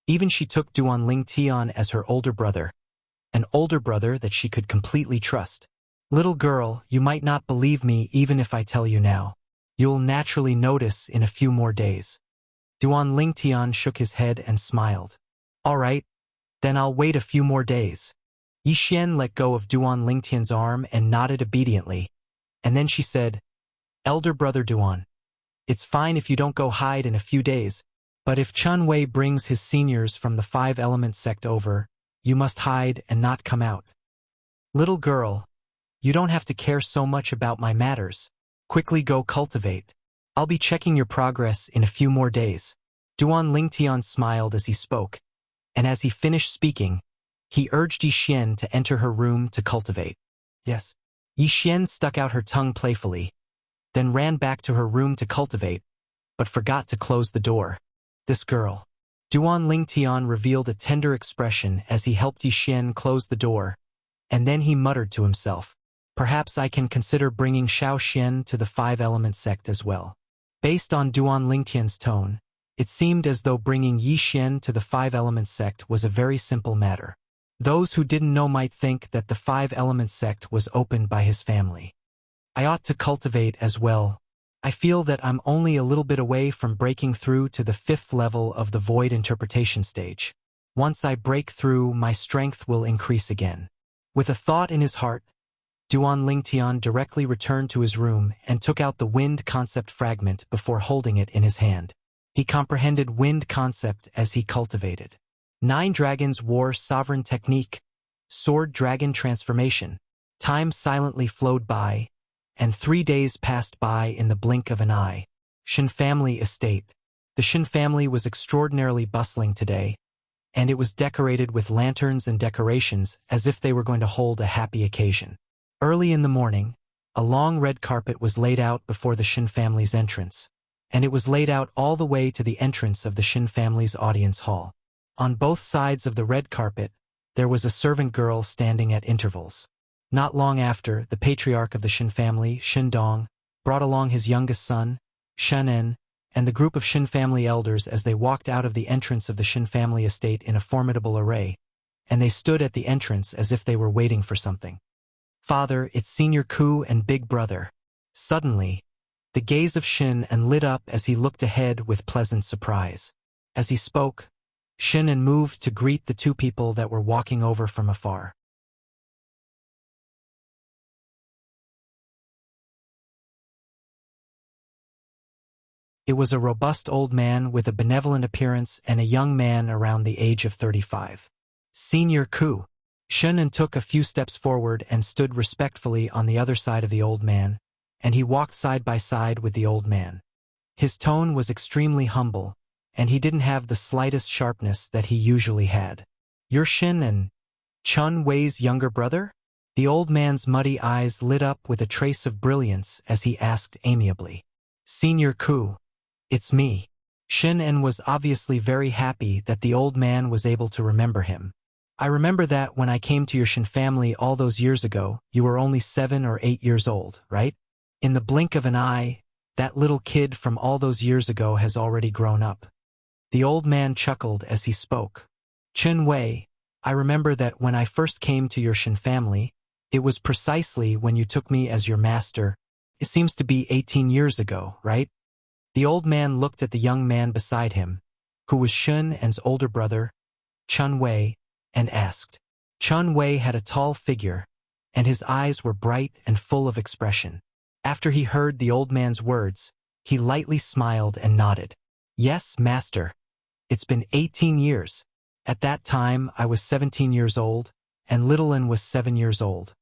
Even she took Duan Lingtian as her older brother, an older brother that she could completely trust. Little girl, you might not believe me even if I tell you now. You'll naturally notice in a few more days. Duan Lingtian shook his head and smiled. All right, then I'll wait a few more days. Yi Xian let go of Duan Lingtian's arm and nodded obediently, and then she said, Elder brother Duan, it's fine if you don't go hide in a few days, but if Chun Wei brings his seniors from the five-element sect over, you must hide and not come out. Little girl, you don't have to care so much about my matters. Quickly go cultivate. I'll be checking your progress in a few more days. Duan Lingtian smiled as he spoke, and as he finished speaking, he urged Yi Xian to enter her room to cultivate. Yes. Yi Xian stuck out her tongue playfully, then ran back to her room to cultivate, but forgot to close the door. This girl. Duan Lingtian revealed a tender expression as he helped Yi Xian close the door, and then he muttered to himself, perhaps I can consider bringing Xiao Xian to the five-element sect as well. Based on Duan Lingtian's tone, It seemed as though bringing Yi Xian to the Five Elements sect was a very simple matter. Those who didn't know might think that the Five Elements sect was opened by his family. I ought to cultivate as well. I feel that I'm only a little bit away from breaking through to the 5th level of the void interpretation stage. Once I break through, my strength will increase again. With a thought in his heart, Duan Lingtian directly returned to his room and took out the wind concept fragment before holding it in his hand. He comprehended wind concept as he cultivated. 9 dragons wore sovereign technique, sword dragon transformation. Time silently flowed by, and 3 days passed by in the blink of an eye. Shin family estate. The Shin family was extraordinarily bustling today, and it was decorated with lanterns and decorations as if they were going to hold a happy occasion. Early in the morning, a long red carpet was laid out before the Shin family's entrance, and it was laid out all the way to the entrance of the Shin family's audience hall. On both sides of the red carpet, there was a servant girl standing at intervals. Not long after, the patriarch of the Shin family, Shin Dong, brought along his youngest son, Shen En, and the group of Shin family elders as they walked out of the entrance of the Shin family estate in a formidable array, and they stood at the entrance as if they were waiting for something. Father, it's Senior Ku and Big Brother. Suddenly, the gaze of Shin En lit up as he looked ahead with pleasant surprise. As he spoke, Shin En moved to greet the 2 people that were walking over from afar. It was a robust old man with a benevolent appearance and a young man around the age of 35. Senior Ku. Shin En took a few steps forward and stood respectfully on the other side of the old man, and he walked side by side with the old man. His tone was extremely humble, and he didn't have the slightest sharpness that he usually had. You're Shin En, Chun Wei's younger brother? The old man's muddy eyes lit up with a trace of brilliance as he asked amiably. Senior Ku. It's me. Shin En was obviously very happy that the old man was able to remember him. I remember that when I came to your Shin family all those years ago, you were only 7 or 8 years old, right? In the blink of an eye, that little kid from all those years ago has already grown up. The old man chuckled as he spoke. Chun Wei, I remember that when I first came to your Shin family, it was precisely when you took me as your master. It seems to be 18 years ago, right? The old man looked at the young man beside him, who was Shun En's older brother, Chun Wei, and asked. Chun Wei had a tall figure, and his eyes were bright and full of expression. After he heard the old man's words, he lightly smiled and nodded. Yes, master. It's been 18 years. At that time, I was 17 years old, and little En was 7 years old.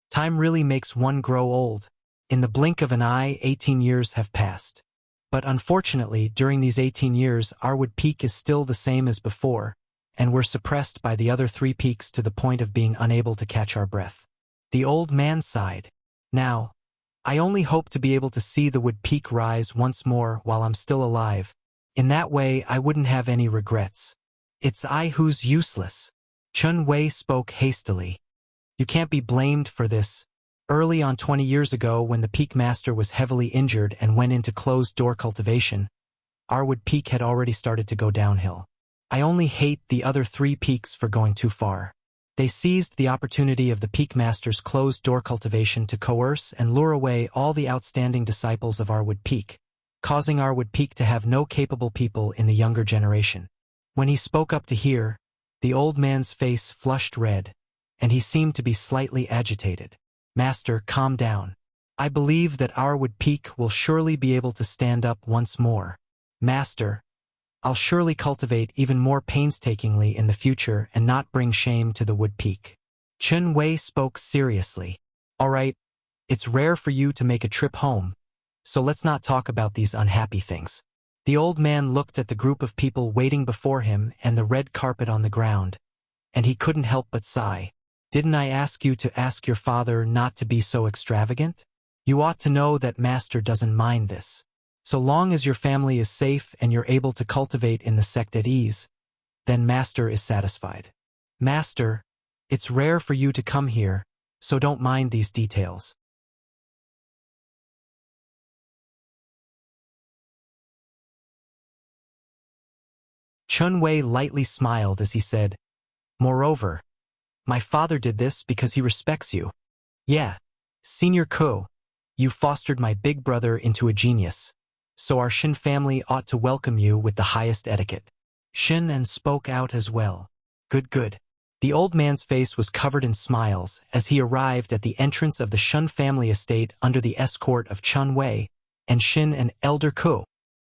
Time really makes one grow old. In the blink of an eye, 18 years have passed. But unfortunately, during these 18 years, Arwood Peak is still the same as before, and we're suppressed by the other 3 peaks to the point of being unable to catch our breath. The old man sighed. Now, I only hope to be able to see the Wood Peak rise once more while I'm still alive. In that way, I wouldn't have any regrets. It's I who's useless. Chun Wei spoke hastily. You can't be blamed for this. Early on 20 years ago, when the Peak Master was heavily injured and went into closed-door cultivation, Arwood Peak had already started to go downhill. I only hate the other 3 peaks for going too far. They seized the opportunity of the Peak Master's closed-door cultivation to coerce and lure away all the outstanding disciples of Arwood Peak, causing Arwood Peak to have no capable people in the younger generation. When he spoke up to hear, the old man's face flushed red, and he seemed to be slightly agitated. Master, calm down. I believe that Arwood Peak will surely be able to stand up once more. Master, I'll surely cultivate even more painstakingly in the future and not bring shame to the Wood Peak. Chun Wei spoke seriously. All right, it's rare for you to make a trip home, so let's not talk about these unhappy things. The old man looked at the group of people waiting before him and the red carpet on the ground, and he couldn't help but sigh. Didn't I ask you to ask your father not to be so extravagant? You ought to know that Master doesn't mind this. So long as your family is safe and you're able to cultivate in the sect at ease, then Master is satisfied. Master, it's rare for you to come here, so don't mind these details. Chun Wei lightly smiled as he said, "Moreover, my father did this because he respects you. Yeah, Senior Ko, you fostered my big brother into a genius, so our Shin family ought to welcome you with the highest etiquette." Shin and spoke out as well. Good, good. The old man's face was covered in smiles as he arrived at the entrance of the Shun family estate under the escort of Chun Wei and Shin and Elder Ku.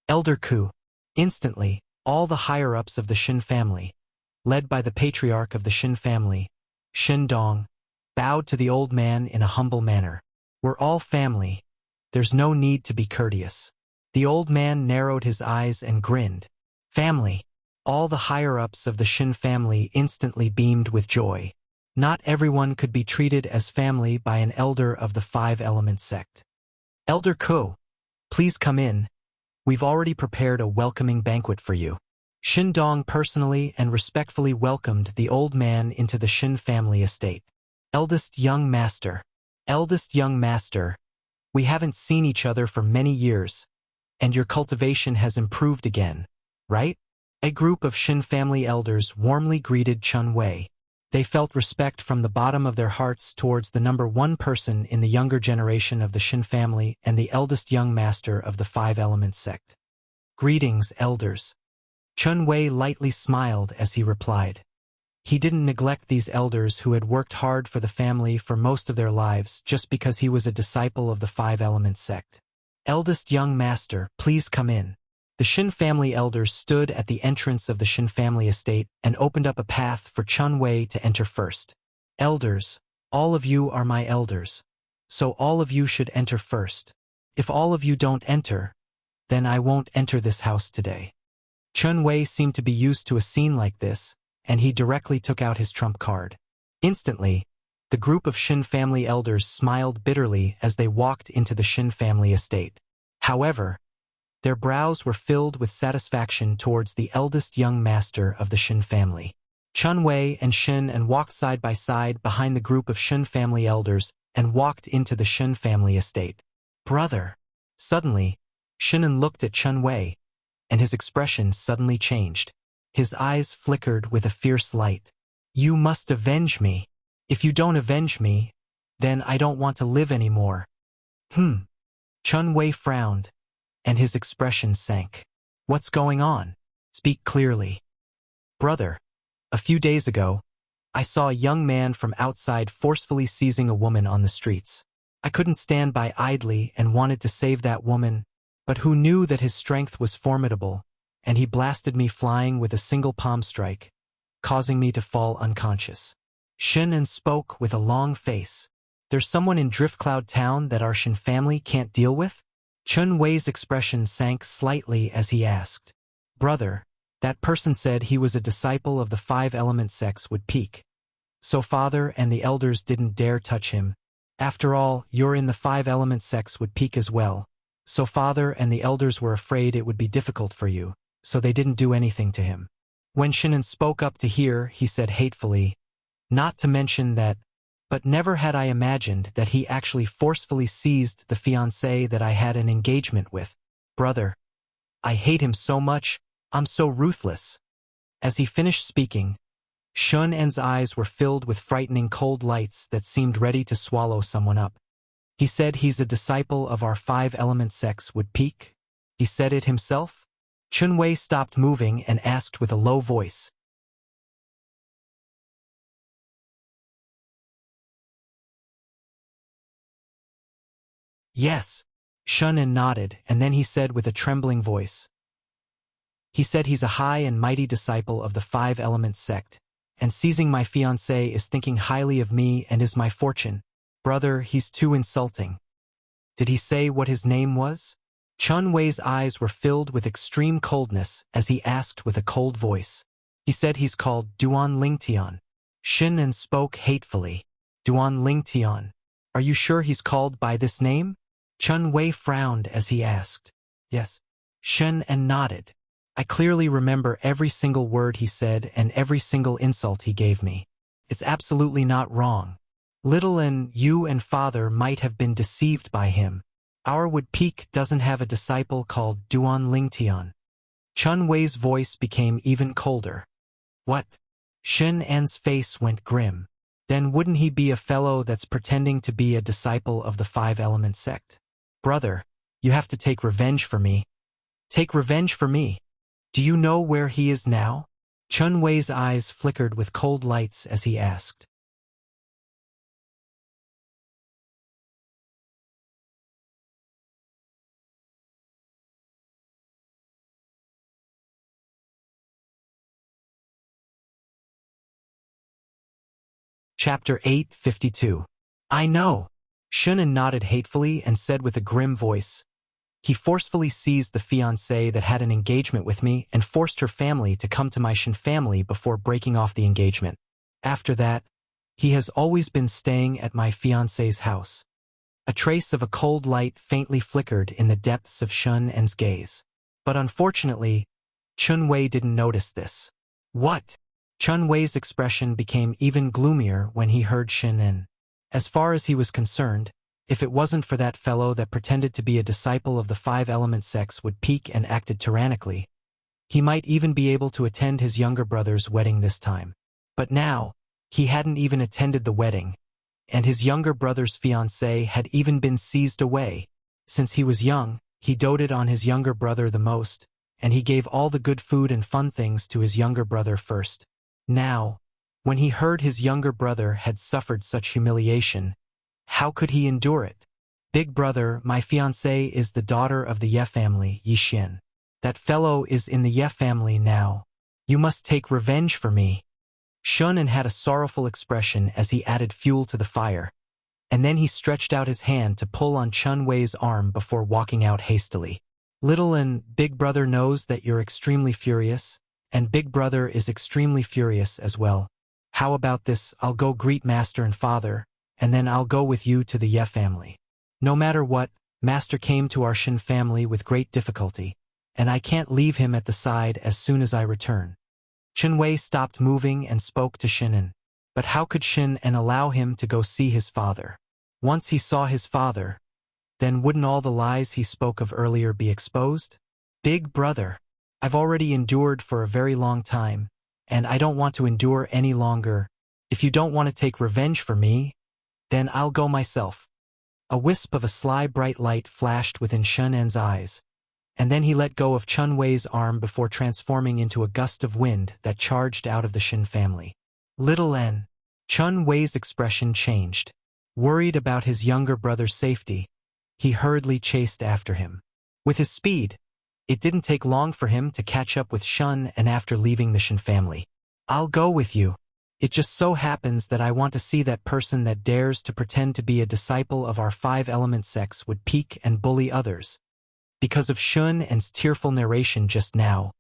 Elder Ku. Instantly, all the higher-ups of the Shin family, led by the patriarch of the Shin family, Shin Dong, bowed to the old man in a humble manner. "We're all family. There's no need to be courteous." The old man narrowed his eyes and grinned. Family. All the higher-ups of the Shin family instantly beamed with joy. Not everyone could be treated as family by an elder of the Five-Element sect. "Elder Ko, please come in. We've already prepared a welcoming banquet for you." Shin Dong personally and respectfully welcomed the old man into the Shin family estate. Eldest young master. Eldest young master, we haven't seen each other for many years, and your cultivation has improved again, right? A group of Shin family elders warmly greeted Chun Wei. They felt respect from the bottom of their hearts towards the number one person in the younger generation of the Shin family and the eldest young master of the Five-Element sect. "Greetings, elders." Chun Wei lightly smiled as he replied. He didn't neglect these elders who had worked hard for the family for most of their lives just because he was a disciple of the Five-Element sect. "Eldest young master, please come in." The Shin family elders stood at the entrance of the Shin family estate and opened up a path for Chun Wei to enter first. "Elders, all of you are my elders, so all of you should enter first. If all of you don't enter, then I won't enter this house today." Chun Wei seemed to be used to a scene like this, and he directly took out his trump card. Instantly, the group of Shin family elders smiled bitterly as they walked into the Shin family estate. However, their brows were filled with satisfaction towards the eldest young master of the Shin family. Chun Wei and Shin and walked side by side behind the group of Shin family elders and walked into the Shin family estate. "Brother." Suddenly, Shinnen looked at Chun Wei, and his expression suddenly changed. His eyes flickered with a fierce light. "You must avenge me. If you don't avenge me, then I don't want to live anymore." Chun Wei frowned, and his expression sank. "What's going on? Speak clearly." "Brother, a few days ago, I saw a young man from outside forcefully seizing a woman on the streets. I couldn't stand by idly and wanted to save that woman, but who knew that his strength was formidable, and he blasted me flying with a single palm strike, causing me to fall unconscious." Shin spoke with a long face. "There's someone in Driftcloud Town that our Shin family can't deal with?" Chun Wei's expression sank slightly as he asked. "Brother, that person said he was a disciple of the Five-Element sects would peak. So father and the elders didn't dare touch him. After all, you're in the Five-Element sects would peak as well. So father and the elders were afraid it would be difficult for you, so they didn't do anything to him." When Shinnen spoke up to hear, he said hatefully, "Not to mention that, but never had I imagined that he actually forcefully seized the fiancée that I had an engagement with. Brother, I hate him so much, I'm so ruthless." As he finished speaking, Shun-en's eyes were filled with frightening cold lights that seemed ready to swallow someone up. "He said he's a disciple of our Five-Element sects would peak? He said it himself?" Chun Wei stopped moving and asked with a low voice. "Yes." Shun-en nodded, and then he said with a trembling voice, "He said he's a high and mighty disciple of the Five-Element sect, and seizing my fiancée is thinking highly of me and is my fortune. Brother, he's too insulting." "Did he say what his name was?" Chun Wei's eyes were filled with extreme coldness as he asked with a cold voice. "He said he's called Duan Lingtian." Shin-en spoke hatefully. "Duan Lingtian? Are you sure he's called by this name?" Chun Wei frowned as he asked. "Yes." Shin-en nodded. "I clearly remember every single word he said and every single insult he gave me. It's absolutely not wrong. Little and you and father might have been deceived by him. Our Wood Peak doesn't have a disciple called Duan Lingtian." Chun Wei's voice became even colder. What? Shen En's face went grim. Then wouldn't he be a fellow that's pretending to be a disciple of the five-element sect? Brother, you have to take revenge for me. Take revenge for me. Do you know where he is now? Chun Wei's eyes flickered with cold lights as he asked. Chapter 852. I know. Shunan nodded hatefully and said with a grim voice. He forcefully seized the fiancée that had an engagement with me and forced her family to come to my Shin family before breaking off the engagement. After that, he has always been staying at my fiancée's house. A trace of a cold light faintly flickered in the depths of Shun En's gaze. But unfortunately, Chun Wei didn't notice this. What? Chun Wei's expression became even gloomier when he heard Shin En. As far as he was concerned, if it wasn't for that fellow that pretended to be a disciple of the five-element sects would peak and acted tyrannically, he might even be able to attend his younger brother's wedding this time. But now, he hadn't even attended the wedding, and his younger brother's fiancée had even been seized away. Since he was young, he doted on his younger brother the most, and he gave all the good food and fun things to his younger brother first. Now, when he heard his younger brother had suffered such humiliation, how could he endure it? Big brother, my fiancée is the daughter of the Ye family, Yi Xin. That fellow is in the Ye family now. You must take revenge for me. Shunan had a sorrowful expression as he added fuel to the fire, and then he stretched out his hand to pull on Chun Wei's arm before walking out hastily. Little and Big brother knows that you're extremely furious, and Big brother is extremely furious as well. How about this? I'll go greet Master and Father, and then I'll go with you to the Ye family. No matter what, Master came to our Shin family with great difficulty, and I can't leave him at the side as soon as I return. Chun Wei stopped moving and spoke to Shin En. But how could Shin En allow him to go see his father? Once he saw his father, then wouldn't all the lies he spoke of earlier be exposed? Big brother, I've already endured for a very long time, and I don't want to endure any longer. If you don't want to take revenge for me, then I'll go myself. A wisp of a sly bright light flashed within Shun En's eyes, and then he let go of Chun Wei's arm before transforming into a gust of wind that charged out of the Shin family. Little En. Chun Wei's expression changed. Worried about his younger brother's safety, he hurriedly chased after him. With his speed, it didn't take long for him to catch up with Shun En after leaving the Shin family. I'll go with you. It just so happens that I want to see that person that dares to pretend to be a disciple of our five-element sects would peek and bully others. Because of Shun En's tearful narration just now,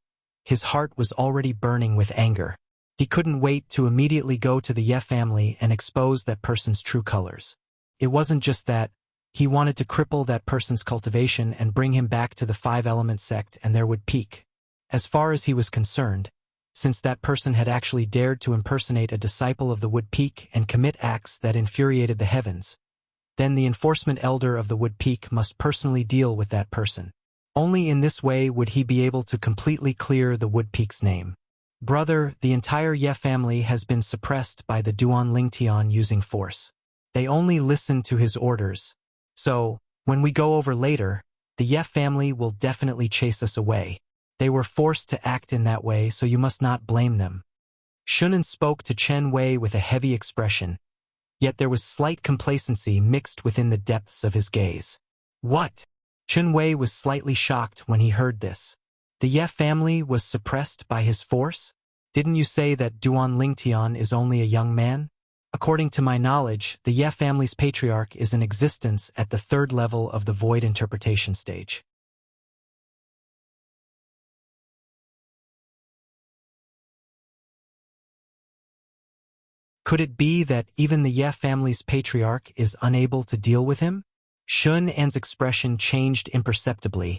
his heart was already burning with anger. He couldn't wait to immediately go to the Ye family and expose that person's true colors. It wasn't just that. He wanted to cripple that person's cultivation and bring him back to the five-element sect, and there would peak. As far as he was concerned, since that person had actually dared to impersonate a disciple of the Wood Peak and commit acts that infuriated the heavens, then the enforcement elder of the Wood Peak must personally deal with that person. Only in this way would he be able to completely clear the Wood Peak's name. Brother, the entire Ye family has been suppressed by the Duan Lingtian using force. They only listen to his orders. So, when we go over later, the Ye family will definitely chase us away. They were forced to act in that way, so you must not blame them. Shunan spoke to Chen Wei with a heavy expression, yet there was slight complacency mixed within the depths of his gaze. What? Chen Wei was slightly shocked when he heard this. The Ye family was suppressed by his force? Didn't you say that Duan Lingtian is only a young man? According to my knowledge, the Ye family's patriarch is in existence at the third level of the void interpretation stage. Could it be that even the Ye family's patriarch is unable to deal with him? Shun En's expression changed imperceptibly,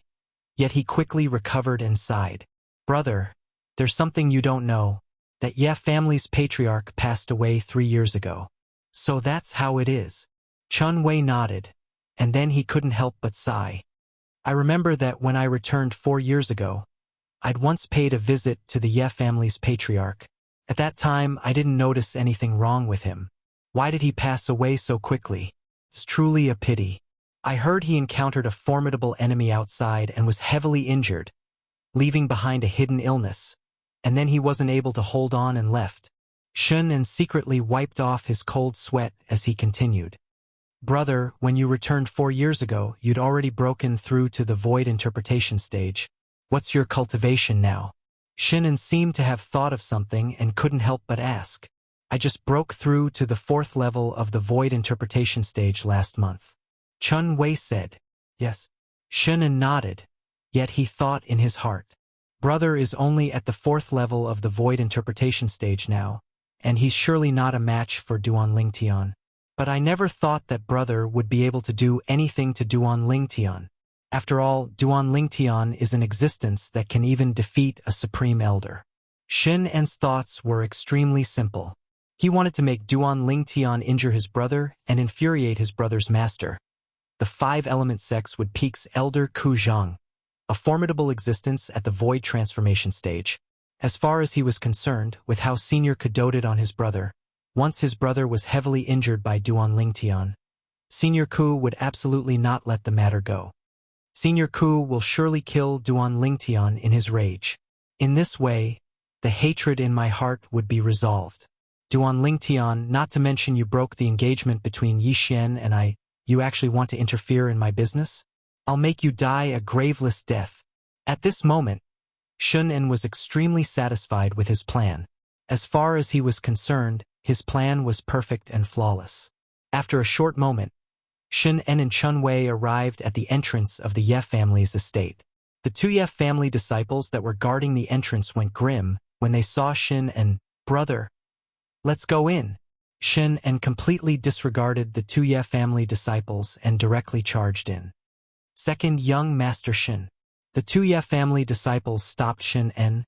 yet he quickly recovered and sighed. Brother, there's something you don't know. That Ye family's patriarch passed away 3 years ago. So that's how it is. Chun Wei nodded, and then he couldn't help but sigh. I remember that when I returned 4 years ago, I'd once paid a visit to the Ye family's patriarch. At that time, I didn't notice anything wrong with him. Why did he pass away so quickly? It's truly a pity. I heard he encountered a formidable enemy outside and was heavily injured, leaving behind a hidden illness. And then he wasn't able to hold on and left. Shen secretly wiped off his cold sweat as he continued. Brother, when you returned 4 years ago, you'd already broken through to the void interpretation stage. What's your cultivation now? Shen seemed to have thought of something and couldn't help but ask. I just broke through to the 4th level of the void interpretation stage last month. Chun Wei said. Yes. Shen nodded, yet he thought in his heart. Brother is only at the 4th level of the void interpretation stage now, and he's surely not a match for Duan Lingtian. But I never thought that brother would be able to do anything to Duan Lingtian. After all, Duan Lingtian is an existence that can even defeat a supreme elder. Shen's thoughts were extremely simple. He wanted to make Duan Lingtian injure his brother and infuriate his brother's master. The 5-element sex would peak's elder Ku Zhang, a formidable existence at the void transformation stage. As far as he was concerned with how Senior could doted on his brother, once his brother was heavily injured by Duan Lingtian, Senior Ku would absolutely not let the matter go. Senior Ku will surely kill Duan Lingtian in his rage. In this way, the hatred in my heart would be resolved. Duan Lingtian, not to mention you broke the engagement between Yi Xian and I, you actually want to interfere in my business? I'll make you die a graveless death. At this moment, Shen was extremely satisfied with his plan. As far as he was concerned, his plan was perfect and flawless. After a short moment, Shen and Chun Wei arrived at the entrance of the Ye family's estate. The 2 Ye family disciples that were guarding the entrance went grim when they saw Shen and, brother, let's go in. Shen completely disregarded the 2 Ye family disciples and directly charged in. Second, young Master Shen. The 2 Ye family disciples stopped Shen and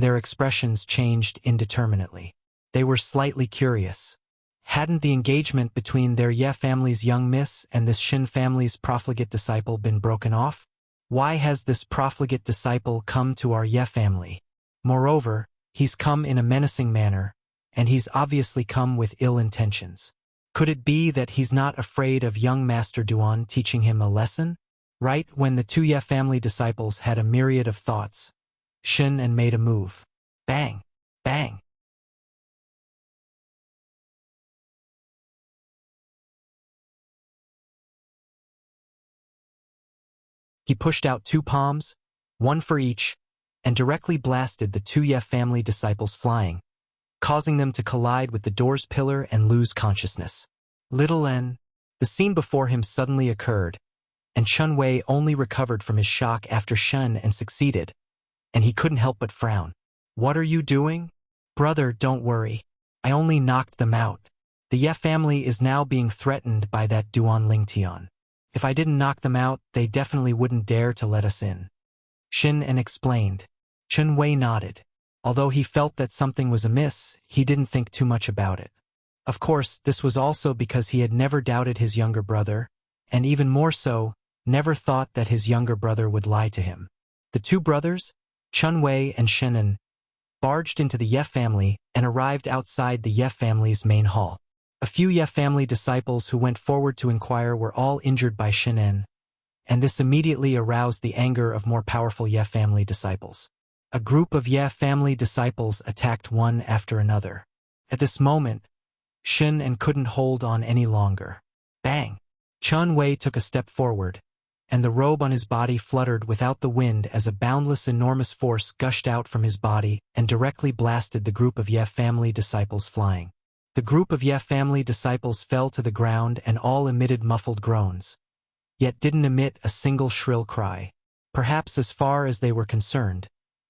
their expressions changed indeterminately. They were slightly curious. Hadn't the engagement between their Ye family's young miss and this Shen family's profligate disciple been broken off? Why has this profligate disciple come to our Ye family? Moreover, he's come in a menacing manner, and he's obviously come with ill intentions. Could it be that he's not afraid of young Master Duan teaching him a lesson? Right when the 2 Ye family disciples had a myriad of thoughts, Shen made a move. Bang! Bang! He pushed out 2 palms, one for each, and directly blasted the 2 Ye family disciples flying, causing them to collide with the door's pillar and lose consciousness. Little N, the scene before him suddenly occurred, and Chun Wei only recovered from his shock after Shen succeeded, and he couldn't help but frown. What are you doing? Brother, don't worry. I only knocked them out. The Ye family is now being threatened by that Duan Lingtian. If I didn't knock them out, they definitely wouldn't dare to let us in. Shen explained. Chun Wei nodded. Although he felt that something was amiss, he didn't think too much about it. Of course, this was also because he had never doubted his younger brother, and even more so, never thought that his younger brother would lie to him. The 2 brothers, Chun Wei and Shen, barged into the Ye family and arrived outside the Ye family's main hall. A few Ye family disciples who went forward to inquire were all injured by Shen, and this immediately aroused the anger of more powerful Ye family disciples. A group of Ye family disciples attacked one after another. At this moment, Shen couldn't hold on any longer. Bang! Chun Wei took a step forward, and the robe on his body fluttered without the wind as a boundless enormous force gushed out from his body and directly blasted the group of Ye family disciples flying. The group of Ye family disciples fell to the ground and all emitted muffled groans, yet didn't emit a single shrill cry. Perhaps as far as they were concerned,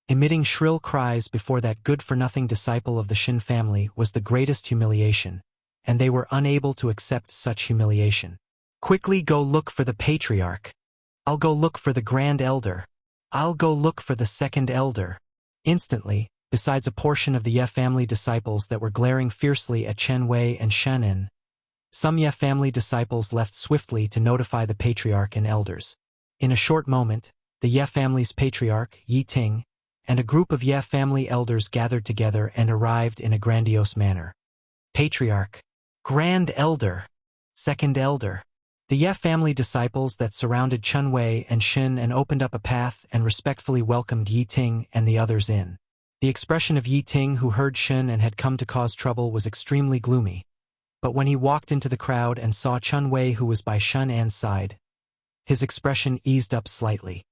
emitting shrill cries before that good-for-nothing disciple of the Shen family was the greatest humiliation, and they were unable to accept such humiliation. Quickly go look for the patriarch. I'll go look for the grand elder. I'll go look for the second elder. Instantly, besides a portion of the Ye family disciples that were glaring fiercely at Chen Wei and Shen, some Ye family disciples left swiftly to notify the patriarch and elders. In a short moment, the Ye family's patriarch, Yi Ting, and a group of Ye family elders gathered together and arrived in a grandiose manner. Patriarch, Grand Elder, Second Elder. The Ye family disciples that surrounded Chun Wei and Shin and opened up a path and respectfully welcomed Yi Ting and the others in. The expression of Yi Ting, who heard Shin and had come to cause trouble, was extremely gloomy. But when he walked into the crowd and saw Chun Wei, who was by Shun An's side, his expression eased up slightly.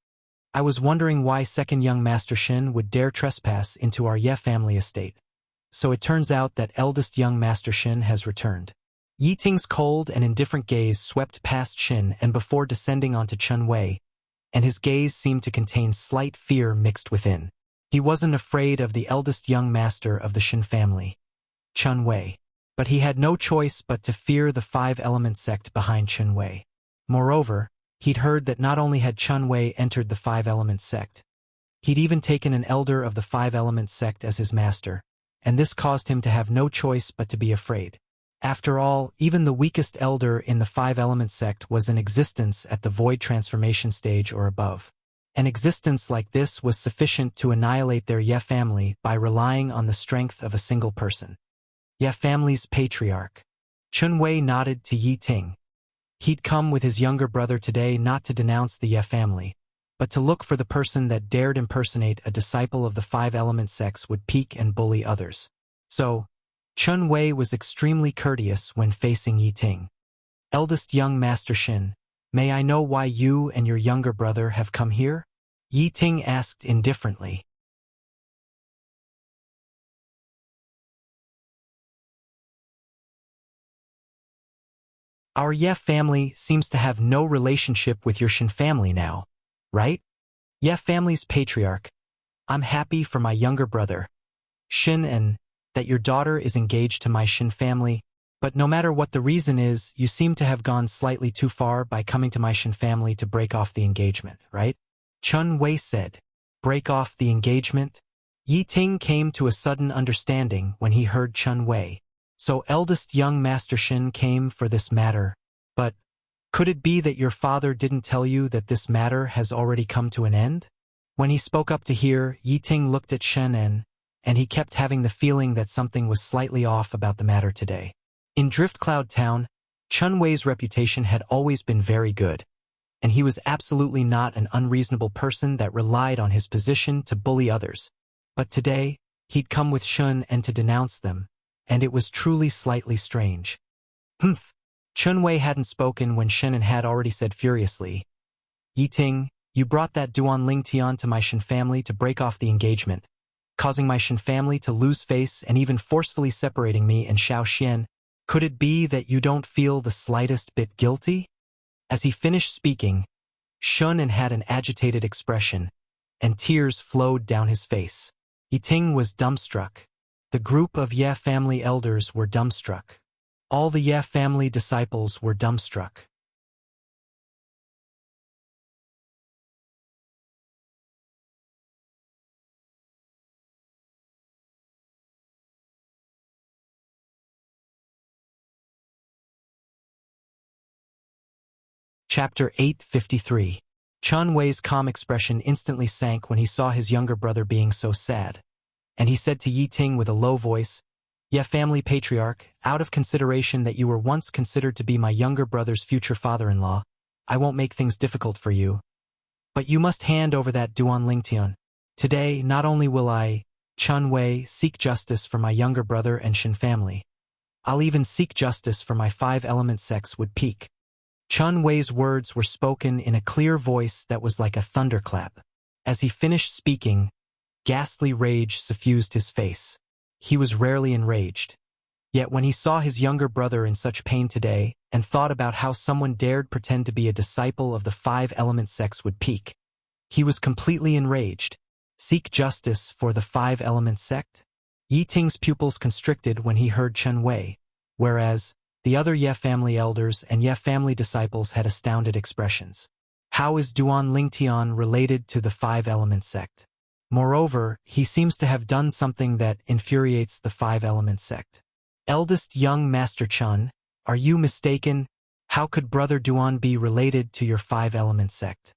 I was wondering why second young Master Shin would dare trespass into our Ye family estate. So it turns out that eldest young Master Shin has returned. Yi Ting's cold and indifferent gaze swept past Shin and before descending onto Chun Wei, and his gaze seemed to contain slight fear mixed within. He wasn't afraid of the eldest young master of the Shin family, Chun Wei, but he had no choice but to fear the five-element sect behind Chun Wei. Moreover, he'd heard that not only had Chun Wei entered the five-element sect, he'd even taken an elder of the five-element sect as his master, and this caused him to have no choice but to be afraid. After all, even the weakest elder in the five-element sect was in existence at the void transformation stage or above. An existence like this was sufficient to annihilate their Ye family by relying on the strength of a single person. Ye family's patriarch. Chun Wei nodded to Yi Ting. He'd come with his younger brother today not to denounce the Ye family, but to look for the person that dared impersonate a disciple of the five-element sects would pique and bully others. So, Chun Wei was extremely courteous when facing Yi Ting. Eldest young Master Shin, may I know why you and your younger brother have come here? Yi Ting asked indifferently. Our Ye family seems to have no relationship with your Shin family now, right? Ye family's patriarch, I'm happy for my younger brother, Shin, and that your daughter is engaged to my Shin family, but no matter what the reason is, you seem to have gone slightly too far by coming to my Shin family to break off the engagement, right? Chun Wei said. Break off the engagement? Yi Ting came to a sudden understanding when he heard Chun Wei. So eldest young Master Shin came for this matter, but could it be that your father didn't tell you that this matter has already come to an end? When he spoke up to hear, Yi Ting looked at Shen En, and he kept having the feeling that something was slightly off about the matter today. In Drift Cloud Town, Chun Wei's reputation had always been very good, and he was absolutely not an unreasonable person that relied on his position to bully others. But today, he'd come with Shun En to denounce them, and it was truly slightly strange. Humph! Chun Wei hadn't spoken when Shen En had already said furiously, Yi Ting, you brought that Duan Ling Tian to my Shin family to break off the engagement, causing my Shin family to lose face and even forcefully separating me and Xiao Xian. Could it be that you don't feel the slightest bit guilty? As he finished speaking, Shun En had an agitated expression, and tears flowed down his face. Yi Ting was dumbstruck. The group of Ye family elders were dumbstruck. All the Ye family disciples were dumbstruck. Chapter 853. Chun Wei's calm expression instantly sank when he saw his younger brother being so sad, and he said to Yi Ting with a low voice, Ye family patriarch, out of consideration that you were once considered to be my younger brother's future father-in-law, I won't make things difficult for you. But you must hand over that Duan Lingtian. Today, not only will I, Chun Wei, seek justice for my younger brother and Shin family, I'll even seek justice for my five-element sects would peak. Chun Wei's words were spoken in a clear voice that was like a thunderclap. As he finished speaking, ghastly rage suffused his face. He was rarely enraged. Yet when he saw his younger brother in such pain today, and thought about how someone dared pretend to be a disciple of the five-element sects would peak, he was completely enraged. Seek justice for the five-element sect? Yi Ting's pupils constricted when he heard Chun Wei, whereas the other Ye family elders and Ye family disciples had astounded expressions. How is Duan Lingtian related to the five-element sect? Moreover, he seems to have done something that infuriates the five-element sect. Eldest young Master Chun, are you mistaken? How could Brother Duan be related to your five-element sect?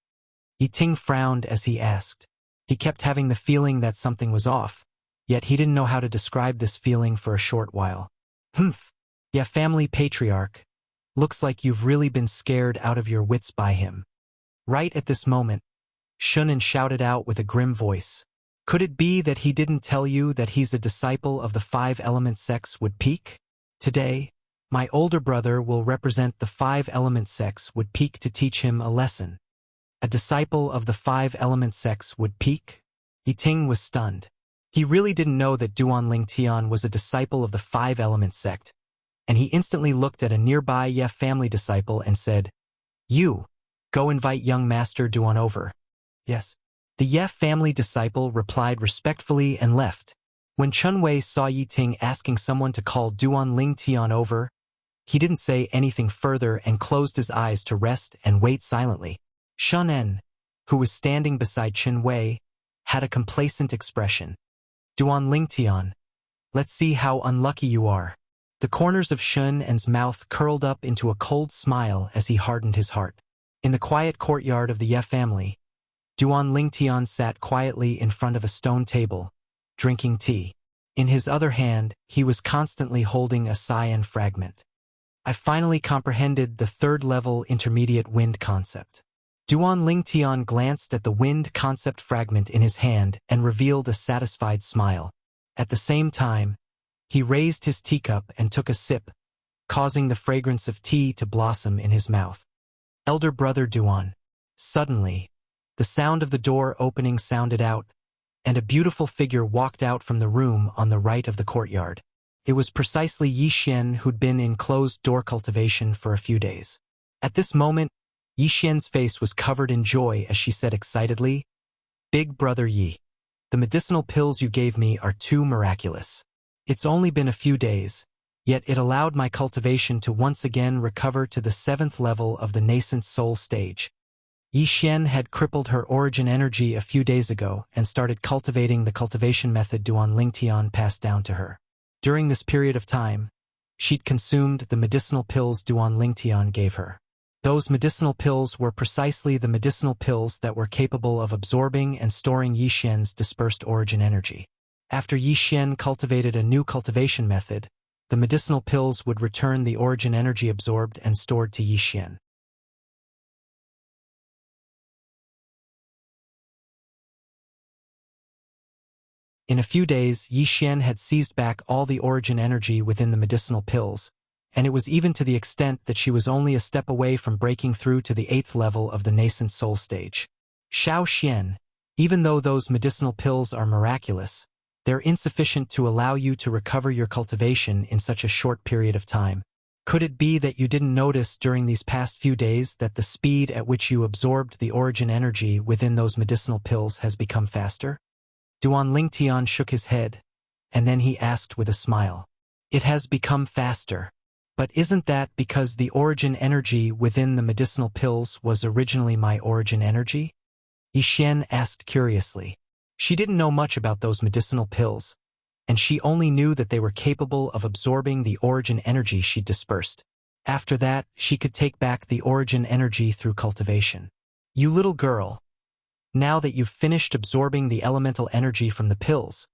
Yi Ting frowned as he asked. He kept having the feeling that something was off, yet he didn't know how to describe this feeling for a short while. Humph. Yeah, family patriarch. Looks like you've really been scared out of your wits by him. Right at this moment, Shunan shouted out with a grim voice. Could it be that he didn't tell you that he's a disciple of the five-element sex would peak? Today, my older brother will represent the five-element sex would peak to teach him a lesson. A disciple of the five-element sex would peak? Yiting was stunned. He really didn't know that Duan Lingtian was a disciple of the five-element sect, and he instantly looked at a nearby Ye family disciple and said, "You, go invite young master Duan over." Yes. The Ye family disciple replied respectfully and left. When Chunwei saw Yiting asking someone to call Duan Lingtian over, he didn't say anything further and closed his eyes to rest and wait silently. Shunen, who was standing beside Chunwei, had a complacent expression. Duan Lingtian, let's see how unlucky you are. The corners of Shunen's mouth curled up into a cold smile as he hardened his heart. In the quiet courtyard of the Ye family, Duan Lingtian sat quietly in front of a stone table, drinking tea. In his other hand, he was constantly holding a cyan fragment. I finally comprehended the third-level intermediate wind concept. Duan Lingtian glanced at the wind concept fragment in his hand and revealed a satisfied smile. At the same time, he raised his teacup and took a sip, causing the fragrance of tea to blossom in his mouth. Elder brother Duan. Suddenly, the sound of the door opening sounded out, and a beautiful figure walked out from the room on the right of the courtyard. It was precisely Yi Xian who'd been in closed-door cultivation for a few days. At this moment, Yi Xian's face was covered in joy as she said excitedly, "Big brother Yi, the medicinal pills you gave me are too miraculous. It's only been a few days, yet it allowed my cultivation to once again recover to the 7th level of the nascent soul stage." Yi Xian had crippled her origin energy a few days ago and started cultivating the cultivation method Duan Lingtian passed down to her. During this period of time, she'd consumed the medicinal pills Duan Lingtian gave her. Those medicinal pills were precisely the medicinal pills that were capable of absorbing and storing Yi Xian's dispersed origin energy. After Yi Xian cultivated a new cultivation method, the medicinal pills would return the origin energy absorbed and stored to Yi Xian. In a few days, Yi Xian had seized back all the origin energy within the medicinal pills, and it was even to the extent that she was only a step away from breaking through to the 8th level of the nascent soul stage. Xiao Xian, even though those medicinal pills are miraculous, they're insufficient to allow you to recover your cultivation in such a short period of time. Could it be that you didn't notice during these past few days that the speed at which you absorbed the origin energy within those medicinal pills has become faster? Duan Lingtian shook his head, and then he asked with a smile, "It has become faster. But isn't that because the origin energy within the medicinal pills was originally my origin energy?" Yi Xian asked curiously. She didn't know much about those medicinal pills, and she only knew that they were capable of absorbing the origin energy she'd dispersed. After that, she could take back the origin energy through cultivation. "You little girl, now that you've finished absorbing the elemental energy from the pills,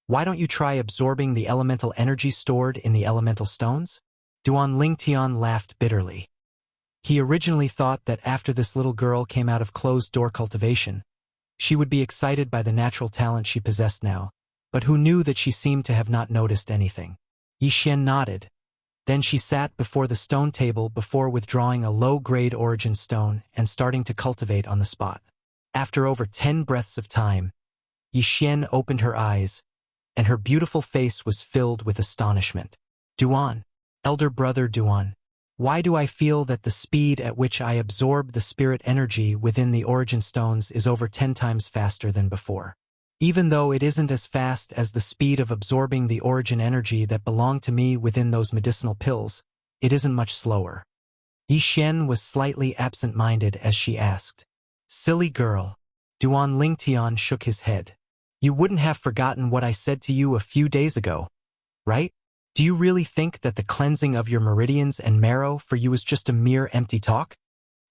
why don't you try absorbing the elemental energy stored in the elemental stones?" Duan Lingtian laughed bitterly. He originally thought that after this little girl came out of closed-door cultivation, she would be excited by the natural talent she possessed now, but who knew that she seemed to have not noticed anything. Yi Xian nodded. Then she sat before the stone table before withdrawing a low-grade origin stone and starting to cultivate on the spot. After over 10 breaths of time, Yi Xian opened her eyes, and her beautiful face was filled with astonishment. "Duan, elder brother Duan, why do I feel that the speed at which I absorb the spirit energy within the origin stones is over 10 times faster than before? Even though it isn't as fast as the speed of absorbing the origin energy that belonged to me within those medicinal pills, it isn't much slower." Yi Xian was slightly absent-minded as she asked, "Silly girl." Duan Lingtian shook his head. "You wouldn't have forgotten what I said to you a few days ago, right? Do you really think that the cleansing of your meridians and marrow for you is just a mere empty talk?"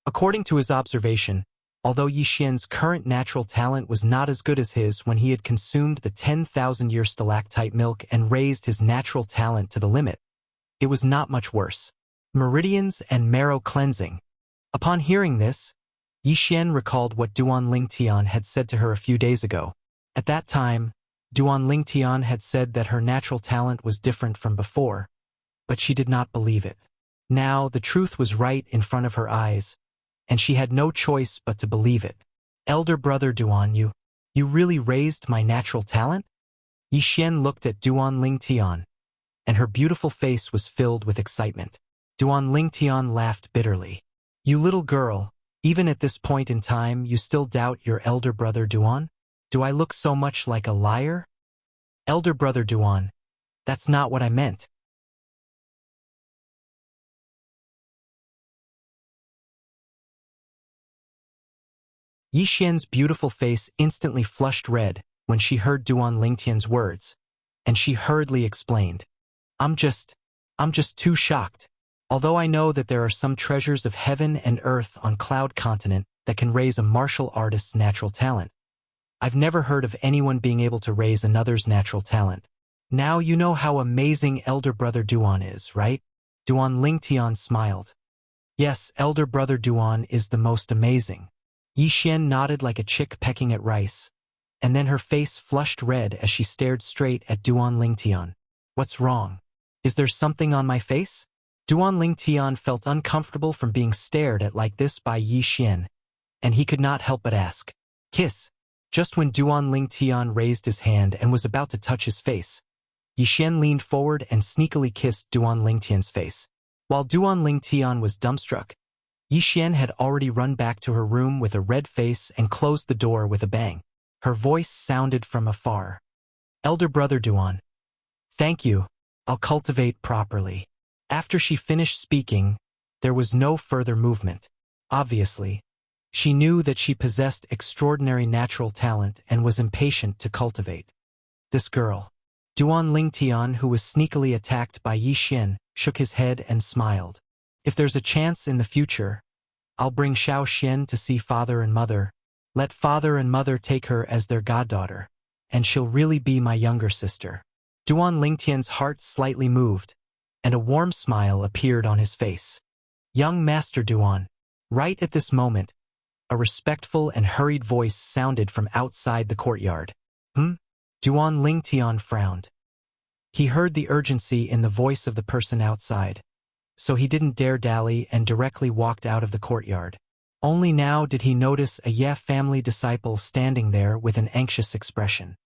According to his observation, Although Yi Xian's current natural talent was not as good as his when he had consumed the 10,000-year stalactite milk and raised his natural talent to the limit, it was not much worse. Meridians and marrow cleansing. Upon hearing this, Yi Xian recalled what Duan Lingtian had said to her a few days ago. At that time, Duan Lingtian had said that her natural talent was different from before, but she did not believe it. Now, the truth was right in front of her eyes, and she had no choice but to believe it. Elder brother Duan, you really raised my natural talent? Yi Xian looked at Duan Lingtian, and her beautiful face was filled with excitement. Duan Lingtian laughed bitterly. You little girl, even at this point in time you still doubt your elder brother Duan? Do I look so much like a liar? Elder brother Duan, that's not what I meant. Yi Xian's beautiful face instantly flushed red when she heard Duan Lingtian's words, and she hurriedly explained, I'm just too shocked. Although I know that there are some treasures of heaven and earth on Cloud Continent that can raise a martial artist's natural talent, I've never heard of anyone being able to raise another's natural talent. Now you know how amazing elder brother Duan is, right? Duan Lingtian smiled. Yes, elder brother Duan is the most amazing. Yi Xian nodded like a chick pecking at rice, and then her face flushed red as she stared straight at Duan Lingtian. What's wrong? Is there something on my face? Duan Lingtian felt uncomfortable from being stared at like this by Yi Xian, and he could not help but ask, Kiss. Just when Duan Lingtian raised his hand and was about to touch his face, Yi Xian leaned forward and sneakily kissed Duan Lingtian's face. While Duan Lingtian was dumbstruck, Yi Xian had already run back to her room with a red face and closed the door with a bang. Her voice sounded from afar. Elder brother Duan. Thank you. I'll cultivate properly. After she finished speaking, there was no further movement. Obviously, she knew that she possessed extraordinary natural talent and was impatient to cultivate. This girl. Duan Lingtian, who was sneakily attacked by Yi Xian, shook his head and smiled. If there's a chance in the future, I'll bring Xiao Xian to see father and mother. Let father and mother take her as their goddaughter, and she'll really be my younger sister. Duan Lingtian's heart slightly moved, and a warm smile appeared on his face. Young Master Duan. Right at this moment, a respectful and hurried voice sounded from outside the courtyard. Duan Lingtian frowned. He heard the urgency in the voice of the person outside, so he didn't dare dally and directly walked out of the courtyard. Only now did he notice a Ye family disciple standing there with an anxious expression.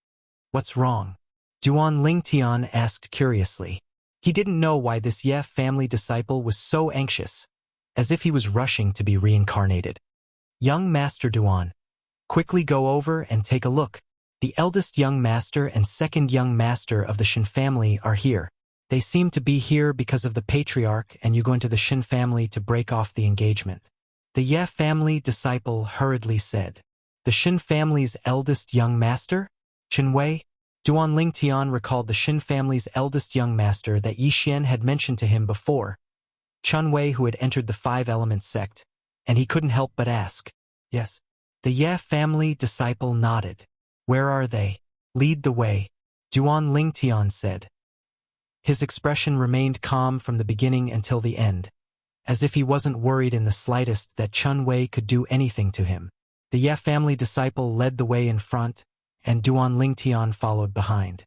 What's wrong? Duan Lingtian asked curiously. He didn't know why this Ye family disciple was so anxious, as if he was rushing to be reincarnated. Young Master Duan. Quickly go over and take a look. The eldest young master and second young master of the Shin family are here. They seem to be here because of the patriarch and you go into the Shin family to break off the engagement. The Ye family disciple hurriedly said. The Shin family's eldest young master? Chen Wei? Duan Lingtian recalled the Shin family's eldest young master that Yi Xian had mentioned to him before, Chun Wei, who had entered the Five-Element sect, and he couldn't help but ask. Yes. The Ye family disciple nodded. Where are they? Lead the way, Duan Lingtian said. His expression remained calm from the beginning until the end, as if he wasn't worried in the slightest that Chun Wei could do anything to him. The Ye family disciple led the way in front, and Duan Lingtian followed behind.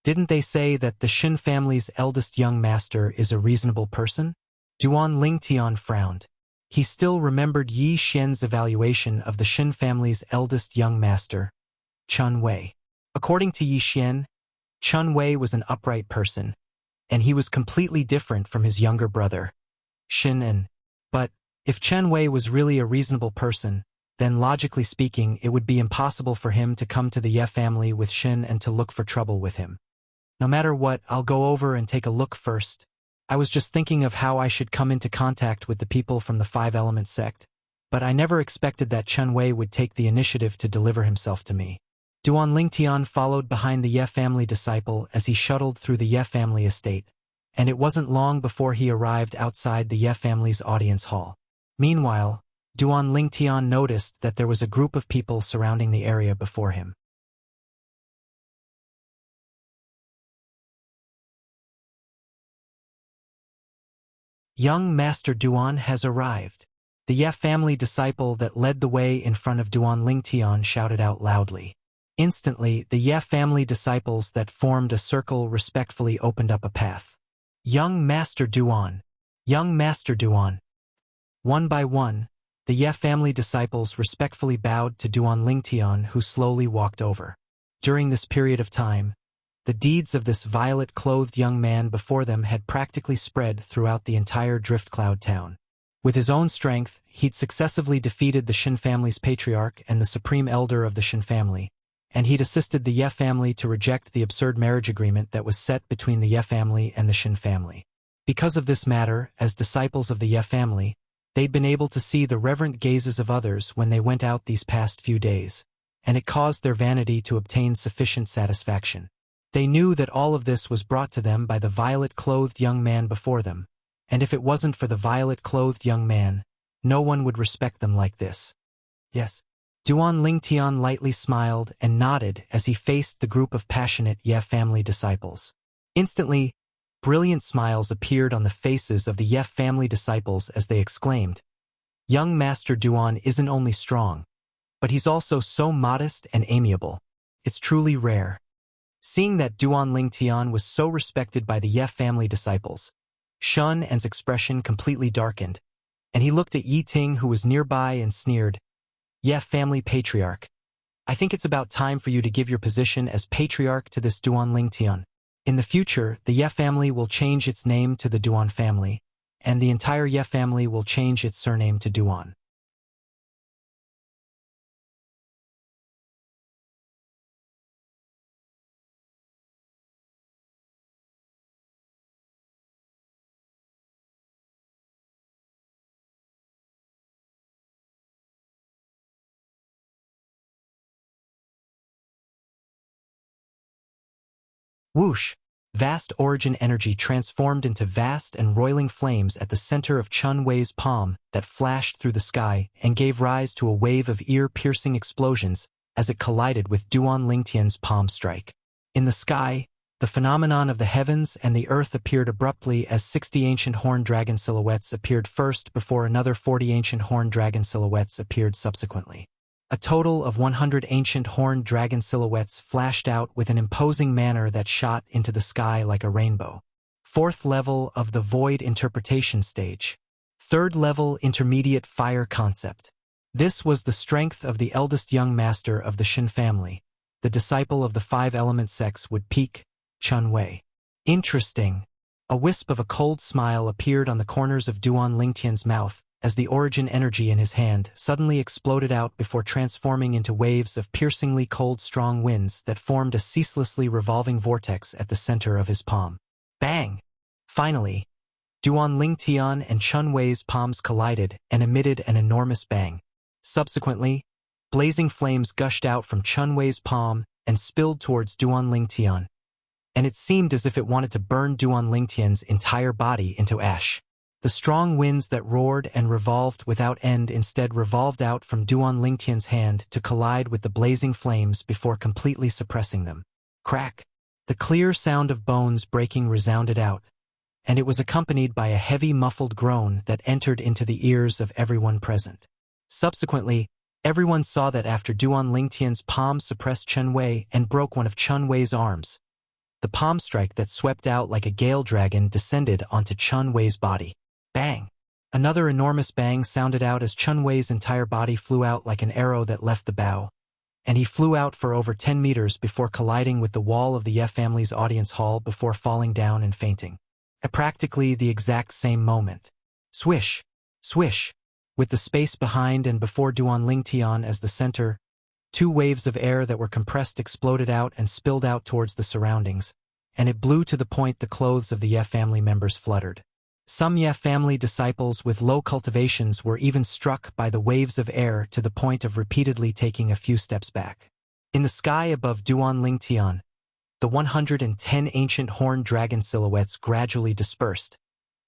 Didn't they say that the Shin family's eldest young master is a reasonable person? Duan Lingtian frowned. He still remembered Yi Xian's evaluation of the Shin family's eldest young master, Chun Wei. According to Yi Xian, Chun Wei was an upright person, and he was completely different from his younger brother, Shin. But if Chun Wei was really a reasonable person, then logically speaking, it would be impossible for him to come to the Ye family with Shin and to look for trouble with him. No matter what, I'll go over and take a look first. I was just thinking of how I should come into contact with the people from the Five-Element sect, but I never expected that Chun Wei would take the initiative to deliver himself to me. Duan Lingtian followed behind the Ye family disciple as he shuttled through the Ye family estate, and it wasn't long before he arrived outside the Ye family's audience hall. Meanwhile, Duan Lingtian noticed that there was a group of people surrounding the area before him. Young Master Duan has arrived. The Ye family disciple that led the way in front of Duan Lingtian shouted out loudly. Instantly, the Ye family disciples that formed a circle respectfully opened up a path. Young Master Duan! Young Master Duan! One by one, the Ye family disciples respectfully bowed to Duan Lingtian, who slowly walked over. During this period of time, the deeds of this violet-clothed young man before them had practically spread throughout the entire Drift Cloud town. With his own strength, he'd successively defeated the Shin family's patriarch and the supreme elder of the Shin family, and he'd assisted the Ye family to reject the absurd marriage agreement that was set between the Ye family and the Shin family. Because of this matter, as disciples of the Ye family, they'd been able to see the reverent gazes of others when they went out these past few days, and it caused their vanity to obtain sufficient satisfaction. They knew that all of this was brought to them by the violet-clothed young man before them, and if it wasn't for the violet-clothed young man, no one would respect them like this. Yes. Duan Lingtian lightly smiled and nodded as he faced the group of passionate Ye family disciples. Instantly, brilliant smiles appeared on the faces of the Ye family disciples as they exclaimed, "Young Master Duan isn't only strong, but he's also so modest and amiable. It's truly rare." Seeing that Duan Lingtian was so respected by the Ye family disciples, Shun An's expression completely darkened, and he looked at Yi Ting, who was nearby, and sneered, "Ye family patriarch, I think it's about time for you to give your position as patriarch to this Duan Lingtian. In the future, the Ye family will change its name to the Duan family, and the entire Ye family will change its surname to Duan." Whoosh! Vast origin energy transformed into vast and roiling flames at the center of Chun Wei's palm that flashed through the sky and gave rise to a wave of ear-piercing explosions as it collided with Duan Lingtian's palm strike. In the sky, the phenomenon of the heavens and the earth appeared abruptly as 60 ancient horned dragon silhouettes appeared first before another 40 ancient horned dragon silhouettes appeared subsequently. A total of 100 ancient horned dragon silhouettes flashed out with an imposing manner that shot into the sky like a rainbow. Fourth level of the Void Interpretation Stage. Third level Intermediate Fire Concept. This was the strength of the eldest young master of the Shin family. The disciple of the five-element sex would peak, Chun Wei. Interesting. A wisp of a cold smile appeared on the corners of Duan Lingtian's mouth, as the origin energy in his hand suddenly exploded out before transforming into waves of piercingly cold strong winds that formed a ceaselessly revolving vortex at the center of his palm. Bang! Finally, Duan Lingtian and Chun Wei's palms collided and emitted an enormous bang. Subsequently, blazing flames gushed out from Chun Wei's palm and spilled towards Duan Lingtian, and it seemed as if it wanted to burn Duan Lingtian's entire body into ash. The strong winds that roared and revolved without end instead revolved out from Duan Lingtian's hand to collide with the blazing flames before completely suppressing them. Crack! The clear sound of bones breaking resounded out, and it was accompanied by a heavy muffled groan that entered into the ears of everyone present. Subsequently, everyone saw that after Duan Lingtian's palm suppressed Chun Wei and broke one of Chun Wei's arms, the palm strike that swept out like a gale dragon descended onto Chun Wei's body. Bang! Another enormous bang sounded out as Chun Wei's entire body flew out like an arrow that left the bow, and he flew out for over 10 meters before colliding with the wall of the Ye family's audience hall before falling down and fainting. At practically the exact same moment. Swish! Swish! With the space behind and before Duan Lingtian as the center, two waves of air that were compressed exploded out and spilled out towards the surroundings, and it blew to the point the clothes of the Ye family members fluttered. Some Ye family disciples with low cultivations were even struck by the waves of air to the point of repeatedly taking a few steps back. In the sky above Duan Lingtian, the 110 ancient horned dragon silhouettes gradually dispersed,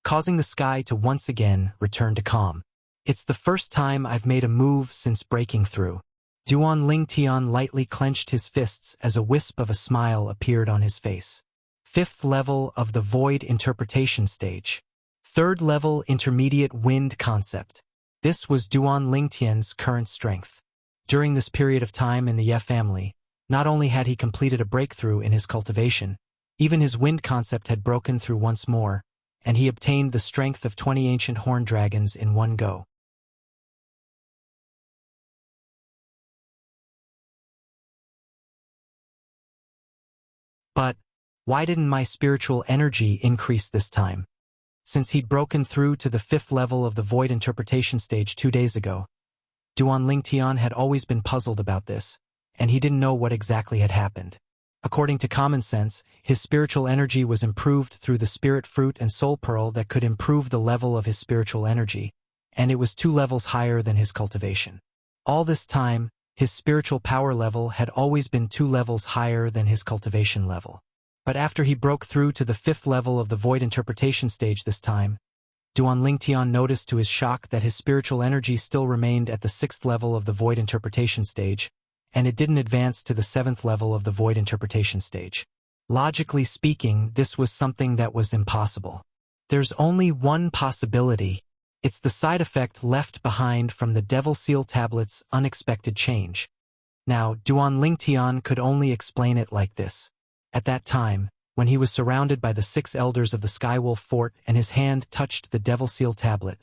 causing the sky to once again return to calm. It's the first time I've made a move since breaking through. Duan Lingtian lightly clenched his fists as a wisp of a smile appeared on his face. 5th level of the Void Interpretation Stage. 3rd level Intermediate Wind Concept. This was Duan Lingtian's current strength. During this period of time in the Ye family, not only had he completed a breakthrough in his cultivation, even his wind concept had broken through once more, and he obtained the strength of 20 ancient horn dragons in one go. But why didn't my spiritual energy increase this time? Since he'd broken through to the 5th level of the Void Interpretation Stage 2 days ago, Duan Lingtian had always been puzzled about this, and he didn't know what exactly had happened. According to common sense, his spiritual energy was improved through the spirit fruit and soul pearl that could improve the level of his spiritual energy, and it was 2 levels higher than his cultivation. All this time, his spiritual power level had always been 2 levels higher than his cultivation level. But after he broke through to the 5th level of the Void Interpretation Stage this time, Duan Lingtian noticed to his shock that his spiritual energy still remained at the 6th level of the Void Interpretation Stage, and it didn't advance to the 7th level of the Void Interpretation Stage. Logically speaking, this was something that was impossible. There's only one possibility. It's the side effect left behind from the Devil Seal Tablet's unexpected change. Now, Duan Lingtian could only explain it like this. At that time, when he was surrounded by the 6 elders of the Skywolf Fort and his hand touched the Devil Seal Tablet,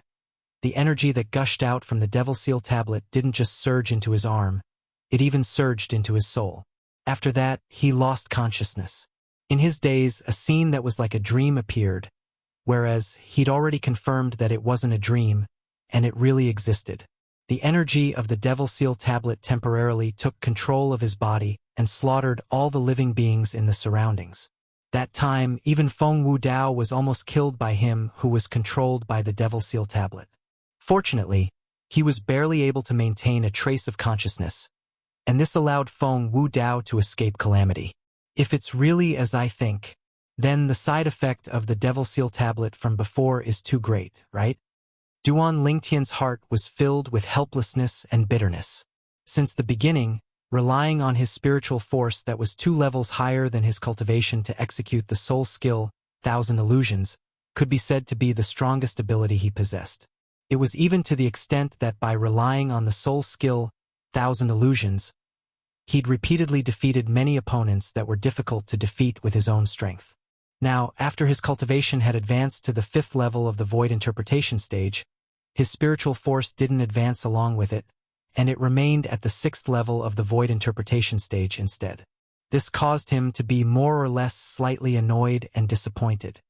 the energy that gushed out from the Devil Seal Tablet didn't just surge into his arm, it even surged into his soul. After that, he lost consciousness. In his days, a scene that was like a dream appeared, whereas he'd already confirmed that it wasn't a dream, and it really existed. The energy of the Devil Seal Tablet temporarily took control of his body and slaughtered all the living beings in the surroundings. That time, even Feng Wu Dao was almost killed by him who was controlled by the Devil Seal Tablet. Fortunately, he was barely able to maintain a trace of consciousness, and this allowed Feng Wu Dao to escape calamity. If it's really as I think, then the side effect of the Devil Seal Tablet from before is too great, right? Duan Lingtian's heart was filled with helplessness and bitterness. Since the beginning, relying on his spiritual force that was 2 levels higher than his cultivation to execute the soul skill, 1,000 Illusions, could be said to be the strongest ability he possessed. It was even to the extent that by relying on the soul skill, 1,000 Illusions, he'd repeatedly defeated many opponents that were difficult to defeat with his own strength. Now, after his cultivation had advanced to the 5th level of the Void Interpretation Stage, his spiritual force didn't advance along with it, and it remained at the 6th level of the Void Interpretation Stage instead. This caused him to be more or less slightly annoyed and disappointed.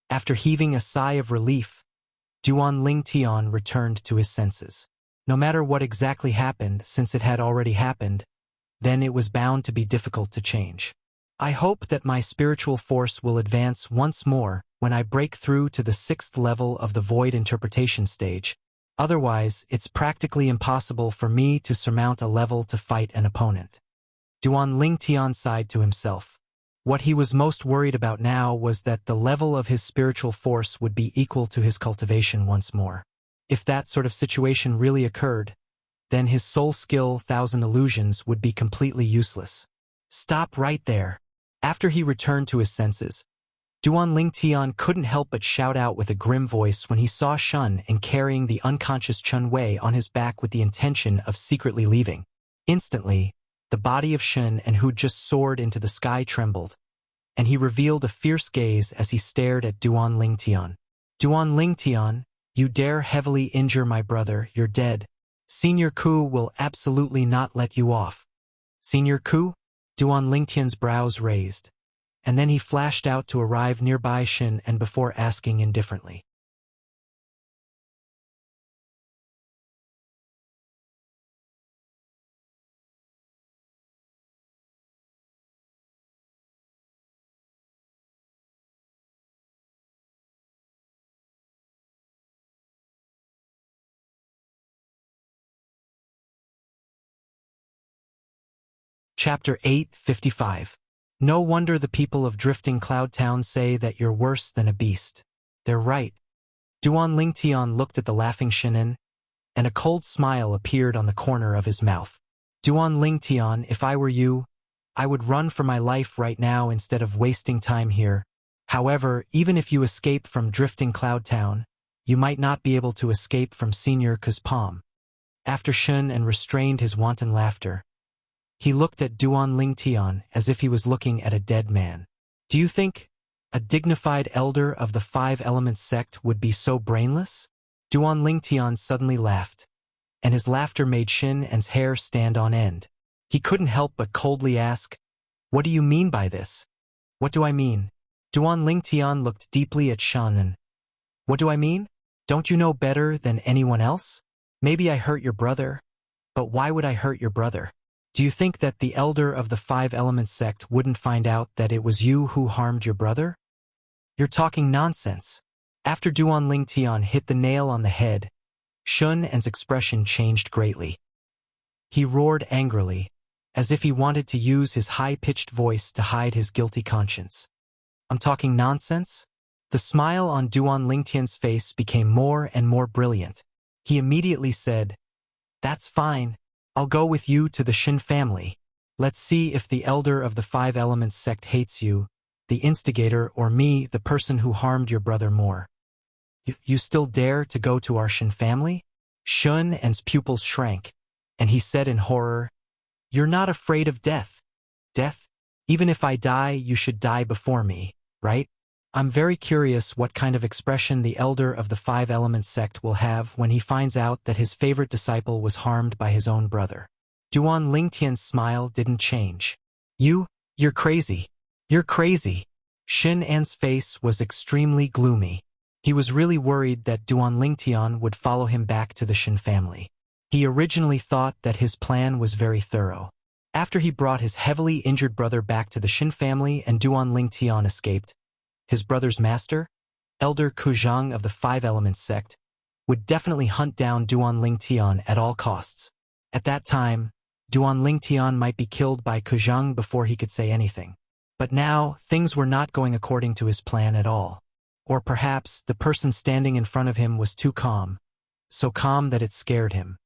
After heaving a sigh of relief, Duan Lingtian returned to his senses. No matter what exactly happened, since it had already happened, then it was bound to be difficult to change. I hope that my spiritual force will advance once more when I break through to the 6th level of the Void Interpretation Stage. Otherwise, it's practically impossible for me to surmount a level to fight an opponent. Duan Lingtian sighed to himself. What he was most worried about now was that the level of his spiritual force would be equal to his cultivation once more. If that sort of situation really occurred, then his soul skill 1,000 Illusions would be completely useless. Stop right there. After he returned to his senses, Duan Lingtian couldn't help but shout out with a grim voice when he saw Shun and carrying the unconscious Chun Wei on his back with the intention of secretly leaving. Instantly, the body of Shun and who'd just soared into the sky trembled, and he revealed a fierce gaze as he stared at Duan Lingtian. Duan Lingtian, you dare heavily injure my brother, you're dead. Senior Ku will absolutely not let you off. Senior Ku? Duan Lingtian's brows raised, and then he flashed out to arrive nearby Shin and before asking indifferently. Chapter 8:55. No wonder the people of Drifting Cloud Town say that you're worse than a beast. They're right. Duan Lingtian looked at the laughing Shinin, and a cold smile appeared on the corner of his mouth. Duan Lingtian, if I were you, I would run for my life right now instead of wasting time here. However, even if you escape from Drifting Cloud Town, you might not be able to escape from Senior Ku's palm. After Shun and restrained his wanton laughter, he looked at Duan Lingtian as if he was looking at a dead man. Do you think a dignified elder of the Five Elements sect would be so brainless? Duan Lingtian suddenly laughed, and his laughter made Shin's hair stand on end. He couldn't help but coldly ask, "What do you mean by this?" "What do I mean?" Duan Lingtian looked deeply at Shannon. "What do I mean? Don't you know better than anyone else? Maybe I hurt your brother, but why would I hurt your brother? Do you think that the elder of the Five Elements sect wouldn't find out that it was you who harmed your brother? You're talking nonsense." After Duan Lingtian hit the nail on the head, Shun's expression changed greatly. He roared angrily, as if he wanted to use his high-pitched voice to hide his guilty conscience. "I'm talking nonsense?" The smile on Duan Lingtian's face became more and more brilliant. He immediately said, "That's fine. I'll go with you to the Shin family. Let's see if the elder of the Five Elements sect hates you, the instigator, or me, the person who harmed your brother, more. You still dare to go to our Shin family?" Shun's pupils shrank, and he said in horror, "You're not afraid of death. Death? Even if I die, you should die before me, right?" I'm very curious what kind of expression the elder of the Five Elements sect will have when he finds out that his favorite disciple was harmed by his own brother. Duan Lingtian's smile didn't change. You're crazy. You're crazy." Shin's face was extremely gloomy. He was really worried that Duan Lingtian would follow him back to the Shin family. He originally thought that his plan was very thorough. After he brought his heavily injured brother back to the Shin family and Duan Lingtian escaped, his brother's master, Elder Kuzhang of the Five Elements sect, would definitely hunt down Duan Lingtian at all costs. At that time, Duan Lingtian might be killed by Kuzhang before he could say anything. But now, things were not going according to his plan at all. Or perhaps the person standing in front of him was too calm, so calm that it scared him.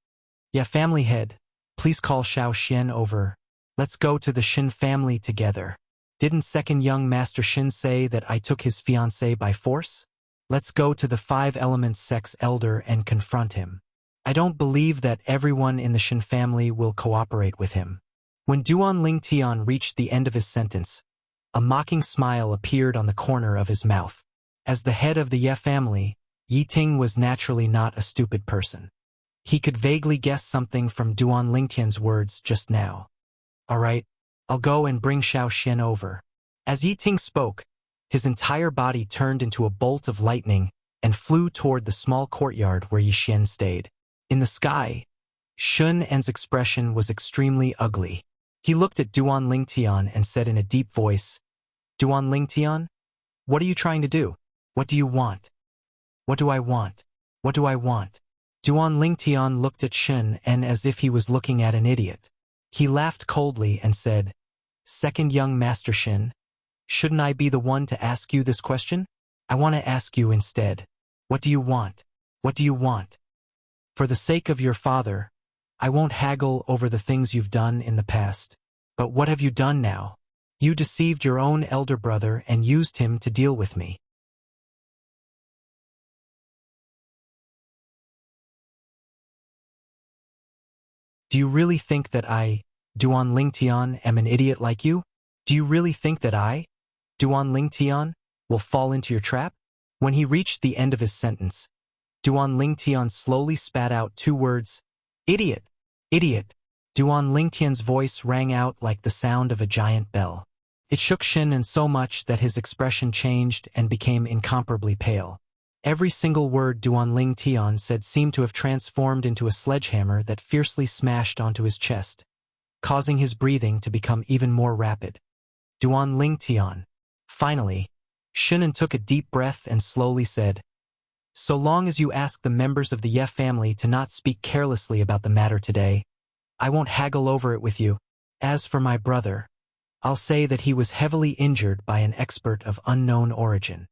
"Yeah, family head, please call Xiao Xian over. Let's go to the Shin family together. Didn't second young Master Shin say that I took his fiancée by force? Let's go to the Five Elements sect's elder and confront him. I don't believe that everyone in the Shin family will cooperate with him." When Duan Lingtian reached the end of his sentence, a mocking smile appeared on the corner of his mouth. As the head of the Ye family, Yi Ting was naturally not a stupid person. He could vaguely guess something from Duan Lingtian's words just now. "All right, I'll go and bring Xiao Xian over." As Yi Ting spoke, his entire body turned into a bolt of lightning and flew toward the small courtyard where Yi Xian stayed. In the sky, Shun's expression was extremely ugly. He looked at Duan Lingtian and said in a deep voice, "Duan Lingtian, what are you trying to do? What do you want?" "What do I want? What do I want?" Duan Lingtian looked at Shun and as if he was looking at an idiot. He laughed coldly and said, "Second young Master Shin, shouldn't I be the one to ask you this question? I want to ask you instead. What do you want? What do you want? For the sake of your father, I won't haggle over the things you've done in the past. But what have you done now? You deceived your own elder brother and used him to deal with me. Do you really think that I, Duan Lingtian, am an idiot like you? Do you really think that I, Duan Lingtian, will fall into your trap?" When he reached the end of his sentence, Duan Lingtian slowly spat out two words, "Idiot! Idiot!" Duan Lingtian's voice rang out like the sound of a giant bell. It shook Shin so much that his expression changed and became incomparably pale. Every single word Duan Lingtian said seemed to have transformed into a sledgehammer that fiercely smashed onto his chest, causing his breathing to become even more rapid. Duan Lingtian. Finally, Shin took a deep breath and slowly said, "So long as you ask the members of the Ye family to not speak carelessly about the matter today, I won't haggle over it with you. As for my brother, I'll say that he was heavily injured by an expert of unknown origin.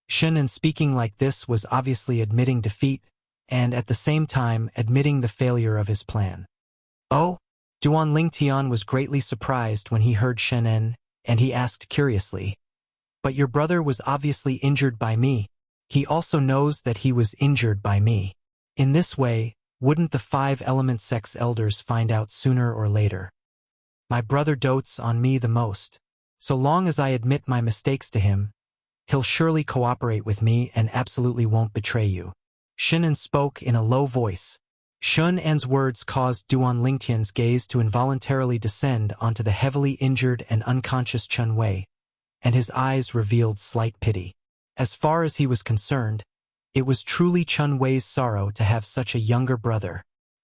Shen, speaking like this, was obviously admitting defeat, and at the same time admitting the failure of his plan. Oh? Duan Lingtian was greatly surprised when he heard Shen, and he asked curiously, "But your brother was obviously injured by me. He also knows that he was injured by me. In this way, wouldn't the 5-element sect's elders find out sooner or later? My brother dotes on me the most. So long as I admit my mistakes to him, he'll surely cooperate with me and absolutely won't betray you." Shen spoke in a low voice. Shen-en's words caused Duan Lingtian's gaze to involuntarily descend onto the heavily injured and unconscious Chen Wei, and his eyes revealed slight pity. As far as he was concerned, it was truly Chen Wei's sorrow to have such a younger brother.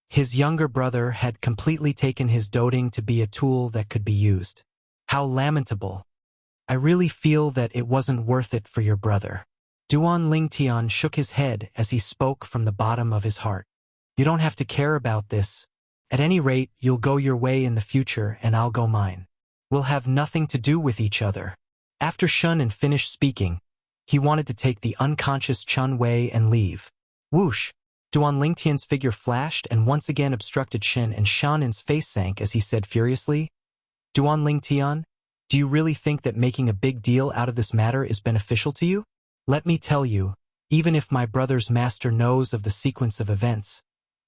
His younger brother had completely taken his doting to be a tool that could be used. How lamentable. I really feel that it wasn't worth it for your brother. Duan Lingtian shook his head as he spoke from the bottom of his heart. You don't have to care about this. At any rate, you'll go your way in the future and I'll go mine. We'll have nothing to do with each other. After Shen finished speaking, he wanted to take the unconscious Chen Wei and leave. Whoosh! Duan Lingtian's figure flashed and once again obstructed Shen, and Shan's face sank as he said furiously, "Duan Lingtian, do you really think that making a big deal out of this matter is beneficial to you? Let me tell you, even if my brother's master knows of the sequence of events,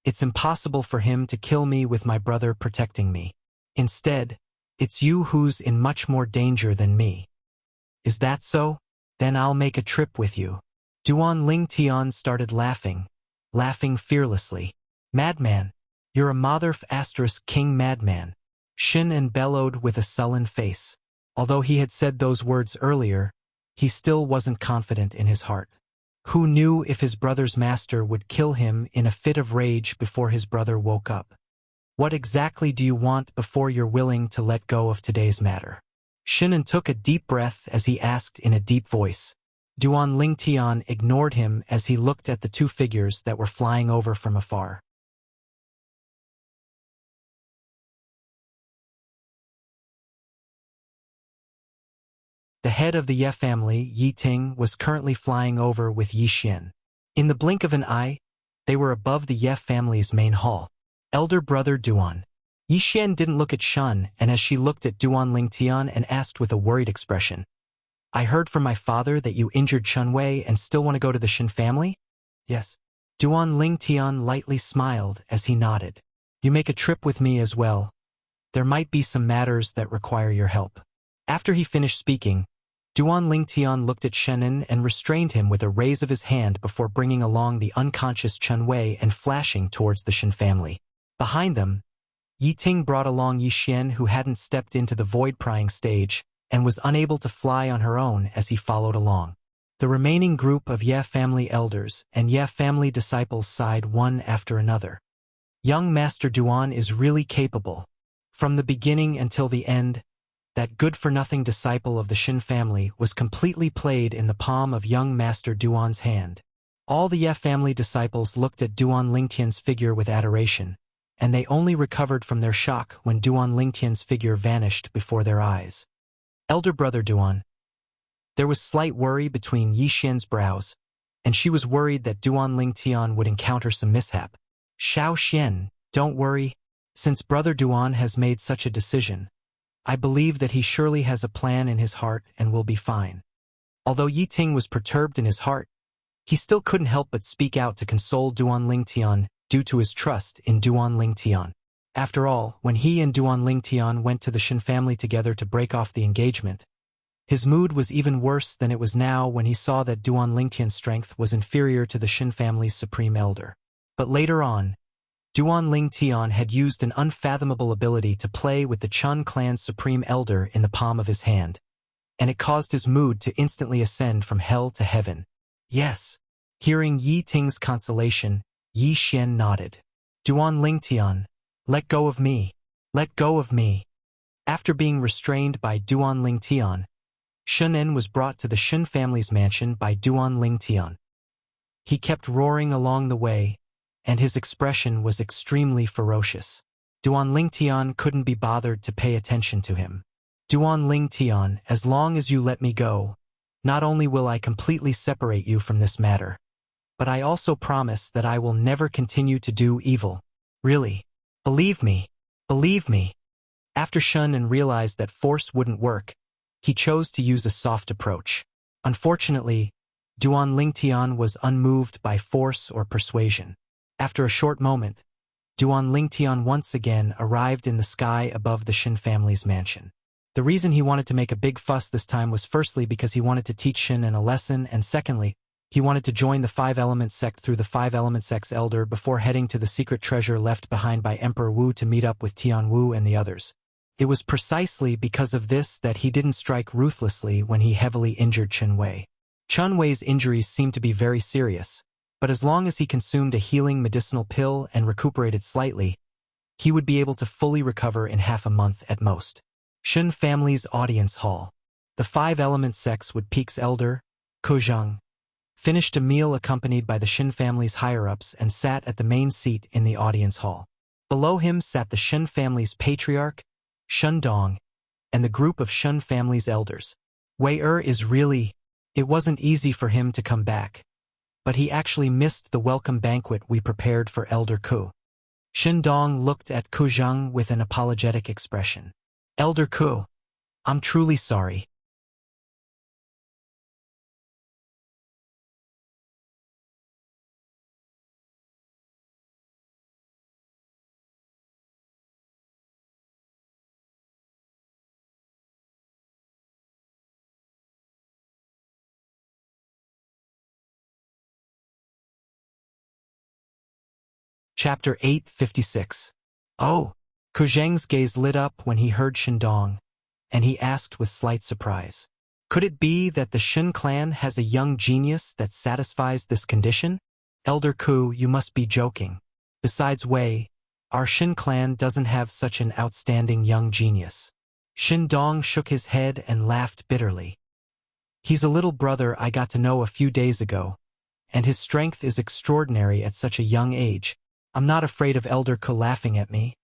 it's impossible for him to kill me with my brother protecting me. Instead, it's you who's in much more danger than me. Is that so? Then I'll make a trip with you." Duan Lingtian started laughing fearlessly. "Madman! You're a mother**king madman." Shen bellowed with a sullen face. Although he had said those words earlier, he still wasn't confident in his heart. Who knew if his brother's master would kill him in a fit of rage before his brother woke up? What exactly do you want before you're willing to let go of today's matter? Shen took a deep breath as he asked in a deep voice. Duan Lingtian ignored him as he looked at the two figures that were flying over from afar. The head of the Ye family, Yi Ting, was currently flying over with Yi Xian. In the blink of an eye, they were above the Ye family's main hall. Elder brother Duan. Yi Xian didn't look at Shen, and as she looked at Duan Lingtian and asked with a worried expression, "I heard from my father that you injured Chen Wei and still want to go to the Shen family?" "Yes." Duan Lingtian lightly smiled as he nodded. "You make a trip with me as well. There might be some matters that require your help." After he finished speaking, Duan Lingtian looked at Shen and restrained him with a raise of his hand before bringing along the unconscious Chen Wei and flashing towards the Shen family. Behind them, Yi Ting brought along Yi Xian, who hadn't stepped into the void-prying stage and was unable to fly on her own as he followed along. The remaining group of Ye family elders and Ye family disciples sighed one after another. Young Master Duan is really capable. From the beginning until the end, that good-for-nothing disciple of the Shen family was completely played in the palm of young Master Duan's hand. All the Ye family disciples looked at Duan Lingtian's figure with adoration, and they only recovered from their shock when Duan Lingtian's figure vanished before their eyes. Elder brother Duan. There was slight worry between Yi Xian's brows, and she was worried that Duan Lingtian would encounter some mishap. "Xiao Xian, don't worry. Since brother Duan has made such a decision, I believe that he surely has a plan in his heart and will be fine." Although Yi Ting was perturbed in his heart, he still couldn't help but speak out to console Duan Lingtian due to his trust in Duan Lingtian. After all, when he and Duan Lingtian went to the Shen family together to break off the engagement, his mood was even worse than it was now when he saw that Duan Lingtian's strength was inferior to the Shen family's supreme elder. But later on, Duan Lingtian had used an unfathomable ability to play with the Chun clan's supreme elder in the palm of his hand, and it caused his mood to instantly ascend from hell to heaven. "Yes." Hearing Yi Ting's consolation, Yi Xian nodded. "Duan Lingtian, let go of me. Let go of me." After being restrained by Duan Lingtian, Shen was brought to the Shen family's mansion by Duan Lingtian. He kept roaring along the way, and his expression was extremely ferocious. Duan Lingtian couldn't be bothered to pay attention to him. "Duan Lingtian, as long as you let me go, Not only will I completely separate you from this matter, but I also promise that I will never continue to do evil. Really. Believe me. Believe me. After Shun realized that force wouldn't work, he chose to use a soft approach. Unfortunately, Duan Lingtian was unmoved by force or persuasion. After a short moment, Duan Lingtian once again arrived in the sky above the Shin family's mansion. The reason he wanted to make a big fuss this time was firstly because he wanted to teach Shin a lesson, and secondly, he wanted to join the Five-Element sect through the Five-Element sect's elder before heading to the secret treasure left behind by Emperor Wu to meet up with Tian Wu and the others. It was precisely because of this that he didn't strike ruthlessly when he heavily injured Chen Wei. Chen Wei's injuries seemed to be very serious, but as long as he consumed a healing medicinal pill and recuperated slightly, he would be able to fully recover in half a month at most. Shin family's audience hall. The Five-Element sect's Wood-Peak's elder, Kuzhang, finished a meal accompanied by the Shin family's higher-ups and sat at the main seat in the audience hall. Below him sat the Shin family's patriarch, Shun Dong, and the group of Shun family's elders. It wasn't easy for him to come back, but he actually missed the welcome banquet we prepared for Elder Ku. Shin Dong looked at Kuzhang with an apologetic expression. Elder Ku, I'm truly sorry. Chapter 856. Oh! Kuzhang's gaze lit up when he heard Shin Dong, and he asked with slight surprise. Could it be that the Shin clan has a young genius that satisfies this condition? Elder Ku, you must be joking. Besides Wei, our Shin clan doesn't have such an outstanding young genius. Shin Dong shook his head and laughed bitterly. He's a little brother I got to know a few days ago, and his strength is extraordinary at such a young age. I'm not afraid of Elder Ku laughing at me,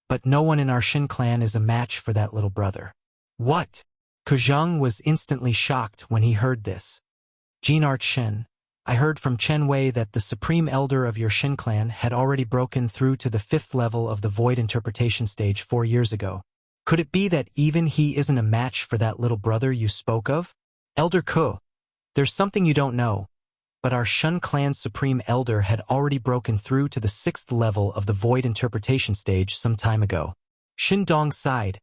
but no one in our Shin clan is a match for that little brother. What? Kuzhang was instantly shocked when he heard this. Jinart Shen, I heard from Chen Wei that the supreme elder of your Shin clan had already broken through to the 5th level of the void interpretation stage 4 years ago. Could it be that even he isn't a match for that little brother you spoke of? Elder Ku, there's something you don't know, but our Shun clan's supreme elder had already broken through to the 6th level of the void interpretation stage some time ago. Shin Dong sighed,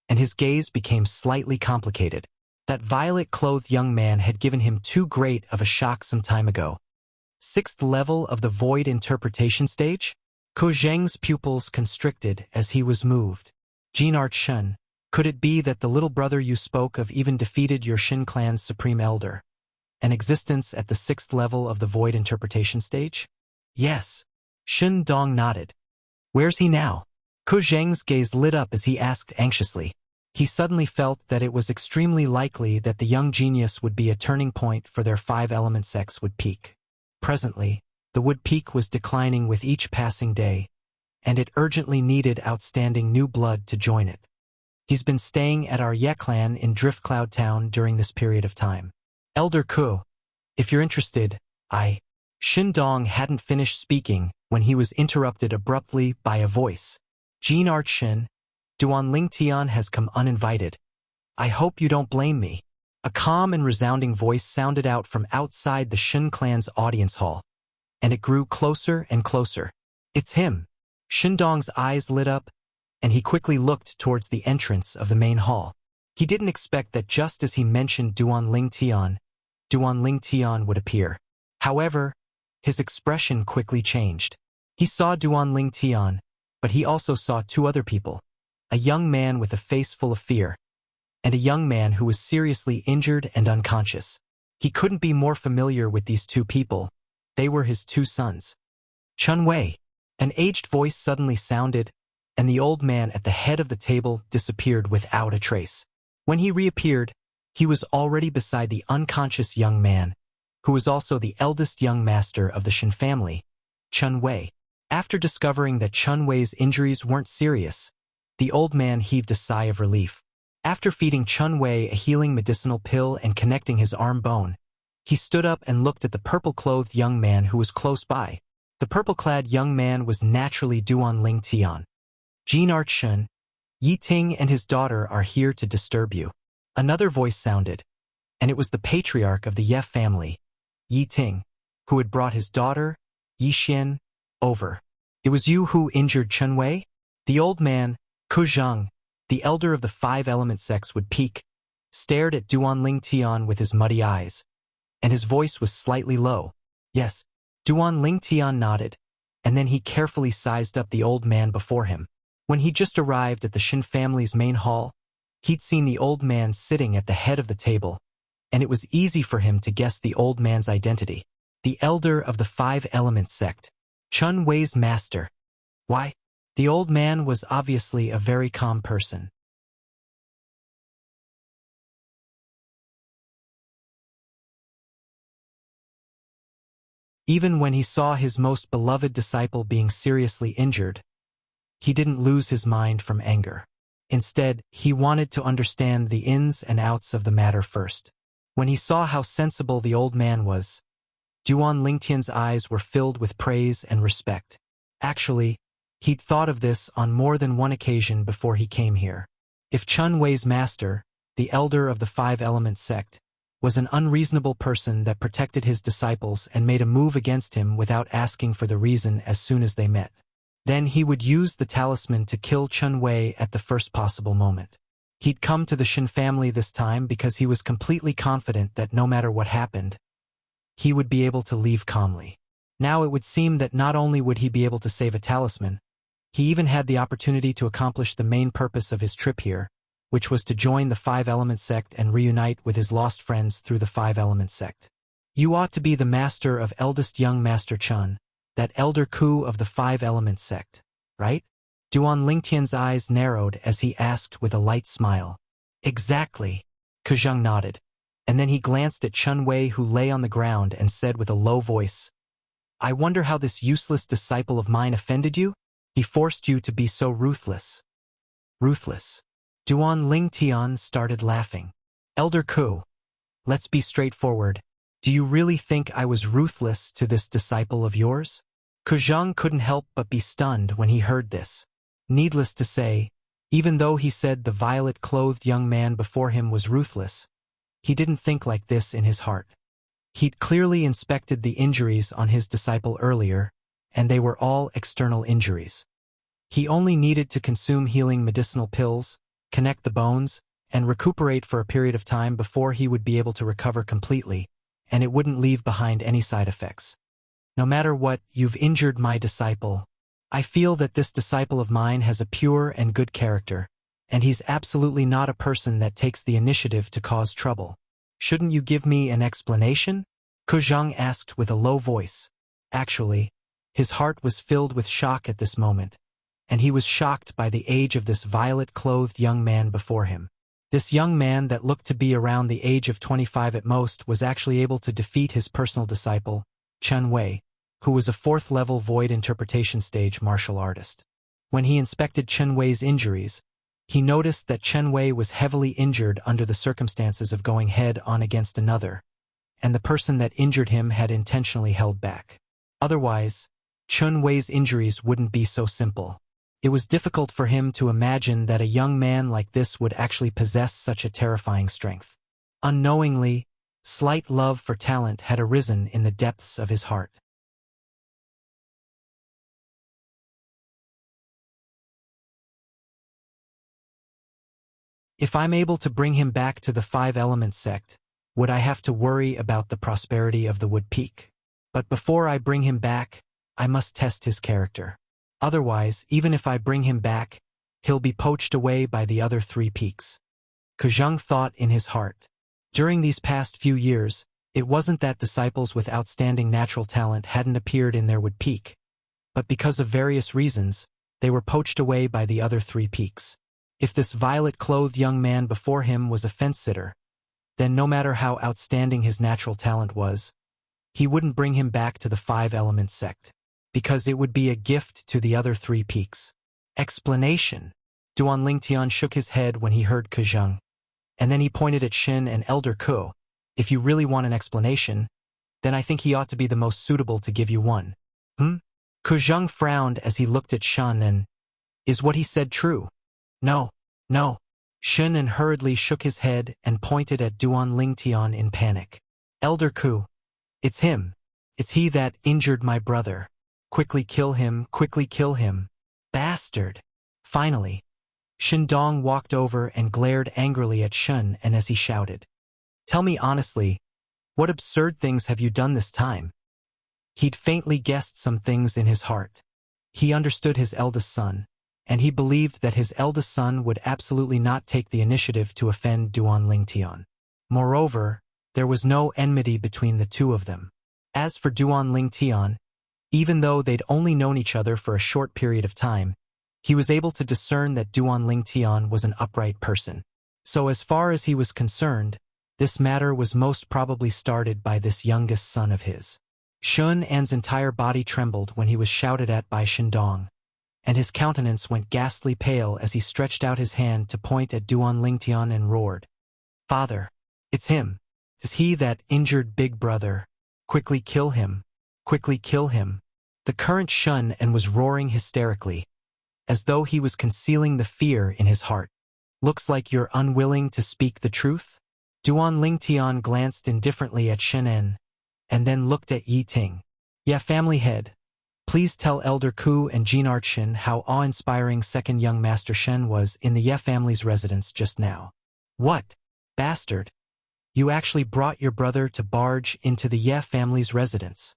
and his gaze became slightly complicated. That violet-clothed young man had given him too great of a shock some time ago. 6th level of the void interpretation stage? Ko Zheng's pupils constricted as he was moved. Jinart Shun, could it be that the little brother you spoke of even defeated your Shin clan's supreme elder? An existence at the 6th level of the void interpretation stage? Yes. Shin Dong nodded. Where's he now? Ko Zheng's gaze lit up as he asked anxiously. He suddenly felt that it was extremely likely that the young genius would be a turning point for their Five-Element sect's Wood-Peak. Presently, the Wood-Peak was declining with each passing day, and it urgently needed outstanding new blood to join it. He's been staying at our Ye clan in Drift Cloud Town during this period of time. Elder Ku, if you're interested, Shin Dong hadn't finished speaking when he was interrupted abruptly by a voice. Jinart Shin, Duan Lingtian has come uninvited. I hope you don't blame me. A calm and resounding voice sounded out from outside the Shin clan's audience hall, and it grew closer and closer. It's him. Shin Dong's eyes lit up, and he quickly looked towards the entrance of the main hall. He didn't expect that just as he mentioned Duan Lingtian would appear. However, his expression quickly changed. He saw Duan Lingtian, but he also saw 2 other people, a young man with a face full of fear, and a young man who was seriously injured and unconscious. He couldn't be more familiar with these 2 people. They were his 2 sons. Chen Wei. An aged voice suddenly sounded, and the old man at the head of the table disappeared without a trace. When he reappeared, he was already beside the unconscious young man, who was also the eldest young master of the Shin family, Chen Wei. After discovering that Chen Wei's injuries weren't serious, the old man heaved a sigh of relief. After feeding Chun Wei a healing medicinal pill and connecting his arm bone, he stood up and looked at the purple-clothed young man who was close by. The purple-clad young man was naturally Duan Ling Tian. Jin Archun, Yi Ting and his daughter are here to disturb you. Another voice sounded, and it was the patriarch of the Ye family, Yi Ting, who had brought his daughter, Yi Xian, over. It was you who injured Chun Wei? The old man, Ku Zhang, the elder of the five-element sects, would peek, stared at Duan Ling Tian with his muddy eyes, and his voice was slightly low. Yes, Duan Ling Tian nodded, and then he carefully sized up the old man before him. When he just arrived at the Shin family's main hall, he'd seen the old man sitting at the head of the table, and it was easy for him to guess the old man's identity. The elder of the five-element sect, Chun Wei's master. Why? The old man was obviously a very calm person. Even when he saw his most beloved disciple being seriously injured, he didn't lose his mind from anger. Instead, he wanted to understand the ins and outs of the matter first. When he saw how sensible the old man was, Duan Lingtian's eyes were filled with praise and respect. Actually, he'd thought of this on more than one occasion before he came here. If Chun Wei's master, the elder of the five-element sect, was an unreasonable person that protected his disciples and made a move against him without asking for the reason as soon as they met, then he would use the talisman to kill Chun Wei at the first possible moment. He'd come to the Shin family this time because he was completely confident that no matter what happened, he would be able to leave calmly. Now it would seem that not only would he be able to save a talisman, he even had the opportunity to accomplish the main purpose of his trip here, which was to join the five-element sect and reunite with his lost friends through the five-element sect. You ought to be the master of eldest young Master Chun, that elder Ku of the five-element sect, right? Duan Lingtian's eyes narrowed as he asked with a light smile. Exactly. Ku Zhang nodded, and then he glanced at Chun Wei, who lay on the ground, and said with a low voice, I wonder how this useless disciple of mine offended you? He forced you to be so ruthless. Ruthless. Duan Ling Tian started laughing. Elder Ku, let's be straightforward. Do you really think I was ruthless to this disciple of yours? Ku Zhang couldn't help but be stunned when he heard this. Needless to say, even though he said the violet-clothed young man before him was ruthless, he didn't think like this in his heart. He'd clearly inspected the injuries on his disciple earlier, and they were all external injuries. He only needed to consume healing medicinal pills, connect the bones, and recuperate for a period of time before he would be able to recover completely, and it wouldn't leave behind any side effects. No matter what, you've injured my disciple. I feel that this disciple of mine has a pure and good character, and he's absolutely not a person that takes the initiative to cause trouble. Shouldn't you give me an explanation? Ku Zhang asked with a low voice. Actually, his heart was filled with shock at this moment, and he was shocked by the age of this violet-clothed young man before him. This young man that looked to be around the age of 25 at most was actually able to defeat his personal disciple, Chun Wei, who was a fourth-level void interpretation stage martial artist. When he inspected Chun Wei's injuries, he noticed that Chun Wei was heavily injured under the circumstances of going head-on against another, and the person that injured him had intentionally held back. Otherwise, Chun Wei's injuries wouldn't be so simple. It was difficult for him to imagine that a young man like this would actually possess such a terrifying strength. Unknowingly, slight love for talent had arisen in the depths of his heart. If I'm able to bring him back to the five-element sect, would I have to worry about the prosperity of the Wood Peak? But before I bring him back, I must test his character. Otherwise, even if I bring him back, he'll be poached away by the other three peaks. Ku Zhang thought in his heart. During these past few years, it wasn't that disciples with outstanding natural talent hadn't appeared in their Wood Peak, but because of various reasons, they were poached away by the other three peaks. If this violet-clothed young man before him was a fence-sitter, then no matter how outstanding his natural talent was, he wouldn't bring him back to the five-element sect, because it would be a gift to the other three peaks. Explanation. Duan Lingtian shook his head when he heard Kejang, and then he pointed at Shin and Elder Ku. If you really want an explanation, then I think he ought to be the most suitable to give you one. Kejang frowned as he looked at Shin and, is what he said true? No, no. Shin and hurriedly shook his head and pointed at Duan Lingtian in panic. Elder Ku, it's him. It's he that injured my brother. Quickly kill him, quickly kill him. Bastard. Finally, Shin Dong walked over and glared angrily at Shun, and as he shouted, tell me honestly, what absurd things have you done this time? He'd faintly guessed some things in his heart. He understood his eldest son, and he believed that his eldest son would absolutely not take the initiative to offend Duan Lingtian. Moreover, there was no enmity between the two of them. As for Duan Lingtian, even though they'd only known each other for a short period of time, he was able to discern that Duan Lingtian was an upright person. So as far as he was concerned, this matter was most probably started by this youngest son of his. Shun An's entire body trembled when he was shouted at by Shindong, and his countenance went ghastly pale as he stretched out his hand to point at Duan Lingtian and roared, Father, it's him. It's he that injured Big Brother. Quickly kill him. Quickly kill him. The current Shun An was roaring hysterically, as though he was concealing the fear in his heart. Looks like you're unwilling to speak the truth? Duan Lingtian glanced indifferently at Shen En, and then looked at Yi Ting. Yeah, family head. Please tell Elder Ku and Jean Archin how awe-inspiring second young Master Shen was in the Ye family's residence just now. What, bastard? You actually brought your brother to barge into the Ye family's residence.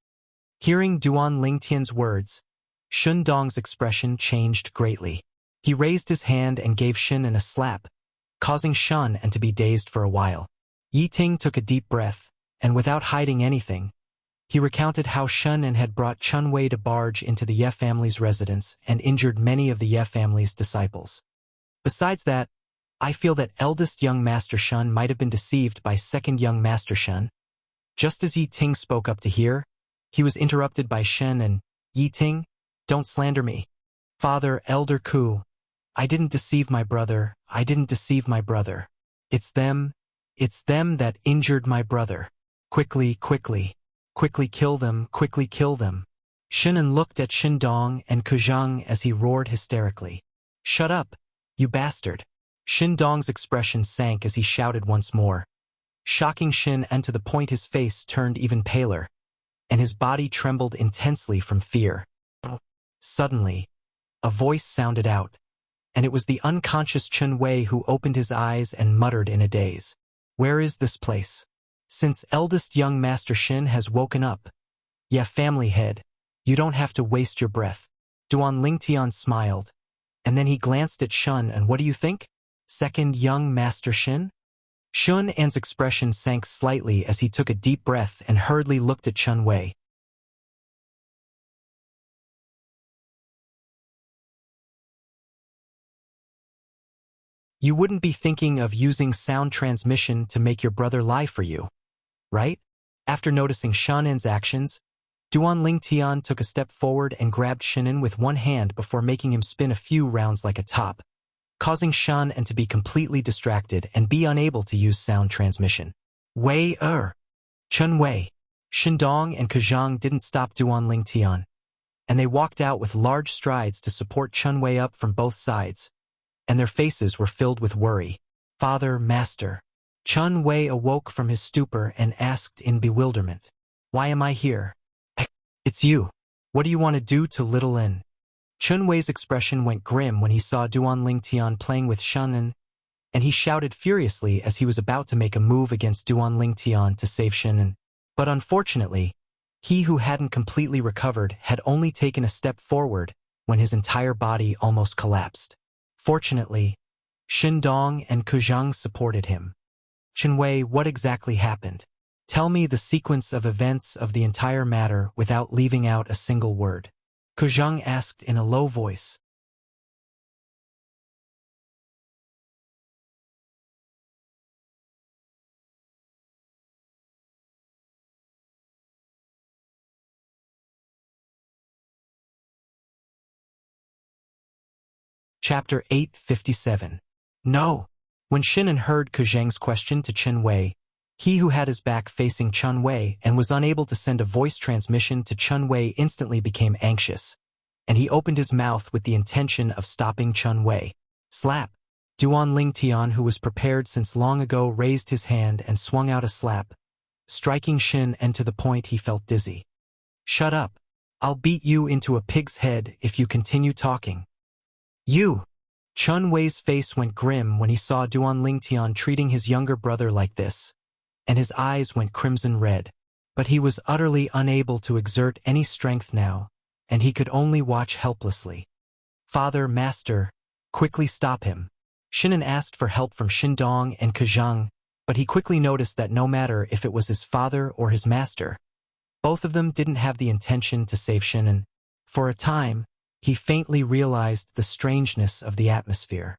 Hearing Duan Lingtian's words, Shun Dong's expression changed greatly. He raised his hand and gave Shin An a slap, causing Shun An to be dazed for a while. Yi Ting took a deep breath, and without hiding anything, he recounted how Shun An had brought Chun Wei to barge into the Ye family's residence and injured many of the Ye family's disciples. Besides that, I feel that eldest young Master Shun might have been deceived by second young Master Shun. Just as Yi Ting spoke up to hear, he was interrupted by Shen and, Yi Ting, don't slander me. Father, Elder Ku, I didn't deceive my brother, I didn't deceive my brother. It's them that injured my brother. Quickly, quickly, quickly kill them, quickly kill them. Shen An looked at Shin Dong and Kujang as he roared hysterically. Shut up, you bastard. Shin Dong's expression sank as he shouted once more, shocking Shin An to the point his face turned even paler, and his body trembled intensely from fear. Suddenly, a voice sounded out, and it was the unconscious Chun Wei who opened his eyes and muttered in a daze. Where is this place? Since eldest young Master Shin has woken up. Yeah, family head, you don't have to waste your breath. Duan Lingtian smiled, and then he glanced at Shun, and what do you think? Second young Master Shin? Shun An's expression sank slightly as he took a deep breath and hurriedly looked at Chun Wei. You wouldn't be thinking of using sound transmission to make your brother lie for you, right? After noticing Shun An's actions, Duan Lingtian took a step forward and grabbed Shin An with one hand before making him spin a few rounds like a top, causing Shun An to be completely distracted and be unable to use sound transmission. Chun Wei, Shindong and Kajang didn't stop Duan Lingtian, and they walked out with large strides to support Chun Wei up from both sides, and their faces were filled with worry. Father, Master. Chun Wei awoke from his stupor and asked in bewilderment, Why am I here? It's you. What do you want to do to little N? Chun Wei's expression went grim when he saw Duan Lingtian playing with Shun An, and he shouted furiously as he was about to make a move against Duan Lingtian to save Shin An. But unfortunately, he who hadn't completely recovered had only taken a step forward when his entire body almost collapsed. Fortunately, Shindong and Kujang supported him. Chun Wei, what exactly happened? Tell me the sequence of events of the entire matter without leaving out a single word. Kujang asked in a low voice. Chapter 857. No! When Shinan heard Ke Zheng's question to Chen Wei, he who had his back facing Chen Wei and was unable to send a voice transmission to Chen Wei instantly became anxious, and he opened his mouth with the intention of stopping Chen Wei. Slap! Duan Lingtian, who was prepared since long ago, raised his hand and swung out a slap, striking Shin, and to the point he felt dizzy. Shut up! I'll beat you into a pig's head if you continue talking. You! Chen Wei's face went grim when he saw Duan Lingtian treating his younger brother like this, and his eyes went crimson red. But he was utterly unable to exert any strength now, and he could only watch helplessly. Father, master, quickly stop him. Shinan asked for help from Shindong and Ke Zheng, but he quickly noticed that no matter if it was his father or his master, both of them didn't have the intention to save Shinan. For a time, he faintly realized the strangeness of the atmosphere.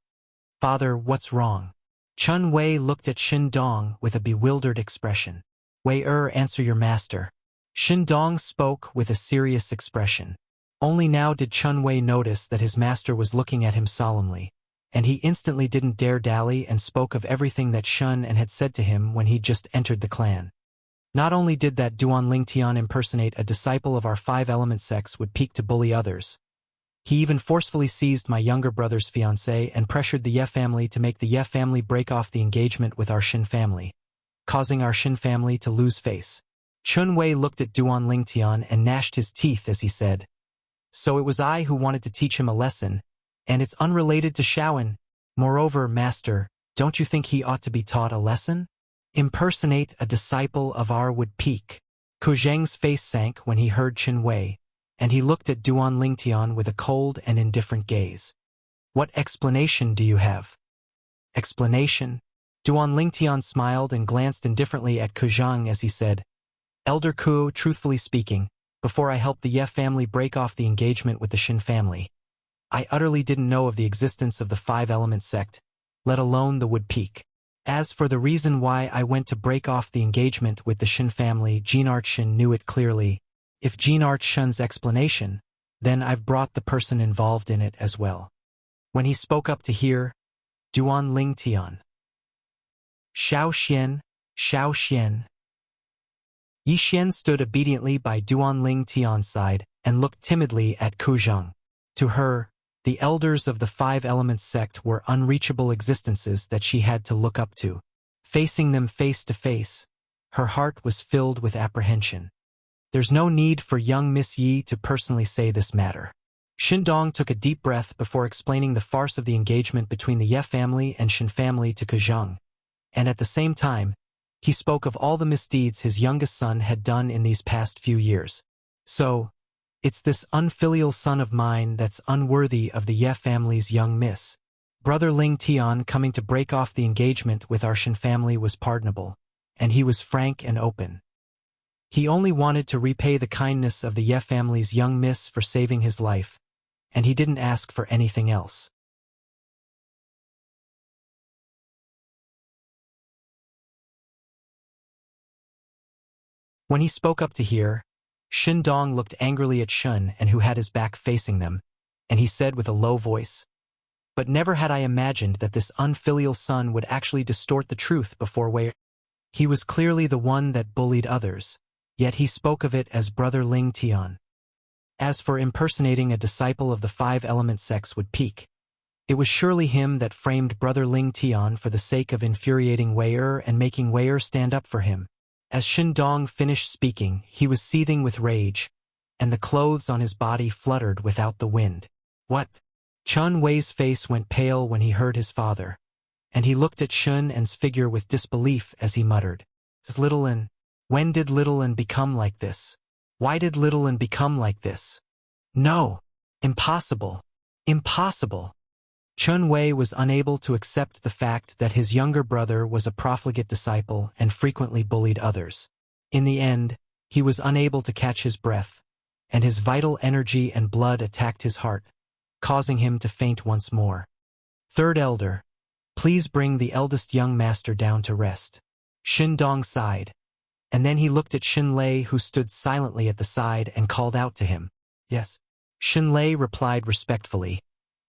Father, what's wrong? Chen Wei looked at Shindong with a bewildered expression. Wei-er, answer your master. Shindong spoke with a serious expression. Only now did Chen Wei notice that his master was looking at him solemnly, and he instantly didn't dare dally and spoke of everything that Shun and had said to him when he'd just entered the clan. Not only did that Duan Lingtian impersonate a disciple of our five-element sects would peak to bully others, he even forcefully seized my younger brother's fiancée and pressured the Ye family to make the Ye family break off the engagement with our Shin family, causing our Shin family to lose face. Chun Wei looked at Duan Lingtian and gnashed his teeth as he said, So it was I who wanted to teach him a lesson, and it's unrelated to Shaoan. Moreover, master, don't you think he ought to be taught a lesson? Impersonate a disciple of our would peak. Ke Zheng's face sank when he heard Chen Wei, and he looked at Duan Lingtian with a cold and indifferent gaze. What explanation do you have? Explanation? Duan Lingtian smiled and glanced indifferently at Ke Zheng as he said, Elder Ku, truthfully speaking, before I helped the Ye family break off the engagement with the Shin family, I utterly didn't know of the existence of the five-element sect, let alone the wood peak. As for the reason why I went to break off the engagement with the Shin family, Jinart Shin knew it clearly. If Jinart Shin's explanation, then I've brought the person involved in it as well. When he spoke up to hear, Duan Lingtian. Xiao Xian, Xiao Xian. Yi Xian stood obediently by Duan Lingtian's side and looked timidly at Ke Zheng. To her, the elders of the five-element sect were unreachable existences that she had to look up to. Facing them face to face, her heart was filled with apprehension. There's no need for young Miss Yi to personally say this matter. Shindong took a deep breath before explaining the farce of the engagement between the Ye family and Shin family to Ke Zheng, and at the same time, he spoke of all the misdeeds his youngest son had done in these past few years. So, it's this unfilial son of mine that's unworthy of the Ye family's young miss. Brother Ling Tian coming to break off the engagement with our Shin family was pardonable, and he was frank and open. He only wanted to repay the kindness of the Ye family's young miss for saving his life, and he didn't ask for anything else. When he spoke up to hear, Shindong looked angrily at Shun and who had his back facing them, and he said with a low voice, But never had I imagined that this unfilial son would actually distort the truth before Wei. He was clearly the one that bullied others, yet he spoke of it as Brother Ling Tian. As for impersonating a disciple of the five-element sects would peak, it was surely him that framed Brother Ling Tian for the sake of infuriating Wei-er and making Wei-er stand up for him. As Shindong finished speaking, he was seething with rage, and the clothes on his body fluttered without the wind. What? Chun Wei's face went pale when he heard his father, and he looked at Shun En's figure with disbelief as he muttered, Little En, when did Little En become like this? Why did Little En become like this? No! Impossible! Impossible! Chun Wei was unable to accept the fact that his younger brother was a profligate disciple and frequently bullied others. In the end, he was unable to catch his breath, and his vital energy and blood attacked his heart, causing him to faint once more. Third Elder, please bring the eldest young master down to rest. Shindong sighed, and then he looked at Shin Lei who stood silently at the side and called out to him. Yes. Shin Lei replied respectfully,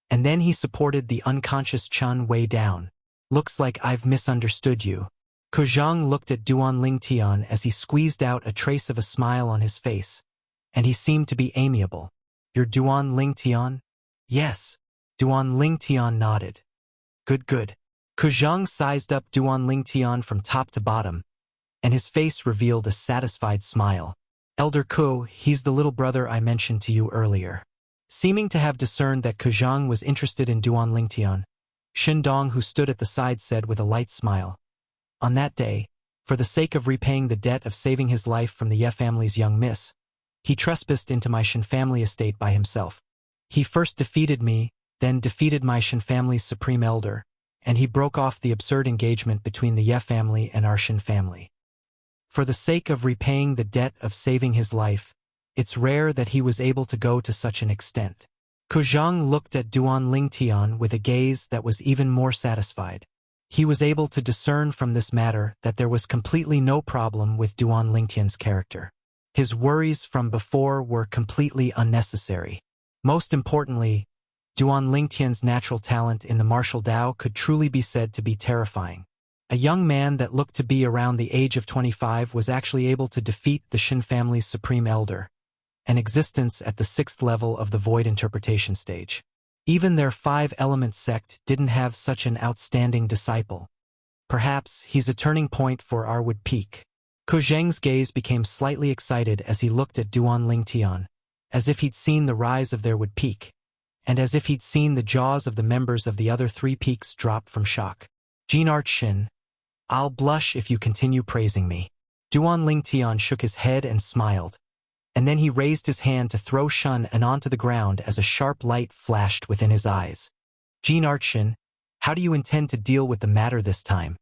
And then he supported the unconscious Chun Wei down. Looks like I've misunderstood you. Kojang looked at Duan Lingtian as he squeezed out a trace of a smile on his face, and he seemed to be amiable. You're Duan Lingtian? Yes. Duan Lingtian nodded. Good, good. Kojang sized up Duan Lingtian from top to bottom, and his face revealed a satisfied smile. Elder Ku, he's the little brother I mentioned to you earlier. Seeming to have discerned that Kojang was interested in Duan Lingtian, Shindong, who stood at the side, said with a light smile, on that day, for the sake of repaying the debt of saving his life from the Ye family's young miss, he trespassed into my Shin family estate by himself. He first defeated me, then defeated my Shin family's supreme elder, and he broke off the absurd engagement between the Ye family and our Shin family. For the sake of repaying the debt of saving his life, it's rare that he was able to go to such an extent. Kojang looked at Duan Lingtian with a gaze that was even more satisfied. He was able to discern from this matter that there was completely no problem with Duan Lingtian's character. His worries from before were completely unnecessary. Most importantly, Duan Lingtian's natural talent in the martial Dao could truly be said to be terrifying. A young man that looked to be around the age of 25 was actually able to defeat the Shin family's supreme elder, an existence at the 6th level of the void interpretation stage. Even their 5-element sect didn't have such an outstanding disciple. Perhaps he's a turning point for our Wood Peak. Kojang's gaze became slightly excited as he looked at Duan Lingtian, as if he'd seen the rise of their Wood Peak, and as if he'd seen the jaws of the members of the other 3 peaks drop from shock. Jinart Shin, I'll blush if you continue praising me. Duan Lingtian shook his head and smiled, and then he raised his hand to throw Shun An onto the ground as a sharp light flashed within his eyes. Jinart Shin, how do you intend to deal with the matter this time?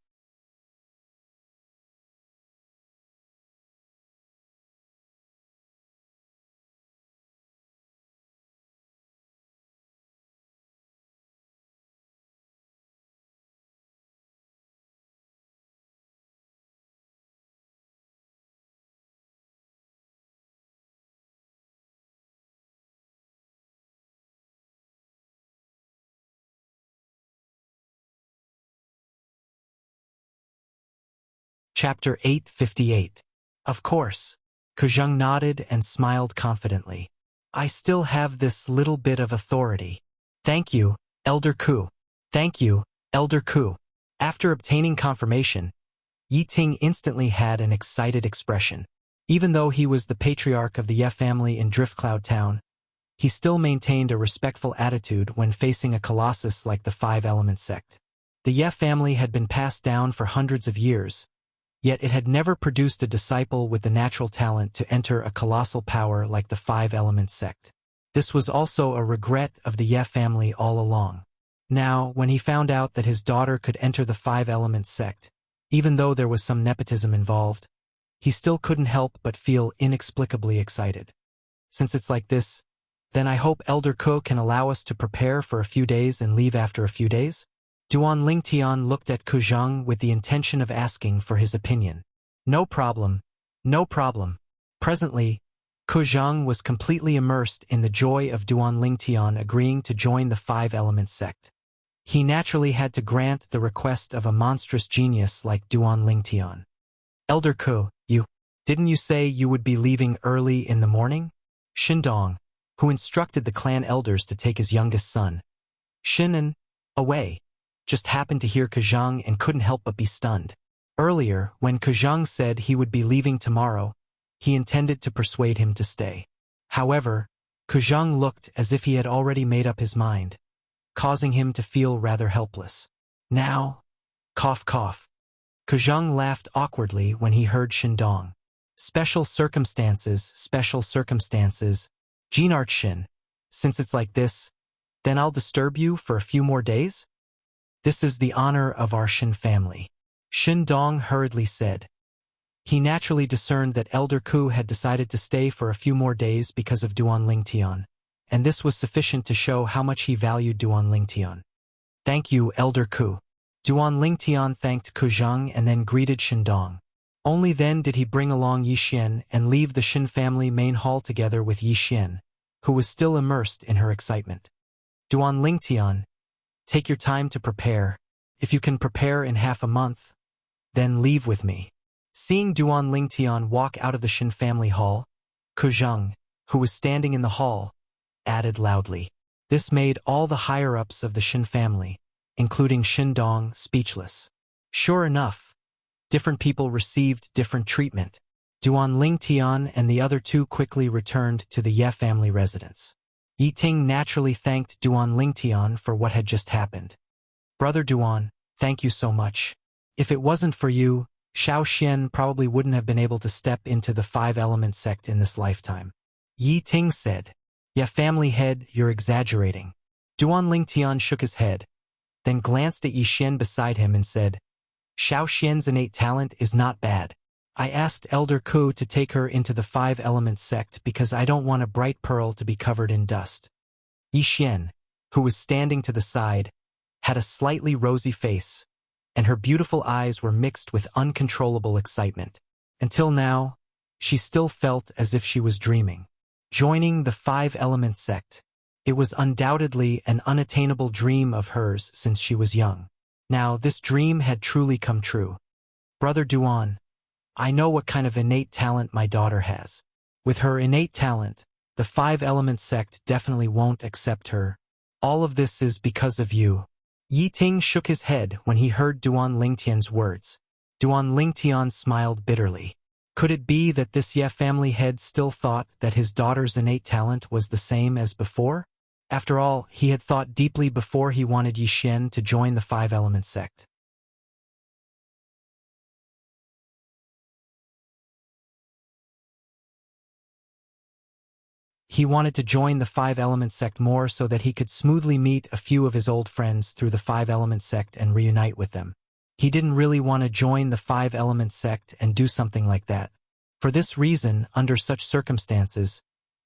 Chapter 858. Of course. Kojang nodded and smiled confidently. I still have this little bit of authority. Thank you, Elder Ku. Thank you, Elder Ku. After obtaining confirmation, Yi Ting instantly had an excited expression. Even though he was the patriarch of the Ye family in Driftcloud Town, he still maintained a respectful attitude when facing a colossus like the 5-element sect. The Ye family had been passed down for hundreds of years, yet it had never produced a disciple with the natural talent to enter a colossal power like the 5-element sect. This was also a regret of the Ye family all along. Now, when he found out that his daughter could enter the 5-element sect, even though there was some nepotism involved, he still couldn't help but feel inexplicably excited. Since it's like this, then I hope Elder Ko can allow us to prepare for a few days and leave after a few days? Duan Lingtian looked at Kojang with the intention of asking for his opinion. No problem, no problem. Presently, Kojang was completely immersed in the joy of Duan Lingtian agreeing to join the 5-element sect. He naturally had to grant the request of a monstrous genius like Duan Lingtian. Elder Ko, didn't you say you would be leaving early in the morning? Shindong, who instructed the clan elders to take his youngest son, Shinan, away, just happened to hear Kojang and couldn't help but be stunned. Earlier, when Kojang said he would be leaving tomorrow, he intended to persuade him to stay. However, Kojang looked as if he had already made up his mind, causing him to feel rather helpless. Now, cough cough. Kojang laughed awkwardly when he heard Shindong. Special circumstances, Jinart Shin. Since it's like this, then I'll disturb you for a few more days? This is the honor of our Shin family. Shindong hurriedly said. He naturally discerned that Elder Ku had decided to stay for a few more days because of Duan Lingtian, and this was sufficient to show how much he valued Duan Lingtian. Thank you, Elder Ku. Duan Lingtian thanked Kojang and then greeted Shindong. Only then did he bring along Yixian and leave the Shin family main hall together with Yixian, who was still immersed in her excitement. Duan Lingtian, take your time to prepare. If you can prepare in half a month, then leave with me. Seeing Duan Lingtian walk out of the Shin family hall, Kuzheng, who was standing in the hall, added loudly. This made all the higher-ups of the Shin family, including Shin Dong, speechless. Sure enough, different people received different treatment. Duan Lingtian and the other two quickly returned to the Ye family residence. Yi Ting naturally thanked Duan Lingtian for what had just happened. Brother Duan, thank you so much. If it wasn't for you, Xiao Xian probably wouldn't have been able to step into the five-element sect in this lifetime. Yi Ting said, Yeah, family head, you're exaggerating. Duan Lingtian shook his head, then glanced at Yi Xian beside him and said, Xiao Xian's innate talent is not bad. I asked Elder Ku to take her into the five-element sect because I don't want a bright pearl to be covered in dust. Yi Xian, who was standing to the side, had a slightly rosy face, and her beautiful eyes were mixed with uncontrollable excitement. Until now, she still felt as if she was dreaming. Joining the five-element sect, it was undoubtedly an unattainable dream of hers since she was young. Now, this dream had truly come true. Brother Duan, I know what kind of innate talent my daughter has. With her innate talent, the five-element sect definitely won't accept her. All of this is because of you. Yi Ting shook his head when he heard Duan Lingtian's words. Duan Lingtian smiled bitterly. Could it be that this Ye family head still thought that his daughter's innate talent was the same as before? After all, he had thought deeply before he wanted Yi Xian to join the five-element sect. He wanted to join the five-element sect more so that he could smoothly meet a few of his old friends through the five-element sect and reunite with them. He didn't really want to join the five-element sect and do something like that. For this reason, under such circumstances,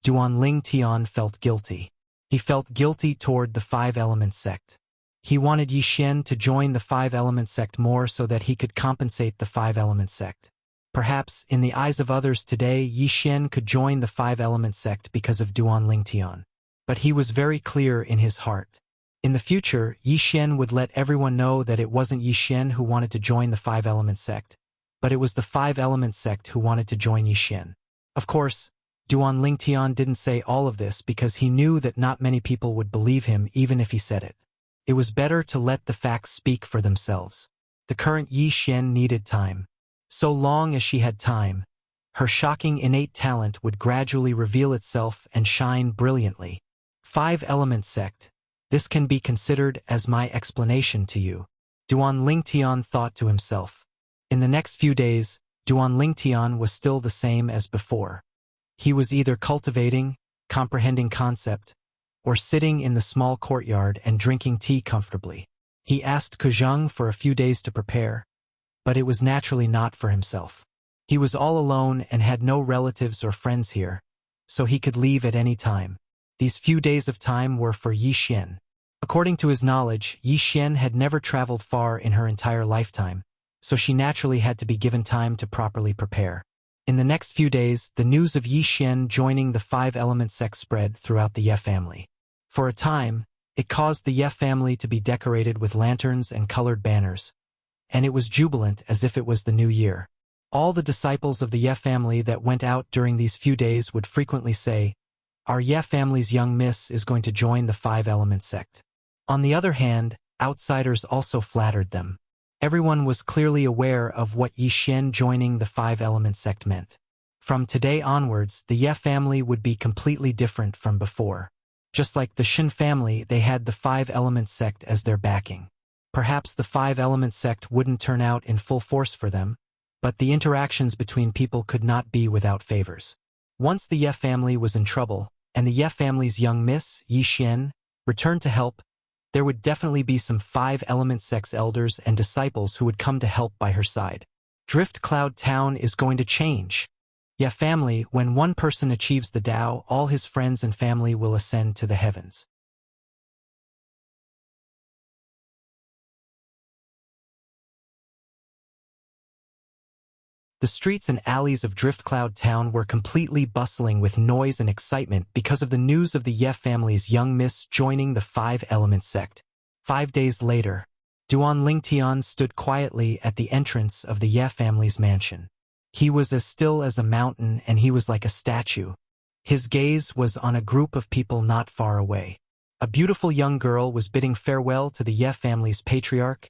Duan Lingtian felt guilty. He felt guilty toward the five-element sect. He wanted Yi Xian to join the five-element sect more so that he could compensate the five-element sect. Perhaps, in the eyes of others today, Yi Xian could join the five-element sect because of Duan Lingtian. But he was very clear in his heart. In the future, Yi Xian would let everyone know that it wasn't Yi Xian who wanted to join the five-element sect, but it was the five-element sect who wanted to join Yi Xian. Of course, Duan Lingtian didn't say all of this because he knew that not many people would believe him even if he said it. It was better to let the facts speak for themselves. The current Yi Xian needed time. So long as she had time, her shocking innate talent would gradually reveal itself and shine brilliantly. Five-element sect. This can be considered as my explanation to you. Duan Lingtian thought to himself. In the next few days, Duan Lingtian was still the same as before. He was either cultivating, comprehending concept, or sitting in the small courtyard and drinking tea comfortably. He asked Kuzheng for a few days to prepare, but it was naturally not for himself. He was all alone and had no relatives or friends here, so he could leave at any time. These few days of time were for Yi Xian. According to his knowledge, Yi Xian had never traveled far in her entire lifetime, so she naturally had to be given time to properly prepare. In the next few days, the news of Yi Xian joining the five-element sect spread throughout the Ye family. For a time, it caused the Ye family to be decorated with lanterns and colored banners, and it was jubilant as if it was the new year. All the disciples of the Ye family that went out during these few days would frequently say, Our Ye family's young miss is going to join the five-element sect. On the other hand, outsiders also flattered them. Everyone was clearly aware of what Yi Xian joining the five-element sect meant. From today onwards, the Ye family would be completely different from before. Just like the Shin family, they had the five-element sect as their backing. Perhaps the five-element sect wouldn't turn out in full force for them, but the interactions between people could not be without favors. Once the Ye family was in trouble, and the Ye family's young miss, Yi Xian, returned to help, there would definitely be some five-element sect's elders and disciples who would come to help by her side. Drift Cloud Town is going to change. Ye family, when one person achieves the Tao, all his friends and family will ascend to the heavens. The streets and alleys of Driftcloud Town were completely bustling with noise and excitement because of the news of the Ye family's young miss joining the Five Element sect. 5 days later, Duan Lingtian stood quietly at the entrance of the Ye family's mansion. He was as still as a mountain and he was like a statue. His gaze was on a group of people not far away. A beautiful young girl was bidding farewell to the Ye family's patriarch,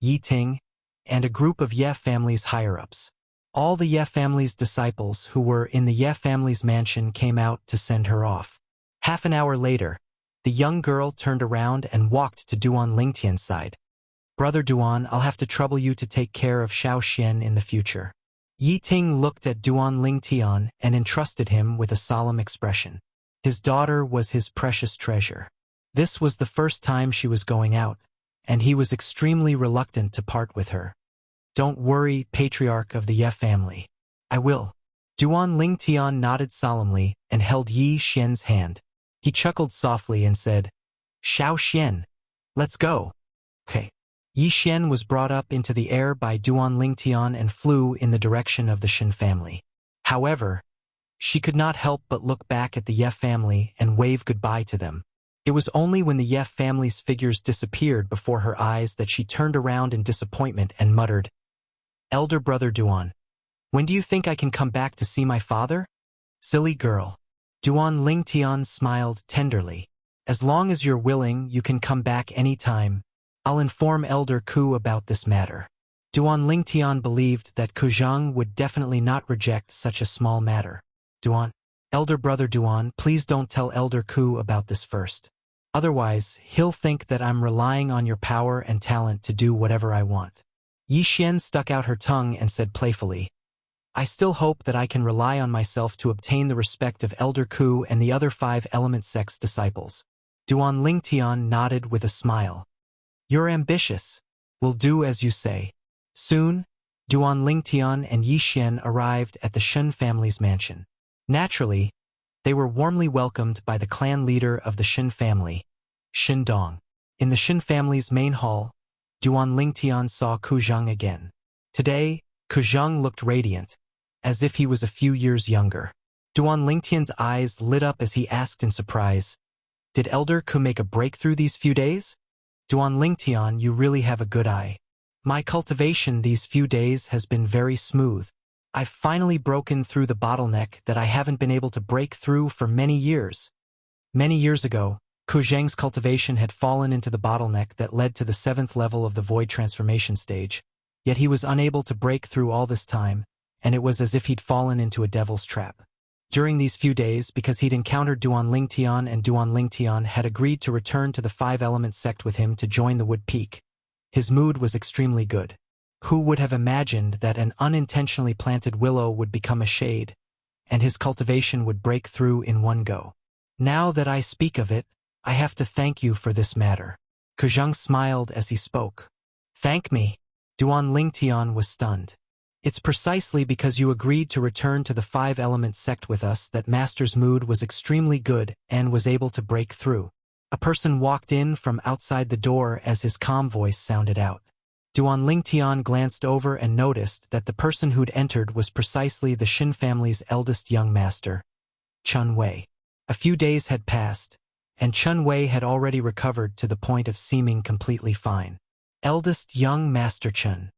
Yi Ting, and a group of Ye family's higher-ups. All the Ye family's disciples who were in the Ye family's mansion came out to send her off. Half an hour later, the young girl turned around and walked to Duan Lingtian's side. "Brother Duan, I'll have to trouble you to take care of Xiao Xian in the future." Yi Ting looked at Duan Lingtian and entrusted him with a solemn expression. His daughter was his precious treasure. This was the first time she was going out, and he was extremely reluctant to part with her. "Don't worry, patriarch of the Ye family. I will." Duan Lingtian nodded solemnly and held Yi Xian's hand. He chuckled softly and said, "Xiao Xian, let's go." "Okay." Yi Xian was brought up into the air by Duan Lingtian and flew in the direction of the Shen family. However, she could not help but look back at the Ye family and wave goodbye to them. It was only when the Ye family's figures disappeared before her eyes that she turned around in disappointment and muttered, "Elder brother Duan, when do you think I can come back to see my father?" "Silly girl." Duan Lingtian smiled tenderly. "As long as you're willing, you can come back any time. I'll inform Elder Ku about this matter." Duan Lingtian believed that Kuzhang would definitely not reject such a small matter. "Duan, elder brother Duan, please don't tell Elder Ku about this first. Otherwise, he'll think that I'm relying on your power and talent to do whatever I want." Yi Xian stuck out her tongue and said playfully, "I still hope that I can rely on myself to obtain the respect of Elder Ku and the other Five Element Sect's disciples." Duan Lingtian nodded with a smile. "You're ambitious. We'll do as you say." Soon, Duan Lingtian and Yi Xian arrived at the Shen family's mansion. Naturally, they were warmly welcomed by the clan leader of the Shen family, Shen Dong. In the Shen family's main hall, Duan Lingtian saw Kuzhang again. Today, Kuzhang looked radiant, as if he was a few years younger. Duan Lingtian's eyes lit up as he asked in surprise, "Did Elder Ku make a breakthrough these few days?" "Duan Lingtian, you really have a good eye. My cultivation these few days has been very smooth. I've finally broken through the bottleneck that I haven't been able to break through for many years." Many years ago, Kuzhang's cultivation had fallen into the bottleneck that led to the 7th level of the void transformation stage, yet he was unable to break through all this time, and it was as if he'd fallen into a devil's trap. During these few days, because he'd encountered Duan Lingtian and Duan Lingtian had agreed to return to the Five Element sect with him to join the Wood Peak, his mood was extremely good. Who would have imagined that an unintentionally planted willow would become a shade, and his cultivation would break through in one go? "Now that I speak of it, I have to thank you for this matter." Kuzhang smiled as he spoke. "Thank me?" Duan Lingtian was stunned. "It's precisely because you agreed to return to the Five Element sect with us that Master's mood was extremely good and was able to break through." A person walked in from outside the door as his calm voice sounded out. Duan Lingtian glanced over and noticed that the person who'd entered was precisely the Shen family's eldest young master, Chun Wei. A few days had passed, and Chun Wei had already recovered to the point of seeming completely fine. "Eldest young Master Chun,